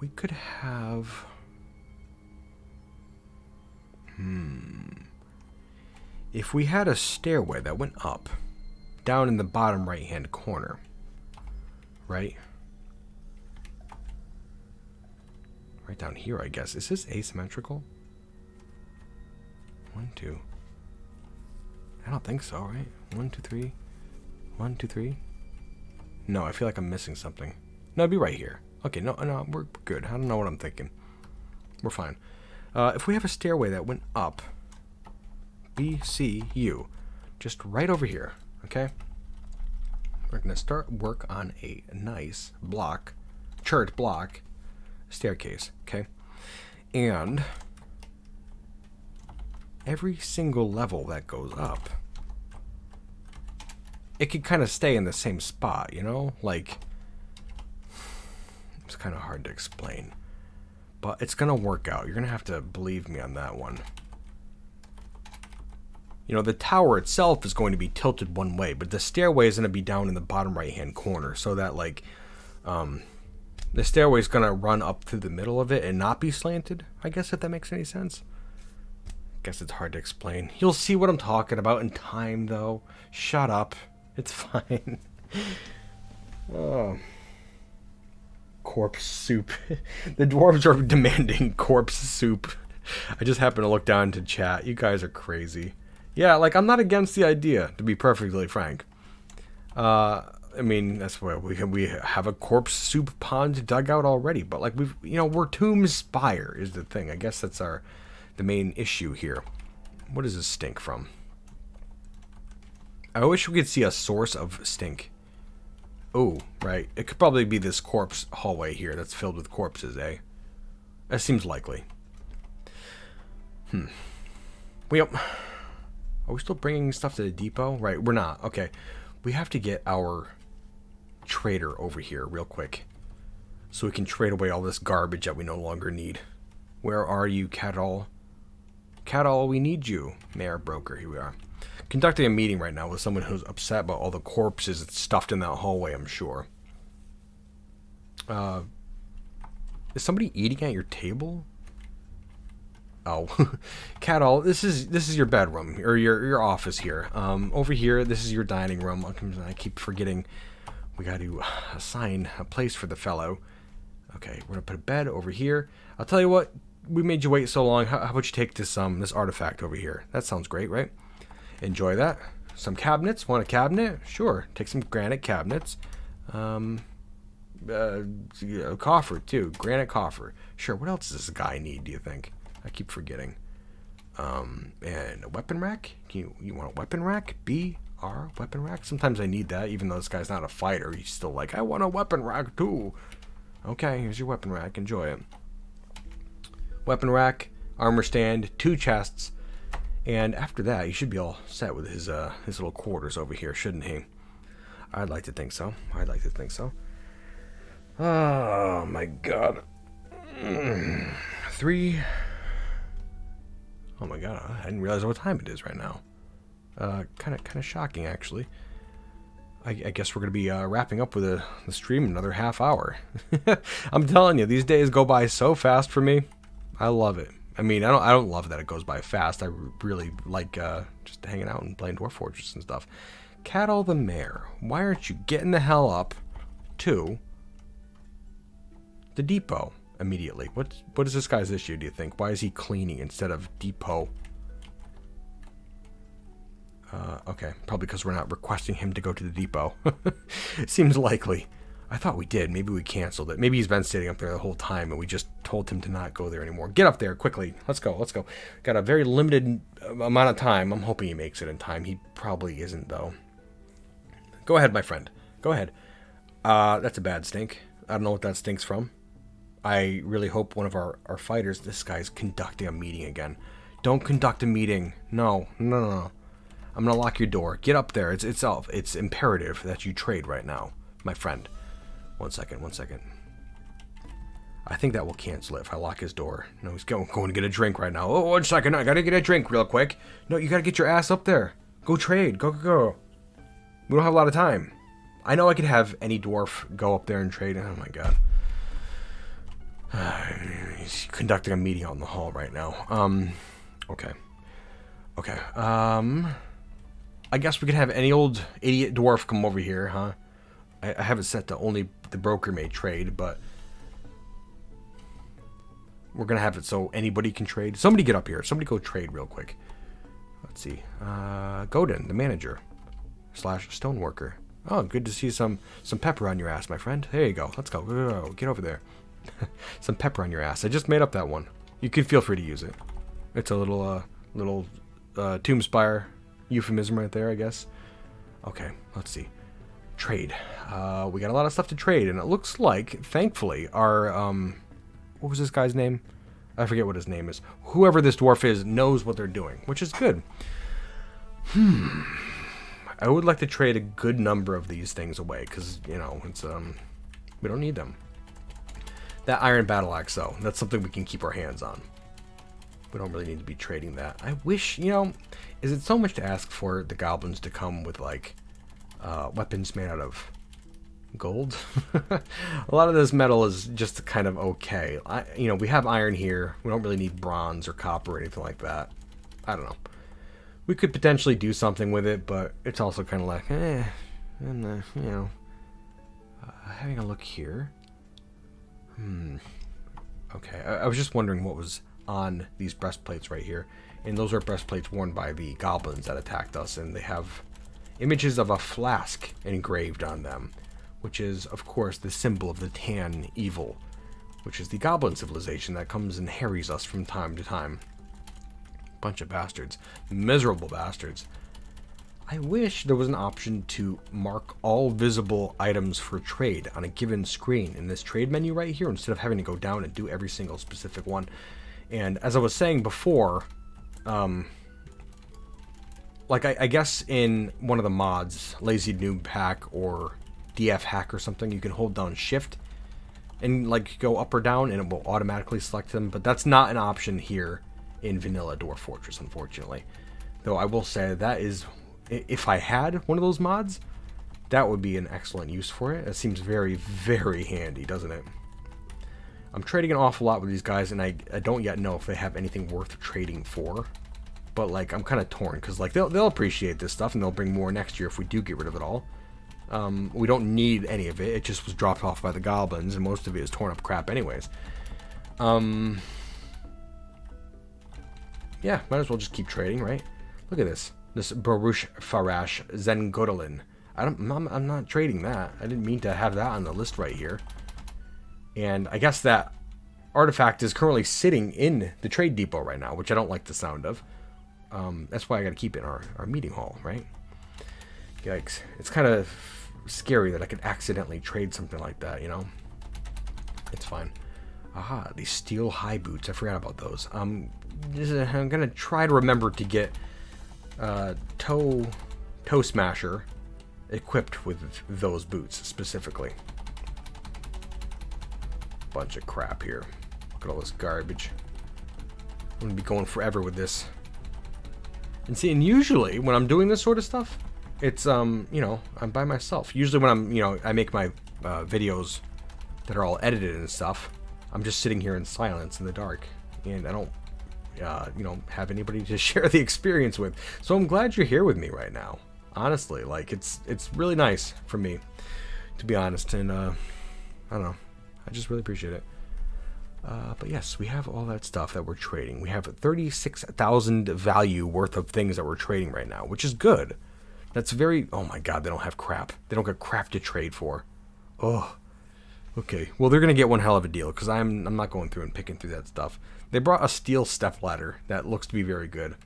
we could have... If we had a stairway that went up, down in the bottom right-hand corner, right? Right down here, I guess. Is this asymmetrical? 1, 2. I don't think so, right? 1, 2, 3. 1, 2, 3. No, I feel like I'm missing something. No, it'd be right here. Okay, no, we're good. I don't know what I'm thinking. We're fine. If we have a stairway that went up, B, C, U, just right over here, okay? We're going to start work on a nice block, chert block, staircase, okay? And every single level that goes up, it could kind of stay in the same spot, you know? Like, it's kind of hard to explain. But it's going to work out. You're going to have to believe me on that one. You know, the tower itself is going to be tilted one way, but the stairway is going to be down in the bottom right-hand corner, so that, like, The stairway's gonna run up through the middle of it and not be slanted, I guess, if that makes any sense. Guess it's hard to explain. You'll see what I'm talking about in time, though. Shut up. It's fine. Oh. Corpse soup. The dwarves are demanding corpse soup. I just happened to look down into chat. You guys are crazy. Yeah, like, I'm not against the idea, to be perfectly frank. I mean, that's why we have a corpse soup pond dug out already. But, like, we're Tomb Spire is the thing. I guess that's the main issue here. What does this stink from? I wish we could see a source of stink. Oh, right. It could probably be this corpse hallway here that's filled with corpses, eh? That seems likely. Are we still bringing stuff to the depot? Right, we're not. Okay. We have to get our trader over here real quick, so we can trade away all this garbage that we no longer need. Where are you, Catall? Catall, we need you. Mayor Broker, here we are. Conducting a meeting right now with someone who's upset about all the corpses that's stuffed in that hallway, I'm sure. Is somebody eating at your table? Oh, Catall, this is your bedroom, or your office here. Over here, this is your dining room. I keep forgetting we got to assign a place for the fellow. Okay, we're gonna put a bed over here. I'll tell you what, we made you wait so long. How about you take this artifact over here? That sounds great, right? Enjoy that. Some cabinets. Want a cabinet? Sure. Take some granite cabinets. Coffer too. Granite coffer. Sure. What else does this guy need? Do you think? I keep forgetting. And a weapon rack. You want a weapon rack? Weapon rack. Sometimes I need that, even though this guy's not a fighter. He's still like, I want a weapon rack too. Okay, here's your weapon rack. Enjoy it. Weapon rack, armor stand, 2 chests, and after that, he should be all set with his little quarters over here, shouldn't he? I'd like to think so. Oh my god. 3. Oh my god, I didn't realize what time it is right now. Kind of shocking, actually. I guess we're gonna be wrapping up with the stream in another half hour. I'm telling you, these days go by so fast for me. I love it. I mean, I don't love that it goes by fast. I really like just hanging out and playing Dwarf Fortress and stuff. Catall the Mayor, why aren't you getting the hell up to the depot immediately? What is this guy's issue, do you think? Why is he cleaning instead of depot? Okay, probably because we're not requesting him to go to the depot. It seems likely. I thought we did. Maybe we canceled it. Maybe he's been sitting up there the whole time and we just told him to not go there anymore. Get up there quickly. Let's go. Got a very limited amount of time. I'm hoping he makes it in time. He probably isn't, though. Go ahead, my friend. Go ahead. That's a bad stink. I don't know what that stinks from. I really hope one of our fighters... This guy's conducting a meeting again. Don't conduct a meeting. No. I'm going to lock your door. Get up there. It's imperative that you trade right now, my friend. One second. I think that will cancel it if I lock his door. No, he's going to get a drink right now. Oh, 1 second. I got to get a drink real quick. No, you got to get your ass up there. Go trade. Go. We don't have a lot of time. I know I could have any dwarf go up there and trade. Oh, my God. He's conducting a meeting out in the hall right now. Okay. I guess we could have any old idiot dwarf come over here, huh? I have it set to only the broker may trade, but we're going to have it so anybody can trade. Somebody get up here. Somebody go trade real quick. Let's see. Godin, the manager / stoneworker. Oh, good to see some pepper on your ass, my friend. There you go. Let's go. Get over there. Some pepper on your ass. I just made up that one. You can feel free to use it. It's a little Tomb Spire euphemism right there, I guess. Okay, let's see. Trade. We got a lot of stuff to trade, and it looks like, thankfully, our what was this guy's name? I forget what his name is. Whoever this dwarf is knows what they're doing, which is good. I would like to trade a good number of these things away, because, you know, it's we don't need them. That iron battle axe, though, that's something we can keep our hands on. We don't really need to be trading that. I wish, you know, is it so much to ask for the goblins to come with, like, weapons made out of Gold. A lot of this metal is just kind of okay. We have iron here. We don't really need bronze or copper or anything like that. I don't know. We could potentially do something with it, but it's also kind of like, and having a look here. Okay, I was just wondering what was on these breastplates right here. And those are breastplates worn by the goblins that attacked us, and they have images of a flask engraved on them, which is, of course, the symbol of the Tan evil, which is the goblin civilization that comes and harries us from time to time. Bunch of bastards. Miserable bastards. I wish there was an option to mark all visible items for trade on a given screen in this trade menu right here, instead of having to go down and do every single specific one. And as I was saying before, like I guess in one of the mods, Lazy Noob Hack or DF Hack or something, you can hold down Shift and like go up or down and it will automatically select them, but that's not an option here in Vanilla Dwarf Fortress, unfortunately. Though I will say that is, if I had one of those mods, that would be an excellent use for it. It seems very, very handy, doesn't it? I'm trading an awful lot with these guys, and I don't yet know if they have anything worth trading for. But like, I'm kind of torn, because like they'll appreciate this stuff, and they'll bring more next year if we do get rid of it all. We don't need any of it. It just was dropped off by the goblins, and most of it is torn up crap anyways. Yeah, might as well just keep trading, right? Look at this. This Baruch Farash Zengodolin. I'm not trading that. I didn't mean to have that on the list right here. And I guess that artifact is currently sitting in the trade depot right now, which I don't like the sound of. That's why I got to keep it in our meeting hall, right? Yikes. It's kind of scary that I could accidentally trade something like that, you know? It's fine. Aha, these steel high boots. I forgot about those. I'm going to try to remember to get Toe Smasher equipped with those boots specifically. Bunch of crap here. Look at all this garbage. I'm going to be going forever with this. And see, and usually when I'm doing this sort of stuff, it's, I'm by myself. Usually when I'm, I make my videos that are all edited and stuff, I'm just sitting here in silence in the dark. And I don't, have anybody to share the experience with. So I'm glad you're here with me right now. Honestly, like, it's really nice for me, to be honest. And, I don't know. I just really appreciate it. But yes, we have all that stuff that we're trading. We have 36,000 value worth of things that we're trading right now, which is good. That's very... Oh my god, they don't have crap. They don't get crap to trade for. Oh. Okay. Well, they're going to get one hell of a deal, because I'm not going through and picking through that stuff. They brought a steel stepladder that looks to be very good.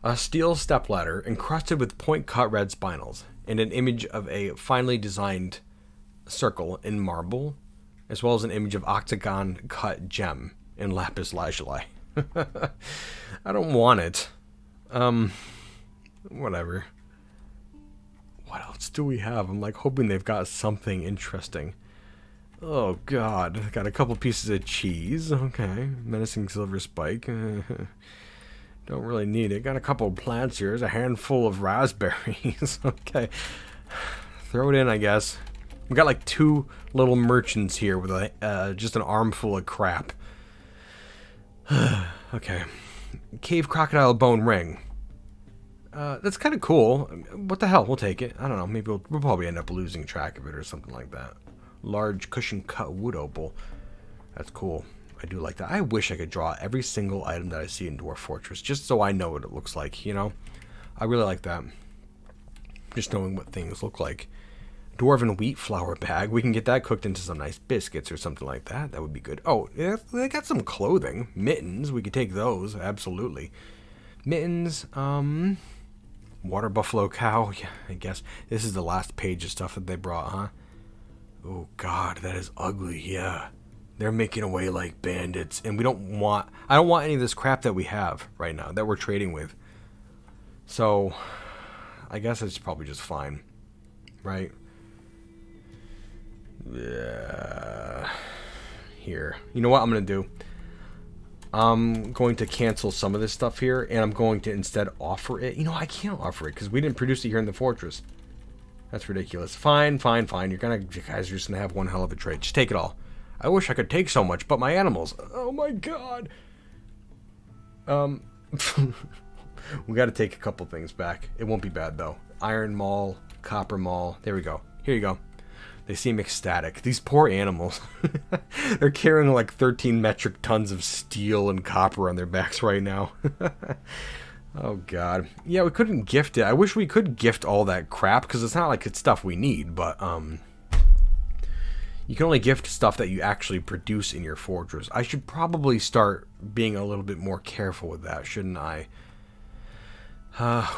A steel stepladder encrusted with point-cut red spinels, and an image of a finely designed circle in marble, as well as an image of octagon cut gem in lapis lazuli. I don't want it. Whatever. What else do we have? I'm like hoping they've got something interesting. Oh god, got a couple pieces of cheese. Okay, menacing silver spike. Don't really need it. Got a couple of plants here. There's a handful of raspberries. Okay, throw it in, I guess. We got like two little merchants here with a just an armful of crap. Okay. Cave crocodile bone ring. That's kind of cool. What the hell? We'll take it. I don't know. Maybe we'll probably end up losing track of it or something like that. Large cushion cut wood opal. That's cool. I do like that. I wish I could draw every single item that I see in Dwarf Fortress, just so I know what it looks like, you know? I really like that. Just knowing what things look like. Dwarven wheat flour bag. We can get that cooked into some nice biscuits or something like that. That would be good. Oh, yeah, they got some clothing. Mittens. We could take those. Absolutely. Mittens. Water buffalo cow. Yeah, I guess. This is the last page of stuff that they brought, huh? Oh, God. That is ugly. Yeah. They're making away like bandits. And I don't want any of this crap that we have right now that we're trading with. So, I guess it's probably just fine. Right? Here. You know what I'm going to do? I'm going to cancel some of this stuff here, and I'm going to instead offer it. You know, I can't offer it because we didn't produce it here in the fortress. That's ridiculous. Fine, fine, fine. You guys are just gonna have one hell of a trade. Just take it all. I wish I could take so much, but my animals. Oh my god. We got to take a couple things back. It won't be bad though. Iron Maul, Copper Maul. There we go. Here you go. They seem ecstatic. These poor animals. They're carrying like 13 metric tons of steel and copper on their backs right now. Oh god. Yeah, we couldn't gift it. I wish we could gift all that crap because it's not like it's stuff we need, but you can only gift stuff that you actually produce in your fortress. I should probably start being a little bit more careful with that, shouldn't I?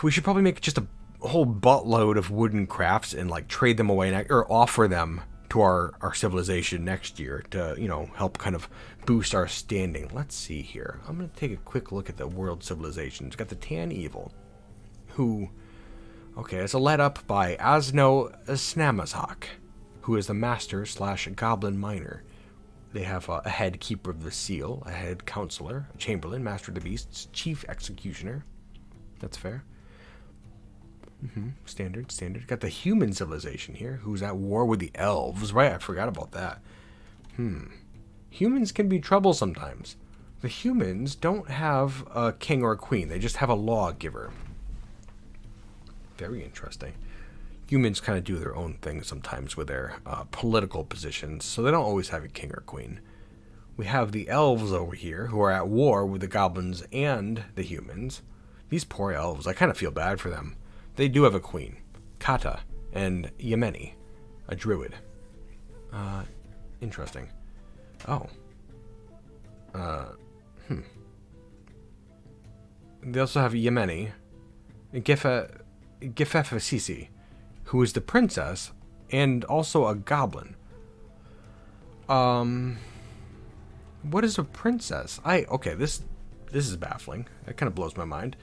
We should probably make just a whole buttload of wooden crafts and like trade them away or offer them to our civilization next year to, you know, help kind of boost our standing. Let's see here. I'm going to take a quick look at the world civilizations. It's got the Tan Evil, who, okay, it's led up by Asno Snamazhak, who is the master / goblin miner. They have a head keeper of the seal, a head counselor, a chamberlain, master of the beasts, chief executioner. That's fair. Standard. Got the human civilization here, who's at war with the elves. Right, I forgot about that. Humans can be trouble sometimes. The humans don't have a king or a queen. They just have a lawgiver. Very interesting. Humans kind of do their own thing sometimes with their political positions, so they don't always have a king or queen. We have the elves over here, who are at war with the goblins and the humans. These poor elves, I kind of feel bad for them. They do have a queen, Kata, and Yemeni, a druid. Interesting. Oh. They also have Yemeni, Gefefasisi, who is the princess and also a goblin. What is a princess? Okay, this is baffling. That kind of blows my mind.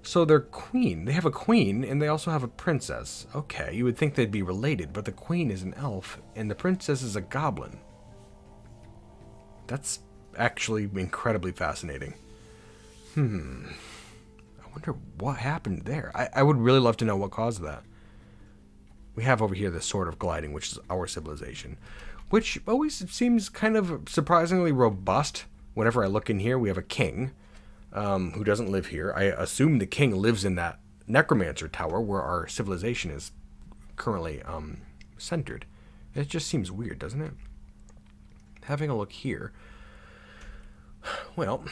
So their queen, they have a queen and they also have a princess. Okay, you would think they'd be related, but the queen is an elf and the princess is a goblin. That's actually incredibly fascinating. I wonder what happened there. I would really love to know what caused that. We have over here the Sword of Gliding, which is our civilization, which always seems kind of surprisingly robust. Whenever I look in here, we have a king who doesn't live here. I assume the king lives in that necromancer tower where our civilization is currently centered. It just seems weird, doesn't it? Having a look here, well,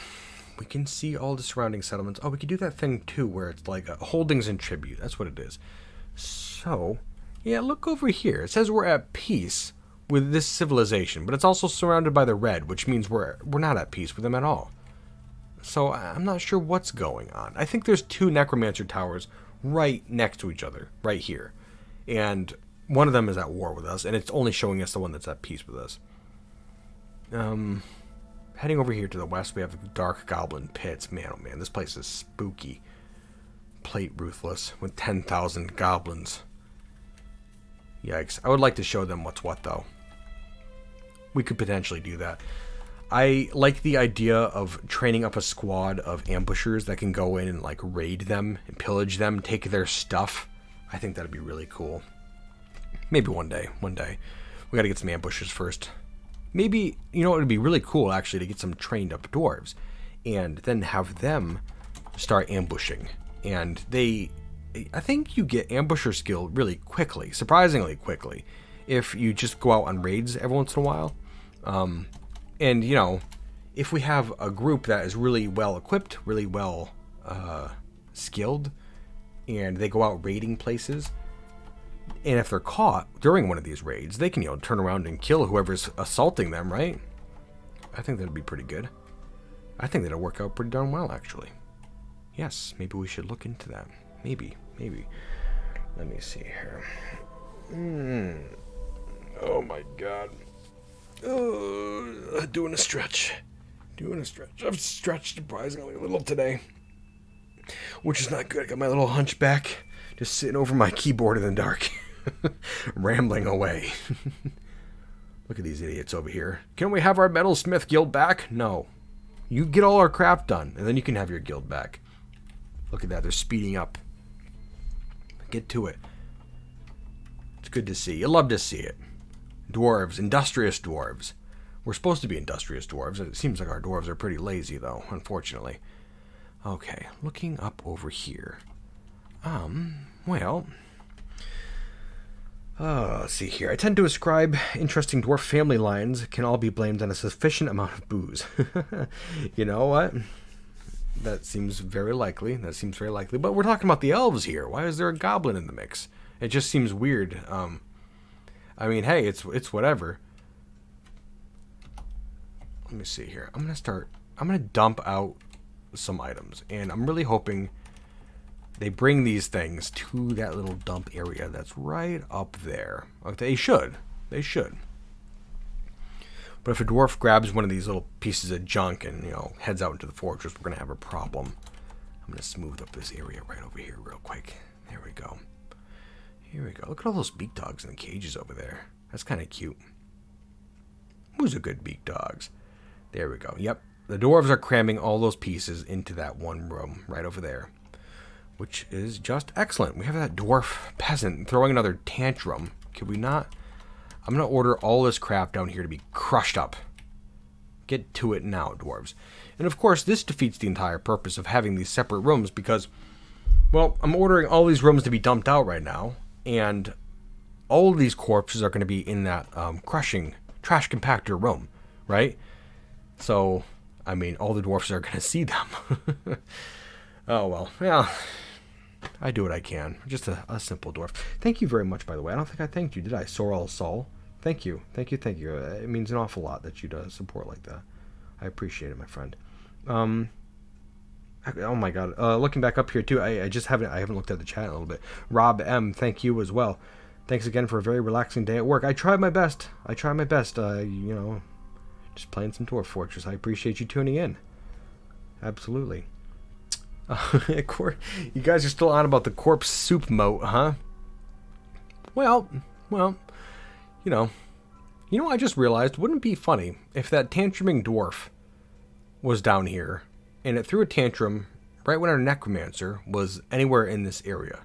we can see all the surrounding settlements. Oh, we could do that thing too where it's like holdings and tribute. That's what it is. So, yeah, look over here. It says we're at peace with this civilization, but it's also surrounded by the red, which means we're not at peace with them at all. So I'm not sure what's going on. I think there's two necromancer towers right next to each other, right here. And one of them is at war with us, and it's only showing us the one that's at peace with us. Heading over here to the west, we have the Dark Goblin Pits. Man, oh man, this place is spooky. Plate Ruthless with 10,000 goblins. Yikes. I would like to show them what's what, though. We could potentially do that. I like the idea of training up a squad of ambushers that can go in and like raid them and pillage them, take their stuff. I think that'd be really cool. Maybe one day. We gotta get some ambushers first. Maybe, you know, it would be really cool actually to get some trained up dwarves and then have them start ambushing. And I think you get ambusher skill really quickly, surprisingly quickly, if you just go out on raids every once in a while. And, you know, if we have a group that is really well equipped, really well skilled, and they go out raiding places, and if they're caught during one of these raids, they can, you know, turn around and kill whoever's assaulting them, right? I think that'd be pretty good. I think that'll work out pretty darn well, actually. Yes, maybe we should look into that. Maybe. Let me see here. Oh my god. Doing a stretch. I've stretched surprisingly a little today, which is not good. I got my little hunchback just sitting over my keyboard in the dark, rambling away. Look at these idiots over here. Can we have our metalsmith guild back? No. You get all our craft done, and then you can have your guild back. Look at that. They're speeding up. Get to it. It's good to see. You love to see it. Dwarves, industrious dwarves. We're supposed to be industrious dwarves. It seems like our dwarves are pretty lazy, though, unfortunately. Okay, looking up over here. Well... let's see here. I tend to ascribe interesting dwarf family lines can all be blamed on a sufficient amount of booze. You know what? That seems very likely. But we're talking about the elves here. Why is there a goblin in the mix? It just seems weird. I mean, hey, it's whatever. Let me see here. I'm gonna dump out some items, and I'm really hoping they bring these things to that little dump area that's right up there. They should. But if a dwarf grabs one of these little pieces of junk and, heads out into the fortress, we're going to have a problem. I'm going to smooth up this area right over here real quick. There we go. Look at all those beak dogs in the cages over there. That's kind of cute. Who's a good beak dogs? There we go. Yep. The dwarves are cramming all those pieces into that one room right over there, which is just excellent. We have that dwarf peasant throwing another tantrum. Could we not? I'm going to order all this crap down here to be crushed up. Get to it now, dwarves. And of course, this defeats the entire purpose of having these separate rooms because, well, I'm ordering all these rooms to be dumped out right now, and all of these corpses are going to be in that crushing trash compactor room, right? So, I mean, all the dwarfs are going to see them. Oh, well, yeah. I do what I can. Just a simple dwarf. Thank you very much, by the way. I don't think I thanked you, did I? Sorrel Sol. Thank you. It means an awful lot that you'd support like that. I appreciate it, my friend. Oh my god. Looking back up here, too, I haven't looked at the chat in a little bit. Rob M, thank you as well. Thanks again for a very relaxing day at work. I tried my best. Just playing some Dwarf Fortress. I appreciate you tuning in. Absolutely. You guys are still on about the corpse soup moat, huh? Well, I just realized, wouldn't it be funny if that tantruming dwarf was down here and it threw a tantrum right when our necromancer was anywhere in this area?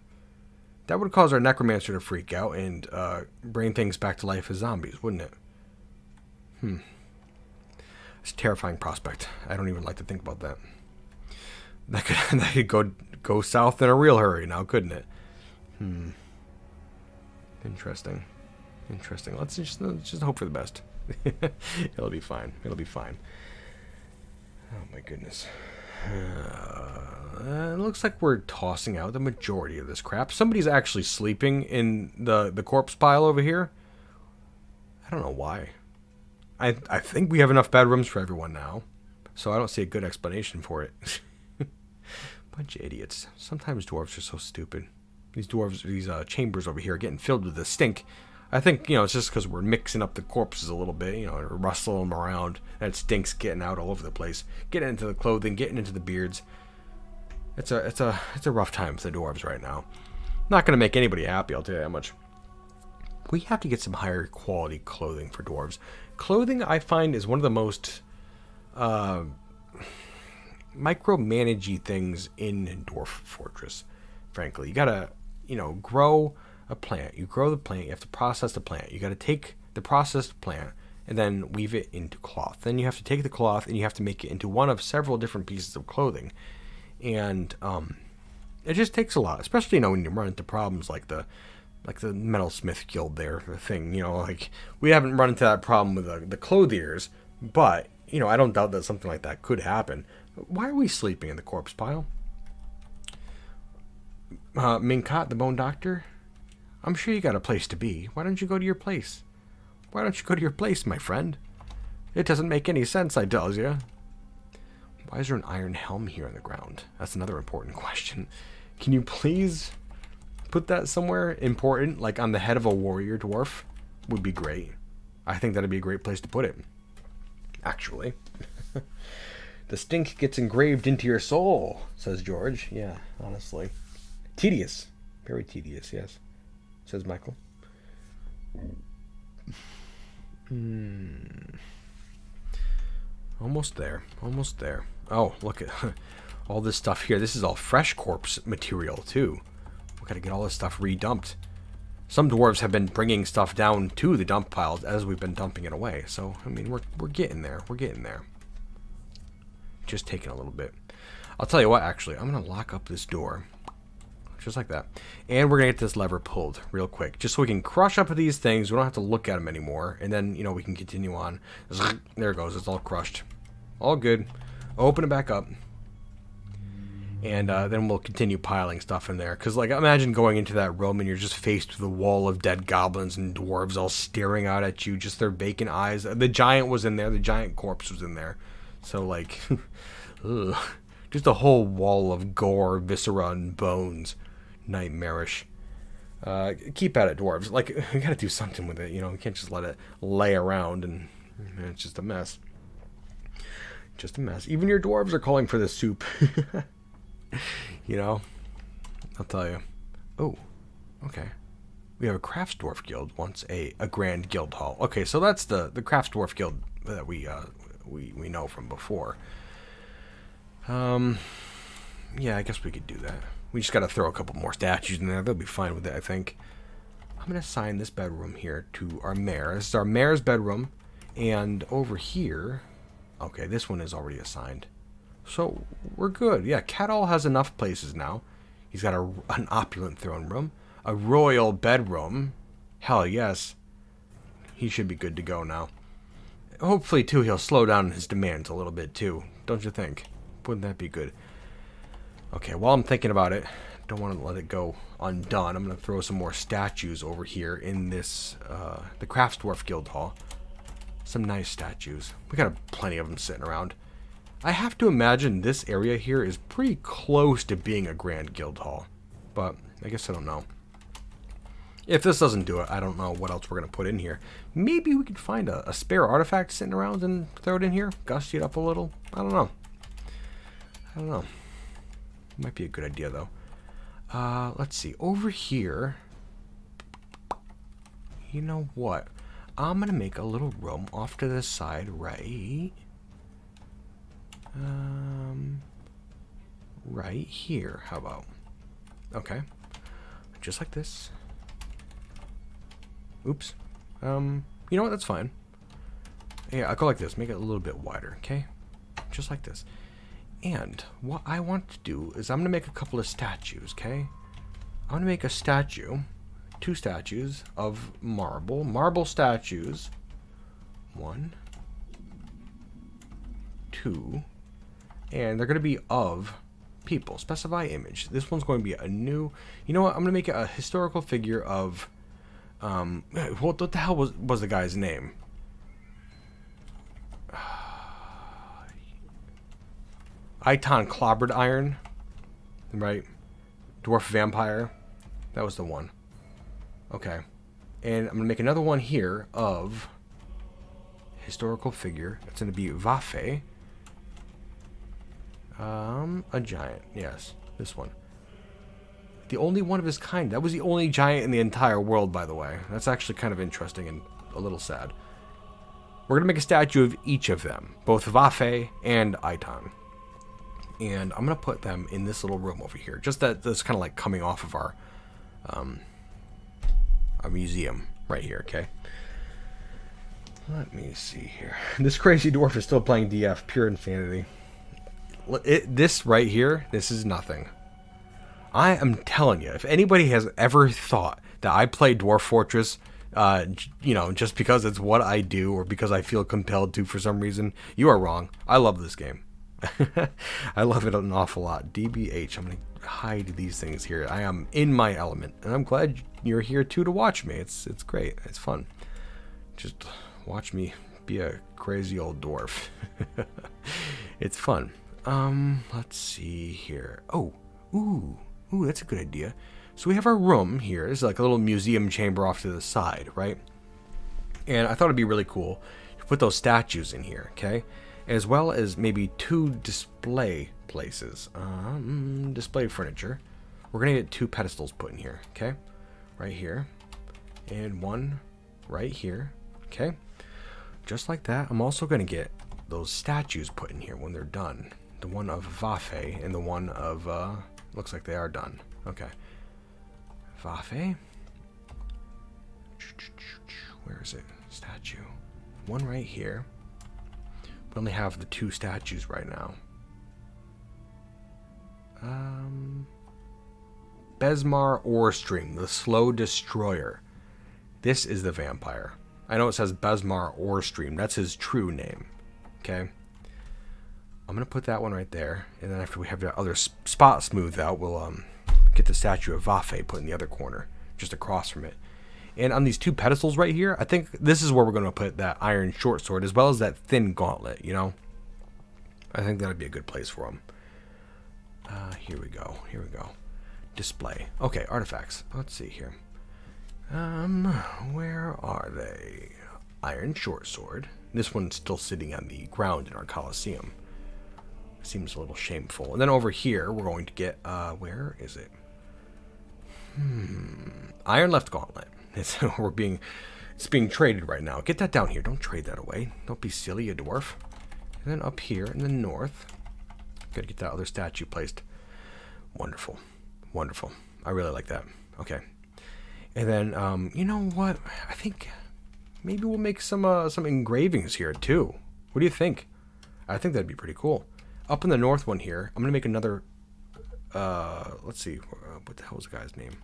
That would cause our necromancer to freak out and bring things back to life as zombies, wouldn't it? It's a terrifying prospect. I don't even like to think about that. That could go south in a real hurry now, couldn't it? Interesting. Let's just hope for the best. It'll be fine. Oh my goodness. It looks like we're tossing out the majority of this crap. Somebody's actually sleeping in the corpse pile over here. I don't know why. I think we have enough bedrooms for everyone now, so I don't see a good explanation for it. Bunch of idiots. Sometimes dwarves are so stupid. These chambers over here are getting filled with the stink. I think, it's just because we're mixing up the corpses a little bit, rustle them around. That stink's getting out all over the place. Getting into the clothing, getting into the beards. It's a rough time for the dwarves right now. Not going to make anybody happy, I'll tell you that much. We have to get some higher quality clothing for dwarves. Clothing, I find, is one of the most micromanagey things in Dwarf Fortress, frankly. You gotta, grow a plant. You grow the plant, you have to process the plant. You gotta take the processed plant and then weave it into cloth. Then you have to take the cloth and you have to make it into one of several different pieces of clothing. And it just takes a lot, especially, when you run into problems like the metalsmith guild there, the thing, we haven't run into that problem with the clothiers, but, I don't doubt that something like that could happen. Why are we sleeping in the corpse pile? Minkat, the bone doctor? I'm sure you got a place to be. Why don't you go to your place? My friend? It doesn't make any sense, I tells you. Why is there an iron helm here on the ground? That's another important question. Can you please put that somewhere important, like on the head of a warrior dwarf? Would be great. I think that'd be a great place to put it. Actually. The stink gets engraved into your soul, says George. Yeah, honestly. Tedious. Very tedious, yes. Says Michael. Almost there. Oh, look at all this stuff here. This is all fresh corpse material, too. We gotta get all this stuff redumped. some dwarves have been bringing stuff down to the dump piles as we've been dumping it away. So, I mean, we're getting there. We're getting there. Just taking a little bit. I'll tell you what, actually. I'm going to lock up this door. Just like that. And we're going to get this lever pulled real quick. Just so we can crush up these things. We don't have to look at them anymore. And then, you know, we can continue on. There it goes. It's all crushed. All good. Open it back up. And then we'll continue piling stuff in there. Because, like, imagine going into that room and you're just faced with a wall of dead goblins and dwarves all staring out at you. Just their vacant eyes. The giant was in there. The giant corpse was in there. So, like, ugh. Just a whole wall of gore, viscera, and bones. Nightmarish. Keep at it, dwarves. Like, we gotta do something with it, you know. We can't just let it lay around and it's just a mess. Just a mess. Even your dwarves are calling for this soup. You know? I'll tell you. Oh, okay. We have a crafts dwarf guild wants a grand guild hall. Okay, so that's the crafts dwarf guild that we know from before. Yeah, I guess we could do that. We just gotta throw a couple more statues in there. They'll be fine with it, I think. I'm gonna assign this bedroom here to our mayor. This is our mayor's bedroom. And over here... Okay, this one is already assigned. So, we're good. Yeah, Catall has enough places now. He's got an opulent throne room. A royal bedroom. Hell yes. He should be good to go now. Hopefully, too, he'll slow down his demands a little bit, too. Don't you think? Wouldn't that be good? Okay, while I'm thinking about it, don't want to let it go undone. I'm going to throw some more statues over here in this, the Crafts Dwarf Guild Hall. Some nice statues. We got plenty of them sitting around. I have to imagine this area here is pretty close to being a grand guild hall. But I guess I don't know. If this doesn't do it, I don't know what else we're going to put in here. Maybe we could find a spare artifact sitting around and throw it in here. Gusty it up a little. I don't know. I don't know. Might be a good idea, though. Let's see. Over here... You know what? I'm going to make a little room off to the side, right? Right here. How about? Okay. Just like this. Oops. You know what? That's fine. Yeah, I'll go like this. Make it a little bit wider, okay? Just like this. And what I want to do is I'm going to make a couple of statues, okay? I'm going to make a statue, 2 statues of marble. Marble statues. 1, 2. And they're going to be of people. Specify image. This one's going to be a new... You know what? I'm going to make it a historical figure of... what the hell was the guy's name? Iton Clobbered Iron, right? Dwarf Vampire. That was the one. Okay. And I'm going to make another one here of historical figure. It's going to be Vafe. A giant. Yes. This one. The only one of his kind. That was the only giant in the entire world, by the way. That's actually kind of interesting and a little sad. We're going to make a statue of each of them. Both Vafe and Iton. And I'm going to put them in this little room over here. Just that's kind of like coming off of our museum right here, okay? Let me see here. This crazy dwarf is still playing DF. Pure insanity. This right here, this is nothing. I am telling you, if anybody has ever thought that I play Dwarf Fortress, you know, just because it's what I do or because I feel compelled to for some reason, you are wrong. I love this game. I love it an awful lot. DBH. I'm going to hide these things here. I am in my element. And I'm glad you're here too to watch me. It's great. It's fun. Just watch me be a crazy old dwarf. It's fun. Let's see here. Oh, ooh, that's a good idea. So we have our room here. This is like a little museum chamber off to the side, right? And I thought it'd be really cool to put those statues in here, okay? As well as maybe 2 display places. Display furniture. We're going to get 2 pedestals put in here, okay? Right here. And 1 right here, okay? Just like that. I'm also going to get those statues put in here when they're done. The one of Vafe and the one of, looks like they are done. Okay. Vafe. Where is it? Statue. One right here. We only have the 2 statues right now. Besmar Orestream, the Slow Destroyer. This is the vampire. I know it says Besmar Orestream. That's his true name. Okay. I'm going to put that one right there. And then after we have the other spot smoothed out, we'll get the statue of Vafe put in the other corner, just across from it. And on these 2 pedestals right here, I think this is where we're going to put that iron short sword, as well as that thin gauntlet, you know? I think that would be a good place for them. Here we go. Here we go. Display. Okay, artifacts. Let's see here. Where are they? Iron short sword. This one's still sitting on the ground in our Colosseum. Seems a little shameful. And then over here, we're going to get, where is it? Iron left gauntlet. It's being traded right now. Get that down here. Don't trade that away. Don't be silly, you dwarf. And then up here in the north, gotta get that other statue placed. Wonderful. Wonderful. I really like that. Okay. And then, you know what? I think maybe we'll make some engravings here too. What do you think? I think that'd be pretty cool. Up in the north one here, I'm gonna make another. Let's see. What the hell was the guy's name?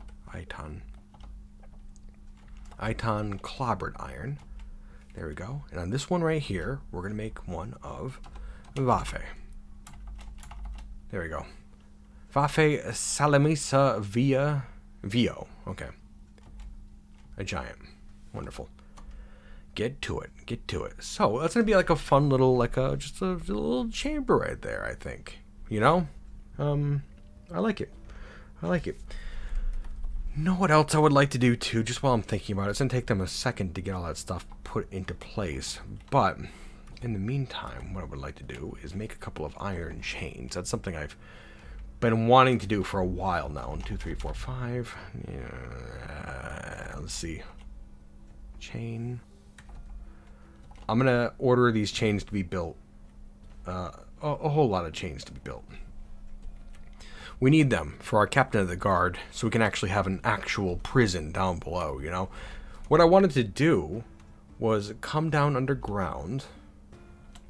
Iton clobbered iron. There we go. And on this one right here, we're gonna make one of Vafe. There we go. Vafe Salamisa Vio. Okay. A giant. Wonderful. Get to it. Get to it. So that's gonna be like a fun little, just a little chamber right there, I think. You know? I like it. I like it. Know what else I would like to do too, just while I'm thinking about it. It's gonna take them a second to get all that stuff put into place. But in the meantime, what I would like to do is make a couple of iron chains. That's something I've been wanting to do for a while now. 1, 2, 3, 4, 5. Yeah, let's see. Chain. I'm gonna order these chains to be built. A whole lot of chains to be built. We need them for our captain of the guard, so we can actually have an actual prison down below, you know? What I wanted to do was come down underground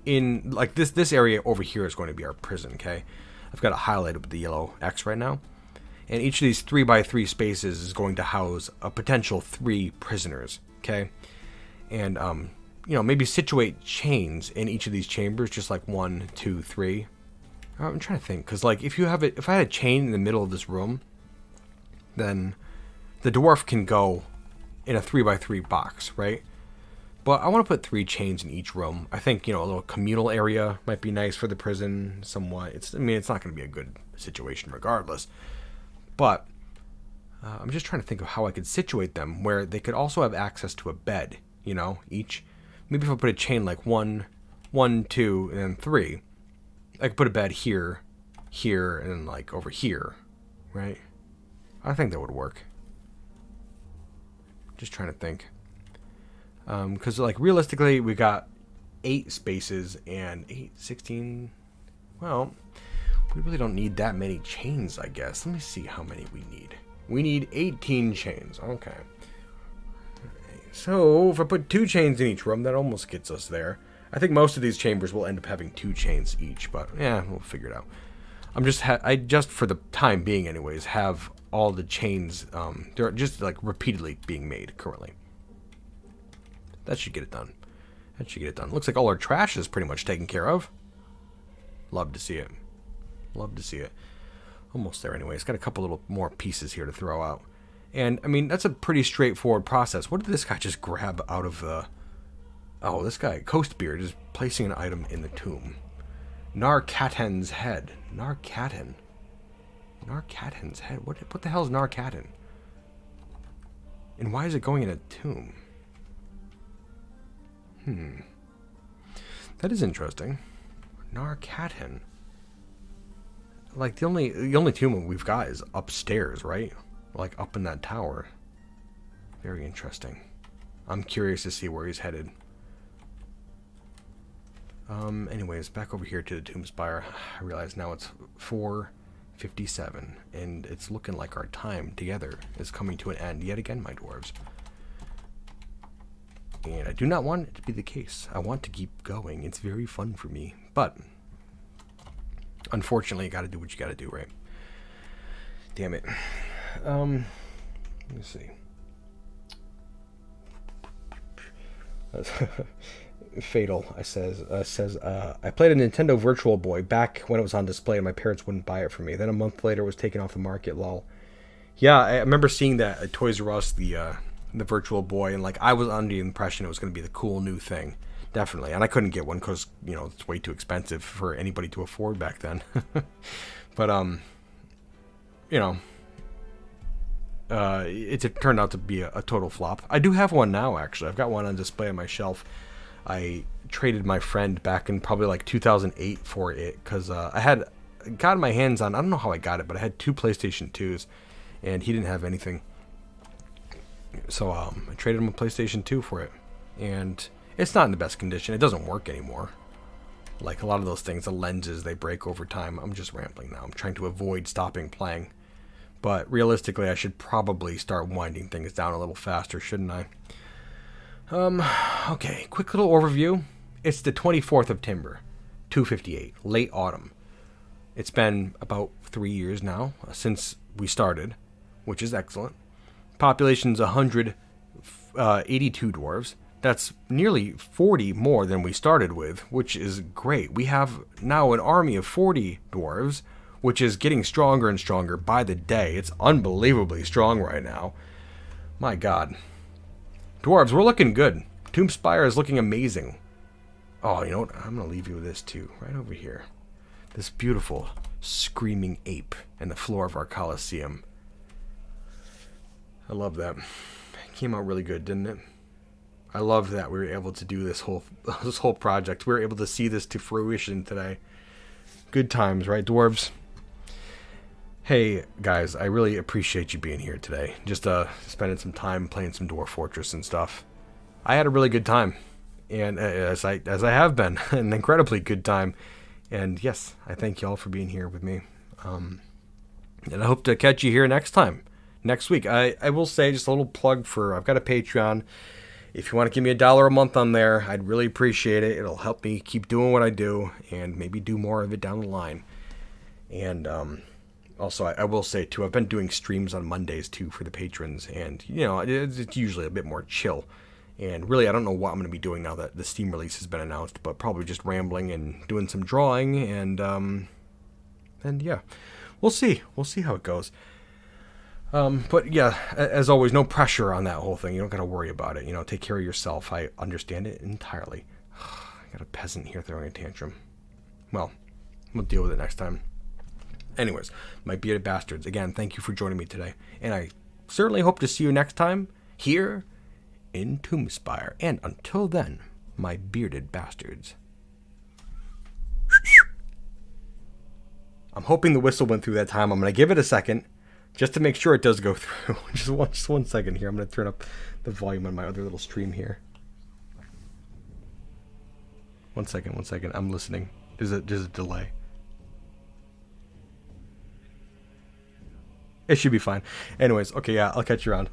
in, like, this area over here is going to be our prison, okay? I've got it highlighted with the yellow X right now. And each of these 3x3 spaces is going to house a potential 3 prisoners, okay? And, you know, maybe situate chains in each of these chambers, just like 1, 2, 3. I'm trying to think, because, like, if I had a chain in the middle of this room, then the dwarf can go in a 3x3 box, right? But I want to put 3 chains in each room. I think, you know, a little communal area might be nice for the prison, somewhat. It's not going to be a good situation regardless. But I'm just trying to think of how I could situate them where they could also have access to a bed, you know, each. Maybe if I put a chain like 1, 2, and then 3. I could put a bed here, and then, like, over here, right? I think that would work. Just trying to think. Because, like, realistically, we got 8 spaces and 8, 16. Well, we really don't need that many chains, I guess. Let me see how many we need. We need 18 chains. Okay. So, if I put 2 chains in each room, that almost gets us there. I think most of these chambers will end up having 2 chains each, but yeah, we'll figure it out. I just for the time being, anyways, have all the chains. They're just like repeatedly being made currently. That should get it done. That should get it done. Looks like all our trash is pretty much taken care of. Love to see it. Love to see it. Almost there, anyways. Got a couple little more pieces here to throw out, and I mean that's a pretty straightforward process. What did this guy just grab out of the? Oh, this guy, Coastbeard, is placing an item in the tomb. Narcaten's head. Narcaten. Narcaten's head. What the hell is Narcaten? And why is it going in a tomb? That is interesting. Narcaten. Like, the only tomb we've got is upstairs, right? Like, up in that tower. Very interesting. I'm curious to see where he's headed. Anyways, back over here to the Tomb Spire. I realize now it's 4:57, and it's looking like our time together is coming to an end yet again, my dwarves. And I do not want it to be the case. I want to keep going. It's very fun for me. But, unfortunately, you gotta do what you gotta do, right? Damn it. Let me see. Fatal, says, I played a Nintendo Virtual Boy back when it was on display and my parents wouldn't buy it for me. Then a month later it was taken off the market, lol. Yeah, I remember seeing that at Toys R Us, the Virtual Boy, and like I was under the impression it was going to be the cool new thing. Definitely. And I couldn't get one because, you know, it's way too expensive for anybody to afford back then. But, you know, it turned out to be a total flop. I do have one now, actually. I've got one on display on my shelf. I traded my friend back in probably like 2008 for it because I had gotten my hands on, I don't know how I got it, but I had 2 PlayStation 2s and he didn't have anything. So I traded him a PlayStation 2 for it. And it's not in the best condition. It doesn't work anymore. Like a lot of those things, the lenses, they break over time. I'm just rambling now. I'm trying to avoid stopping playing. But realistically, I should probably start winding things down a little faster, shouldn't I? Okay, quick little overview. It's the 24th of Timber, 258, late autumn. It's been about 3 years now since we started, which is excellent. Population's 182 dwarves. That's nearly 40 more than we started with, which is great. We have now an army of 40 dwarves, which is getting stronger and stronger by the day. It's unbelievably strong right now. My God. Dwarves, we're looking good. Tomb Spire is looking amazing. Oh, you know what? I'm going to leave you with this too, right over here. This beautiful screaming ape in the floor of our Colosseum. I love that. It came out really good, didn't it? I love that we were able to do this whole project. We were able to see this to fruition today. Good times, right, dwarves? Hey, guys, I really appreciate you being here today. Just spending some time playing some Dwarf Fortress and stuff. I had a really good time, and as I have been, an incredibly good time. And yes, I thank y'all for being here with me. And I hope to catch you here next week. I will say just a little plug for, I've got a Patreon. If you want to give me $1 a month on there, I'd really appreciate it. It'll help me keep doing what I do and maybe do more of it down the line. And also, I will say, too, I've been doing streams on Mondays, too, for the patrons. And, you know, it's usually a bit more chill. And really, I don't know what I'm going to be doing now that the Steam release has been announced, but probably just rambling and doing some drawing. And yeah, we'll see. We'll see how it goes. But yeah, as always, no pressure on that whole thing. You don't got to worry about it. You know, take care of yourself. I understand it entirely. I got a peasant here throwing a tantrum. Well, we'll deal with it next time. Anyways, my bearded bastards, again, thank you for joining me today. And I certainly hope to see you next time here in Tomb Spire. And until then, my bearded bastards. I'm hoping the whistle went through that time. I'm going to give it a second just to make sure it does go through. just one second here. I'm going to turn up the volume on my other little stream here. One second. I'm listening. There's a delay. It should be fine. Anyways, okay, yeah, I'll catch you around.